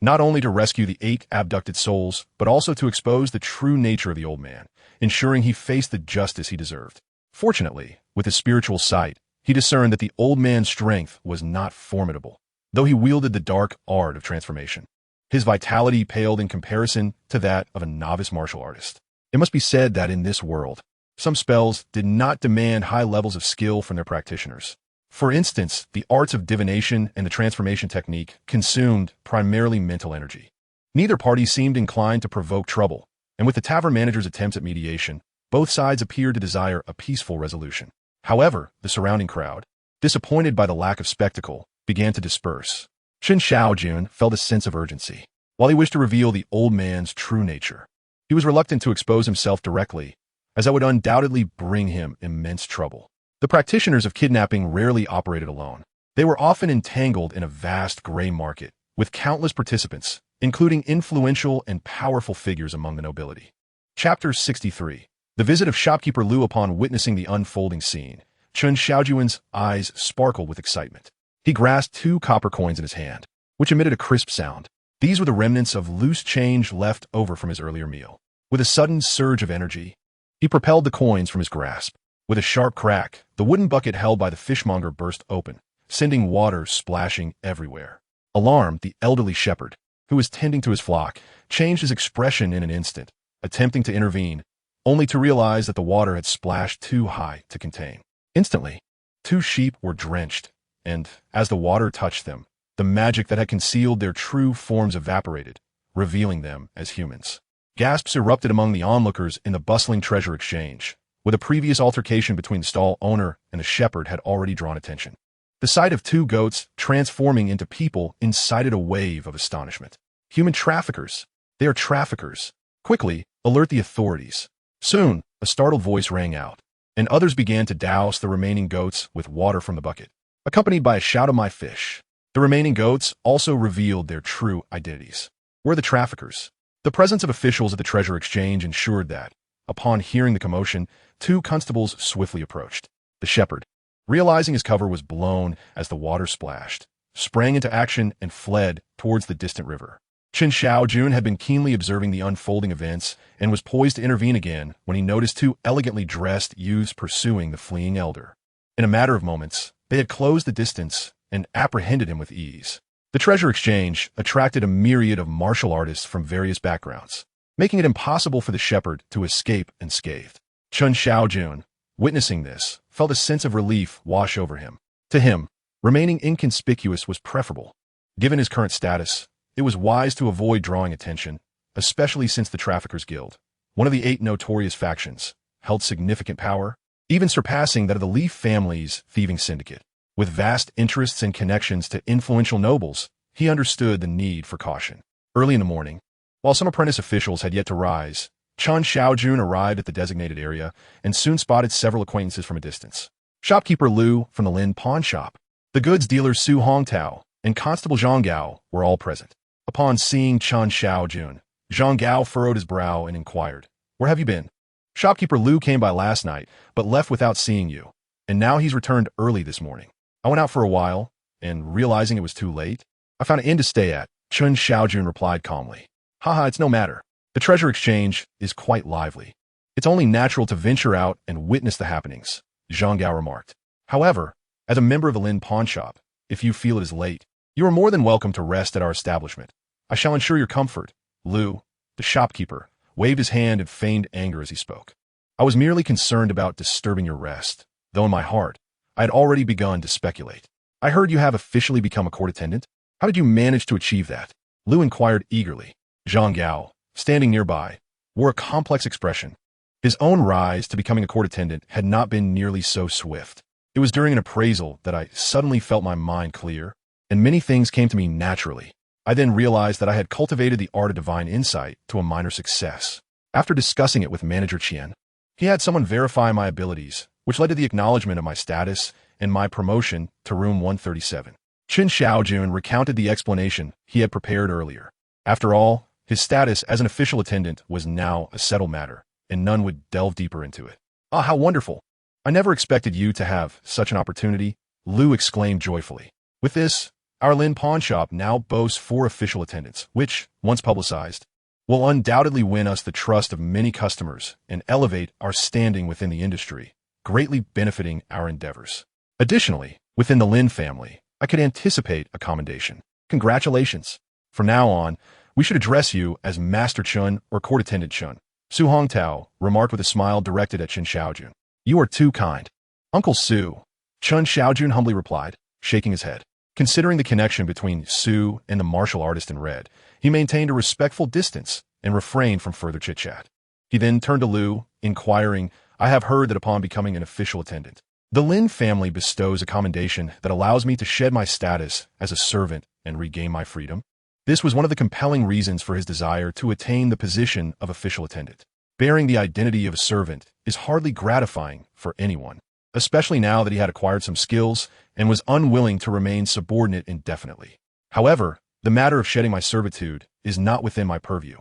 Speaker 1: not only to rescue the 8 abducted souls, but also to expose the true nature of the old man, ensuring he faced the justice he deserved. Fortunately, with his spiritual sight, he discerned that the old man's strength was not formidable, though he wielded the dark art of transformation. His vitality paled in comparison to that of a novice martial artist. It must be said that in this world, some spells did not demand high levels of skill from their practitioners. For instance, the arts of divination and the transformation technique consumed primarily mental energy. Neither party seemed inclined to provoke trouble, and with the tavern manager's attempts at mediation, both sides appeared to desire a peaceful resolution. However, the surrounding crowd, disappointed by the lack of spectacle, began to disperse. Chen Shaojun felt a sense of urgency. While he wished to reveal the old man's true nature, he was reluctant to expose himself directly, as that would undoubtedly bring him immense trouble. The practitioners of kidnapping rarely operated alone. They were often entangled in a vast gray market, with countless participants, including influential and powerful figures among the nobility. Chapter 63. The visit of shopkeeper Liu. Upon witnessing the unfolding scene, Chen Shaojun's eyes sparkled with excitement. He grasped 2 copper coins in his hand, which emitted a crisp sound. These were the remnants of loose change left over from his earlier meal. With a sudden surge of energy, he propelled the coins from his grasp. With a sharp crack, the wooden bucket held by the fishmonger burst open, sending water splashing everywhere. Alarmed, the elderly shepherd, who was tending to his flock, changed his expression in an instant, attempting to intervene, only to realize that the water had splashed too high to contain. Instantly, 2 sheep were drenched, and, as the water touched them, the magic that had concealed their true forms evaporated, revealing them as humans. Gasps erupted among the onlookers in the bustling treasure exchange, where a previous altercation between the stall owner and the shepherd had already drawn attention. The sight of 2 goats transforming into people incited a wave of astonishment. Human traffickers! They are traffickers! Quickly, alert the authorities. Soon, a startled voice rang out, and others began to douse the remaining goats with water from the bucket, accompanied by a shout of "My fish!" The remaining goats also revealed their true identities. Were the traffickers. The presence of officials at the treasure exchange ensured that, upon hearing the commotion, 2 constables swiftly approached. The shepherd, realizing his cover was blown as the water splashed, sprang into action and fled towards the distant river. Chen Shaojun had been keenly observing the unfolding events and was poised to intervene again when he noticed 2 elegantly dressed youths pursuing the fleeing elder. In a matter of moments, they had closed the distance and apprehended him with ease. The treasure exchange attracted a myriad of martial artists from various backgrounds, making it impossible for the shepherd to escape unscathed. Chen Shaojun, witnessing this, felt a sense of relief wash over him. To him, remaining inconspicuous was preferable. Given his current status, it was wise to avoid drawing attention, especially since the Traffickers Guild, one of the 8 notorious factions, held significant power. even surpassing that of the Li family's thieving syndicate. With vast interests and connections to influential nobles, he understood the need for caution. Early in the morning, while some apprentice officials had yet to rise, Chen Shaojun arrived at the designated area and soon spotted several acquaintances from a distance. Shopkeeper Lu from the Lin pawn shop, the goods dealer Su Hongtao, and Constable Zhang Gao were all present. Upon seeing Chen Shaojun, Zhang Gao furrowed his brow and inquired, "Where have you been?" "Shopkeeper Lu came by last night, but left without seeing you, and now he's returned early this morning. I went out for a while, and realizing it was too late, I found an inn to stay at," Chen Shaojun replied calmly. "Haha, it's no matter. The treasure exchange is quite lively. It's only natural to venture out and witness the happenings," Zhang Gao remarked. "However, as a member of the Lin pawn shop, if you feel it is late, you are more than welcome to rest at our establishment. I shall ensure your comfort." Lu, the shopkeeper, waved his hand in feigned anger as he spoke. "I was merely concerned about disturbing your rest, though in my heart, I had already begun to speculate. I heard you have officially become a court attendant. How did you manage to achieve that?" Lu inquired eagerly. Zhang Gao, standing nearby, wore a complex expression. His own rise to becoming a court attendant had not been nearly so swift. It was during an appraisal that I suddenly felt my mind clear, and many things came to me naturally. I then realized that I had cultivated the art of divine insight to a minor success. After discussing it with Manager Qian, he had someone verify my abilities, which led to the acknowledgement of my status and my promotion to room 137. Chen Shaojun recounted the explanation he had prepared earlier. After all, his status as an official attendant was now a settled matter, and none would delve deeper into it. "Ah, how wonderful! I never expected you to have such an opportunity," Lu exclaimed joyfully. "With this, our Lin pawn shop now boasts 4 official attendants, which, once publicized, will undoubtedly win us the trust of many customers and elevate our standing within the industry, greatly benefiting our endeavors. Additionally, within the Lin family, I could anticipate a commendation. Congratulations. From now on, we should address you as Master Chun or Court Attendant Chun," Su Hongtao remarked with a smile directed at Chen Shaojun. "You are too kind." "Uncle Su," Chen Shaojun humbly replied, shaking his head. Considering the connection between Su and the martial artist in red, he maintained a respectful distance and refrained from further chit-chat. He then turned to Lu, inquiring, "I have heard that upon becoming an official attendant, the Lin family bestows a commendation that allows me to shed my status as a servant and regain my freedom." This was one of the compelling reasons for his desire to attain the position of official attendant. Bearing the identity of a servant is hardly gratifying for anyone, especially now that he had acquired some skills and was unwilling to remain subordinate indefinitely. However, the matter of shedding my servitude is not within my purview.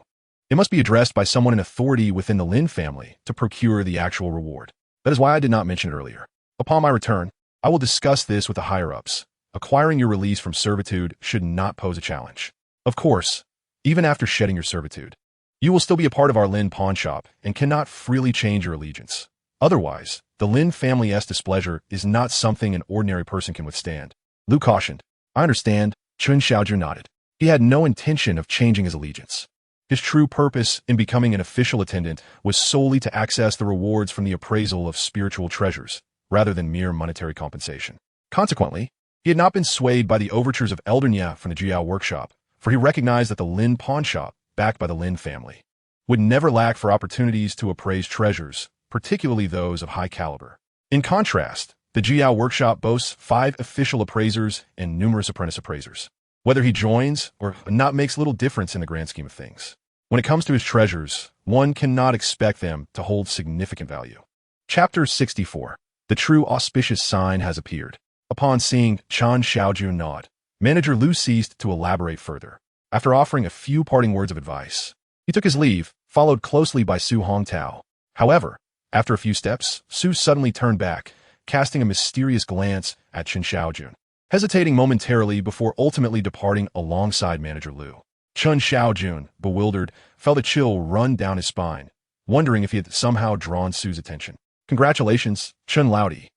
Speaker 1: It must be addressed by someone in authority within the Lin family to procure the actual reward. That is why I did not mention it earlier. Upon my return, I will discuss this with the higher-ups. Acquiring your release from servitude should not pose a challenge. Of course, even after shedding your servitude, you will still be a part of our Lin pawn shop and cannot freely change your allegiance. Otherwise, the Lin family's displeasure is not something an ordinary person can withstand. Lu cautioned. "I understand," Chen Shaojun nodded. He had no intention of changing his allegiance. His true purpose in becoming an official attendant was solely to access the rewards from the appraisal of spiritual treasures, rather than mere monetary compensation. Consequently, he had not been swayed by the overtures of Elder Nya from the Jiao workshop, for he recognized that the Lin pawn shop, backed by the Lin family, would never lack for opportunities to appraise treasures, particularly those of high caliber. In contrast, the Jiao workshop boasts 5 official appraisers and numerous apprentice appraisers. Whether he joins or not makes little difference in the grand scheme of things. When it comes to his treasures, one cannot expect them to hold significant value. Chapter 64. The true auspicious sign has appeared. Upon seeing Chen Shaojun nod, Manager Lu ceased to elaborate further. After offering a few parting words of advice, he took his leave, followed closely by Su Hongtao. However, after a few steps, Su suddenly turned back, casting a mysterious glance at Chen Shaojun, hesitating momentarily before ultimately departing alongside Manager Lu. Chen Shaojun, bewildered, felt a chill run down his spine, wondering if he had somehow drawn Su's attention. "Congratulations, Chen Laudi,"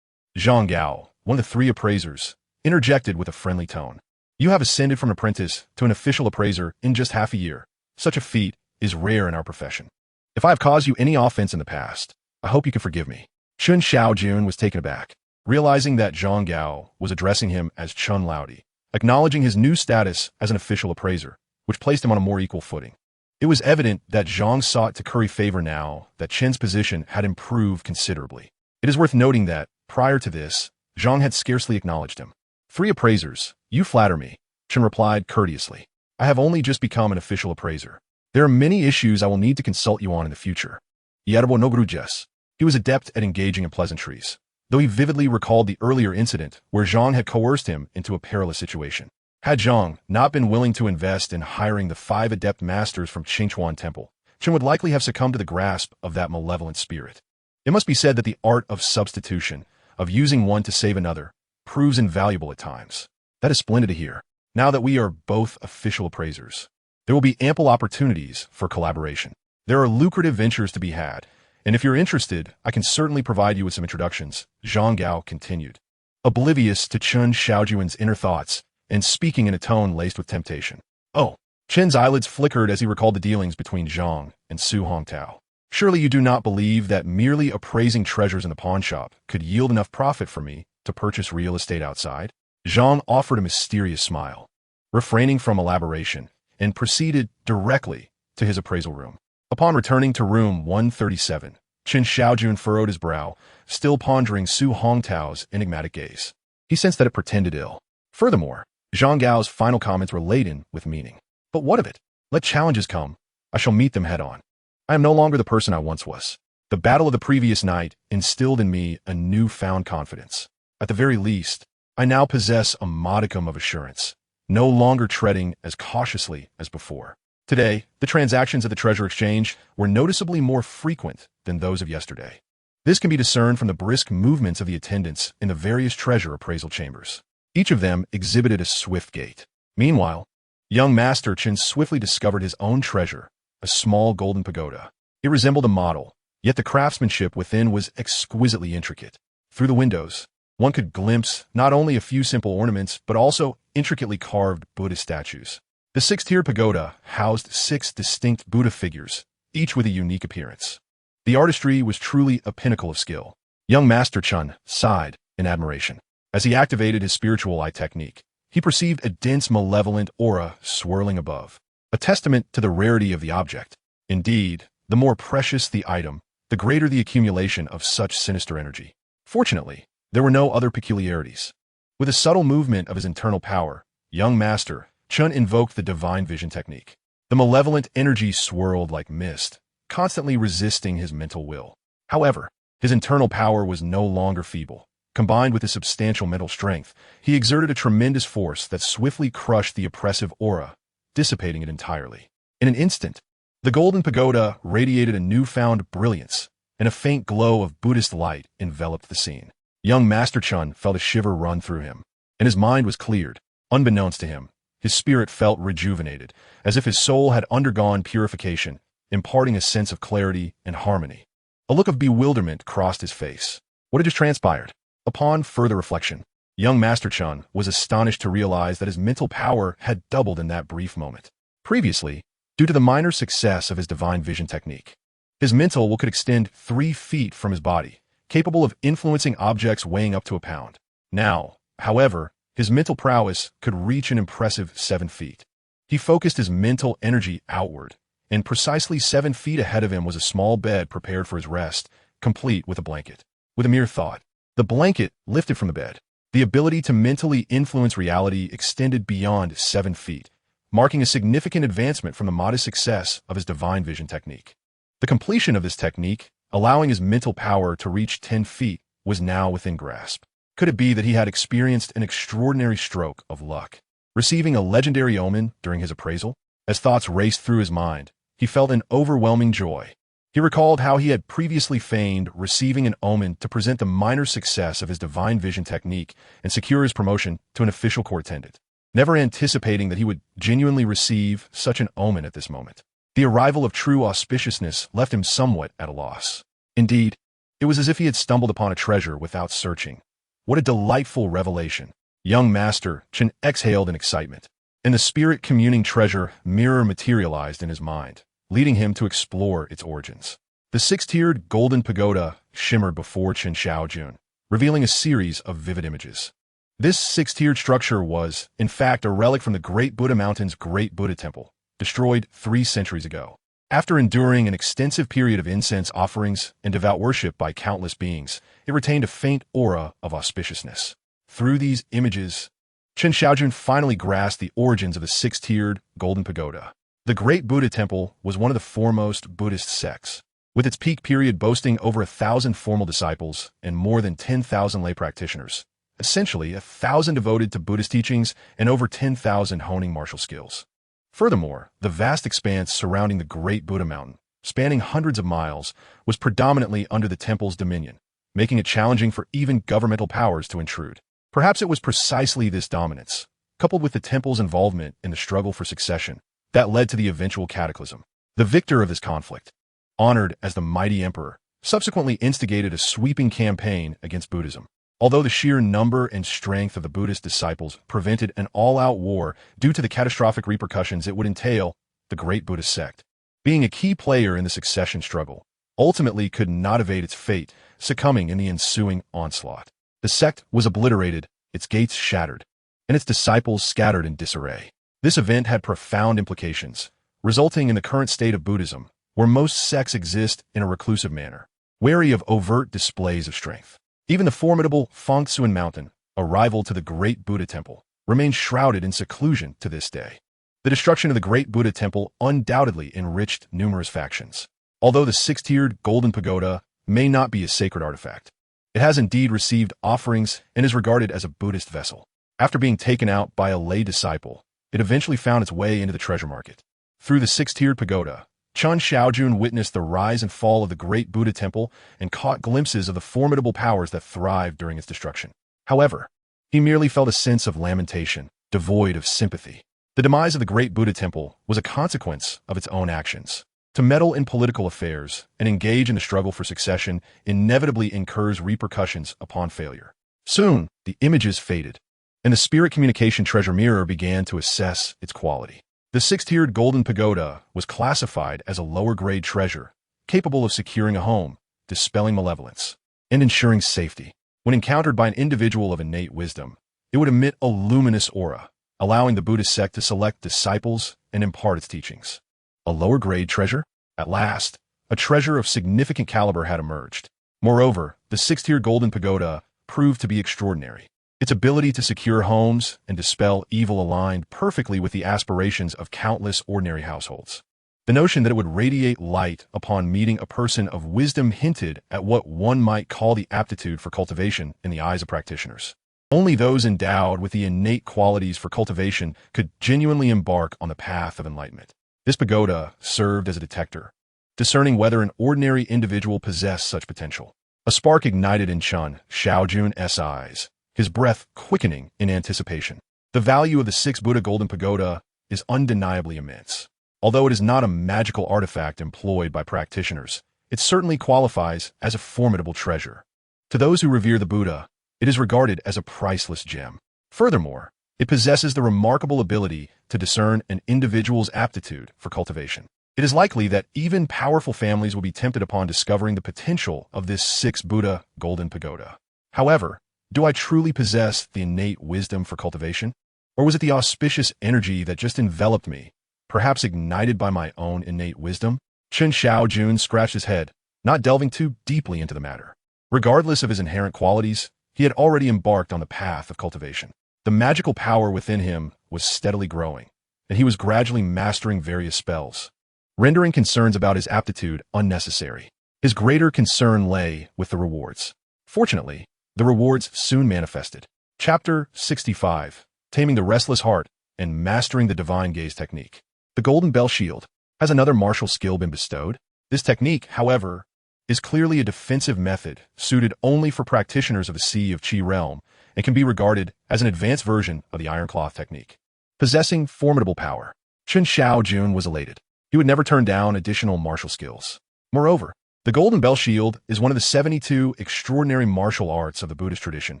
Speaker 1: Zhang Gao, one of the 3 appraisers, interjected with a friendly tone. "You have ascended from an apprentice to an official appraiser in just half a year. Such a feat is rare in our profession. If I have caused you any offense in the past, I hope you can forgive me." Chen Shaojun was taken aback, realizing that Zhang Gao was addressing him as Chen Laudi, acknowledging his new status as an official appraiser, which placed him on a more equal footing. It was evident that Zhang sought to curry favor now that Chen's position had improved considerably. It is worth noting that, prior to this, Zhang had scarcely acknowledged him. 3 appraisers, you flatter me, Chen replied courteously. I have only just become an official appraiser. There are many issues I will need to consult you on in the future. Yerbo no grujes. He was adept at engaging in pleasantries, though he vividly recalled the earlier incident where Zhang had coerced him into a perilous situation. Had Zhang not been willing to invest in hiring the 5 adept masters from Qingchuan Temple, Chen would likely have succumbed to the grasp of that malevolent spirit. It must be said that the art of substitution, of using one to save another, proves invaluable at times. That is splendid to hear. Now that we are both official appraisers, there will be ample opportunities for collaboration. There are lucrative ventures to be had, and if you're interested, I can certainly provide you with some introductions, Zhang Gao continued, oblivious to Chen Shaojun's inner thoughts and speaking in a tone laced with temptation. Oh, Chen's eyelids flickered as he recalled the dealings between Zhang and Su Hongtao. Surely you do not believe that merely appraising treasures in the pawn shop could yield enough profit for me to purchase real estate outside? Zhang offered a mysterious smile, refraining from elaboration, and proceeded directly to his appraisal room. Upon returning to room 137, Chen Shaojun furrowed his brow, still pondering Su Hongtao's enigmatic gaze. He sensed that it portended ill. Furthermore, Zhang Gao's final comments were laden with meaning. But what of it? Let challenges come. I shall meet them head-on. I am no longer the person I once was. The battle of the previous night instilled in me a newfound confidence. At the very least, I now possess a modicum of assurance, no longer treading as cautiously as before. Today, the transactions at the treasure exchange were noticeably more frequent than those of yesterday. This can be discerned from the brisk movements of the attendants in the various treasure appraisal chambers. Each of them exhibited a swift gait. Meanwhile, young Master Chen swiftly discovered his own treasure, a small golden pagoda. It resembled a model, yet the craftsmanship within was exquisitely intricate. Through the windows, one could glimpse not only a few simple ornaments, but also intricately carved Buddhist statues. The 6-tiered pagoda housed 6 distinct Buddha figures, each with a unique appearance. The artistry was truly a pinnacle of skill. Young Master Chen sighed in admiration. As he activated his spiritual eye technique, he perceived a dense malevolent aura swirling above, a testament to the rarity of the object. Indeed, the more precious the item, the greater the accumulation of such sinister energy. Fortunately, there were no other peculiarities. With a subtle movement of his internal power, young Master Chen invoked the divine vision technique. The malevolent energy swirled like mist, constantly resisting his mental will. However, his internal power was no longer feeble. Combined with his substantial mental strength, he exerted a tremendous force that swiftly crushed the oppressive aura, dissipating it entirely. In an instant, the golden pagoda radiated a newfound brilliance, and a faint glow of Buddhist light enveloped the scene. Young Master Chen felt a shiver run through him, and his mind was cleared. Unbeknownst to him, his spirit felt rejuvenated, as if his soul had undergone purification, imparting a sense of clarity and harmony. A look of bewilderment crossed his face. What had just transpired? Upon further reflection, young Master Chen was astonished to realize that his mental power had doubled in that brief moment. Previously, due to the minor success of his divine vision technique, his mental will could extend 3 feet from his body, capable of influencing objects weighing up to a pound. Now, however, his mental prowess could reach an impressive 7 feet. He focused his mental energy outward, and precisely 7 feet ahead of him was a small bed prepared for his rest, complete with a blanket. With a mere thought, the blanket lifted from the bed. The ability to mentally influence reality extended beyond 7 feet, marking a significant advancement from the modest success of his divine vision technique. The completion of this technique, allowing his mental power to reach 10 feet, was now within grasp. Could it be that he had experienced an extraordinary stroke of luck, receiving a legendary omen during his appraisal? As thoughts raced through his mind, he felt an overwhelming joy. He recalled how he had previously feigned receiving an omen to present the minor success of his divine vision technique and secure his promotion to an official court attendant, never anticipating that he would genuinely receive such an omen at this moment. The arrival of true auspiciousness left him somewhat at a loss. Indeed, it was as if he had stumbled upon a treasure without searching. What a delightful revelation! Young Master Chen exhaled in excitement, and the spirit-communing treasure mirror materialized in his mind, leading him to explore its origins. The 6-tiered golden pagoda shimmered before Chen Shaojun, revealing a series of vivid images. This 6-tiered structure was, in fact, a relic from the Great Buddha Mountain's Great Buddha Temple, destroyed 3 centuries ago. After enduring an extensive period of incense offerings and devout worship by countless beings, it retained a faint aura of auspiciousness. Through these images, Chen Shaojun finally grasped the origins of the six-tiered Golden Pagoda. The Great Buddha Temple was one of the foremost Buddhist sects, with its peak period boasting over 1,000 formal disciples and more than 10,000 lay practitioners, essentially 1,000 devoted to Buddhist teachings and over 10,000 honing martial skills. Furthermore, the vast expanse surrounding the Great Buddha Mountain, spanning hundreds of miles, was predominantly under the temple's dominion, making it challenging for even governmental powers to intrude. Perhaps it was precisely this dominance, coupled with the temple's involvement in the struggle for succession, that led to the eventual cataclysm. The victor of this conflict, honored as the mighty emperor, subsequently instigated a sweeping campaign against Buddhism. Although the sheer number and strength of the Buddhist disciples prevented an all-out war due to the catastrophic repercussions it would entail, the Great Buddhist sect, being a key player in the succession struggle, ultimately could not evade its fate, succumbing in the ensuing onslaught. The sect was obliterated, its gates shattered, and its disciples scattered in disarray. This event had profound implications, resulting in the current state of Buddhism, where most sects exist in a reclusive manner, wary of overt displays of strength. Even the formidable Fangsuan Mountain, a rival to the Great Buddha Temple, remains shrouded in seclusion to this day. The destruction of the Great Buddha Temple undoubtedly enriched numerous factions. Although the six-tiered Golden Pagoda may not be a sacred artifact, it has indeed received offerings and is regarded as a Buddhist vessel. After being taken out by a lay disciple, it eventually found its way into the treasure market. Through the six-tiered pagoda, Chen Shaojun witnessed the rise and fall of the Great Buddha Temple and caught glimpses of the formidable powers that thrived during its destruction. However, he merely felt a sense of lamentation, devoid of sympathy. The demise of the Great Buddha Temple was a consequence of its own actions. To meddle in political affairs and engage in the struggle for succession inevitably incurs repercussions upon failure. Soon, the images faded, and the spirit communication treasure mirror began to assess its quality. The six-tiered Golden Pagoda was classified as a lower-grade treasure, capable of securing a home, dispelling malevolence, and ensuring safety. When encountered by an individual of innate wisdom, it would emit a luminous aura, allowing the Buddhist sect to select disciples and impart its teachings. A lower-grade treasure? At last, a treasure of significant caliber had emerged. Moreover, the six-tiered Golden Pagoda proved to be extraordinary. Its ability to secure homes and dispel evil aligned perfectly with the aspirations of countless ordinary households. The notion that it would radiate light upon meeting a person of wisdom hinted at what one might call the aptitude for cultivation in the eyes of practitioners. Only those endowed with the innate qualities for cultivation could genuinely embark on the path of enlightenment. This pagoda served as a detector, discerning whether an ordinary individual possessed such potential. A spark ignited in Chen Shaojun's eyes, his breath quickening in anticipation. The value of the six Buddha Golden Pagoda is undeniably immense. Although it is not a magical artifact employed by practitioners, it certainly qualifies as a formidable treasure. To those who revere the Buddha, it is regarded as a priceless gem. Furthermore, it possesses the remarkable ability to discern an individual's aptitude for cultivation. It is likely that even powerful families will be tempted upon discovering the potential of this six Buddha Golden Pagoda. However, do I truly possess the innate wisdom for cultivation? Or was it the auspicious energy that just enveloped me, perhaps ignited by my own innate wisdom? Chen Shaojun scratched his head, not delving too deeply into the matter. Regardless of his inherent qualities, he had already embarked on the path of cultivation. The magical power within him was steadily growing, and he was gradually mastering various spells, rendering concerns about his aptitude unnecessary. His greater concern lay with the rewards. Fortunately, the rewards soon manifested. Chapter 65, Taming the Restless Heart and Mastering the Divine Gaze Technique. The Golden Bell Shield. Has another martial skill been bestowed? This technique, however, is clearly a defensive method suited only for practitioners of the Sea of Qi realm and can be regarded as an advanced version of the Iron Cloth technique. Possessing formidable power, Chen Shaojun was elated. He would never turn down additional martial skills. Moreover, the Golden Bell Shield is one of the 72 extraordinary martial arts of the Buddhist tradition,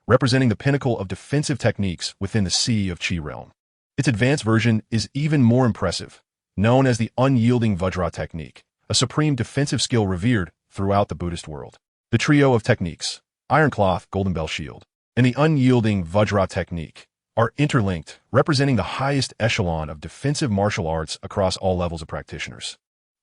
Speaker 1: representing the pinnacle of defensive techniques within the Sea of Qi realm. Its advanced version is even more impressive, known as the unyielding Vajra technique, a supreme defensive skill revered throughout the Buddhist world. The trio of techniques, Iron Cloth, Golden Bell Shield, and the unyielding Vajra technique, are interlinked, representing the highest echelon of defensive martial arts across all levels of practitioners.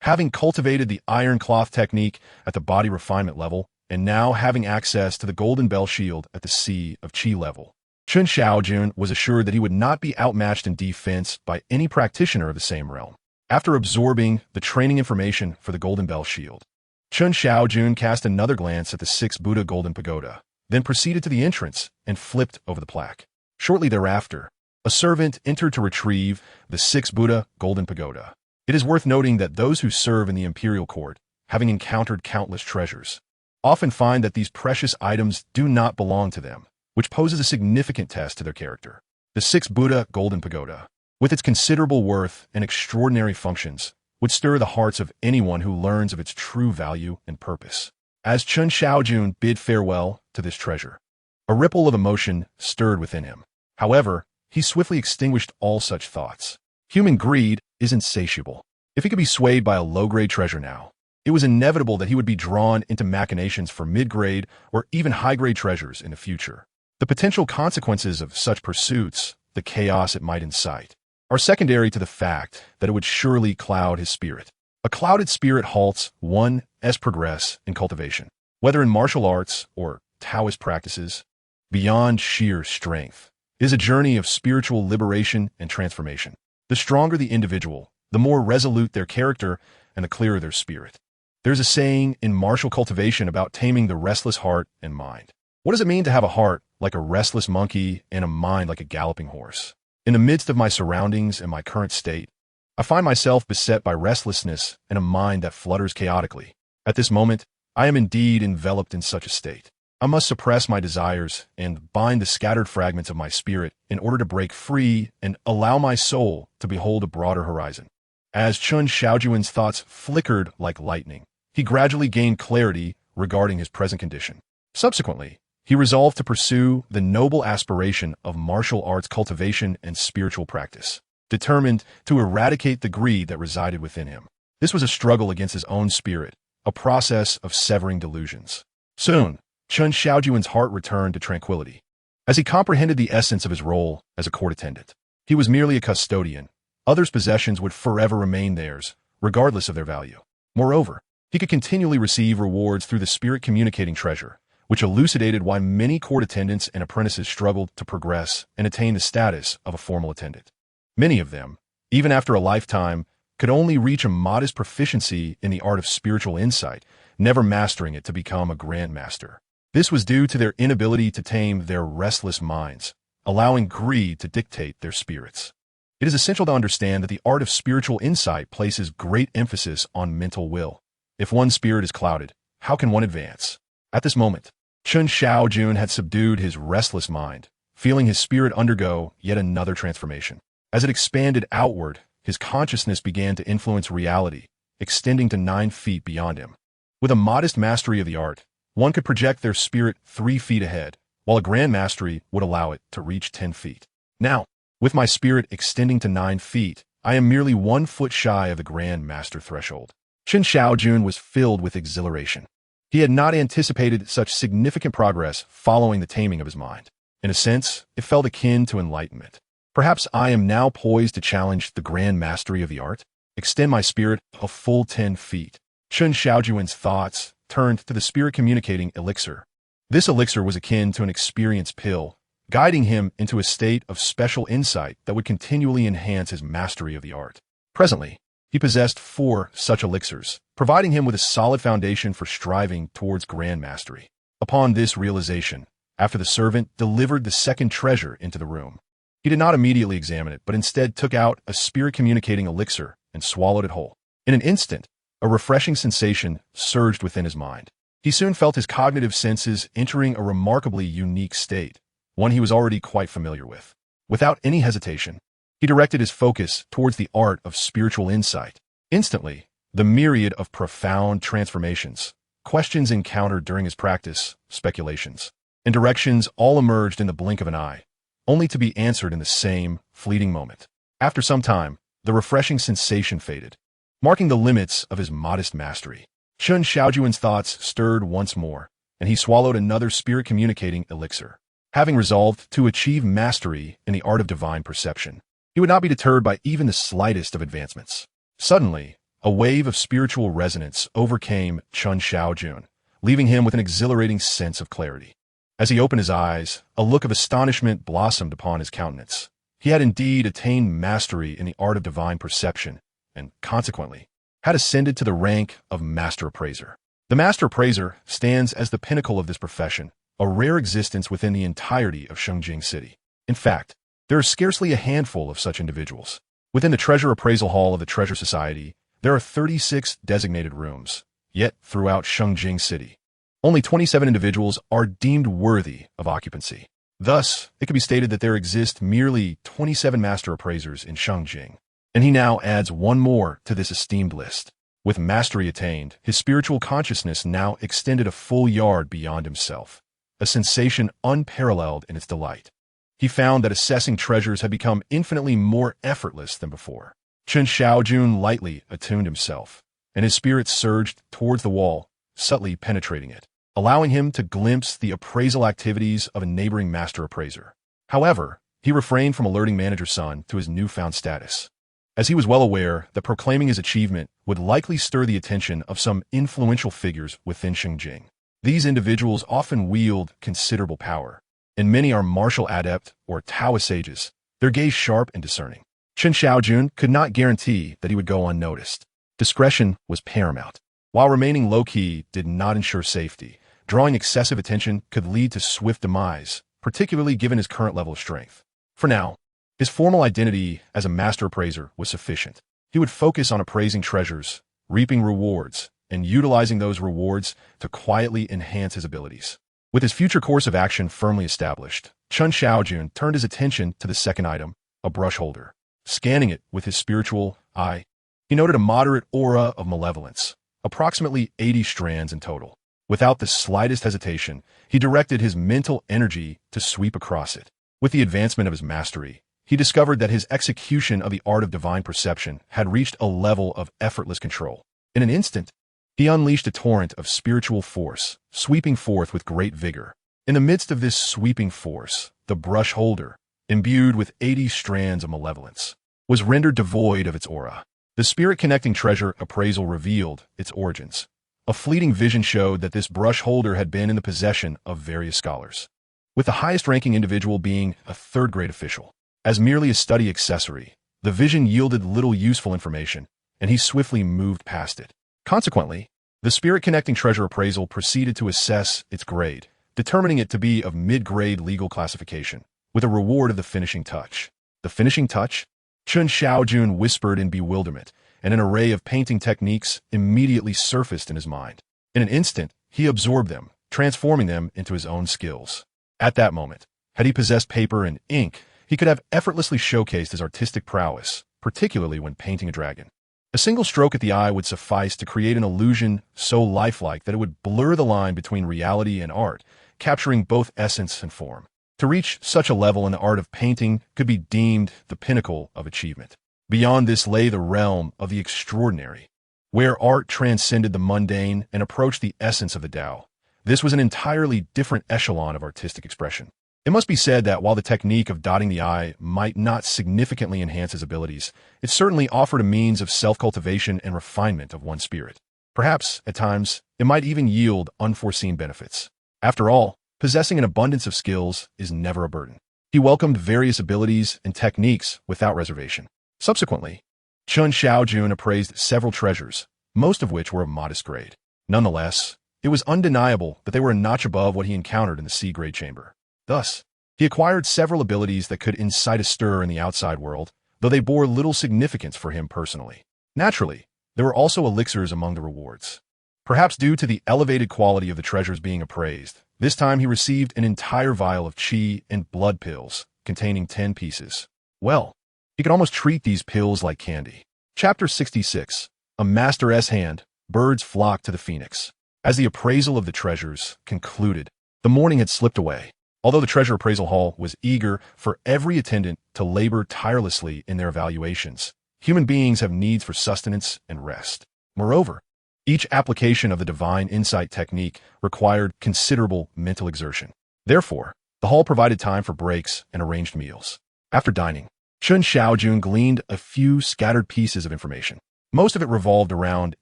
Speaker 1: Having cultivated the iron cloth technique at the body refinement level, and now having access to the golden bell shield at the sea of chi level, Chen Shaojun was assured that he would not be outmatched in defense by any practitioner of the same realm. After absorbing the training information for the golden bell shield, Chen Shaojun cast another glance at the 6 Buddha golden pagoda, then proceeded to the entrance and flipped over the plaque. Shortly thereafter, a servant entered to retrieve the 6 Buddha golden pagoda. It is worth noting that those who serve in the imperial court, having encountered countless treasures, often find that these precious items do not belong to them, which poses a significant test to their character. The 6 Buddha golden pagoda, with its considerable worth and extraordinary functions, would stir the hearts of anyone who learns of its true value and purpose. As Chen Shaojun bid farewell to this treasure, a ripple of emotion stirred within him. However, he swiftly extinguished all such thoughts. Human greed is insatiable. If he could be swayed by a low-grade treasure now, it was inevitable that he would be drawn into machinations for mid-grade or even high-grade treasures in the future. The potential consequences of such pursuits, the chaos it might incite, are secondary to the fact that it would surely cloud his spirit. A clouded spirit halts one's progress in cultivation, whether in martial arts or Taoist practices, beyond sheer strength. It is a journey of spiritual liberation and transformation. The stronger the individual, the more resolute their character and the clearer their spirit. There's a saying in martial cultivation about taming the restless heart and mind. What does it mean to have a heart like a restless monkey and a mind like a galloping horse? In the midst of my surroundings and my current state, I find myself beset by restlessness and a mind that flutters chaotically. At this moment, I am indeed enveloped in such a state. I must suppress my desires and bind the scattered fragments of my spirit in order to break free and allow my soul to behold a broader horizon. As Chen Shaojun's thoughts flickered like lightning, he gradually gained clarity regarding his present condition. Subsequently, he resolved to pursue the noble aspiration of martial arts cultivation and spiritual practice, determined to eradicate the greed that resided within him. This was a struggle against his own spirit, a process of severing delusions. Soon, Chen Shaojun's heart returned to tranquility. As he comprehended the essence of his role as a court attendant, he was merely a custodian. Others' possessions would forever remain theirs, regardless of their value. Moreover, he could continually receive rewards through the spirit-communicating treasure, which elucidated why many court attendants and apprentices struggled to progress and attain the status of a formal attendant. Many of them, even after a lifetime, could only reach a modest proficiency in the art of spiritual insight, never mastering it to become a grand master. This was due to their inability to tame their restless minds, allowing greed to dictate their spirits. It is essential to understand that the art of spiritual insight places great emphasis on mental will. If one's spirit is clouded, how can one advance? At this moment, Chen Shaojun had subdued his restless mind, feeling his spirit undergo yet another transformation. As it expanded outward, his consciousness began to influence reality, extending to 9 feet beyond him. With a modest mastery of the art, one could project their spirit 3 feet ahead, while a grand mastery would allow it to reach 10 feet. Now, with my spirit extending to 9 feet, I am merely 1 foot shy of the grand master threshold. Chen Shaojun was filled with exhilaration. He had not anticipated such significant progress following the taming of his mind. In a sense, it felt akin to enlightenment. Perhaps I am now poised to challenge the grand mastery of the art, extend my spirit a full 10 feet. Chen Shaojun's thoughts turned to the spirit-communicating elixir. This elixir was akin to an experience pill, guiding him into a state of special insight that would continually enhance his mastery of the art. Presently, he possessed 4 such elixirs, providing him with a solid foundation for striving towards grand mastery. Upon this realization, after the servant delivered the second treasure into the room, he did not immediately examine it, but instead took out a spirit-communicating elixir and swallowed it whole. In an instant, a refreshing sensation surged within his mind. He soon felt his cognitive senses entering a remarkably unique state, one he was already quite familiar with. Without any hesitation, he directed his focus towards the art of spiritual insight. Instantly, the myriad of profound transformations, questions encountered during his practice, speculations, and directions all emerged in the blink of an eye, only to be answered in the same fleeting moment. After some time, the refreshing sensation faded, marking the limits of his modest mastery. Chen Shaojun's thoughts stirred once more, and he swallowed another spirit-communicating elixir. Having resolved to achieve mastery in the art of divine perception, he would not be deterred by even the slightest of advancements. Suddenly, A wave of spiritual resonance overcame Chen Shaojun, leaving him with an exhilarating sense of clarity. As he opened his eyes, a look of astonishment blossomed upon his countenance. He had indeed attained mastery in the art of divine perception, and, consequently, had ascended to the rank of Master Appraiser. The Master Appraiser stands as the pinnacle of this profession, a rare existence within the entirety of Shengjing City. In fact, there is scarcely a handful of such individuals. Within the Treasure Appraisal Hall of the Treasure Society, there are 36 designated rooms, yet throughout Shengjing City, only 27 individuals are deemed worthy of occupancy. Thus, it can be stated that there exist merely 27 Master Appraisers in Shengjing, and he now adds one more to this esteemed list. With mastery attained, his spiritual consciousness now extended a full yard beyond himself, a sensation unparalleled in its delight. He found that assessing treasures had become infinitely more effortless than before. Chen Shaojun lightly attuned himself, and his spirit surged towards the wall, subtly penetrating it, allowing him to glimpse the appraisal activities of a neighboring master appraiser. However, he refrained from alerting Manager Sun to his newfound status, as he was well aware that proclaiming his achievement would likely stir the attention of some influential figures within Shengjing. These individuals often wield considerable power, and many are martial adept or Taoist sages, their gaze sharp and discerning. Chen Shaojun could not guarantee that he would go unnoticed. Discretion was paramount. While remaining low-key did not ensure safety, drawing excessive attention could lead to swift demise, particularly given his current level of strength. For now, his formal identity as a master appraiser was sufficient. He would focus on appraising treasures, reaping rewards, and utilizing those rewards to quietly enhance his abilities. With his future course of action firmly established, Chen Shaojun turned his attention to the second item, a brush holder. Scanning it with his spiritual eye, he noted a moderate aura of malevolence, approximately 80 strands in total. Without the slightest hesitation, he directed his mental energy to sweep across it. With the advancement of his mastery, he discovered that his execution of the art of divine perception had reached a level of effortless control. In an instant, he unleashed a torrent of spiritual force, sweeping forth with great vigor. In the midst of this sweeping force, the brush holder, imbued with 80 strands of malevolence, was rendered devoid of its aura. The spirit-connecting treasure appraisal revealed its origins. A fleeting vision showed that this brush holder had been in the possession of various scholars, with the highest-ranking individual being a third-grade official. As merely a study accessory, the vision yielded little useful information, and he swiftly moved past it. Consequently, the spirit-connecting treasure appraisal proceeded to assess its grade, determining it to be of mid-grade legal classification, with a reward of the finishing touch. The finishing touch? Chen Shaojun whispered in bewilderment, and an array of painting techniques immediately surfaced in his mind. In an instant, he absorbed them, transforming them into his own skills. At that moment, had he possessed paper and ink, he could have effortlessly showcased his artistic prowess, particularly when painting a dragon. A single stroke at the eye would suffice to create an illusion so lifelike that it would blur the line between reality and art, capturing both essence and form. To reach such a level in the art of painting could be deemed the pinnacle of achievement. Beyond this lay the realm of the extraordinary, where art transcended the mundane and approached the essence of the Tao. This was an entirely different echelon of artistic expression. It must be said that while the technique of dotting the eye might not significantly enhance his abilities, it certainly offered a means of self-cultivation and refinement of one's spirit. Perhaps, at times, it might even yield unforeseen benefits. After all, possessing an abundance of skills is never a burden. He welcomed various abilities and techniques without reservation. Subsequently, Chen Shaojun appraised several treasures, most of which were of modest grade. Nonetheless, it was undeniable that they were a notch above what he encountered in the C-grade chamber. Thus, he acquired several abilities that could incite a stir in the outside world, though they bore little significance for him personally. Naturally, there were also elixirs among the rewards. Perhaps due to the elevated quality of the treasures being appraised, this time he received an entire vial of qi and blood pills, containing 10 pieces. Well, he could almost treat these pills like candy. Chapter 66. A Master's Hand. Birds flocked to the phoenix. As the appraisal of the treasures concluded, the morning had slipped away. Although the Treasure Appraisal Hall was eager for every attendant to labor tirelessly in their evaluations, human beings have needs for sustenance and rest. Moreover, each application of the divine insight technique required considerable mental exertion. Therefore, the hall provided time for breaks and arranged meals. After dining, Chen Shaojun gleaned a few scattered pieces of information. Most of it revolved around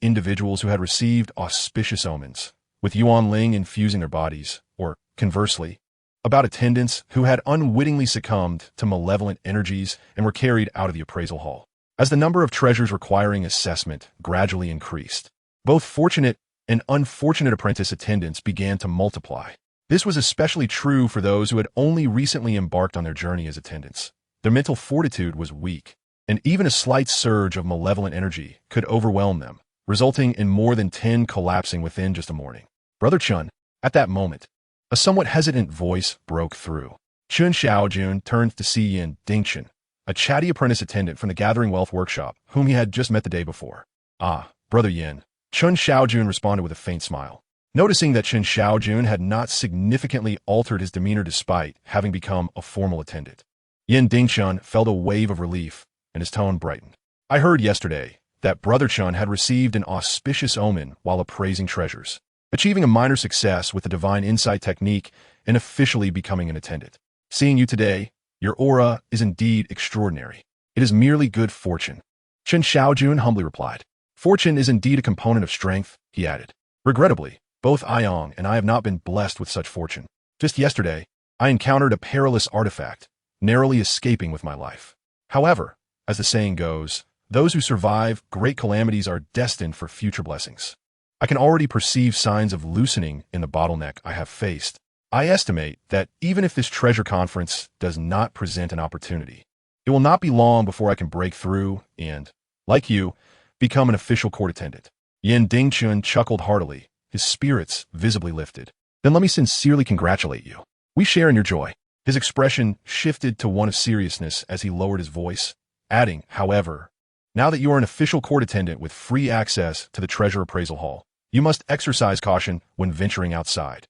Speaker 1: individuals who had received auspicious omens, with Yuan Ling infusing their bodies, or, conversely, about attendants who had unwittingly succumbed to malevolent energies and were carried out of the appraisal hall. As the number of treasures requiring assessment gradually increased, both fortunate and unfortunate apprentice attendants began to multiply. This was especially true for those who had only recently embarked on their journey as attendants. Their mental fortitude was weak, and even a slight surge of malevolent energy could overwhelm them, resulting in more than 10 collapsing within just a morning. Brother Chen, at that moment, a somewhat hesitant voice broke through. Chen Shaojun turned to see Yin Dingchen, a chatty apprentice attendant from the Gathering Wealth Workshop, whom he had just met the day before. Ah, Brother Yin. Chen Shaojun responded with a faint smile. Noticing that Chen Shaojun had not significantly altered his demeanor despite having become a formal attendant. Yin Dingchen felt a wave of relief, and his tone brightened. I heard yesterday that Brother Chen had received an auspicious omen while appraising treasures, achieving a minor success with the divine insight technique and officially becoming an attendant. Seeing you today, your aura is indeed extraordinary. It is merely good fortune. Chen Shaojun humbly replied. Fortune is indeed a component of strength, he added. Regrettably, both Ayong and I have not been blessed with such fortune. Just yesterday, I encountered a perilous artifact, narrowly escaping with my life. However, as the saying goes, those who survive great calamities are destined for future blessings. I can already perceive signs of loosening in the bottleneck I have faced. I estimate that even if this treasure conference does not present an opportunity, it will not be long before I can break through and, like you, become an official court attendant. Yin Dingchun chuckled heartily, his spirits visibly lifted. Then let me sincerely congratulate you. We share in your joy. His expression shifted to one of seriousness as he lowered his voice, adding, however, now that you are an official court attendant with free access to the treasure appraisal hall, you must exercise caution when venturing outside.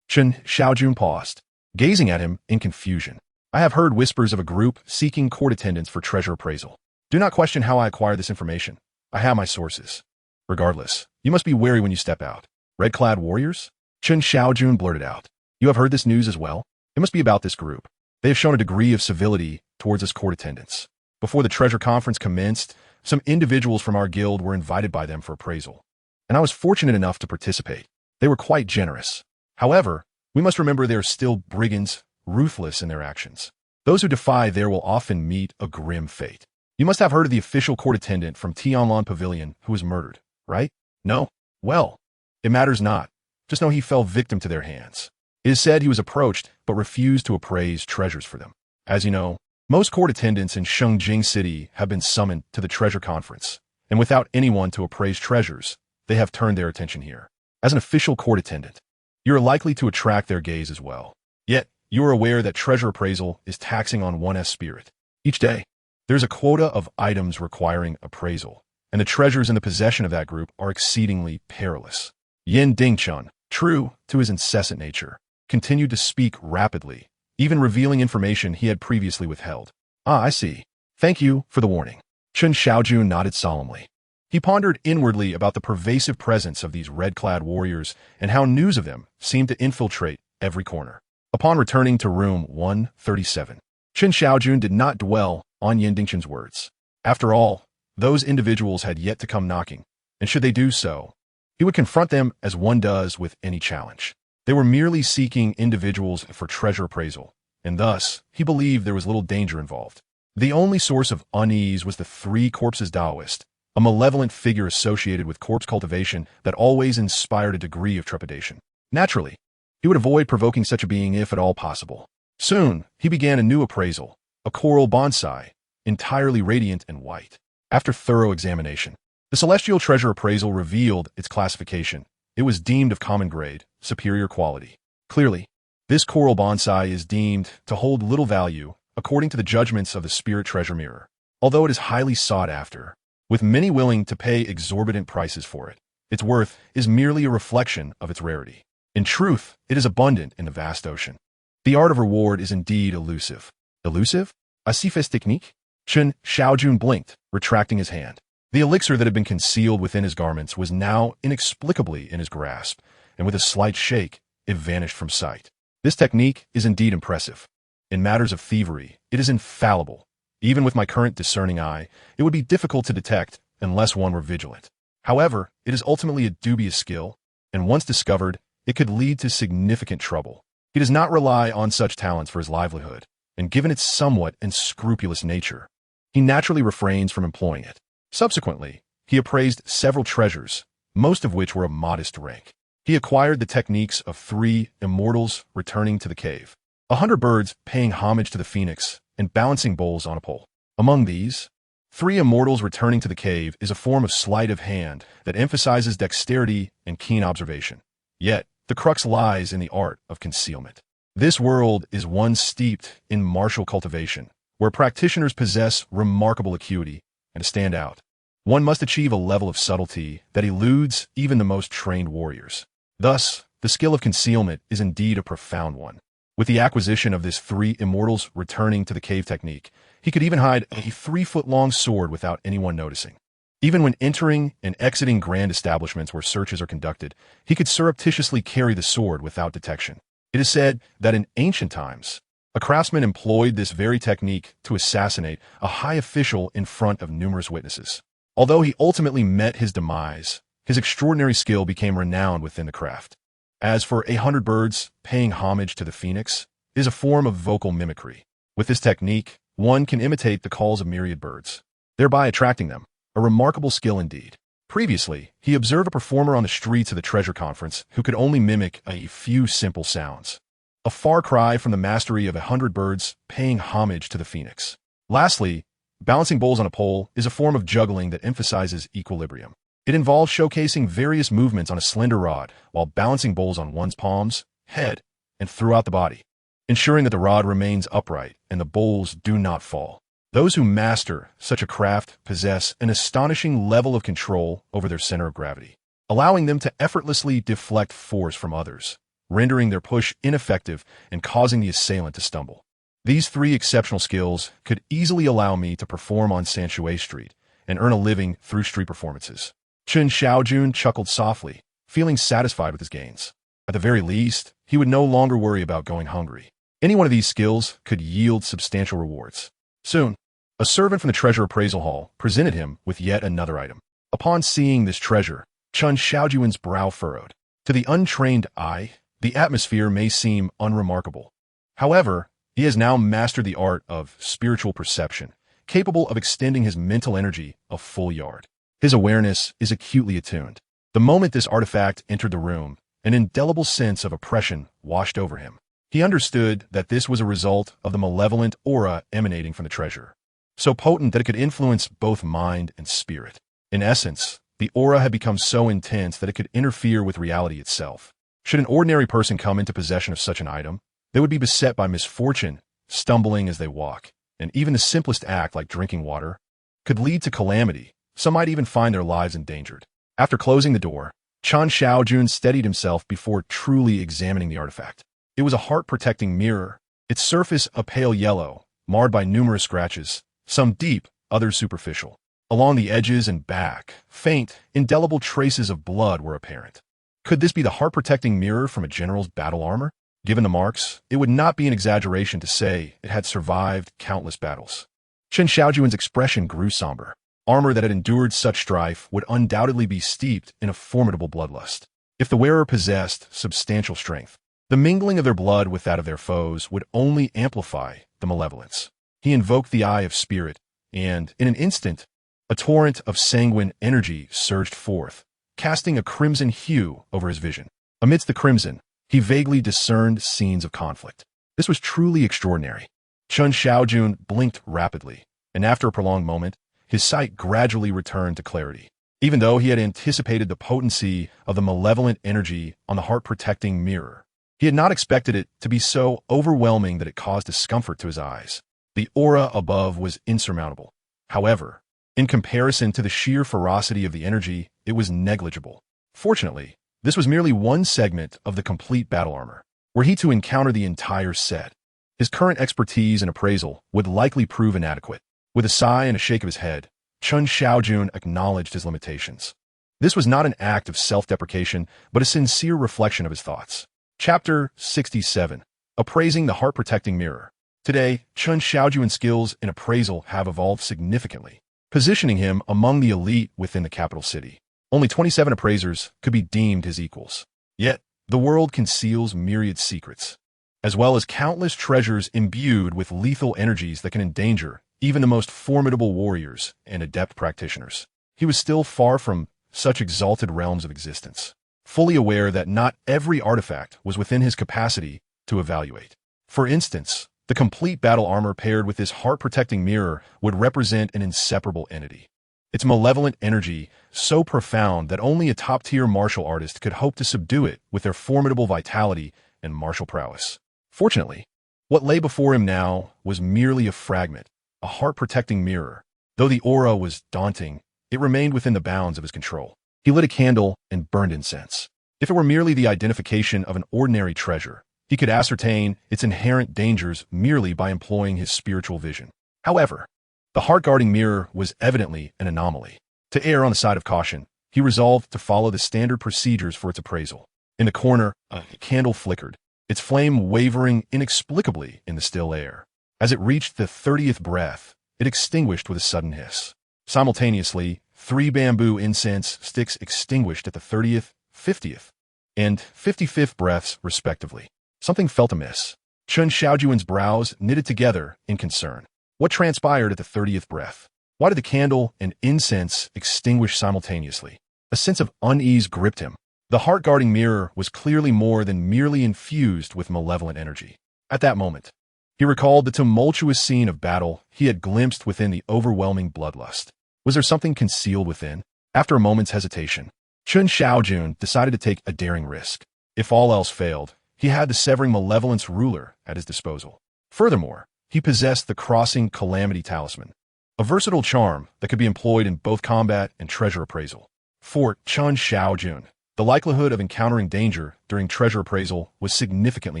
Speaker 1: Chen Shaojun paused, gazing at him in confusion. I have heard whispers of a group seeking court attendants for treasure appraisal. Do not question how I acquired this information. I have my sources. Regardless, you must be wary when you step out. Red-clad warriors? Chen Shaojun blurted out. You have heard this news as well? It must be about this group. They have shown a degree of civility towards us court attendants. Before the treasure conference commenced, some individuals from our guild were invited by them for appraisal, and I was fortunate enough to participate. They were quite generous. However, we must remember they are still brigands, ruthless in their actions. Those who defy there will often meet a grim fate. You must have heard of the official court attendant from Tianlan Pavilion who was murdered, right? No? Well, it matters not. Just know he fell victim to their hands. It is said he was approached but refused to appraise treasures for them. As you know, most court attendants in Shengjing City have been summoned to the treasure conference, and without anyone to appraise treasures, they have turned their attention here. As an official court attendant, you are likely to attract their gaze as well. Yet, you are aware that treasure appraisal is taxing on one's spirit. Each day, there's a quota of items requiring appraisal, and the treasures in the possession of that group are exceedingly perilous. Yin Dingchun, true to his incessant nature, continued to speak rapidly, even revealing information he had previously withheld. Ah, I see. Thank you for the warning. Chen Shaojun nodded solemnly. He pondered inwardly about the pervasive presence of these red-clad warriors and how news of them seemed to infiltrate every corner. Upon returning to room 137, Chen Shaojun did not dwell on Yin Dingchun's words. After all, those individuals had yet to come knocking, and should they do so, he would confront them as one does with any challenge. They were merely seeking individuals for treasure appraisal, and thus, he believed there was little danger involved. The only source of unease was the Three Corpses Taoist, a malevolent figure associated with corpse cultivation that always inspired a degree of trepidation. Naturally, he would avoid provoking such a being if at all possible. Soon, he began a new appraisal, a coral bonsai, entirely radiant and white. After thorough examination, the celestial treasure appraisal revealed its classification. It was deemed of common grade, superior quality. Clearly, this coral bonsai is deemed to hold little value according to the judgments of the spirit treasure mirror, although it is highly sought after, with many willing to pay exorbitant prices for it. Its worth is merely a reflection of its rarity. In truth, it is abundant in the vast ocean. The art of reward is indeed elusive. Elusive? Asifes technique? Chen Shaojun blinked, retracting his hand. The elixir that had been concealed within his garments was now inexplicably in his grasp, and with a slight shake, it vanished from sight. This technique is indeed impressive. In matters of thievery, it is infallible. Even with my current discerning eye, it would be difficult to detect unless one were vigilant. However, it is ultimately a dubious skill, and once discovered, it could lead to significant trouble. He does not rely on such talents for his livelihood, and given its somewhat unscrupulous nature, he naturally refrains from employing it. Subsequently, he appraised several treasures, most of which were of modest rank. He acquired the techniques of 3 immortals returning to the cave, 100 birds paying homage to the phoenix, and balancing bowls on a pole. Among these, 3 immortals returning to the cave is a form of sleight of hand that emphasizes dexterity and keen observation. Yet, the crux lies in the art of concealment. This world is one steeped in martial cultivation, where practitioners possess remarkable acuity, and to stand out, one must achieve a level of subtlety that eludes even the most trained warriors. Thus, the skill of concealment is indeed a profound one. With the acquisition of this 3 immortals returning to the cave technique, he could even hide a 3-foot-long sword without anyone noticing. Even when entering and exiting grand establishments where searches are conducted, he could surreptitiously carry the sword without detection. It is said that in ancient times, a craftsman employed this very technique to assassinate a high official in front of numerous witnesses. Although he ultimately met his demise, his extraordinary skill became renowned within the craft. As for 100 birds paying homage to the phoenix, it is a form of vocal mimicry. With this technique, one can imitate the calls of myriad birds, thereby attracting them, a remarkable skill indeed. Previously, he observed a performer on the streets of the treasure conference who could only mimic a few simple sounds. A far cry from the mastery of 100 birds paying homage to the phoenix. Lastly, balancing bowls on a pole is a form of juggling that emphasizes equilibrium. It involves showcasing various movements on a slender rod while balancing bowls on one's palms, head, and throughout the body, ensuring that the rod remains upright and the bowls do not fall. Those who master such a craft possess an astonishing level of control over their center of gravity, allowing them to effortlessly deflect force from others, rendering their push ineffective and causing the assailant to stumble. These 3 exceptional skills could easily allow me to perform on Sanshui Street and earn a living through street performances. Chen Shaojun chuckled softly, feeling satisfied with his gains. At the very least, he would no longer worry about going hungry. Any one of these skills could yield substantial rewards. Soon, a servant from the treasure appraisal hall presented him with yet another item. Upon seeing this treasure, Chen Shaojun's brow furrowed. To the untrained eye, the atmosphere may seem unremarkable. However, he has now mastered the art of spiritual perception, capable of extending his mental energy a full yard. His awareness is acutely attuned. The moment this artifact entered the room, an indelible sense of oppression washed over him. He understood that this was a result of the malevolent aura emanating from the treasure, so potent that it could influence both mind and spirit. In essence, the aura had become so intense that it could interfere with reality itself. Should an ordinary person come into possession of such an item, they would be beset by misfortune, stumbling as they walk, and even the simplest act like drinking water could lead to calamity. Some might even find their lives endangered. After closing the door, Chen Shaojun steadied himself before truly examining the artifact. It was a heart-protecting mirror, its surface a pale yellow, marred by numerous scratches, some deep, others superficial. Along the edges and back, faint, indelible traces of blood were apparent. Could this be the heart-protecting mirror from a general's battle armor? Given the marks, it would not be an exaggeration to say it had survived countless battles. Chen Shaojun's expression grew somber. Armor that had endured such strife would undoubtedly be steeped in a formidable bloodlust. If the wearer possessed substantial strength, the mingling of their blood with that of their foes would only amplify the malevolence. He invoked the Eye of Spirit, and, in an instant, a torrent of sanguine energy surged forth, casting a crimson hue over his vision. Amidst the crimson, he vaguely discerned scenes of conflict. This was truly extraordinary. Chen Shaojun blinked rapidly, and after a prolonged moment, his sight gradually returned to clarity. Even though he had anticipated the potency of the malevolent energy on the heart-protecting mirror, he had not expected it to be so overwhelming that it caused discomfort to his eyes. The aura above was insurmountable. However, in comparison to the sheer ferocity of the energy, it was negligible. Fortunately, this was merely one segment of the complete battle armor. Were he to encounter the entire set, his current expertise in appraisal would likely prove inadequate. With a sigh and a shake of his head, Chen Shaojun acknowledged his limitations. This was not an act of self-deprecation, but a sincere reflection of his thoughts. Chapter 67. Appraising the Heart-Protecting Mirror. Today, Chen Shaojun's skills in appraisal have evolved significantly. positioning him among the elite within the capital city. Only 27 appraisers could be deemed his equals. Yet, the world conceals myriad secrets, as well as countless treasures imbued with lethal energies that can endanger even the most formidable warriors and adept practitioners. He was still far from such exalted realms of existence, fully aware that not every artifact was within his capacity to evaluate. For instance, the complete battle armor paired with this heart-protecting mirror would represent an inseparable entity. Its malevolent energy, so profound that only a top-tier martial artist could hope to subdue it with their formidable vitality and martial prowess. Fortunately, what lay before him now was merely a fragment, a heart-protecting mirror. Though the aura was daunting, it remained within the bounds of his control. He lit a candle and burned incense. If it were merely the identification of an ordinary treasure, he could ascertain its inherent dangers merely by employing his spiritual vision. However, the heart-guarding mirror was evidently an anomaly. To err on the side of caution, he resolved to follow the standard procedures for its appraisal. In the corner, a candle flickered, its flame wavering inexplicably in the still air. As it reached the 30th breath, it extinguished with a sudden hiss. Simultaneously, 3 bamboo incense sticks extinguished at the 30th, 50th, and 55th breaths, respectively. Something felt amiss. Chen Shaojun's brows knitted together in concern. What transpired at the 30th breath? Why did the candle and incense extinguish simultaneously? A sense of unease gripped him. The heart-guarding mirror was clearly more than merely infused with malevolent energy. At that moment, he recalled the tumultuous scene of battle he had glimpsed within the overwhelming bloodlust. Was there something concealed within? After a moment's hesitation, Chen Shaojun decided to take a daring risk. If all else failed, he had the severing malevolence ruler at his disposal. Furthermore, he possessed the crossing calamity talisman, a versatile charm that could be employed in both combat and treasure appraisal. For Chen Shaojun, the likelihood of encountering danger during treasure appraisal was significantly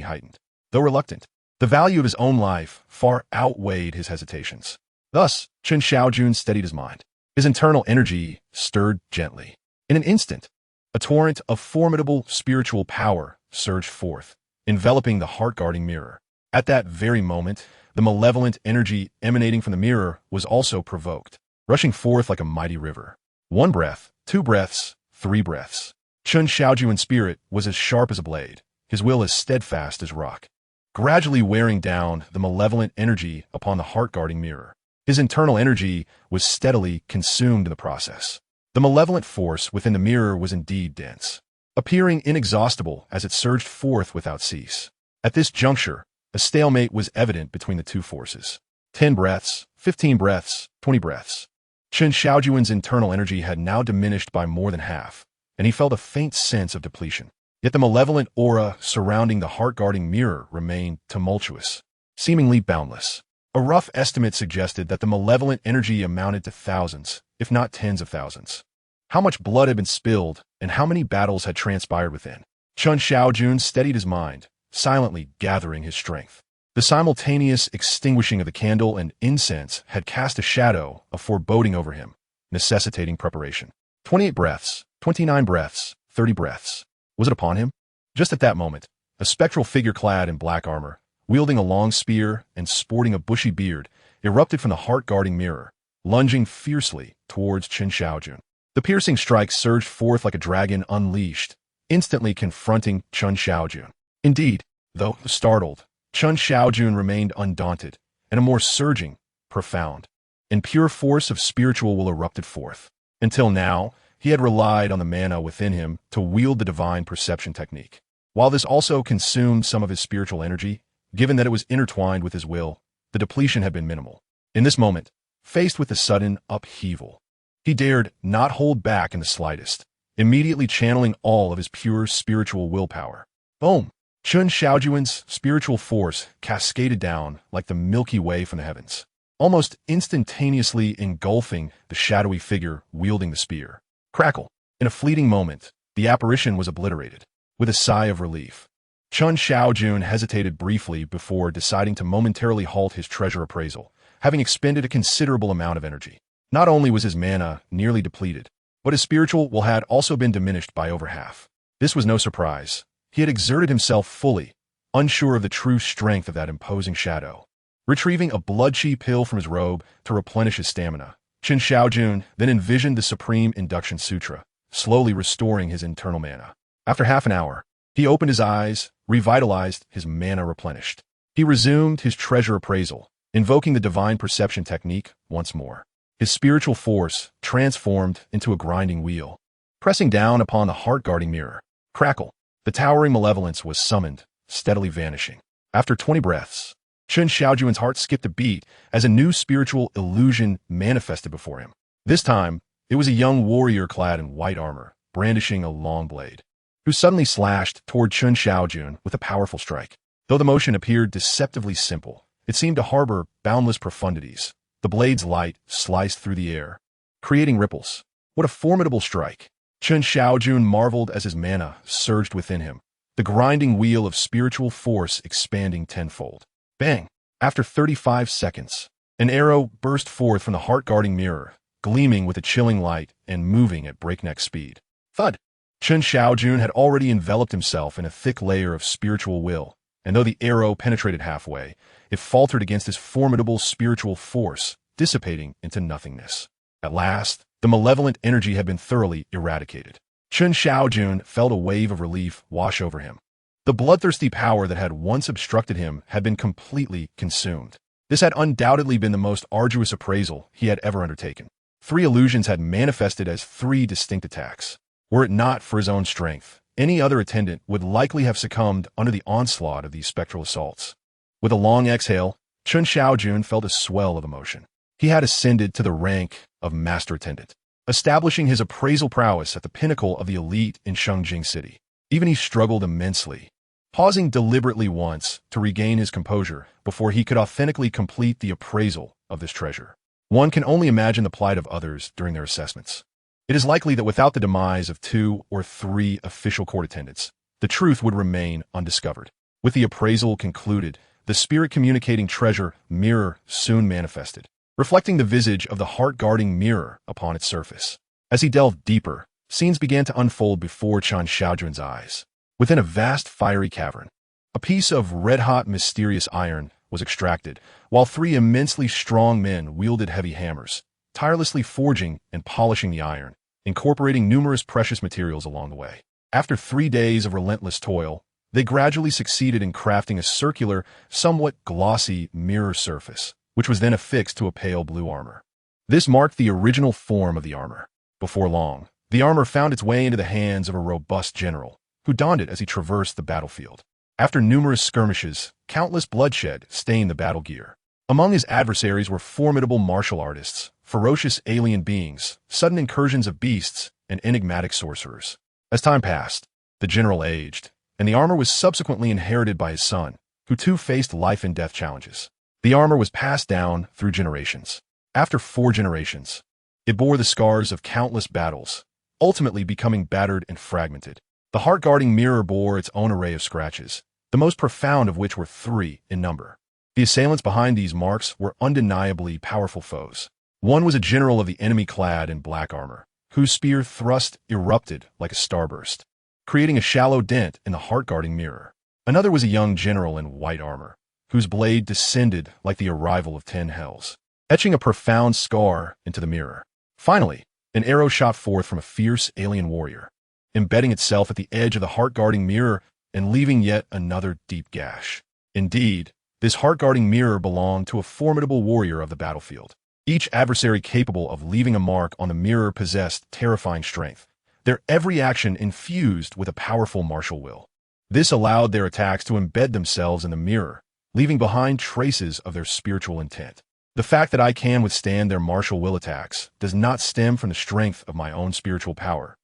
Speaker 1: heightened. Though reluctant, the value of his own life far outweighed his hesitations. Thus, Chen Shaojun steadied his mind. His internal energy stirred gently. In an instant, a torrent of formidable spiritual power surged forth, enveloping the heart-guarding mirror. At that very moment, the malevolent energy emanating from the mirror was also provoked, rushing forth like a mighty river. 1 breath, 2 breaths, 3 breaths. Chen Shaojun's spirit was as sharp as a blade, his will as steadfast as rock, gradually wearing down the malevolent energy upon the heart-guarding mirror. His internal energy was steadily consumed in the process. The malevolent force within the mirror was indeed dense, appearing inexhaustible as it surged forth without cease. At this juncture, a stalemate was evident between the two forces. 10 breaths, 15 breaths, 20 breaths. Chen Shaojun's internal energy had now diminished by more than half, and he felt a faint sense of depletion. Yet the malevolent aura surrounding the heart-guarding mirror remained tumultuous, seemingly boundless. A rough estimate suggested that the malevolent energy amounted to thousands, if not tens of thousands. How much blood had been spilled, and how many battles had transpired within? Chen Shaojun steadied his mind, silently gathering his strength. The simultaneous extinguishing of the candle and incense had cast a shadow of foreboding over him, necessitating preparation. 28 breaths, 29 breaths, 30 breaths. Was it upon him? Just at that moment, a spectral figure clad in black armor, wielding a long spear and sporting a bushy beard, erupted from the heart-guarding mirror, lunging fiercely towards Chen Shaojun. The piercing strike surged forth like a dragon unleashed, instantly confronting Chen Shaojun. Indeed, though startled, Chen Shaojun remained undaunted, and a more surging, profound, and pure force of spiritual will erupted forth. Until now, he had relied on the mana within him to wield the divine perception technique. While this also consumed some of his spiritual energy, given that it was intertwined with his will, the depletion had been minimal. In this moment, faced with the sudden upheaval, he dared not hold back in the slightest, immediately channeling all of his pure spiritual willpower. Boom! Chen Shaojun's spiritual force cascaded down like the Milky Way from the heavens, almost instantaneously engulfing the shadowy figure wielding the spear. Crackle! In a fleeting moment, the apparition was obliterated. With a sigh of relief, Chen Shaojun hesitated briefly before deciding to momentarily halt his treasure appraisal, having expended a considerable amount of energy. Not only was his mana nearly depleted, but his spiritual will had also been diminished by over half. This was no surprise. He had exerted himself fully, unsure of the true strength of that imposing shadow. Retrieving a blood-chi pill from his robe to replenish his stamina, Chen Shaojun then envisioned the Supreme Induction Sutra, slowly restoring his internal mana. After half an hour, he opened his eyes, revitalized, his mana replenished. He resumed his treasure appraisal, invoking the divine perception technique once more. His spiritual force transformed into a grinding wheel. Pressing down upon the heart-guarding mirror, crackle, the towering malevolence was summoned, steadily vanishing. After 20 breaths, Chen Shaojun's heart skipped a beat as a new spiritual illusion manifested before him. This time, it was a young warrior clad in white armor, brandishing a long blade, who suddenly slashed toward Chen Shaojun with a powerful strike. Though the motion appeared deceptively simple, it seemed to harbor boundless profundities. The blade's light sliced through the air, creating ripples. What a formidable strike! Chen Shaojun marveled as his mana surged within him, the grinding wheel of spiritual force expanding tenfold. Bang! After 35 seconds, an arrow burst forth from the heart-guarding mirror, gleaming with a chilling light and moving at breakneck speed. Thud! Chen Shaojun had already enveloped himself in a thick layer of spiritual will, and though the arrow penetrated halfway, it faltered against his formidable spiritual force, dissipating into nothingness. At last, the malevolent energy had been thoroughly eradicated. Chen Shaojun felt a wave of relief wash over him. The bloodthirsty power that had once obstructed him had been completely consumed. This had undoubtedly been the most arduous appraisal he had ever undertaken. 3 illusions had manifested as 3 distinct attacks. Were it not for his own strength, any other attendant would likely have succumbed under the onslaught of these spectral assaults. With a long exhale, Chen Shaojun felt a swell of emotion. He had ascended to the rank of Master Attendant, establishing his appraisal prowess at the pinnacle of the elite in Shengjing City. Even he struggled immensely, pausing deliberately once to regain his composure before he could authentically complete the appraisal of this treasure. One can only imagine the plight of others during their assessments. It is likely that without the demise of 2 or 3 official court attendants, the truth would remain undiscovered. With the appraisal concluded, the spirit-communicating treasure mirror soon manifested, reflecting the visage of the heart-guarding mirror upon its surface. As he delved deeper, scenes began to unfold before Chen Shaojun's eyes. Within a vast fiery cavern, a piece of red-hot mysterious iron was extracted, while 3 immensely strong men wielded heavy hammers, tirelessly forging and polishing the iron, incorporating numerous precious materials along the way. After 3 days of relentless toil, they gradually succeeded in crafting a circular, somewhat glossy mirror surface, which was then affixed to a pale blue armor. This marked the original form of the armor. Before long, the armor found its way into the hands of a robust general, who donned it as he traversed the battlefield. After numerous skirmishes, countless bloodshed stained the battle gear. Among his adversaries were formidable martial artists, ferocious alien beings, sudden incursions of beasts, and enigmatic sorcerers. As time passed, the general aged, and the armor was subsequently inherited by his son, who too faced life-and-death challenges. The armor was passed down through generations. After 4 generations, it bore the scars of countless battles, ultimately becoming battered and fragmented. The heart-guarding mirror bore its own array of scratches, the most profound of which were 3 in number. The assailants behind these marks were undeniably powerful foes. One was a general of the enemy clad in black armor, whose spear thrust erupted like a starburst, creating a shallow dent in the heart-guarding mirror. Another was a young general in white armor, whose blade descended like the arrival of 10 hells, etching a profound scar into the mirror. Finally, an arrow shot forth from a fierce alien warrior, embedding itself at the edge of the heart-guarding mirror and leaving yet another deep gash. Indeed, this heart-guarding mirror belonged to a formidable warrior of the battlefield. Each adversary capable of leaving a mark on the mirror possessed terrifying strength, their every action infused with a powerful martial will. This allowed their attacks to embed themselves in the mirror, leaving behind traces of their spiritual intent. The fact that I can withstand their martial will attacks does not stem from the strength of my own spiritual power,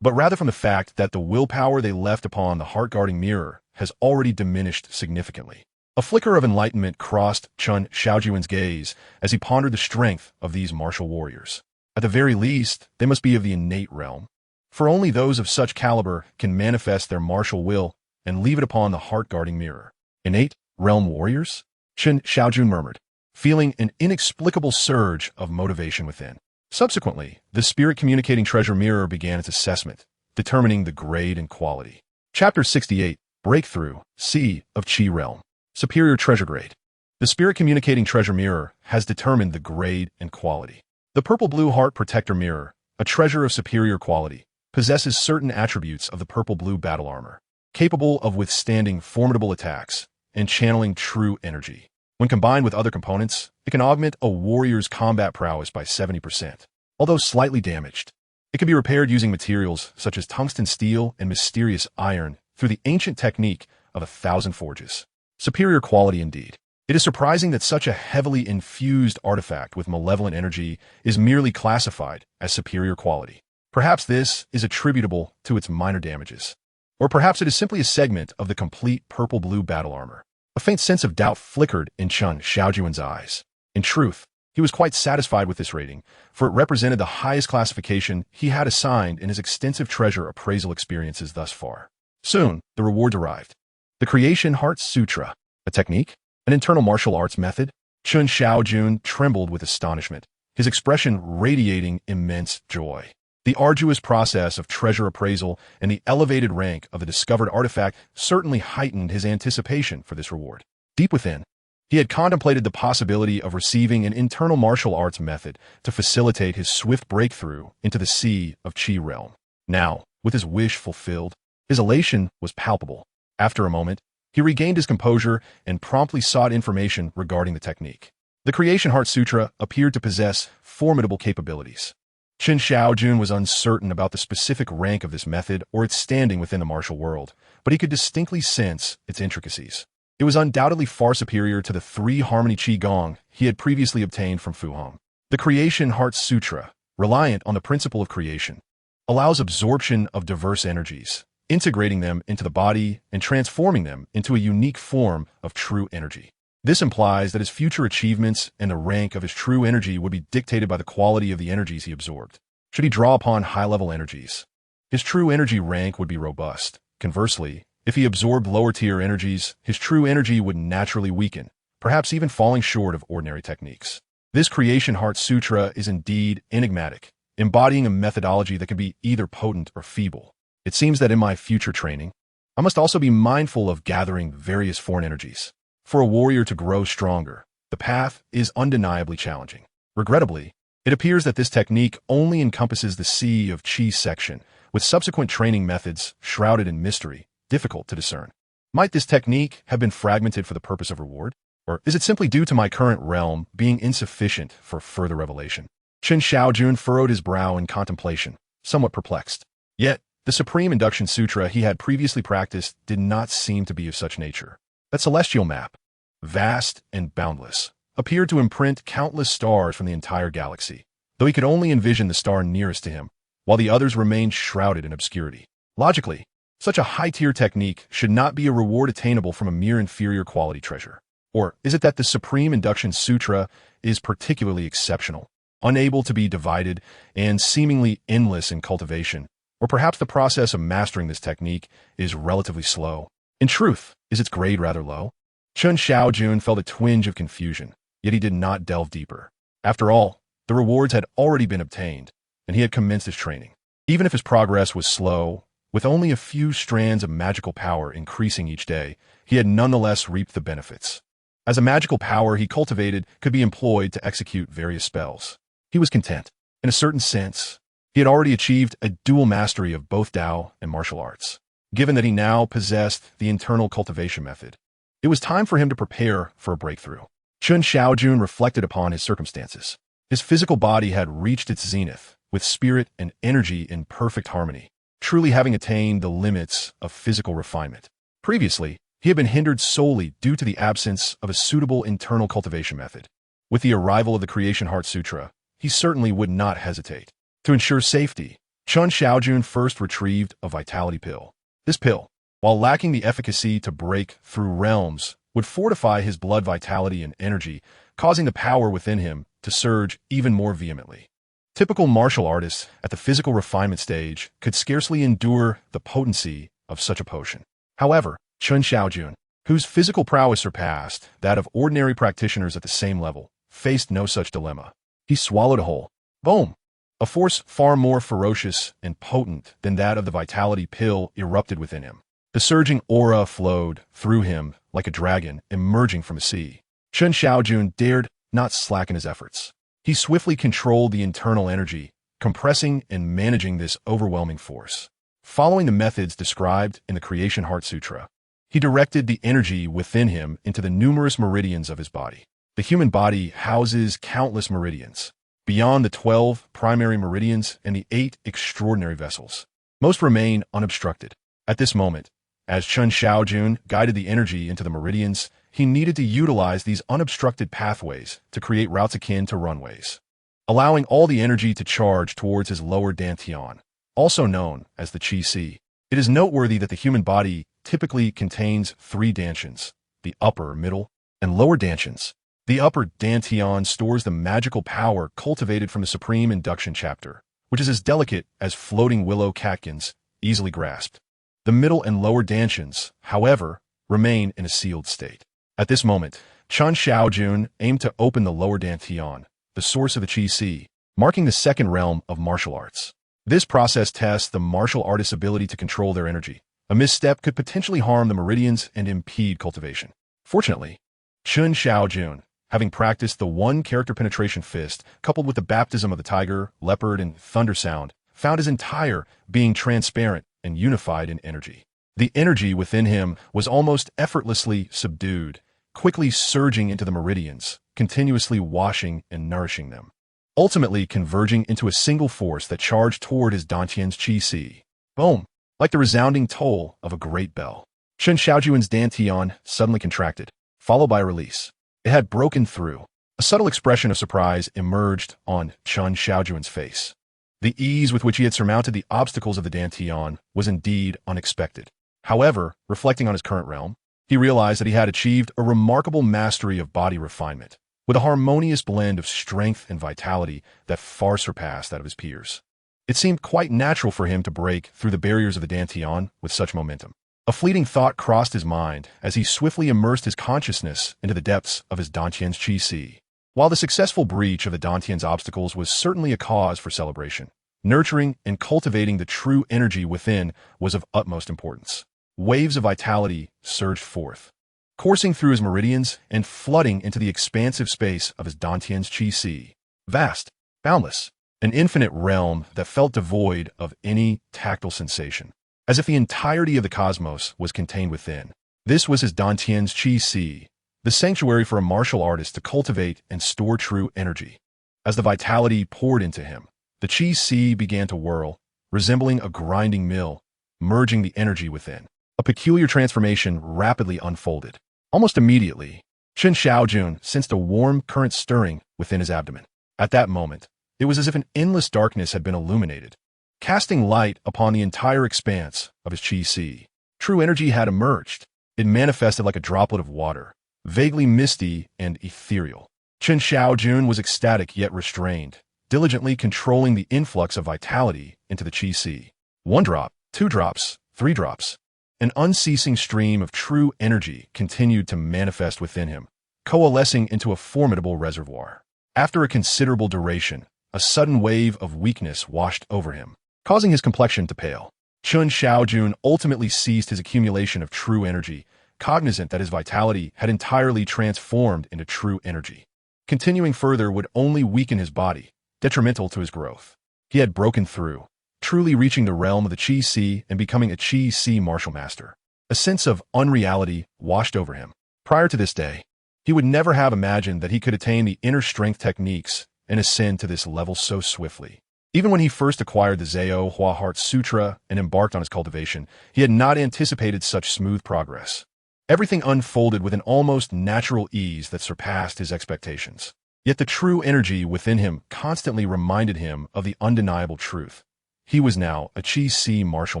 Speaker 1: but rather from the fact that the willpower they left upon the heart-guarding mirror has already diminished significantly. A flicker of enlightenment crossed Chen Shaojun's gaze as he pondered the strength of these martial warriors. At the very least, they must be of the innate realm, for only those of such caliber can manifest their martial will and leave it upon the heart-guarding mirror. Innate realm warriors? Chen Shaojun murmured, feeling an inexplicable surge of motivation within. Subsequently, the spirit-communicating treasure mirror began its assessment, determining the grade and quality. Chapter 68, Breakthrough, C of Qi Realm. Superior Treasure Grade. The spirit-communicating treasure mirror has determined the grade and quality. The purple-blue heart protector mirror, a treasure of superior quality, possesses certain attributes of the purple-blue battle armor, capable of withstanding formidable attacks and channeling true energy. When combined with other components, it can augment a warrior's combat prowess by 70%. Although slightly damaged, it can be repaired using materials such as tungsten steel and mysterious iron through the ancient technique of 1,000 forges. Superior quality indeed. It is surprising that such a heavily infused artifact with malevolent energy is merely classified as superior quality. Perhaps this is attributable to its minor damages. Or perhaps it is simply a segment of the complete purple-blue battle armor. A faint sense of doubt flickered in Chen Shaojun's eyes. In truth, he was quite satisfied with this rating, for it represented the highest classification he had assigned in his extensive treasure appraisal experiences thus far. Soon, the rewards arrived. The Creation Heart Sutra, a technique, an internal martial arts method. Chen Shaojun trembled with astonishment, his expression radiating immense joy. The arduous process of treasure appraisal and the elevated rank of the discovered artifact certainly heightened his anticipation for this reward. Deep within, he had contemplated the possibility of receiving an internal martial arts method to facilitate his swift breakthrough into the sea of Qi realm. Now, with his wish fulfilled, his elation was palpable. After a moment, he regained his composure and promptly sought information regarding the technique. The Creation Heart Sutra appeared to possess formidable capabilities. Chen Shaojun was uncertain about the specific rank of this method or its standing within the martial world, but he could distinctly sense its intricacies. It was undoubtedly far superior to the 3-harmony Qigong he had previously obtained from Fu Hong. The Creation Heart Sutra, reliant on the principle of creation, allows absorption of diverse energies, integrating them into the body and transforming them into a unique form of true energy. This implies that his future achievements and the rank of his true energy would be dictated by the quality of the energies he absorbed. Should he draw upon high-level energies, his true energy rank would be robust. Conversely, if he absorbed lower-tier energies, his true energy would naturally weaken, perhaps even falling short of ordinary techniques. This Creation Heart Sutra is indeed enigmatic, embodying a methodology that can be either potent or feeble. It seems that in my future training, I must also be mindful of gathering various foreign energies. For a warrior to grow stronger, the path is undeniably challenging. Regrettably, it appears that this technique only encompasses the Sea of Qi section, with subsequent training methods shrouded in mystery, difficult to discern. Might this technique have been fragmented for the purpose of reward? Or is it simply due to my current realm being insufficient for further revelation? Chen Shaojun furrowed his brow in contemplation, somewhat perplexed. Yet, the Supreme Induction Sutra he had previously practiced did not seem to be of such nature. That celestial map, vast and boundless, appeared to imprint countless stars from the entire galaxy, though he could only envision the star nearest to him, while the others remained shrouded in obscurity. Logically, such a high-tier technique should not be a reward attainable from a mere inferior quality treasure. Or is it that the Supreme Induction Sutra is particularly exceptional, unable to be divided, and seemingly endless in cultivation? Or perhaps the process of mastering this technique is relatively slow. In truth, is its grade rather low? Chen Shaojun felt a twinge of confusion, yet he did not delve deeper. After all, the rewards had already been obtained, and he had commenced his training. Even if his progress was slow, with only a few strands of magical power increasing each day, he had nonetheless reaped the benefits. As a magical power he cultivated could be employed to execute various spells, he was content. In a certain sense, he had already achieved a dual mastery of both Tao and martial arts. Given that he now possessed the internal cultivation method, it was time for him to prepare for a breakthrough. Chen Shaojun reflected upon his circumstances. His physical body had reached its zenith, with spirit and energy in perfect harmony, truly having attained the limits of physical refinement. Previously, he had been hindered solely due to the absence of a suitable internal cultivation method. With the arrival of the Creation Heart Sutra, he certainly would not hesitate. To ensure safety, Chen Shaojun first retrieved a vitality pill. This pill, while lacking the efficacy to break through realms, would fortify his blood vitality and energy, causing the power within him to surge even more vehemently. Typical martial artists at the physical refinement stage could scarcely endure the potency of such a potion. However, Chen Shaojun, whose physical prowess surpassed that of ordinary practitioners at the same level, faced no such dilemma. He swallowed whole. Boom! A force far more ferocious and potent than that of the vitality pill erupted within him. The surging aura flowed through him like a dragon emerging from a sea. Chen Shaojun dared not slacken his efforts. He He swiftly controlled the internal energy, compressing and managing this overwhelming force. Following the methods described in the Creation Heart Sutra, he directed the energy within him into the numerous meridians of his body. The human body houses countless meridians, beyond the 12 primary meridians and the 8 extraordinary vessels. Most remain unobstructed. At this moment, as Chen Shaojun guided the energy into the meridians, he needed to utilize these unobstructed pathways to create routes akin to runways, allowing all the energy to charge towards his lower dantian, also known as the Qi. It is noteworthy that the human body typically contains 3 dantians, the upper, middle, and lower dantians. The upper dantian stores the magical power cultivated from the Supreme Induction chapter, which is as delicate as floating willow catkins, easily grasped. The middle and lower dantians, however, remain in a sealed state. At this moment, Chen Shaojun aimed to open the lower dantian, the source of the Qi, marking the second realm of martial arts. This process tests the martial artist's ability to control their energy. A misstep could potentially harm the meridians and impede cultivation. Fortunately, Chen Shaojun, having practiced the one character penetration fist, coupled with the baptism of the tiger, leopard, and thunder sound, found his entire being transparent and unified in energy. The energy within him was almost effortlessly subdued, quickly surging into the meridians, continuously washing and nourishing them, ultimately converging into a single force that charged toward his dantian's Qi. Boom! Like the resounding toll of a great bell. Chen Shaojun's dantian suddenly contracted, followed by a release. It had broken through. A subtle expression of surprise emerged on Chen Shaojun's face. The ease with which he had surmounted the obstacles of the dantian was indeed unexpected. However, reflecting on his current realm, he realized that he had achieved a remarkable mastery of body refinement, with a harmonious blend of strength and vitality that far surpassed that of his peers. It seemed quite natural for him to break through the barriers of the dantian with such momentum. A fleeting thought crossed his mind as he swiftly immersed his consciousness into the depths of his dantian's Qi. While the successful breach of the dantian's obstacles was certainly a cause for celebration, nurturing and cultivating the true energy within was of utmost importance. Waves of vitality surged forth, coursing through his meridians and flooding into the expansive space of his dantian's Qi. Vast, boundless, an infinite realm that felt devoid of any tactile sensation, as if the entirety of the cosmos was contained within. This was his dantian's Qi, the sanctuary for a martial artist to cultivate and store true energy. As the vitality poured into him, the Qi began to whirl, resembling a grinding mill, merging the energy within. A peculiar transformation rapidly unfolded. Almost immediately, Chen Shaojun sensed a warm current stirring within his abdomen. At that moment, it was as if an endless darkness had been illuminated, casting light upon the entire expanse of his Qi. True energy had emerged. It manifested like a droplet of water, vaguely misty and ethereal. Chen Shaojun was ecstatic yet restrained, diligently controlling the influx of vitality into the Qi. 1 drop, 2 drops, 3 drops. An unceasing stream of true energy continued to manifest within him, coalescing into a formidable reservoir. After a considerable duration, a sudden wave of weakness washed over him, causing his complexion to pale. Chen Shaojun ultimately ceased his accumulation of true energy, cognizant that his vitality had entirely transformed into true energy. Continuing further would only weaken his body, detrimental to his growth. He had broken through, truly reaching the realm of the Qi and becoming a Qi martial master. A sense of unreality washed over him. Prior to this day, he would never have imagined that he could attain the inner strength techniques and ascend to this level so swiftly. Even when he first acquired the Zhou Hua Heart Sutra and embarked on his cultivation, he had not anticipated such smooth progress. Everything unfolded with an almost natural ease that surpassed his expectations. Yet the true energy within him constantly reminded him of the undeniable truth. He was now a Qi martial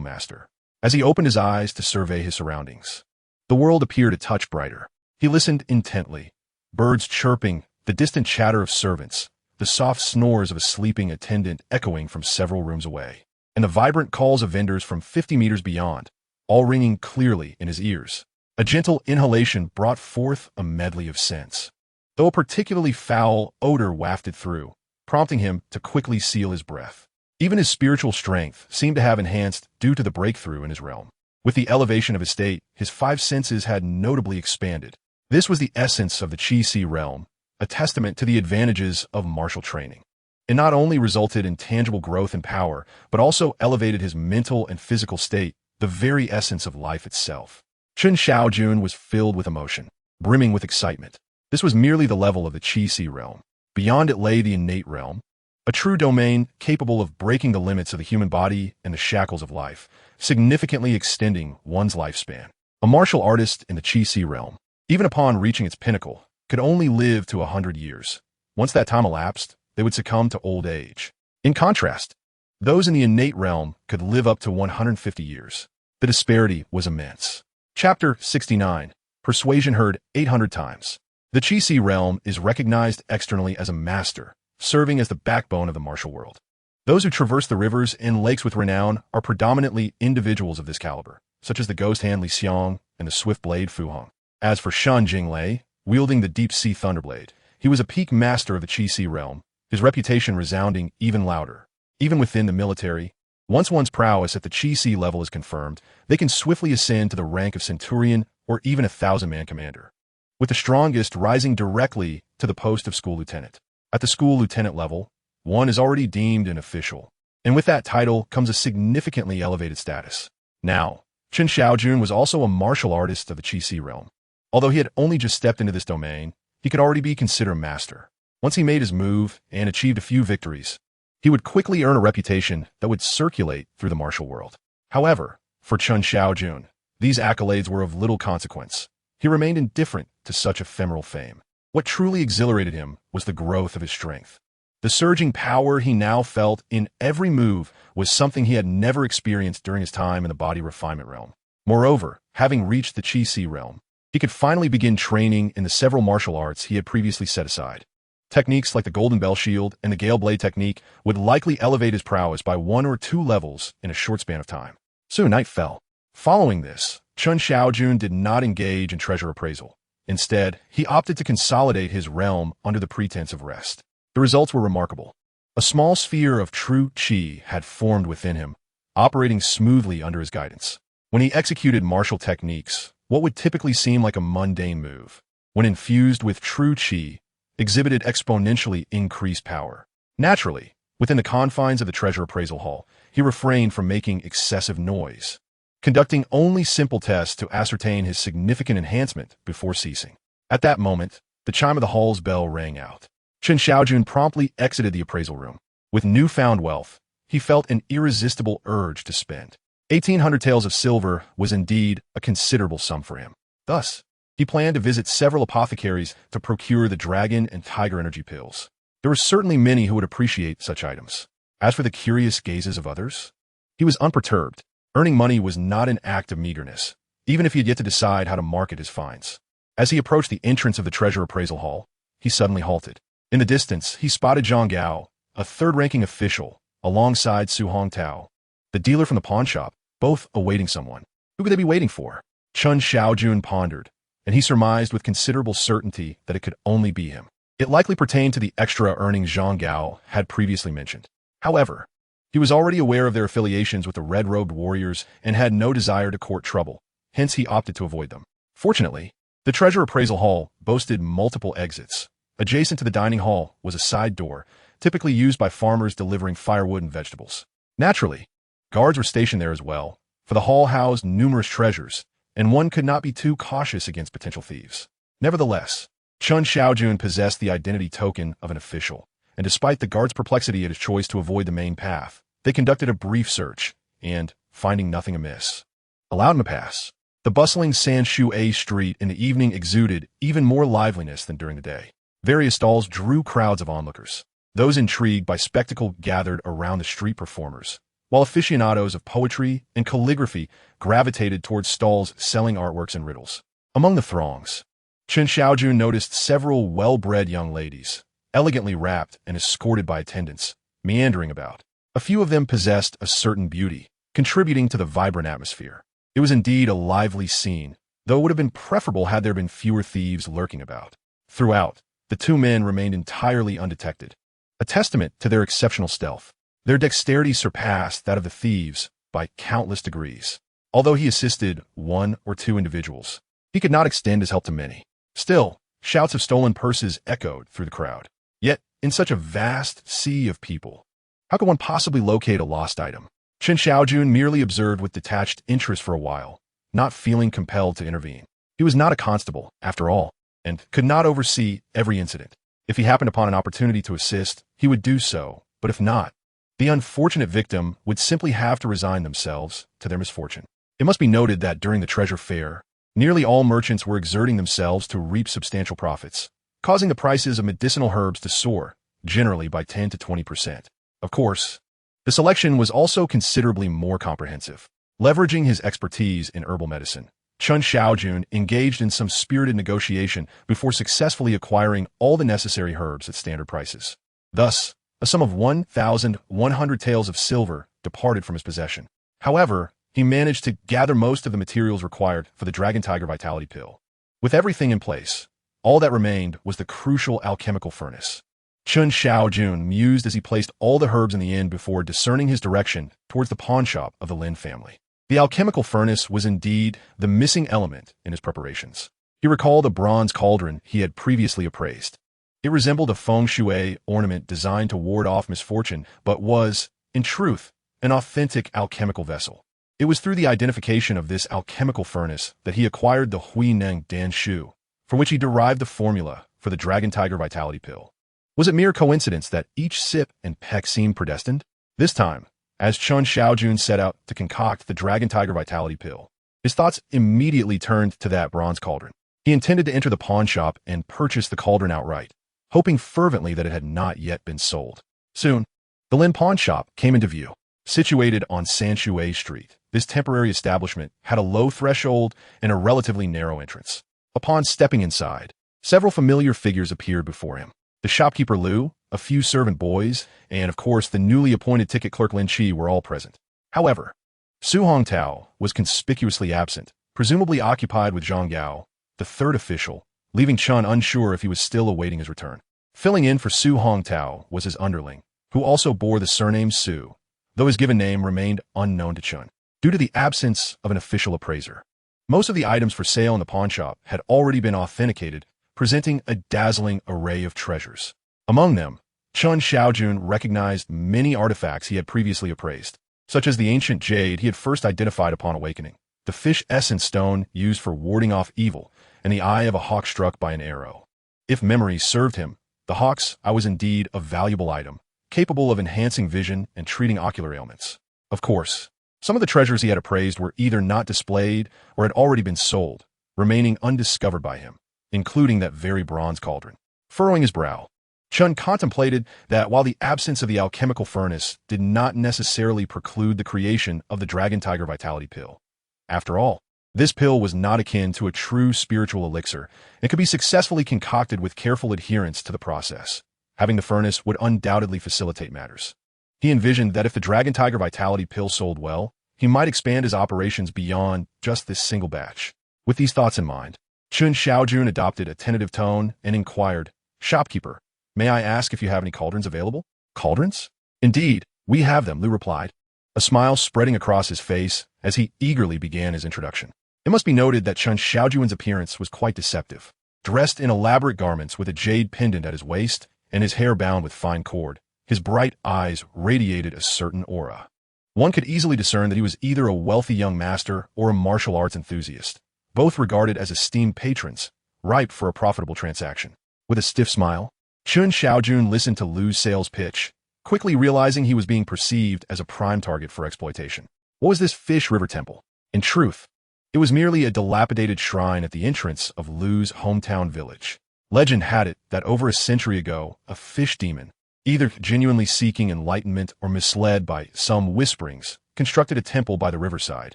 Speaker 1: master. As he opened his eyes to survey his surroundings, the world appeared a touch brighter. He listened intently. Birds chirping, the distant chatter of servants, the soft snores of a sleeping attendant echoing from several rooms away, and the vibrant calls of vendors from 50 meters beyond, all ringing clearly in his ears. A gentle inhalation brought forth a medley of scents, though a particularly foul odor wafted through, prompting him to quickly seal his breath. Even his spiritual strength seemed to have enhanced due to the breakthrough in his realm. With the elevation of his state, his 5 senses had notably expanded. This was the essence of the Qi realm, a testament to the advantages of martial training. It not only resulted in tangible growth and power, but also elevated his mental and physical state, the very essence of life itself. Chen Shaojun was filled with emotion, brimming with excitement. This was merely the level of the Qi-Si realm. Beyond it lay the innate realm, a true domain capable of breaking the limits of the human body and the shackles of life, significantly extending one's lifespan. A martial artist in the Qi-Si realm, even upon reaching its pinnacle, could only live to 100 years. Once that time elapsed, they would succumb to old age. In contrast, those in the innate realm could live up to 150 years. The disparity was immense. Chapter 69. Persuasion heard 800 times. The Qi-Si realm is recognized externally as a master, serving as the backbone of the martial world. Those who traverse the rivers and lakes with renown are predominantly individuals of this caliber, such as the ghost hand Li Xiong and the swift blade Fu Hong. As for Shan Jinglei, wielding the deep-sea thunderblade, he was a peak master of the Qi-Si realm, his reputation resounding even louder. Even within the military, once one's prowess at the Qi-Si level is confirmed, they can swiftly ascend to the rank of centurion or even a 1,000-man commander, with the strongest rising directly to the post of school lieutenant. At the school lieutenant level, one is already deemed an official, and with that title comes a significantly elevated status. Now, Chen Shaojun was also a martial artist of the Qi-Si realm. Although he had only just stepped into this domain, he could already be considered a master. Once he made his move and achieved a few victories, he would quickly earn a reputation that would circulate through the martial world. However, for Chen Shaojun, these accolades were of little consequence. He remained indifferent to such ephemeral fame. What truly exhilarated him was the growth of his strength. The surging power he now felt in every move was something he had never experienced during his time in the body refinement realm. Moreover, having reached the Qi-Si realm, he could finally begin training in the several martial arts he had previously set aside. Techniques like the Golden Bell Shield and the Gale Blade technique would likely elevate his prowess by 1 or 2 levels in a short span of time. Soon night fell. Following this, Chen Shaojun did not engage in treasure appraisal. Instead, he opted to consolidate his realm under the pretense of rest. The results were remarkable. A small sphere of true Qi had formed within him, operating smoothly under his guidance. When he executed martial techniques, what would typically seem like a mundane move, when infused with true Qi, exhibited exponentially increased power. Naturally, within the confines of the treasure appraisal hall, he refrained from making excessive noise, conducting only simple tests to ascertain his significant enhancement before ceasing. At that moment, the chime of the hall's bell rang out. Chen Shaojun promptly exited the appraisal room. With newfound wealth, he felt an irresistible urge to spend. 1,800 taels of silver was indeed a considerable sum for him. Thus, he planned to visit several apothecaries to procure the dragon and tiger energy pills. There were certainly many who would appreciate such items. As for the curious gazes of others, he was unperturbed. Earning money was not an act of meagerness, even if he had yet to decide how to market his finds. As he approached the entrance of the treasure appraisal hall, he suddenly halted. In the distance, he spotted Zhang Gao, a third-ranking official, alongside Su Hongtao, the dealer from the pawn shop, both awaiting someone. Who could they be waiting for? Chen Shaojun pondered, and he surmised with considerable certainty that it could only be him. It likely pertained to the extra earnings Zhang Gao had previously mentioned. However, he was already aware of their affiliations with the red-robed warriors and had no desire to court trouble, hence he opted to avoid them. Fortunately, the treasure appraisal hall boasted multiple exits. Adjacent to the dining hall was a side door, typically used by farmers delivering firewood and vegetables. Naturally, guards were stationed there as well, for the hall housed numerous treasures, and one could not be too cautious against potential thieves. Nevertheless, Chen Shaojun possessed the identity token of an official, and despite the guards' perplexity at his choice to avoid the main path, they conducted a brief search, and, finding nothing amiss, allowed him to pass. The bustling Sanshui street in the evening exuded even more liveliness than during the day. Various stalls drew crowds of onlookers. Those intrigued by spectacle gathered around the street performers, while aficionados of poetry and calligraphy gravitated towards stalls selling artworks and riddles. Among the throngs, Chen Shaojun noticed several well-bred young ladies, elegantly wrapped and escorted by attendants, meandering about. A few of them possessed a certain beauty, contributing to the vibrant atmosphere. It was indeed a lively scene, though it would have been preferable had there been fewer thieves lurking about. Throughout, the two men remained entirely undetected, a testament to their exceptional stealth. Their dexterity surpassed that of the thieves by countless degrees. Although he assisted 1 or 2 individuals, he could not extend his help to many. Still, Shouts of stolen purses echoed through the crowd. Yet, in such a vast sea of people, how could one possibly locate a lost item? Chen Shaojun merely observed with detached interest for a while, not feeling compelled to intervene. He was not a constable, after all, and could not oversee every incident. If he happened upon an opportunity to assist, he would do so, but if not, the unfortunate victim would simply have to resign themselves to their misfortune. It must be noted that during the treasure fair, nearly all merchants were exerting themselves to reap substantial profits, causing the prices of medicinal herbs to soar, generally by 10 to 20%. Of course, the selection was also considerably more comprehensive. Leveraging his expertise in herbal medicine, Chen Shaojun engaged in some spirited negotiation before successfully acquiring all the necessary herbs at standard prices. Thus, a sum of 1,100 taels of silver departed from his possession. However, he managed to gather most of the materials required for the Dragon Tiger Vitality Pill. With everything in place, all that remained was the crucial alchemical furnace. Chen Shaojun mused as he placed all the herbs in the inn before discerning his direction towards the pawnshop of the Lin family. The alchemical furnace was indeed the missing element in his preparations. He recalled a bronze cauldron he had previously appraised. It resembled a feng shui ornament designed to ward off misfortune, but was, in truth, an authentic alchemical vessel. It was through the identification of this alchemical furnace that he acquired the Huineng Dan Shu, from which he derived the formula for the Dragon Tiger Vitality Pill. Was it mere coincidence that each sip and peck seemed predestined? This time, as Chen Shaojun set out to concoct the Dragon Tiger Vitality Pill, his thoughts immediately turned to that bronze cauldron. He intended to enter the pawn shop and purchase the cauldron outright, hoping fervently that it had not yet been sold. Soon, the Lin pawn shop came into view. Situated on Sanshui Street, this temporary establishment had a low threshold and a relatively narrow entrance. Upon stepping inside, several familiar figures appeared before him. The shopkeeper Liu, a few servant boys, and of course the newly appointed ticket clerk Lin Qi were all present. However, Su Hongtao was conspicuously absent, presumably occupied with Zhang Yao, the third official, leaving Chen unsure if he was still awaiting his return. Filling in for Su Hongtao was his underling, who also bore the surname Su, though his given name remained unknown to Chen, due to the absence of an official appraiser. Most of the items for sale in the pawnshop had already been authenticated, presenting a dazzling array of treasures. Among them, Chen Shaojun recognized many artifacts he had previously appraised, such as the ancient jade he had first identified upon awakening, the fish essence stone used for warding off evil, and the eye of a hawk struck by an arrow. If memory served him, the hawk's eye was indeed a valuable item, capable of enhancing vision and treating ocular ailments. Of course, some of the treasures he had appraised were either not displayed or had already been sold, remaining undiscovered by him, including that very bronze cauldron. Furrowing his brow, Chen contemplated that while the absence of the alchemical furnace did not necessarily preclude the creation of the Dragon Tiger Vitality Pill. After all, this pill was not akin to a true spiritual elixir and could be successfully concocted with careful adherence to the process. Having the furnace would undoubtedly facilitate matters. He envisioned that if the Dragon Tiger Vitality Pill sold well, he might expand his operations beyond just this single batch. With these thoughts in mind, Chen Shaojun adopted a tentative tone and inquired, "Shopkeeper, may I ask if you have any cauldrons available?" "Cauldrons? Indeed, we have them," Liu replied, a smile spreading across his face as he eagerly began his introduction. It must be noted that Chen Shaojun's appearance was quite deceptive. Dressed in elaborate garments with a jade pendant at his waist and his hair bound with fine cord, his bright eyes radiated a certain aura. One could easily discern that he was either a wealthy young master or a martial arts enthusiast, both regarded as esteemed patrons, ripe for a profitable transaction. With a stiff smile, Chen Shaojun listened to Liu's sales pitch, quickly realizing he was being perceived as a prime target for exploitation. What was this Fish River Temple? In truth, it was merely a dilapidated shrine at the entrance of Liu's hometown village. Legend had it that over a century ago, a fish demon, either genuinely seeking enlightenment or misled by some whisperings, constructed a temple by the riverside,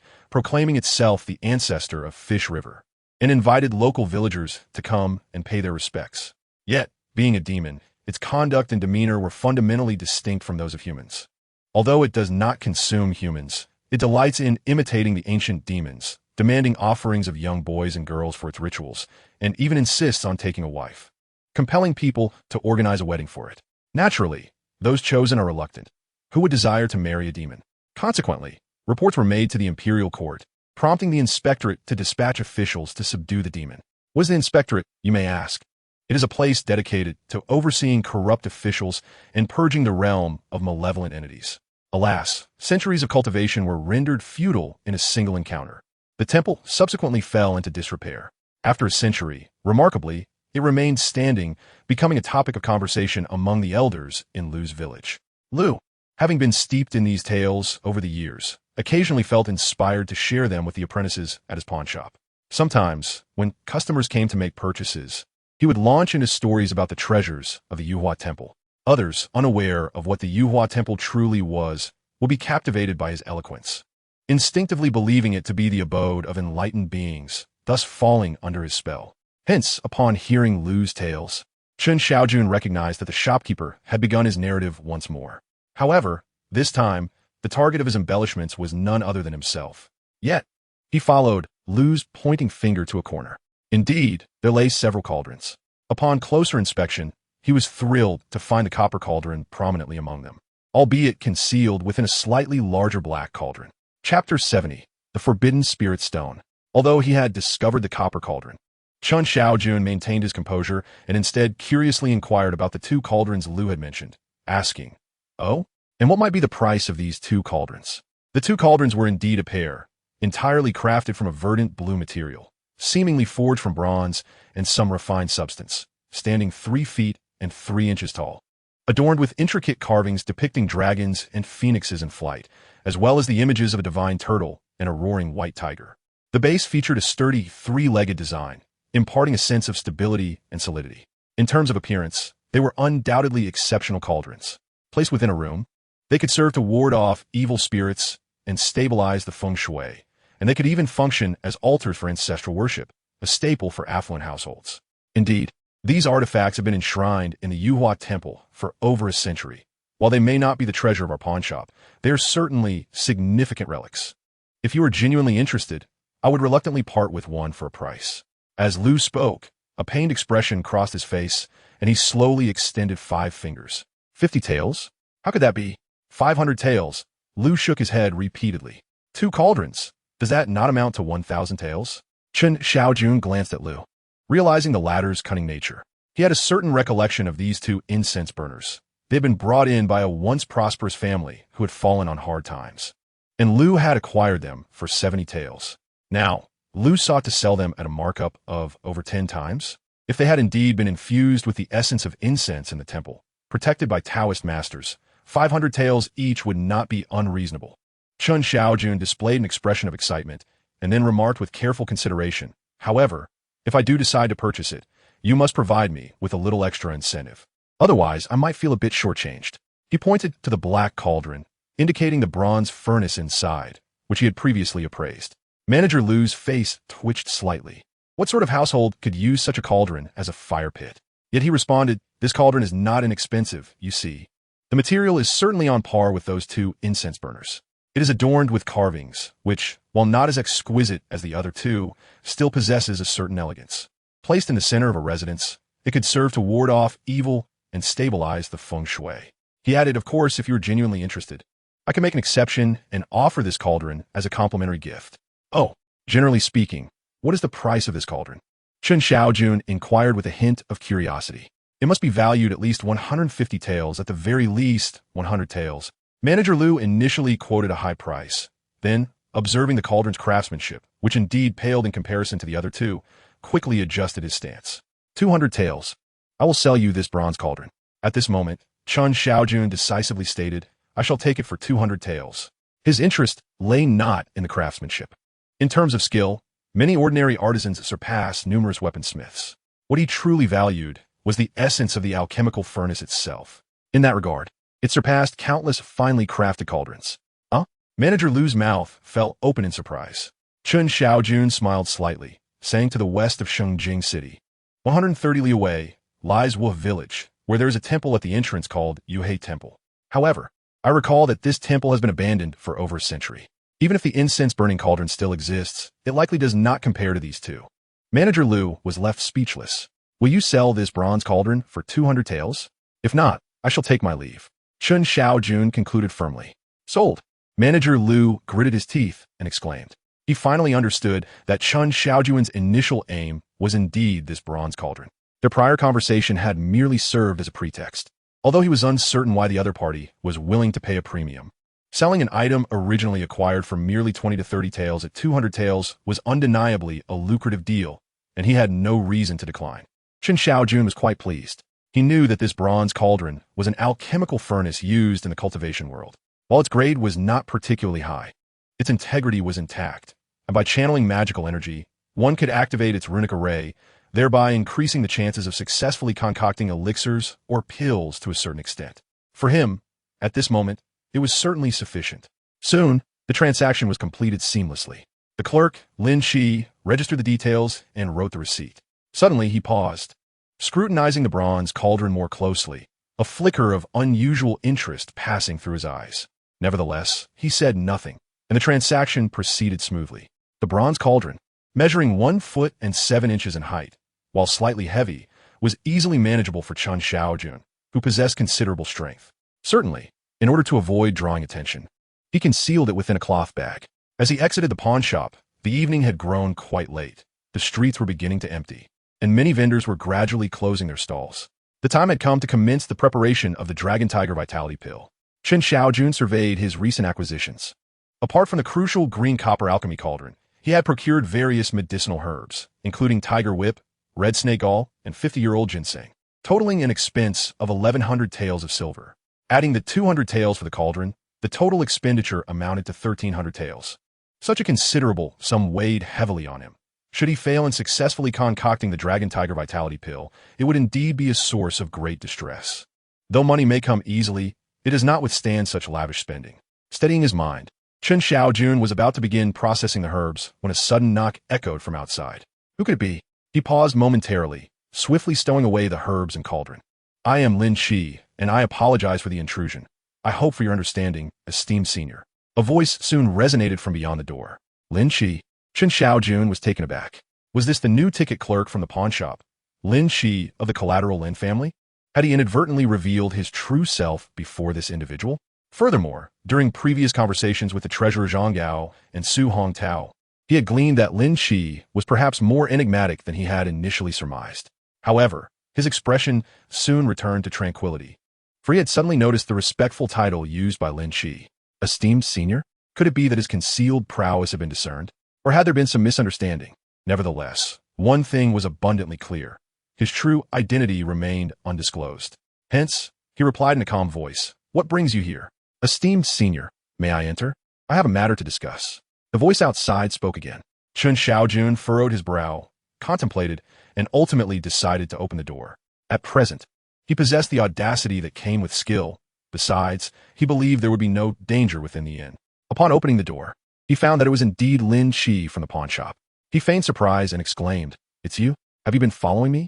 Speaker 1: proclaiming itself the ancestor of Fish River, and invited local villagers to come and pay their respects. Yet, being a demon, its conduct and demeanor were fundamentally distinct from those of humans. Although it does not consume humans, it delights in imitating the ancient demons, demanding offerings of young boys and girls for its rituals, and even insists on taking a wife, compelling people to organize a wedding for it. Naturally, those chosen are reluctant. Who would desire to marry a demon? Consequently, reports were made to the imperial court, prompting the inspectorate to dispatch officials to subdue the demon. Was the inspectorate, you may ask? It is a place dedicated to overseeing corrupt officials and purging the realm of malevolent entities. Alas, centuries of cultivation were rendered futile in a single encounter. The temple subsequently fell into disrepair. After a century, remarkably, it remained standing, becoming a topic of conversation among the elders in Lu's village. Lu, having been steeped in these tales over the years, occasionally felt inspired to share them with the apprentices at his pawnshop. Sometimes, when customers came to make purchases, he would launch into stories about the treasures of the Yuhua Temple. Others, unaware of what the Yuhua Temple truly was, would be captivated by his eloquence, instinctively believing it to be the abode of enlightened beings, thus falling under his spell. Hence, upon hearing Lu's tales, Chen Shaojun recognized that the shopkeeper had begun his narrative once more. However, this time, the target of his embellishments was none other than himself. Yet, he followed Lu's pointing finger to a corner. Indeed, there lay several cauldrons. Upon closer inspection, he was thrilled to find the copper cauldron prominently among them, albeit concealed within a slightly larger black cauldron. Chapter 70. The Forbidden Spirit Stone. Although he had discovered the copper cauldron, Chen Shaojun maintained his composure and instead curiously inquired about the two cauldrons Lu had mentioned, asking, "Oh? And what might be the price of these two cauldrons?" The two cauldrons were indeed a pair, entirely crafted from a verdant blue material, seemingly forged from bronze and some refined substance, standing 3 feet and 3 inches tall, adorned with intricate carvings depicting dragons and phoenixes in flight, as well as the images of a divine turtle and a roaring white tiger. The base featured a sturdy 3-legged design, imparting a sense of stability and solidity. In terms of appearance, they were undoubtedly exceptional cauldrons. Placed within a room, they could serve to ward off evil spirits and stabilize the feng shui, and they could even function as altars for ancestral worship, a staple for affluent households. Indeed, these artifacts have been enshrined in the Yuhua Temple for over a century. While they may not be the treasure of our pawnshop, they are certainly significant relics. If you are genuinely interested, I would reluctantly part with one for a price. As Lu spoke, a pained expression crossed his face, and he slowly extended 5 fingers. 50 taels? How could that be? 500 taels? Lu shook his head repeatedly. 2 cauldrons? Does that not amount to 1,000 taels? Chen Shaojun glanced at Lu, realizing the latter's cunning nature. He had a certain recollection of these 2 incense burners. They had been brought in by a once prosperous family who had fallen on hard times, and Lu had acquired them for 70 taels. Now, Lu sought to sell them at a markup of over 10 times. If they had indeed been infused with the essence of incense in the temple, protected by Taoist masters, 500 taels each would not be unreasonable. Chen Shaojun displayed an expression of excitement, and then remarked with careful consideration, "However, if I do decide to purchase it, you must provide me with a little extra incentive. Otherwise, I might feel a bit shortchanged." He pointed to the black cauldron, indicating the bronze furnace inside, which he had previously appraised. Manager Lu's face twitched slightly. What sort of household could use such a cauldron as a fire pit? Yet he responded, "This cauldron is not inexpensive, you see. The material is certainly on par with those 2 incense burners. It is adorned with carvings, which, while not as exquisite as the other 2, still possesses a certain elegance. Placed in the center of a residence, it could serve to ward off evil and stabilize the feng shui." He added, "Of course, if you're genuinely interested, I can make an exception and offer this cauldron as a complimentary gift." "Oh, generally speaking, what is the price of this cauldron?" Chen Shaojun inquired with a hint of curiosity. "It must be valued at least 150 taels, at the very least 100 taels. Manager Lu initially quoted a high price. Then, observing the cauldron's craftsmanship, which indeed paled in comparison to the other 2, quickly adjusted his stance. 200 taels. I will sell you this bronze cauldron." At this moment, Chen Shaojun decisively stated, "I shall take it for 200 taels." His interest lay not in the craftsmanship. In terms of skill, many ordinary artisans surpass numerous weaponsmiths. What he truly valued was the essence of the alchemical furnace itself. In that regard, it surpassed countless finely crafted cauldrons. "Huh?" Manager Lu's mouth fell open in surprise. Chen Shaojun smiled slightly, saying, "To the west of Shengjing City, 130 li away, lies Wolf Village, where there is a temple at the entrance called Yuhei Temple. However, I recall that this temple has been abandoned for over a century. Even if the incense-burning cauldron still exists, it likely does not compare to these 2. Manager Lu was left speechless. "Will you sell this bronze cauldron for 200 taels? If not, I shall take my leave." Chen Shaojun concluded firmly. "Sold." Manager Lu gritted his teeth and exclaimed. He finally understood that Chen Shaojun's initial aim was indeed this bronze cauldron. Their prior conversation had merely served as a pretext, although he was uncertain why the other party was willing to pay a premium. Selling an item originally acquired for merely 20 to 30 taels at 200 taels was undeniably a lucrative deal, and he had no reason to decline. Chen Shaojun was quite pleased. He knew that this bronze cauldron was an alchemical furnace used in the cultivation world. While its grade was not particularly high, its integrity was intact, and by channeling magical energy, one could activate its runic array, thereby increasing the chances of successfully concocting elixirs or pills to a certain extent. For him, at this moment, it was certainly sufficient. Soon, the transaction was completed seamlessly. The clerk, Lin Shi, registered the details and wrote the receipt. Suddenly, he paused, scrutinizing the bronze cauldron more closely, a flicker of unusual interest passing through his eyes. Nevertheless, he said nothing, and the transaction proceeded smoothly. The bronze cauldron, measuring 1 foot and 7 inches in height, while slightly heavy, was easily manageable for Chen Shaojun, who possessed considerable strength. Certainly, in order to avoid drawing attention, he concealed it within a cloth bag. As he exited the pawn shop, the evening had grown quite late. The streets were beginning to empty, and many vendors were gradually closing their stalls. The time had come to commence the preparation of the Dragon Tiger Vitality Pill. Chen Shaojun surveyed his recent acquisitions. Apart from the crucial green copper alchemy cauldron, he had procured various medicinal herbs, including tiger whip, red snake gall, and 50-year-old ginseng, totaling an expense of 1,100 taels of silver. Adding the 200 taels for the cauldron, the total expenditure amounted to 1,300 taels. Such a considerable sum weighed heavily on him. Should he fail in successfully concocting the Dragon Tiger Vitality Pill, it would indeed be a source of great distress. Though money may come easily, it does not withstand such lavish spending. Steadying his mind, Chen Shaojun was about to begin processing the herbs when a sudden knock echoed from outside. Who could it be? He paused momentarily, swiftly stowing away the herbs and cauldron. I am Lin Shi, and I apologize for the intrusion. I hope for your understanding, esteemed senior. A voice soon resonated from beyond the door. Lin Shi. Chen Shaojun was taken aback. Was this the new ticket clerk from the pawn shop, Lin Shi of the Collateral Lin family? Had he inadvertently revealed his true self before this individual? Furthermore, during previous conversations with the treasurer Zhang Gao and Su Hongtao, he had gleaned that Lin Shi was perhaps more enigmatic than he had initially surmised. However, his expression soon returned to tranquility, for he had suddenly noticed the respectful title used by Lin Shi. Esteemed senior? Could it be that his concealed prowess had been discerned? Or had there been some misunderstanding? Nevertheless, one thing was abundantly clear. His true identity remained undisclosed. Hence, he replied in a calm voice, "What brings you here? Esteemed senior, may I enter? I have a matter to discuss." The voice outside spoke again. Chen Shaojun furrowed his brow, contemplated, and ultimately decided to open the door. At present, he possessed the audacity that came with skill. Besides, he believed there would be no danger within the inn. Upon opening the door, he found that it was indeed Lin Shi from the pawn shop. He feigned surprise and exclaimed, "It's you? Have you been following me?"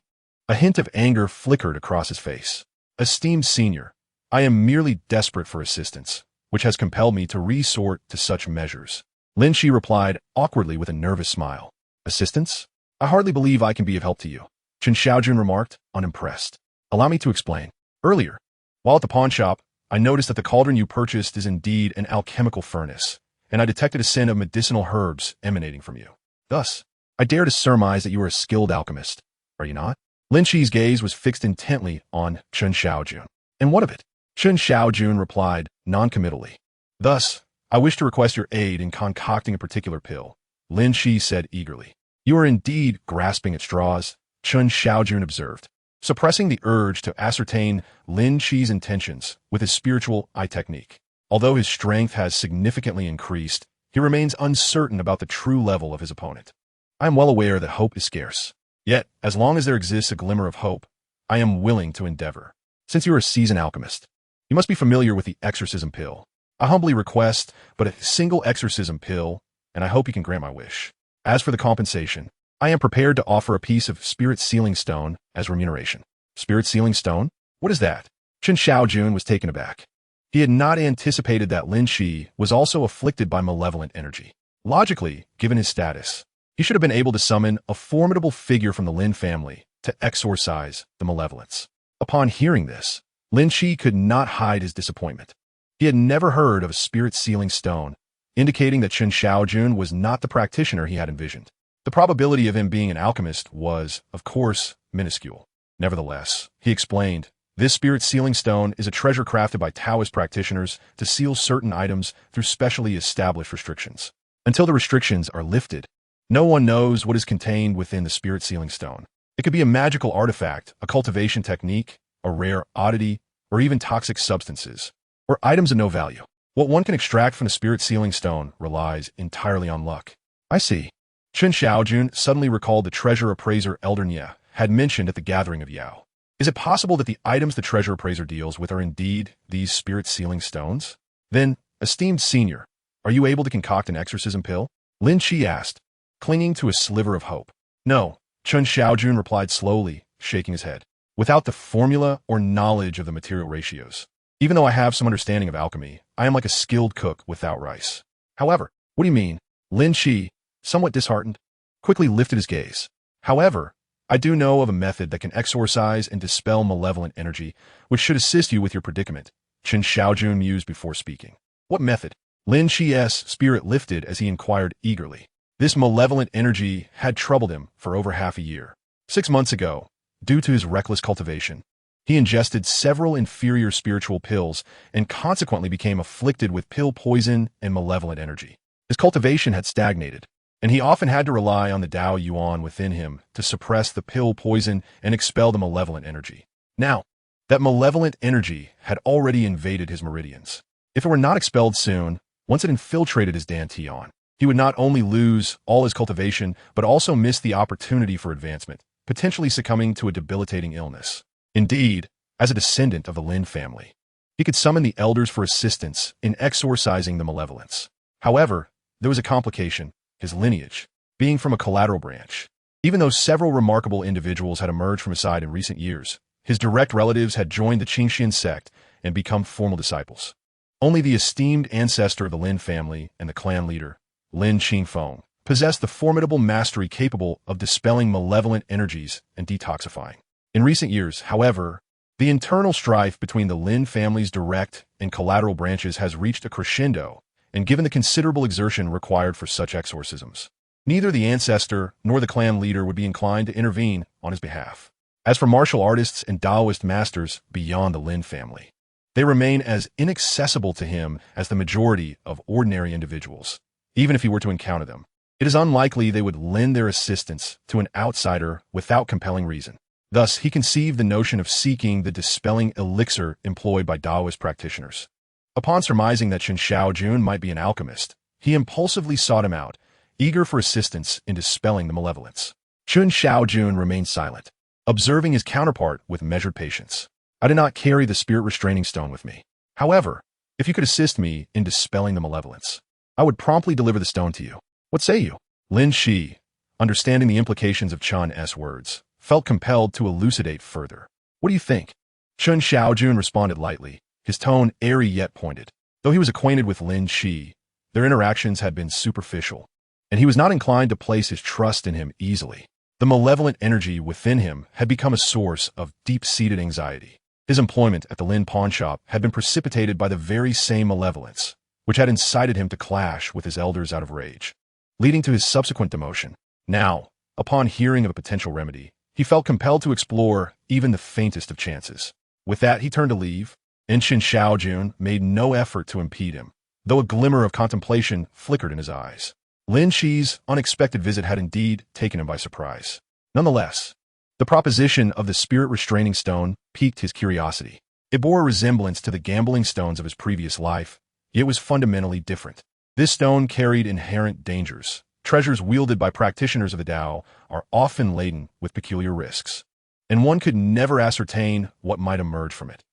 Speaker 1: A hint of anger flickered across his face. "Esteemed senior, I am merely desperate for assistance, which has compelled me to resort to such measures." Lin Shi replied awkwardly with a nervous smile. "Assistance? I hardly believe I can be of help to you," Chen Shaojun remarked, unimpressed. "Allow me to explain. Earlier, while at the pawn shop, I noticed that the cauldron you purchased is indeed an alchemical furnace, and I detected a scent of medicinal herbs emanating from you. Thus, I dare to surmise that you are a skilled alchemist. Are you not?" Lin Shi's gaze was fixed intently on Chen Shaojun. "And what of it?" Chen Shaojun replied noncommittally. "Thus, I wish to request your aid in concocting a particular pill," Lin Shi said eagerly. "You are indeed grasping at straws," Chen Shaojun observed, suppressing the urge to ascertain Lin Shi's intentions with his spiritual eye technique. Although his strength has significantly increased, he remains uncertain about the true level of his opponent. "I am well aware that hope is scarce. Yet, as long as there exists a glimmer of hope, I am willing to endeavor. Since you are a seasoned alchemist, you must be familiar with the exorcism pill. I humbly request but a single exorcism pill, and I hope you can grant my wish. As for the compensation, I am prepared to offer a piece of spirit sealing stone as remuneration." Spirit sealing stone? What is that? Chen Shaojun was taken aback. He had not anticipated that Lin Shi was also afflicted by malevolent energy. Logically, given his status, he should have been able to summon a formidable figure from the Lin family to exorcise the malevolence. Upon hearing this, Lin Shi could not hide his disappointment. He had never heard of a spirit-sealing stone, indicating that Chen Shaojun was not the practitioner he had envisioned. The probability of him being an alchemist was, of course, minuscule. Nevertheless, he explained, this spirit sealing stone is a treasure crafted by Taoist practitioners to seal certain items through specially established restrictions. Until the restrictions are lifted, no one knows what is contained within the spirit sealing stone. It could be a magical artifact, a cultivation technique, a rare oddity, or even toxic substances, or items of no value. What one can extract from the spirit sealing stone relies entirely on luck. I see. Chen Shaojun suddenly recalled the treasure appraiser Elder Nye had mentioned at the gathering of Yao. Is it possible that the items the treasure appraiser deals with are indeed these spirit sealing stones? Then, esteemed senior, are you able to concoct an exorcism pill? Lin Qi asked, clinging to a sliver of hope. No, Chen Shaojun replied slowly, shaking his head. Without the formula or knowledge of the material ratios. Even though I have some understanding of alchemy, I am like a skilled cook without rice. However, what do you mean? Lin Qi, somewhat disheartened, quickly lifted his gaze. However, I do know of a method that can exorcise and dispel malevolent energy, which should assist you with your predicament, Chen Shaojun mused before speaking. What method? Lin Qi's spirit lifted as he inquired eagerly. This malevolent energy had troubled him for over half a year. 6 months ago, due to his reckless cultivation, he ingested several inferior spiritual pills and consequently became afflicted with pill poison and malevolent energy. His cultivation had stagnated, and he often had to rely on the Dao Yuan within him to suppress the pill poison and expel the malevolent energy. Now, that malevolent energy had already invaded his meridians. If it were not expelled soon, once it infiltrated his dantian, he would not only lose all his cultivation, but also miss the opportunity for advancement, potentially succumbing to a debilitating illness. Indeed, as a descendant of the Lin family, he could summon the elders for assistance in exorcising the malevolence. However, there was a complication, his lineage, being from a collateral branch. Even though several remarkable individuals had emerged from his side in recent years, his direct relatives had joined the Qingxian sect and become formal disciples. Only the esteemed ancestor of the Lin family and the clan leader, Lin Qingfeng, possessed the formidable mastery capable of dispelling malevolent energies and detoxifying. In recent years, however, the internal strife between the Lin family's direct and collateral branches has reached a crescendo, and given the considerable exertion required for such exorcisms, neither the ancestor nor the clan leader would be inclined to intervene on his behalf. As for martial artists and Taoist masters beyond the Lin family, they remain as inaccessible to him as the majority of ordinary individuals. Even if he were to encounter them, it is unlikely they would lend their assistance to an outsider without compelling reason. Thus, he conceived the notion of seeking the dispelling elixir employed by Taoist practitioners. Upon surmising that Chen Shaojun might be an alchemist, he impulsively sought him out, eager for assistance in dispelling the malevolence. Chen Shaojun remained silent, observing his counterpart with measured patience. I did not carry the spirit restraining stone with me. However, if you could assist me in dispelling the malevolence, I would promptly deliver the stone to you. What say you? Lin Qi, understanding the implications of Chen's words, felt compelled to elucidate further. What do you think? Chen Shaojun responded lightly, his tone airy yet pointed. Though he was acquainted with Lin Qi, their interactions had been superficial, and he was not inclined to place his trust in him easily. The malevolent energy within him had become a source of deep-seated anxiety. His employment at the Lin pawnshop had been precipitated by the very same malevolence, which had incited him to clash with his elders out of rage, leading to his subsequent demotion. Now, upon hearing of a potential remedy, he felt compelled to explore even the faintest of chances. With that, he turned to leave, and Chen Shaojun made no effort to impede him, though a glimmer of contemplation flickered in his eyes. Lin Qi's unexpected visit had indeed taken him by surprise. Nonetheless, the proposition of the spirit restraining stone piqued his curiosity. It bore a resemblance to the gambling stones of his previous life, yet was fundamentally different. This stone carried inherent dangers. Treasures wielded by practitioners of the Tao are often laden with peculiar risks, and one could never ascertain what might emerge from it.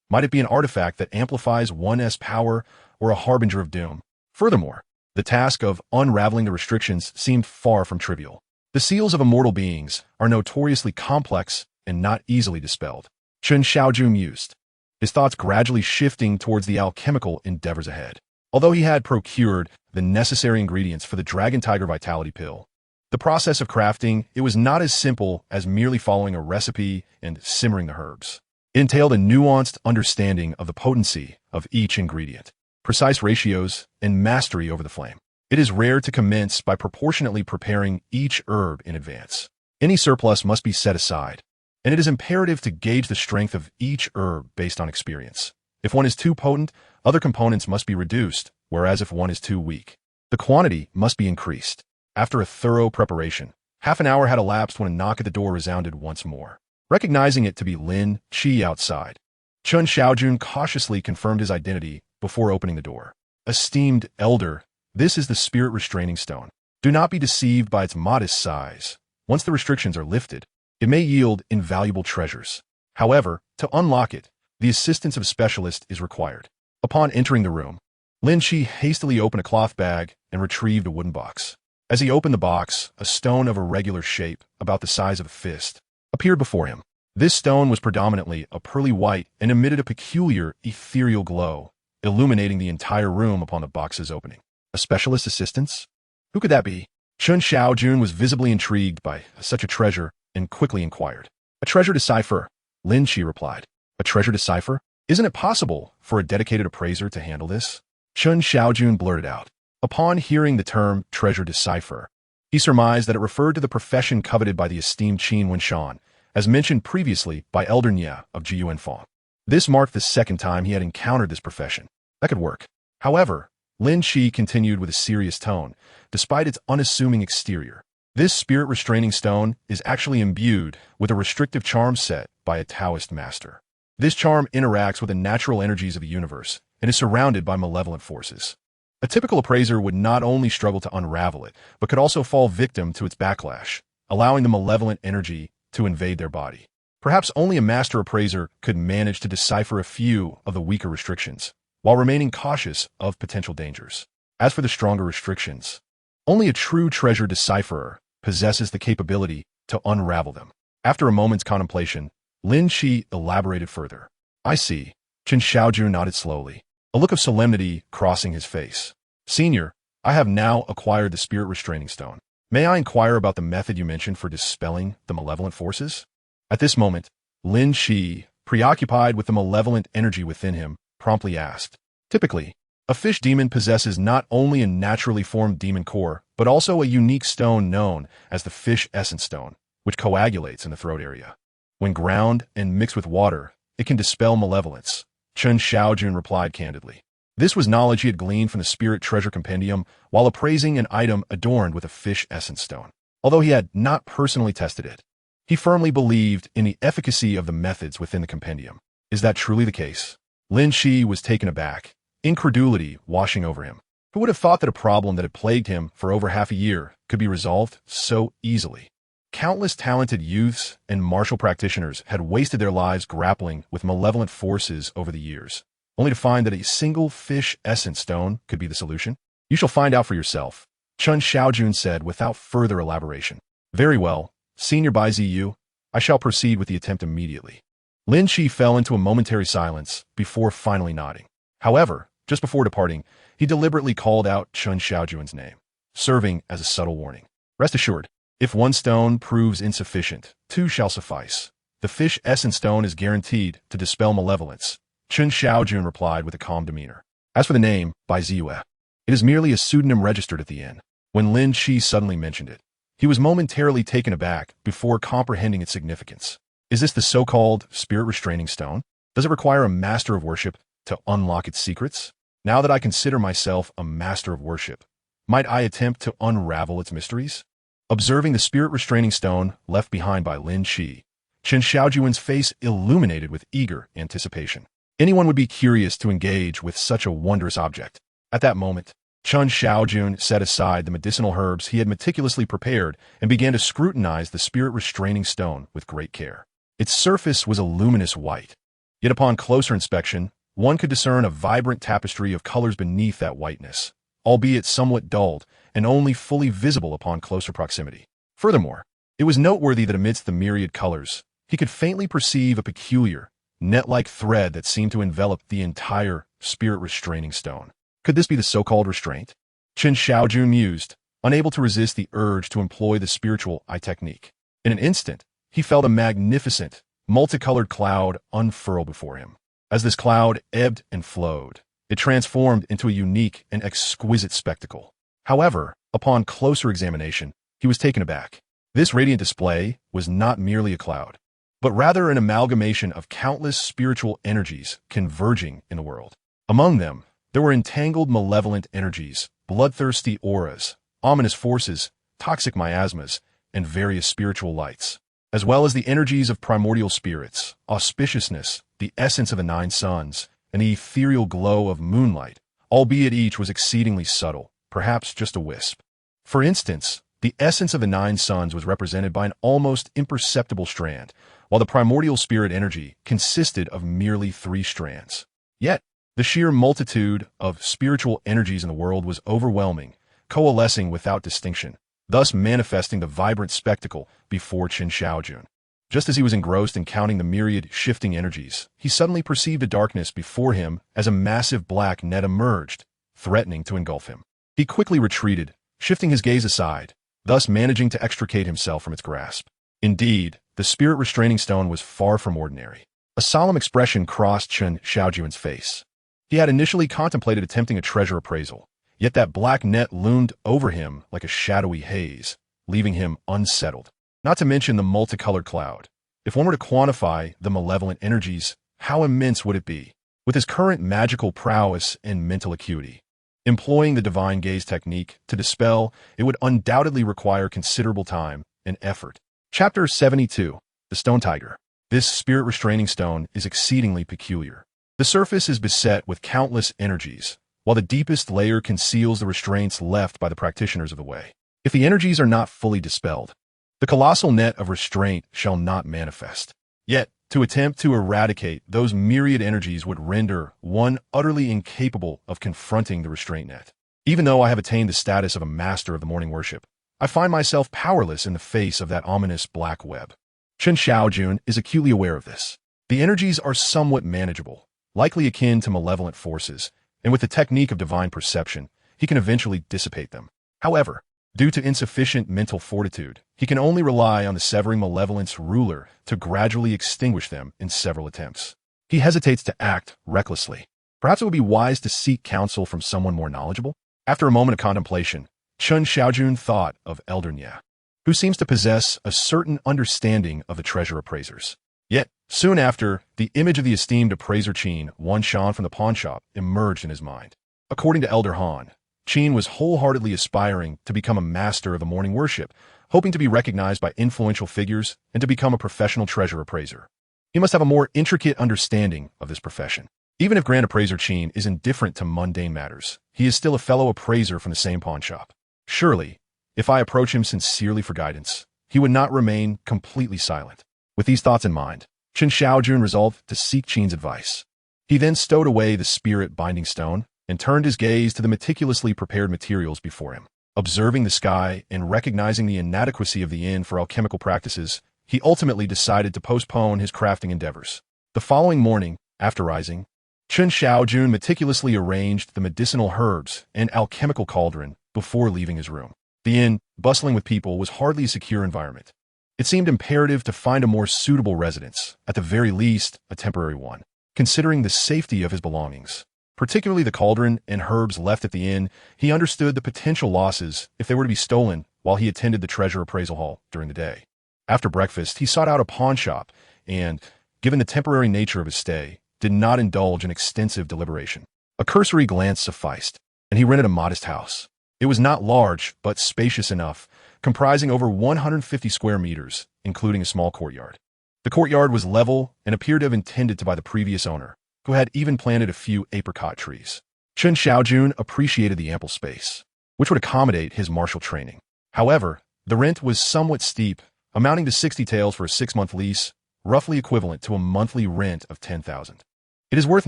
Speaker 1: Might it be an artifact that amplifies one's power or a harbinger of doom? Furthermore, the task of unraveling the restrictions seemed far from trivial. The seals of immortal beings are notoriously complex and not easily dispelled. Chen Shaojun mused, his thoughts gradually shifting towards the alchemical endeavors ahead. Although he had procured the necessary ingredients for the Dragon Tiger Vitality Pill, the process of crafting it was not as simple as merely following a recipe and simmering the herbs. It entailed a nuanced understanding of the potency of each ingredient, precise ratios, and mastery over the flame. It is rare to commence by proportionately preparing each herb in advance. Any surplus must be set aside, and it is imperative to gauge the strength of each herb based on experience. If one is too potent, other components must be reduced, whereas if one is too weak, the quantity must be increased. After a thorough preparation, half an hour had elapsed when a knock at the door resounded once more. Recognizing it to be Lin Qi outside, Chen Shaojun cautiously confirmed his identity before opening the door. Esteemed elder, this is the spirit restraining stone. Do not be deceived by its modest size. Once the restrictions are lifted, it may yield invaluable treasures. However, to unlock it, the assistance of a specialist is required. Upon entering the room, Lin Qi hastily opened a cloth bag and retrieved a wooden box. As he opened the box, a stone of irregular shape, about the size of a fist, appeared before him. This stone was predominantly a pearly white and emitted a peculiar, ethereal glow, illuminating the entire room upon the box's opening. A specialist assistance? Who could that be? Chen Shaojun was visibly intrigued by such a treasure and quickly inquired. A treasure to cipher, Lin Qi replied. A treasure to cipher? Isn't it possible for a dedicated appraiser to handle this? Chen Shaojun blurted out. Upon hearing the term treasure decipher, he surmised that it referred to the profession coveted by the esteemed Qin Wenshan, as mentioned previously by Elder Nya of Jiyuanfang. This marked the second time he had encountered this profession. That could work. However, Lin Qi continued with a serious tone, despite its unassuming exterior. This spirit-restraining stone is actually imbued with a restrictive charm set by a Taoist master. This charm interacts with the natural energies of the universe and is surrounded by malevolent forces. A typical appraiser would not only struggle to unravel it, but could also fall victim to its backlash, allowing the malevolent energy to invade their body. Perhaps only a master appraiser could manage to decipher a few of the weaker restrictions, while remaining cautious of potential dangers. As for the stronger restrictions, only a true treasure decipherer possesses the capability to unravel them. After a moment's contemplation, Lin Qi elaborated further. I see. Chen Shaojun nodded slowly, a look of solemnity crossing his face. Senior, I have now acquired the spirit restraining stone. May I inquire about the method you mentioned for dispelling the malevolent forces? At this moment, Lin Qi, preoccupied with the malevolent energy within him, promptly asked. Typically, a fish demon possesses not only a naturally formed demon core, but also a unique stone known as the fish essence stone, which coagulates in the throat area. When ground and mixed with water, it can dispel malevolence, Chen Shaojun replied candidly. This was knowledge he had gleaned from the Spirit Treasure Compendium while appraising an item adorned with a fish essence stone. Although he had not personally tested it, he firmly believed in the efficacy of the methods within the compendium. Is that truly the case? Lin Qi was taken aback, incredulity washing over him. Who would have thought that a problem that had plagued him for over half a year could be resolved so easily? Countless talented youths and martial practitioners had wasted their lives grappling with malevolent forces over the years, only to find that a single fish essence stone could be the solution. You shall find out for yourself, Chen Shaojun said without further elaboration. Very well, Senior Bai Ziyu, I shall proceed with the attempt immediately. Lin Qi fell into a momentary silence before finally nodding. However, just before departing, he deliberately called out Chen Shaojun's name, serving as a subtle warning. Rest assured, if one stone proves insufficient, two shall suffice. The fish essence stone is guaranteed to dispel malevolence, Chen Shaojun replied with a calm demeanor. As for the name, Bai Ziyue, it is merely a pseudonym registered at the inn. When Lin Qi suddenly mentioned it, he was momentarily taken aback before comprehending its significance. Is this the so-called spirit restraining stone? Does it require a master of worship to unlock its secrets? Now that I consider myself a master of worship, might I attempt to unravel its mysteries? Observing the spirit restraining stone left behind by Lin Qi, Chen Shaojun's face illuminated with eager anticipation. Anyone would be curious to engage with such a wondrous object. At that moment, Chen Shaojun set aside the medicinal herbs he had meticulously prepared and began to scrutinize the spirit restraining stone with great care. Its surface was a luminous white, yet upon closer inspection, one could discern a vibrant tapestry of colors beneath that whiteness, albeit somewhat dulled and only fully visible upon closer proximity. Furthermore, it was noteworthy that amidst the myriad colors, he could faintly perceive a peculiar, net-like thread that seemed to envelop the entire spirit-restraining stone. Could this be the so-called restraint? Chen Shaojun mused, unable to resist the urge to employ the spiritual eye technique. In an instant, he felt a magnificent, multicolored cloud unfurl before him. As this cloud ebbed and flowed, it transformed into a unique and exquisite spectacle. However, upon closer examination, he was taken aback. This radiant display was not merely a cloud, but rather an amalgamation of countless spiritual energies converging in the world. Among them, there were entangled malevolent energies, bloodthirsty auras, ominous forces, toxic miasmas, and various spiritual lights, as well as the energies of primordial spirits, auspiciousness, the essence of the nine suns, and the ethereal glow of moonlight, albeit each was exceedingly subtle, perhaps just a wisp. For instance, the essence of the nine suns was represented by an almost imperceptible strand, while the primordial spirit energy consisted of merely 3 strands. Yet, the sheer multitude of spiritual energies in the world was overwhelming, coalescing without distinction, thus manifesting the vibrant spectacle before Chen Shaojun. Just as he was engrossed in counting the myriad shifting energies, he suddenly perceived a darkness before him as a massive black net emerged, threatening to engulf him. He quickly retreated, shifting his gaze aside, thus managing to extricate himself from its grasp. Indeed, the spirit restraining stone was far from ordinary. A solemn expression crossed Chen Shaojun's face. He had initially contemplated attempting a treasure appraisal, yet that black net loomed over him like a shadowy haze, leaving him unsettled. Not to mention the multicolored cloud. If one were to quantify the malevolent energies, how immense would it be? With his current magical prowess and mental acuity, employing the divine gaze technique to dispel, it would undoubtedly require considerable time and effort. Chapter 72. The Stone Tiger. This spirit-restraining stone is exceedingly peculiar. The surface is beset with countless energies, while the deepest layer conceals the restraints left by the practitioners of the way. If the energies are not fully dispelled, the colossal net of restraint shall not manifest. Yet, to attempt to eradicate those myriad energies would render one utterly incapable of confronting the restraint net. Even though I have attained the status of a master of the morning worship, I find myself powerless in the face of that ominous black web. Chen Shaojun is acutely aware of this. The energies are somewhat manageable, likely akin to malevolent forces, and with the technique of divine perception, he can eventually dissipate them. However, due to insufficient mental fortitude, he can only rely on the severing malevolence ruler to gradually extinguish them in several attempts. He hesitates to act recklessly. Perhaps it would be wise to seek counsel from someone more knowledgeable? After a moment of contemplation, Chen Shaojun thought of Elder Nya, who seems to possess a certain understanding of the treasure appraisers. Yet, soon after, the image of the esteemed appraiser Chen Shaojun from the pawnshop emerged in his mind. According to Elder Han, Chen was wholeheartedly aspiring to become a master of the morning worship, hoping to be recognized by influential figures and to become a professional treasure appraiser. He must have a more intricate understanding of this profession. Even if Grand Appraiser Chen is indifferent to mundane matters, he is still a fellow appraiser from the same pawnshop. Surely, if I approach him sincerely for guidance, he would not remain completely silent. With these thoughts in mind, Chen Shaojun resolved to seek Chen's advice. He then stowed away the spirit binding stone and turned his gaze to the meticulously prepared materials before him. Observing the sky and recognizing the inadequacy of the inn for alchemical practices, he ultimately decided to postpone his crafting endeavors. The following morning, after rising, Chen Shaojun meticulously arranged the medicinal herbs and alchemical cauldron before leaving his room. The inn, bustling with people, was hardly a secure environment. It seemed imperative to find a more suitable residence, at the very least, a temporary one. Considering the safety of his belongings, particularly the cauldron and herbs left at the inn, he understood the potential losses if they were to be stolen while he attended the treasure appraisal hall during the day. After breakfast, he sought out a pawn shop and, given the temporary nature of his stay, did not indulge in extensive deliberation. A cursory glance sufficed, and he rented a modest house. It was not large, but spacious enough, comprising over 150 square meters, including a small courtyard. The courtyard was level and appeared to have intended to by the previous owner, who had even planted a few apricot trees. Chen Shaojun appreciated the ample space, which would accommodate his martial training. However, the rent was somewhat steep, amounting to 60 taels for a 6-month lease, roughly equivalent to a monthly rent of 10,000. It is worth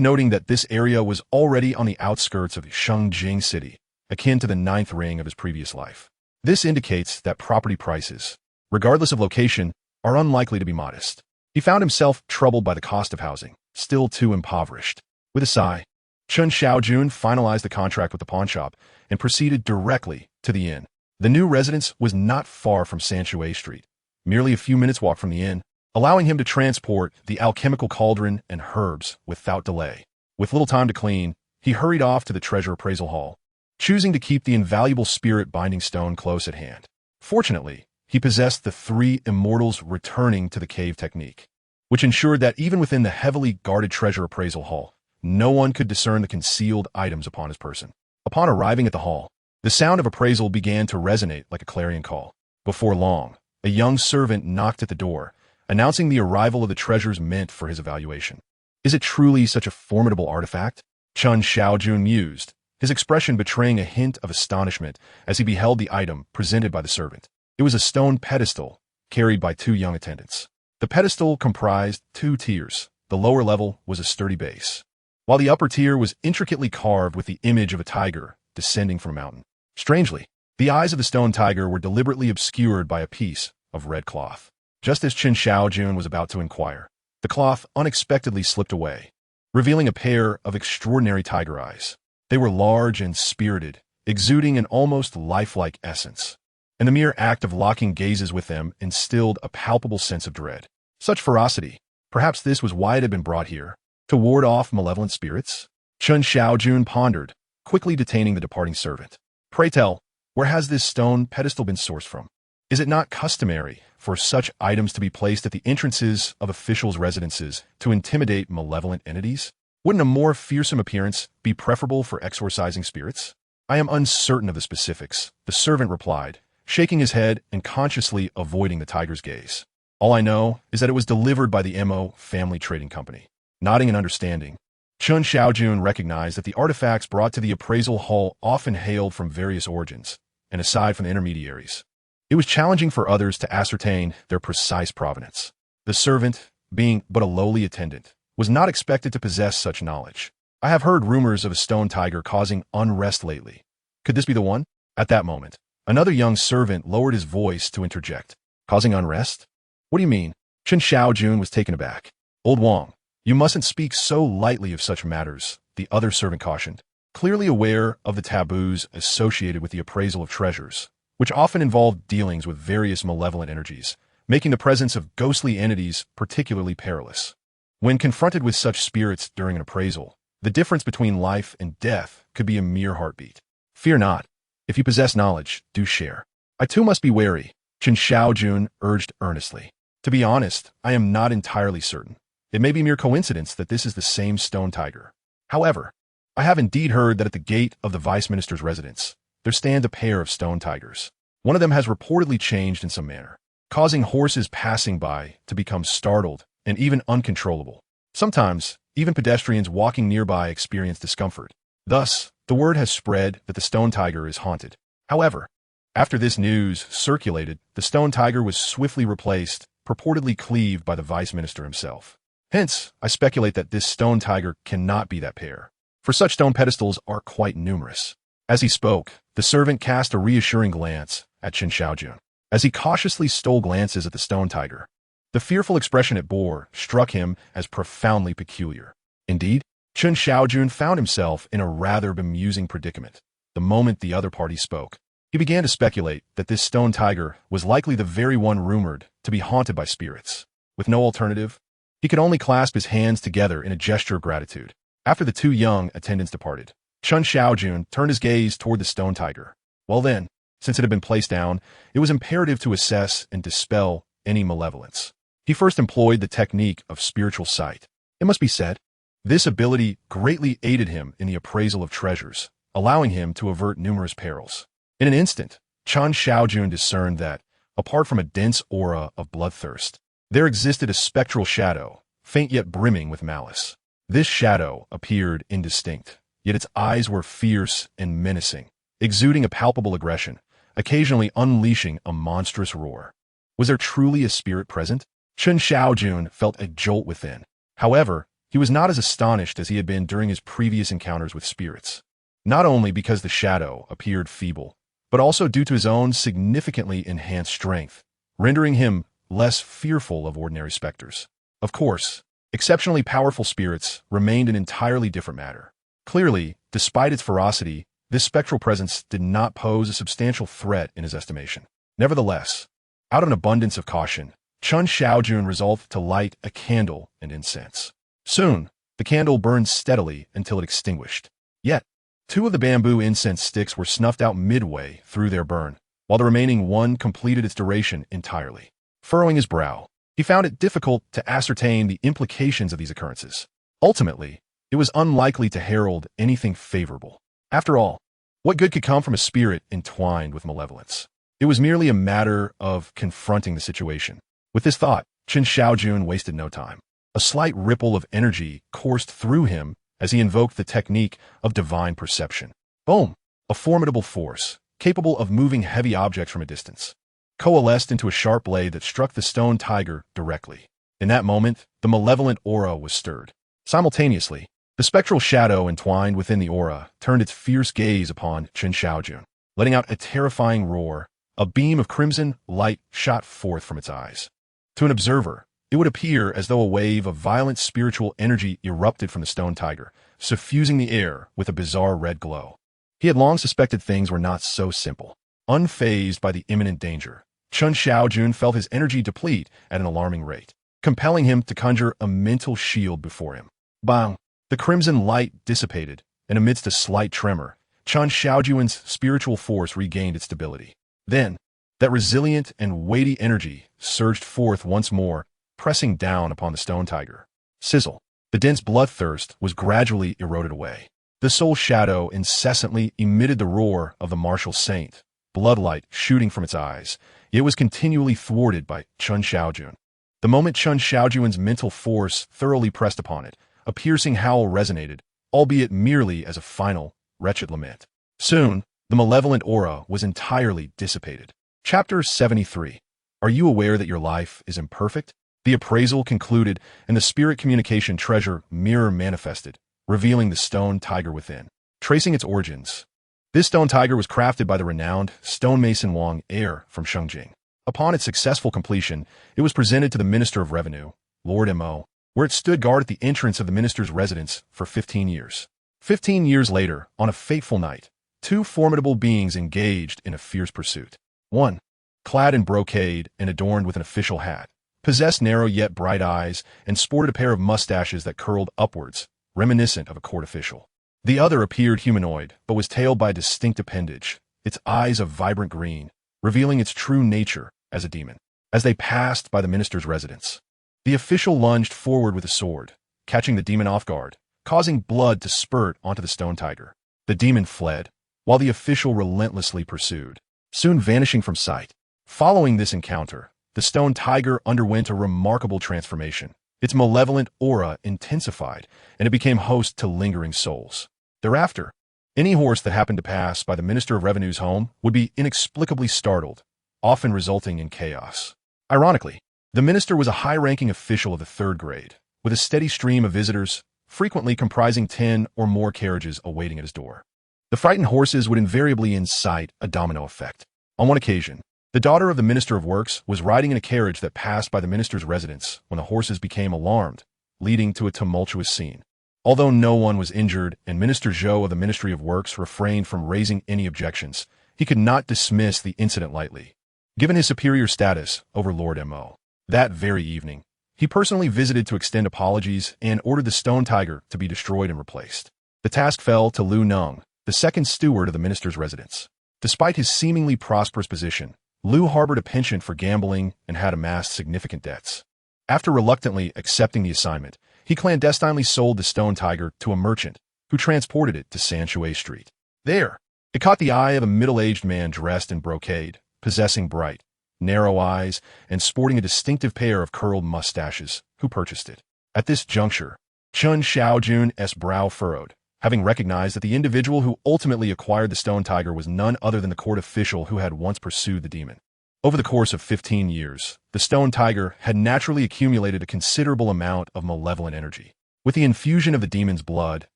Speaker 1: noting that this area was already on the outskirts of Shengjing City, akin to the 9th ring of his previous life. This indicates that property prices, regardless of location, are unlikely to be modest. He found himself troubled by the cost of housing, still too impoverished. With a sigh, Chen Shaojun finalized the contract with the pawnshop and proceeded directly to the inn. The new residence was not far from Sanshui Street, merely a few minutes' walk from the inn, allowing him to transport the alchemical cauldron and herbs without delay. With little time to clean, he hurried off to the treasure appraisal hall, choosing to keep the invaluable spirit binding stone close at hand. Fortunately, he possessed the 3 immortals returning to the cave technique. which ensured that even within the heavily guarded treasure appraisal hall, no one could discern the concealed items upon his person. Upon arriving at the hall, the sound of appraisal began to resonate like a clarion call. Before long, a young servant knocked at the door, announcing the arrival of the treasures meant for his evaluation. Is it truly such a formidable artifact? Chen Shaojun mused, his expression betraying a hint of astonishment as he beheld the item presented by the servant. It was a stone pedestal, carried by two young attendants. The pedestal comprised two tiers. The lower level was a sturdy base, while the upper tier was intricately carved with the image of a tiger descending from a mountain. Strangely, the eyes of the stone tiger were deliberately obscured by a piece of red cloth. Just as Chen Shaojun was about to inquire, the cloth unexpectedly slipped away, revealing a pair of extraordinary tiger eyes. They were large and spirited, exuding an almost lifelike essence, and the mere act of locking gazes with them instilled a palpable sense of dread. Such ferocity! Perhaps this was why it had been brought here, to ward off malevolent spirits? Chen Shaojun pondered, quickly detaining the departing servant. Pray tell, where has this stone pedestal been sourced from? Is it not customary for such items to be placed at the entrances of officials' residences to intimidate malevolent entities? Wouldn't a more fearsome appearance be preferable for exorcising spirits? I am uncertain of the specifics, the servant replied, shaking his head and consciously avoiding the tiger's gaze. All I know is that it was delivered by the Mo family trading company. Nodding in understanding, Chen Shaojun recognized that the artifacts brought to the appraisal hall often hailed from various origins, and aside from the intermediaries, it was challenging for others to ascertain their precise provenance. The servant, being but a lowly attendant, was not expected to possess such knowledge. I have heard rumors of a stone tiger causing unrest lately. Could this be the one? At that moment, another young servant lowered his voice to interject. Causing unrest? What do you mean? Chen Shaojun was taken aback. Old Wang, you mustn't speak so lightly of such matters, the other servant cautioned, clearly aware of the taboos associated with the appraisal of treasures, which often involved dealings with various malevolent energies, making the presence of ghostly entities particularly perilous. When confronted with such spirits during an appraisal, the difference between life and death could be a mere heartbeat. Fear not. If you possess knowledge, do share. I too must be wary, Chen Shaojun urged earnestly. To be honest, I am not entirely certain. It may be mere coincidence that this is the same stone tiger. However, I have indeed heard that at the gate of the vice minister's residence, there stand a pair of stone tigers. One of them has reportedly changed in some manner, causing horses passing by to become startled and even uncontrollable. Sometimes, even pedestrians walking nearby experience discomfort. Thus, the word has spread that the stone tiger is haunted. However, after this news circulated, the stone tiger was swiftly replaced, purportedly cleaved by the vice minister himself. Hence, I speculate that this stone tiger cannot be that pair, for such stone pedestals are quite numerous. As he spoke, the servant cast a reassuring glance at Chen Shaojun. As he cautiously stole glances at the stone tiger, the fearful expression it bore struck him as profoundly peculiar. Indeed, Chen Shaojun found himself in a rather bemusing predicament. The moment the other party spoke, he began to speculate that this stone tiger was likely the very one rumored to be haunted by spirits. With no alternative, he could only clasp his hands together in a gesture of gratitude. After the two young attendants departed, Chen Shaojun turned his gaze toward the stone tiger. Well then, since it had been placed down, it was imperative to assess and dispel any malevolence. He first employed the technique of spiritual sight. It must be said, this ability greatly aided him in the appraisal of treasures, allowing him to avert numerous perils. In an instant, Chen Shaojun discerned that, apart from a dense aura of bloodthirst, there existed a spectral shadow, faint yet brimming with malice. This shadow appeared indistinct, yet its eyes were fierce and menacing, exuding a palpable aggression, occasionally unleashing a monstrous roar. Was there truly a spirit present? Chen Shaojun felt a jolt within. However, he was not as astonished as he had been during his previous encounters with spirits. Not only because the shadow appeared feeble, but also due to his own significantly enhanced strength, rendering him less fearful of ordinary specters. Of course, exceptionally powerful spirits remained an entirely different matter. Clearly, despite its ferocity, this spectral presence did not pose a substantial threat in his estimation. Nevertheless, out of an abundance of caution, Chen Shaojun resolved to light a candle and incense. Soon, the candle burned steadily until it extinguished. Yet, two of the bamboo incense sticks were snuffed out midway through their burn, while the remaining one completed its duration entirely. Furrowing his brow, he found it difficult to ascertain the implications of these occurrences. Ultimately, it was unlikely to herald anything favorable. After all, what good could come from a spirit entwined with malevolence? It was merely a matter of confronting the situation. With this thought, Chen Shaojun wasted no time. A slight ripple of energy coursed through him as he invoked the technique of divine perception. Boom! A formidable force, capable of moving heavy objects from a distance, coalesced into a sharp blade that struck the stone tiger directly. In that moment, the malevolent aura was stirred. Simultaneously, the spectral shadow entwined within the aura turned its fierce gaze upon Chen Shaojun. Letting out a terrifying roar, a beam of crimson light shot forth from its eyes. To an observer, it would appear as though a wave of violent spiritual energy erupted from the stone tiger, suffusing the air with a bizarre red glow. He had long suspected things were not so simple. Unfazed by the imminent danger, Chen Shaojun felt his energy deplete at an alarming rate, compelling him to conjure a mental shield before him. Bang! The crimson light dissipated, and amidst a slight tremor, Chen Shaojun's spiritual force regained its stability. Then, that resilient and weighty energy surged forth once more, pressing down upon the stone tiger. Sizzle! The dense bloodthirst was gradually eroded away. The soul shadow incessantly emitted the roar of the martial saint, bloodlight shooting from its eyes. It was continually thwarted by Chen Shaojun. The moment Chen Shaojun's mental force thoroughly pressed upon it, a piercing howl resonated, albeit merely as a final, wretched lament. Soon, the malevolent aura was entirely dissipated. Chapter 73. Are you aware that your life is imperfect? The appraisal concluded, and the spirit communication treasure mirror manifested, revealing the stone tiger within. Tracing its origins. This stone tiger was crafted by the renowned stonemason Wang heir from Shengjing. Upon its successful completion, it was presented to the Minister of Revenue, Lord Mo, where it stood guard at the entrance of the minister's residence for 15 years. 15 years later, on a fateful night, two formidable beings engaged in a fierce pursuit. One, clad in brocade and adorned with an official hat, possessed narrow yet bright eyes and sported a pair of mustaches that curled upwards, reminiscent of a court official. The other appeared humanoid, but was tailed by a distinct appendage, its eyes of vibrant green, revealing its true nature as a demon. As they passed by the minister's residence, the official lunged forward with a sword, catching the demon off guard, causing blood to spurt onto the stone tiger. The demon fled, while the official relentlessly pursued, soon vanishing from sight. Following this encounter, the stone tiger underwent a remarkable transformation. Its malevolent aura intensified, and it became host to lingering souls. Thereafter, any horse that happened to pass by the Minister of Revenue's home would be inexplicably startled, often resulting in chaos. Ironically, the minister was a high-ranking official of the third grade, with a steady stream of visitors, frequently comprising 10 or more carriages awaiting at his door. The frightened horses would invariably incite a domino effect. On one occasion, the daughter of the Minister of Works was riding in a carriage that passed by the minister's residence when the horses became alarmed, leading to a tumultuous scene. Although no one was injured and Minister Zhou of the Ministry of Works refrained from raising any objections, he could not dismiss the incident lightly. Given his superior status over Lord Mo, that very evening, he personally visited to extend apologies and ordered the stone tiger to be destroyed and replaced. The task fell to Lu Neng, the second steward of the minister's residence. Despite his seemingly prosperous position, Lu harbored a penchant for gambling and had amassed significant debts. After reluctantly accepting the assignment, he clandestinely sold the stone tiger to a merchant who transported it to Sanshui Street. There, it caught the eye of a middle-aged man dressed in brocade, possessing bright, narrow eyes and sporting a distinctive pair of curled mustaches, who purchased it. At this juncture, Chen Shaojun's brow furrowed, having recognized that the individual who ultimately acquired the stone tiger was none other than the court official who had once pursued the demon. Over the course of 15 years, the stone tiger had naturally accumulated a considerable amount of malevolent energy. With the infusion of the demon's blood,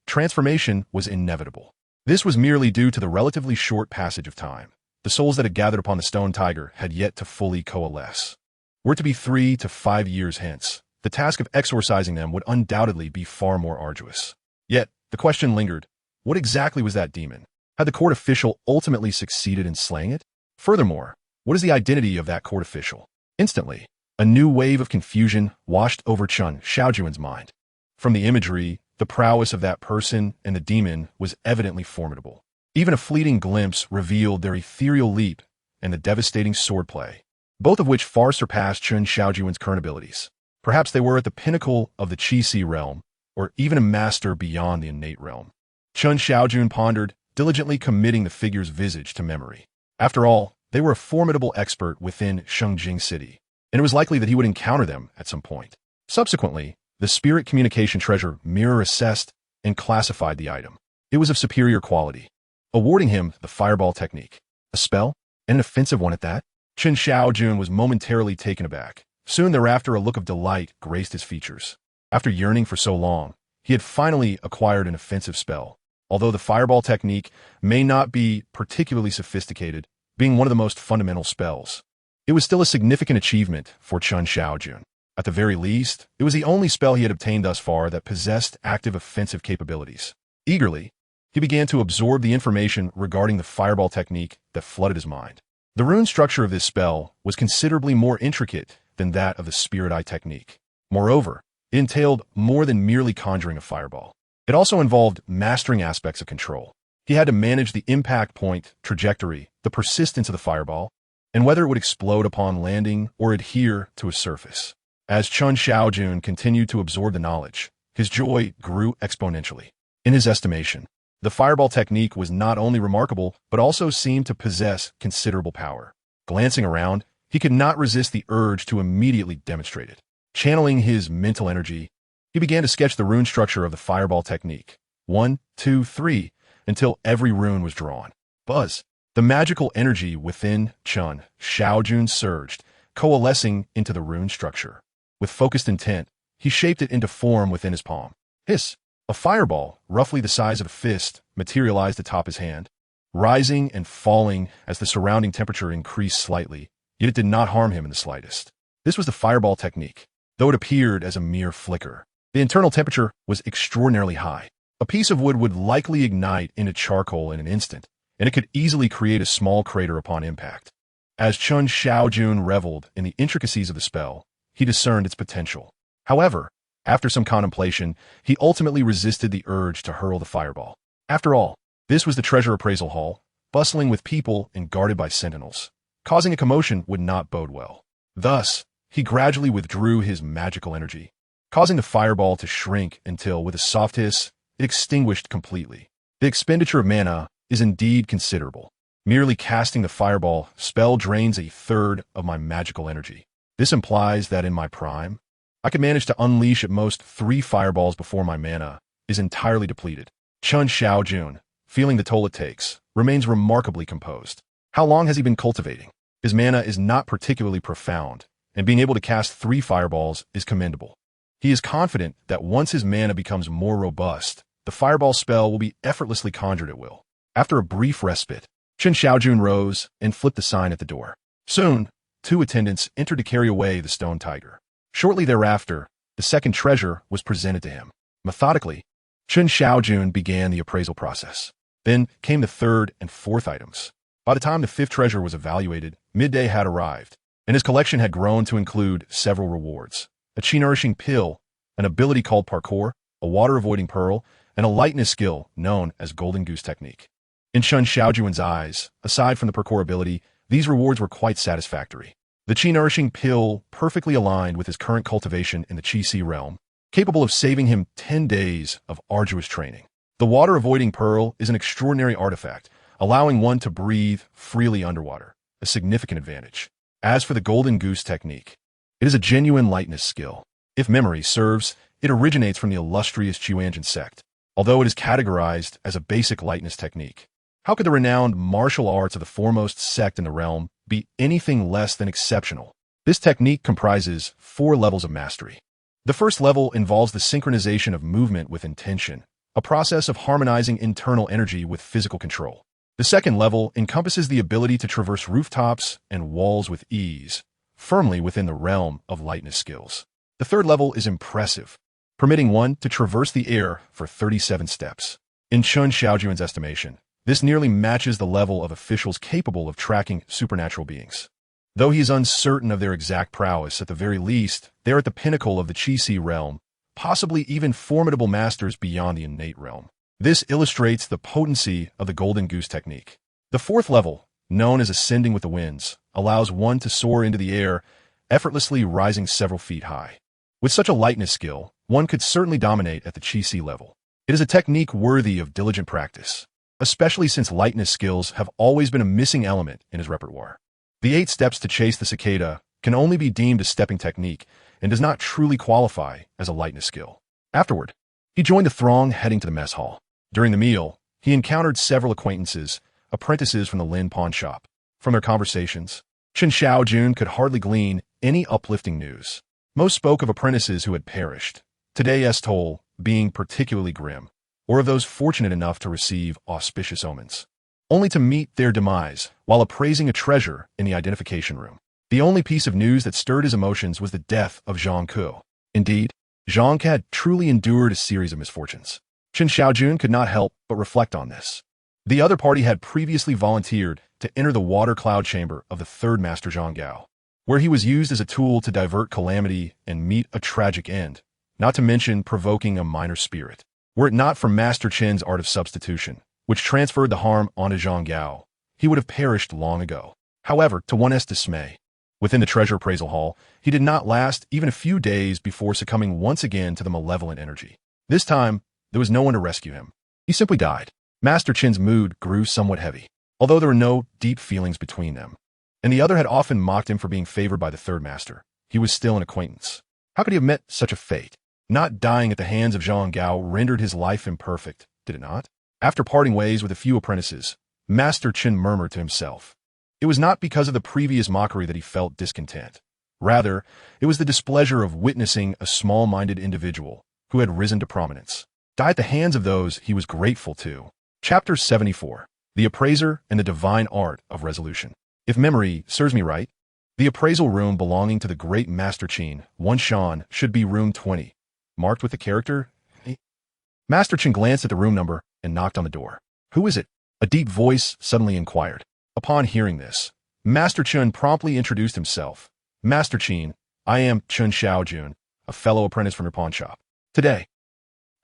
Speaker 1: transformation was inevitable. This was merely due to the relatively short passage of time. The souls that had gathered upon the stone tiger had yet to fully coalesce. Were it to be 3 to 5 years hence, the task of exorcising them would undoubtedly be far more arduous. Yet, the question lingered, what exactly was that demon? Had the court official ultimately succeeded in slaying it? Furthermore, what is the identity of that court official? Instantly, a new wave of confusion washed over Chen Shaojun's mind. From the imagery, the prowess of that person and the demon was evidently formidable. Even a fleeting glimpse revealed their ethereal leap and the devastating swordplay. both of which far surpassed Chen Shaojun's current abilities. Perhaps they were at the pinnacle of the Qi realm, or even a master beyond the innate realm. Chen Shaojun pondered, diligently committing the figure's visage to memory. After all, they were a formidable expert within Shengjing City, and it was likely that he would encounter them at some point. Subsequently, the spirit communication treasure mirror assessed and classified the item. It was of superior quality, awarding him the fireball technique. A spell, and an offensive one at that? Chen Shaojun was momentarily taken aback. Soon thereafter, a look of delight graced his features. After yearning for so long, he had finally acquired an offensive spell. Although the fireball technique may not be particularly sophisticated, being one of the most fundamental spells, it was still a significant achievement for Chen Shaojun. At the very least, it was the only spell he had obtained thus far that possessed active offensive capabilities. Eagerly, he began to absorb the information regarding the fireball technique that flooded his mind. The rune structure of this spell was considerably more intricate than that of the Spirit Eye technique. Moreover, it entailed more than merely conjuring a fireball. It also involved mastering aspects of control. He had to manage the impact point trajectory, the persistence of the fireball, and whether it would explode upon landing or adhere to a surface. As Chen Shaojun continued to absorb the knowledge, his joy grew exponentially. In his estimation, the fireball technique was not only remarkable, but also seemed to possess considerable power. Glancing around, he could not resist the urge to immediately demonstrate it. Channeling his mental energy, he began to sketch the rune structure of the fireball technique. 1, 2, 3, until every rune was drawn. Buzz! The magical energy within Chen Shaojun surged, coalescing into the rune structure. With focused intent, he shaped it into form within his palm. Hiss! A fireball, roughly the size of a fist, materialized atop his hand, rising and falling as the surrounding temperature increased slightly, yet it did not harm him in the slightest. This was the fireball technique, though it appeared as a mere flicker. The internal temperature was extraordinarily high. A piece of wood would likely ignite into charcoal in an instant, and it could easily create a small crater upon impact. As Chen Shaojun reveled in the intricacies of the spell, he discerned its potential. However, after some contemplation, he ultimately resisted the urge to hurl the fireball. After all, this was the treasure appraisal hall, bustling with people and guarded by sentinels. Causing a commotion would not bode well. Thus, he gradually withdrew his magical energy, causing the fireball to shrink until, with a soft hiss, it extinguished completely. The expenditure of mana is indeed considerable. Merely casting the fireball spell drains a third of my magical energy. This implies that in my prime, I could manage to unleash at most 3 fireballs before my mana is entirely depleted. Chen Shaojun, feeling the toll it takes, remains remarkably composed. How long has he been cultivating? His mana is not particularly profound, and being able to cast 3 fireballs is commendable. He is confident that once his mana becomes more robust, the fireball spell will be effortlessly conjured at will. After a brief respite, Chen Shaojun rose and flipped the sign at the door. Soon, 2 attendants entered to carry away the stone tiger. Shortly thereafter, the second treasure was presented to him. Methodically, Chen Shaojun began the appraisal process. Then came the third and fourth items. By the time the 5th treasure was evaluated, midday had arrived, and his collection had grown to include several rewards: a chi-nourishing pill, an ability called parkour, a water-avoiding pearl, and a lightness skill known as Golden Goose Technique. In Chen Shaojun's eyes, aside from the parkour ability, these rewards were quite satisfactory. The chi-nourishing pill perfectly aligned with his current cultivation in the Qi realm, capable of saving him 10 days of arduous training. The water-avoiding pearl is an extraordinary artifact, allowing one to breathe freely underwater, a significant advantage. As for the Golden Goose Technique, it is a genuine lightness skill. If memory serves, it originates from the illustrious Qianjin sect, although it is categorized as a basic lightness technique. How could the renowned martial arts of the foremost sect in the realm be anything less than exceptional? This technique comprises 4 levels of mastery. The first level involves the synchronization of movement with intention, a process of harmonizing internal energy with physical control. The second level encompasses the ability to traverse rooftops and walls with ease, firmly within the realm of lightness skills. The third level is impressive, permitting one to traverse the air for 37 steps. In Chen Shaojun's estimation, this nearly matches the level of officials capable of tracking supernatural beings. Though he is uncertain of their exact prowess, at the very least, they are at the pinnacle of the Qi realm, possibly even formidable masters beyond the innate realm. This illustrates the potency of the Golden Goose Technique. The 4th level, known as ascending with the winds, allows one to soar into the air, effortlessly rising several feet high. With such a lightness skill, one could certainly dominate at the Qi level. It is a technique worthy of diligent practice, especially since lightness skills have always been a missing element in his repertoire. The 8 steps to chase the cicada can only be deemed a stepping technique and does not truly qualify as a lightness skill. Afterward, he joined the throng heading to the mess hall. During the meal, he encountered several acquaintances, apprentices from the Lin pawn shop. From their conversations, Chen Shaojun could hardly glean any uplifting news. Most spoke of apprentices who had perished, today's toll being particularly grim, or of those fortunate enough to receive auspicious omens, only to meet their demise while appraising a treasure in the identification room. The only piece of news that stirred his emotions was the death of Zhang Ke. Indeed, Zhang Ke had truly endured a series of misfortunes. Chen Shaojun could not help but reflect on this. The other party had previously volunteered to enter the water cloud chamber of the third master Zhang Gao, where he was used as a tool to divert calamity and meet a tragic end, not to mention provoking a minor spirit. Were it not for Master Chen's art of substitution, which transferred the harm onto Zhang Gao, he would have perished long ago. However, to one's dismay, within the treasure appraisal hall, he did not last even a few days before succumbing once again to the malevolent energy. This time, there was no one to rescue him. He simply died. Master Chen's mood grew somewhat heavy, although there were no deep feelings between them, and the other had often mocked him for being favored by the third master. He was still an acquaintance. How could he have met such a fate? Not dying at the hands of Zhang Gao rendered his life imperfect, did it not? After parting ways with a few apprentices, Master Chen murmured to himself. It was not because of the previous mockery that he felt discontent. Rather, it was the displeasure of witnessing a small-minded individual who had risen to prominence die at the hands of those he was grateful to. Chapter 74. The Appraiser and the Divine Art of Resolution. If memory serves me right, the appraisal room belonging to the great Master Chen, Shan, should be room 20. Marked with the character. Master Chen glanced at the room number and knocked on the door. Who is it? A deep voice suddenly inquired. Upon hearing this, Master Chen promptly introduced himself. Master Chen, I am Chen Shaojun, a fellow apprentice from your pawn shop. Today,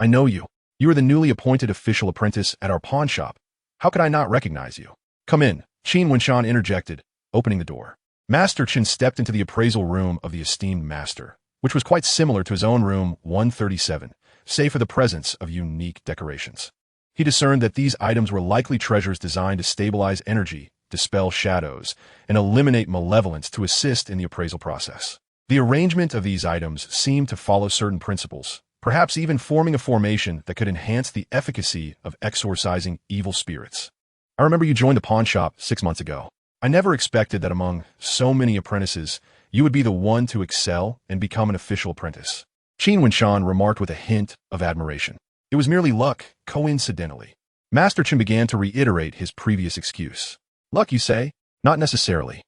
Speaker 1: I know you. You are the newly appointed official apprentice at our pawn shop. How could I not recognize you? Come in, Chen Shan interjected, opening the door. Master Chen stepped into the appraisal room of the esteemed master, which was quite similar to his own room 137, save for the presence of unique decorations. He discerned that these items were likely treasures designed to stabilize energy, dispel shadows, and eliminate malevolence to assist in the appraisal process. The arrangement of these items seemed to follow certain principles, perhaps even forming a formation that could enhance the efficacy of exorcising evil spirits. I remember you joined the pawn shop 6 months ago. I never expected that among so many apprentices, you would be the one to excel and become an official apprentice. Chen Shan remarked with a hint of admiration. It was merely luck, coincidentally. Master Chen began to reiterate his previous excuse. Luck, you say? Not necessarily.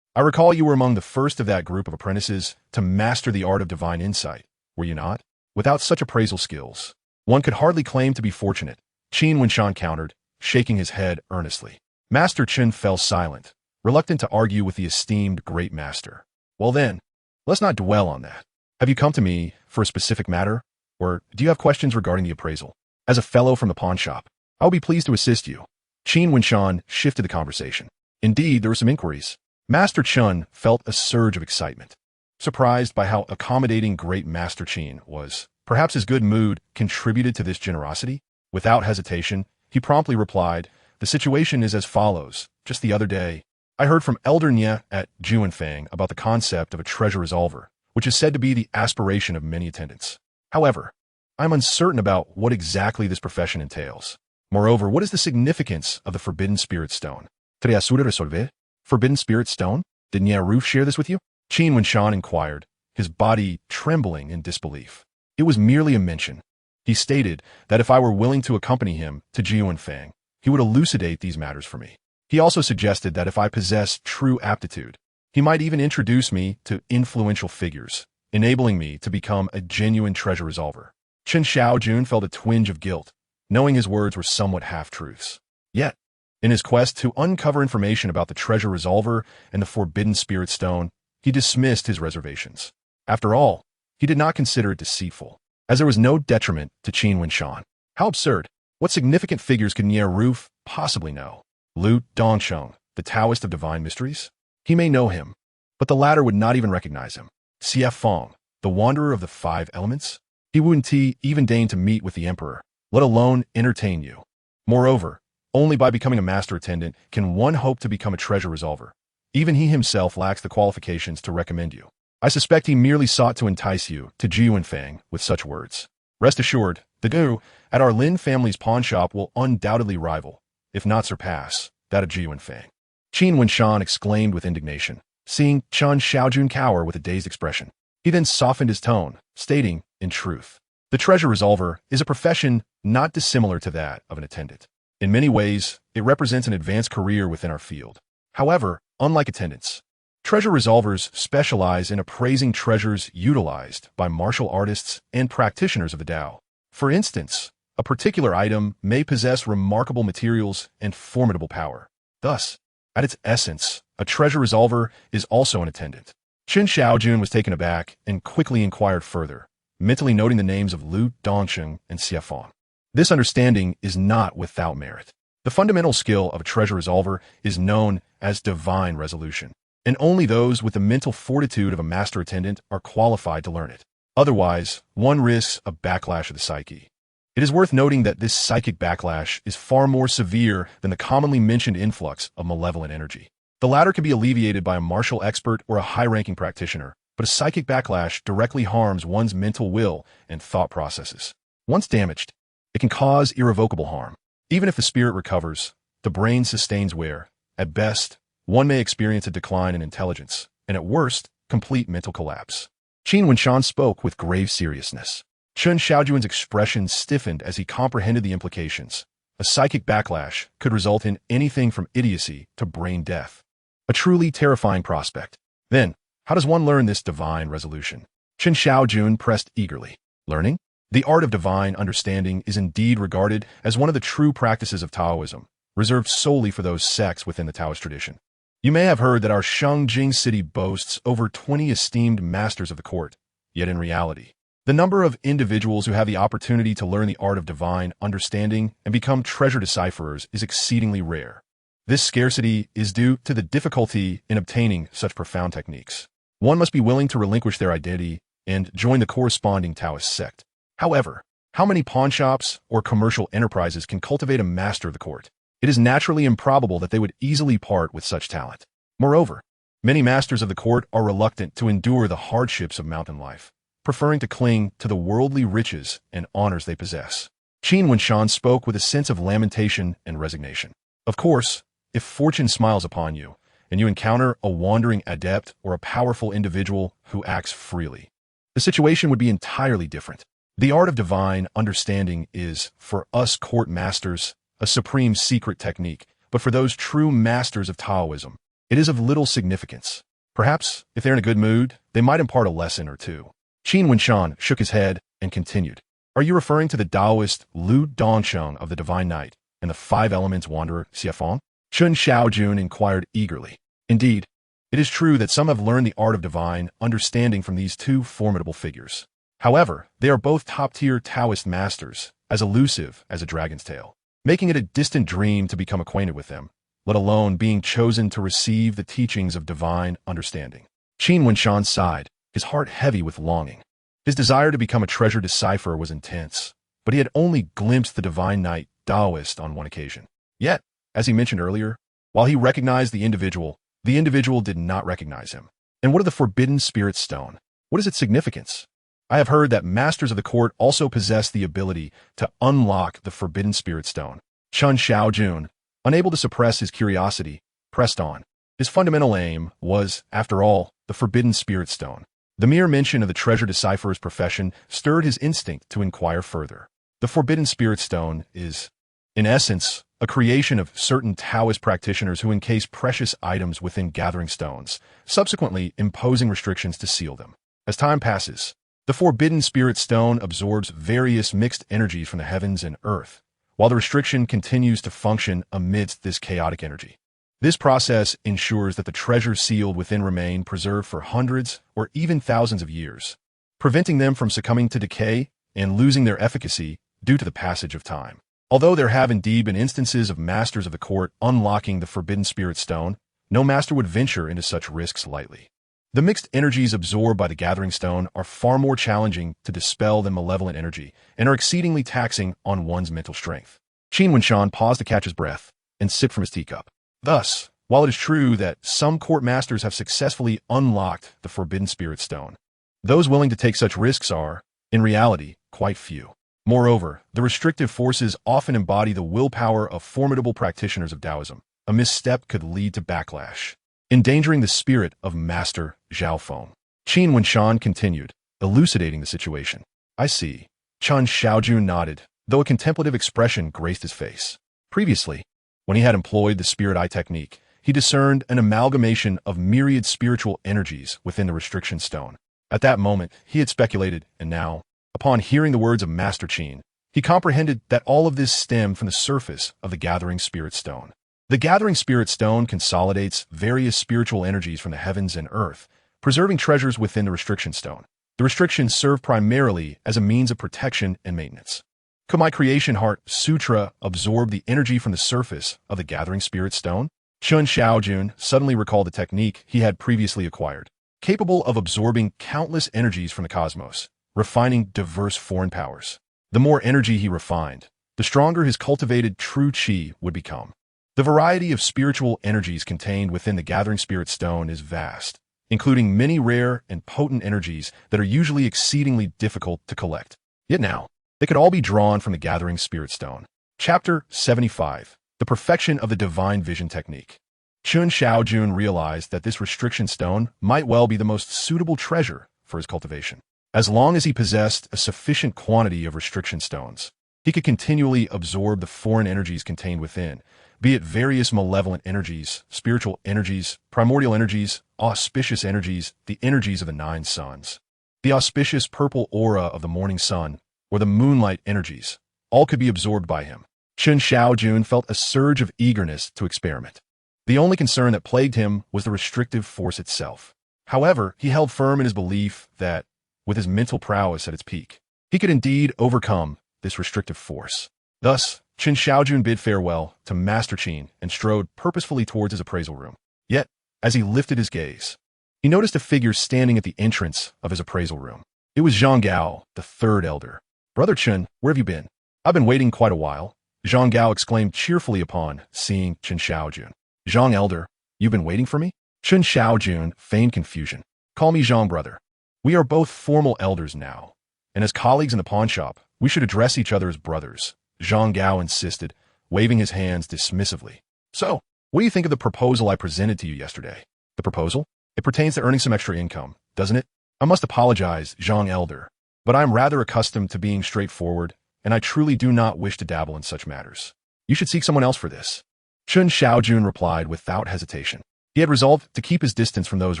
Speaker 1: I recall you were among the first of that group of apprentices to master the art of divine insight, were you not? Without such appraisal skills, one could hardly claim to be fortunate, Chen Shan countered, shaking his head earnestly. Master Chen fell silent, reluctant to argue with the esteemed great master. Well then, let's not dwell on that. Have you come to me for a specific matter, or do you have questions regarding the appraisal? As a fellow from the pawn shop, I will be pleased to assist you. Chen Shan shifted the conversation. Indeed, there were some inquiries. Master Chen felt a surge of excitement. Surprised by how accommodating great Master Chen was, perhaps his good mood contributed to this generosity. Without hesitation, he promptly replied, the situation is as follows. Just the other day, I heard from Elder Nye at Juanfang about the concept of a treasure resolver, which is said to be the aspiration of many attendants. However, I'm uncertain about what exactly this profession entails. Moreover, what is the significance of the Forbidden Spirit Stone? Triasura resolver? Forbidden Spirit Stone? Did Nye Roof share this with you? Chen Shan inquired, his body trembling in disbelief. It was merely a mention. He stated that if I were willing to accompany him to Juanfang, he would elucidate these matters for me. He also suggested that if I possessed true aptitude, he might even introduce me to influential figures, enabling me to become a genuine treasure resolver. Chen Shaojun felt a twinge of guilt, knowing his words were somewhat half-truths. Yet, in his quest to uncover information about the treasure resolver and the Forbidden Spirit Stone, he dismissed his reservations. After all, he did not consider it deceitful, as there was no detriment to Chen Shan. How absurd! What significant figures could Nye Roof possibly know? Lu Dongsheng, the Taoist of divine mysteries? He may know him, but the latter would not even recognize him. Xie Feng, the wanderer of the five elements? He wouldn't even deign to meet with the emperor, let alone entertain you. Moreover, only by becoming a master attendant can one hope to become a treasure resolver. Even he himself lacks the qualifications to recommend you. I suspect he merely sought to entice you to Ji Yunfang with such words. Rest assured, the guru at our Lin family's pawn shop will undoubtedly rival, if not surpass, that of Ji Yunfang. Qin Wenshan exclaimed with indignation, seeing Chen Shaojun cower with a dazed expression. He then softened his tone, stating, in truth, the treasure resolver is a profession not dissimilar to that of an attendant. In many ways, it represents an advanced career within our field. However, unlike attendants, treasure resolvers specialize in appraising treasures utilized by martial artists and practitioners of the Tao. For instance, a particular item may possess remarkable materials and formidable power. Thus, at its essence, a treasure resolver is also an attendant. Chen Shaojun was taken aback and quickly inquired further, mentally noting the names of Lu Dongsheng and Xie Feng. This understanding is not without merit. The fundamental skill of a treasure resolver is known as divine resolution, and only those with the mental fortitude of a master attendant are qualified to learn it. Otherwise, one risks a backlash of the psyche. It is worth noting that this psychic backlash is far more severe than the commonly mentioned influx of malevolent energy. The latter can be alleviated by a martial expert or a high-ranking practitioner, but a psychic backlash directly harms one's mental will and thought processes. Once damaged, it can cause irrevocable harm. Even if the spirit recovers, the brain sustains wear. At best, one may experience a decline in intelligence, and at worst, complete mental collapse. Qin Wenshan spoke with grave seriousness. Chen Shaojun's expression stiffened as he comprehended the implications. A psychic backlash could result in anything from idiocy to brain death. A truly terrifying prospect. Then, how does one learn this divine resolution? Chen Shaojun pressed eagerly. Learning? The art of divine understanding is indeed regarded as one of the true practices of Taoism, reserved solely for those sects within the Taoist tradition. You may have heard that our Shengjing city boasts over 20 esteemed masters of the court, yet in reality, the number of individuals who have the opportunity to learn the art of divine understanding and become treasure decipherers is exceedingly rare. This scarcity is due to the difficulty in obtaining such profound techniques. One must be willing to relinquish their identity and join the corresponding Taoist sect. However, how many pawnshops or commercial enterprises can cultivate a master of the court? It is naturally improbable that they would easily part with such talent. Moreover, many masters of the court are reluctant to endure the hardships of mountain life, preferring to cling to the worldly riches and honors they possess. Qin Wenshan spoke with a sense of lamentation and resignation. Of course, if fortune smiles upon you, and you encounter a wandering adept or a powerful individual who acts freely, the situation would be entirely different. The art of divine understanding is, for us court masters, a supreme secret technique, but for those true masters of Taoism, it is of little significance. Perhaps, if they're in a good mood, they might impart a lesson or two. Qin Wenshan shook his head and continued. Are you referring to the Taoist Lu Dongsheng of the Divine Night and the Five Elements Wanderer Xie Feng? Chen Shaojun inquired eagerly. Indeed, it is true that some have learned the art of divine understanding from these two formidable figures. However, they are both top-tier Taoist masters, as elusive as a dragon's tail, making it a distant dream to become acquainted with them, let alone being chosen to receive the teachings of divine understanding. Qin Wenshan sighed, his heart heavy with longing. His desire to become a treasure decipherer was intense, but he had only glimpsed the Divine Night Taoist on one occasion. Yet, as he mentioned earlier, while he recognized the individual did not recognize him. And what of the Forbidden Spirit Stone? What is its significance? I have heard that masters of the court also possess the ability to unlock the Forbidden Spirit Stone. Chen Shaojun, unable to suppress his curiosity, pressed on. His fundamental aim was, after all, the Forbidden Spirit Stone. The mere mention of the treasure decipherer's profession stirred his instinct to inquire further. The Forbidden Spirit Stone is, in essence, a creation of certain Taoist practitioners who encase precious items within gathering stones, subsequently imposing restrictions to seal them. As time passes, the Forbidden Spirit Stone absorbs various mixed energies from the heavens and earth, while the restriction continues to function amidst this chaotic energy. This process ensures that the treasures sealed within remain preserved for hundreds or even thousands of years, preventing them from succumbing to decay and losing their efficacy due to the passage of time. Although there have indeed been instances of masters of the court unlocking the forbidden spirit stone, no master would venture into such risks lightly. The mixed energies absorbed by the gathering stone are far more challenging to dispel than malevolent energy and are exceedingly taxing on one's mental strength. Qin Wenxian paused to catch his breath and sip from his teacup. Thus, while it is true that some court masters have successfully unlocked the forbidden spirit stone, those willing to take such risks are, in reality, quite few. Moreover, the restrictive forces often embody the willpower of formidable practitioners of Taoism. A misstep could lead to backlash, endangering the spirit of Master Zhao Feng. Qin Wenxian continued, elucidating the situation. I see. Chen Shaojun nodded, though a contemplative expression graced his face. Previously, when he had employed the spirit eye technique, he discerned an amalgamation of myriad spiritual energies within the restriction stone. At that moment, he had speculated, and now, upon hearing the words of Master Qin, he comprehended that all of this stemmed from the surface of the gathering spirit stone. The gathering spirit stone consolidates various spiritual energies from the heavens and earth, preserving treasures within the restriction stone. The restrictions serve primarily as a means of protection and maintenance. Could my creation heart sutra absorb the energy from the surface of the gathering spirit stone? Chen Shaojun suddenly recalled the technique he had previously acquired, capable of absorbing countless energies from the cosmos, refining diverse foreign powers. The more energy he refined, the stronger his cultivated true qi would become. The variety of spiritual energies contained within the gathering spirit stone is vast, including many rare and potent energies that are usually exceedingly difficult to collect. Yet now, they could all be drawn from the gathering spirit stone. Chapter 75. The Perfection of the Divine Vision Technique. Chen Shaojun realized that this restriction stone might well be the most suitable treasure for his cultivation. As long as he possessed a sufficient quantity of restriction stones, he could continually absorb the foreign energies contained within, be it various malevolent energies, spiritual energies, primordial energies, auspicious energies, the energies of the 9 suns, the auspicious purple aura of the morning sun, or the moonlight energies. All could be absorbed by him. Chen Shaojun felt a surge of eagerness to experiment. The only concern that plagued him was the restrictive force itself. However, he held firm in his belief that, with his mental prowess at its peak, he could indeed overcome this restrictive force. Thus, Chen Shaojun bid farewell to Master Qin and strode purposefully towards his appraisal room. Yet, as he lifted his gaze, he noticed a figure standing at the entrance of his appraisal room. It was Zhang Gao, the 3rd elder. Brother Chen, where have you been? I've been waiting quite a while, Zhang Gao exclaimed cheerfully upon seeing Chen Shaojun. Zhang elder, you've been waiting for me? Chen Shaojun feigned confusion. Call me Zhang brother. We are both formal elders now, and as colleagues in the pawn shop, we should address each other as brothers, Zhang Gao insisted, waving his hands dismissively. So, what do you think of the proposal I presented to you yesterday? The proposal? It pertains to earning some extra income, doesn't it? I must apologize, Zhang elder, but I am rather accustomed to being straightforward, and I truly do not wish to dabble in such matters. You should seek someone else for this. Chen Shaojun replied without hesitation. He had resolved to keep his distance from those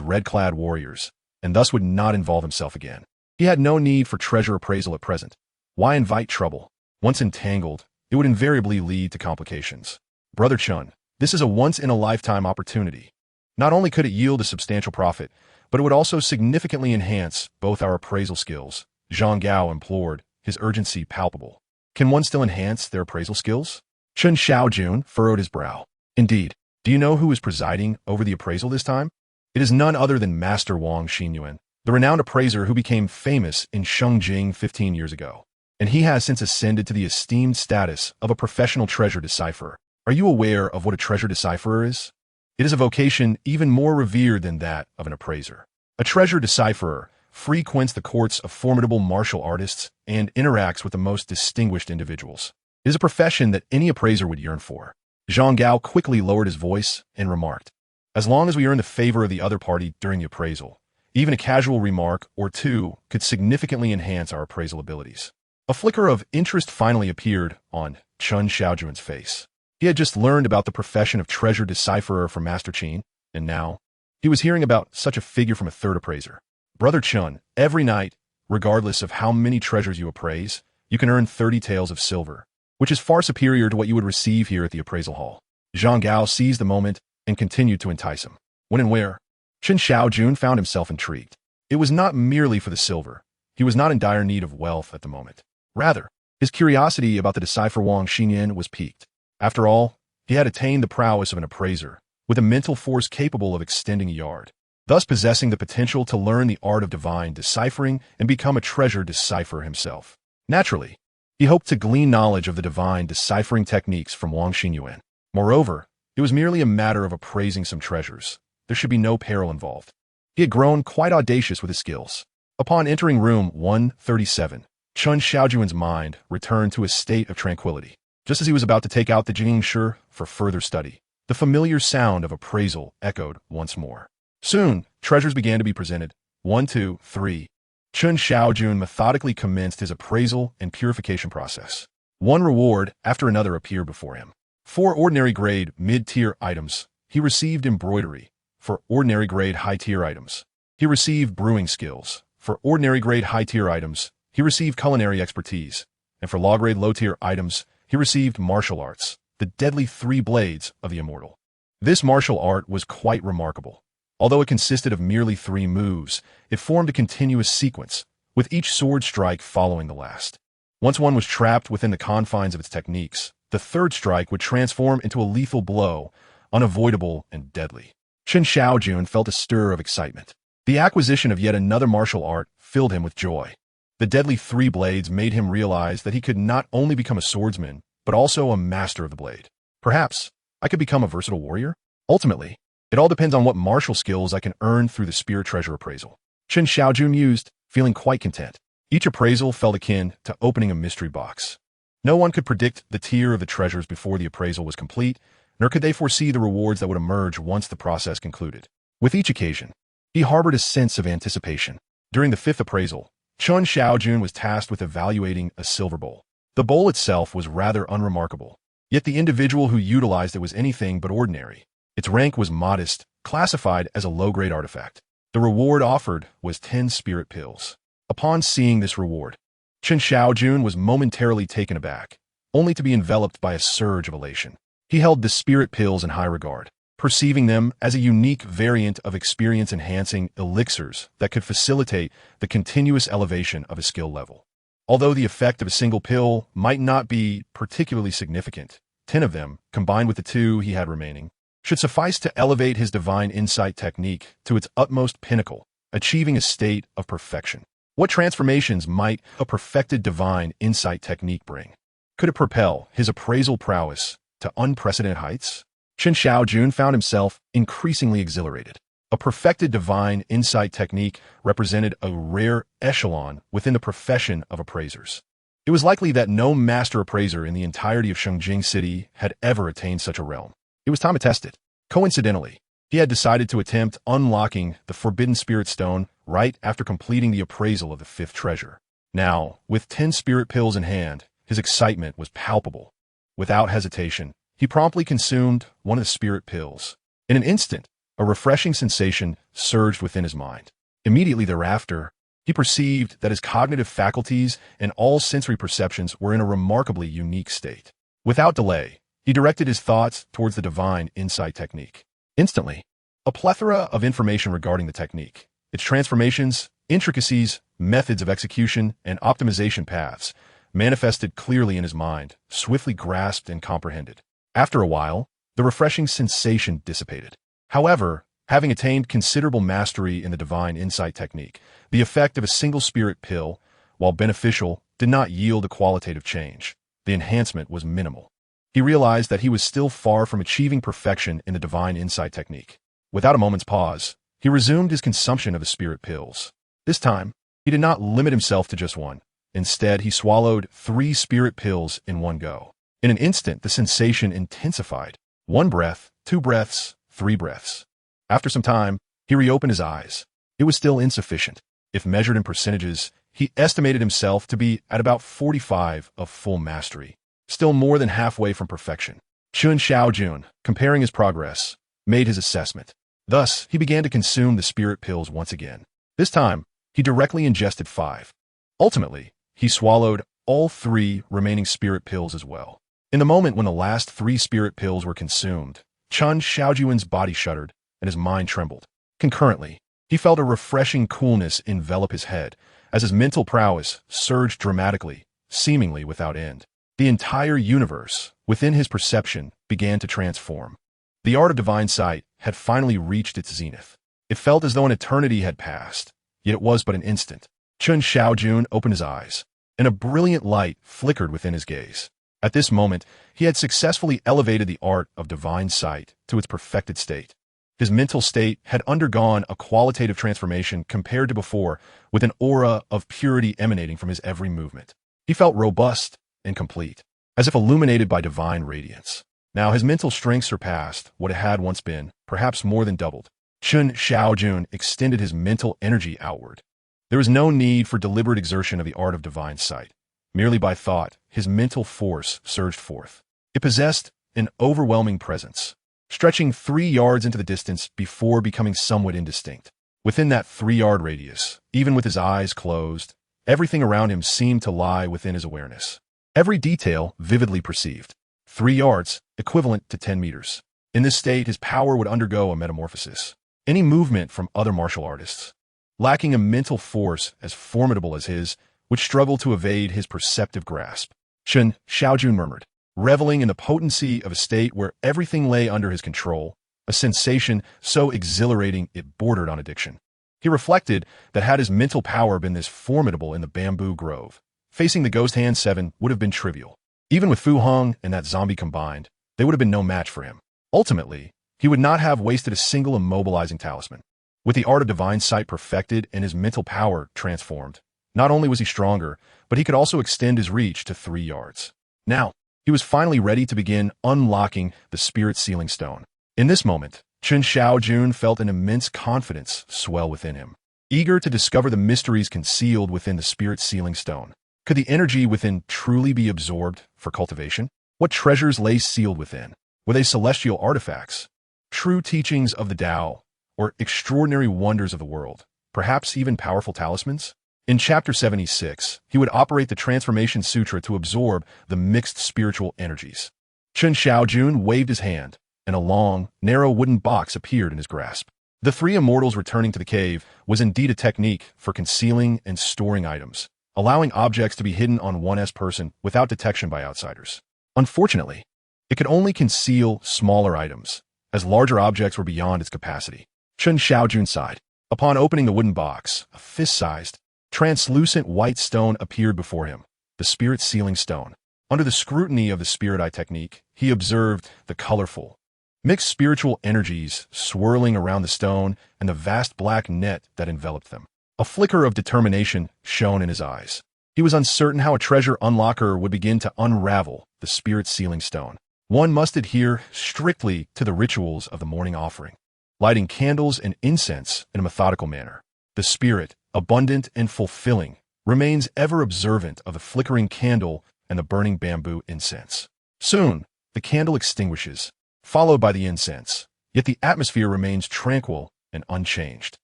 Speaker 1: red-clad warriors, and thus would not involve himself again. He had no need for treasure appraisal at present. Why invite trouble? Once entangled, it would invariably lead to complications. Brother Chen, this is a once-in-a-lifetime opportunity. Not only could it yield a substantial profit, but it would also significantly enhance both our appraisal skills, Zhang Gao implored, his urgency palpable. Can one still enhance their appraisal skills? Chen Shaojun furrowed his brow. Indeed. Do you know who is presiding over the appraisal this time? It is none other than Master Wang Xinyuan, the renowned appraiser who became famous in Shengjing 15 years ago. And he has since ascended to the esteemed status of a professional treasure decipherer. Are you aware of what a treasure decipherer is? It is a vocation even more revered than that of an appraiser. A treasure decipherer frequents the courts of formidable martial artists and interacts with the most distinguished individuals. It is a profession that any appraiser would yearn for. Zhang Gao quickly lowered his voice and remarked, as long as we earn the favor of the other party during the appraisal, even a casual remark or two could significantly enhance our appraisal abilities. A flicker of interest finally appeared on Chen Shaojun's face. He had just learned about the profession of treasure decipherer from Master Qin, and now he was hearing about such a figure from a 3rd appraiser. Brother Chen, every night, regardless of how many treasures you appraise, you can earn 30 taels of silver, which is far superior to what you would receive here at the appraisal hall. Zhang Gao seized the moment and continued to entice him. When and where? Chen Shaojun found himself intrigued. It was not merely for the silver. He was not in dire need of wealth at the moment. Rather, His curiosity about the decipher Wang Xinyan was piqued. After all, he had attained the prowess of an appraiser, with a mental force capable of extending a yard, thus possessing the potential to learn the art of divine deciphering and become a treasure decipherer himself. Naturally, he hoped to glean knowledge of the divine deciphering techniques from Wang Xinyan. Moreover, it was merely a matter of appraising some treasures. There should be no peril involved. He had grown quite audacious with his skills. Upon entering room 137, Chen Shaojun's mind returned to a state of tranquility. Just as he was about to take out the Jingshi for further study, the familiar sound of appraisal echoed once more. Soon, treasures began to be presented. 1, 2, 3. Chen Shaojun methodically commenced his appraisal and purification process. One reward after another appeared before him. For ordinary grade mid-tier items, he received embroidery. For ordinary grade high-tier items, he received brewing skills. For ordinary grade high-tier items, he received culinary expertise. And for low-grade low-tier items, he received martial arts, the deadly 3 blades of the immortal. This martial art was quite remarkable. Although it consisted of merely 3 moves, it formed a continuous sequence, with each sword strike following the last. Once one was trapped within the confines of its techniques, the 3rd strike would transform into a lethal blow, unavoidable and deadly. Chen Shaojun felt a stir of excitement. The acquisition of yet another martial art filled him with joy. The deadly 3 blades made him realize that he could not only become a swordsman, but also a master of the blade. Perhaps I could become a versatile warrior? Ultimately, it all depends on what martial skills I can earn through the spirit treasure appraisal. Chen Shaojun mused, feeling quite content. Each appraisal felt akin to opening a mystery box. No one could predict the tier of the treasures before the appraisal was complete, nor could they foresee the rewards that would emerge once the process concluded. With each occasion, he harbored a sense of anticipation. During the 5th appraisal, Chen Shaojun was tasked with evaluating a silver bowl. The bowl itself was rather unremarkable, yet the individual who utilized it was anything but ordinary. Its rank was modest, classified as a low-grade artifact. The reward offered was 10 spirit pills. Upon seeing this reward, Chen Shaojun was momentarily taken aback, only to be enveloped by a surge of elation. He held the spirit pills in high regard, perceiving them as a unique variant of experience-enhancing elixirs that could facilitate the continuous elevation of a skill level. Although the effect of a single pill might not be particularly significant, 10 of them, combined with the 2 he had remaining, should suffice to elevate his divine insight technique to its utmost pinnacle, achieving a state of perfection. What transformations might a perfected divine insight technique bring? Could it propel his appraisal prowess to unprecedented heights? Chen Shaojun found himself increasingly exhilarated. A perfected divine insight technique represented a rare echelon within the profession of appraisers. It was likely that no master appraiser in the entirety of Shengjing City had ever attained such a realm. It was time to test it. Coincidentally, he had decided to attempt unlocking the Forbidden Spirit Stone right after completing the appraisal of the 5th treasure. Now, with 10 spirit pills in hand, his excitement was palpable. Without hesitation, he promptly consumed one of the spirit pills. In an instant, a refreshing sensation surged within his mind. Immediately thereafter, he perceived that his cognitive faculties and all sensory perceptions were in a remarkably unique state. Without delay, he directed his thoughts towards the divine insight technique. Instantly, a plethora of information regarding the technique, its transformations, intricacies, methods of execution, and optimization paths manifested clearly in his mind, swiftly grasped and comprehended. After a while, the refreshing sensation dissipated. However, having attained considerable mastery in the divine insight technique, the effect of a single spirit pill, while beneficial, did not yield a qualitative change. The enhancement was minimal. He realized that he was still far from achieving perfection in the divine insight technique. Without a moment's pause, he resumed his consumption of the spirit pills. This time, he did not limit himself to just one. Instead, he swallowed 3 spirit pills in one go. In an instant, the sensation intensified. 1 breath, 2 breaths, 3 breaths. After some time, he reopened his eyes. It was still insufficient. If measured in percentages, he estimated himself to be at about 45 of full mastery, still more than halfway from perfection. Chen Shaojun, comparing his progress, made his assessment. Thus, he began to consume the spirit pills once again. This time, he directly ingested 5. Ultimately, he swallowed all 3 remaining spirit pills as well. In the moment when the last 3 spirit pills were consumed, Chen Shaojun's body shuddered and his mind trembled. Concurrently, he felt a refreshing coolness envelop his head as his mental prowess surged dramatically, seemingly without end. The entire universe, within his perception, began to transform. The art of divine sight had finally reached its zenith. It felt as though an eternity had passed, yet it was but an instant. Chen Shaojun opened his eyes, and a brilliant light flickered within his gaze. At this moment, he had successfully elevated the art of divine sight to its perfected state. His mental state had undergone a qualitative transformation compared to before, with an aura of purity emanating from his every movement. He felt robust and complete, as if illuminated by divine radiance. Now his mental strength surpassed what it had once been, perhaps more than doubled. Chen Shaojun extended his mental energy outward. There was no need for deliberate exertion of the art of divine sight. Merely by thought, his mental force surged forth. It possessed an overwhelming presence, stretching 3 yards into the distance before becoming somewhat indistinct. Within that 3-yard radius, even with his eyes closed, everything around him seemed to lie within his awareness. Every detail vividly perceived. 3 yards, equivalent to 10 meters. In this state, his power would undergo a metamorphosis. Any movement from other martial artists, lacking a mental force as formidable as his, would struggle to evade his perceptive grasp. Chen Shaojun murmured, reveling in the potency of a state where everything lay under his control, a sensation so exhilarating it bordered on addiction. He reflected that had his mental power been this formidable in the bamboo grove, facing the Ghost Hand 7 would have been trivial. Even with Fu Hong and that zombie combined, they would have been no match for him. Ultimately, he would not have wasted a single immobilizing talisman. With the art of divine sight perfected and his mental power transformed, not only was he stronger, but he could also extend his reach to 3 yards. Now, he was finally ready to begin unlocking the spirit sealing stone. In this moment, Chen Shaojun felt an immense confidence swell within him, eager to discover the mysteries concealed within the spirit sealing stone. Could the energy within truly be absorbed for cultivation? What treasures lay sealed within? Were they celestial artifacts, true teachings of the Tao, or extraordinary wonders of the world, perhaps even powerful talismans? In Chapter 76, he would operate the Transformation Sutra to absorb the mixed spiritual energies. Chen Shaojun waved his hand, and a long, narrow wooden box appeared in his grasp. The 3 immortals returning to the cave was indeed a technique for concealing and storing items, allowing objects to be hidden on one's person without detection by outsiders. Unfortunately, it could only conceal smaller items, as larger objects were beyond its capacity. Chen Shaojun sighed. Upon opening the wooden box, a fist-sized, translucent white stone appeared before him, the spirit sealing stone. Under the scrutiny of the spirit eye technique, he observed the colorful, mixed spiritual energies swirling around the stone and the vast black net that enveloped them. A flicker of determination shone in his eyes. He was uncertain how a treasure unlocker would begin to unravel the spirit sealing stone. One must adhere strictly to the rituals of the morning offering, lighting candles and incense in a methodical manner. The spirit, abundant and fulfilling, remains ever observant of the flickering candle and the burning bamboo incense. Soon, the candle extinguishes, followed by the incense, yet the atmosphere remains tranquil and unchanged.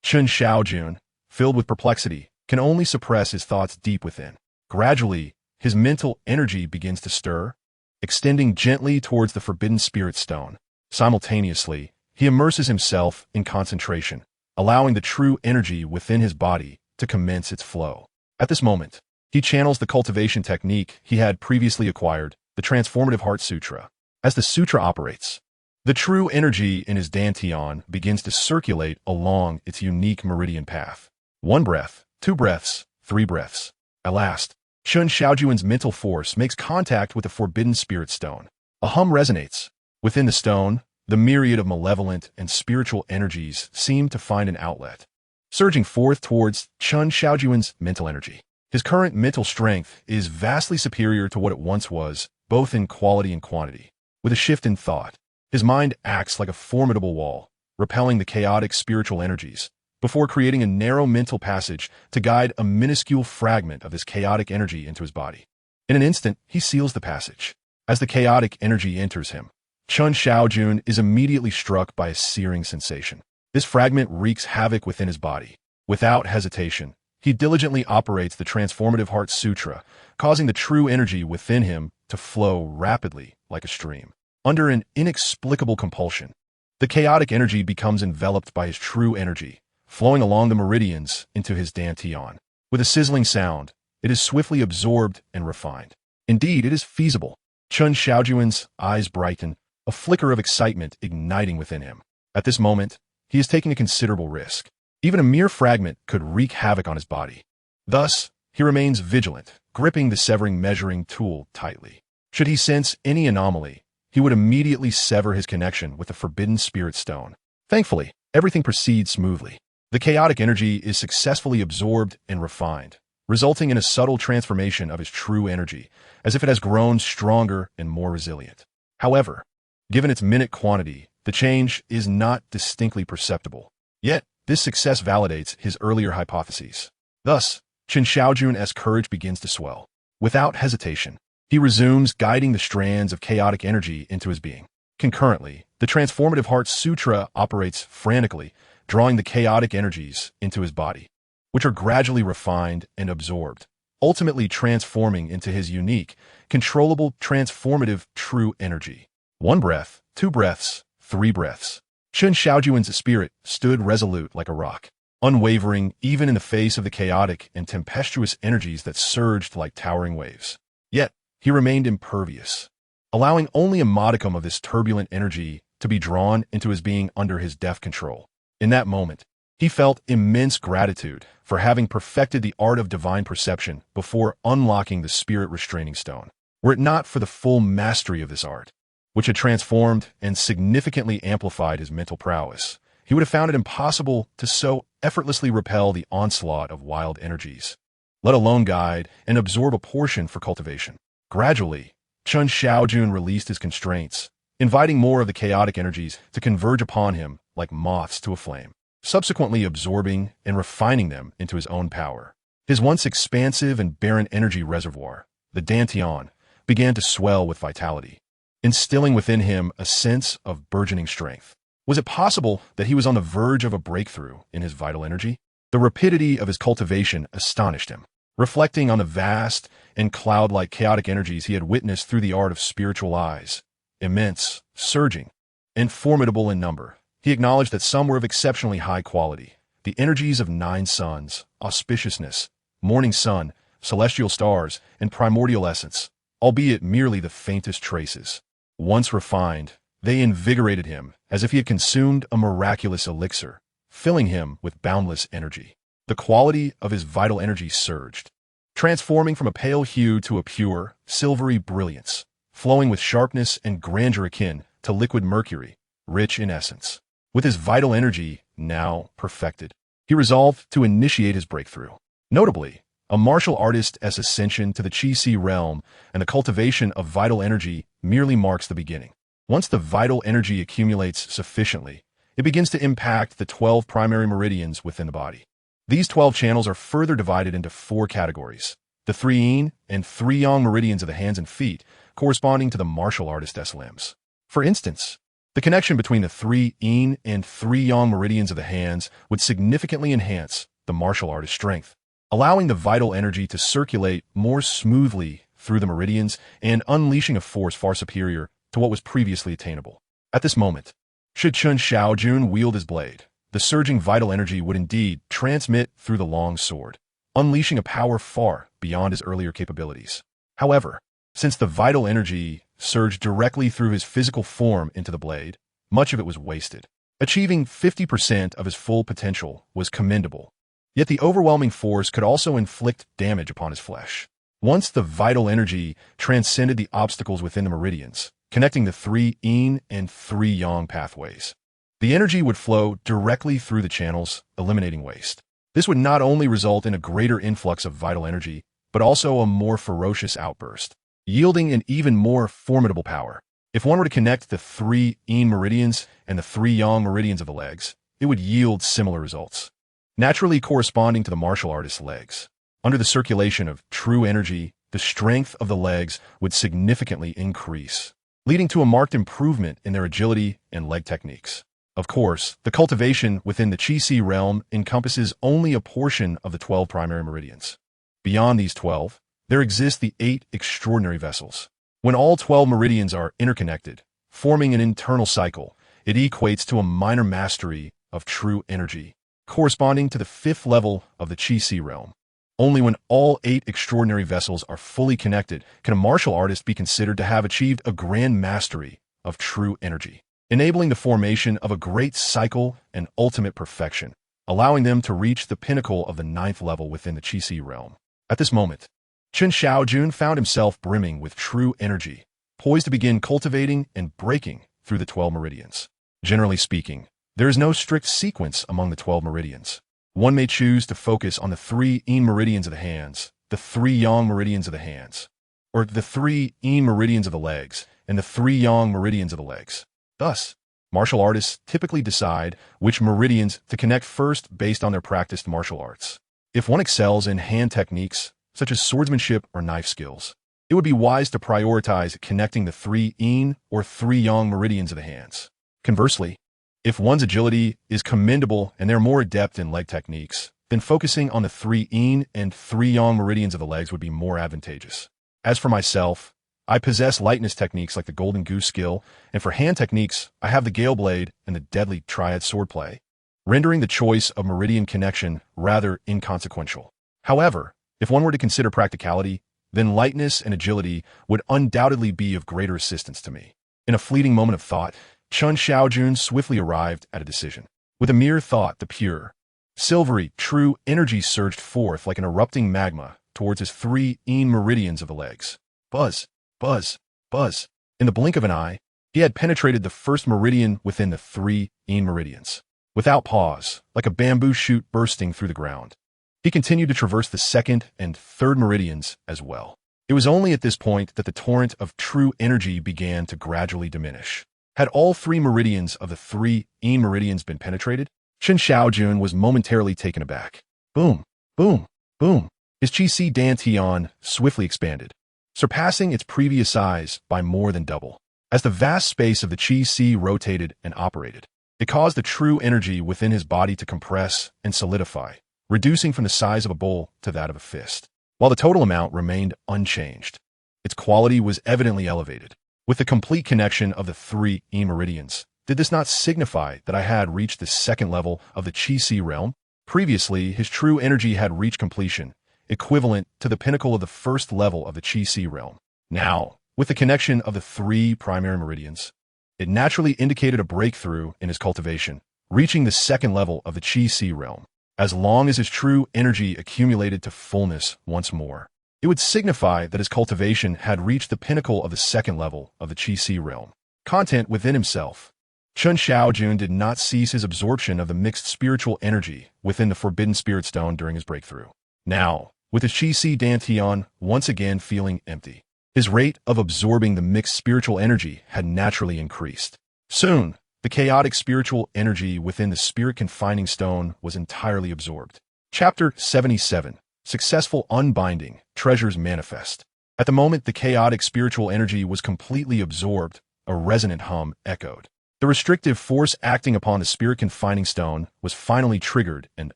Speaker 1: Chen Shaojun, filled with perplexity, can only suppress his thoughts deep within. Gradually, his mental energy begins to stir, extending gently towards the forbidden spirit stone. Simultaneously, he immerses himself in concentration, allowing the true energy within his body to commence its flow. At this moment, he channels the cultivation technique he had previously acquired, the Transformative Heart Sutra. As the sutra operates, the true energy in his dantian begins to circulate along its unique meridian path. 1 breath, 2 breaths, 3 breaths. At last, Chen Shaojun's mental force makes contact with the forbidden spirit stone. A hum resonates. Within the stone, the myriad of malevolent and spiritual energies seem to find an outlet, surging forth towards Chen Shaojun's mental energy. His current mental strength is vastly superior to what it once was, both in quality and quantity. With a shift in thought, his mind acts like a formidable wall, repelling the chaotic spiritual energies, before creating a narrow mental passage to guide a minuscule fragment of this chaotic energy into his body. In an instant, he seals the passage. As the chaotic energy enters him, Chen Shaojun is immediately struck by a searing sensation. This fragment wreaks havoc within his body. Without hesitation, he diligently operates the Transformative Heart Sutra, causing the true energy within him to flow rapidly like a stream. Under an inexplicable compulsion, the chaotic energy becomes enveloped by his true energy, flowing along the meridians into his dantian. With a sizzling sound, it is swiftly absorbed and refined. Indeed, it is feasible. Chen Shaojun's eyes brighten, a flicker of excitement igniting within him. At this moment, he is taking a considerable risk. Even a mere fragment could wreak havoc on his body. Thus, he remains vigilant, gripping the severing measuring tool tightly. Should he sense any anomaly, he would immediately sever his connection with the forbidden spirit stone. Thankfully, everything proceeds smoothly. The chaotic energy is successfully absorbed and refined, resulting in a subtle transformation of his true energy, as if it has grown stronger and more resilient. However, given its minute quantity, the change is not distinctly perceptible. Yet, this success validates his earlier hypotheses. Thus, Chen Shaojun's courage begins to swell. Without hesitation, he resumes guiding the strands of chaotic energy into his being. Concurrently, the transformative Heart Sutra operates frantically, drawing the chaotic energies into his body, which are gradually refined and absorbed, ultimately transforming into his unique, controllable, transformative true energy. 1 breath, 2 breaths, 3 breaths. Chen Shaojun's spirit stood resolute like a rock, unwavering even in the face of the chaotic and tempestuous energies that surged like towering waves. Yet, he remained impervious, allowing only a modicum of this turbulent energy to be drawn into his being under his deft control. In that moment, he felt immense gratitude for having perfected the art of divine perception before unlocking the spirit-restraining stone. Were it not for the full mastery of this art, which had transformed and significantly amplified his mental prowess, he would have found it impossible to so effortlessly repel the onslaught of wild energies, let alone guide and absorb a portion for cultivation. Gradually, Chen Shaojun released his constraints, inviting more of the chaotic energies to converge upon him like moths to a flame, subsequently absorbing and refining them into his own power. His once expansive and barren energy reservoir, the Dantian, began to swell with vitality, instilling within him a sense of burgeoning strength. Was it possible that he was on the verge of a breakthrough in his vital energy? The rapidity of his cultivation astonished him. Reflecting on the vast and cloud-like chaotic energies he had witnessed through the art of spiritual eyes, immense, surging, and formidable in number, he acknowledged that some were of exceptionally high quality. The energies of 9 suns, auspiciousness, morning sun, celestial stars, and primordial essence, albeit merely the faintest traces. Once refined, they invigorated him as if he had consumed a miraculous elixir, filling him with boundless energy. The quality of his vital energy surged, transforming from a pale hue to a pure, silvery brilliance, flowing with sharpness and grandeur akin to liquid mercury, rich in essence. With his vital energy now perfected, he resolved to initiate his breakthrough. Notably, a martial artist's ascension to the Qi realm and the cultivation of vital energy merely marks the beginning. Once the vital energy accumulates sufficiently, it begins to impact the 12 primary meridians within the body. These 12 channels are further divided into 4 categories: the 3 yin and 3 yang meridians of the hands and feet, corresponding to the martial artist's limbs. For instance, the connection between the 3 yin and 3 yang meridians of the hands would significantly enhance the martial artist's strength, allowing the vital energy to circulate more smoothly through the meridians and unleashing a force far superior to what was previously attainable. At this moment, should Chen Shaojun wield his blade, the surging vital energy would indeed transmit through the long sword, unleashing a power far beyond his earlier capabilities. However, since the vital energy surged directly through his physical form into the blade, much of it was wasted. Achieving 50% of his full potential was commendable, yet the overwhelming force could also inflict damage upon his flesh. Once the vital energy transcended the obstacles within the meridians, connecting the 3 yin and 3 yang pathways, the energy would flow directly through the channels, eliminating waste. This would not only result in a greater influx of vital energy, but also a more ferocious outburst, yielding an even more formidable power. If one were to connect the 3 yin meridians and the 3 yang meridians of the legs, it would yield similar results, naturally corresponding to the martial artist's legs. Under the circulation of true energy, the strength of the legs would significantly increase, leading to a marked improvement in their agility and leg techniques. Of course, the cultivation within the Qi realm encompasses only a portion of the 12 primary meridians. Beyond these 12, there exist the 8 extraordinary vessels. When all 12 meridians are interconnected, forming an internal cycle, it equates to a minor mastery of true energy, corresponding to the 5th level of the Qi realm. Only when all 8 extraordinary vessels are fully connected can a martial artist be considered to have achieved a grand mastery of true energy, enabling the formation of a great cycle and ultimate perfection, allowing them to reach the pinnacle of the 9th level within the Qi realm. At this moment, Chen Shaojun found himself brimming with true energy, poised to begin cultivating and breaking through the 12 meridians. Generally speaking, there is no strict sequence among the 12 meridians. One may choose to focus on the 3 yin meridians of the hands, the 3 yang meridians of the hands, or the 3 yin meridians of the legs, and the 3 yang meridians of the legs. Thus, martial artists typically decide which meridians to connect first based on their practiced martial arts. If one excels in hand techniques, such as swordsmanship or knife skills, it would be wise to prioritize connecting the 3 yin or 3 yang meridians of the hands. Conversely, if one's agility is commendable and they're more adept in leg techniques, then focusing on the 3 yin and 3 yang meridians of the legs would be more advantageous. As for myself, I possess lightness techniques like the Golden Goose skill, and for hand techniques, I have the Gale Blade and the Deadly Triad swordplay, rendering the choice of meridian connection rather inconsequential. However, if one were to consider practicality, then lightness and agility would undoubtedly be of greater assistance to me. In a fleeting moment of thought, Chen Shaojun swiftly arrived at a decision. With a mere thought, the pure, silvery, true energy surged forth like an erupting magma towards his 3 yin meridians of the legs. Buzz, buzz, buzz. In the blink of an eye, he had penetrated the first meridian within the 3 yin meridians. Without pause, like a bamboo shoot bursting through the ground, he continued to traverse the 2nd and 3rd meridians as well. It was only at this point that the torrent of true energy began to gradually diminish. Had all 3 meridians of the 3 yin meridians been penetrated, Chen Shaojun was momentarily taken aback. Boom, boom, boom. His Qi Dantian swiftly expanded, surpassing its previous size by more than double. As the vast space of the Qi rotated and operated, it caused the true energy within his body to compress and solidify, reducing from the size of a bowl to that of a fist. While the total amount remained unchanged, its quality was evidently elevated. With the complete connection of the 3 yin meridians, did this not signify that I had reached the 2nd level of the Qi realm? Previously, his true energy had reached completion, equivalent to the pinnacle of the 1st level of the Qi realm. Now, with the connection of the 3 primary meridians, it naturally indicated a breakthrough in his cultivation, reaching the 2nd level of the Qi realm. As long as his true energy accumulated to fullness once more, it would signify that his cultivation had reached the pinnacle of the 2nd level of the Qi realm. Content within himself, Chen Shaojun did not cease his absorption of the mixed spiritual energy within the Forbidden Spirit Stone during his breakthrough. Now, with his Qi Dantian once again feeling empty, his rate of absorbing the mixed spiritual energy had naturally increased. Soon, the chaotic spiritual energy within the Spirit Confining Stone was entirely absorbed. Chapter 77. Successful Unbinding, Treasures Manifest. At the moment the chaotic spiritual energy was completely absorbed, a resonant hum echoed. The restrictive force acting upon the Spirit Confining Stone was finally triggered and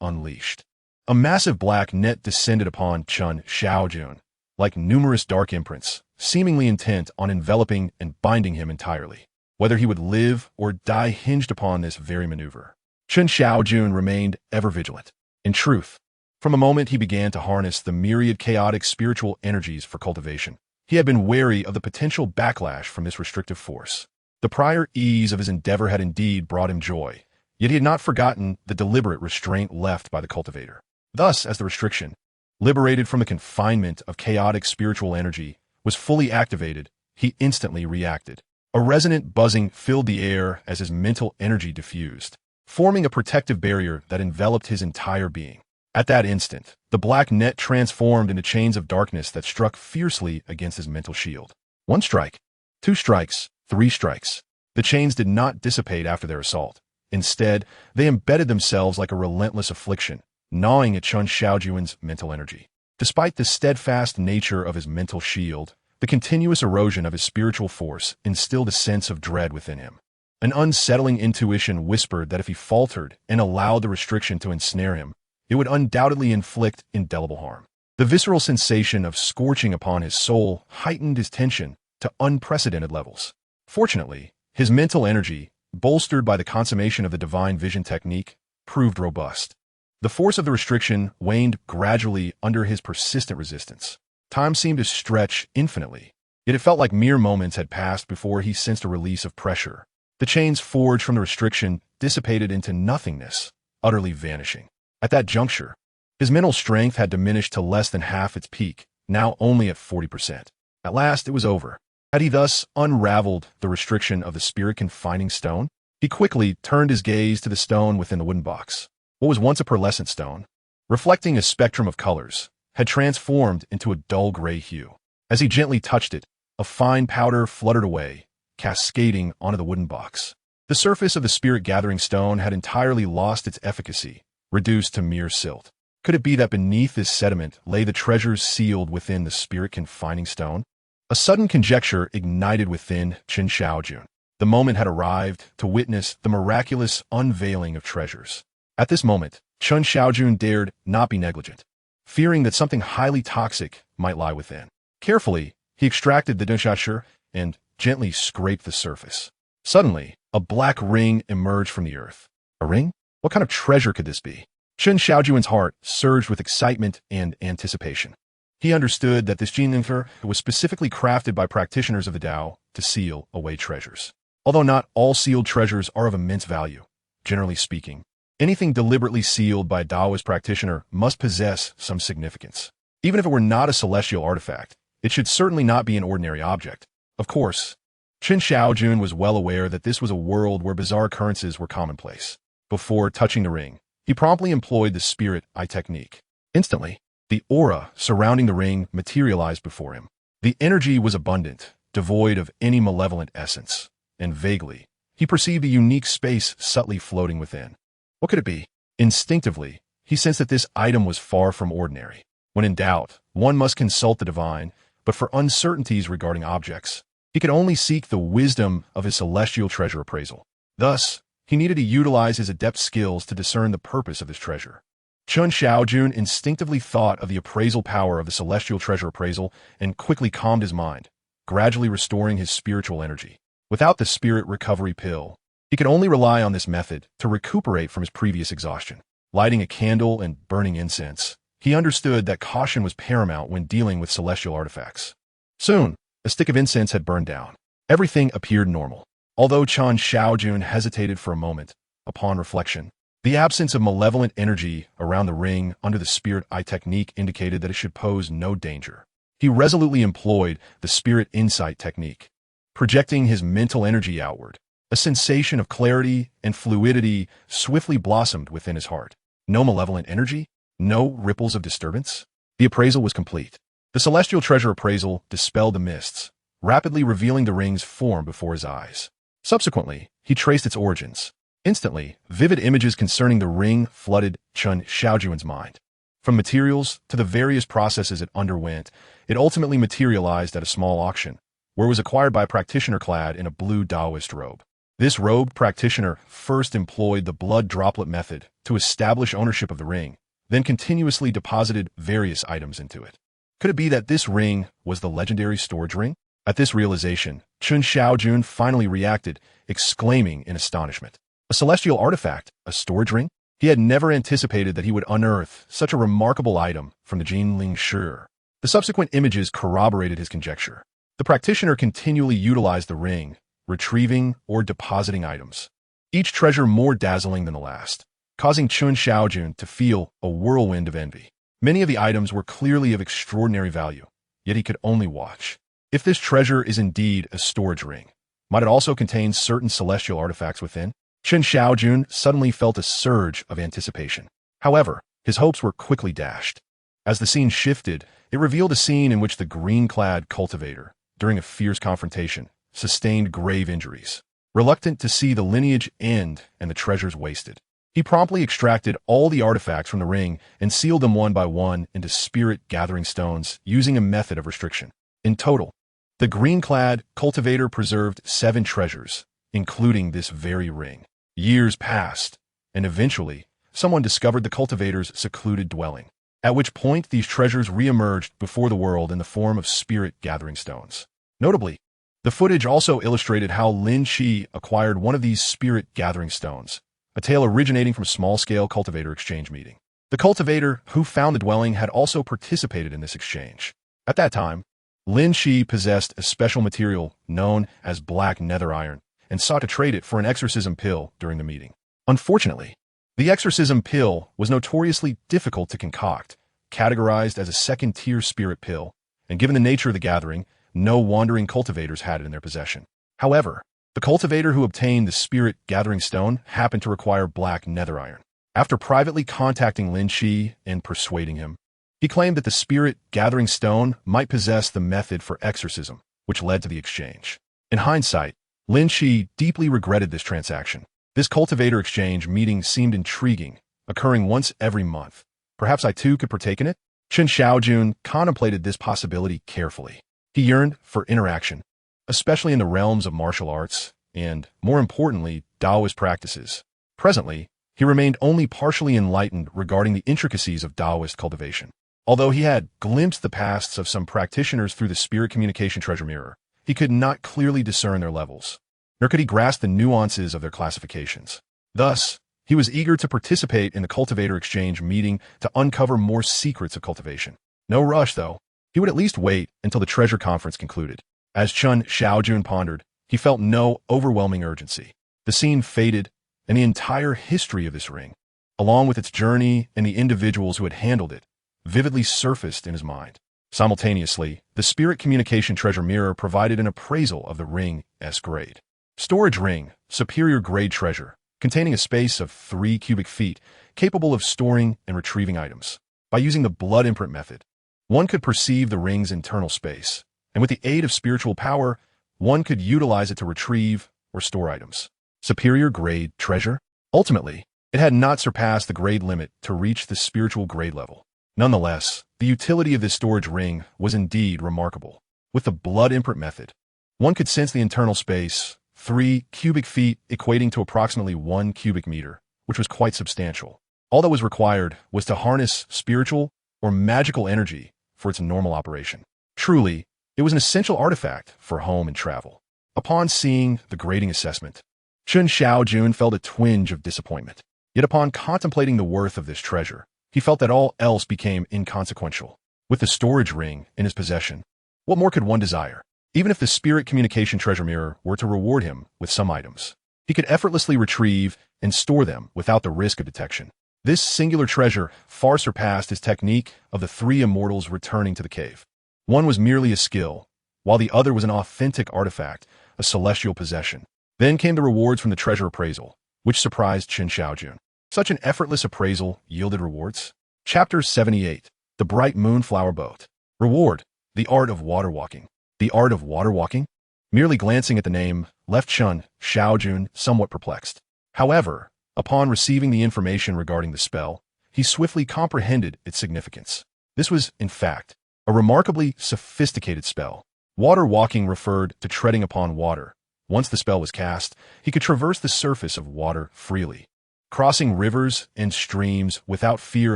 Speaker 1: unleashed. A massive black net descended upon Chen Shaojun, like numerous dark imprints, seemingly intent on enveloping and binding him entirely. Whether he would live or die hinged upon this very maneuver. Chen Shaojun remained ever vigilant. In truth, from the moment he began to harness the myriad chaotic spiritual energies for cultivation, he had been wary of the potential backlash from this restrictive force. The prior ease of his endeavor had indeed brought him joy, yet he had not forgotten the deliberate restraint left by the cultivator. Thus, as the restriction, liberated from the confinement of chaotic spiritual energy, was fully activated, he instantly reacted. A resonant buzzing filled the air as his mental energy diffused, forming a protective barrier that enveloped his entire being. At that instant, the black net transformed into chains of darkness that struck fiercely against his mental shield. 1 strike, 2 strikes, 3 strikes. The chains did not dissipate after their assault. Instead, they embedded themselves like a relentless affliction, gnawing at Chen Shaojun's mental energy. Despite the steadfast nature of his mental shield, the continuous erosion of his spiritual force instilled a sense of dread within him. An unsettling intuition whispered that if he faltered and allowed the restriction to ensnare him, it would undoubtedly inflict indelible harm. The visceral sensation of scorching upon his soul heightened his tension to unprecedented levels. Fortunately, his mental energy, bolstered by the consummation of the divine vision technique, proved robust. The force of the restriction waned gradually under his persistent resistance. Time seemed to stretch infinitely, yet it felt like mere moments had passed before he sensed a release of pressure. The chains forged from the restriction dissipated into nothingness, utterly vanishing. At that juncture, his mental strength had diminished to less than half its peak, now only at 40%. At last it was over. Had he thus unraveled the restriction of the spirit-confining stone? He quickly turned his gaze to the stone within the wooden box. What was once a pearlescent stone, reflecting a spectrum of colors, had transformed into a dull gray hue. As he gently touched it, a fine powder fluttered away, cascading onto the wooden box. The surface of the spirit-gathering stone had entirely lost its efficacy, reduced to mere silt. Could it be that beneath this sediment lay the treasures sealed within the spirit-confining stone? A sudden conjecture ignited within Chen Shaojun. The moment had arrived to witness the miraculous unveiling of treasures. At this moment, Chen Shaojun dared not be negligent, fearing that something highly toxic might lie within. Carefully, he extracted the dishasher and gently scraped the surface. Suddenly, a black ring emerged from the earth. A ring? What kind of treasure could this be? Chen Shaojun's heart surged with excitement and anticipation. He understood that this Jinlingfer was specifically crafted by practitioners of the Tao to seal away treasures. Although not all sealed treasures are of immense value, generally speaking, anything deliberately sealed by a Taoist practitioner must possess some significance. Even if it were not a celestial artifact, it should certainly not be an ordinary object. Of course, Chen Shaojun was well aware that this was a world where bizarre occurrences were commonplace. Before touching the ring, he promptly employed the spirit eye technique. Instantly, the aura surrounding the ring materialized before him. The energy was abundant, devoid of any malevolent essence, and vaguely, he perceived a unique space subtly floating within. What could it be? Instinctively, he sensed that this item was far from ordinary. When in doubt, one must consult the divine, but for uncertainties regarding objects, he could only seek the wisdom of his celestial treasure appraisal. Thus, he needed to utilize his adept skills to discern the purpose of this treasure. Chen Shaojun instinctively thought of the appraisal power of the celestial treasure appraisal and quickly calmed his mind, gradually restoring his spiritual energy. Without the spirit recovery pill, he could only rely on this method to recuperate from his previous exhaustion. Lighting a candle and burning incense, he understood that caution was paramount when dealing with celestial artifacts. Soon, a stick of incense had burned down. Everything appeared normal. Although Chen Shaojun hesitated for a moment, upon reflection, the absence of malevolent energy around the ring under the spirit eye technique indicated that it should pose no danger. He resolutely employed the spirit insight technique, projecting his mental energy outward. A sensation of clarity and fluidity swiftly blossomed within his heart. No malevolent energy? No ripples of disturbance? The appraisal was complete. The celestial treasure appraisal dispelled the mists, rapidly revealing the ring's form before his eyes. Subsequently, he traced its origins. Instantly, vivid images concerning the ring flooded Chen Shaojun's mind. From materials to the various processes it underwent, it ultimately materialized at a small auction, where it was acquired by a practitioner clad in a blue Taoist robe. This robed practitioner first employed the blood droplet method to establish ownership of the ring, then continuously deposited various items into it. Could it be that this ring was the legendary storage ring? At this realization, Chen Shaojun finally reacted, exclaiming in astonishment. A celestial artifact, a storage ring? He had never anticipated that he would unearth such a remarkable item from the Jinling Shi. The subsequent images corroborated his conjecture. The practitioner continually utilized the ring, retrieving or depositing items, each treasure more dazzling than the last, causing Chen Shaojun to feel a whirlwind of envy. Many of the items were clearly of extraordinary value, yet he could only watch. If this treasure is indeed a storage ring, might it also contain certain celestial artifacts within? Chen Shaojun suddenly felt a surge of anticipation. However, his hopes were quickly dashed. As the scene shifted, it revealed a scene in which the green-clad cultivator, during a fierce confrontation, sustained grave injuries. Reluctant to see the lineage end and the treasures wasted, he promptly extracted all the artifacts from the ring and sealed them one by one into spirit-gathering stones using a method of restriction. In total, the green-clad cultivator preserved 7 treasures, including this very ring. Years passed, and eventually, someone discovered the cultivator's secluded dwelling, at which point these treasures re-emerged before the world in the form of spirit-gathering stones. Notably, the footage also illustrated how Lin Qi acquired one of these spirit-gathering stones, a tale originating from a small-scale cultivator exchange meeting. The cultivator who found the dwelling had also participated in this exchange. At that time, Lin Shi possessed a special material known as black nether iron and sought to trade it for an exorcism pill during the meeting. Unfortunately, the exorcism pill was notoriously difficult to concoct, categorized as a second-tier spirit pill, and given the nature of the gathering, no wandering cultivators had it in their possession. However, the cultivator who obtained the spirit gathering stone happened to require black nether iron. After privately contacting Lin Shi and persuading him, he claimed that the spirit gathering stone might possess the method for exorcism, which led to the exchange. In hindsight, Lin Shi deeply regretted this transaction. This cultivator exchange meeting seemed intriguing, occurring once every month. Perhaps I too could partake in it? Chen Shaojun contemplated this possibility carefully. He yearned for interaction, especially in the realms of martial arts and, more importantly, Taoist practices. Presently, he remained only partially enlightened regarding the intricacies of Taoist cultivation. Although he had glimpsed the pasts of some practitioners through the spirit communication treasure mirror, he could not clearly discern their levels, nor could he grasp the nuances of their classifications. Thus, he was eager to participate in the cultivator exchange meeting to uncover more secrets of cultivation. No rush, though. He would at least wait until the treasure conference concluded. As Chen Shaojun pondered, he felt no overwhelming urgency. The scene faded, and the entire history of this ring, along with its journey and the individuals who had handled it, vividly surfaced in his mind. Simultaneously, the spirit communication treasure mirror provided an appraisal of the ring S grade. Storage ring, superior grade treasure, containing a space of 3 cubic feet, capable of storing and retrieving items. By using the blood imprint method, one could perceive the ring's internal space, and with the aid of spiritual power, one could utilize it to retrieve or store items. Superior grade treasure? Ultimately, it had not surpassed the grade limit to reach the spiritual grade level. Nonetheless, the utility of this storage ring was indeed remarkable. With the blood imprint method, one could sense the internal space, 3 cubic feet equating to approximately 1 cubic meter, which was quite substantial. All that was required was to harness spiritual or magical energy for its normal operation. Truly, it was an essential artifact for home and travel. Upon seeing the grading assessment, Chen Shaojun felt a twinge of disappointment. Yet upon contemplating the worth of this treasure, he felt that all else became inconsequential. With the storage ring in his possession, what more could one desire? Even if the spirit communication treasure mirror were to reward him with some items, he could effortlessly retrieve and store them without the risk of detection. This singular treasure far surpassed his technique of the 3 immortals returning to the cave. One was merely a skill, while the other was an authentic artifact, a celestial possession. Then came the rewards from the treasure appraisal, which surprised Chen Shaojun. Such an effortless appraisal yielded rewards. Chapter 78. The Bright Moonflower Boat. Reward. The Art of Water Walking. The Art of Water Walking? Merely glancing at the name left Chen Shaojun somewhat perplexed. However, upon receiving the information regarding the spell, he swiftly comprehended its significance. This was, in fact, a remarkably sophisticated spell. Water walking referred to treading upon water. Once the spell was cast, he could traverse the surface of water freely, crossing rivers and streams without fear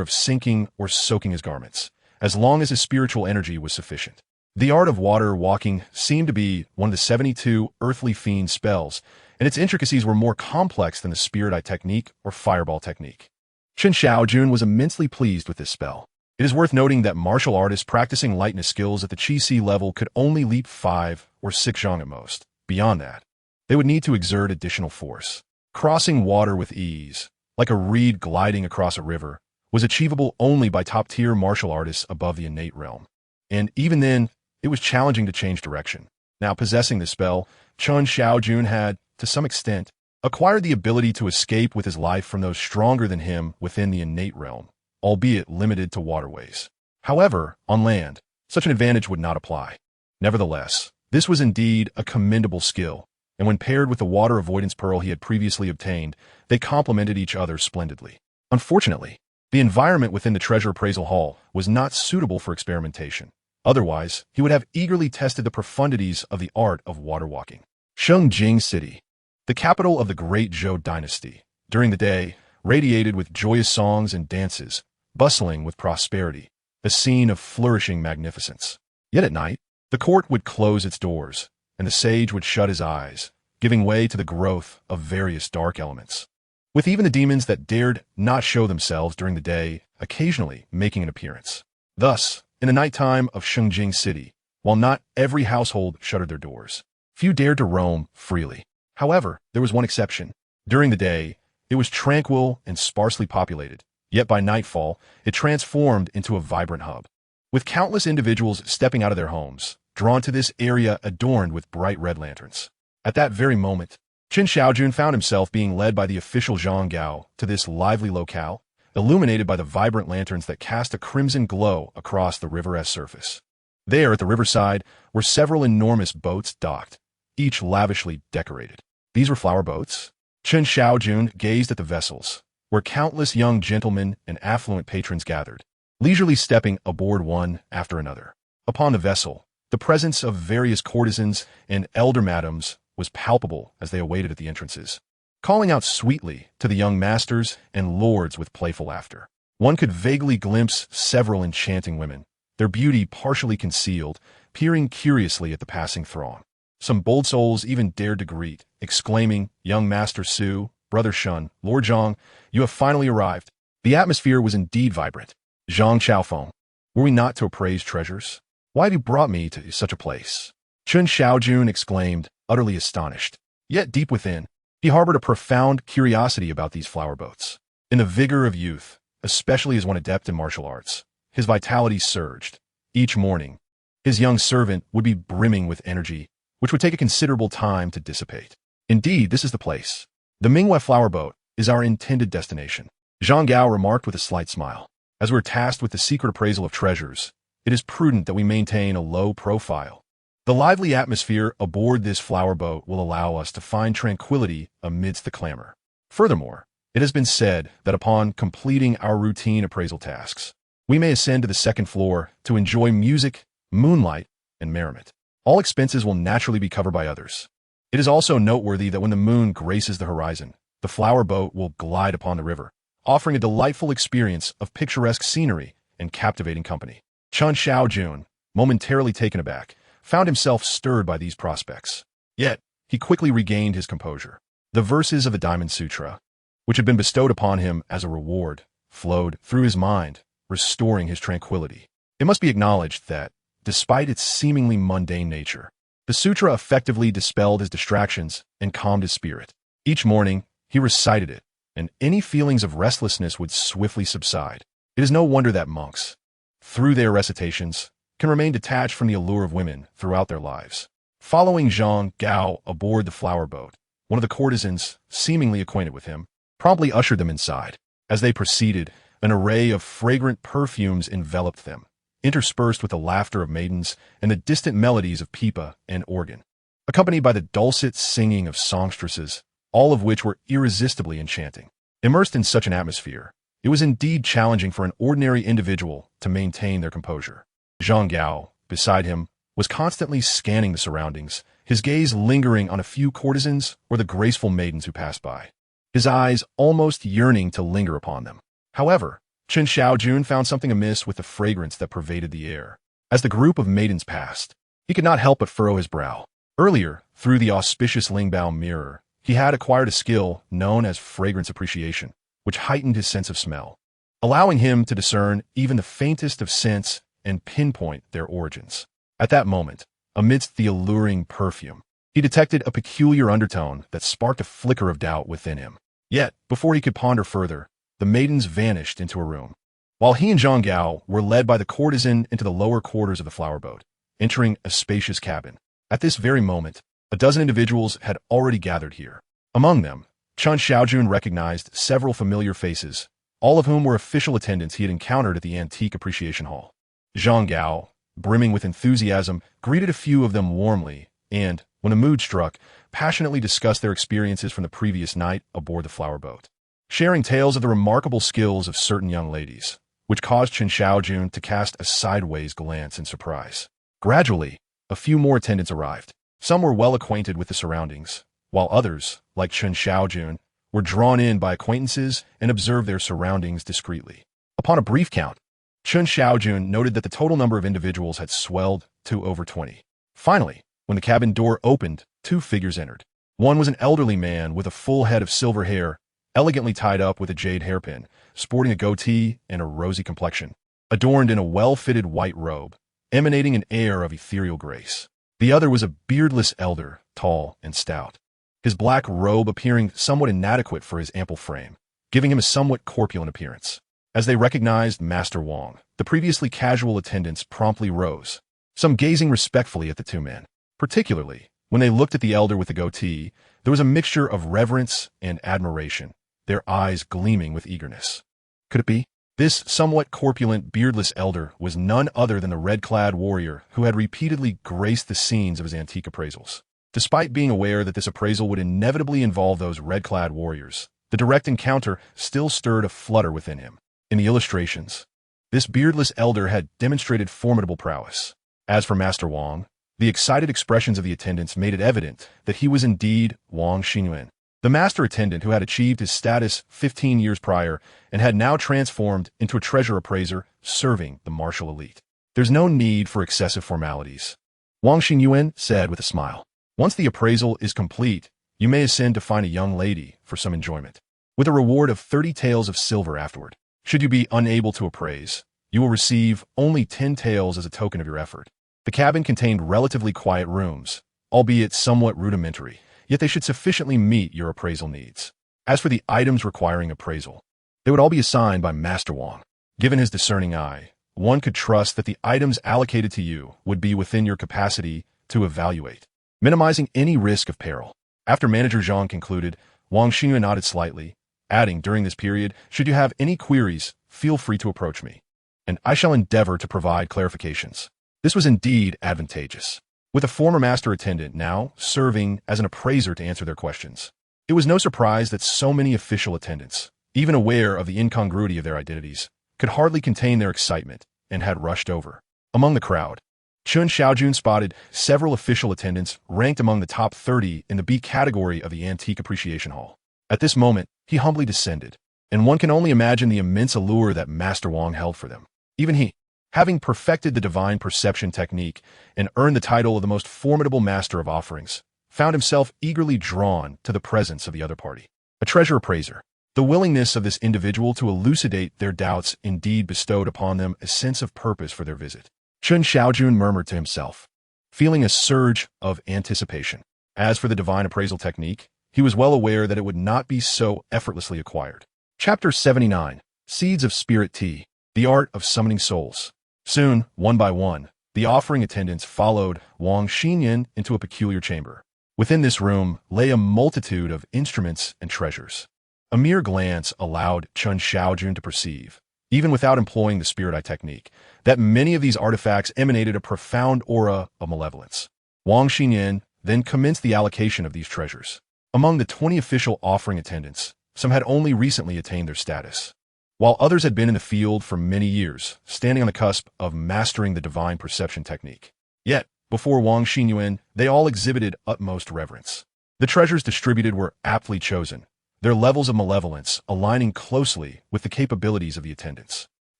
Speaker 1: of sinking or soaking his garments, as long as his spiritual energy was sufficient. The art of water walking seemed to be one of the 72 earthly fiend spells, and its intricacies were more complex than the Spirit Eye technique or Fireball technique. Chen Shaojun was immensely pleased with this spell. It is worth noting that martial artists practicing lightness skills at the Qi-Si level could only leap 5 or 6 zhang at most. Beyond that, they would need to exert additional force. Crossing water with ease, like a reed gliding across a river, was achievable only by top-tier martial artists above the innate realm. And even then, it was challenging to change direction. Now, possessing this spell, Chen Shaojun had, to some extent, acquired the ability to escape with his life from those stronger than him within the innate realm, albeit limited to waterways. However, on land, such an advantage would not apply. Nevertheless, this was indeed a commendable skill, and when paired with the water avoidance pearl he had previously obtained, they complemented each other splendidly. Unfortunately, the environment within the treasure appraisal hall was not suitable for experimentation. Otherwise, he would have eagerly tested the profundities of the art of water walking. Shengjing City, the capital of the Great Zhou Dynasty, during the day, radiated with joyous songs and dances, bustling with prosperity, a scene of flourishing magnificence. Yet at night, the court would close its doors, and the sage would shut his eyes, giving way to the growth of various dark elements. With even the demons that dared not show themselves during the day, occasionally making an appearance. Thus, in the nighttime of Shengjing City, while not every household shuttered their doors, few dared to roam freely. However, there was one exception. During the day, it was tranquil and sparsely populated, yet by nightfall, it transformed into a vibrant hub, with countless individuals stepping out of their homes, drawn to this area adorned with bright red lanterns. At that very moment, Chen Shaojun found himself being led by the official Zhang Gao to this lively locale, illuminated by the vibrant lanterns that cast a crimson glow across the river's surface. There, at the riverside, were several enormous boats docked, each lavishly decorated. These were flower boats. Chen Shaojun gazed at the vessels, where countless young gentlemen and affluent patrons gathered, leisurely stepping aboard one after another. Upon the vessel, the presence of various courtesans and elder madams was palpable as they awaited at the entrances, calling out sweetly to the young masters and lords with playful laughter. One could vaguely glimpse several enchanting women, their beauty partially concealed, peering curiously at the passing throng. Some bold souls even dared to greet, exclaiming, "Young Master Su, Brother Shun, Lord Zhang, you have finally arrived." The atmosphere was indeed vibrant. "Zhang Xiaofeng, were we not to appraise treasures? Why have you brought me to such a place?" Chen Shaojun exclaimed, utterly astonished. Yet deep within, he harbored a profound curiosity about these flower boats. In the vigor of youth, especially as one adept in martial arts, his vitality surged. Each morning, his young servant would be brimming with energy, which would take a considerable time to dissipate. "Indeed, this is the place. The Mingwei flower boat is our intended destination," Zhang Gao remarked with a slight smile. "As we're tasked with the secret appraisal of treasures, it is prudent that we maintain a low profile. The lively atmosphere aboard this flower boat will allow us to find tranquility amidst the clamor. Furthermore, it has been said that upon completing our routine appraisal tasks, we may ascend to the second floor to enjoy music, moonlight, and merriment. All expenses will naturally be covered by others. It is also noteworthy that when the moon graces the horizon, the flower boat will glide upon the river, offering a delightful experience of picturesque scenery and captivating company." Chen Shaojun, momentarily taken aback, found himself stirred by these prospects. Yet, he quickly regained his composure. The verses of the Diamond Sutra, which had been bestowed upon him as a reward, flowed through his mind, restoring his tranquility. It must be acknowledged that, despite its seemingly mundane nature, the sutra effectively dispelled his distractions and calmed his spirit. Each morning, he recited it, and any feelings of restlessness would swiftly subside. It is no wonder that monks, through their recitations, can remain detached from the allure of women throughout their lives. Following Zhang Gao aboard the flower boat, one of the courtesans, seemingly acquainted with him, promptly ushered them inside. As they proceeded, an array of fragrant perfumes enveloped them, interspersed with the laughter of maidens and the distant melodies of pipa and organ, accompanied by the dulcet singing of songstresses, all of which were irresistibly enchanting. Immersed in such an atmosphere, it was indeed challenging for an ordinary individual to maintain their composure. Zhang Gao, beside him, was constantly scanning the surroundings, his gaze lingering on a few courtesans or the graceful maidens who passed by, his eyes almost yearning to linger upon them. However, Chen Shaojun found something amiss with the fragrance that pervaded the air. As the group of maidens passed, he could not help but furrow his brow. Earlier, through the auspicious Lingbao mirror, he had acquired a skill known as fragrance appreciation, which heightened his sense of smell, allowing him to discern even the faintest of scents and pinpoint their origins. At that moment, amidst the alluring perfume, he detected a peculiar undertone that sparked a flicker of doubt within him. Yet, before he could ponder further, the maidens vanished into a room, while he and Zhang Gao were led by the courtesan into the lower quarters of the flower boat, entering a spacious cabin. At this very moment, a dozen individuals had already gathered here. Among them, Chen Shaojun recognized several familiar faces, all of whom were official attendants he had encountered at the Antique Appreciation Hall. Zhang Gao, brimming with enthusiasm, greeted a few of them warmly and, when the mood struck, passionately discussed their experiences from the previous night aboard the flower boat, sharing tales of the remarkable skills of certain young ladies, which caused Chen Shaojun to cast a sideways glance in surprise. Gradually, a few more attendants arrived. Some were well acquainted with the surroundings, while others, like Chen Shaojun, were drawn in by acquaintances and observed their surroundings discreetly. Upon a brief count, Chen Shaojun noted that the total number of individuals had swelled to over 20. Finally, when the cabin door opened, two figures entered. One was an elderly man with a full head of silver hair, elegantly tied up with a jade hairpin, sporting a goatee and a rosy complexion, adorned in a well-fitted white robe, emanating an air of ethereal grace. The other was a beardless elder, tall and stout, his black robe appearing somewhat inadequate for his ample frame, giving him a somewhat corpulent appearance. As they recognized Master Wang, the previously casual attendants promptly rose, some gazing respectfully at the two men. Particularly, when they looked at the elder with the goatee, there was a mixture of reverence and admiration, their eyes gleaming with eagerness. Could it be? This somewhat corpulent, beardless elder was none other than the red-clad warrior who had repeatedly graced the scenes of his antique appraisals. Despite being aware that this appraisal would inevitably involve those red-clad warriors, the direct encounter still stirred a flutter within him. In the illustrations, this beardless elder had demonstrated formidable prowess. As for Master Wang, the excited expressions of the attendants made it evident that he was indeed Wang Xinyuan, the master attendant who had achieved his status 15 years prior and had now transformed into a treasure appraiser serving the martial elite. There's no need for excessive formalities, Wang Xinyuan said with a smile. Once the appraisal is complete, you may ascend to find a young lady for some enjoyment, with a reward of 30 taels of silver afterward. Should you be unable to appraise, you will receive only 10 taels as a token of your effort. The cabin contained relatively quiet rooms, albeit somewhat rudimentary, yet they should sufficiently meet your appraisal needs. As for the items requiring appraisal, they would all be assigned by Master Wang. Given his discerning eye, one could trust that the items allocated to you would be within your capacity to evaluate, minimizing any risk of peril. After Manager Zhang concluded, Wang Xinyuan nodded slightly, adding during this period, should you have any queries, feel free to approach me, and I shall endeavor to provide clarifications. This was indeed advantageous, with a former master attendant now serving as an appraiser to answer their questions. It was no surprise that so many official attendants, even aware of the incongruity of their identities, could hardly contain their excitement and had rushed over. Among the crowd, Chen Shaojun spotted several official attendants ranked among the top 30 in the B category of the Antique Appreciation Hall. At this moment, he humbly descended, and one can only imagine the immense allure that Master Wang held for them. Even he, having perfected the divine perception technique and earned the title of the most formidable master of offerings, found himself eagerly drawn to the presence of the other party. A treasure appraiser. The willingness of this individual to elucidate their doubts indeed bestowed upon them a sense of purpose for their visit. Chen Shaojun murmured to himself, feeling a surge of anticipation. As for the divine appraisal technique, he was well aware that it would not be so effortlessly acquired. Chapter 79. Seeds of Spirit Tea. The Art of Summoning Souls. Soon, one by one, the offering attendants followed Wang Xinyuan into a peculiar chamber. Within this room lay a multitude of instruments and treasures. A mere glance allowed Chen Shaojun to perceive, even without employing the spirit eye technique, that many of these artifacts emanated a profound aura of malevolence. Wang Xinyuan then commenced the allocation of these treasures. Among the 20 official offering attendants, some had only recently attained their status, while others had been in the field for many years, standing on the cusp of mastering the divine perception technique. Yet, before Wang Xinyuan, they all exhibited utmost reverence. The treasures distributed were aptly chosen, their levels of malevolence aligning closely with the capabilities of the attendants.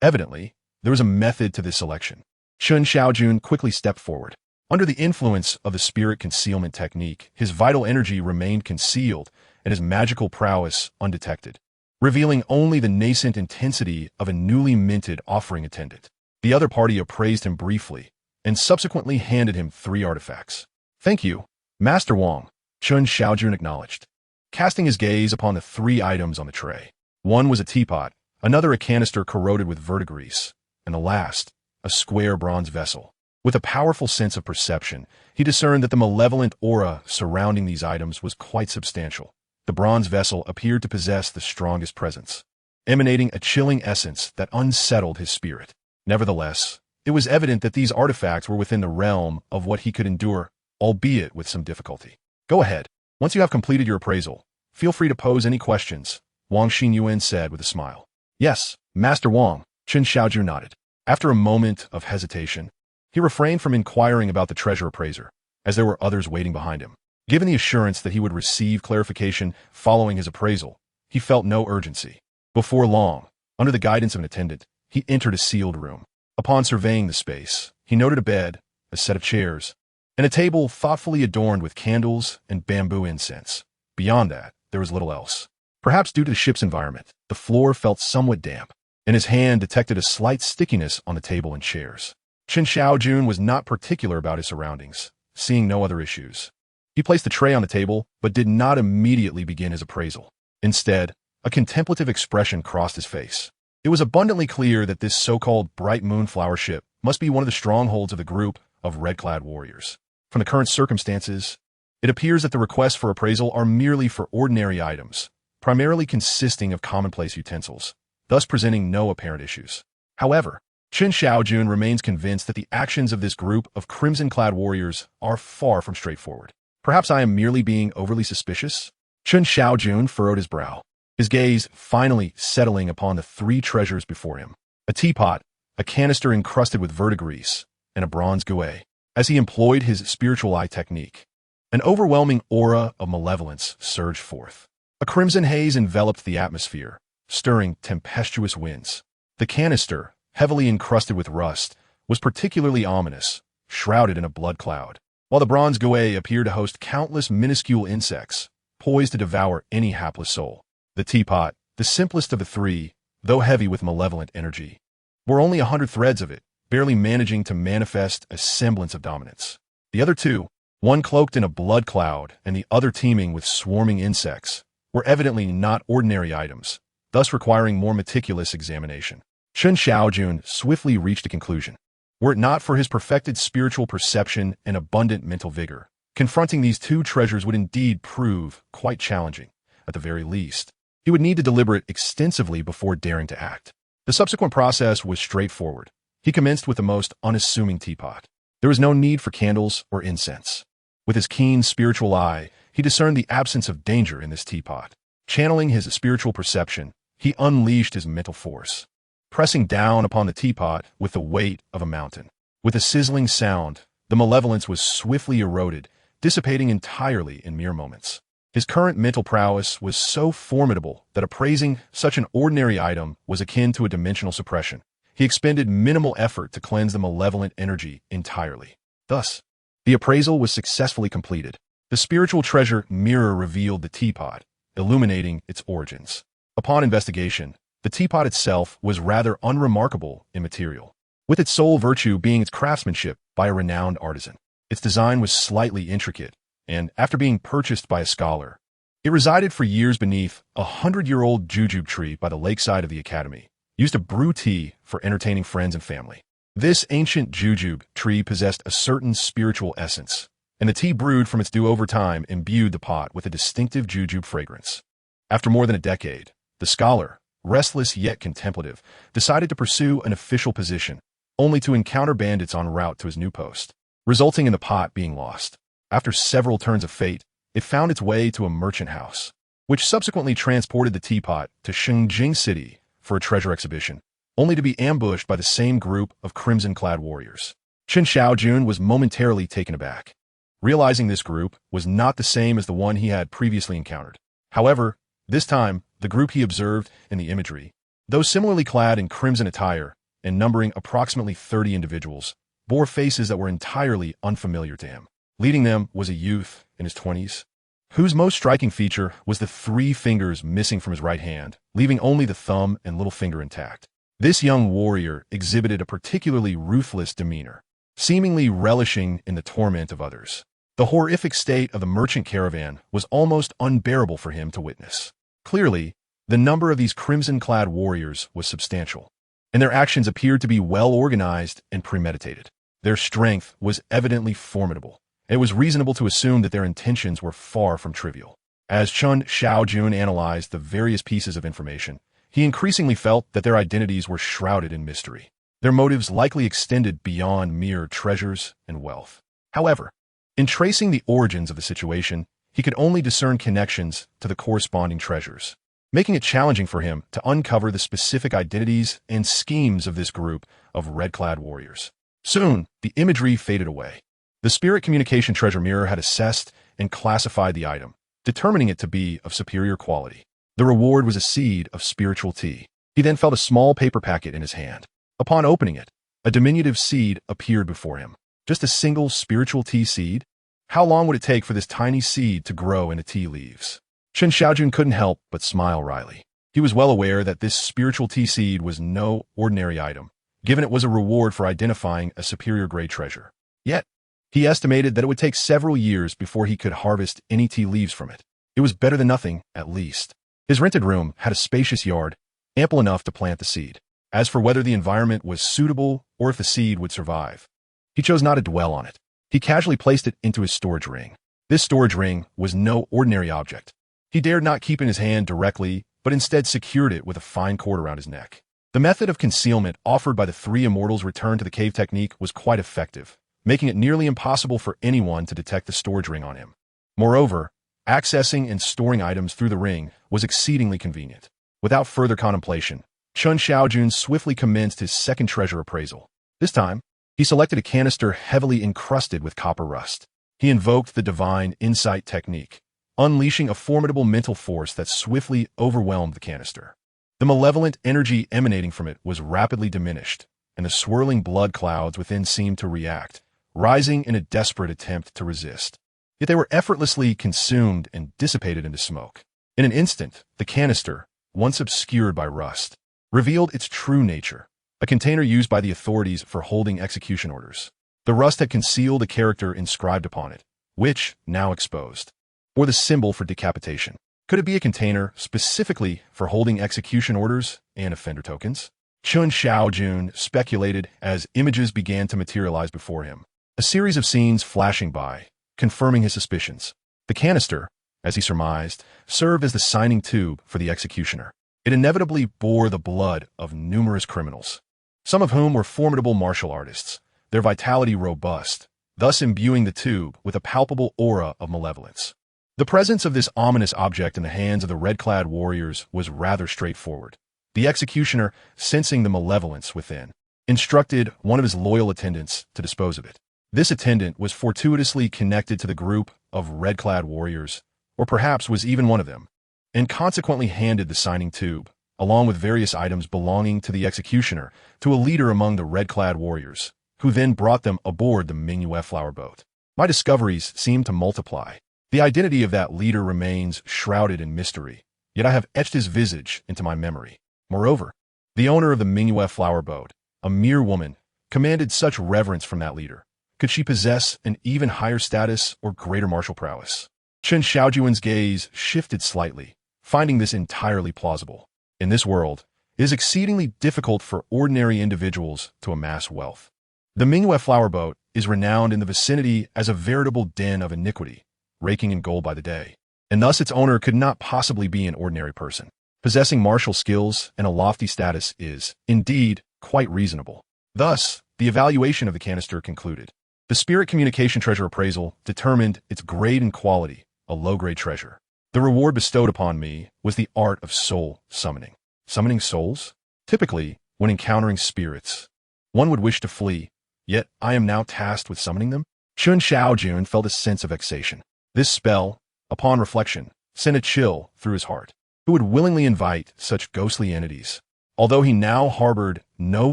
Speaker 1: Evidently, there was a method to this selection. Chen Shaojun quickly stepped forward. Under the influence of the spirit concealment technique, his vital energy remained concealed and his magical prowess undetected, revealing only the nascent intensity of a newly minted offering attendant. The other party appraised him briefly and subsequently handed him 3 artifacts. "Thank you, Master Wang," Chen Shaojun acknowledged, casting his gaze upon the 3 items on the tray. One was a teapot, another a canister corroded with verdigris, and the last, a square bronze vessel. With a powerful sense of perception, he discerned that the malevolent aura surrounding these items was quite substantial. The bronze vessel appeared to possess the strongest presence, emanating a chilling essence that unsettled his spirit. Nevertheless, it was evident that these artifacts were within the realm of what he could endure, albeit with some difficulty. "Go ahead. Once you have completed your appraisal, feel free to pose any questions," Wang Xinyuan said with a smile. "Yes, Master Wang," Chen Shaojun nodded. After a moment of hesitation, he refrained from inquiring about the treasure appraiser, as there were others waiting behind him. Given the assurance that he would receive clarification following his appraisal, he felt no urgency. Before long, under the guidance of an attendant, he entered a sealed room. Upon surveying the space, he noted a bed, a set of chairs, and a table thoughtfully adorned with candles and bamboo incense. Beyond that, there was little else. Perhaps due to the ship's environment, the floor felt somewhat damp, and his hand detected a slight stickiness on the table and chairs. Chen Shaojun was not particular about his surroundings, seeing no other issues. He placed the tray on the table, but did not immediately begin his appraisal. Instead, a contemplative expression crossed his face. It was abundantly clear that this so-called bright moonflower ship must be one of the strongholds of the group of red-clad warriors. From the current circumstances, it appears that the requests for appraisal are merely for ordinary items, primarily consisting of commonplace utensils, thus presenting no apparent issues. However, Chen Shaojun remains convinced that the actions of this group of crimson-clad warriors are far from straightforward. Perhaps I am merely being overly suspicious? Chen Shaojun furrowed his brow, his gaze finally settling upon the three treasures before him: a teapot, a canister encrusted with verdigris, and a bronze guet. As he employed his spiritual eye technique, an overwhelming aura of malevolence surged forth. A crimson haze enveloped the atmosphere, stirring tempestuous winds. The canister, heavily encrusted with rust, was particularly ominous, shrouded in a blood cloud, while the bronze guet appeared to host countless minuscule insects, poised to devour any hapless soul. The teapot, the simplest of the three, though heavy with malevolent energy, were only 100 threads of it, barely managing to manifest a semblance of dominance. The other two, one cloaked in a blood cloud and the other teeming with swarming insects, were evidently not ordinary items, thus requiring more meticulous examination. Chen Shaojun swiftly reached a conclusion. Were it not for his perfected spiritual perception and abundant mental vigor, confronting these two treasures would indeed prove quite challenging. At the very least, he would need to deliberate extensively before daring to act. The subsequent process was straightforward. He commenced with the most unassuming teapot. There was no need for candles or incense. With his keen spiritual eye, he discerned the absence of danger in this teapot. Channeling his spiritual perception, he unleashed his mental force, pressing down upon the teapot with the weight of a mountain. With a sizzling sound, the malevolence was swiftly eroded, dissipating entirely in mere moments. His current mental prowess was so formidable that appraising such an ordinary item was akin to a dimensional suppression. He expended minimal effort to cleanse the malevolent energy entirely. Thus, the appraisal was successfully completed. The spiritual treasure mirror revealed the teapot, illuminating its origins. Upon investigation, the teapot itself was rather unremarkable in material, with its sole virtue being its craftsmanship by a renowned artisan. Its design was slightly intricate, and after being purchased by a scholar, it resided for years beneath a 100-year-old jujube tree by the lakeside of the academy, used to brew tea for entertaining friends and family. This ancient jujube tree possessed a certain spiritual essence, and the tea brewed from its dew over time imbued the pot with a distinctive jujube fragrance. After more than a decade, the scholar, restless yet contemplative, decided to pursue an official position, only to encounter bandits en route to his new post, resulting in the pot being lost. After several turns of fate, it found its way to a merchant house, which subsequently transported the teapot to Shengjing City for a treasure exhibition, only to be ambushed by the same group of crimson-clad warriors. Chen Shaojun was momentarily taken aback, realizing this group was not the same as the one he had previously encountered. However, this time, the group he observed in the imagery, though similarly clad in crimson attire and numbering approximately 30 individuals, bore faces that were entirely unfamiliar to him. Leading them was a youth in his 20s, whose most striking feature was the 3 fingers missing from his right hand, leaving only the thumb and little finger intact. This young warrior exhibited a particularly ruthless demeanor, seemingly relishing in the torment of others. The horrific state of the merchant caravan was almost unbearable for him to witness. Clearly, the number of these crimson-clad warriors was substantial, and their actions appeared to be well-organized and premeditated. Their strength was evidently formidable. It was reasonable to assume that their intentions were far from trivial. As Chen Shaojun analyzed the various pieces of information, he increasingly felt that their identities were shrouded in mystery. Their motives likely extended beyond mere treasures and wealth. However, in tracing the origins of the situation, he could only discern connections to the corresponding treasures, making it challenging for him to uncover the specific identities and schemes of this group of red-clad warriors. Soon, the imagery faded away. The spirit communication treasure mirror had assessed and classified the item, determining it to be of superior quality. The reward was a seed of spiritual tea. He then felt a small paper packet in his hand. Upon opening it, a diminutive seed appeared before him. Just a single spiritual tea seed? How long would it take for this tiny seed to grow into tea leaves? Chen Shaojun couldn't help but smile wryly. He was well aware that this spiritual tea seed was no ordinary item, given it was a reward for identifying a superior grade treasure. Yet, he estimated that it would take several years before he could harvest any tea leaves from it. It was better than nothing, at least. His rented room had a spacious yard, ample enough to plant the seed. As for whether the environment was suitable or if the seed would survive, he chose not to dwell on it. He casually placed it into his storage ring. This storage ring was no ordinary object. He dared not keep it in his hand directly, but instead secured it with a fine cord around his neck. The method of concealment offered by the three immortals' return to the cave technique was quite effective, making it nearly impossible for anyone to detect the storage ring on him. Moreover, accessing and storing items through the ring was exceedingly convenient. Without further contemplation, Chen Shaojun swiftly commenced his second treasure appraisal. This time, he selected a canister heavily encrusted with copper rust. He invoked the divine insight technique, unleashing a formidable mental force that swiftly overwhelmed the canister. The malevolent energy emanating from it was rapidly diminished, and the swirling blood clouds within seemed to react, rising in a desperate attempt to resist. Yet they were effortlessly consumed and dissipated into smoke. In an instant, the canister, once obscured by rust, revealed its true nature, a container used by the authorities for holding execution orders. The rust had concealed a character inscribed upon it, which, now exposed, or the symbol for decapitation. Could it be a container specifically for holding execution orders and offender tokens? Chen Shaojun speculated as images began to materialize before him, a series of scenes flashing by, confirming his suspicions. The canister, as he surmised, served as the signing tube for the executioner. It inevitably bore the blood of numerous criminals, some of whom were formidable martial artists, their vitality robust, thus imbuing the tube with a palpable aura of malevolence. The presence of this ominous object in the hands of the red-clad warriors was rather straightforward. The executioner, sensing the malevolence within, instructed one of his loyal attendants to dispose of it. This attendant was fortuitously connected to the group of red-clad warriors, or perhaps was even one of them, and consequently handed the signing tube, along with various items belonging to the executioner, to a leader among the red-clad warriors, who then brought them aboard the minuet flower boat. My discoveries seemed to multiply. The identity of that leader remains shrouded in mystery, yet I have etched his visage into my memory. Moreover, the owner of the minuet flower boat, a mere woman, commanded such reverence from that leader. Could she possess an even higher status or greater martial prowess? Chen Shaojun's gaze shifted slightly, finding this entirely plausible. In this world, it is exceedingly difficult for ordinary individuals to amass wealth. The minuet flower boat is renowned in the vicinity as a veritable den of iniquity, raking in gold by the day, and thus its owner could not possibly be an ordinary person. Possessing martial skills and a lofty status is, indeed, quite reasonable. Thus, the evaluation of the canister concluded. The spirit communication treasure appraisal determined its grade and quality, a low-grade treasure. The reward bestowed upon me was the art of soul summoning. Summoning souls? Typically, when encountering spirits, one would wish to flee, yet I am now tasked with summoning them? Chen Shaojun felt a sense of vexation. This spell, upon reflection, sent a chill through his heart. Who would willingly invite such ghostly entities? Although he now harbored no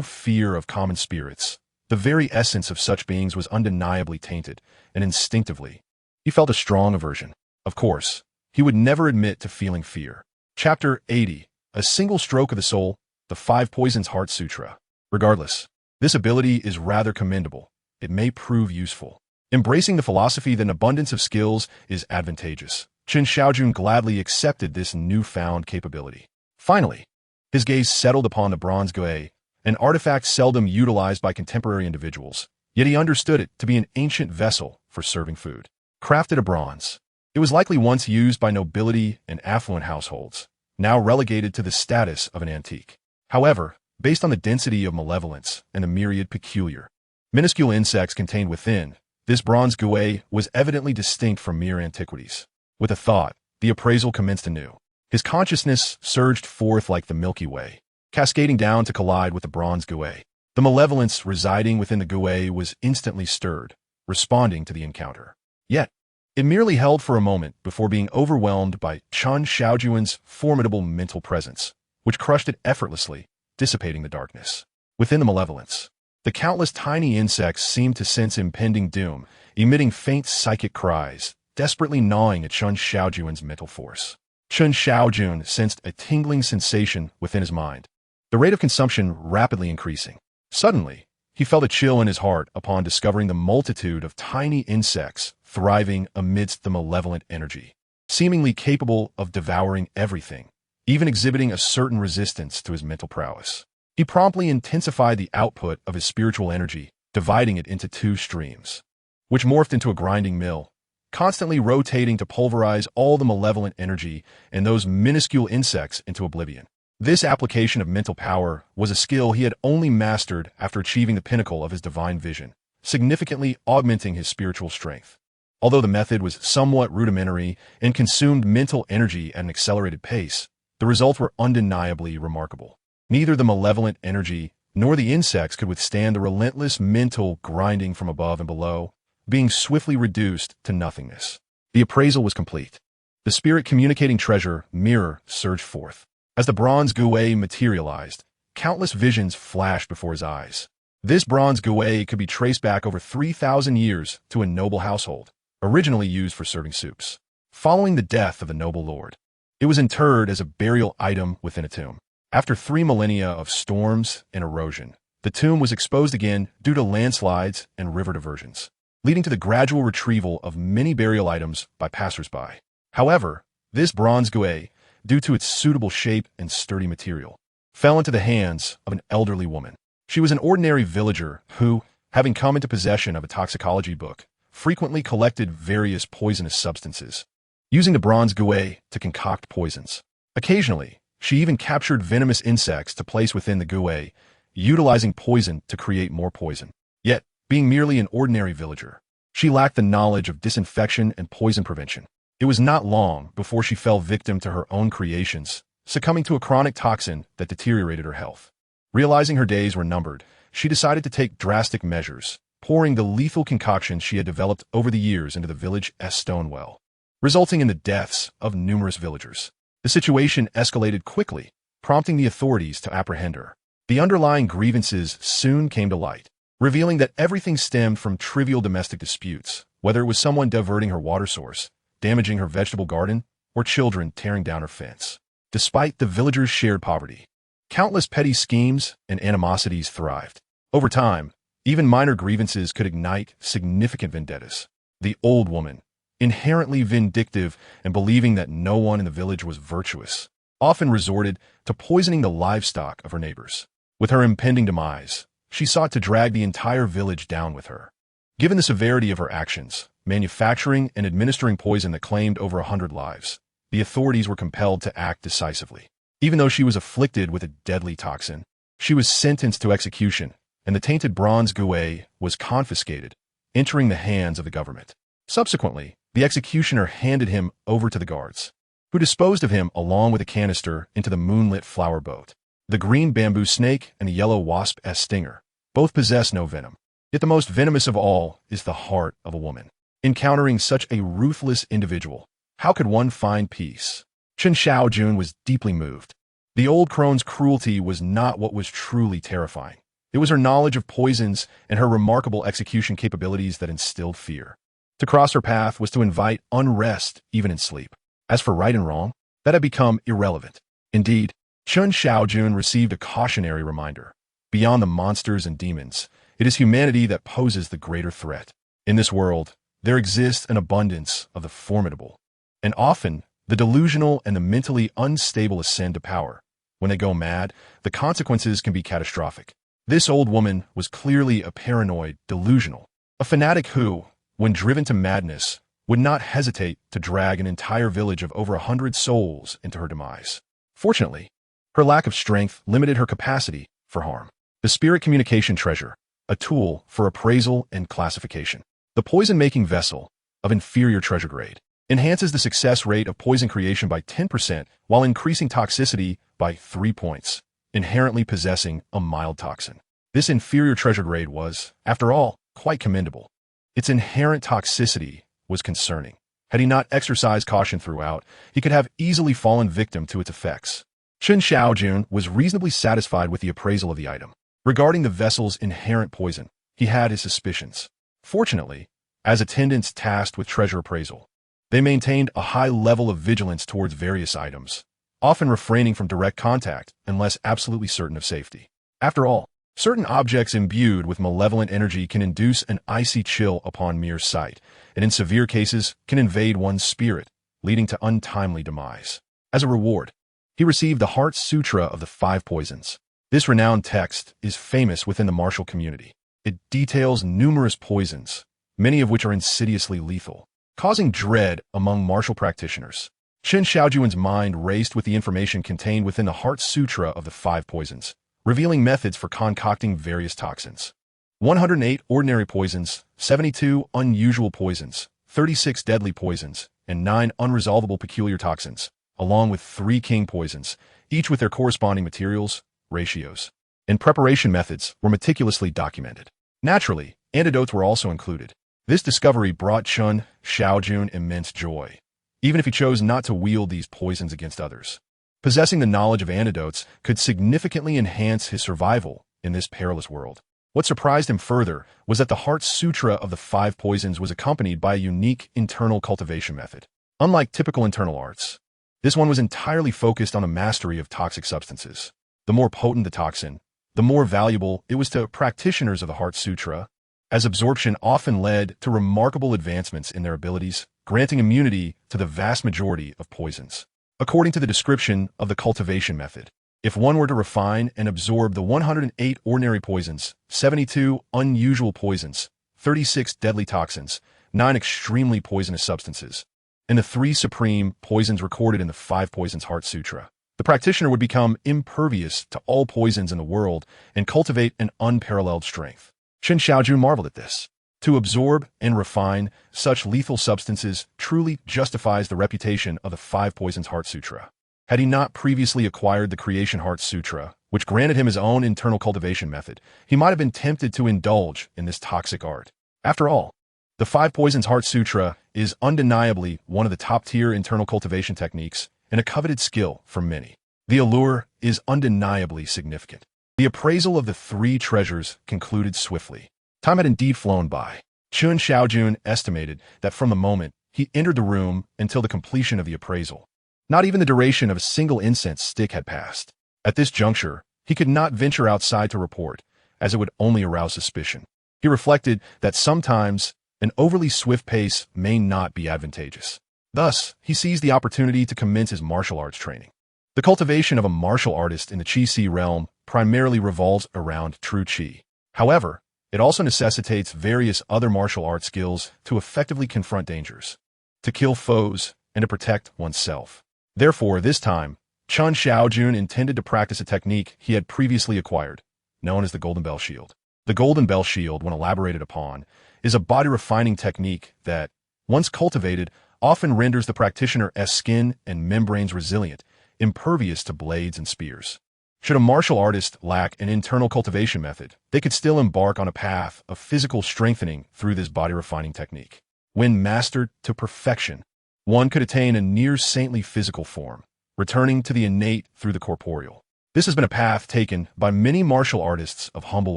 Speaker 1: fear of common spirits, the very essence of such beings was undeniably tainted, and instinctively, he felt a strong aversion. Of course, he would never admit to feeling fear. Chapter 80. A single stroke of the soul, the 5 Poisons Heart Sutra. Regardless, this ability is rather commendable. It may prove useful. Embracing the philosophy that an abundance of skills is advantageous, Chen Shaojun gladly accepted this newfound capability. Finally, his gaze settled upon the bronze guet, an artifact seldom utilized by contemporary individuals, yet he understood it to be an ancient vessel for serving food. Crafted of bronze, it was likely once used by nobility and affluent households, now relegated to the status of an antique. However, based on the density of malevolence and the myriad peculiar, minuscule insects contained within, this bronze guet was evidently distinct from mere antiquities. With a thought, the appraisal commenced anew. His consciousness surged forth like the Milky Way, cascading down to collide with the bronze guet. The malevolence residing within the guet was instantly stirred, responding to the encounter. Yet, it merely held for a moment before being overwhelmed by Chen Shaojun's formidable mental presence, which crushed it effortlessly, dissipating the darkness. Within the malevolence, the countless tiny insects seemed to sense impending doom, emitting faint psychic cries, desperately gnawing at Chen Shaojun's mental force. Chen Shaojun sensed a tingling sensation within his mind, the rate of consumption rapidly increasing. Suddenly, he felt a chill in his heart upon discovering the multitude of tiny insects thriving amidst the malevolent energy, seemingly capable of devouring everything, even exhibiting a certain resistance to his mental prowess. He promptly intensified the output of his spiritual energy, dividing it into two streams, which morphed into a grinding mill, constantly rotating to pulverize all the malevolent energy and those minuscule insects into oblivion. This application of mental power was a skill he had only mastered after achieving the pinnacle of his divine vision, significantly augmenting his spiritual strength. Although the method was somewhat rudimentary and consumed mental energy at an accelerated pace, the results were undeniably remarkable. Neither the malevolent energy nor the insects could withstand the relentless mental grinding from above and below, being swiftly reduced to nothingness. The appraisal was complete. The spirit-communicating treasure mirror surged forth. As the bronze guet materialized, countless visions flashed before his eyes. This bronze guet could be traced back over 3,000 years to a noble household, originally used for serving soups. Following the death of the noble lord, it was interred as a burial item within a tomb. After 3 millennia of storms and erosion, the tomb was exposed again due to landslides and river diversions, leading to the gradual retrieval of many burial items by passers-by. However, this bronze guet, due to its suitable shape and sturdy material, fell into the hands of an elderly woman. She was an ordinary villager who, having come into possession of a toxicology book, frequently collected various poisonous substances, using the bronze guet to concoct poisons. Occasionally, she even captured venomous insects to place within the guet, utilizing poison to create more poison. Yet, being merely an ordinary villager, she lacked the knowledge of disinfection and poison prevention. It was not long before she fell victim to her own creations, succumbing to a chronic toxin that deteriorated her health. Realizing her days were numbered, she decided to take drastic measures, pouring the lethal concoction she had developed over the years into the village's stone well, resulting in the deaths of numerous villagers. The situation escalated quickly, prompting the authorities to apprehend her. The underlying grievances soon came to light, revealing that everything stemmed from trivial domestic disputes, whether it was someone diverting her water source, damaging her vegetable garden, or children tearing down her fence. Despite the villagers' shared poverty, countless petty schemes and animosities thrived. Over time, even minor grievances could ignite significant vendettas. The old woman, inherently vindictive and believing that no one in the village was virtuous, often resorted to poisoning the livestock of her neighbors. With her impending demise, she sought to drag the entire village down with her. Given the severity of her actions, manufacturing and administering poison that claimed over 100 lives, the authorities were compelled to act decisively. Even though she was afflicted with a deadly toxin, she was sentenced to execution, and the tainted bronze guet was confiscated, entering the hands of the government. Subsequently, the executioner handed him over to the guards, who disposed of him along with a canister into the moonlit flower boat. The green bamboo snake and the yellow wasp's stinger both possess no venom. Yet the most venomous of all is the heart of a woman. Encountering such a ruthless individual, how could one find peace? Chen Shaojun was deeply moved. The old crone's cruelty was not what was truly terrifying. It was her knowledge of poisons and her remarkable execution capabilities that instilled fear. To cross her path was to invite unrest even in sleep. As for right and wrong, that had become irrelevant. Indeed, Chen Shaojun received a cautionary reminder. Beyond the monsters and demons, it is humanity that poses the greater threat. In this world, there exists an abundance of the formidable, and often the delusional and the mentally unstable ascend to power. When they go mad, the consequences can be catastrophic. This old woman was clearly a paranoid, delusional, a fanatic who, when driven to madness, would not hesitate to drag an entire village of over 100 souls into her demise. Fortunately, her lack of strength limited her capacity for harm. The spirit communication treasure, a tool for appraisal and classification. The poison-making vessel, of inferior treasure grade, enhances the success rate of poison creation by 10% while increasing toxicity by 3 points, inherently possessing a mild toxin. This inferior treasure grade was, after all, quite commendable. Its inherent toxicity was concerning. Had he not exercised caution throughout, he could have easily fallen victim to its effects. Chen Shaojun was reasonably satisfied with the appraisal of the item. Regarding the vessel's inherent poison, he had his suspicions. Fortunately, as attendants tasked with treasure appraisal, They maintained a high level of vigilance towards various items, often refraining from direct contact unless absolutely certain of safety. After all, certain objects imbued with malevolent energy can induce an icy chill upon mere sight, and in severe cases can invade one's spirit, leading to untimely demise. As a reward, he received the Heart Sutra of the Five Poisons. This renowned text is famous within the martial community. It details numerous poisons, many of which are insidiously lethal, causing dread among martial practitioners. Chen Shaojun's mind raced with the information contained within the Heart Sutra of the Five Poisons, revealing methods for concocting various toxins. 108 ordinary poisons, 72 unusual poisons, 36 deadly poisons, and 9 unresolvable peculiar toxins, along with 3 king poisons, each with their corresponding materials, ratios, and preparation methods were meticulously documented. Naturally, antidotes were also included. This discovery brought Chen Shaojun immense joy, even if he chose not to wield these poisons against others. Possessing the knowledge of antidotes could significantly enhance his survival in this perilous world. What surprised him further was that the Heart Sutra of the Five Poisons was accompanied by a unique internal cultivation method. Unlike typical internal arts, this one was entirely focused on the mastery of toxic substances. The more potent the toxin, the more valuable it was to practitioners of the Heart Sutra, as absorption often led to remarkable advancements in their abilities, granting immunity to the vast majority of poisons. According to the description of the cultivation method, if one were to refine and absorb the 108 ordinary poisons, 72 unusual poisons, 36 deadly toxins, 9 extremely poisonous substances, and the 3 supreme poisons recorded in the Five Poisons Heart Sutra, the practitioner would become impervious to all poisons in the world and cultivate an unparalleled strength. Chen Shaojun marveled at this. To absorb and refine such lethal substances truly justifies the reputation of the Five Poisons Heart Sutra. Had he not previously acquired the Creation Heart Sutra, which granted him his own internal cultivation method, he might have been tempted to indulge in this toxic art. After all, the Five Poisons Heart Sutra is undeniably one of the top-tier internal cultivation techniques and a coveted skill for many. The allure is undeniably significant. The appraisal of the 3 treasures concluded swiftly. Time had indeed flown by. Chen Shaojun estimated that from the moment he entered the room until the completion of the appraisal, not even the duration of a single incense stick had passed. At this juncture, he could not venture outside to report, as it would only arouse suspicion. He reflected that sometimes an overly swift pace may not be advantageous. Thus, he seized the opportunity to commence his martial arts training. The cultivation of a martial artist in the Qi realm primarily revolves around true Qi. However, it also necessitates various other martial arts skills to effectively confront dangers, to kill foes, and to protect oneself. Therefore, this time, Chen Shaojun intended to practice a technique he had previously acquired, known as the Golden Bell Shield. The Golden Bell Shield, when elaborated upon, is a body-refining technique that, once cultivated, often renders the practitioner's skin and membranes resilient, impervious to blades and spears. Should a martial artist lack an internal cultivation method, they could still embark on a path of physical strengthening through this body-refining technique. When mastered to perfection, one could attain a near-saintly physical form, returning to the innate through the corporeal. This has been a path taken by many martial artists of humble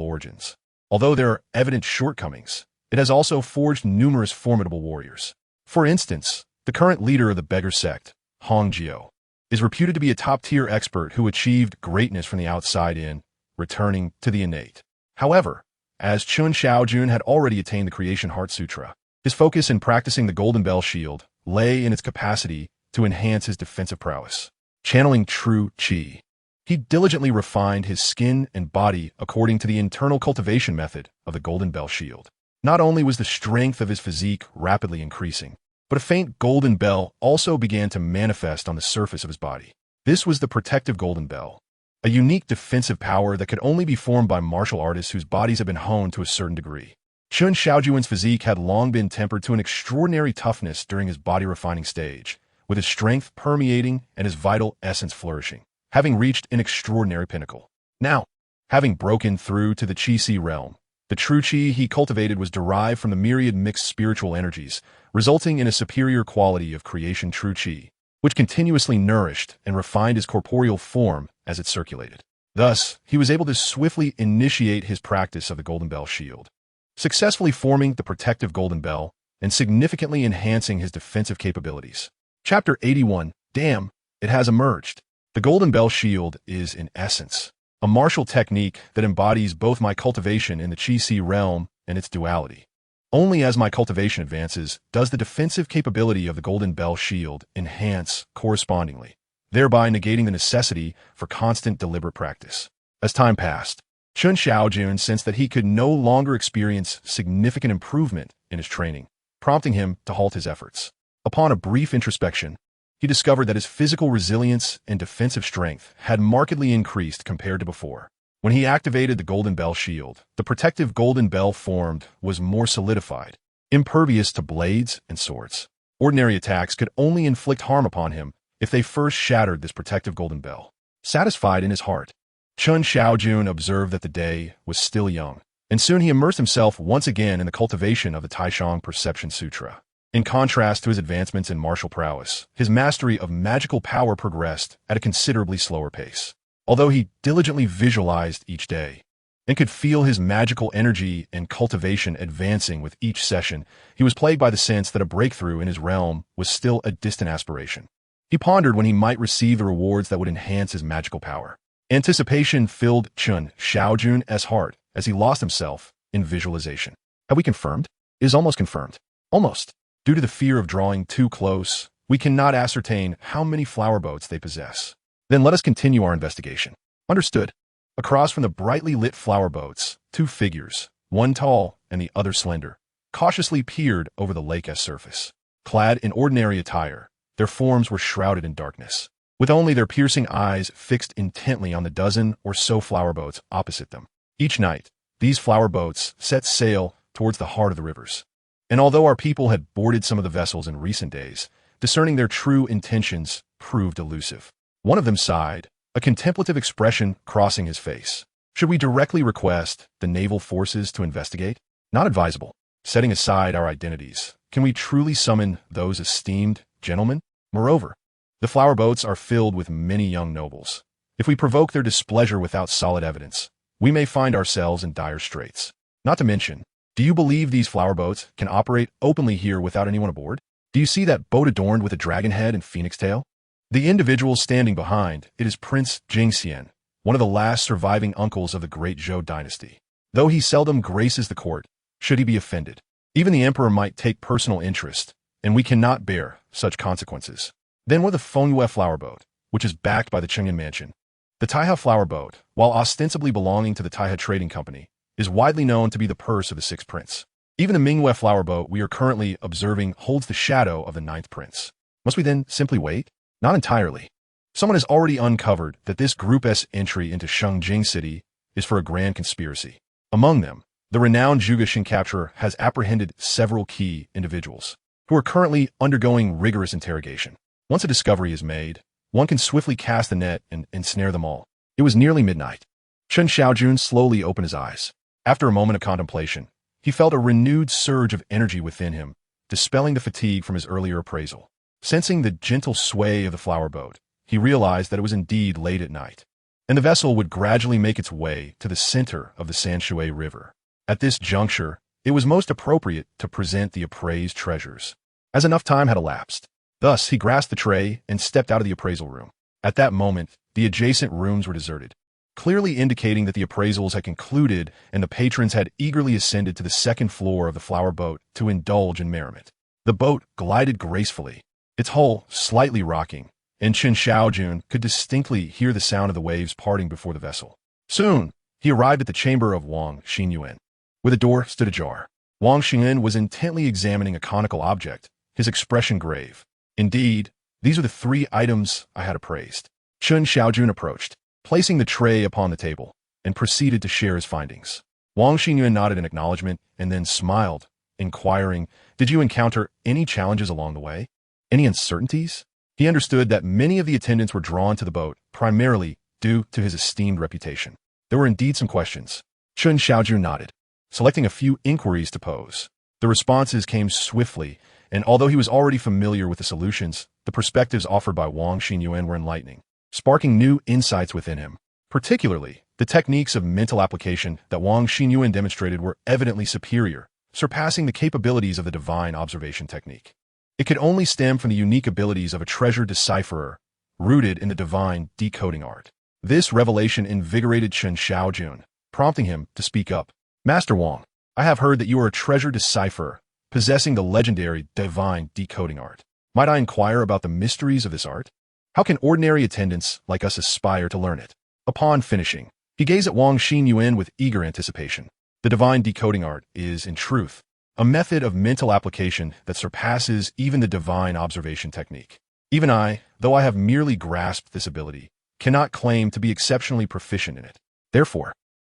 Speaker 1: origins. Although there are evident shortcomings, it has also forged numerous formidable warriors. For instance, the current leader of the beggar sect, Hong Jiao, is reputed to be a top-tier expert who achieved greatness from the outside in, returning to the innate. However, as Chen Shaojun had already attained the Creation Heart Sutra, his focus in practicing the Golden Bell Shield lay in its capacity to enhance his defensive prowess. Channeling true Qi, he diligently refined his skin and body according to the internal cultivation method of the Golden Bell Shield. Not only was the strength of his physique rapidly increasing, but a faint golden bell also began to manifest on the surface of his body. This was the protective golden bell, a unique defensive power that could only be formed by martial artists whose bodies have been honed to a certain degree. Chen Shaojun's physique had long been tempered to an extraordinary toughness during his body-refining stage, with his strength permeating and his vital essence flourishing, having reached an extraordinary pinnacle. Now, having broken through to the Qi realm, the true Qi he cultivated was derived from the myriad mixed spiritual energies, resulting in a superior quality of creation true Qi, which continuously nourished and refined his corporeal form as it circulated. Thus, he was able to swiftly initiate his practice of the Golden Bell Shield. Successfully forming the protective Golden Bell, and significantly enhancing his defensive capabilities. Chapter 81. Damn, it has emerged. The Golden Bell Shield is, in essence, a martial technique that embodies both my cultivation in the Qi realm and its duality. Only as my cultivation advances does the defensive capability of the Golden Bell Shield enhance correspondingly, thereby negating the necessity for constant deliberate practice. As time passed, Chen Shaojun sensed that he could no longer experience significant improvement in his training, prompting him to halt his efforts. Upon a brief introspection, he discovered that his physical resilience and defensive strength had markedly increased compared to before. When he activated the Golden Bell Shield, the protective Golden Bell formed was more solidified, impervious to blades and swords. Ordinary attacks could only inflict harm upon him if they first shattered this protective Golden Bell. Satisfied in his heart, Chen Shaojun observed that the day was still young, and soon he immersed himself once again in the cultivation of the Taishang Perception Sutra. In contrast to his advancements in martial prowess, his mastery of magical power progressed at a considerably slower pace. Although he diligently visualized each day and could feel his magical energy and cultivation advancing with each session, he was plagued by the sense that a breakthrough in his realm was still a distant aspiration. He pondered when he might receive the rewards that would enhance his magical power. Anticipation filled Chen Shaojun's heart as he lost himself in visualization. Have we confirmed? It is almost confirmed. Almost. Due to the fear of drawing too close, we cannot ascertain how many flower boats they possess. Then let us continue our investigation. Understood. Across from the brightly lit flower boats, two figures, one tall and the other slender, cautiously peered over the lake's surface. Clad in ordinary attire, their forms were shrouded in darkness, with only their piercing eyes fixed intently on the dozen or so flower boats opposite them. Each night, these flower boats set sail towards the heart of the rivers. And although our people had boarded some of the vessels in recent days, discerning their true intentions proved elusive. One of them sighed, a contemplative expression crossing his face. Should we directly request the naval forces to investigate? Not advisable. Setting aside our identities, can we truly summon those esteemed gentlemen? Moreover, the flower boats are filled with many young nobles. If we provoke their displeasure without solid evidence, we may find ourselves in dire straits. Not to mention, do you believe these flower boats can operate openly here without anyone aboard? Do you see that boat adorned with a dragon head and phoenix tail? The individual standing behind it is Prince Jingxian, one of the last surviving uncles of the Great Zhou Dynasty. Though he seldom graces the court, should he be offended, even the emperor might take personal interest, and we cannot bear such consequences. Then we're the Fengyue flower boat, which is backed by the Chengyan mansion. The Taiha flower boat, while ostensibly belonging to the Taiha Trading Company, is widely known to be the purse of the sixth prince. Even the Mingyue flower boat we are currently observing holds the shadow of the ninth prince. Must we then simply wait? Not entirely. Someone has already uncovered that this group's entry into Shengjing City is for a grand conspiracy. Among them, the renowned Zhuge capturer has apprehended several key individuals who are currently undergoing rigorous interrogation. Once a discovery is made, one can swiftly cast the net and ensnare them all. It was nearly midnight. Chen Shaojun slowly opened his eyes. After a moment of contemplation, he felt a renewed surge of energy within him, dispelling the fatigue from his earlier appraisal. Sensing the gentle sway of the flower boat, he realized that it was indeed late at night, and the vessel would gradually make its way to the center of the Sanshui River. At this juncture, it was most appropriate to present the appraised treasures, as enough time had elapsed. Thus, he grasped the tray and stepped out of the appraisal room. At that moment, the adjacent rooms were deserted, clearly indicating that the appraisals had concluded and the patrons had eagerly ascended to the second floor of the flower boat to indulge in merriment. The boat glided gracefully, its hull slightly rocking, and Chen Shaojun could distinctly hear the sound of the waves parting before the vessel. Soon, he arrived at the chamber of Wang Xinyuan, where the door stood ajar. Wang Xinyuan was intently examining a conical object, his expression grave. Indeed, these are the three items I had appraised. Chen Shaojun approached, placing the tray upon the table, and proceeded to share his findings. Wang Xinyuan nodded in acknowledgement and then smiled, inquiring, "Did you encounter any challenges along the way? Any uncertainties?" He understood that many of the attendants were drawn to the boat, primarily due to his esteemed reputation. There were indeed some questions. Chen Shaojun nodded, selecting a few inquiries to pose. The responses came swiftly, and although he was already familiar with the solutions, the perspectives offered by Wang Xinyuan were enlightening, sparking new insights within him. Particularly, the techniques of mental application that Wang Xinyuan demonstrated were evidently superior, surpassing the capabilities of the divine observation technique. It could only stem from the unique abilities of a treasure decipherer, rooted in the divine decoding art. This revelation invigorated Chen Shaojun, prompting him to speak up. Master Wang, I have heard that you are a treasure decipherer, possessing the legendary divine decoding art. Might I inquire about the mysteries of this art? How can ordinary attendants like us aspire to learn it? Upon finishing, he gazed at Wang Xinyuan with eager anticipation. The divine decoding art is, in truth, a method of mental application that surpasses even the divine observation technique. Even I, though I have merely grasped this ability, cannot claim to be exceptionally proficient in it. Therefore,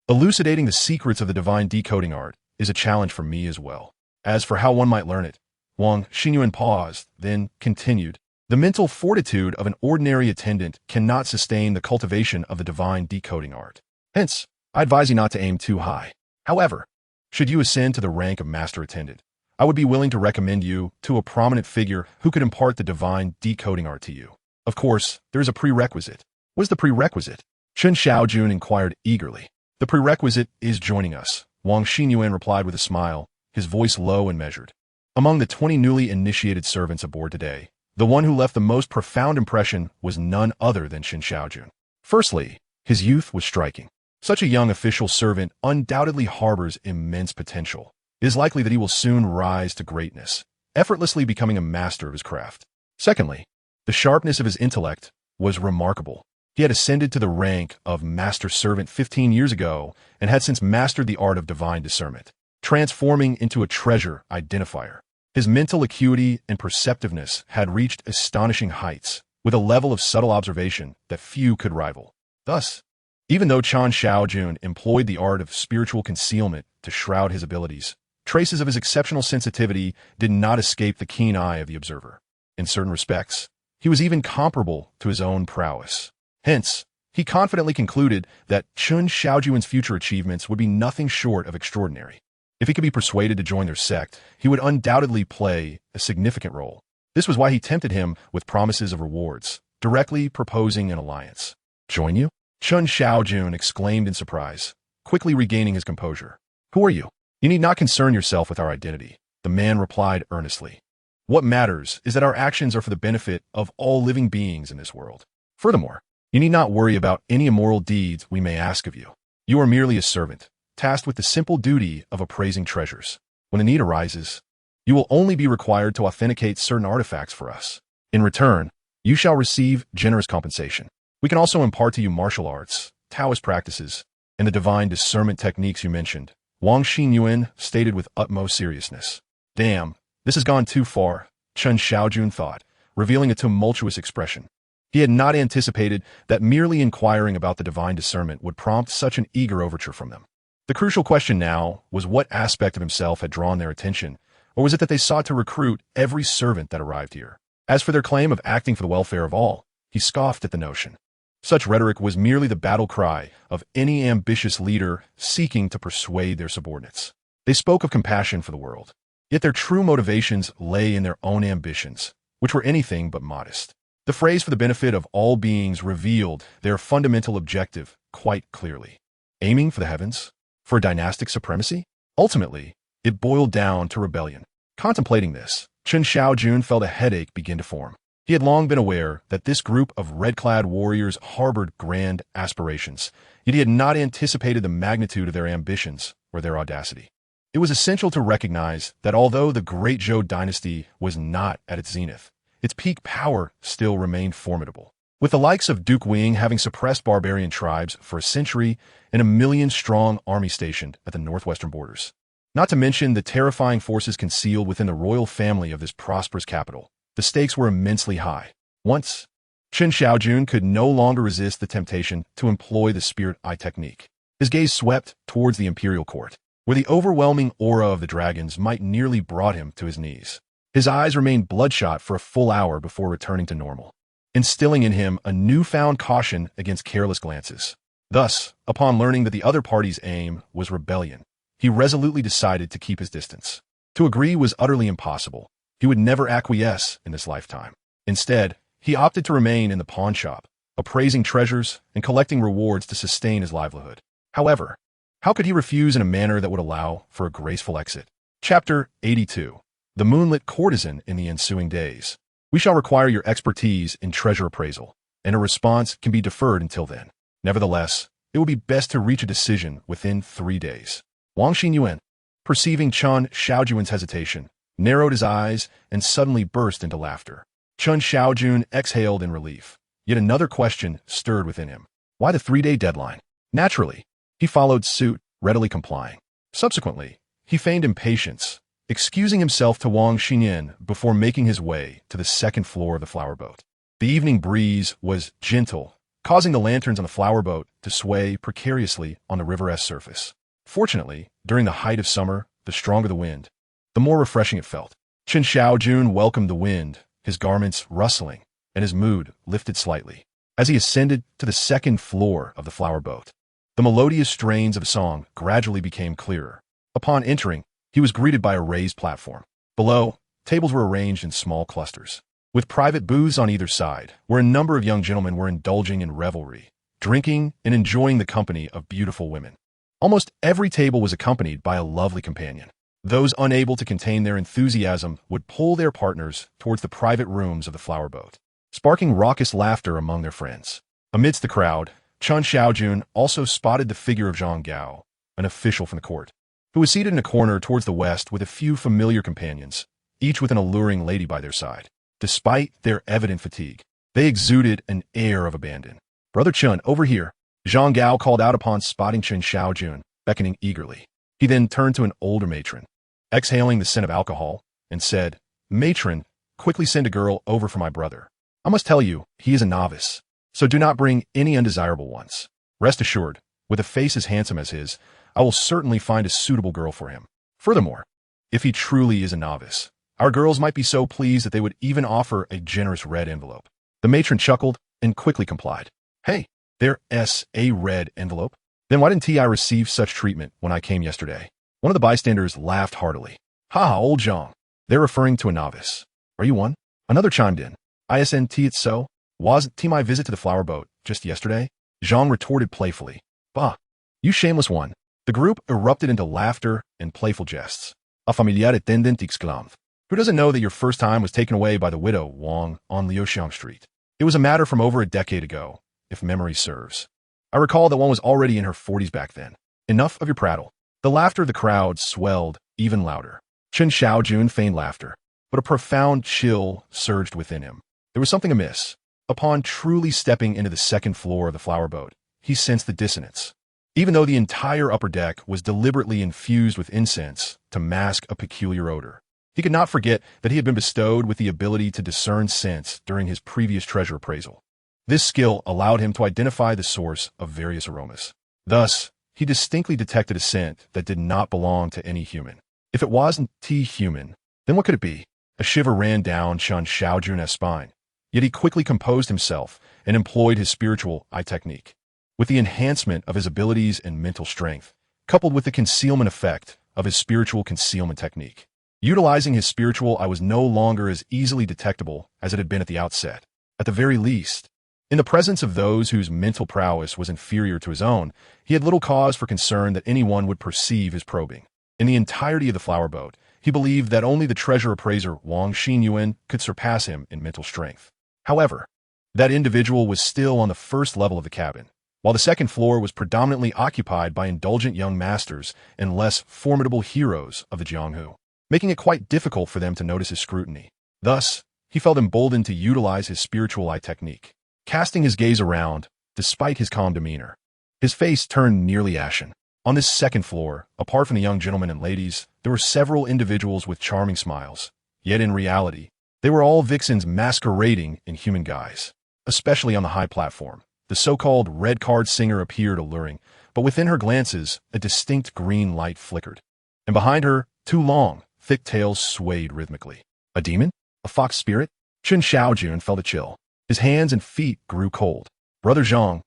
Speaker 1: elucidating the secrets of the divine decoding art is a challenge for me as well. As for how one might learn it, Wang Xinyuan paused, then continued. The mental fortitude of an ordinary attendant cannot sustain the cultivation of the divine decoding art. Hence, I advise you not to aim too high. However, should you ascend to the rank of master attendant, I would be willing to recommend you to a prominent figure who could impart the divine decoding art to you. Of course, there is a prerequisite. What is the prerequisite? Chen Shaojun inquired eagerly. The prerequisite is joining us, Wang Xinyuan replied with a smile, his voice low and measured. Among the 20 newly initiated servants aboard today, the one who left the most profound impression was none other than Chen Shaojun. Firstly, his youth was striking. Such a young official servant undoubtedly harbors immense potential. It is likely that he will soon rise to greatness, effortlessly becoming a master of his craft. Secondly, the sharpness of his intellect was remarkable. He had ascended to the rank of master servant 15 years ago and had since mastered the art of divine discernment, transforming into a treasure identifier. His mental acuity and perceptiveness had reached astonishing heights, with a level of subtle observation that few could rival. Thus, even though Chen Shaojun employed the art of spiritual concealment to shroud his abilities, traces of his exceptional sensitivity did not escape the keen eye of the observer. In certain respects, he was even comparable to his own prowess. Hence, he confidently concluded that Chen Shaojun's future achievements would be nothing short of extraordinary. If he could be persuaded to join their sect, he would undoubtedly play a significant role. This was why he tempted him with promises of rewards, directly proposing an alliance. Join you? Chen Shaojun exclaimed in surprise, quickly regaining his composure. Who are you? You need not concern yourself with our identity, the man replied earnestly. What matters is that our actions are for the benefit of all living beings in this world. Furthermore, you need not worry about any immoral deeds we may ask of you. You are merely a servant, tasked with the simple duty of appraising treasures. When a need arises, you will only be required to authenticate certain artifacts for us. In return, you shall receive generous compensation. We can also impart to you martial arts, Taoist practices, and the divine discernment techniques you mentioned, Wang Xinyuan stated with utmost seriousness. Damn, this has gone too far, Chen Shaojun thought, revealing a tumultuous expression. He had not anticipated that merely inquiring about the divine discernment would prompt such an eager overture from them. The crucial question now was what aspect of himself had drawn their attention, or was it that they sought to recruit every servant that arrived here? As for their claim of acting for the welfare of all, he scoffed at the notion. Such rhetoric was merely the battle cry of any ambitious leader seeking to persuade their subordinates. They spoke of compassion for the world, yet their true motivations lay in their own ambitions, which were anything but modest. The phrase for the benefit of all beings revealed their fundamental objective quite clearly. Aiming for the heavens? For dynastic supremacy? Ultimately, it boiled down to rebellion. Contemplating this, Chen Shaojun felt a headache begin to form. He had long been aware that this group of red-clad warriors harbored grand aspirations, yet he had not anticipated the magnitude of their ambitions or their audacity. It was essential to recognize that although the Great Zhou Dynasty was not at its zenith, its peak power still remained formidable. With the likes of Duke Wing having suppressed barbarian tribes for a century and a million-strong army stationed at the northwestern borders. Not to mention the terrifying forces concealed within the royal family of this prosperous capital, the stakes were immensely high. Once, Chen Shaojun could no longer resist the temptation to employ the spirit eye technique. His gaze swept towards the imperial court, where the overwhelming aura of the dragons might nearly brought him to his knees. His eyes remained bloodshot for a full hour before returning to normal, instilling in him a newfound caution against careless glances. Thus, upon learning that the other party's aim was rebellion, he resolutely decided to keep his distance. To agree was utterly impossible. He would never acquiesce in this lifetime. Instead, he opted to remain in the pawn shop, appraising treasures and collecting rewards to sustain his livelihood. However, how could he refuse in a manner that would allow for a graceful exit? Chapter 82. The Moonlit Courtesan in the Ensuing Days. We shall require your expertise in treasure appraisal, and a response can be deferred until then. Nevertheless, it will be best to reach a decision within 3 days. Wang Xinyuan, perceiving Chen Shaojun's hesitation, narrowed his eyes and suddenly burst into laughter. Chen Shaojun exhaled in relief. Yet another question stirred within him. Why the 3-day deadline? Naturally, he followed suit, readily complying. Subsequently, he feigned impatience, excusing himself to Wang Xinyan before making his way to the second floor of the flower boat. The evening breeze was gentle, causing the lanterns on the flower boat to sway precariously on the river's surface. Fortunately, during the height of summer, the stronger the wind, the more refreshing it felt. Chen Shaojun welcomed the wind, his garments rustling, and his mood lifted slightly. As he ascended to the second floor of the flower boat, the melodious strains of a song gradually became clearer. Upon entering, he was greeted by a raised platform. Below, tables were arranged in small clusters, with private booths on either side, where a number of young gentlemen were indulging in revelry, drinking and enjoying the company of beautiful women. Almost every table was accompanied by a lovely companion. Those unable to contain their enthusiasm would pull their partners towards the private rooms of the flower boat, sparking raucous laughter among their friends. Amidst the crowd, Chen Shaojun also spotted the figure of Zhang Gao, an official from the court, who was seated in a corner towards the west with a few familiar companions, each with an alluring lady by their side. Despite their evident fatigue, they exuded an air of abandon. "Brother Chen, over here," Zhang Gao called out upon spotting Chen Shaojun, beckoning eagerly. He then turned to an older matron, exhaling the scent of alcohol, and said, "Matron, quickly send a girl over for my brother. I must tell you, he is a novice, so do not bring any undesirable ones. Rest assured, with a face as handsome as his, I will certainly find a suitable girl for him. Furthermore, if he truly is a novice, our girls might be so pleased that they would even offer a generous red envelope." The matron chuckled and quickly complied. "Hey, there's a red envelope? Then why didn't I receive such treatment when I came yesterday?" One of the bystanders laughed heartily. "Ha, old Zhang. They're referring to a novice. Are you one?" Another chimed in. "Isn't it so? Wasn't my visit to the flower boat just yesterday?" Zhang retorted playfully. "Bah, you shameless one." The group erupted into laughter and playful jests. A familiar attendant exclaimed, "Who doesn't know that your first time was taken away by the widow Wang on Liuxiang Street? It was a matter from over a decade ago, if memory serves. I recall that one was already in her 40s back then. Enough of your prattle." The laughter of the crowd swelled even louder. Chen Shaojun feigned laughter, but a profound chill surged within him. There was something amiss. Upon truly stepping into the second floor of the flower boat, he sensed the dissonance. Even though the entire upper deck was deliberately infused with incense to mask a peculiar odor, he could not forget that he had been bestowed with the ability to discern scents during his previous treasure appraisal. This skill allowed him to identify the source of various aromas. Thus, he distinctly detected a scent that did not belong to any human. If it wasn't human, then what could it be? A shiver ran down Chen Shaojun's spine, yet he quickly composed himself and employed his spiritual eye technique. With the enhancement of his abilities and mental strength, coupled with the concealment effect of his spiritual concealment technique, utilizing his spiritual eye was no longer as easily detectable as it had been at the outset. At the very least, in the presence of those whose mental prowess was inferior to his own, he had little cause for concern that anyone would perceive his probing. In the entirety of the flower boat, he believed that only the treasure appraiser Wang Xinyuan could surpass him in mental strength. However, that individual was still on the first level of the cabin, while the second floor was predominantly occupied by indulgent young masters and less formidable heroes of the Jianghu, making it quite difficult for them to notice his scrutiny. Thus, he felt emboldened to utilize his spiritual eye technique. Casting his gaze around, despite his calm demeanor, his face turned nearly ashen. On this second floor, apart from the young gentlemen and ladies, there were several individuals with charming smiles. Yet in reality, they were all vixens masquerading in human guise. Especially on the high platform, the so-called red card singer appeared alluring, but within her glances, a distinct green light flickered. And behind her, two long, thick tails swayed rhythmically. A demon? A fox spirit? Chen Shaojun felt a chill. His hands and feet grew cold. Brother Zhang,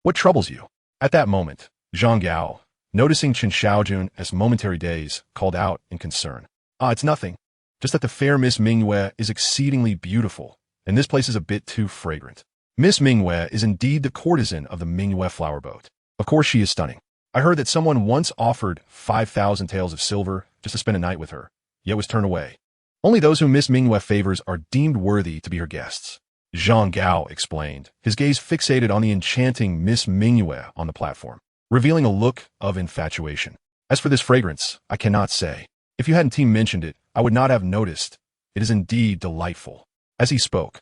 Speaker 1: what troubles you?" At that moment, Zhang Gao, noticing Chen Shaojun as momentary daze, called out in concern. "Ah, it's nothing. Just that the fair Miss Mingyue is exceedingly beautiful, and this place is a bit too fragrant." Miss Mingyue is indeed the courtesan of the Mingyue flower boat. Of course she is stunning. I heard that someone once offered 5,000 taels of silver just to spend a night with her, yet was turned away. Only those whom Miss Mingyue favors are deemed worthy to be her guests. Zhang Gao explained, his gaze fixated on the enchanting Miss Mingyue on the platform, revealing a look of infatuation. As for this fragrance, I cannot say. If you hadn't mentioned it, I would not have noticed. It is indeed delightful. As he spoke,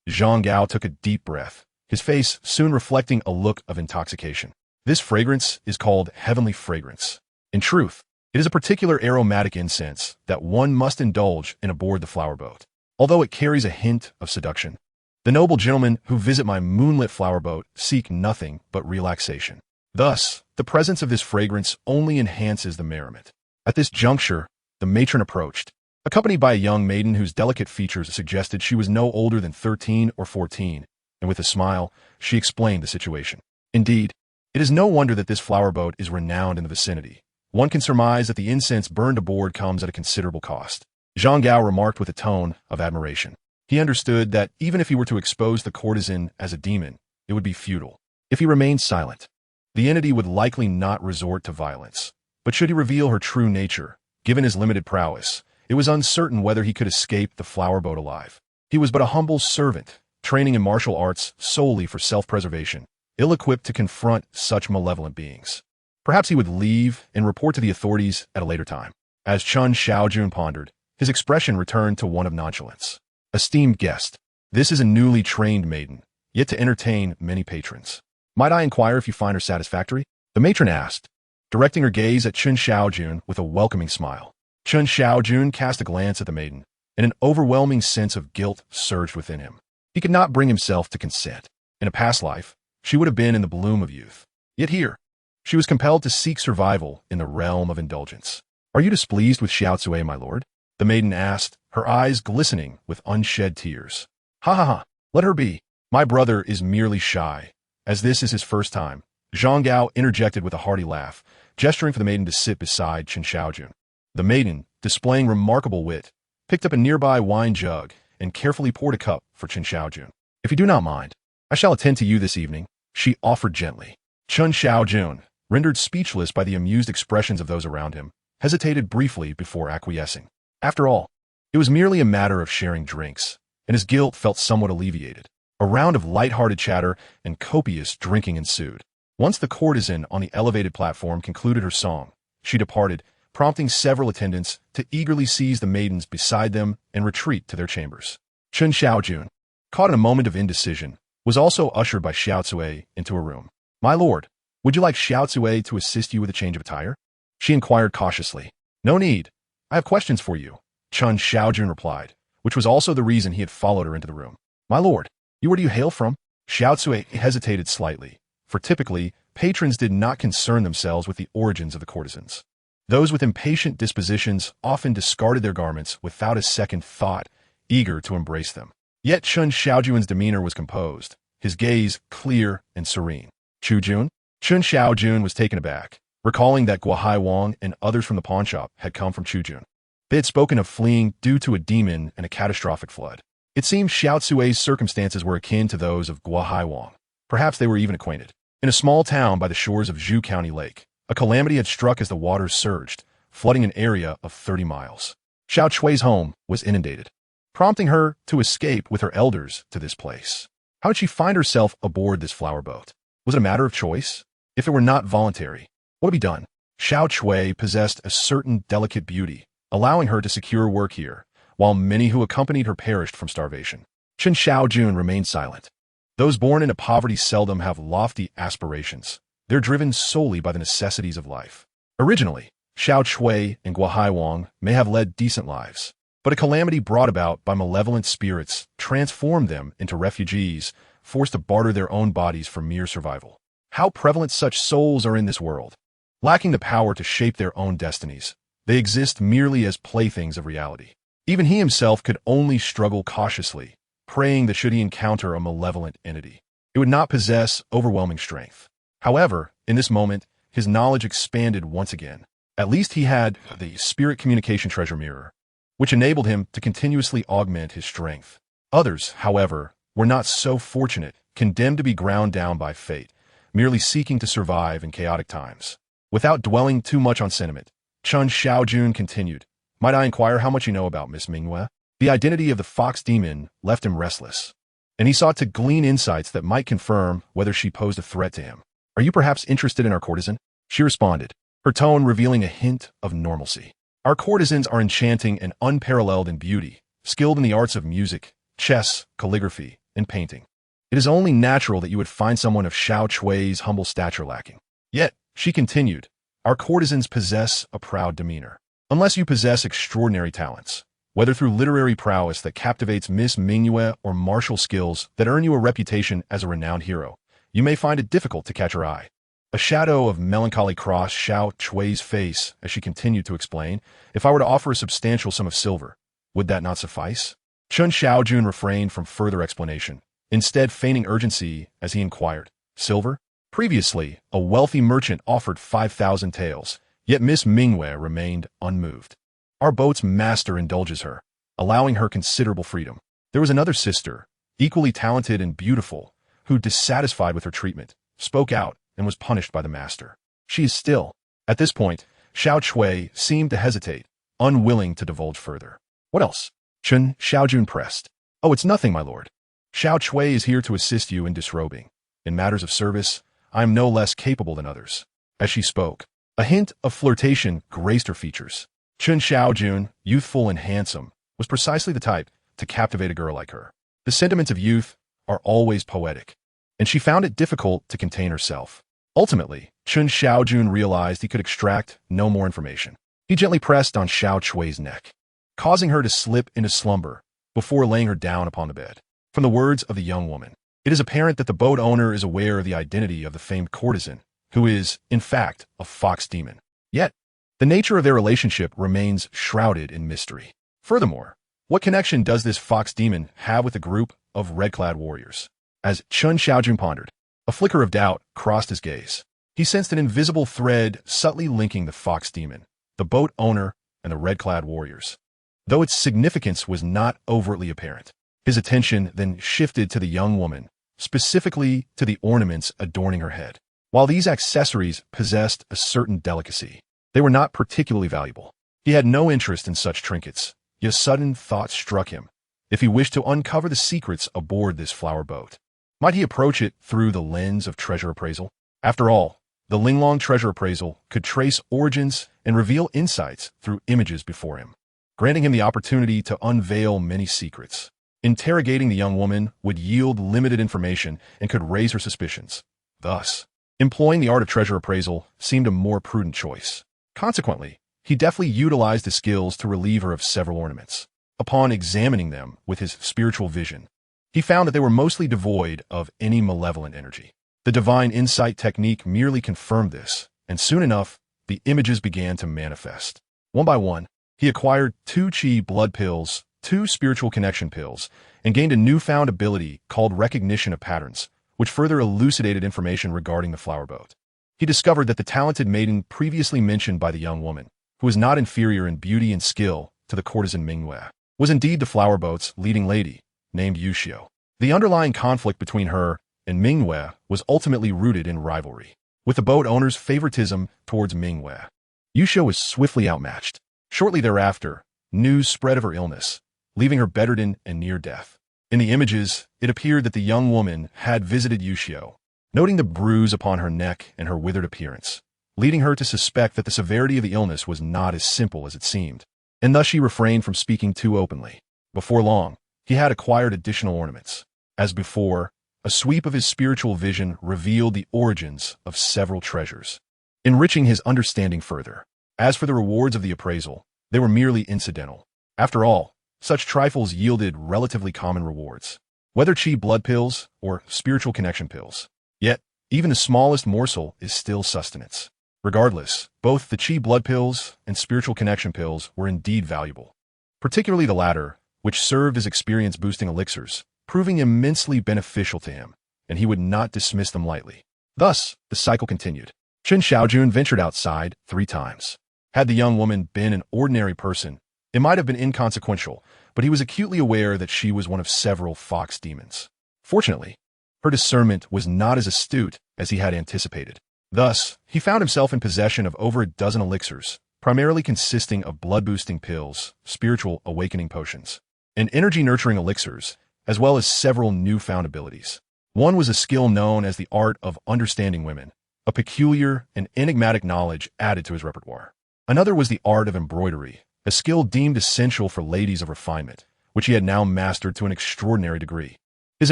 Speaker 1: Zhang Gao took a deep breath, his face soon reflecting a look of intoxication. This fragrance is called heavenly fragrance. In truth, it is a particular aromatic incense that one must indulge in aboard the flower boat, although it carries a hint of seduction. The noble gentlemen who visit my moonlit flower boat seek nothing but relaxation. Thus, the presence of this fragrance only enhances the merriment. At this juncture, the matron approached, accompanied by a young maiden whose delicate features suggested she was no older than 13 or 14, and with a smile, she explained the situation. Indeed, it is no wonder that this flower boat is renowned in the vicinity. One can surmise that the incense burned aboard comes at a considerable cost. Zhang Gao remarked with a tone of admiration. He understood that even if he were to expose the courtesan as a demon, it would be futile. If he remained silent, the entity would likely not resort to violence. But should he reveal her true nature, given his limited prowess, it was uncertain whether he could escape the flower boat alive. He was but a humble servant, training in martial arts solely for self-preservation, ill-equipped to confront such malevolent beings. Perhaps he would leave and report to the authorities at a later time. As Chen Shaojun pondered, his expression returned to one of nonchalance. Esteemed guest, this is a newly trained maiden, yet to entertain many patrons. Might I inquire if you find her satisfactory? The matron asked, directing her gaze at Chen Shaojun with a welcoming smile. Chen Shaojun cast a glance at the maiden, and an overwhelming sense of guilt surged within him. He could not bring himself to consent. In a past life, she would have been in the bloom of youth. Yet here, she was compelled to seek survival in the realm of indulgence. Are you displeased with Xiaocui, my lord? The maiden asked, her eyes glistening with unshed tears. Ha ha ha, let her be. My brother is merely shy, as this is his first time. Zhang Gao interjected with a hearty laugh, gesturing for the maiden to sit beside Chen Shaojun. The maiden, displaying remarkable wit, picked up a nearby wine jug and carefully poured a cup for Chen Shaojun. If you do not mind, I shall attend to you this evening, she offered gently. Chen Shaojun, rendered speechless by the amused expressions of those around him, hesitated briefly before acquiescing. After all, it was merely a matter of sharing drinks, and his guilt felt somewhat alleviated. A round of light-hearted chatter and copious drinking ensued. Once the courtesan on the elevated platform concluded her song, she departed, prompting several attendants to eagerly seize the maidens beside them and retreat to their chambers. Chen Shaojun, caught in a moment of indecision, was also ushered by Xiaocui into a room. My lord, would you like Xiaocui to assist you with a change of attire? She inquired cautiously. No need. I have questions for you, Chen Shaojun replied, which was also the reason he had followed her into the room. My lord, where do you hail from? Xiaocui hesitated slightly, for typically, patrons did not concern themselves with the origins of the courtesans. Those with impatient dispositions often discarded their garments without a second thought, eager to embrace them. Yet Chen Shaojun's demeanor was composed, his gaze clear and serene. Chujun? Chen Shaojun was taken aback, recalling that Guohai Wang and others from the pawnshop had come from Chujun. They had spoken of fleeing due to a demon and a catastrophic flood. It seemed Xiaocui's circumstances were akin to those of Guohai Wang. Perhaps they were even acquainted. In a small town by the shores of Zhu County Lake, a calamity had struck as the waters surged, flooding an area of 30 miles. Xiaocui's home was inundated, prompting her to escape with her elders to this place. How did she find herself aboard this flower boat? Was it a matter of choice? If it were not voluntary, what would be done? Xiaocui possessed a certain delicate beauty, allowing her to secure work here, while many who accompanied her perished from starvation. Chen Shaojun remained silent. Those born into poverty seldom have lofty aspirations. They're driven solely by the necessities of life. Originally, Xiaocui and Guohai Wang may have led decent lives, but a calamity brought about by malevolent spirits transformed them into refugees, forced to barter their own bodies for mere survival. How prevalent such souls are in this world. Lacking the power to shape their own destinies, they exist merely as playthings of reality. Even he himself could only struggle cautiously, praying that should he encounter a malevolent entity, it would not possess overwhelming strength. However, in this moment, his knowledge expanded once again. At least he had the spirit communication treasure mirror, which enabled him to continuously augment his strength. Others, however, were not so fortunate, condemned to be ground down by fate, merely seeking to survive in chaotic times. Without dwelling too much on sentiment, Chen Shaojun continued. Might I inquire how much you know about Miss Mingyue? The identity of the fox demon left him restless, and he sought to glean insights that might confirm whether she posed a threat to him. Are you perhaps interested in our courtesan? She responded, her tone revealing a hint of normalcy. Our courtesans are enchanting and unparalleled in beauty, skilled in the arts of music, chess, calligraphy, and painting. It is only natural that you would find someone of Xiao Chui's humble stature lacking. Yet, she continued, our courtesans possess a proud demeanor. Unless you possess extraordinary talents, whether through literary prowess that captivates Miss Mingyue or martial skills that earn you a reputation as a renowned hero, you may find it difficult to catch her eye. A shadow of melancholy crossed Xiao Chui's face as she continued to explain, if I were to offer a substantial sum of silver, would that not suffice? Chen Shaojun refrained from further explanation, instead feigning urgency as he inquired, silver? Previously, a wealthy merchant offered 5,000 taels, yet Miss Mingyue remained unmoved. Our boat's master indulges her, allowing her considerable freedom. There was another sister, equally talented and beautiful, who, dissatisfied with her treatment, spoke out and was punished by the master. She is still. At this point, Xiao Chui seemed to hesitate, unwilling to divulge further. What else? Chen Shaojun pressed. Oh, it's nothing, my lord. Xiao Chui is here to assist you in disrobing. In matters of service, I am no less capable than others. As she spoke, a hint of flirtation graced her features. Chen Shaojun, youthful and handsome, was precisely the type to captivate a girl like her. The sentiments of youth are always poetic, and she found it difficult to contain herself. Ultimately, Chen Shaojun realized he could extract no more information. He gently pressed on Xiao Chui's neck, causing her to slip into slumber before laying her down upon the bed. From the words of the young woman, it is apparent that the boat owner is aware of the identity of the famed courtesan, who is, in fact, a fox demon. Yet, the nature of their relationship remains shrouded in mystery. Furthermore, what connection does this fox demon have with a group of red-clad warriors? As Chen Shaojun pondered, a flicker of doubt crossed his gaze. He sensed an invisible thread subtly linking the fox demon, the boat owner, and the red-clad warriors. Though its significance was not overtly apparent, his attention then shifted to the young woman, specifically to the ornaments adorning her head. While these accessories possessed a certain delicacy, they were not particularly valuable. He had no interest in such trinkets, yet a sudden thought struck him. If he wished to uncover the secrets aboard this flower boat, might he approach it through the lens of treasure appraisal? After all, the Linglong treasure appraisal could trace origins and reveal insights through images before him, granting him the opportunity to unveil many secrets. Interrogating the young woman would yield limited information and could raise her suspicions. Thus, employing the art of treasure appraisal seemed a more prudent choice. Consequently, he deftly utilized his skills to relieve her of several ornaments. Upon examining them with his spiritual vision, he found that they were mostly devoid of any malevolent energy. The divine insight technique merely confirmed this, and soon enough, the images began to manifest. One by one, he acquired 2 chi blood pills, 2 spiritual connection pills, and gained a newfound ability called recognition of patterns, which further elucidated information regarding the flower boat. He discovered that the talented maiden previously mentioned by the young woman, who was not inferior in beauty and skill to the courtesan Mingyue, was indeed the flower boat's leading lady, named Yuxiu. The underlying conflict between her and Mingyue was ultimately rooted in rivalry, with the boat owner's favoritism towards Mingyue. Yuxiu was swiftly outmatched. Shortly thereafter, news spread of her illness, leaving her bedridden and near death. In the images, it appeared that the young woman had visited Yuxiu, noting the bruise upon her neck and her withered appearance, leading her to suspect that the severity of the illness was not as simple as it seemed, and thus she refrained from speaking too openly. Before long, he had acquired additional ornaments. As before, a sweep of his spiritual vision revealed the origins of several treasures, enriching his understanding further. As for the rewards of the appraisal, they were merely incidental. After all, such trifles yielded relatively common rewards, whether chi blood pills or spiritual connection pills. Yet, even the smallest morsel is still sustenance. Regardless, both the chi blood pills and spiritual connection pills were indeed valuable, particularly the latter, which served as experience-boosting elixirs, proving immensely beneficial to him, and he would not dismiss them lightly. Thus, the cycle continued. Chen Shaojun ventured outside 3 times. Had the young woman been an ordinary person, it might have been inconsequential, but he was acutely aware that she was one of several fox demons. Fortunately, her discernment was not as astute as he had anticipated. Thus, he found himself in possession of over a dozen elixirs, primarily consisting of blood-boosting pills, spiritual awakening potions, and energy-nurturing elixirs, as well as several newfound abilities. One was a skill known as the art of understanding women, a peculiar and enigmatic knowledge added to his repertoire. Another was the art of embroidery, a skill deemed essential for ladies of refinement, which he had now mastered to an extraordinary degree. His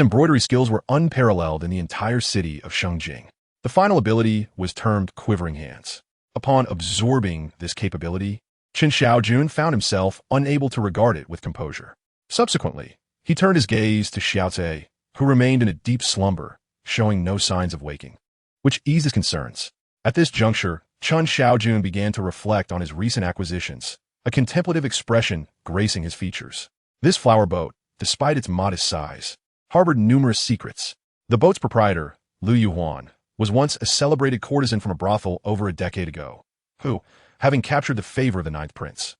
Speaker 1: embroidery skills were unparalleled in the entire city of Shengjing. The final ability was termed Quivering Hands. Upon absorbing this capability, Chen Shaojun found himself unable to regard it with composure. Subsequently, he turned his gaze to Xiaoze, who remained in a deep slumber, showing no signs of waking, which eased his concerns. At this juncture, Chen Shaojun began to reflect on his recent acquisitions, a contemplative expression gracing his features. This flower boat, despite its modest size, harbored numerous secrets. The boat's proprietor, Lu Yuhuan, was once a celebrated courtesan from a brothel over a decade ago, who, having captured the favor of the Ninth Prince,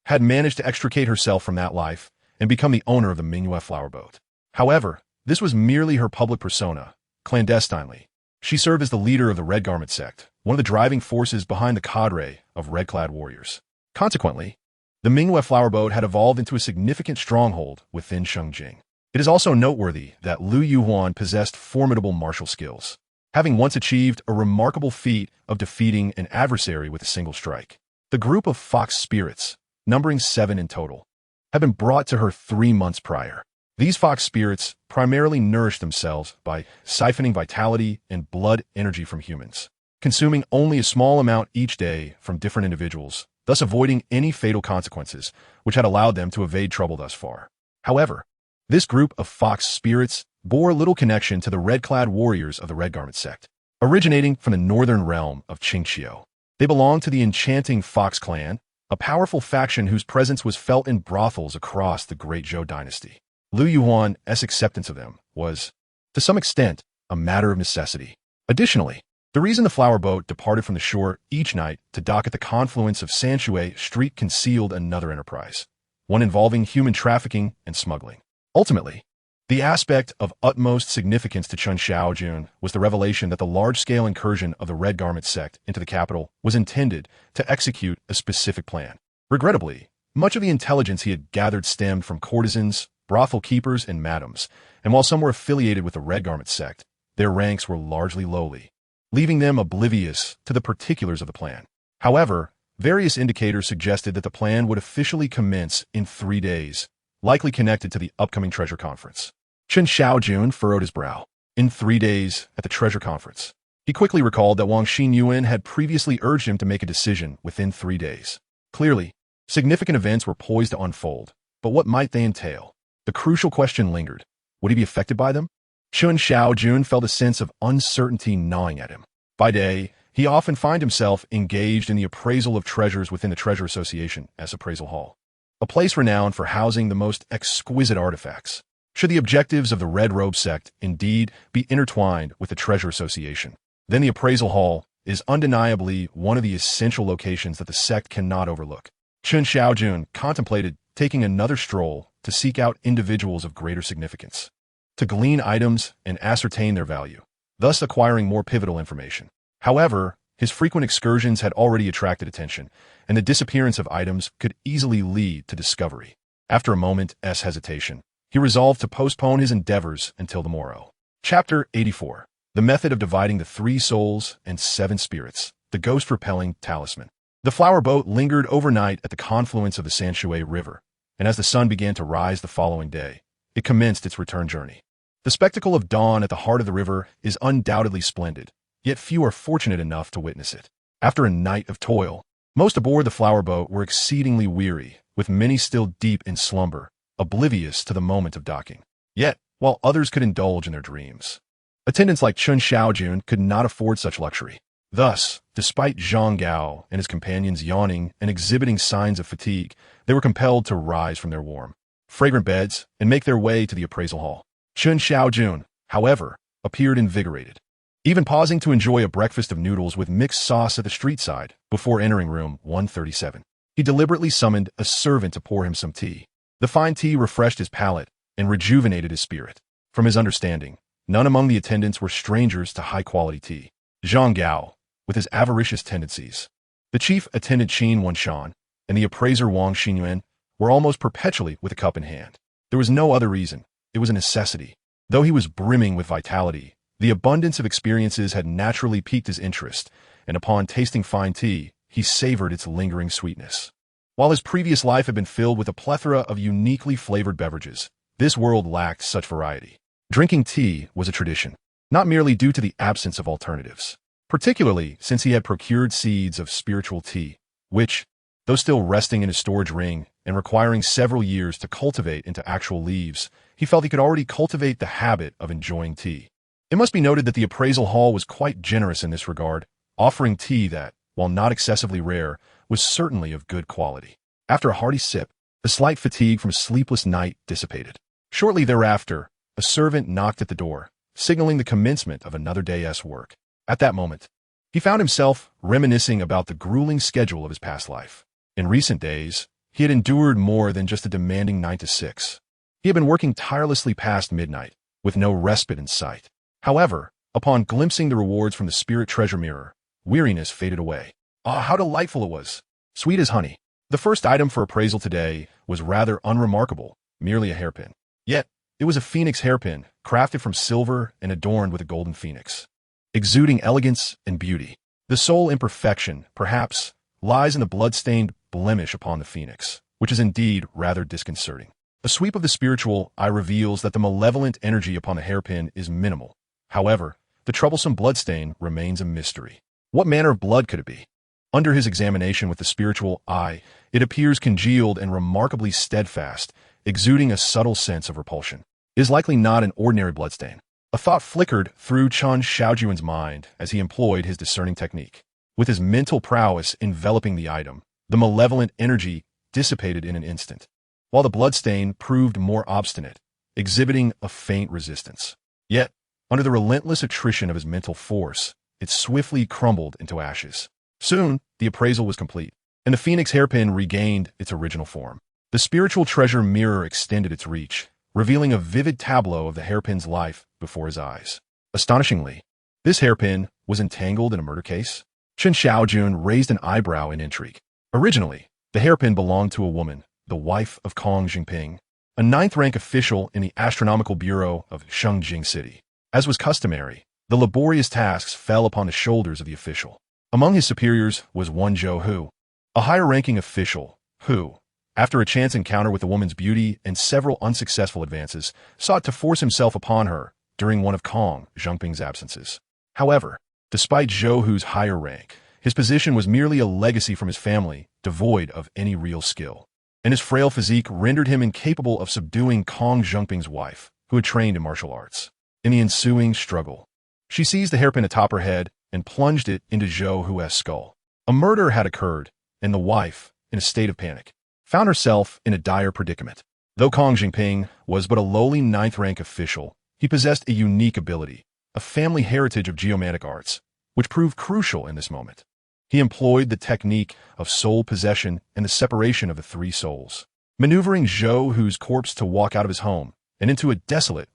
Speaker 1: had managed to extricate herself from that life and become the owner of the Mingyue flower boat. However, this was merely her public persona, clandestinely. She served as the leader of the Red Garment sect, one of the driving forces behind the cadre of red-clad warriors. Consequently, the Mingyue flower boat had evolved into a significant stronghold within Shengjing. It is also noteworthy that Lu Yuhuan possessed formidable martial skills, having once achieved a remarkable feat of defeating an adversary with a single strike. The group of fox spirits, numbering 7 in total, had been brought to her 3 months prior. These fox spirits primarily nourished themselves by siphoning vitality and blood energy from humans, consuming only a small amount each day from different individuals, thus avoiding any fatal consequences, which had allowed them to evade trouble thus far. However, this group of fox spirits bore little connection to the red-clad warriors of the Red Garment sect, originating from the northern realm of Qingqiu. They belonged to the enchanting Fox clan, a powerful faction whose presence was felt in brothels across the Great Zhou Dynasty. Lu Yuhuan's acceptance of them was, to some extent, a matter of necessity. Additionally, the reason the flower boat departed from the shore each night to dock at the confluence of Sanshui Street concealed another enterprise, one involving human trafficking and smuggling. Ultimately, the aspect of utmost significance to Chen Shaojun was the revelation that the large-scale incursion of the Red Garment sect into the capital was intended to execute a specific plan. Regrettably, much of the intelligence he had gathered stemmed from courtesans, brothel keepers, and madams, and while some were affiliated with the Red Garment sect, their ranks were largely lowly, leaving them oblivious to the particulars of the plan. However, various indicators suggested that the plan would officially commence in 3 days, likely connected to the upcoming treasure conference. Chen Shaojun furrowed his brow. In 3 days, at the treasure conference, he quickly recalled that Wang Xinyuan had previously urged him to make a decision within 3 days. Clearly, significant events were poised to unfold, but what might they entail? The crucial question lingered. Would he be affected by them? Chen Shaojun felt a sense of uncertainty gnawing at him. By day, he often found himself engaged in the appraisal of treasures within the Treasure Association as Appraisal Hall, a place renowned for housing the most exquisite artifacts. Should the objectives of the Red Robe sect indeed be intertwined with the Treasure Association, then the Appraisal Hall is undeniably one of the essential locations that the sect cannot overlook. Chen Shaojun contemplated taking another stroll to seek out individuals of greater significance, to glean items and ascertain their value, thus acquiring more pivotal information. However, his frequent excursions had already attracted attention, and the disappearance of items could easily lead to discovery. After a moment's hesitation, he resolved to postpone his endeavors until the morrow. Chapter 84. The Method of Dividing the 3 Souls and 7 Spirits, the Ghost-Repelling Talisman. The flower boat lingered overnight at the confluence of the Sanshui River, and as the sun began to rise the following day, it commenced its return journey. The spectacle of dawn at the heart of the river is undoubtedly splendid, yet few are fortunate enough to witness it. After a night of toil, most aboard the flower boat were exceedingly weary, with many still deep in slumber, oblivious to the moment of docking. Yet, while others could indulge in their dreams, attendants like Chen Shaojun could not afford such luxury. Thus, despite Zhang Gao and his companions yawning and exhibiting signs of fatigue, they were compelled to rise from their warm, fragrant beds and make their way to the appraisal hall. Chen Shaojun, however, appeared invigorated, even pausing to enjoy a breakfast of noodles with mixed sauce at the street side before entering room 137. He deliberately summoned a servant to pour him some tea. The fine tea refreshed his palate and rejuvenated his spirit. From his understanding, none among the attendants were strangers to high-quality tea. Zhang Gao, with his avaricious tendencies, The chief attendant Qin Wanshan and the appraiser Wang Xinyuan were almost perpetually with a cup in hand. There was no other reason. It was a necessity. Though he was brimming with vitality, the abundance of experiences had naturally piqued his interest, and upon tasting fine tea, he savored its lingering sweetness. While his previous life had been filled with a plethora of uniquely flavored beverages, this world lacked such variety. Drinking tea was a tradition, not merely due to the absence of alternatives, particularly since he had procured seeds of spiritual tea, which, though still resting in his storage ring and requiring several years to cultivate into actual leaves, he felt he could already cultivate the habit of enjoying tea. It must be noted that the appraisal hall was quite generous in this regard, offering tea that, while not excessively rare, was certainly of good quality. After a hearty sip, the slight fatigue from a sleepless night dissipated. Shortly thereafter, a servant knocked at the door, signaling the commencement of another day's work. At that moment, he found himself reminiscing about the grueling schedule of his past life. In recent days, he had endured more than just a demanding 9 to 6. He had been working tirelessly past midnight, with no respite in sight. However, upon glimpsing the rewards from the spirit treasure mirror, weariness faded away. Ah, how delightful it was! Sweet as honey. The first item for appraisal today was rather unremarkable, merely a hairpin. Yet, it was a phoenix hairpin, crafted from silver and adorned with a golden phoenix, exuding elegance and beauty. The sole imperfection, perhaps, lies in the blood-stained blemish upon the phoenix, which is indeed rather disconcerting. A sweep of the spiritual eye reveals that the malevolent energy upon the hairpin is minimal. However, the troublesome bloodstain remains a mystery. What manner of blood could it be? Under his examination with the spiritual eye, it appears congealed and remarkably steadfast, exuding a subtle sense of repulsion. It is likely not an ordinary bloodstain. A thought flickered through Chen Shaojun's mind as he employed his discerning technique. With his mental prowess enveloping the item, the malevolent energy dissipated in an instant, while the bloodstain proved more obstinate, exhibiting a faint resistance. Yet, under the relentless attrition of his mental force, it swiftly crumbled into ashes. Soon, the appraisal was complete, and the phoenix hairpin regained its original form. The spiritual treasure mirror extended its reach, revealing a vivid tableau of the hairpin's life before his eyes. Astonishingly, this hairpin was entangled in a murder case. Chen Shaojun raised an eyebrow in intrigue. Originally, the hairpin belonged to a woman, the wife of Kong Jingping, a ninth-rank official in the Astronomical Bureau of Shengjing City. As was customary, the laborious tasks fell upon the shoulders of the official. Among his superiors was one Zhou Hu, a higher-ranking official who, after a chance encounter with the woman's beauty and several unsuccessful advances, sought to force himself upon her during one of Kong Jingping's absences. However, despite Zhou Hu's higher rank, his position was merely a legacy from his family, devoid of any real skill, and his frail physique rendered him incapable of subduing Kong Jingping's wife, who had trained in martial arts. In the ensuing struggle, she seized the hairpin atop her head and plunged it into Zhou Hu's skull. A murder had occurred, and the wife, in a state of panic, found herself in a dire predicament. Though Kong Jingping was but a lowly ninth-rank official, he possessed a unique ability, a family heritage of geomantic arts, which proved crucial in this moment. He employed the technique of soul possession and the separation of the three souls, maneuvering Zhou Hu's corpse to walk out of his home and into a desolate,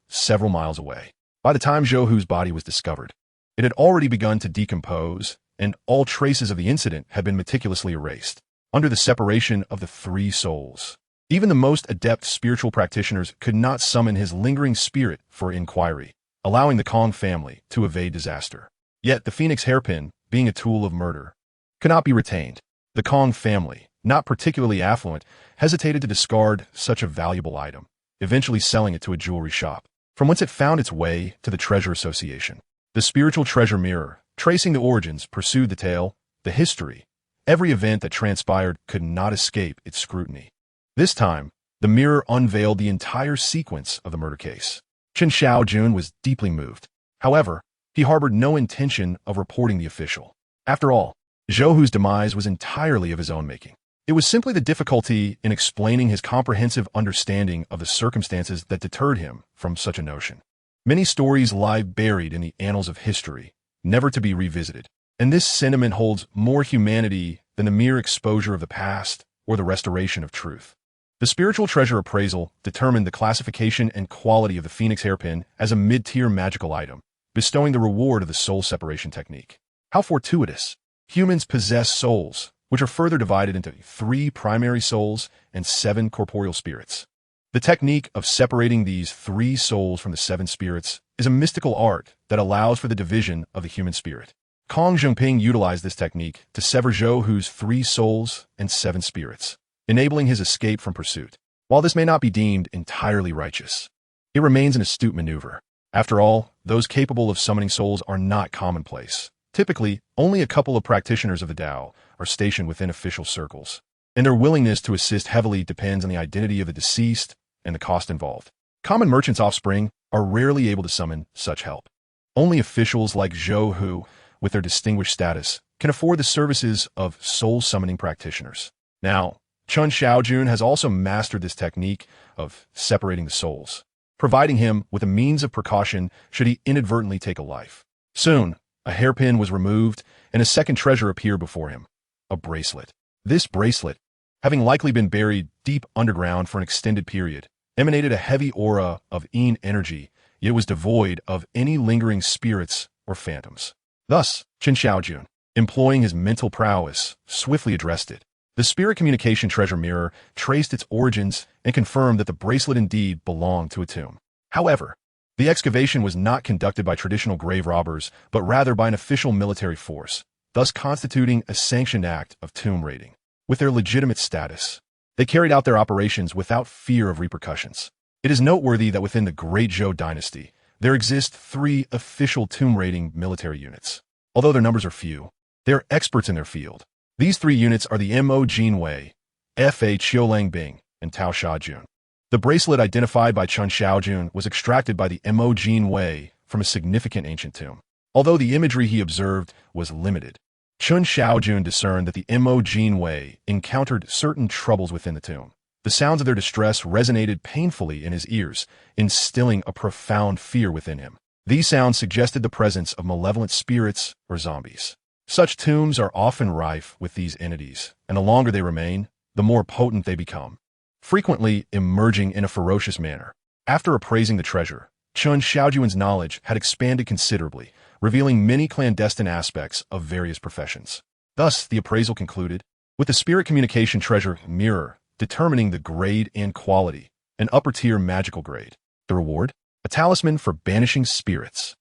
Speaker 1: several miles away. By the time Zhou Hu's body was discovered, it had already begun to decompose, and all traces of the incident had been meticulously erased. Under the separation of the three souls, even the most adept spiritual practitioners could not summon his lingering spirit for inquiry, allowing the Kong family to evade disaster. Yet the phoenix hairpin, being a tool of murder, could not be retained. The Kong family, not particularly affluent, hesitated to discard such a valuable item, eventually selling it to a jewelry shop, from whence it found its way to the Treasure Association. The spiritual treasure mirror, tracing the origins, pursued the tale, the history. Every event that transpired could not escape its scrutiny. This time, the mirror unveiled the entire sequence of the murder case. Chen Shaojun was deeply moved. However, he harbored no intention of reporting the official. After all, Zhou Hu's demise was entirely of his own making. It was simply the difficulty in explaining his comprehensive understanding of the circumstances that deterred him from such a notion. Many stories lie buried in the annals of history, never to be revisited, and this sentiment holds more humanity than the mere exposure of the past or the restoration of truth. The spiritual treasure appraisal determined the classification and quality of the phoenix hairpin as a mid-tier magical item, bestowing the reward of the soul separation technique. How fortuitous! Humans possess souls, which are further divided into 3 primary souls and 7 corporeal spirits. The technique of separating these 3 souls from the 7 spirits is a mystical art that allows for the division of the human spirit. Kong Zhongping utilized this technique to sever Zhou Hu's 3 souls and 7 spirits, enabling his escape from pursuit. While this may not be deemed entirely righteous, it remains an astute maneuver. After all, those capable of summoning souls are not commonplace. Typically, only a couple of practitioners of the Tao are stationed within official circles, and their willingness to assist heavily depends on the identity of the deceased and the cost involved. Common merchants' offspring are rarely able to summon such help. Only officials like Zhou Hu, with their distinguished status, can afford the services of soul-summoning practitioners. Now, Chen Shaojun has also mastered this technique of separating the souls, providing him with a means of precaution should he inadvertently take a life. Soon, a hairpin was removed, and a second treasure appeared before him, a bracelet. This bracelet, having likely been buried deep underground for an extended period, emanated a heavy aura of Yin energy, yet was devoid of any lingering spirits or phantoms. Thus, Chen Shaojun, employing his mental prowess, swiftly addressed it. The spirit communication treasure mirror traced its origins and confirmed that the bracelet indeed belonged to a tomb. However, the excavation was not conducted by traditional grave robbers, but rather by an official military force, thus constituting a sanctioned act of tomb raiding. With their legitimate status, they carried out their operations without fear of repercussions. It is noteworthy that within the Great Zhou Dynasty, there exist 3 official tomb raiding military units. Although their numbers are few, they are experts in their field. These 3 units are the Mo Jinwei, Fa Qiulangbing, and Tao Shajun. The bracelet identified by Chen Shaojun was extracted by the Mo Jinwei from a significant ancient tomb. Although the imagery he observed was limited, Chen Shaojun discerned that the Mo Jinwei encountered certain troubles within the tomb. The sounds of their distress resonated painfully in his ears, instilling a profound fear within him. These sounds suggested the presence of malevolent spirits or zombies. Such tombs are often rife with these entities, and the longer they remain, the more potent they become, frequently emerging in a ferocious manner. After appraising the treasure, Chen Shaojun's knowledge had expanded considerably, revealing many clandestine aspects of various professions. Thus, the appraisal concluded, with the spirit communication treasure mirror determining the grade and quality, an upper-tier magical grade. The reward? A talisman for banishing spirits.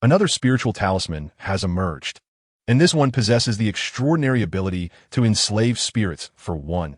Speaker 1: Another spiritual talisman has emerged, and this one possesses the extraordinary ability to enslave spirits for one's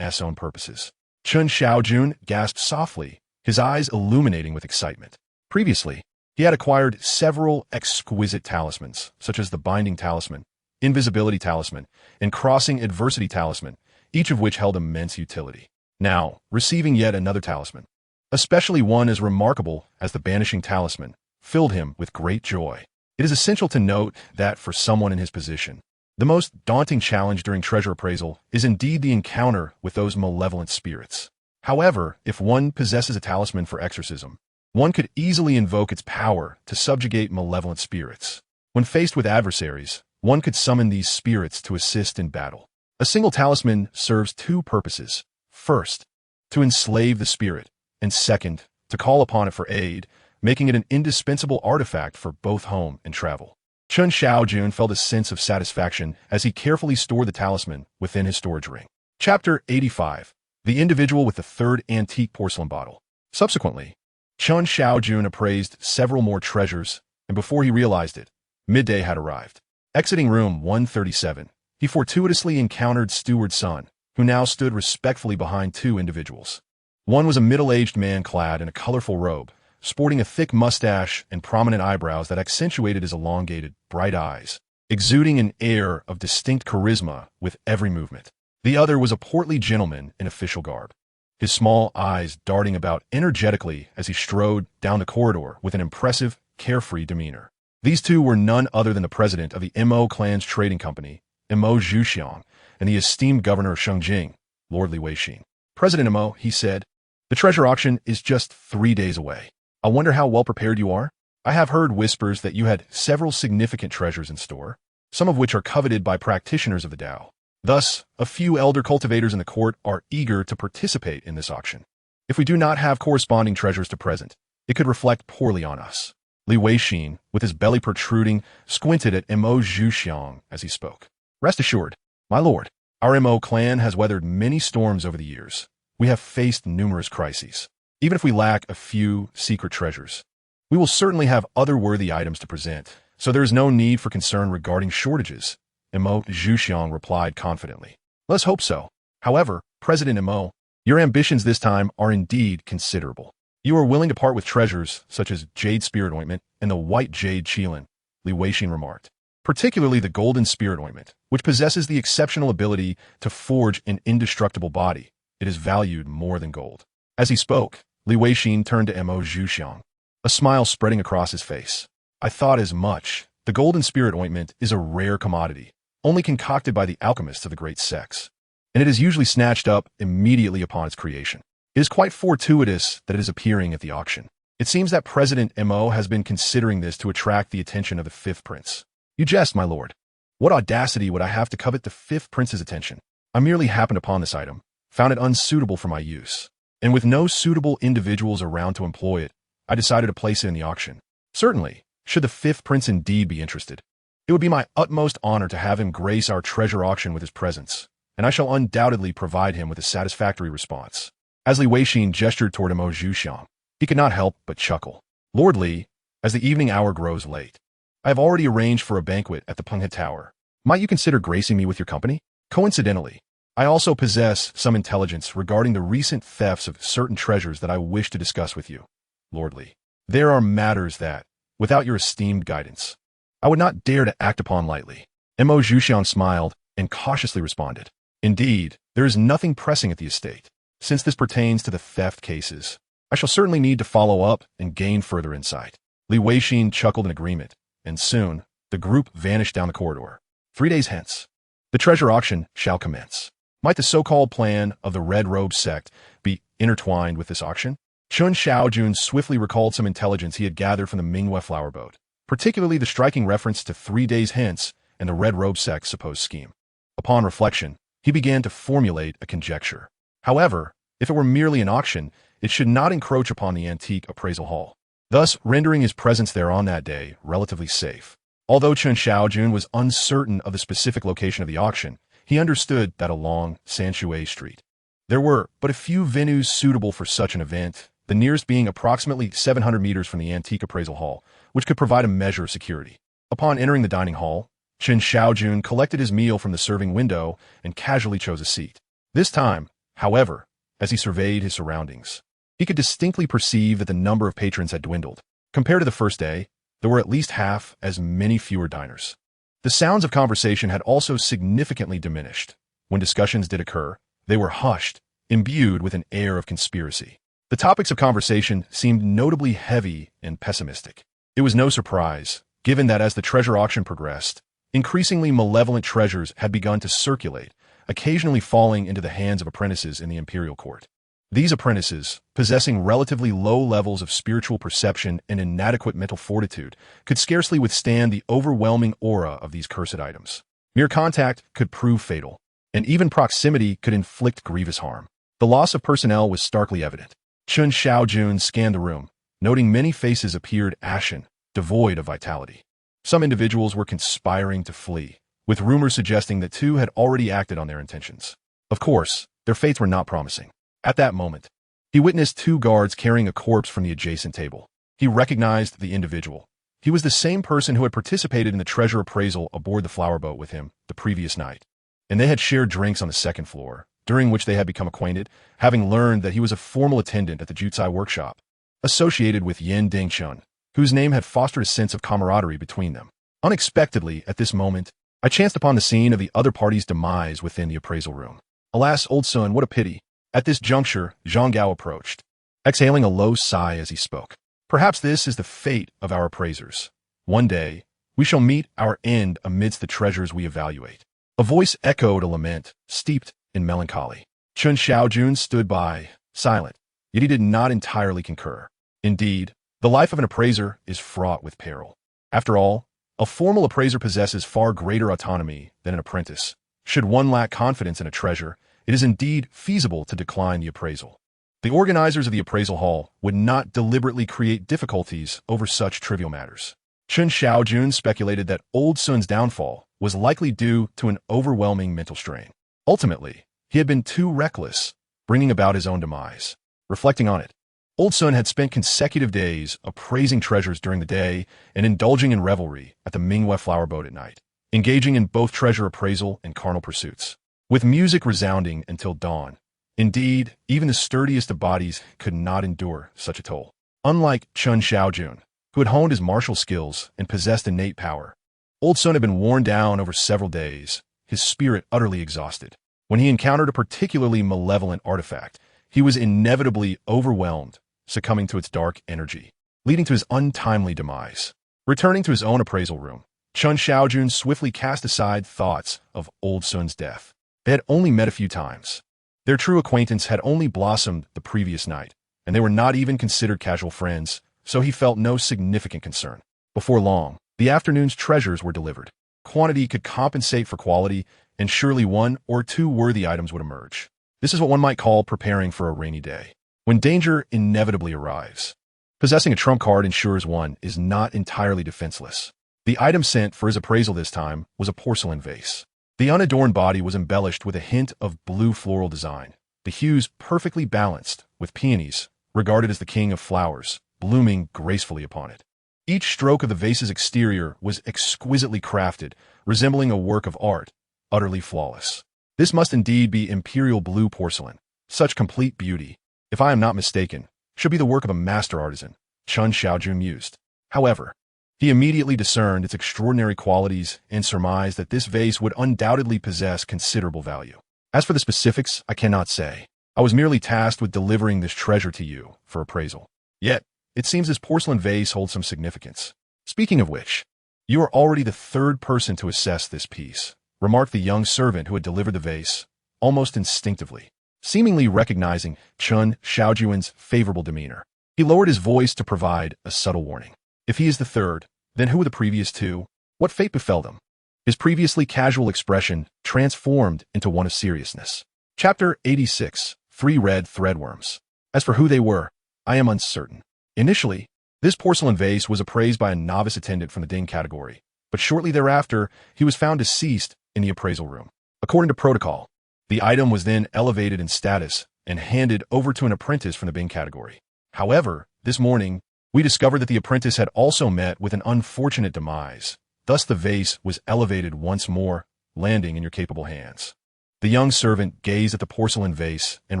Speaker 1: own purposes. Chen Shaojun gasped softly, his eyes illuminating with excitement. Previously, he had acquired several exquisite talismans, such as the Binding Talisman, Invisibility Talisman, and Crossing Adversity Talisman, each of which held immense utility. Now, receiving yet another talisman, especially one as remarkable as the Banishing Talisman, filled him with great joy. It is essential to note that for someone in his position, the most daunting challenge during treasure appraisal is indeed the encounter with those malevolent spirits. However, if one possesses a talisman for exorcism, one could easily invoke its power to subjugate malevolent spirits. When faced with adversaries, one could summon these spirits to assist in battle. A single talisman serves 2 purposes. First, to enslave the spirit, and second, to call upon it for aid, making it an indispensable artifact for both home and travel. Chen Shaojun felt a sense of satisfaction as he carefully stored the talisman within his storage ring. Chapter 85. The Individual with the Third Antique Porcelain Bottle. Subsequently, Chen Shaojun appraised several more treasures, and before he realized it, midday had arrived. Exiting room 137, he fortuitously encountered Steward Sun, who now stood respectfully behind 2 individuals. One was a middle-aged man clad in a colorful robe, sporting a thick mustache and prominent eyebrows that accentuated his elongated, bright eyes, exuding an air of distinct charisma with every movement. The other was a portly gentleman in official garb, his small eyes darting about energetically as he strode down the corridor with an impressive, carefree demeanor. These 2 were none other than the president of the Mo Clan's trading company, Mo Zhuxiang, and the esteemed governor of Shengjing, Lord Li Weixin. President Mo, he said, the treasure auction is just 3 days away. I wonder how well prepared you are? I have heard whispers that you had several significant treasures in store, some of which are coveted by practitioners of the Tao. Thus, a few elder cultivators in the court are eager to participate in this auction. If we do not have corresponding treasures to present, it could reflect poorly on us. Li Weixin, with his belly protruding, squinted at Mo Zhuxiang as he spoke. Rest assured, my lord, our Mo clan has weathered many storms over the years. We have faced numerous crises. Even if we lack a few secret treasures, we will certainly have other worthy items to present, so there is no need for concern regarding shortages, Mo Zhuxiang replied confidently. Let's hope so. However, President Mo, your ambitions this time are indeed considerable. You are willing to part with treasures such as Jade Spirit Ointment and the White Jade Qilin, Li Weixin remarked. Particularly the Golden Spirit Ointment, which possesses the exceptional ability to forge an indestructible body. It is valued more than gold. As he spoke, Li Weixin turned to Mo Zhuxiang, a smile spreading across his face. I thought as much. The Golden Spirit Ointment is a rare commodity, only concocted by the alchemists of the great sects, and it is usually snatched up immediately upon its creation. It is quite fortuitous that it is appearing at the auction. It seems that President Mo has been considering this to attract the attention of the fifth prince. You jest, my lord. What audacity would I have to covet the fifth prince's attention? I merely happened upon this item, found it unsuitable for my use, and with no suitable individuals around to employ it, I decided to place it in the auction. Certainly, should the fifth prince indeed be interested, it would be my utmost honor to have him grace our treasure auction with his presence, and I shall undoubtedly provide him with a satisfactory response. As Li Weixin gestured toward Mo Zhuxiang, he could not help but chuckle. Lord Li, as the evening hour grows late, I have already arranged for a banquet at the Penghe Tower. Might you consider gracing me with your company? Coincidentally, I also possess some intelligence regarding the recent thefts of certain treasures that I wish to discuss with you, Lord Li. There are matters that, without your esteemed guidance, I would not dare to act upon lightly. Mo Zhuxiang smiled and cautiously responded. Indeed, there is nothing pressing at the estate. Since this pertains to the theft cases, I shall certainly need to follow up and gain further insight. Li Weixin chuckled in agreement, and soon, the group vanished down the corridor. 3 days hence, the treasure auction shall commence. Might the so-called plan of the Red Robe sect be intertwined with this auction? Chen Shaojun swiftly recalled some intelligence he had gathered from the Mingyue flower boat, particularly the striking reference to 3 days hence and the Red Robe sect's supposed scheme. Upon reflection, he began to formulate a conjecture. However, if it were merely an auction, it should not encroach upon the antique appraisal hall, thus rendering his presence there on that day relatively safe. Although Chen Shaojun was uncertain of the specific location of the auction, he understood that along Sanshui Street, there were but a few venues suitable for such an event, the nearest being approximately 700 meters from the antique appraisal hall, which could provide a measure of security. Upon entering the dining hall, Chen Shaojun collected his meal from the serving window and casually chose a seat. This time, however, as he surveyed his surroundings, he could distinctly perceive that the number of patrons had dwindled. Compared to the first day, there were at least half as many fewer diners. The sounds of conversation had also significantly diminished. When discussions did occur, they were hushed, imbued with an air of conspiracy. The topics of conversation seemed notably heavy and pessimistic. It was no surprise, given that as the treasure auction progressed, increasingly malevolent treasures had begun to circulate, occasionally falling into the hands of apprentices in the imperial court. These apprentices, possessing relatively low levels of spiritual perception and inadequate mental fortitude, could scarcely withstand the overwhelming aura of these cursed items. Mere contact could prove fatal, and even proximity could inflict grievous harm. The loss of personnel was starkly evident. Chen Shaojun scanned the room, noting many faces appeared ashen, devoid of vitality. Some individuals were conspiring to flee, with rumors suggesting that 2 had already acted on their intentions. Of course, their fates were not promising. At that moment, he witnessed 2 guards carrying a corpse from the adjacent table. He recognized the individual. He was the same person who had participated in the treasure appraisal aboard the flower boat with him the previous night, and they had shared drinks on the second floor, during which they had become acquainted, having learned that he was a formal attendant at the Jutsai workshop, associated with Yen Dingchun, whose name had fostered a sense of camaraderie between them. Unexpectedly, at this moment, I chanced upon the scene of the other party's demise within the appraisal room. Alas, old son, what a pity. At this juncture, Zhang Gao approached, exhaling a low sigh as he spoke. Perhaps this is the fate of our appraisers. One day, we shall meet our end amidst the treasures we evaluate. A voice echoed a lament, steeped in melancholy. Chen Shaojun stood by, silent, yet he did not entirely concur. Indeed, the life of an appraiser is fraught with peril. After all, a formal appraiser possesses far greater autonomy than an apprentice. Should one lack confidence in a treasure, it is indeed feasible to decline the appraisal. The organizers of the appraisal hall would not deliberately create difficulties over such trivial matters. Chen Shaojun speculated that Old Sun's downfall was likely due to an overwhelming mental strain. Ultimately, he had been too reckless, bringing about his own demise. Reflecting on it, Old Sun had spent consecutive days appraising treasures during the day and indulging in revelry at the Mingwe flower boat at night, engaging in both treasure appraisal and carnal pursuits, with music resounding until dawn. Indeed, even the sturdiest of bodies could not endure such a toll. Unlike Chen Shaojun, who had honed his martial skills and possessed innate power, Old Sun had been worn down over several days, his spirit utterly exhausted. When he encountered a particularly malevolent artifact, he was inevitably overwhelmed, succumbing to its dark energy, leading to his untimely demise. Returning to his own appraisal room, Chen Shaojun swiftly cast aside thoughts of Old Sun's death. They had only met a few times. Their true acquaintance had only blossomed the previous night, and they were not even considered casual friends, so he felt no significant concern. Before long, the afternoon's treasures were delivered. Quantity could compensate for quality, and surely one or two worthy items would emerge. This is what one might call preparing for a rainy day, when danger inevitably arrives. Possessing a trump card ensures one is not entirely defenseless. The item sent for his appraisal this time was a porcelain vase. The unadorned body was embellished with a hint of blue floral design, the hues perfectly balanced, with peonies, regarded as the king of flowers, blooming gracefully upon it. Each stroke of the vase's exterior was exquisitely crafted, resembling a work of art, utterly flawless. This must indeed be imperial blue porcelain. Such complete beauty, if I am not mistaken, should be the work of a master artisan, Chen Shaojun mused. However, he immediately discerned its extraordinary qualities and surmised that this vase would undoubtedly possess considerable value. As for the specifics, I cannot say. I was merely tasked with delivering this treasure to you for appraisal. Yet, it seems this porcelain vase holds some significance. Speaking of which, you are already the third person to assess this piece, remarked the young servant who had delivered the vase, almost instinctively, seemingly recognizing Chen Shaojun's favorable demeanor. He lowered his voice to provide a subtle warning. If he is the third, then who were the previous two? What fate befell them? His previously casual expression transformed into one of seriousness. Chapter 86, 3 Red Threadworms. As for who they were, I am uncertain. Initially, this porcelain vase was appraised by a novice attendant from the Ding category, but shortly thereafter, he was found deceased in the appraisal room. According to protocol, the item was then elevated in status and handed over to an apprentice from the Bing category. However, this morning, we discovered that the apprentice had also met with an unfortunate demise. Thus the vase was elevated once more, landing in your capable hands. The young servant gazed at the porcelain vase and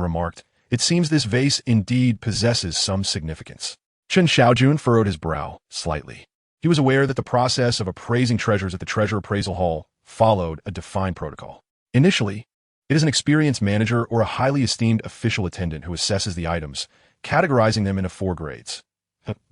Speaker 1: remarked, "It seems this vase indeed possesses some significance." Chen Shaojun furrowed his brow slightly. He was aware that the process of appraising treasures at the Treasure Appraisal Hall followed a defined protocol. Initially, it is an experienced manager or a highly esteemed official attendant who assesses the items, categorizing them into 4 grades.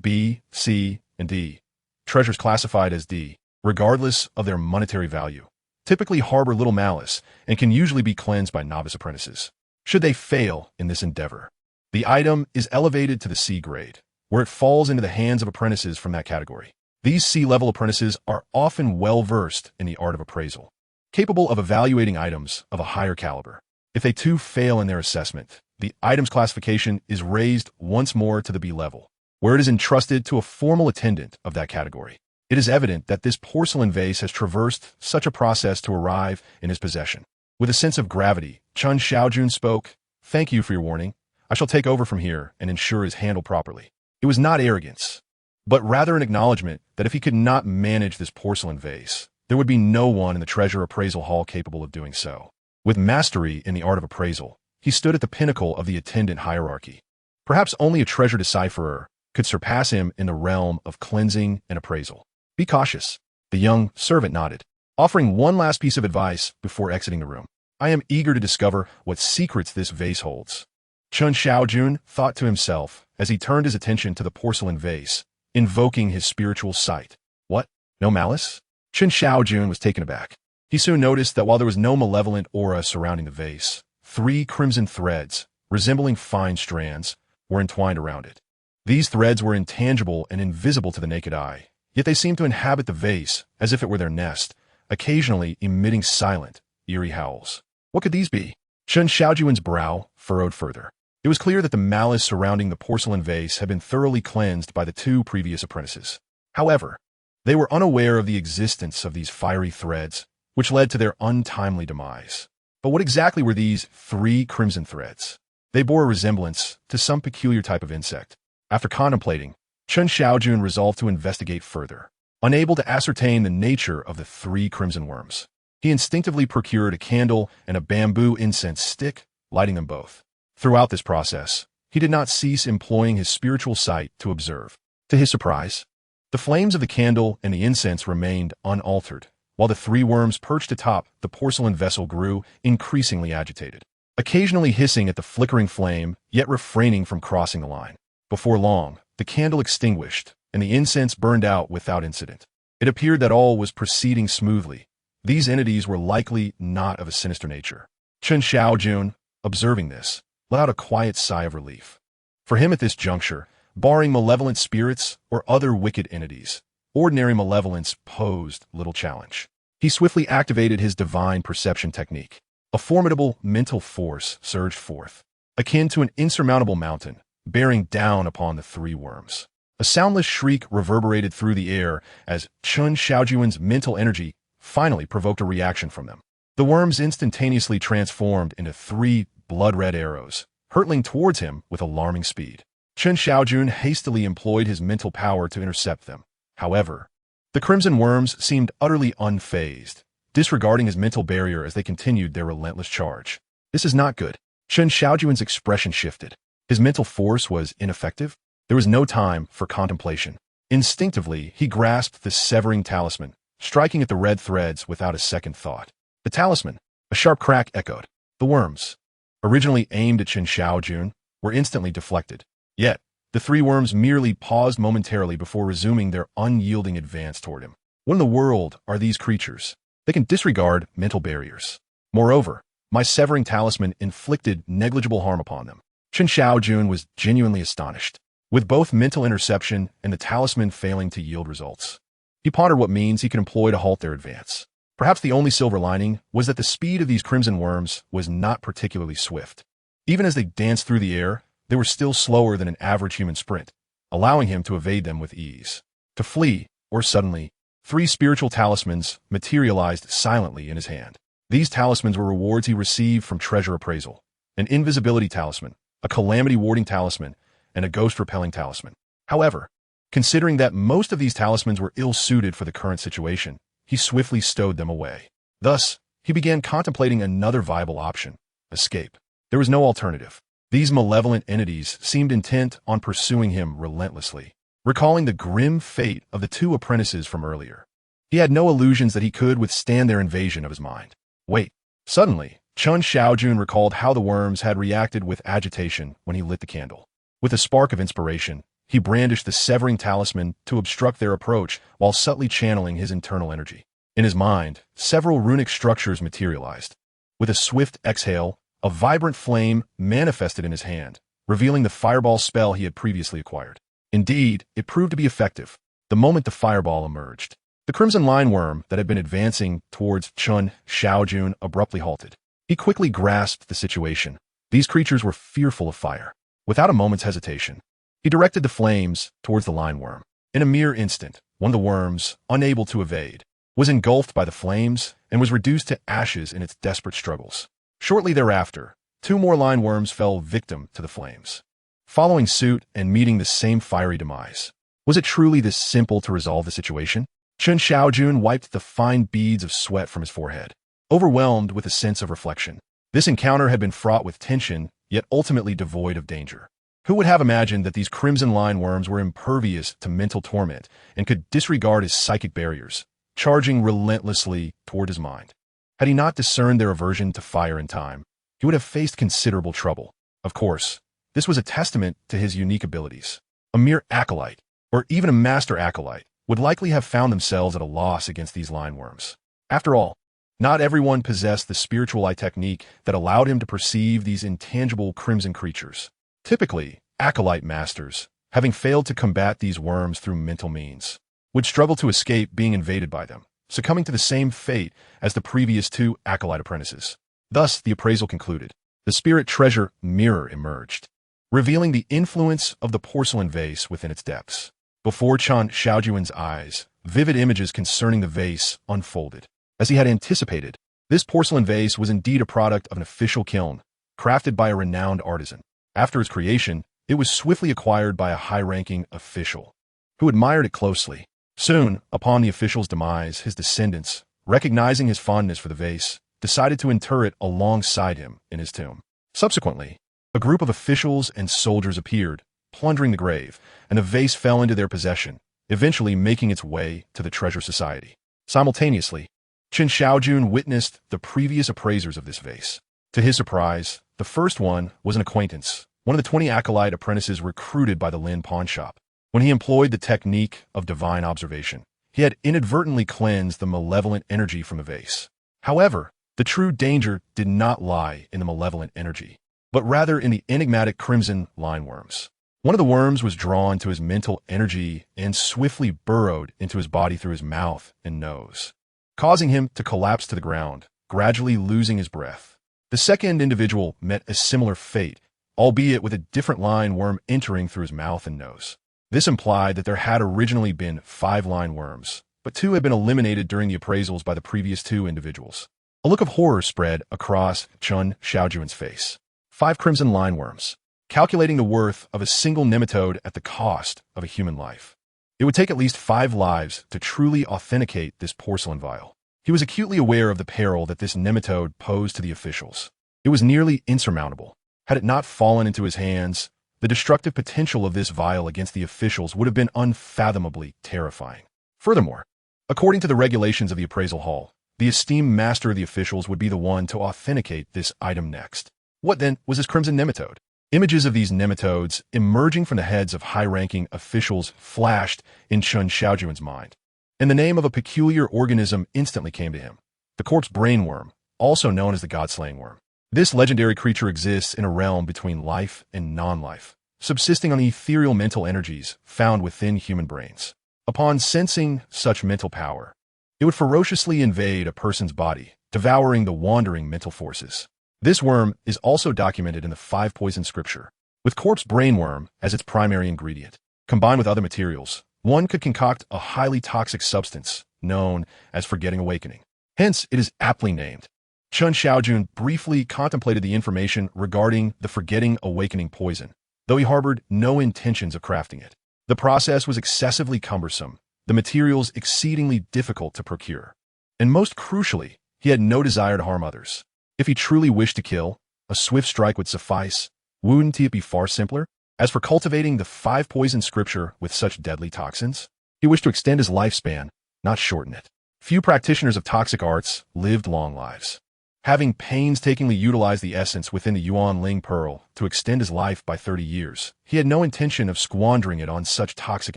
Speaker 1: B, C, and D. Treasures classified as D, regardless of their monetary value, typically harbor little malice and can usually be cleansed by novice apprentices. Should they fail in this endeavor, the item is elevated to the C grade, where it falls into the hands of apprentices from that category. These C-level apprentices are often well-versed in the art of appraisal, capable of evaluating items of a higher caliber. If they too fail in their assessment, the item's classification is raised once more to the B level, where it is entrusted to a formal attendant of that category. It is evident that this porcelain vase has traversed such a process to arrive in his possession. With a sense of gravity, Chen Shaojun spoke, "Thank you for your warning. I shall take over from here and ensure it is handled properly." It was not arrogance, but rather an acknowledgement that if he could not manage this porcelain vase, there would be no one in the Treasure Appraisal Hall capable of doing so. With mastery in the art of appraisal, he stood at the pinnacle of the attendant hierarchy. Perhaps only a treasure decipherer could surpass him in the realm of cleansing and appraisal. "Be cautious," the young servant nodded, offering one last piece of advice before exiting the room. "I am eager to discover what secrets this vase holds." Chen Shaojun thought to himself as he turned his attention to the porcelain vase, invoking his spiritual sight. What? No malice? Chen Shaojun was taken aback. He soon noticed that while there was no malevolent aura surrounding the vase, 3 crimson threads, resembling fine strands, were entwined around it. These threads were intangible and invisible to the naked eye, yet they seemed to inhabit the vase as if it were their nest, occasionally emitting silent, eerie howls. What could these be? Chen Shaojun's brow furrowed further. It was clear that the malice surrounding the porcelain vase had been thoroughly cleansed by the two previous apprentices. However, they were unaware of the existence of these fiery threads, which led to their untimely demise. But what exactly were these 3 crimson threads? They bore a resemblance to some peculiar type of insect. After contemplating, Chen Shaojun resolved to investigate further. Unable to ascertain the nature of the 3 crimson worms, he instinctively procured a candle and a bamboo incense stick, lighting them both. Throughout this process, he did not cease employing his spiritual sight to observe. To his surprise, the flames of the candle and the incense remained unaltered, while the 3 worms perched atop the porcelain vessel grew increasingly agitated, occasionally hissing at the flickering flame, yet refraining from crossing the line. Before long, the candle extinguished, and the incense burned out without incident. It appeared that all was proceeding smoothly. These entities were likely not of a sinister nature. Chen Shaojun, observing this, let out a quiet sigh of relief. For him at this juncture, barring malevolent spirits or other wicked entities, ordinary malevolence posed little challenge. He swiftly activated his divine perception technique. A formidable mental force surged forth, akin to an insurmountable mountain, bearing down upon the 3 worms. A soundless shriek reverberated through the air as Chen Shaojun's mental energy finally provoked a reaction from them. The worms instantaneously transformed into 3 blood-red arrows, hurtling towards him with alarming speed. Chen Shaojun hastily employed his mental power to intercept them. However, the crimson worms seemed utterly unfazed, disregarding his mental barrier as they continued their relentless charge. This is not good. Chen Shaojun's expression shifted. His mental force was ineffective. There was no time for contemplation. Instinctively, he grasped the severing talisman, striking at the red threads without a second thought. The talisman, a sharp crack echoed. The worms, originally aimed at Chen Shaojun, were instantly deflected. Yet, the 3 worms merely paused momentarily before resuming their unyielding advance toward him. What in the world are these creatures? They can disregard mental barriers. Moreover, my severing talisman inflicted negligible harm upon them. Chen Shaojun was genuinely astonished, with both mental interception and the talisman failing to yield results. He pondered what means he could employ to halt their advance. Perhaps the only silver lining was that the speed of these crimson worms was not particularly swift. Even as they danced through the air, they were still slower than an average human sprint, allowing him to evade them with ease. To flee, or suddenly, 3 spiritual talismans materialized silently in his hand. These talismans were rewards he received from treasure appraisal: an invisibility talisman, a calamity-warding talisman, and a ghost-repelling talisman. However, considering that most of these talismans were ill-suited for the current situation, he swiftly stowed them away. Thus, he began contemplating another viable option: escape. There was no alternative. These malevolent entities seemed intent on pursuing him relentlessly, recalling the grim fate of the 2 apprentices from earlier. He had no illusions that he could withstand their invasion of his mind. Wait. Suddenly, Chen Shaojun recalled how the worms had reacted with agitation when he lit the candle. With a spark of inspiration, he brandished the severing talisman to obstruct their approach while subtly channeling his internal energy. In his mind, several runic structures materialized. With a swift exhale, a vibrant flame manifested in his hand, revealing the fireball spell he had previously acquired. Indeed, it proved to be effective. The moment the fireball emerged, the crimson line worm that had been advancing towards Chen Shaojun abruptly halted. He quickly grasped the situation. These creatures were fearful of fire. Without a moment's hesitation, he directed the flames towards the line worm. In a mere instant, one of the worms, unable to evade, was engulfed by the flames and was reduced to ashes in its desperate struggles. Shortly thereafter, 2 more line worms fell victim to the flames, following suit and meeting the same fiery demise. Was it truly this simple to resolve the situation? Chen Shaojun wiped the fine beads of sweat from his forehead, overwhelmed with a sense of reflection. This encounter had been fraught with tension, yet ultimately devoid of danger. Who would have imagined that these crimson line worms were impervious to mental torment and could disregard his psychic barriers, charging relentlessly toward his mind? Had he not discerned their aversion to fire in time, he would have faced considerable trouble. Of course, this was a testament to his unique abilities. A mere acolyte, or even a master acolyte, would likely have found themselves at a loss against these line worms. After all, not everyone possessed the spiritual eye technique that allowed him to perceive these intangible crimson creatures. Typically, acolyte masters, having failed to combat these worms through mental means, would struggle to escape being invaded by them, succumbing to the same fate as the previous 2 acolyte apprentices. Thus, the appraisal concluded. the spirit treasure mirror emerged, revealing the influence of the porcelain vase within its depths. Before Chen Shaojun's eyes, vivid images concerning the vase unfolded. As he had anticipated, this porcelain vase was indeed a product of an official kiln, crafted by a renowned artisan. After its creation, it was swiftly acquired by a high-ranking official, who admired it closely. Soon, upon the official's demise, his descendants, recognizing his fondness for the vase, decided to inter it alongside him in his tomb. Subsequently, a group of officials and soldiers appeared, plundering the grave, and the vase fell into their possession, eventually making its way to the Treasure Society. Simultaneously, Chen Shaojun witnessed the previous appraisers of this vase. To his surprise, the first one was an acquaintance, one of the 20 acolyte apprentices recruited by the Lin pawnshop. When he employed the technique of divine observation, he had inadvertently cleansed the malevolent energy from the vase. However, the true danger did not lie in the malevolent energy, but rather in the enigmatic crimson lineworms. One of the worms was drawn to his mental energy and swiftly burrowed into his body through his mouth and nose, causing him to collapse to the ground, gradually losing his breath. The second individual met a similar fate, albeit with a different line worm entering through his mouth and nose. This implied that there had originally been 5 line worms, but 2 had been eliminated during the appraisals by the previous 2 individuals. A look of horror spread across Chen Shaojun's face. 5 crimson line worms, calculating the worth of a single nematode at the cost of a human life. It would take at least 5 lives to truly authenticate this porcelain vial. He was acutely aware of the peril that this nematode posed to the officials. It was nearly insurmountable. Had it not fallen into his hands, the destructive potential of this vial against the officials would have been unfathomably terrifying. Furthermore, according to the regulations of the appraisal hall, the esteemed master of the officials would be the one to authenticate this item next. What then was this crimson nematode? Images of these nematodes emerging from the heads of high-ranking officials flashed in Chen Shaojun's mind, and the name of a peculiar organism instantly came to him: the corpse brainworm, also known as the god-slaying worm. This legendary creature exists in a realm between life and non-life, subsisting on the ethereal mental energies found within human brains. Upon sensing such mental power, it would ferociously invade a person's body, devouring the wandering mental forces. This worm is also documented in the 5 poison scripture, with corpse brainworm as its primary ingredient. Combined with other materials, one could concoct a highly toxic substance known as forgetting awakening. Hence, it is aptly named. Chen Shaojun briefly contemplated the information regarding the forgetting awakening poison, though he harbored no intentions of crafting it. The process was excessively cumbersome, the materials exceedingly difficult to procure, and most crucially, he had no desire to harm others. If he truly wished to kill, a swift strike would suffice. Wouldn't it be far simpler? As for cultivating the 5 poison scripture with such deadly toxins, he wished to extend his lifespan, not shorten it. Few practitioners of toxic arts lived long lives. Having painstakingly utilized the essence within the Yuan Ling Pearl to extend his life by 30 years, he had no intention of squandering it on such toxic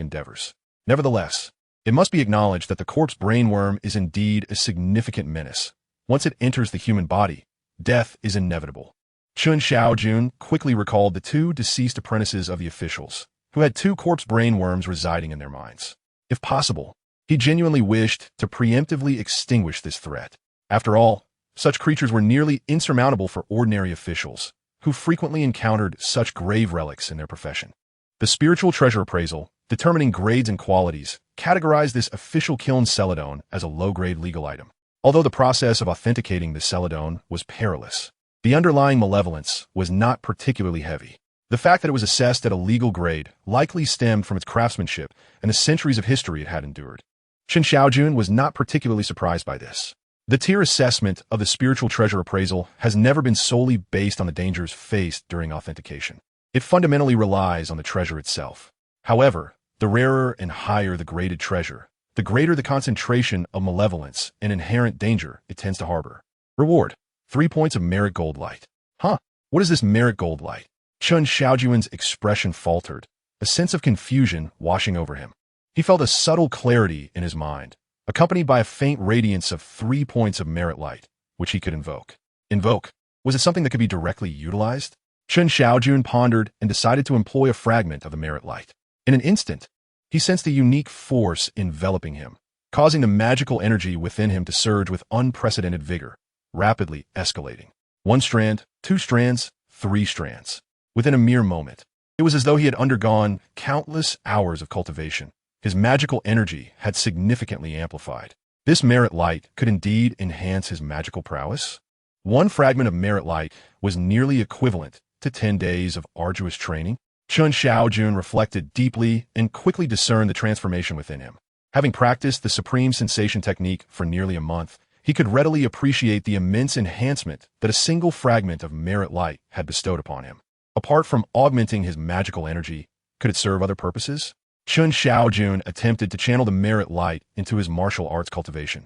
Speaker 1: endeavors. Nevertheless, it must be acknowledged that the corpse brainworm is indeed a significant menace. Once it enters the human body, death is inevitable. Chen Shaojun quickly recalled the 2 deceased apprentices of the officials, who had 2 corpse brainworms residing in their minds. If possible, he genuinely wished to preemptively extinguish this threat. After all, such creatures were nearly insurmountable for ordinary officials, who frequently encountered such grave relics in their profession. The spiritual treasure appraisal, determining grades and qualities, categorized this official kiln celadone as a low-grade legal item. Although the process of authenticating the celadone was perilous, the underlying malevolence was not particularly heavy. The fact that it was assessed at a legal grade likely stemmed from its craftsmanship and the centuries of history it had endured. Chen Shaojun was not particularly surprised by this. The tier assessment of the spiritual treasure appraisal has never been solely based on the dangers faced during authentication. It fundamentally relies on the treasure itself. However, the rarer and higher the graded treasure, the greater the concentration of malevolence and inherent danger it tends to harbor. Reward: 3 points of merit gold light. Huh? What is this merit gold light? Chen Shaojun's expression faltered, a sense of confusion washing over him. He felt a subtle clarity in his mind, accompanied by a faint radiance of 3 points of merit light, which he could invoke. Invoke? Was it something that could be directly utilized? Chen Shaojun pondered and decided to employ a fragment of the merit light. In an instant, he sensed a unique force enveloping him, causing the magical energy within him to surge with unprecedented vigor, rapidly escalating. One strand, two strands, three strands. Within a mere moment. It was as though he had undergone countless hours of cultivation. His magical energy had significantly amplified. This merit light could indeed enhance his magical prowess. One fragment of merit light was nearly equivalent to 10 days of arduous training. Chen Shaojun reflected deeply and quickly discerned the transformation within him. Having practiced the supreme sensation technique for nearly a month, he could readily appreciate the immense enhancement that a single fragment of merit light had bestowed upon him. Apart from augmenting his magical energy, could it serve other purposes? Chen Shaojun attempted to channel the merit light into his martial arts cultivation,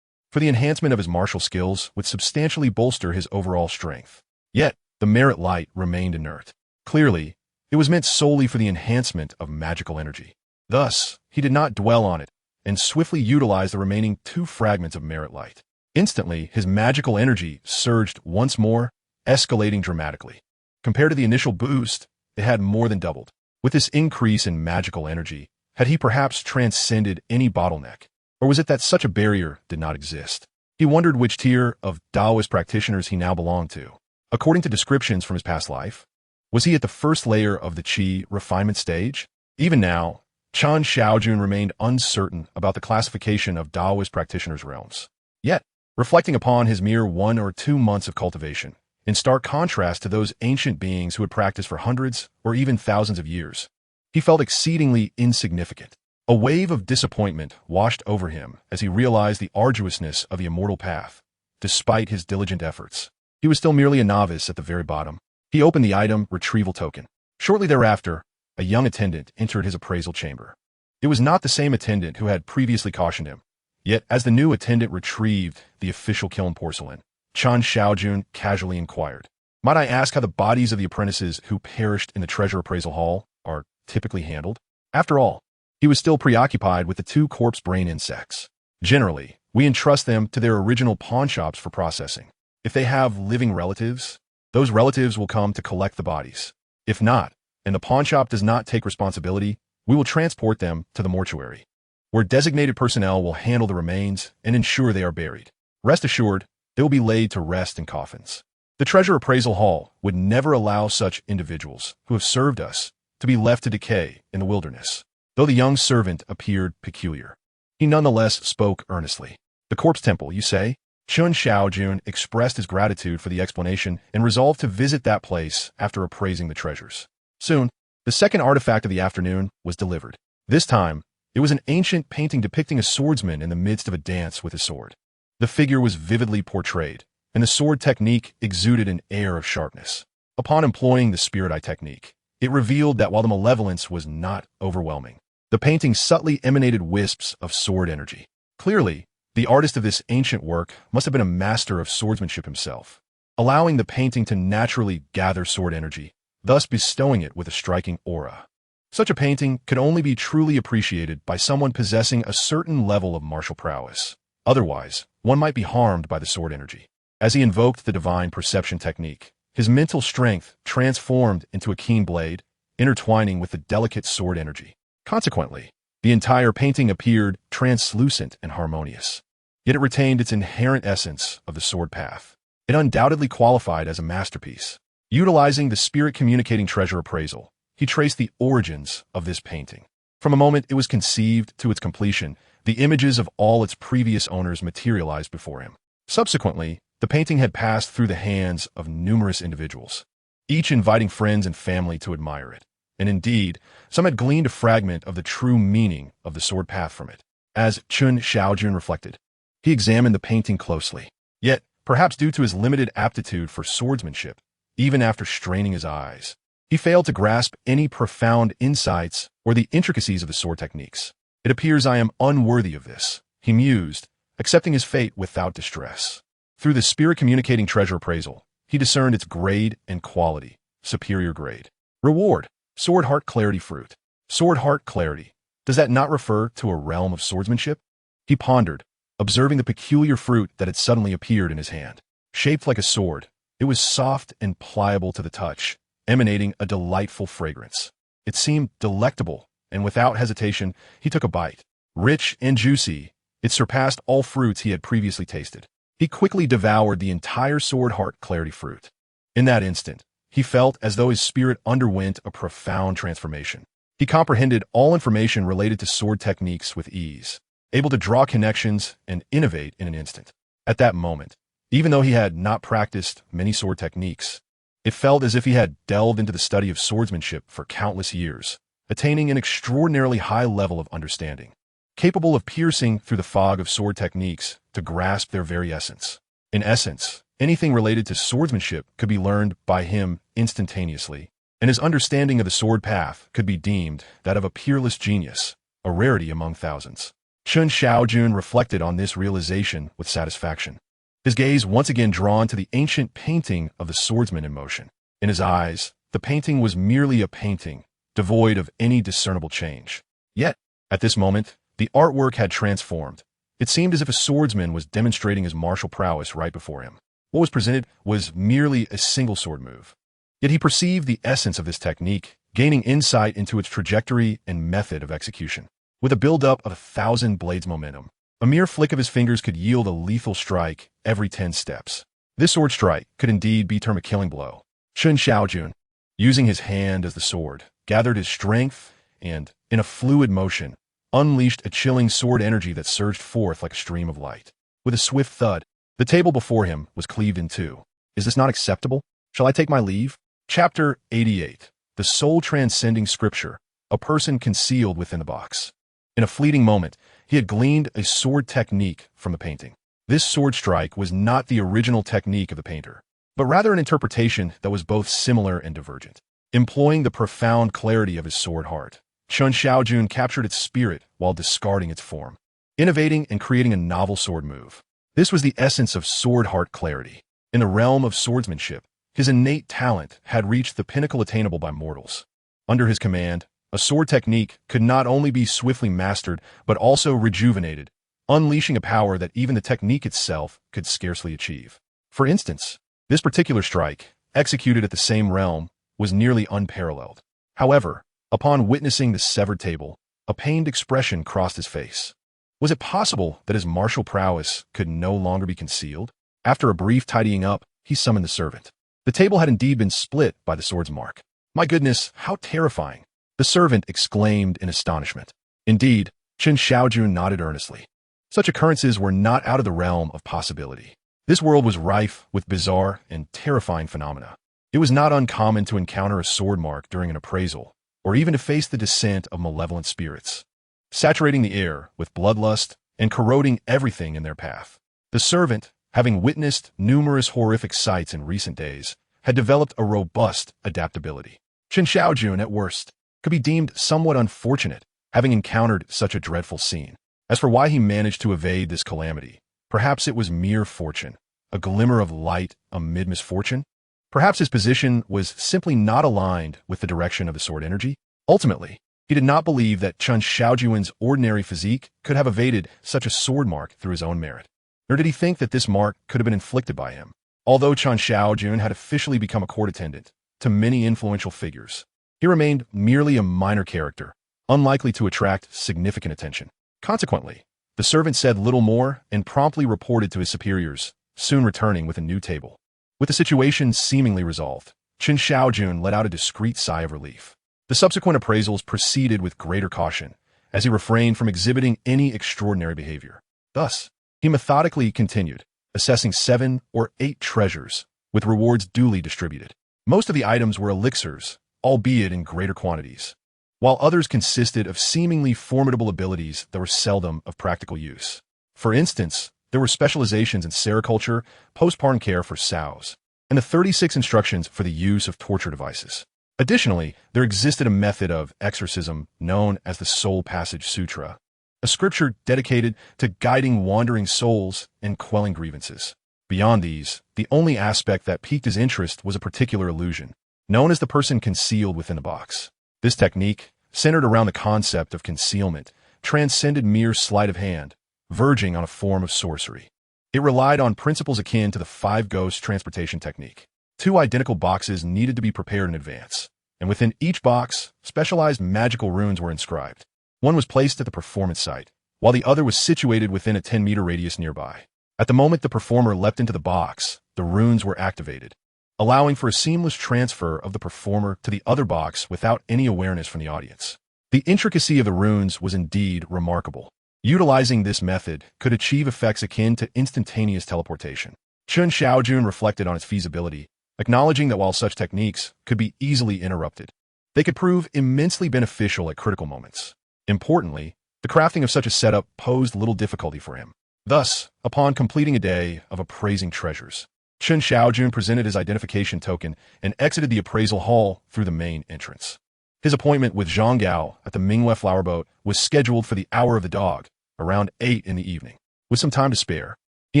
Speaker 1: for the enhancement of his martial skills would substantially bolster his overall strength. Yet, the merit light remained inert. Clearly, it was meant solely for the enhancement of magical energy. Thus, he did not dwell on it, and swiftly utilized the remaining 2 fragments of merit light. Instantly, his magical energy surged once more, escalating dramatically. Compared to the initial boost, it had more than doubled. With this increase in magical energy, had he perhaps transcended any bottleneck? Or was it that such a barrier did not exist? He wondered which tier of Taoist practitioners he now belonged to. According to descriptions from his past life, was he at the first layer of the Qi refinement stage? Even now, Chen Shaojun remained uncertain about the classification of Taoist practitioners' realms. Yet, reflecting upon his mere 1 or 2 months of cultivation, in stark contrast to those ancient beings who had practiced for hundreds or even thousands of years, he felt exceedingly insignificant. A wave of disappointment washed over him as he realized the arduousness of the immortal path. Despite his diligent efforts, he was still merely a novice at the very bottom. He opened the item retrieval token. Shortly thereafter, a young attendant entered his appraisal chamber. It was not the same attendant who had previously cautioned him. Yet, as the new attendant retrieved the official kiln porcelain, Chen Shaojun casually inquired, "Might I ask how the bodies of the apprentices who perished in the treasure appraisal hall are typically handled?" After all, he was still preoccupied with the 2 corpse brain insects. Generally, we entrust them to their original pawnshops for processing. If they have living relatives, those relatives will come to collect the bodies. If not, and the pawnshop does not take responsibility, we will transport them to the mortuary, where designated personnel will handle the remains and ensure they are buried. Rest assured, they will be laid to rest in coffins. The treasure appraisal hall would never allow such individuals who have served us to be left to decay in the wilderness. Though the young servant appeared peculiar, he nonetheless spoke earnestly. "The corpse temple, you say?" Chen Shaojun expressed his gratitude for the explanation and resolved to visit that place after appraising the treasures. Soon, the second artifact of the afternoon was delivered. This time, it was an ancient painting depicting a swordsman in the midst of a dance with his sword. The figure was vividly portrayed, and the sword technique exuded an air of sharpness. Upon employing the spirit eye technique, it revealed that while the malevolence was not overwhelming, the painting subtly emanated wisps of sword energy. Clearly, the artist of this ancient work must have been a master of swordsmanship himself, allowing the painting to naturally gather sword energy, thus bestowing it with a striking aura. Such a painting could only be truly appreciated by someone possessing a certain level of martial prowess. Otherwise, one might be harmed by the sword energy. As he invoked the divine perception technique, his mental strength transformed into a keen blade, intertwining with the delicate sword energy. Consequently, the entire painting appeared translucent and harmonious. Yet it retained its inherent essence of the sword path. It undoubtedly qualified as a masterpiece. Utilizing the spirit-communicating treasure appraisal, he traced the origins of this painting. From the moment it was conceived to its completion, the images of all its previous owners materialized before him. Subsequently, the painting had passed through the hands of numerous individuals, each inviting friends and family to admire it. And indeed, some had gleaned a fragment of the true meaning of the sword path from it. As Chen Shaojun reflected, he examined the painting closely. Yet, perhaps due to his limited aptitude for swordsmanship, even after straining his eyes, he failed to grasp any profound insights or the intricacies of the sword techniques. "It appears I am unworthy of this," he mused, accepting his fate without distress. Through the spirit-communicating treasure appraisal, he discerned its grade and quality. Superior grade. Reward: Sword Heart Clarity Fruit. Sword Heart Clarity. Does that not refer to a realm of swordsmanship? He pondered, observing the peculiar fruit that had suddenly appeared in his hand. Shaped like a sword, it was soft and pliable to the touch, emanating a delightful fragrance. It seemed delectable, and without hesitation, he took a bite. Rich and juicy, it surpassed all fruits he had previously tasted. He quickly devoured the entire sword heart clarity fruit. In that instant, he felt as though his spirit underwent a profound transformation. He comprehended all information related to sword techniques with ease, able to draw connections and innovate in an instant. At that moment, even though he had not practiced many sword techniques, it felt as if he had delved into the study of swordsmanship for countless years, attaining an extraordinarily high level of understanding, capable of piercing through the fog of sword techniques to grasp their very essence. In essence, anything related to swordsmanship could be learned by him instantaneously, and his understanding of the sword path could be deemed that of a peerless genius, a rarity among thousands. Chen Shaojun reflected on this realization with satisfaction, his gaze once again drawn to the ancient painting of the swordsman in motion. In his eyes, the painting was merely a painting, devoid of any discernible change. Yet, at this moment, the artwork had transformed. It seemed as if a swordsman was demonstrating his martial prowess right before him. What was presented was merely a single sword move. Yet he perceived the essence of this technique, gaining insight into its trajectory and method of execution. With a build-up of 1,000 blades momentum, a mere flick of his fingers could yield a lethal strike every 10 steps. This sword strike could indeed be termed a killing blow. Chen Shaojun, using his hand as the sword, gathered his strength and, in a fluid motion, unleashed a chilling sword energy that surged forth like a stream of light. With a swift thud, the table before him was cleaved in two. Is this not acceptable? Shall I take my leave? Chapter 88. The soul transcending scripture, a person concealed within the box. In a fleeting moment, he had gleaned a sword technique from the painting. This sword strike was not the original technique of the painter, but rather an interpretation that was both similar and divergent. Employing the profound clarity of his sword heart, Chen Shaojun captured its spirit while discarding its form, innovating and creating a novel sword move. This was the essence of sword heart clarity. In the realm of swordsmanship, his innate talent had reached the pinnacle attainable by mortals. Under his command, a sword technique could not only be swiftly mastered, but also rejuvenated, unleashing a power that even the technique itself could scarcely achieve. For instance, this particular strike, executed at the same realm, was nearly unparalleled. However, upon witnessing the severed table, a pained expression crossed his face. Was it possible that his martial prowess could no longer be concealed? After a brief tidying up, he summoned the servant. The table had indeed been split by the sword's mark. My goodness, how terrifying! The servant exclaimed in astonishment. Indeed, Chen Shaojun nodded earnestly. Such occurrences were not out of the realm of possibility. This world was rife with bizarre and terrifying phenomena. It was not uncommon to encounter a sword mark during an appraisal, or even to face the descent of malevolent spirits, saturating the air with bloodlust and corroding everything in their path. The servant, having witnessed numerous horrific sights in recent days, had developed a robust adaptability. Chen Shaojun, at worst, could be deemed somewhat unfortunate, having encountered such a dreadful scene. As for why he managed to evade this calamity, perhaps it was mere fortune, a glimmer of light amid misfortune? Perhaps his position was simply not aligned with the direction of the sword energy? Ultimately, he did not believe that Chen Shaojun's ordinary physique could have evaded such a sword mark through his own merit. Nor did he think that this mark could have been inflicted by him. Although Chen Shaojun had officially become a court attendant to many influential figures, he remained merely a minor character, unlikely to attract significant attention. Consequently, the servant said little more and promptly reported to his superiors, soon returning with a new table. With the situation seemingly resolved, Chen Shaojun let out a discreet sigh of relief. The subsequent appraisals proceeded with greater caution, as he refrained from exhibiting any extraordinary behavior. Thus, he methodically continued, assessing 7 or 8 treasures, with rewards duly distributed. Most of the items were elixirs, albeit in greater quantities, while others consisted of seemingly formidable abilities that were seldom of practical use. For instance, there were specializations in sericulture, postpartum care for sows, and the 36 instructions for the use of torture devices. Additionally, there existed a method of exorcism known as the Soul Passage Sutra, a scripture dedicated to guiding wandering souls and quelling grievances. Beyond these, the only aspect that piqued his interest was a particular illusion, known as the person concealed within the box. This technique, centered around the concept of concealment, transcended mere sleight of hand, verging on a form of sorcery. It relied on principles akin to the 5 ghost transportation technique. 2 identical boxes needed to be prepared in advance, and within each box, specialized magical runes were inscribed. One was placed at the performance site, while the other was situated within a 10-meter radius nearby. At the moment the performer leapt into the box, the runes were activated, allowing for a seamless transfer of the performer to the other box without any awareness from the audience. The intricacy of the runes was indeed remarkable. Utilizing this method could achieve effects akin to instantaneous teleportation. Chen Shaojun reflected on its feasibility, acknowledging that while such techniques could be easily interrupted, they could prove immensely beneficial at critical moments. Importantly, the crafting of such a setup posed little difficulty for him. Thus, upon completing a day of appraising treasures, Chen Shaojun presented his identification token and exited the appraisal hall through the main entrance. His appointment with Zhang Gao at the Mingyue flower boat was scheduled for the hour of the dog, around 8 in the evening. With some time to spare, he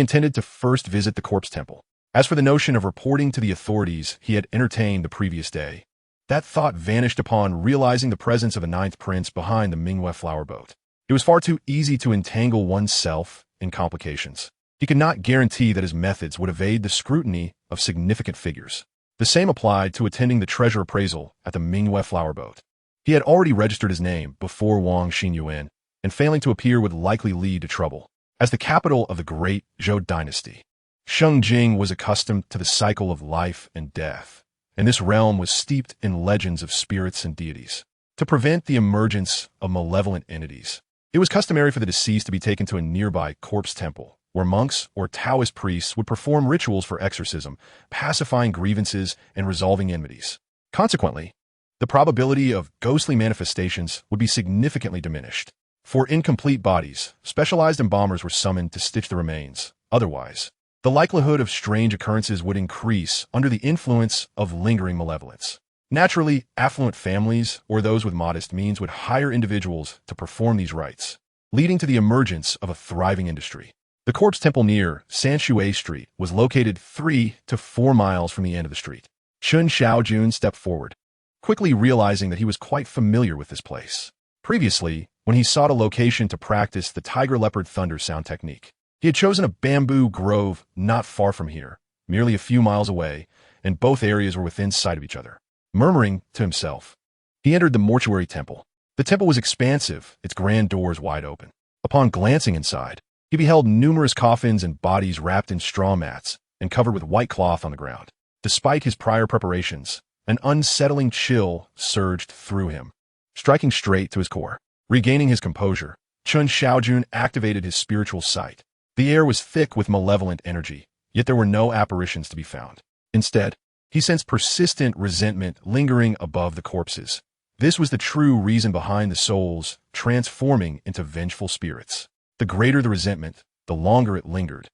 Speaker 1: intended to first visit the corpse temple. As for the notion of reporting to the authorities he had entertained the previous day, that thought vanished upon realizing the presence of a ninth prince behind the Mingyue flower boat. It was far too easy to entangle oneself in complications. He could not guarantee that his methods would evade the scrutiny of significant figures. The same applied to attending the treasure appraisal at the Mingyue flower boat. He had already registered his name before Wang Xinyuan, and failing to appear would likely lead to trouble. As the capital of the Great Zhou Dynasty, Shengjing was accustomed to the cycle of life and death, and this realm was steeped in legends of spirits and deities. To prevent the emergence of malevolent entities, it was customary for the deceased to be taken to a nearby corpse temple, where monks or Taoist priests would perform rituals for exorcism, pacifying grievances and resolving enmities. Consequently, the probability of ghostly manifestations would be significantly diminished. For incomplete bodies, specialized embalmers were summoned to stitch the remains. Otherwise, the likelihood of strange occurrences would increase under the influence of lingering malevolence. Naturally, affluent families or those with modest means would hire individuals to perform these rites, leading to the emergence of a thriving industry. The corpse temple near Sanshui Street was located 3 to 4 miles from the end of the street. Chen Shaojun stepped forward, quickly realizing that he was quite familiar with this place. Previously, when he sought a location to practice the tiger leopard thunder sound technique, he had chosen a bamboo grove not far from here, merely a few miles away, and both areas were within sight of each other. Murmuring to himself, he entered the mortuary temple. The temple was expansive, its grand doors wide open. Upon glancing inside, he beheld numerous coffins and bodies wrapped in straw mats and covered with white cloth on the ground. Despite his prior preparations, an unsettling chill surged through him, striking straight to his core. Regaining his composure, Chen Shaojun activated his spiritual sight. The air was thick with malevolent energy, yet there were no apparitions to be found. Instead, he sensed persistent resentment lingering above the corpses. This was the true reason behind the souls transforming into vengeful spirits. The greater the resentment, the longer it lingered,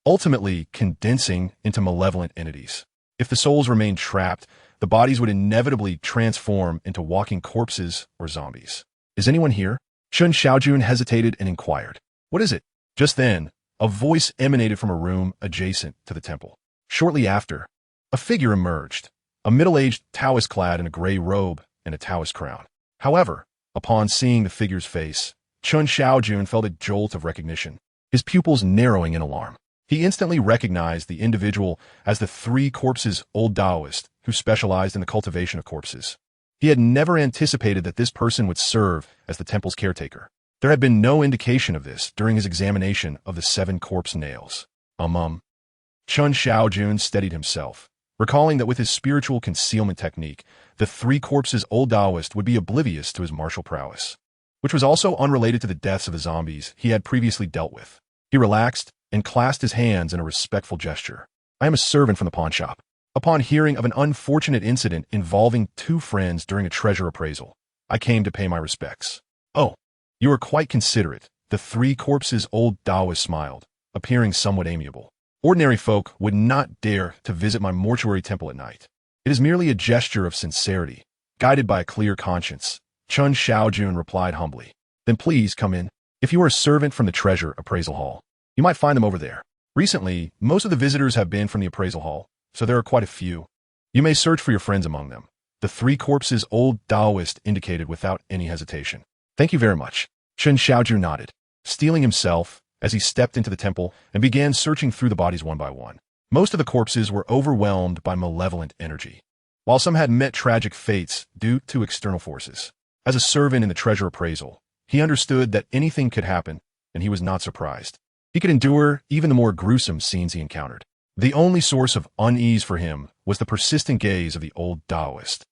Speaker 1: ultimately condensing into malevolent entities. If the souls remained trapped, the bodies would inevitably transform into walking corpses or zombies. Is anyone here? Chen Shaojun hesitated and inquired. What is it? Just then, a voice emanated from a room adjacent to the temple. Shortly after, a figure emerged, a middle-aged Taoist clad in a gray robe and a Taoist crown. However, upon seeing the figure's face, Chen Shaojun felt a jolt of recognition, his pupils narrowing in alarm. He instantly recognized the individual as the 3 corpses old Taoist who specialized in the cultivation of corpses. He had never anticipated that this person would serve as the temple's caretaker. There had been no indication of this during his examination of the 7 corpse nails. Chen Shaojun steadied himself, recalling that with his spiritual concealment technique, the 3 corpses old Taoist would be oblivious to his martial prowess, which was also unrelated to the deaths of the zombies he had previously dealt with. He relaxed and clasped his hands in a respectful gesture. I am a servant from the pawn shop. Upon hearing of an unfortunate incident involving 2 friends during a treasure appraisal, I came to pay my respects. Oh, you are quite considerate. The 3 corpses old Taoist smiled, appearing somewhat amiable. Ordinary folk would not dare to visit my mortuary temple at night. It is merely a gesture of sincerity, guided by a clear conscience. Chen Shaojun replied humbly. Then please come in. If you are a servant from the treasure appraisal hall, you might find them over there. Recently, most of the visitors have been from the appraisal hall, so there are quite a few. You may search for your friends among them. The 3 corpses old Taoist indicated without any hesitation. Thank you very much. Chen Shaojun nodded, steeling himself as he stepped into the temple and began searching through the bodies one by one. Most of the corpses were overwhelmed by malevolent energy, while some had met tragic fates due to external forces. As a servant in the treasure appraisal, he understood that anything could happen, and he was not surprised. He could endure even the more gruesome scenes he encountered. The only source of unease for him was the persistent gaze of the old Taoist,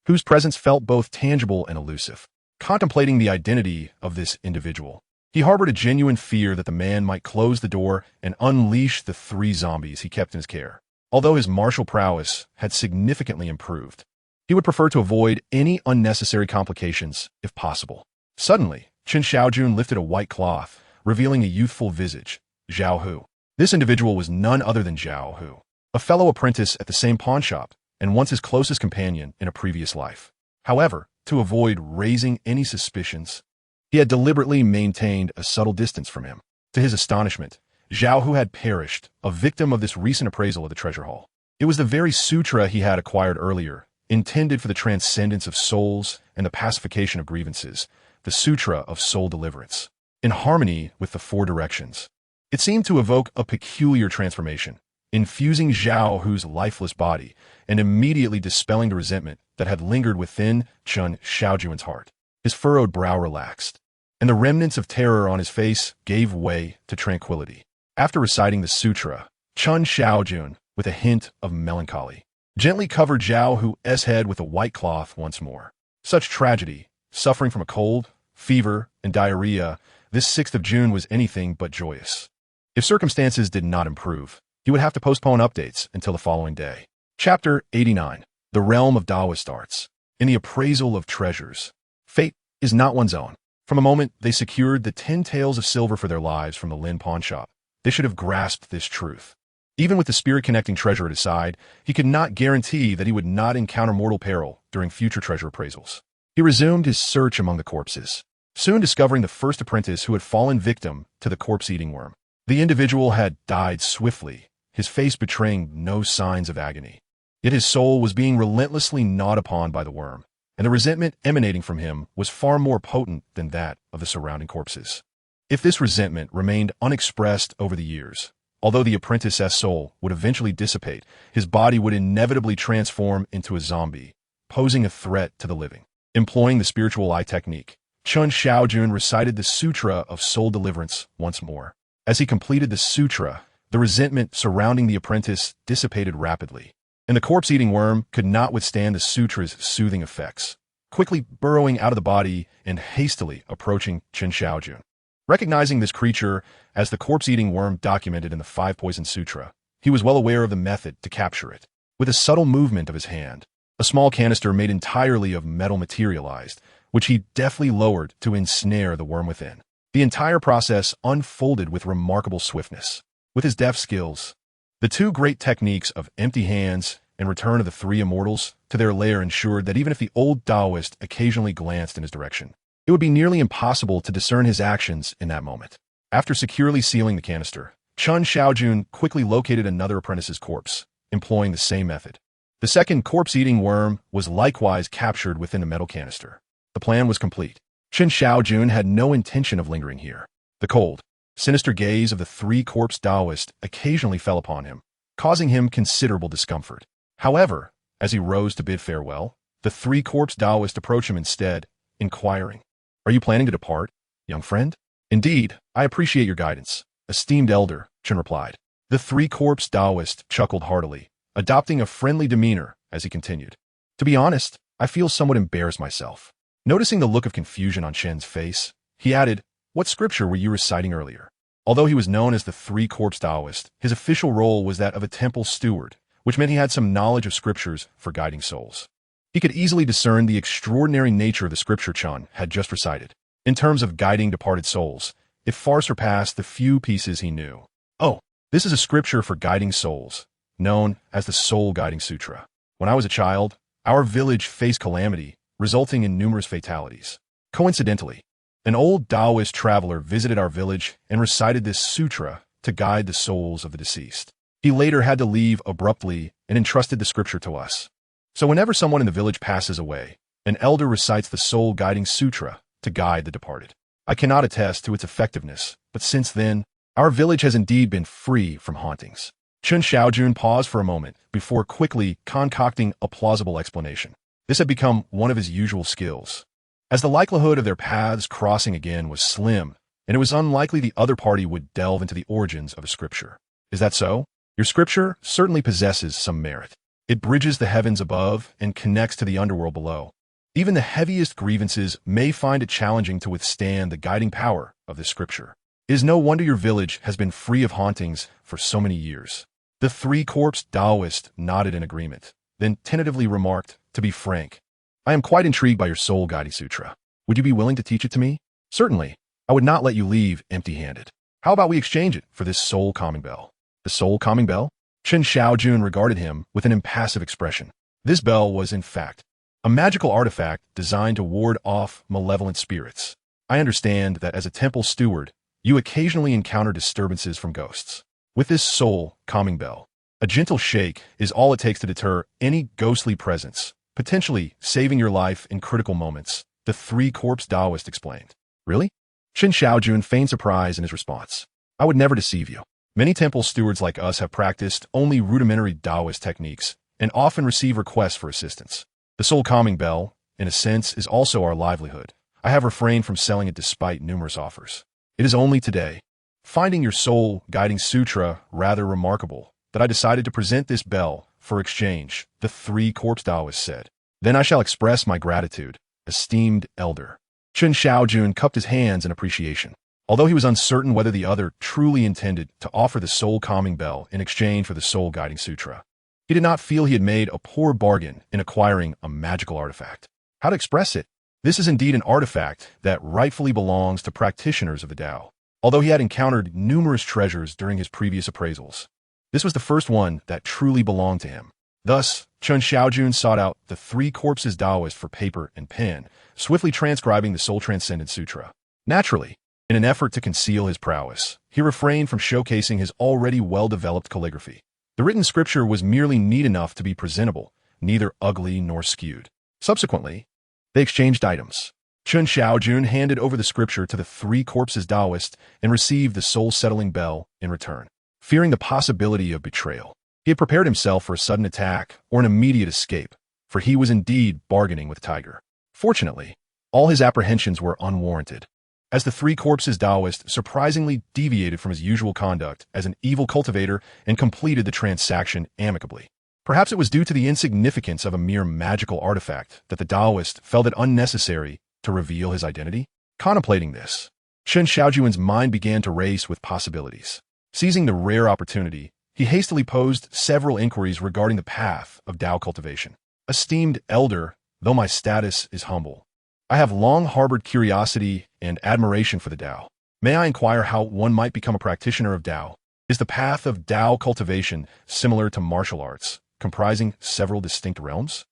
Speaker 1: whose presence felt both tangible and elusive. Contemplating the identity of this individual, he harbored a genuine fear that the man might close the door and unleash the 3 zombies he kept in his care. Although his martial prowess had significantly improved, he would prefer to avoid any unnecessary complications if possible. Suddenly, Chen Shaojun lifted a white cloth, revealing a youthful visage, Zhao Hu. This individual was none other than Zhao Hu, a fellow apprentice at the same pawn shop and once his closest companion in a previous life. However, to avoid raising any suspicions, he had deliberately maintained a subtle distance from him. To his astonishment, Zhao Hu had perished, a victim of this recent appraisal of the treasure hall. It was the very sutra he had acquired earlier, intended for the transcendence of souls and the pacification of grievances, the Sutra of Soul Deliverance. In harmony with the 4 directions, it seemed to evoke a peculiar transformation, infusing Zhao Hu's lifeless body and immediately dispelling the resentment that had lingered within Chen Shaojun's heart. His furrowed brow relaxed, and the remnants of terror on his face gave way to tranquility. After reciting the sutra, Chen Shaojun, with a hint of melancholy, gently covered Zhao Hu's head with a white cloth once more. Such tragedy, suffering from a cold, fever, and diarrhea, this 6th of June was anything but joyous. If circumstances did not improve, he would have to postpone updates until the following day. Chapter 89. The Realm of Taoist Arts. In the appraisal of treasures, fate is not one's own. From the moment they secured the 10 taels of silver for their lives from the Lin pawn shop, they should have grasped this truth. Even with the spirit-connecting treasure at his side, he could not guarantee that he would not encounter mortal peril during future treasure appraisals. He resumed his search among the corpses, soon discovering the first apprentice who had fallen victim to the corpse-eating worm. The individual had died swiftly, his face betraying no signs of agony. Yet his soul was being relentlessly gnawed upon by the worm, and the resentment emanating from him was far more potent than that of the surrounding corpses. If this resentment remained unexpressed over the years, although the apprentice's soul would eventually dissipate, his body would inevitably transform into a zombie, posing a threat to the living. Employing the spiritual eye technique, Chen Shaojun recited the Sutra of Soul Deliverance once more. As he completed the sutra, the resentment surrounding the apprentice dissipated rapidly, and the corpse-eating worm could not withstand the sutra's soothing effects, quickly burrowing out of the body and hastily approaching Chen Shaojun. Recognizing this creature as the corpse-eating worm documented in the 5 Poison Sutra, he was well aware of the method to capture it. With a subtle movement of his hand, a small canister made entirely of metal materialized, which he deftly lowered to ensnare the worm within. The entire process unfolded with remarkable swiftness. With his deft skills, the 2 great techniques of empty hands and return of the 3 immortals to their lair ensured that even if the old Taoist occasionally glanced in his direction, it would be nearly impossible to discern his actions in that moment. After securely sealing the canister, Chen Shaojun quickly located another apprentice's corpse, employing the same method. The second corpse-eating worm was likewise captured within a metal canister. The plan was complete. Chen Shaojun had no intention of lingering here. The cold, sinister gaze of the 3 corpse Taoists occasionally fell upon him, causing him considerable discomfort. However, as he rose to bid farewell, the 3 corpse Taoists approached him instead, inquiring, "Are you planning to depart, young friend?" "Indeed, I appreciate your guidance, esteemed elder," Chen replied. The 3 corpse Taoist chuckled heartily, adopting a friendly demeanor as he continued. "To be honest, I feel somewhat embarrassed myself." Noticing the look of confusion on Chen's face, he added, "What scripture were you reciting earlier?" Although he was known as the 3 corpse Taoist, his official role was that of a temple steward, which meant he had some knowledge of scriptures for guiding souls. He could easily discern the extraordinary nature of the scripture Chen had just recited. In terms of guiding departed souls, it far surpassed the few pieces he knew. "Oh, this is a scripture for guiding souls, known as the Soul Guiding Sutra. When I was a child, our village faced calamity, resulting in numerous fatalities. Coincidentally, an old Taoist traveler visited our village and recited this sutra to guide the souls of the deceased. He later had to leave abruptly and entrusted the scripture to us. So whenever someone in the village passes away, an elder recites the Soul Guiding Sutra to guide the departed. I cannot attest to its effectiveness, but since then, our village has indeed been free from hauntings." Chen Shaojun paused for a moment before quickly concocting a plausible explanation. This had become one of his usual skills. As the likelihood of their paths crossing again was slim, and it was unlikely the other party would delve into the origins of a scripture. Is that so? Your scripture certainly possesses some merit. It bridges the heavens above and connects to the underworld below. Even the heaviest grievances may find it challenging to withstand the guiding power of this scripture. It is no wonder your village has been free of hauntings for so many years. The three-corpse Taoist nodded in agreement, then tentatively remarked, "To be frank, I am quite intrigued by your soul guiding sutra. Would you be willing to teach it to me? Certainly, I would not let you leave empty-handed. How about we exchange it for this soul calming bell?" The soul calming bell? Chen Shaojun regarded him with an impassive expression. This bell was, in fact, a magical artifact designed to ward off malevolent spirits. I understand that as a temple steward, you occasionally encounter disturbances from ghosts. With this soul calming bell, a gentle shake is all it takes to deter any ghostly presence, potentially saving your life in critical moments, the three-corpse Taoist explained. Really? Chen Shaojun feigned surprise in his response. I would never deceive you. Many temple stewards like us have practiced only rudimentary Taoist techniques and often receive requests for assistance. The soul calming bell, in a sense, is also our livelihood. I have refrained from selling it despite numerous offers. It is only today, finding your soul guiding sutra rather remarkable, that I decided to present this bell for exchange, the three-corpse Taoist said. Then I shall express my gratitude, esteemed elder. Chen Shaojun cupped his hands in appreciation. Although he was uncertain whether the other truly intended to offer the soul calming bell in exchange for the soul guiding sutra, he did not feel he had made a poor bargain in acquiring a magical artifact. How to express it? This is indeed an artifact that rightfully belongs to practitioners of the Tao. Although he had encountered numerous treasures during his previous appraisals, this was the first one that truly belonged to him. Thus, Chen Shaojun sought out the three corpses Taoist for paper and pen, swiftly transcribing the Soul Transcendent Sutra. Naturally, in an effort to conceal his prowess, he refrained from showcasing his already well-developed calligraphy. The written scripture was merely neat enough to be presentable, neither ugly nor skewed. Subsequently, they exchanged items. Chen Shaojun handed over the scripture to the three corpses Taoist and received the soul-settling bell in return. Fearing the possibility of betrayal, he had prepared himself for a sudden attack or an immediate escape, for he was indeed bargaining with Tiger. Fortunately, all his apprehensions were unwarranted, as the three corpses Taoist surprisingly deviated from his usual conduct as an evil cultivator and completed the transaction amicably. Perhaps it was due to the insignificance of a mere magical artifact that the Taoist felt it unnecessary to reveal his identity. Contemplating this, Chen Shaojun's mind began to race with possibilities. Seizing the rare opportunity, he hastily posed several inquiries regarding the path of Tao cultivation. Esteemed elder, though my status is humble, I have long harbored curiosity and admiration for the Tao. May I inquire how one might become a practitioner of Tao? Is the path of Tao cultivation similar to martial arts, comprising several distinct realms?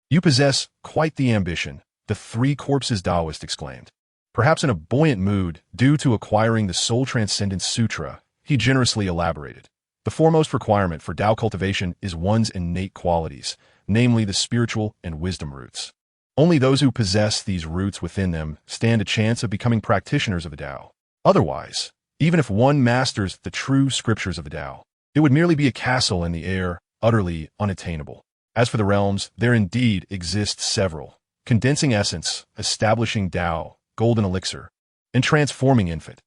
Speaker 1: You possess quite the ambition, the three corpses Taoist exclaimed. Perhaps in a buoyant mood, due to acquiring the Soul Transcendent Sutra, he generously elaborated. The foremost requirement for Tao cultivation is one's innate qualities, namely the spiritual and wisdom roots. Only those who possess these roots within them stand a chance of becoming practitioners of the Tao. Otherwise, even if one masters the true scriptures of the Tao, it would merely be a castle in the air, utterly unattainable. As for the realms, there indeed exist several: condensing essence, establishing Tao, golden elixir, and transforming infant.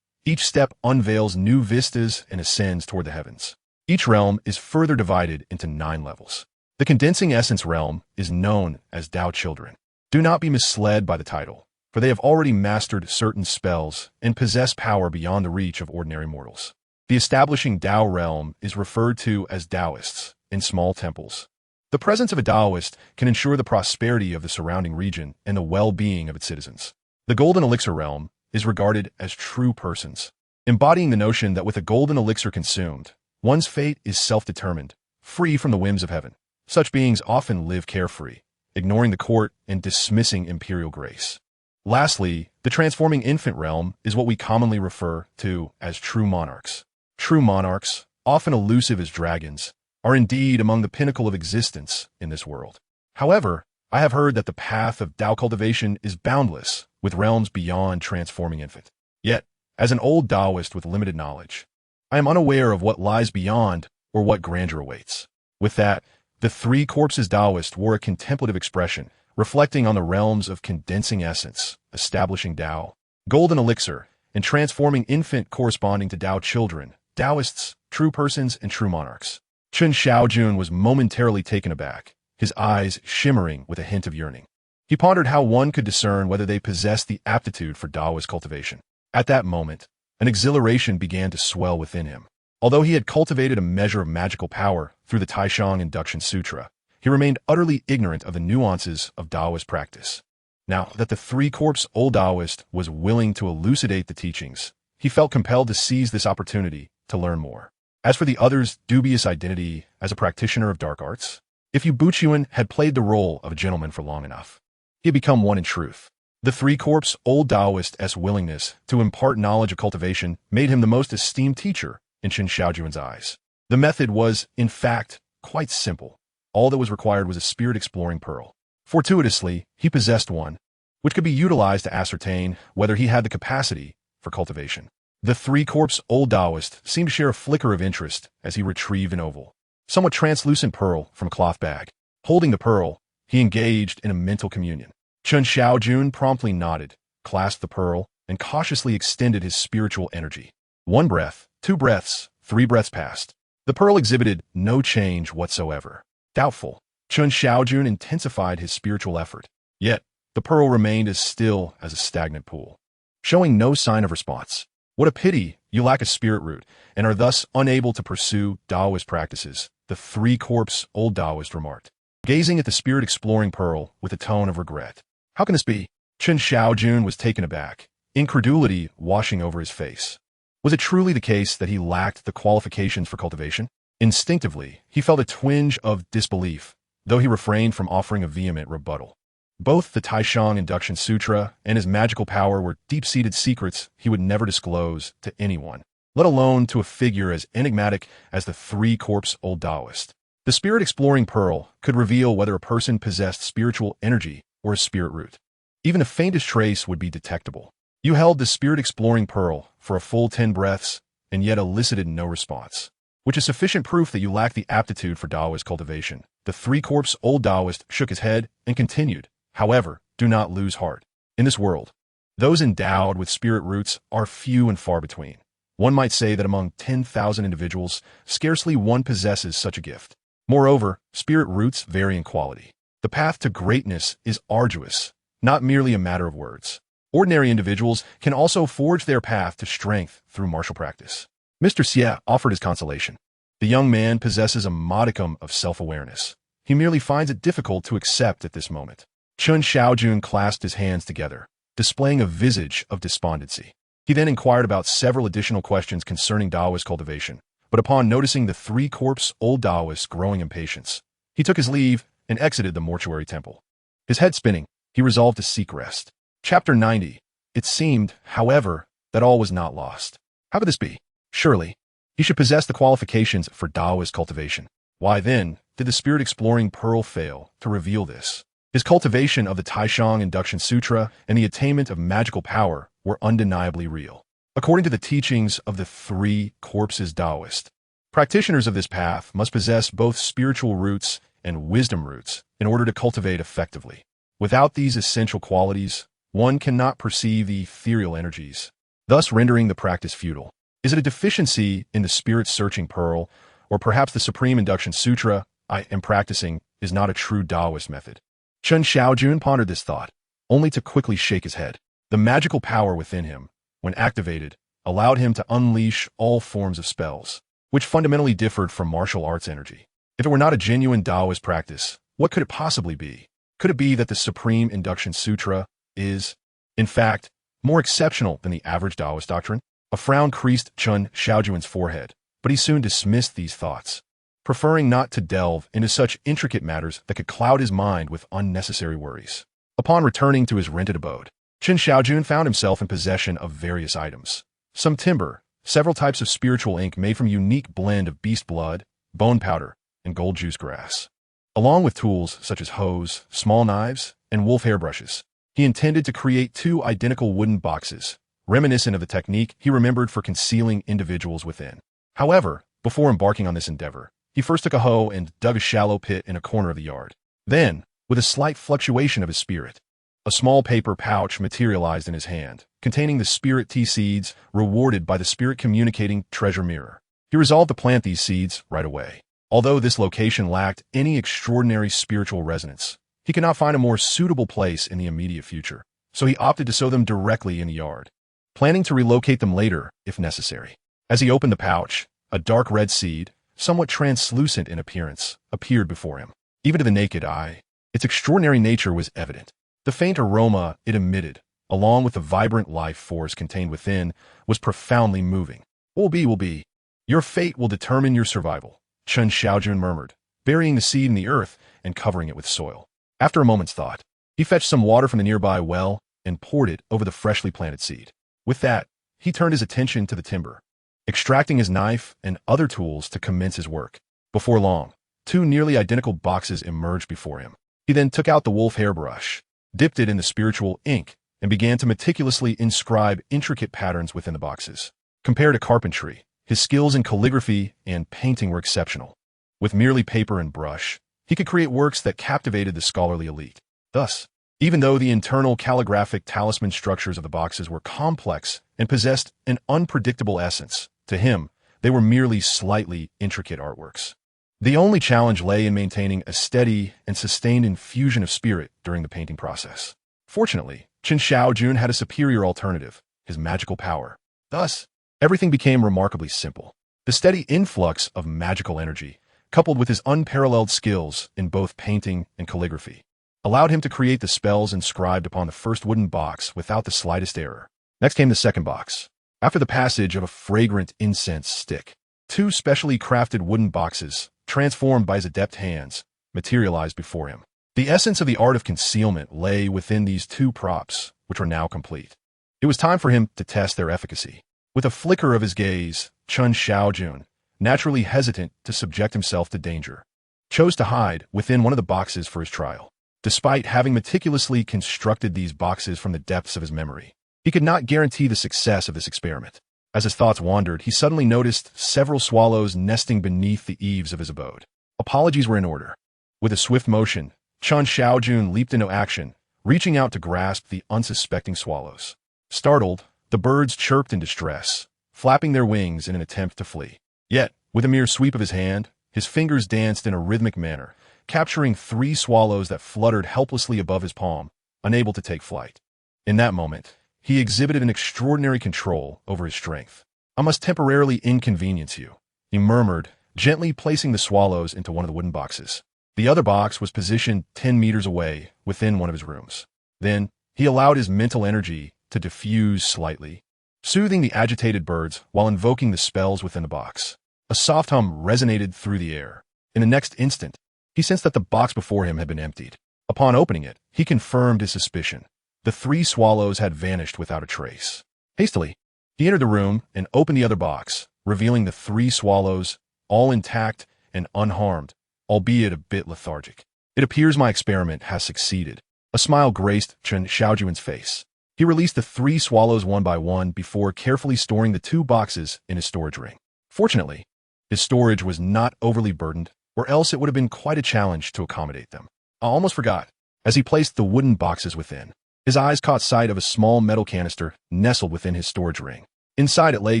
Speaker 1: Each step unveils new vistas and ascends toward the heavens. Each realm is further divided into 9 levels. The condensing essence realm is known as Tao Children. Do not be misled by the title, for they have already mastered certain spells and possess power beyond the reach of ordinary mortals. The establishing Tao realm is referred to as Taoists in small temples. The presence of a Taoist can ensure the prosperity of the surrounding region and the well-being of its citizens. The golden elixir realm is regarded as true persons, embodying the notion that with a golden elixir consumed, one's fate is self-determined, free from the whims of heaven. Such beings often live carefree, ignoring the court and dismissing imperial grace. Lastly, the transforming infant realm is what we commonly refer to as true monarchs. True monarchs, often elusive as dragons, are indeed among the pinnacle of existence in this world. However, I have heard that the path of Tao cultivation is boundless, with realms beyond transforming infant. Yet, as an old Taoist with limited knowledge, I am unaware of what lies beyond or what grandeur awaits. With that, the three corpses Taoist wore a contemplative expression, reflecting on the realms of condensing essence, establishing Tao, golden elixir, and transforming infant corresponding to Tao children, Taoists, true persons, and true monarchs. Chen Shaojun was momentarily taken aback, his eyes shimmering with a hint of yearning. He pondered how one could discern whether they possessed the aptitude for Taoist cultivation. At that moment, an exhilaration began to swell within him. Although he had cultivated a measure of magical power through the Taishang Induction Sutra, he remained utterly ignorant of the nuances of Taoist practice. Now that the three-corpse-old Taoist was willing to elucidate the teachings, he felt compelled to seize this opportunity to learn more. As for the other's dubious identity as a practitioner of dark arts, if Yu Buchuan had played the role of a gentleman for long enough, he had become one in truth. The three-corpse-old Taoist's willingness to impart knowledge of cultivation made him the most esteemed teacher in Chen Shaojun's eyes. The method was, in fact, quite simple. All that was required was a spirit-exploring pearl. Fortuitously, he possessed one, which could be utilized to ascertain whether he had the capacity for cultivation. The three-corpse-old Taoist seemed to share a flicker of interest as he retrieved an oval, somewhat translucent pearl from a cloth bag. Holding the pearl, he engaged in a mental communion. Chen Shaojun promptly nodded, clasped the pearl, and cautiously extended his spiritual energy. 1 breath, 2 breaths, 3 breaths passed. The pearl exhibited no change whatsoever. Doubtful, Chen Shaojun intensified his spiritual effort. Yet, the pearl remained as still as a stagnant pool, showing no sign of response. What a pity you lack a spirit root and are thus unable to pursue Taoist practices, the three-corpse-old Taoist remarked, gazing at the spirit-exploring pearl with a tone of regret. How can this be? Chen Shaojun was taken aback, incredulity washing over his face. Was it truly the case that he lacked the qualifications for cultivation? Instinctively, he felt a twinge of disbelief, though he refrained from offering a vehement rebuttal. Both the Taishang Induction Sutra and his magical power were deep-seated secrets he would never disclose to anyone, let alone to a figure as enigmatic as the three-corpse-old Taoist. The spirit-exploring pearl could reveal whether a person possessed spiritual energy or a spirit root. Even the faintest trace would be detectable. You held the spirit-exploring pearl for a full 10 breaths and yet elicited no response, which is sufficient proof that you lack the aptitude for Taoist cultivation. The three-corpse-old Taoist shook his head and continued, however, do not lose heart. In this world, those endowed with spirit roots are few and far between. One might say that among 10,000 individuals, scarcely one possesses such a gift. Moreover, spirit roots vary in quality. The path to greatness is arduous, not merely a matter of words. Ordinary individuals can also forge their path to strength through martial practice. Mr. Xie offered his consolation. The young man possesses a modicum of self-awareness. He merely finds it difficult to accept at this moment. Chen Shaojun clasped his hands together, displaying a visage of despondency. He then inquired about several additional questions concerning Taoist cultivation, but upon noticing the three-corpse-old Taoist's growing impatience, he took his leave and exited the mortuary temple. His head spinning, he resolved to seek rest. Chapter 90. It seemed, however, that all was not lost. How could this be? Surely, he should possess the qualifications for Taoist cultivation. Why then did the spirit-exploring pearl fail to reveal this? His cultivation of the Taishang Induction Sutra and the attainment of magical power were undeniably real. According to the teachings of the three corpses Taoist, practitioners of this path must possess both spiritual roots and wisdom roots in order to cultivate effectively. Without these essential qualities, one cannot perceive the ethereal energies, thus rendering the practice futile. Is it a deficiency in the spirit-searching pearl, or perhaps the Supreme Induction Sutra I am practicing is not a true Taoist method? Chen Shaojun pondered this thought, only to quickly shake his head. The magical power within him, when activated, allowed him to unleash all forms of spells, which fundamentally differed from martial arts energy. If it were not a genuine Taoist practice, what could it possibly be? Could it be that the Supreme Induction Sutra is, in fact, more exceptional than the average Taoist doctrine? A frown creased Chen Shaojun's forehead, but he soon dismissed these thoughts, preferring not to delve into such intricate matters that could cloud his mind with unnecessary worries. Upon returning to his rented abode, Chen Shaojun found himself in possession of various items. Some timber, several types of spiritual ink made from a unique blend of beast blood, bone powder, and gold juice grass, along with tools such as hoes, small knives, and wolf hair brushes. He intended to create 2 identical wooden boxes, reminiscent of the technique he remembered for concealing individuals within. However, before embarking on this endeavor, he first took a hoe and dug a shallow pit in a corner of the yard. Then, with a slight fluctuation of his spirit, A small paper pouch materialized in his hand, containing the spirit tea seeds rewarded by the spirit communicating treasure mirror. He resolved to plant these seeds right away. Although this location lacked any extraordinary spiritual resonance, he could not find a more suitable place in the immediate future, so he opted to sow them directly in the yard, planning to relocate them later if necessary. As he opened the pouch, a dark red seed, somewhat translucent in appearance, appeared before him. Even to the naked eye, its extraordinary nature was evident. The faint aroma it emitted, along with the vibrant life force contained within, was profoundly moving. Will be. Your fate will determine your survival, Chen Shaojun murmured, burying the seed in the earth and covering it with soil. After a moment's thought, he fetched some water from the nearby well and poured it over the freshly planted seed. With that, he turned his attention to the timber, extracting his knife and other tools to commence his work. Before long, two nearly identical boxes emerged before him. He then took out the wolf hairbrush, dipped it in the spiritual ink, and began to meticulously inscribe intricate patterns within the boxes. Compared to carpentry, his skills in calligraphy and painting were exceptional. With merely paper and brush, he could create works that captivated the scholarly elite. Thus, even though the internal calligraphic talisman structures of the boxes were complex and possessed an unpredictable essence, to him, they were merely slightly intricate artworks. The only challenge lay in maintaining a steady and sustained infusion of spirit during the painting process. Fortunately, Chen Shaojun had a superior alternative, his magical power. Thus, everything became remarkably simple. The steady influx of magical energy, coupled with his unparalleled skills in both painting and calligraphy, allowed him to create the spells inscribed upon the first wooden box without the slightest error. Next came the second box. After the passage of a fragrant incense stick, two specially crafted wooden boxes, transformed by his adept hands, materialized before him. The essence of the art of concealment lay within these two props, which were now complete. It was time for him to test their efficacy. With a flicker of his gaze, Chen Shaojun, naturally hesitant to subject himself to danger, chose to hide within one of the boxes for his trial. Despite having meticulously constructed these boxes from the depths of his memory, he could not guarantee the success of this experiment. As his thoughts wandered, he suddenly noticed several swallows nesting beneath the eaves of his abode. Apologies were in order. With a swift motion, Chen Shaojun leaped into action, reaching out to grasp the unsuspecting swallows. Startled, the birds chirped in distress, flapping their wings in an attempt to flee. Yet, with a mere sweep of his hand, his fingers danced in a rhythmic manner, capturing 3 swallows that fluttered helplessly above his palm, unable to take flight. In that moment, he exhibited an extraordinary control over his strength. "I must temporarily inconvenience you," he murmured, gently placing the swallows into one of the wooden boxes. The other box was positioned 10 meters away within one of his rooms. Then, he allowed his mental energy to diffuse slightly, soothing the agitated birds while invoking the spells within the box. A soft hum resonated through the air. In the next instant, he sensed that the box before him had been emptied. Upon opening it, he confirmed his suspicion. The 3 swallows had vanished without a trace. Hastily, he entered the room and opened the other box, revealing the 3 swallows, all intact and unharmed, albeit a bit lethargic. "It appears my experiment has succeeded." A smile graced Chen Shaojun's face. He released the 3 swallows one by one before carefully storing the 2 boxes in his storage ring. Fortunately, his storage was not overly burdened, or else it would have been quite a challenge to accommodate them. I almost forgot. As he placed the wooden boxes within, his eyes caught sight of a small metal canister nestled within his storage ring. Inside it lay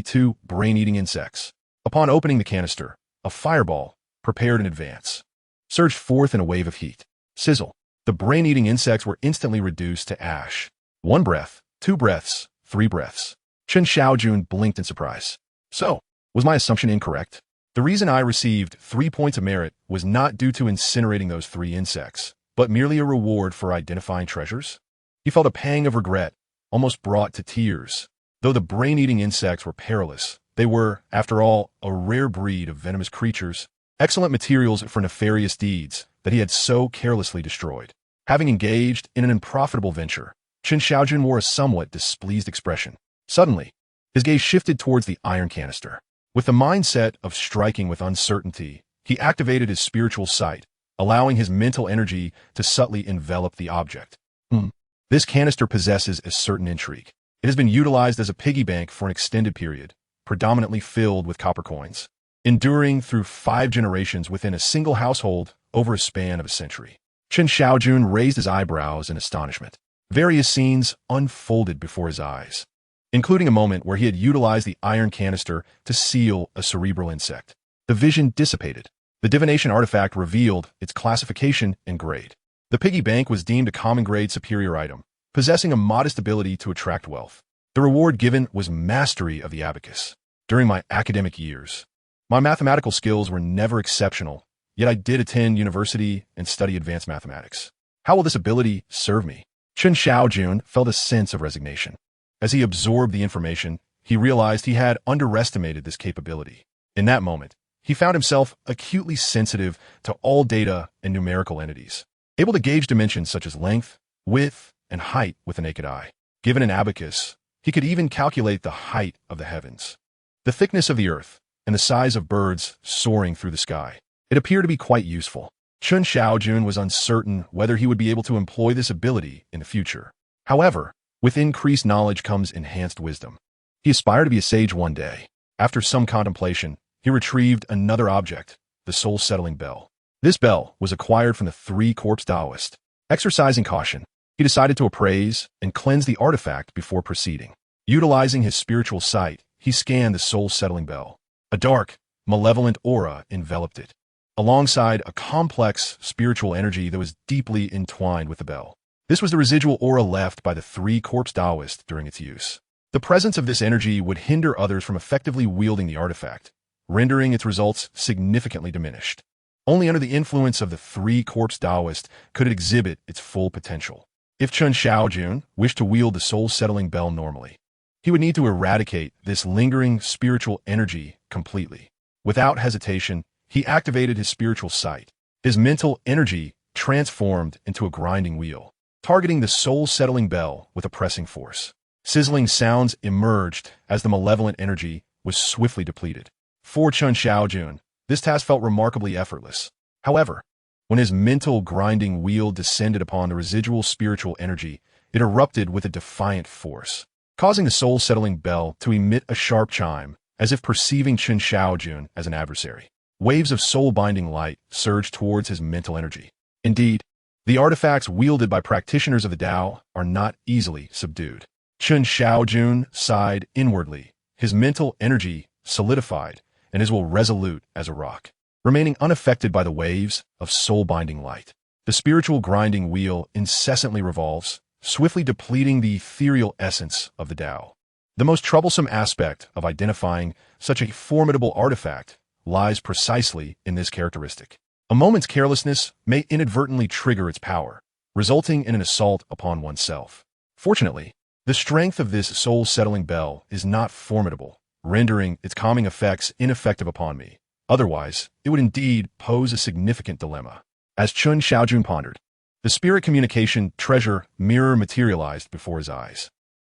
Speaker 1: 2 brain-eating insects. Upon opening the canister, a fireball, prepared in advance, surged forth in a wave of heat. Sizzle. The brain-eating insects were instantly reduced to ash. 1 breath, 2 breaths, 3 breaths. Chen Shaojun blinked in surprise. So, was my assumption incorrect? The reason I received 3 points of merit was not due to incinerating those 3 insects, but merely a reward for identifying treasures? He felt a pang of regret, almost brought to tears. Though the brain-eating insects were perilous, they were, after all, a rare breed of venomous creatures, excellent materials for nefarious deeds that he had so carelessly destroyed. Having engaged in an unprofitable venture, Chen Shaojun wore a somewhat displeased expression. Suddenly, his gaze shifted towards the iron canister. With the mindset of striking with uncertainty, he activated his spiritual sight, allowing his mental energy to subtly envelop the object. This canister possesses a certain intrigue. It has been utilized as a piggy bank for an extended period, predominantly filled with copper coins, enduring through 5 generations within a single household over a span of a century. Chen Shaojun raised his eyebrows in astonishment. Various scenes unfolded before his eyes, including a moment where he had utilized the iron canister to seal a cerebral insect. The vision dissipated. The divination artifact revealed its classification and grade. The piggy bank was deemed a common grade superior item, possessing a modest ability to attract wealth. The reward given was mastery of the abacus. During my academic years, my mathematical skills were never exceptional, yet I did attend university and study advanced mathematics. How will this ability serve me? Chen Shaojun felt a sense of resignation. As he absorbed the information, he realized he had underestimated this capability. In that moment, he found himself acutely sensitive to all data and numerical entities, able to gauge dimensions such as length, width, and height with the naked eye. Given an abacus, he could even calculate the height of the heavens, the thickness of the earth, and the size of birds soaring through the sky. It appeared to be quite useful. Chen Shaojun was uncertain whether he would be able to employ this ability in the future. However, with increased knowledge comes enhanced wisdom. He aspired to be a sage one day. After some contemplation, he retrieved another object, the soul-settling bell. This bell was acquired from the three-corpse Taoist. Exercising caution, he decided to appraise and cleanse the artifact before proceeding. Utilizing his spiritual sight, he scanned the soul-settling bell. A dark, malevolent aura enveloped it, alongside a complex spiritual energy that was deeply entwined with the bell. This was the residual aura left by the three-corpse Taoist during its use. The presence of this energy would hinder others from effectively wielding the artifact, rendering its results significantly diminished. Only under the influence of the three-corpse Taoist could it exhibit its full potential. If Chen Shaojun wished to wield the soul-settling bell normally, he would need to eradicate this lingering spiritual energy completely. Without hesitation, he activated his spiritual sight. His mental energy transformed into a grinding wheel, targeting the soul-settling bell with a pressing force. Sizzling sounds emerged as the malevolent energy was swiftly depleted. For Chen Shaojun, this task felt remarkably effortless. However, when his mental grinding wheel descended upon the residual spiritual energy, it erupted with a defiant force, causing the soul-settling bell to emit a sharp chime, as if perceiving Chen Shaojun as an adversary. Waves of soul-binding light surged towards his mental energy. Indeed, the artifacts wielded by practitioners of the Tao are not easily subdued. Chen Shaojun sighed inwardly, his mental energy solidified and his will resolute as a rock, remaining unaffected by the waves of soul-binding light. The spiritual grinding wheel incessantly revolves, swiftly depleting the ethereal essence of the Tao. The most troublesome aspect of identifying such a formidable artifact lies precisely in this characteristic. A moment's carelessness may inadvertently trigger its power, resulting in an assault upon oneself. Fortunately, the strength of this soul-settling bell is not formidable, rendering its calming effects ineffective upon me. Otherwise, it would indeed pose a significant dilemma. As Chen Shaojun pondered, the spirit communication treasure mirror materialized before his eyes.